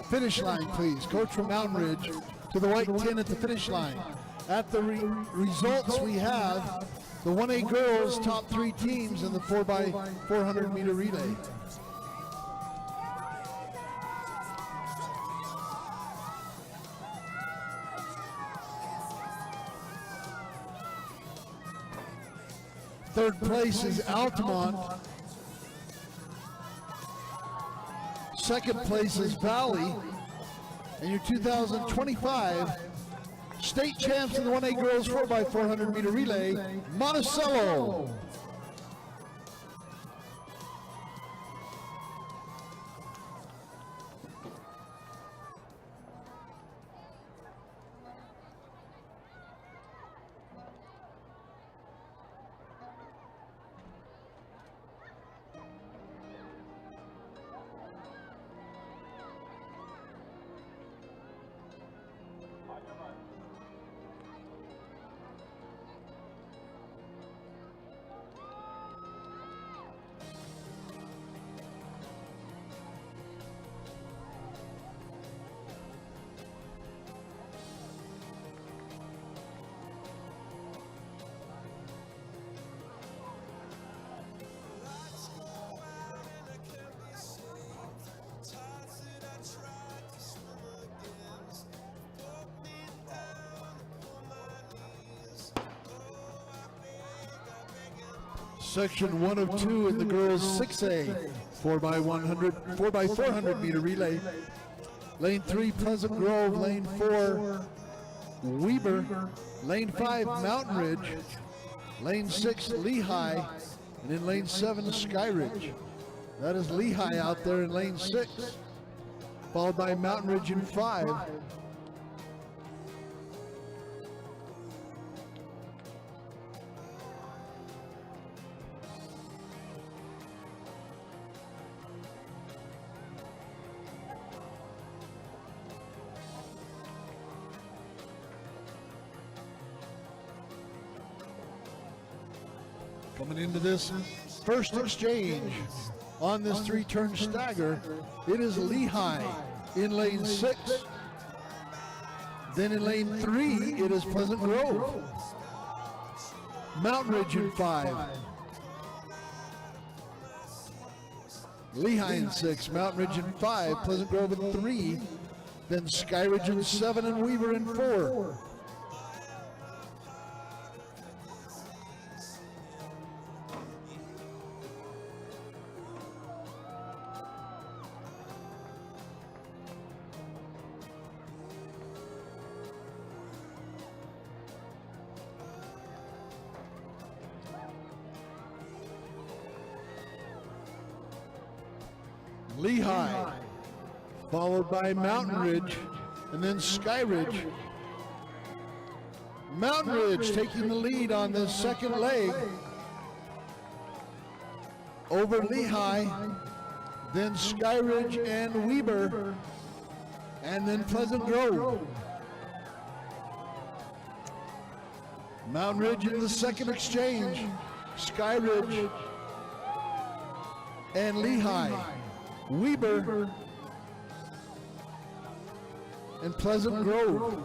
finish line, please? Coach from Mountain Ridge to the white tent at the finish line. At the results, we have the 1A girls top 3 teams in the 4x400 meter relay. Third place is Altamont. Second place is Valley. And your 2025 state champs in the 1A girls 4x400 meter relay, Monticello. Section 1 of 2 in the girls 6A 4x400 meter relay. Lane 3 Pleasant Grove, lane 4 Weber, lane 5 Mountain Ridge, lane 6 Lehigh, and in lane 7 Skyridge. That is Lehigh out there in lane 6, followed by Mountain Ridge in 5. Coming into this first exchange on this 3-turn stagger, it is Lehigh in lane 6. Then in lane 3, it is Pleasant Grove. Mountain Ridge in 5. Lehigh in 6, Mountain Ridge in 5, Pleasant Grove in 3, then Skyridge in 7 and Weaver in 4. Lehigh, followed by Mountain Ridge, and then Skyridge. Mountain Ridge taking the lead on the second leg over Lehigh, then Skyridge and Weber and then Pleasant Grove. Mountain Ridge in the second exchange. Sky Ridge and Lehigh. Weber and Pleasant Grove.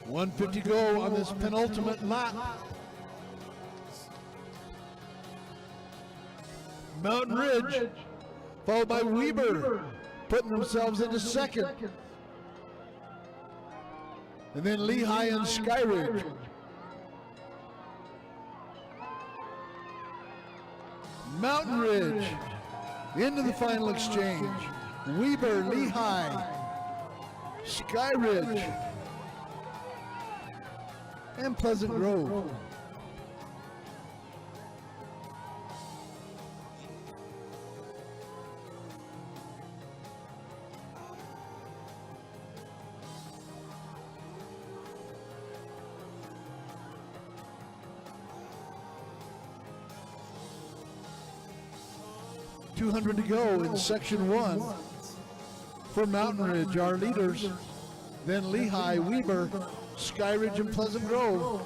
.150 to go on this penultimate lap. Mountain Ridge, followed by Weber, putting themselves into second. And then Lehigh and Sky Ridge. Mountain Ridge into the final exchange. Weber, Lehigh, Sky Ridge, and Pleasant Grove. .200 to go in section 1 for Mountain Ridge, our leaders. Then Lehigh, Weber, Sky Ridge, and Pleasant Grove.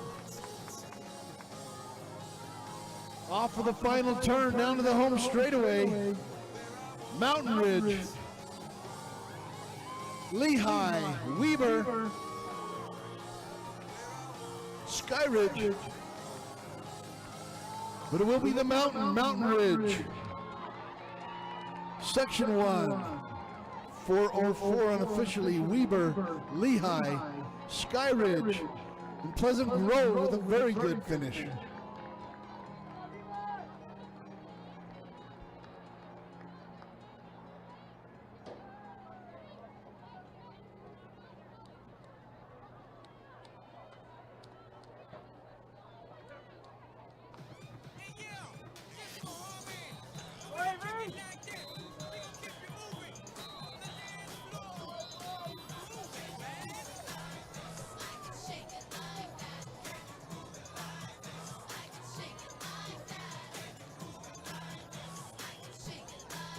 Off of the final turn down to the home straightaway. Mountain Ridge, Lehigh, Weber, Sky Ridge. But it will be the Mountain Ridge. Section 1, 404 unofficially, Weber, Lehigh, Sky Ridge, and Pleasant Grove with a very good finish.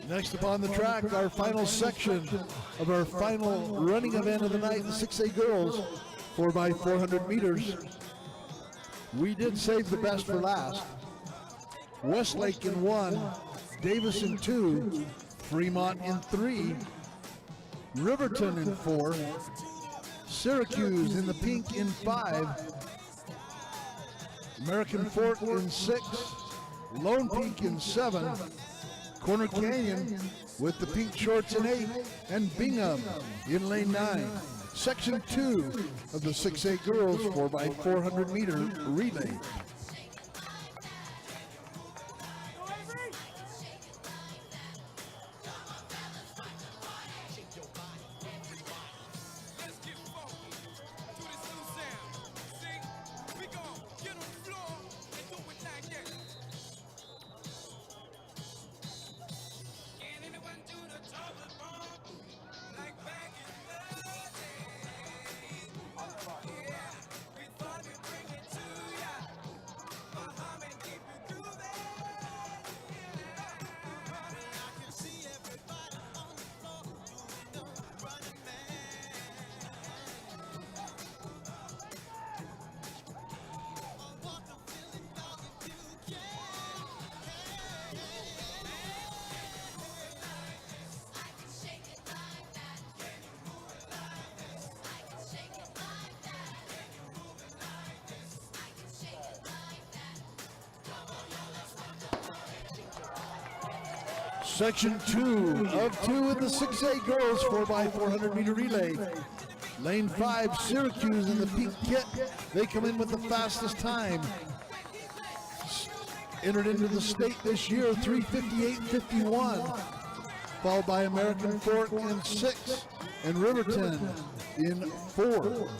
Next up on the track, our final section of our final running event of the night, the 6A girls, 4x400 meters. We did save the best for last. Westlake in 1, Davis in 2, Fremont in 3, Riverton in 4, Syracuse in the pink in 5, American Fork in 6, Lone Peak in 7, Corner Canyon with the pink shorts in 8, and Bingham in lane 9. Section 2 of the 6A girls 4x400 meter relay. Section 2 of 2 in the 6A girls 4x400 meter relay. Lane 5, Syracuse in the pink kit. They come in with the fastest time. Entered into the state this year, 3:58.51. Followed by American Fork in 6 and Riverton in 4.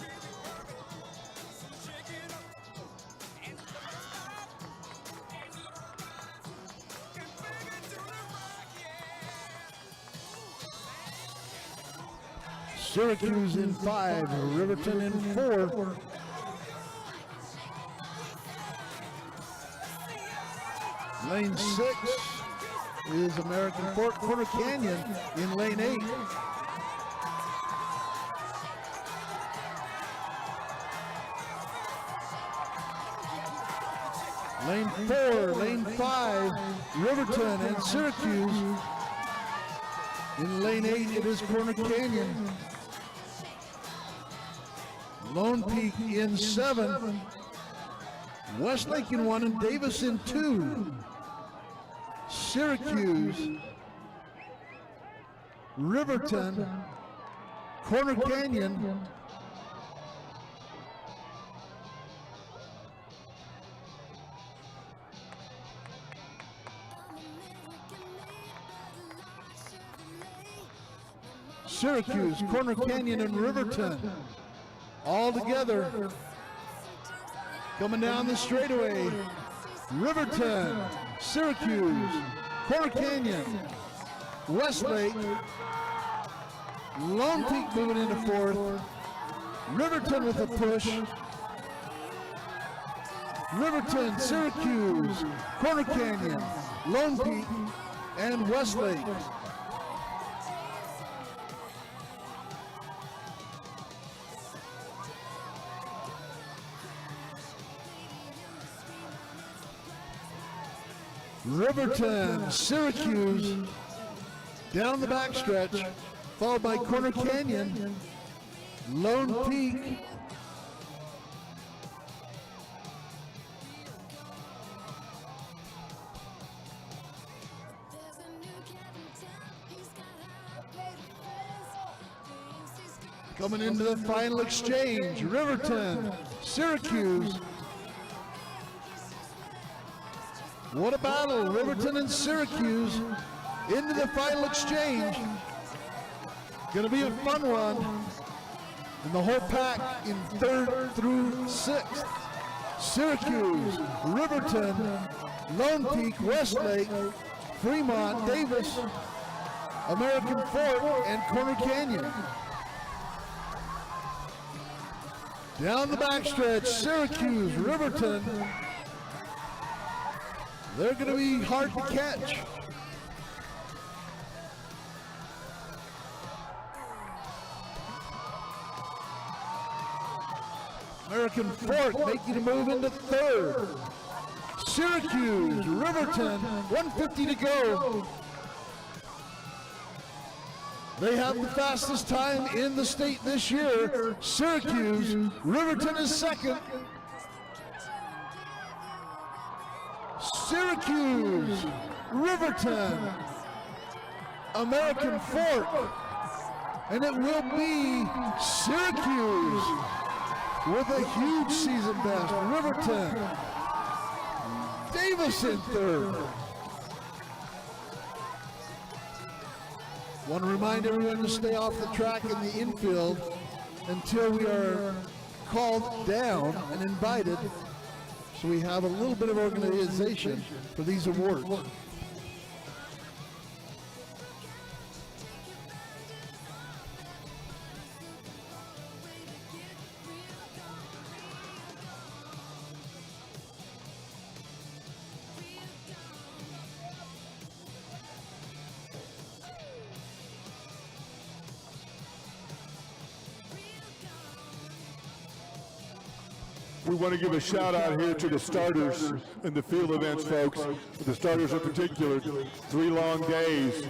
Syracuse in 5, Riverton in 4. Lane 6 is American Fork. Corner Canyon in lane 8. Lane 4, lane 5, Riverton and Syracuse. In lane 8, it is Corner Canyon. Lone Peak in 7. Westlake in 1 and Davis in 2. Syracuse, Riverton, Corner Canyon, Syracuse, Corner Canyon, and Riverton all together. Coming down the straightaway, Riverton, Syracuse, Corner Canyon, Westlake, Lone Peak moving into 4th, Riverton with a push, Riverton, Syracuse, Corner Canyon, Lone Peak, and Westlake. Riverton, Syracuse, down the backstretch, followed by Corner Canyon, Lone Peak, coming into the final exchange, Riverton, Syracuse. What a battle, Riverton and Syracuse into the final exchange. Gonna be a fun one. And the whole pack in 3rd through 6th. Syracuse, Riverton, Lone Peak, Westlake, Fremont, Davis, American Fork, and Corner Canyon. Down the backstretch, Syracuse, Riverton. They're going to be hard to catch. American Fork making a move into 3rd. Syracuse, Riverton, 150 to go. They have the fastest time in the state this year. Syracuse, Riverton is 2nd. Syracuse, Riverton, American Fork, and it will be Syracuse with a huge season best. Riverton, Davis in 3rd. Want to remind everyone to stay off the track in the infield until we are called down and invited. So we have a little bit of organization for these awards. We want to give a shout out here to the starters in the field events, folks. The starters in particular, 3 long days.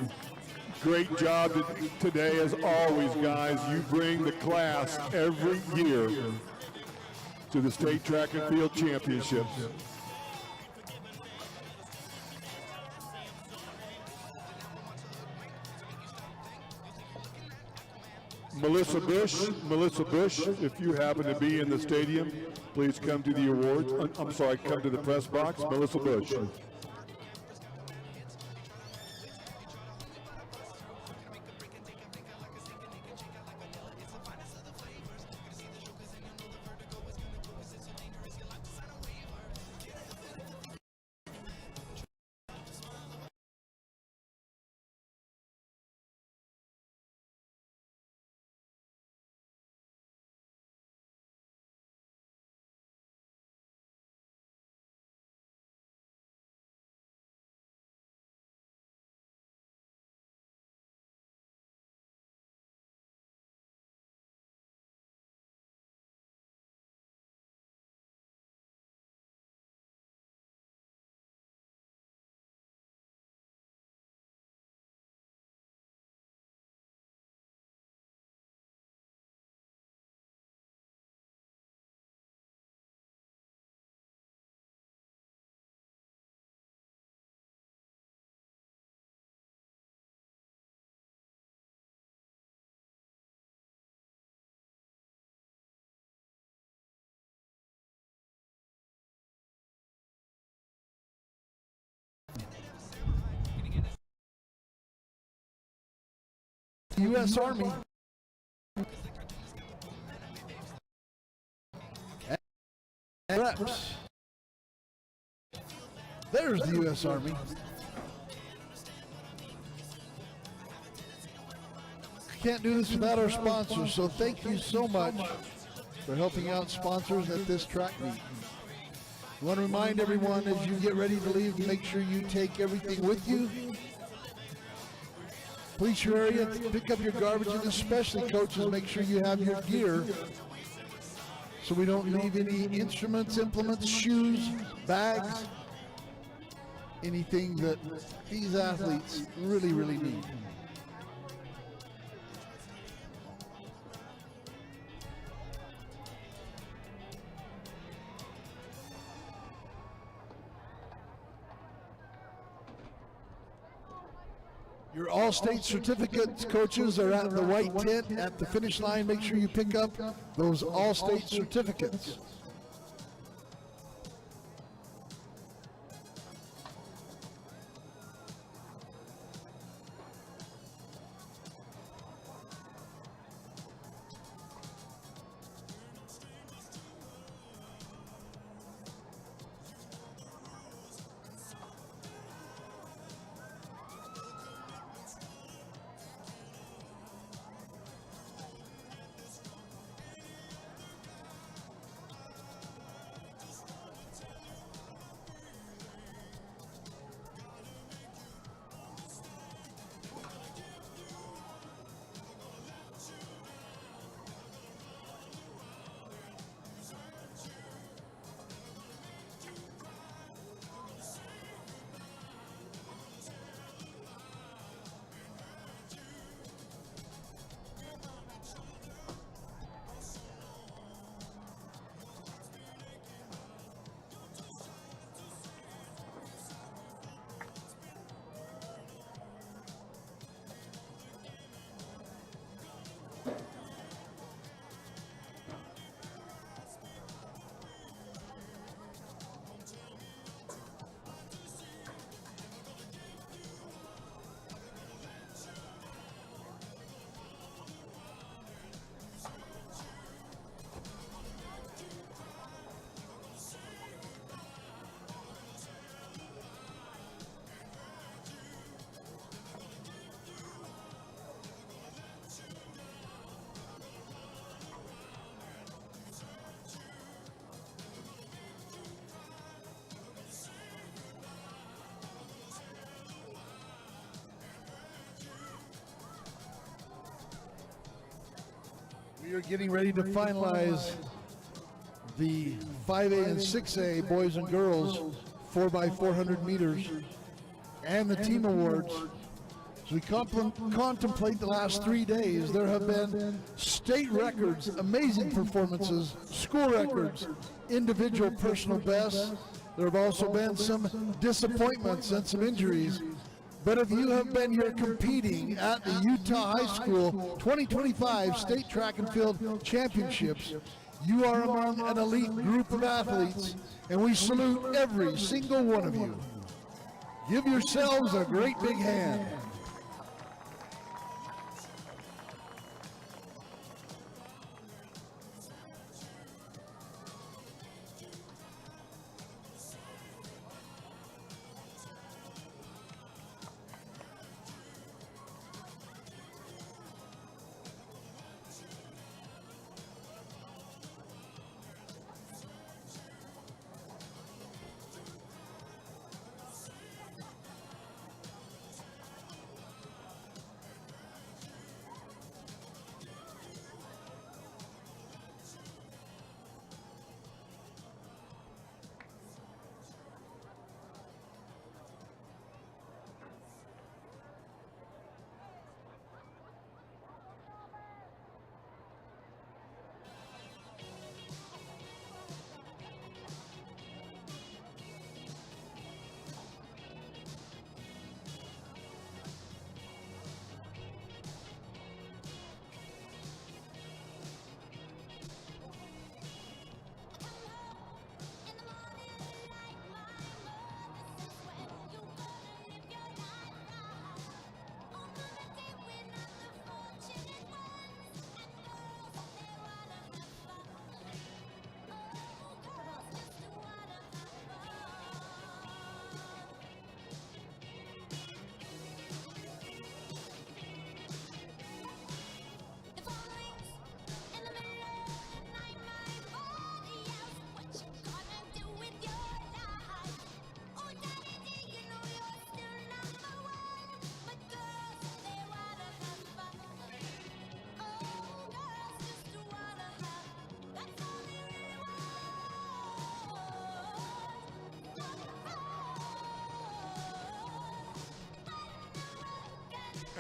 Great job today as always, guys. You bring the class every year to the state track and field championships. Melissa Bush, if you happen to be in the stadium, please come to the awards. I'm sorry, come to the press box. Melissa Bush. the U.S. Army. And reps. There's the U.S. Army. Can't do this without our sponsors, so thank you so much for helping out sponsors at this track meet. I want to remind everyone as you get ready to leave to make sure you take everything with you. Police your area, pick up your garbage, and especially coaches, make sure you have your gear so we don't leave any instruments, implements, shoes, bags, anything that these athletes really, really need. Your all-state certificates, coaches, are at the white tent at the finish line. Make sure you pick up those all-state certificates. We are getting ready to finalize the 5A and 6A boys and girls 4x400 meters and the team awards. As we contemplate the last 3 days, there have been state records, amazing performances, school records, individual personal bests. There have also been some disappointments and some injuries. But if you have been here competing at the Utah High School 2025 State Track and Field Championships, you are among an elite group of athletes, and we salute every single one of you. Give yourselves a great big hand.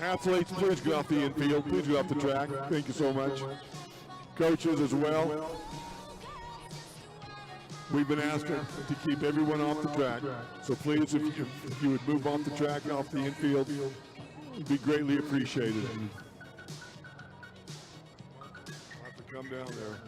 Athletes, please go off the infield. Please go off the track. Thank you so much. Coaches as well. We've been asked to keep everyone off the track. So please, if you would move off the track and off the infield, it'd be greatly appreciated. I'll have to come down there.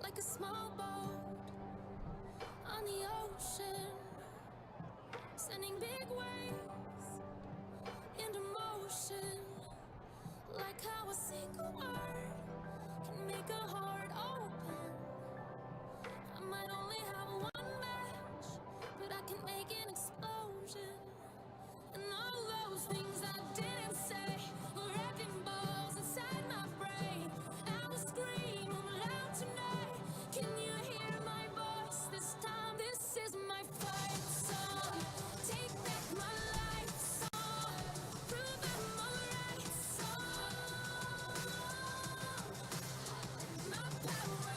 Like a small boat on the ocean, sending big waves into motion. Like how a single word can make a heart open. I might only have one match, but I can make an explosion. And all those things I didn't say were wrecking balls inside my brain. I will scream loud tonight. Can you hear my voice this time? This is my fight song. Take back my life song. Prove I'm alright song. My power.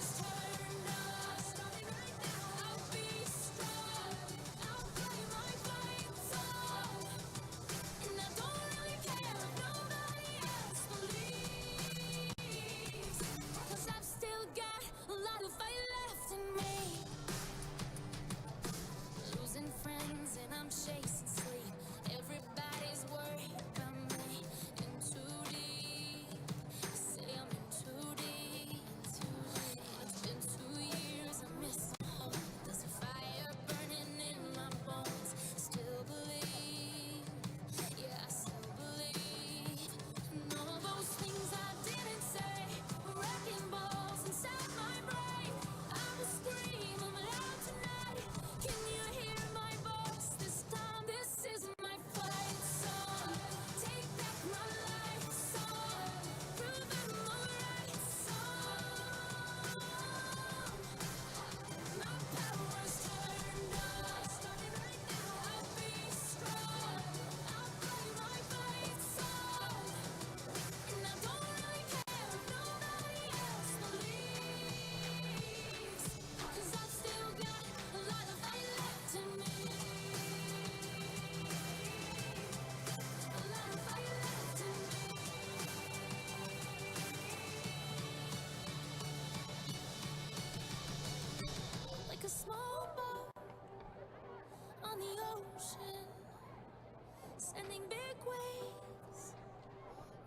sending big waves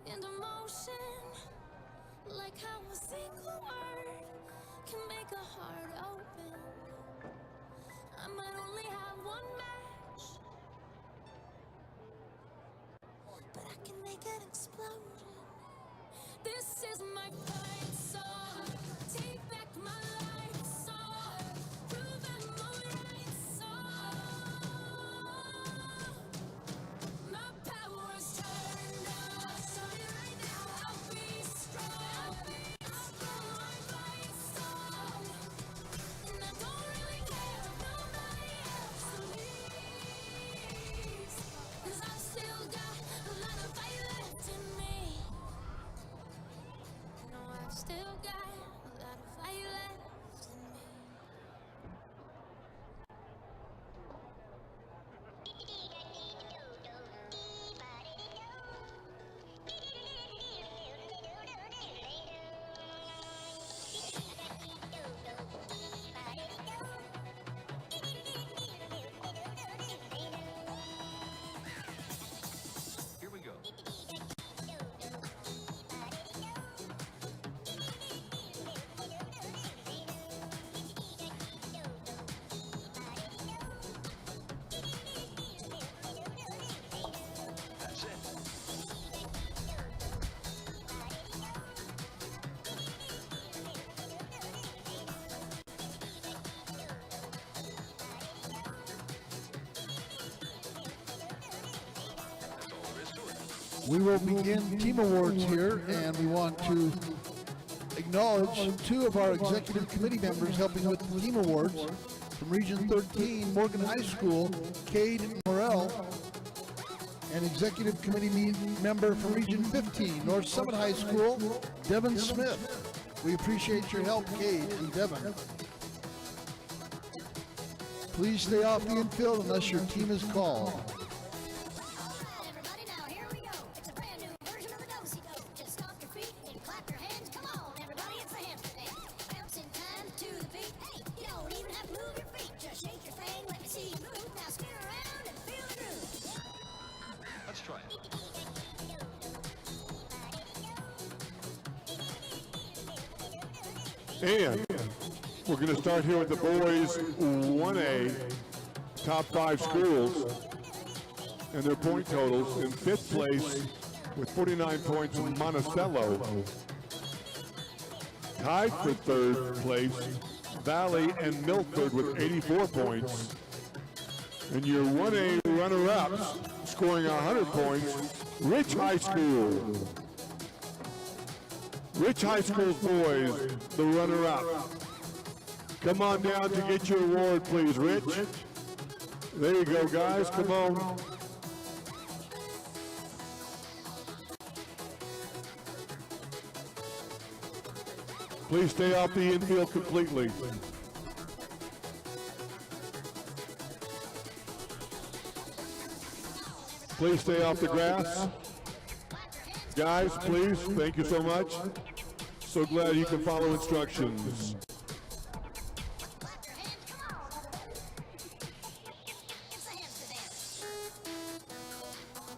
into motion, like how a single word can make a heart open. I might only have one match, but I can make an explosion. This is my fight song. Take back my life song. Prove I'm alright song. My power's turned up. Show me right now I'll be strong. I'll blow my fight song. And I don't really care if nobody else believes. 'Cause I've still got a lot of fight left in me. No, I've still got a lot of fight left in me. Here we go. That's it. That's all there is to it. We will begin team awards here, and we want to acknowledge two of our executive committee members helping with the team awards. From Region 13, Morgan High School, Cade Morrell, and executive committee member from Region 15, North Summit High School, Devin Smith. We appreciate your help, Cade and Devin. Please stay off the infield unless your team is called. Everybody, now here we go. It's a brand new version of the do-si-do. Just stomp your feet and clap your hands. Come on, everybody, it's the hamster dance. Bounce in time to the beat. Hey, you don't even have to move your feet. Just shake your thing, let me see you move. Now spin around and feel the groove. Let's try it. And we're going to start here with the boys 1A, top 5 schools, and their point totals. In 5th place with 49 points, Monticello. Tied for 3rd place, Valley and Milford with 84 points. And your 1A runner-ups, scoring 100 points, Rich High School. Rich High School's boys, the runner-up. Come on down to get your award, please, Rich. There you go, guys. Come on. Please stay off the infield completely. Please stay off the grass. Guys, please, thank you so much. So glad you can follow instructions.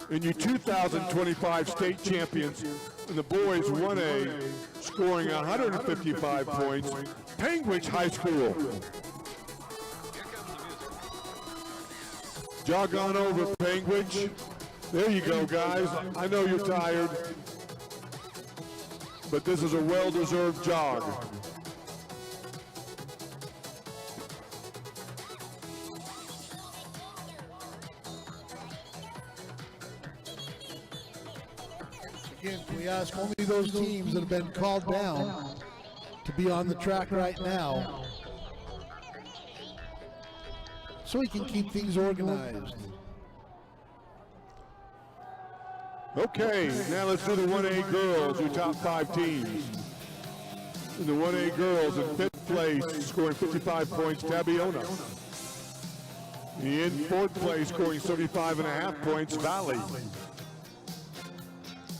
And your 2025 state champions in the boys 1A, scoring 155 points, Panguitch High School. Jog on over, Panguitch. There you go, guys. I know you're tired, but this is a well-deserved jog. Again, we ask only those teams that have been called down to be on the track right now, so we can keep things organized. Okay, now let's do the 1A girls, your top 5 teams. In the 1A girls, in 5th place, scoring 55 points, Tabiona. In 4th place, scoring 75.5 points, Valley.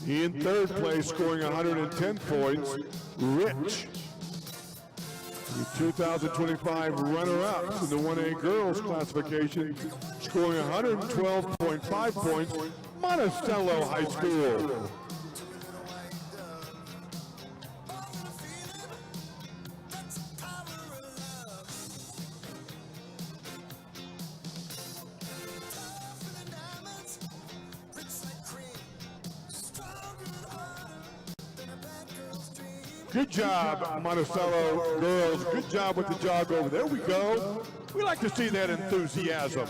In 3rd place, scoring 110 points, Rich. The 2025 runner-ups in the 1A girls classification, scoring 112.5 points, Monticello High School. Good job, Monticello girls. Good job with the jog over. There we go. We like to see that enthusiasm.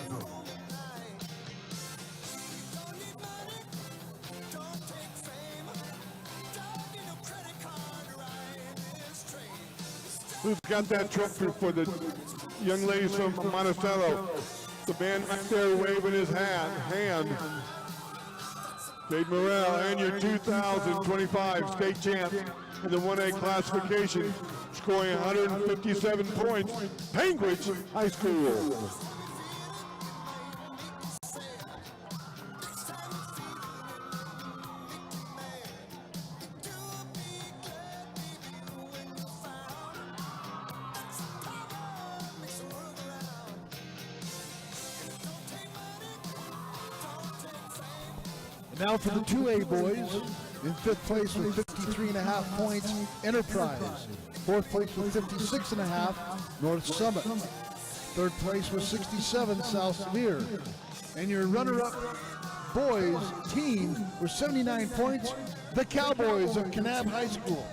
Who's got that trophy for the young ladies from Monticello? The man right there waving his hand. Kate Morrell, and your 2025 state champ in the 1A classification, scoring 157 points, Penguich High School. Now for the 2A boys, in 5th place with 53.5 points, Enterprise. 4th place with 56.5, North Summit. 3rd place with 67, South Sevier. And your runner-up boys team with 79 points, the Cowboys of Kanab High School.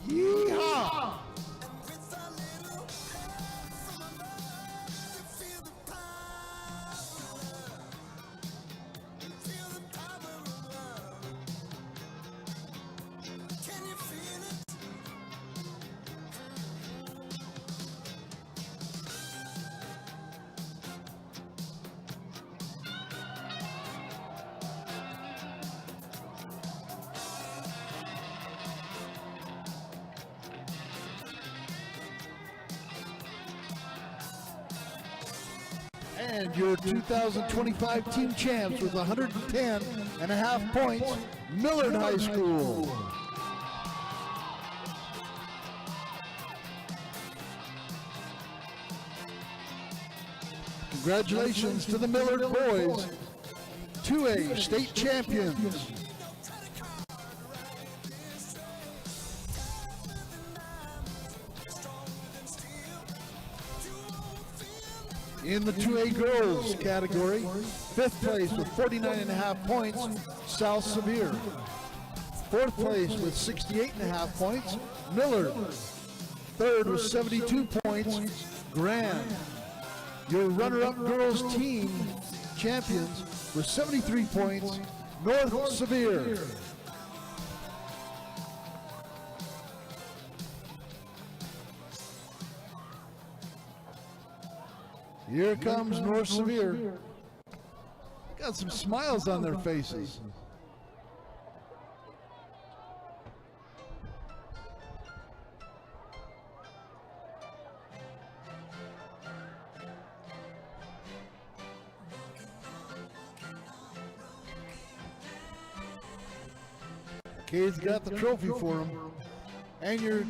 Yeehaw! And your 2025 team champs with 110.5 points, Millard High School. Congratulations to the Millard boys, 2A state champions. In the 2A girls category, 5th place with 49.5 points, South Sevier. 4th place with 68.5 points, Millard. 3rd with 72 points, Grand. Your runner-up girls team champions with 73 points, North Sevier. Here comes North Sevier. Got some smiles on their faces. Cade's got the trophy for him. And your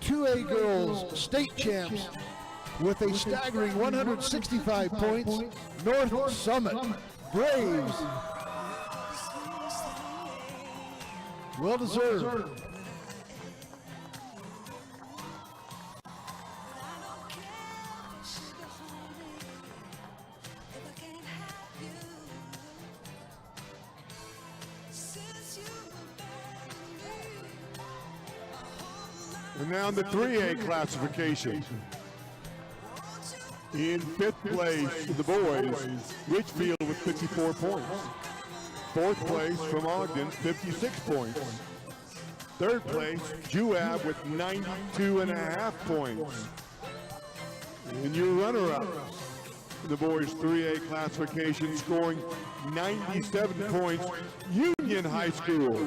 2A girls state champs with a staggering 165 points, North Summit Braves. Well deserved. And now the 3A classification. In 5th place for the boys, Richfield with 54 points. 4th place from Ogden, 56 points. 3rd place, Juab with 92.5 points. And your runner-up in the boys 3A classification, scoring 97 points, Union High School.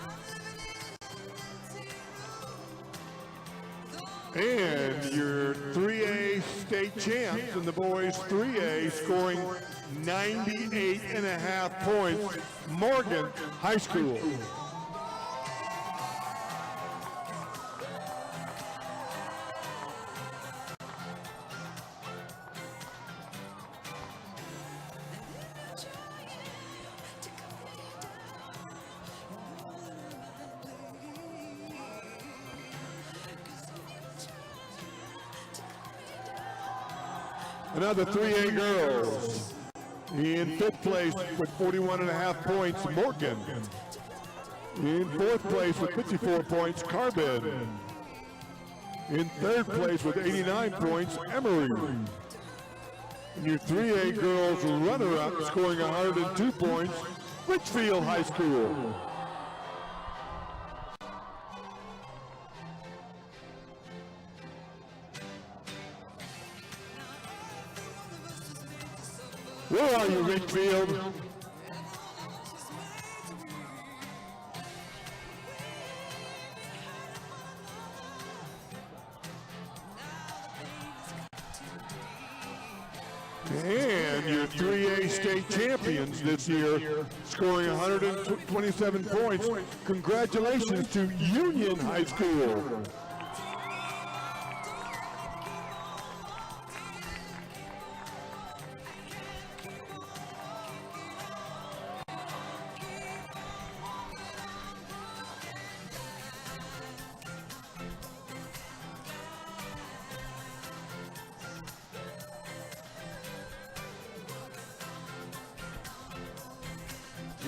I'm living And your 3A state champs in the boys 3A scoring 98.5 points, Morgan High School. Another 3A girls. In fifth place with 41.5 points, Morgan. In fourth place with 54 points, Carbon. In third place with 89 points, Emory. And your 3A girls runner-up scoring 102 points, Richfield High School. Where are you, Richfield? And your 3A state champions this year, scoring 127 points. Congratulations to Union High School.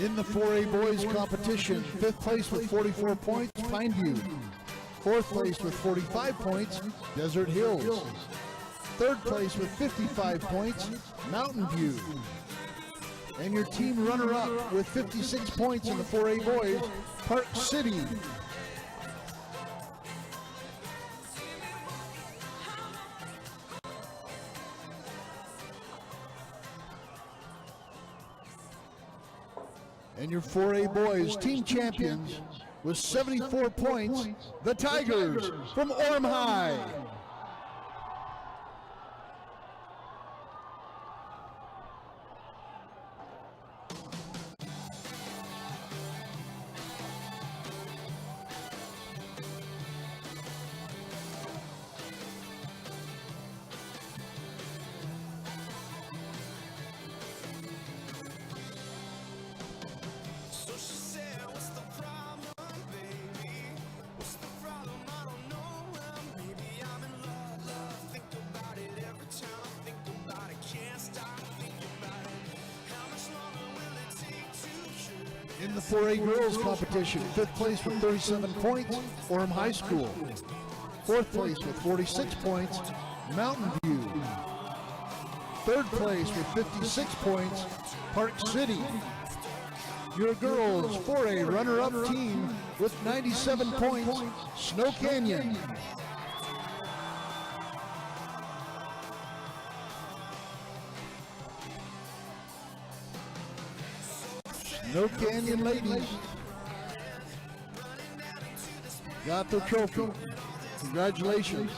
In the 4A boys competition, fifth place with 44 points, Pineview. Fourth place with 45 points, Desert Hills. Third place with 55 points, Mountain View. And your team runner-up with 56 points in the 4A boys, Park City. And your 4A boys team champions with 74 points, the Tigers from Orem High. In the 4A girls competition, fifth place with 37 points, Orem High School. Fourth place with 46 points, Mountain View. Third place with 56 points, Park City. Your girls 4A runner-up team with 97 points, Snow Canyon. Snow Canyon ladies got the trophy. Congratulations.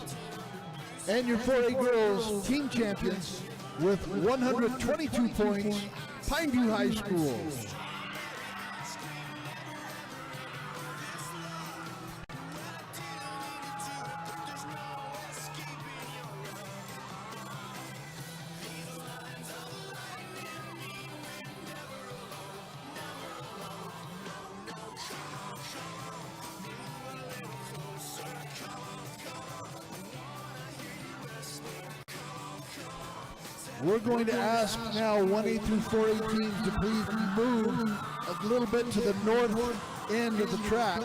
And your 4A girls team champions with 122 points, Pineview High School. We're going to ask now 1A through 4A teams to please move a little bit to the north end of the track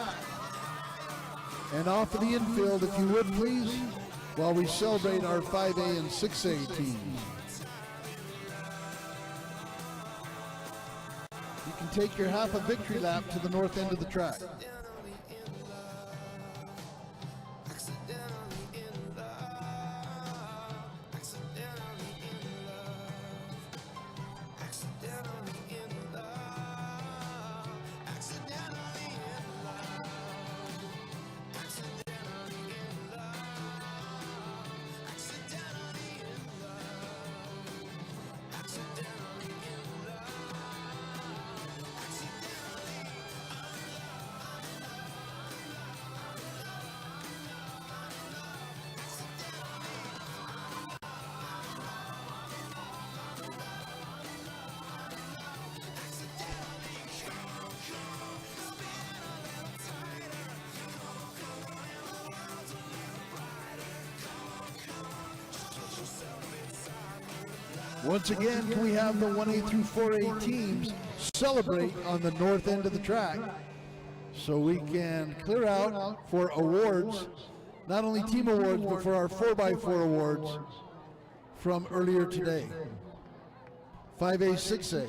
and off of the infield, if you would please, while we celebrate our 5A and 6A teams. You can take your half a victory lap to the north end of the track. Once again, can we have the 1A through 4A teams celebrate on the north end of the track so we can clear out for awards, not only team awards, but for our 4x4 awards from earlier today. 5A, 6A.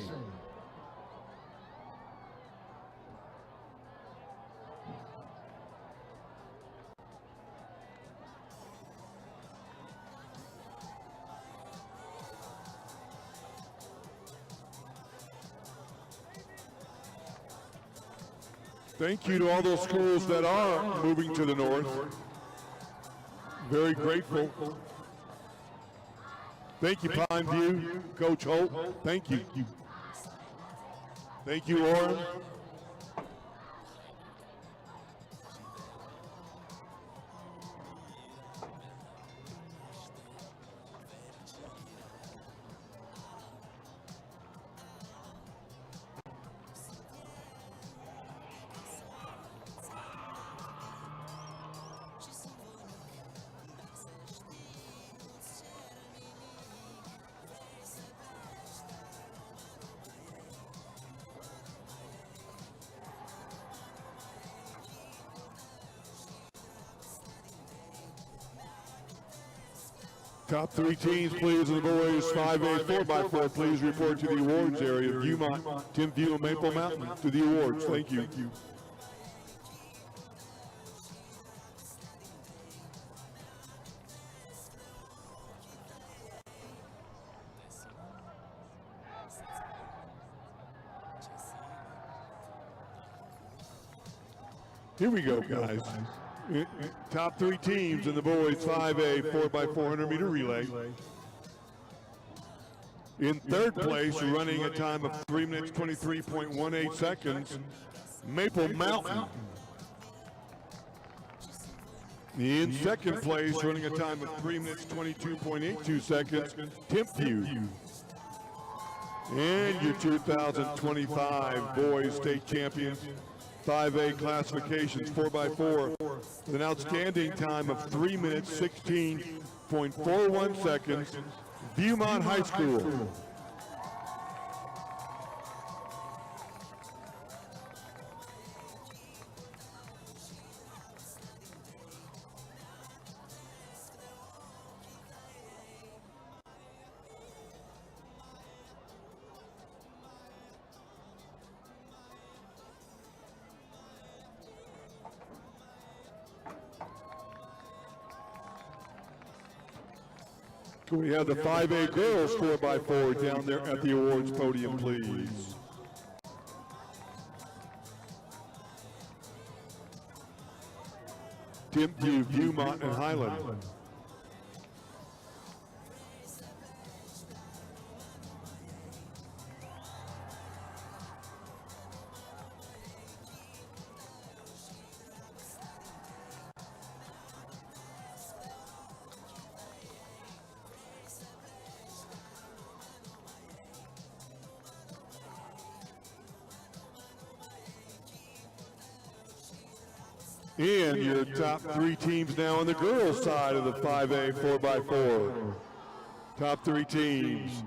Thank you to all those schools that are moving to the north. Very grateful. Thank you, Pine View, Coach Holt. Thank you. Thank you, Orem. Top three teams, please, in the boys 5A 4x4, please report to the awards area. Viewmont, Tim View, and Maple Mountain to the awards. Thank you. Here we go, guys. Top three teams in the boys 5A 4x400 meter relay. In third place, running a time of 3 minutes 23.18 seconds, Maple Mountain. In second place, running a time of 3 minutes 22.82 seconds, Timpview. And your 2025 boys state champions, 5A classifications 4x4 with an outstanding time of 3 minutes 16.41 seconds, Viewmont High School. Can we have the 5A girls 4x4 down there at the awards podium, please? Timpview, Viewmont, and Highland. And your top three teams now on the girls' side of the 5A 4x4. Top three teams.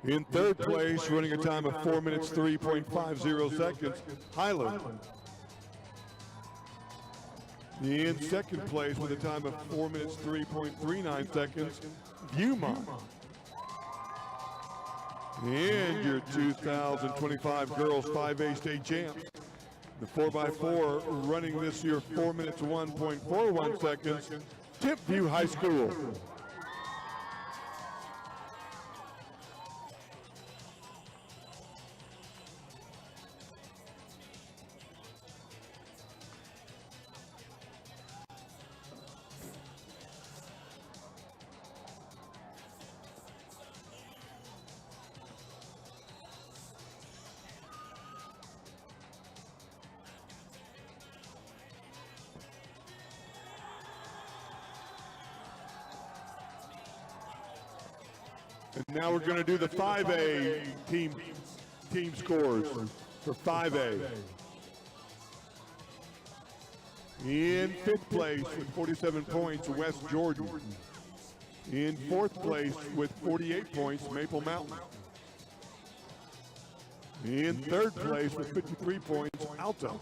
In third place, running a time of 4 minutes 3.50 seconds, Highland. In second place with a time of 4 minutes 3.39 seconds, Viewmont. And your 2025 girls 5A state champs. The 4x4 running this year 4 minutes 1.41 seconds, Timpview High School. And now we're going to do the 5A team scores for 5A. In fifth place with 47 points, West Jordan. In fourth place with 48 points, Maple Mountain. In third place with 53 points, Alto.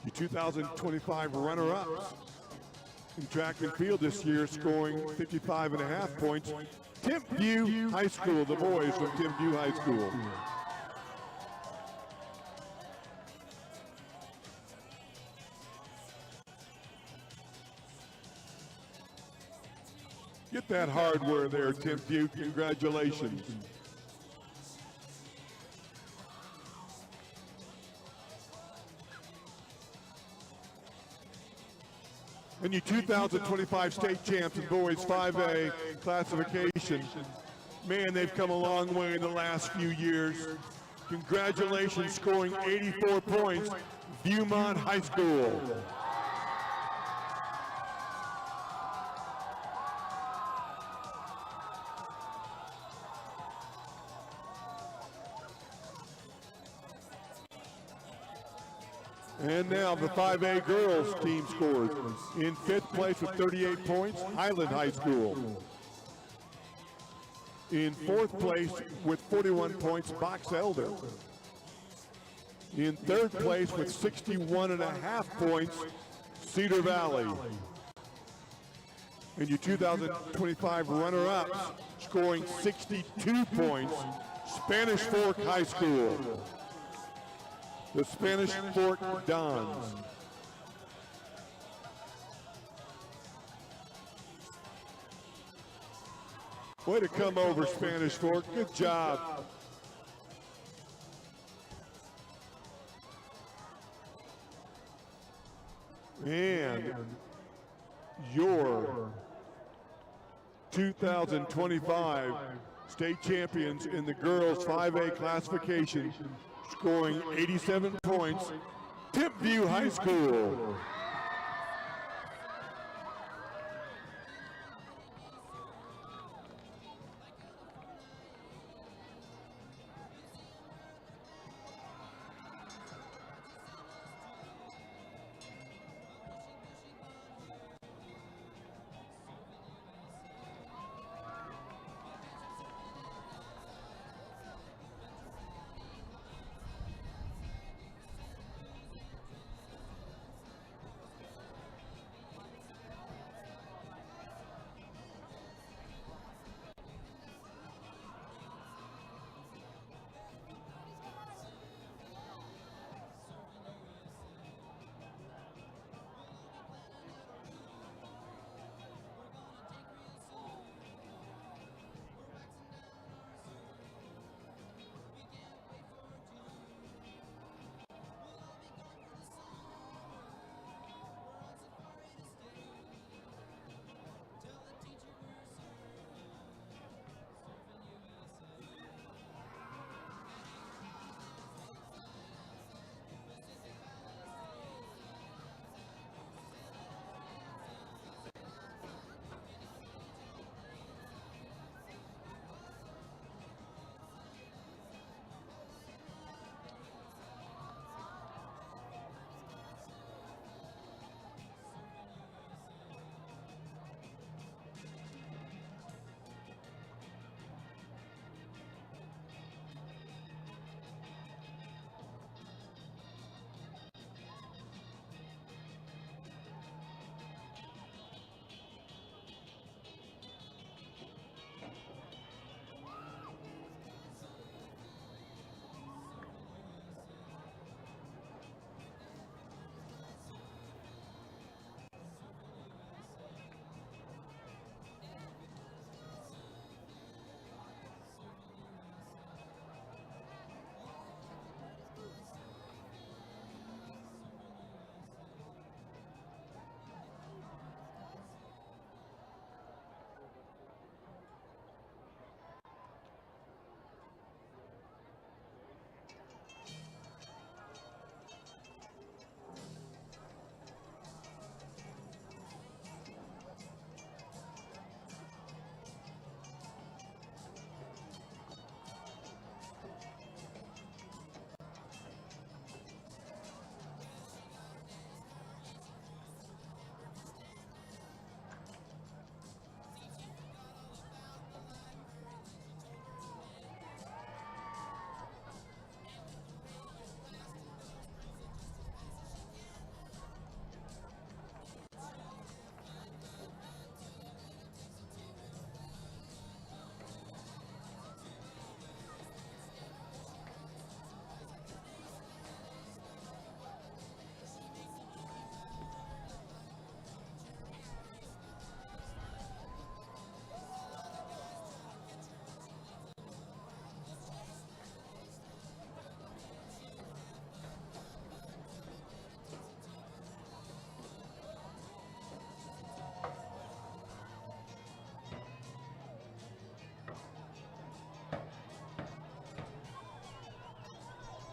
The 2025 runner-ups in track and field this year, scoring 55.5 points, Timpview High School, the boys from Timpview High School. Get that hardware there, Timpview. Congratulations. And you 2025 state champs in boys 5A classification. Man, they've come a long way in the last few years. Congratulations, scoring 84 points, Viewmont High School. And now the 5A girls team scores. In fifth place with 38 points, Highland High School. In fourth place with 41 points, Box Elder. In third place with 61.5 points, Cedar Valley. And your 2025 runner-ups, scoring 62 points, Spanish Fork High School. The Spanish Fork Dons. Way to come over, Spanish Fork. Good job. And your 2025 state champions in the girls 5A classification, scoring 87 points, Timpview High School.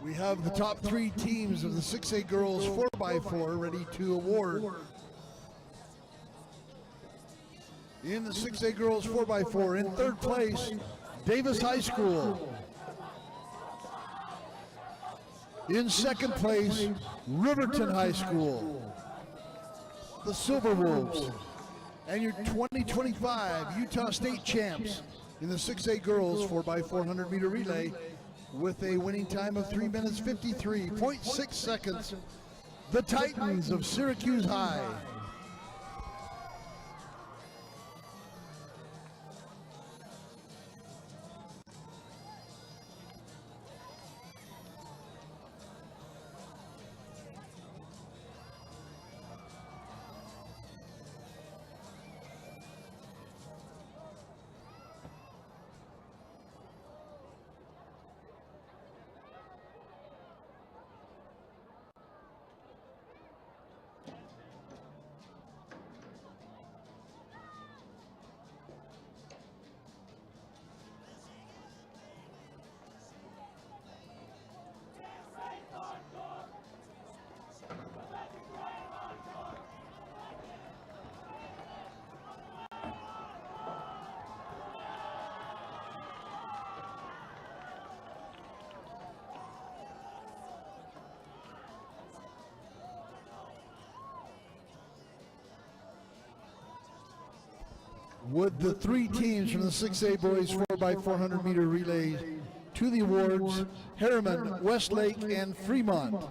We have the top 3 teams of the 6A girls 4x4 ready to award. In the 6A girls 4x4, in 3rd place, Davis High School. In 2nd place, Riverton High School. The Silver Wolves. And your 2025 Utah State champs in the 6A girls 4x400 meter relay with a winning time of 3 minutes 53.6 seconds, the Titans of Syracuse High. Would the 3 teams from the 6A boys 4x400 meter relay to the awards, Harriman, Westlake, and Fremont.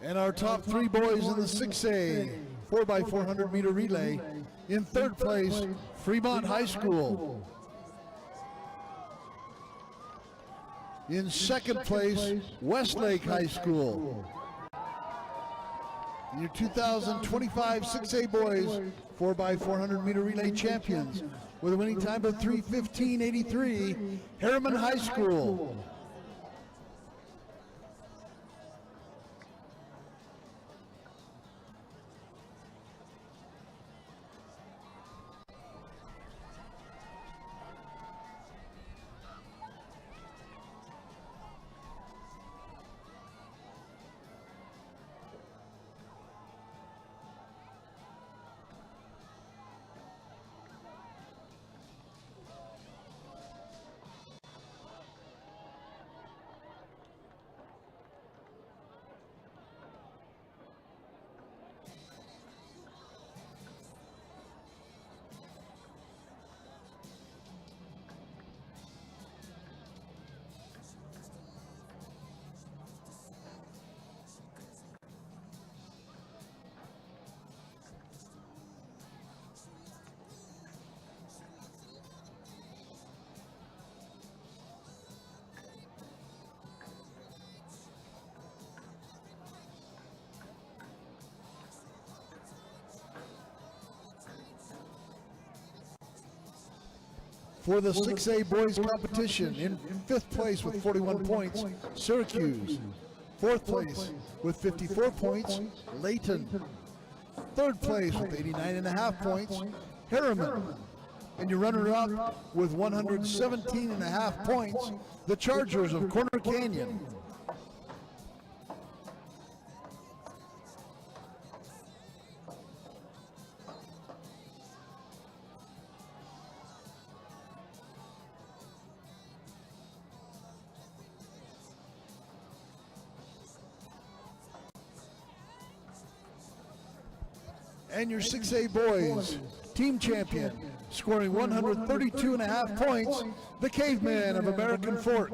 And our top 3 boys in the 6A 4x400 meter relay. In 3rd place, Fremont High School. In 2nd place, Westlake High School. And your 2025 6A boys 4x400 meter relay champions with a winning time of 3:15.83, Harriman High School. For the 6A boys competition, in 5th place with 41 points, Syracuse. 4th place with 54 points, Layton. 3rd place with 89.5 points, Harriman. And your runner-up with 117.5 points, the Chargers of Corner Canyon. And your 6A boys team champion Scoring 132.5 points, the Caveman of American Fork.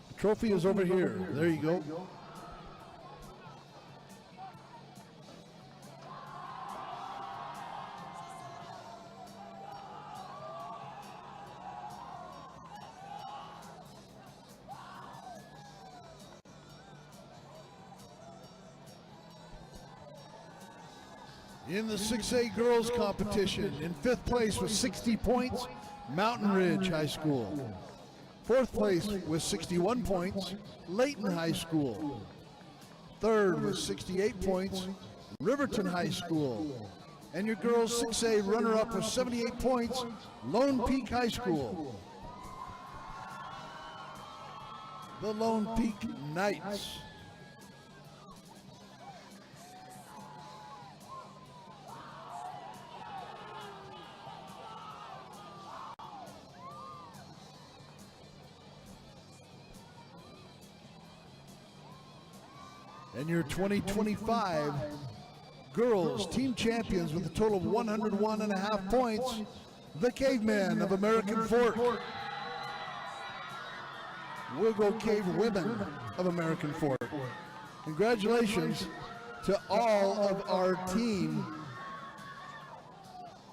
The trophy is over here. There you go. In the 6A girls competition, in 5th place with 60 points, Mountain Ridge High School. 4th place with 61 points, Layton High School. 3rd with 68 points, Riverton High School. And your girls 6A runner-up with 78 points, Lone Peak High School. The Lone Peak Knights. And your 2025 girls team champions with a total of 101.5 points, the Caveman of American Fork. We'll go Cave Women of American Fork. Congratulations to all of our team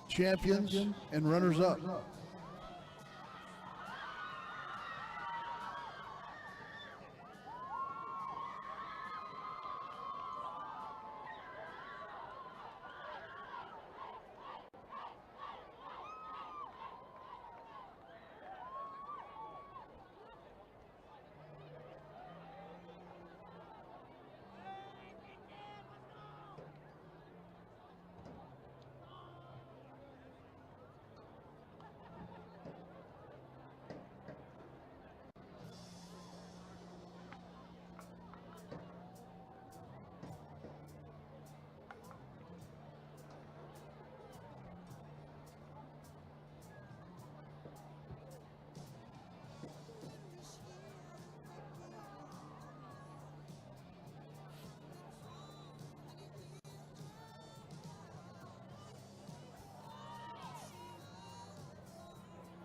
champions and runners-up.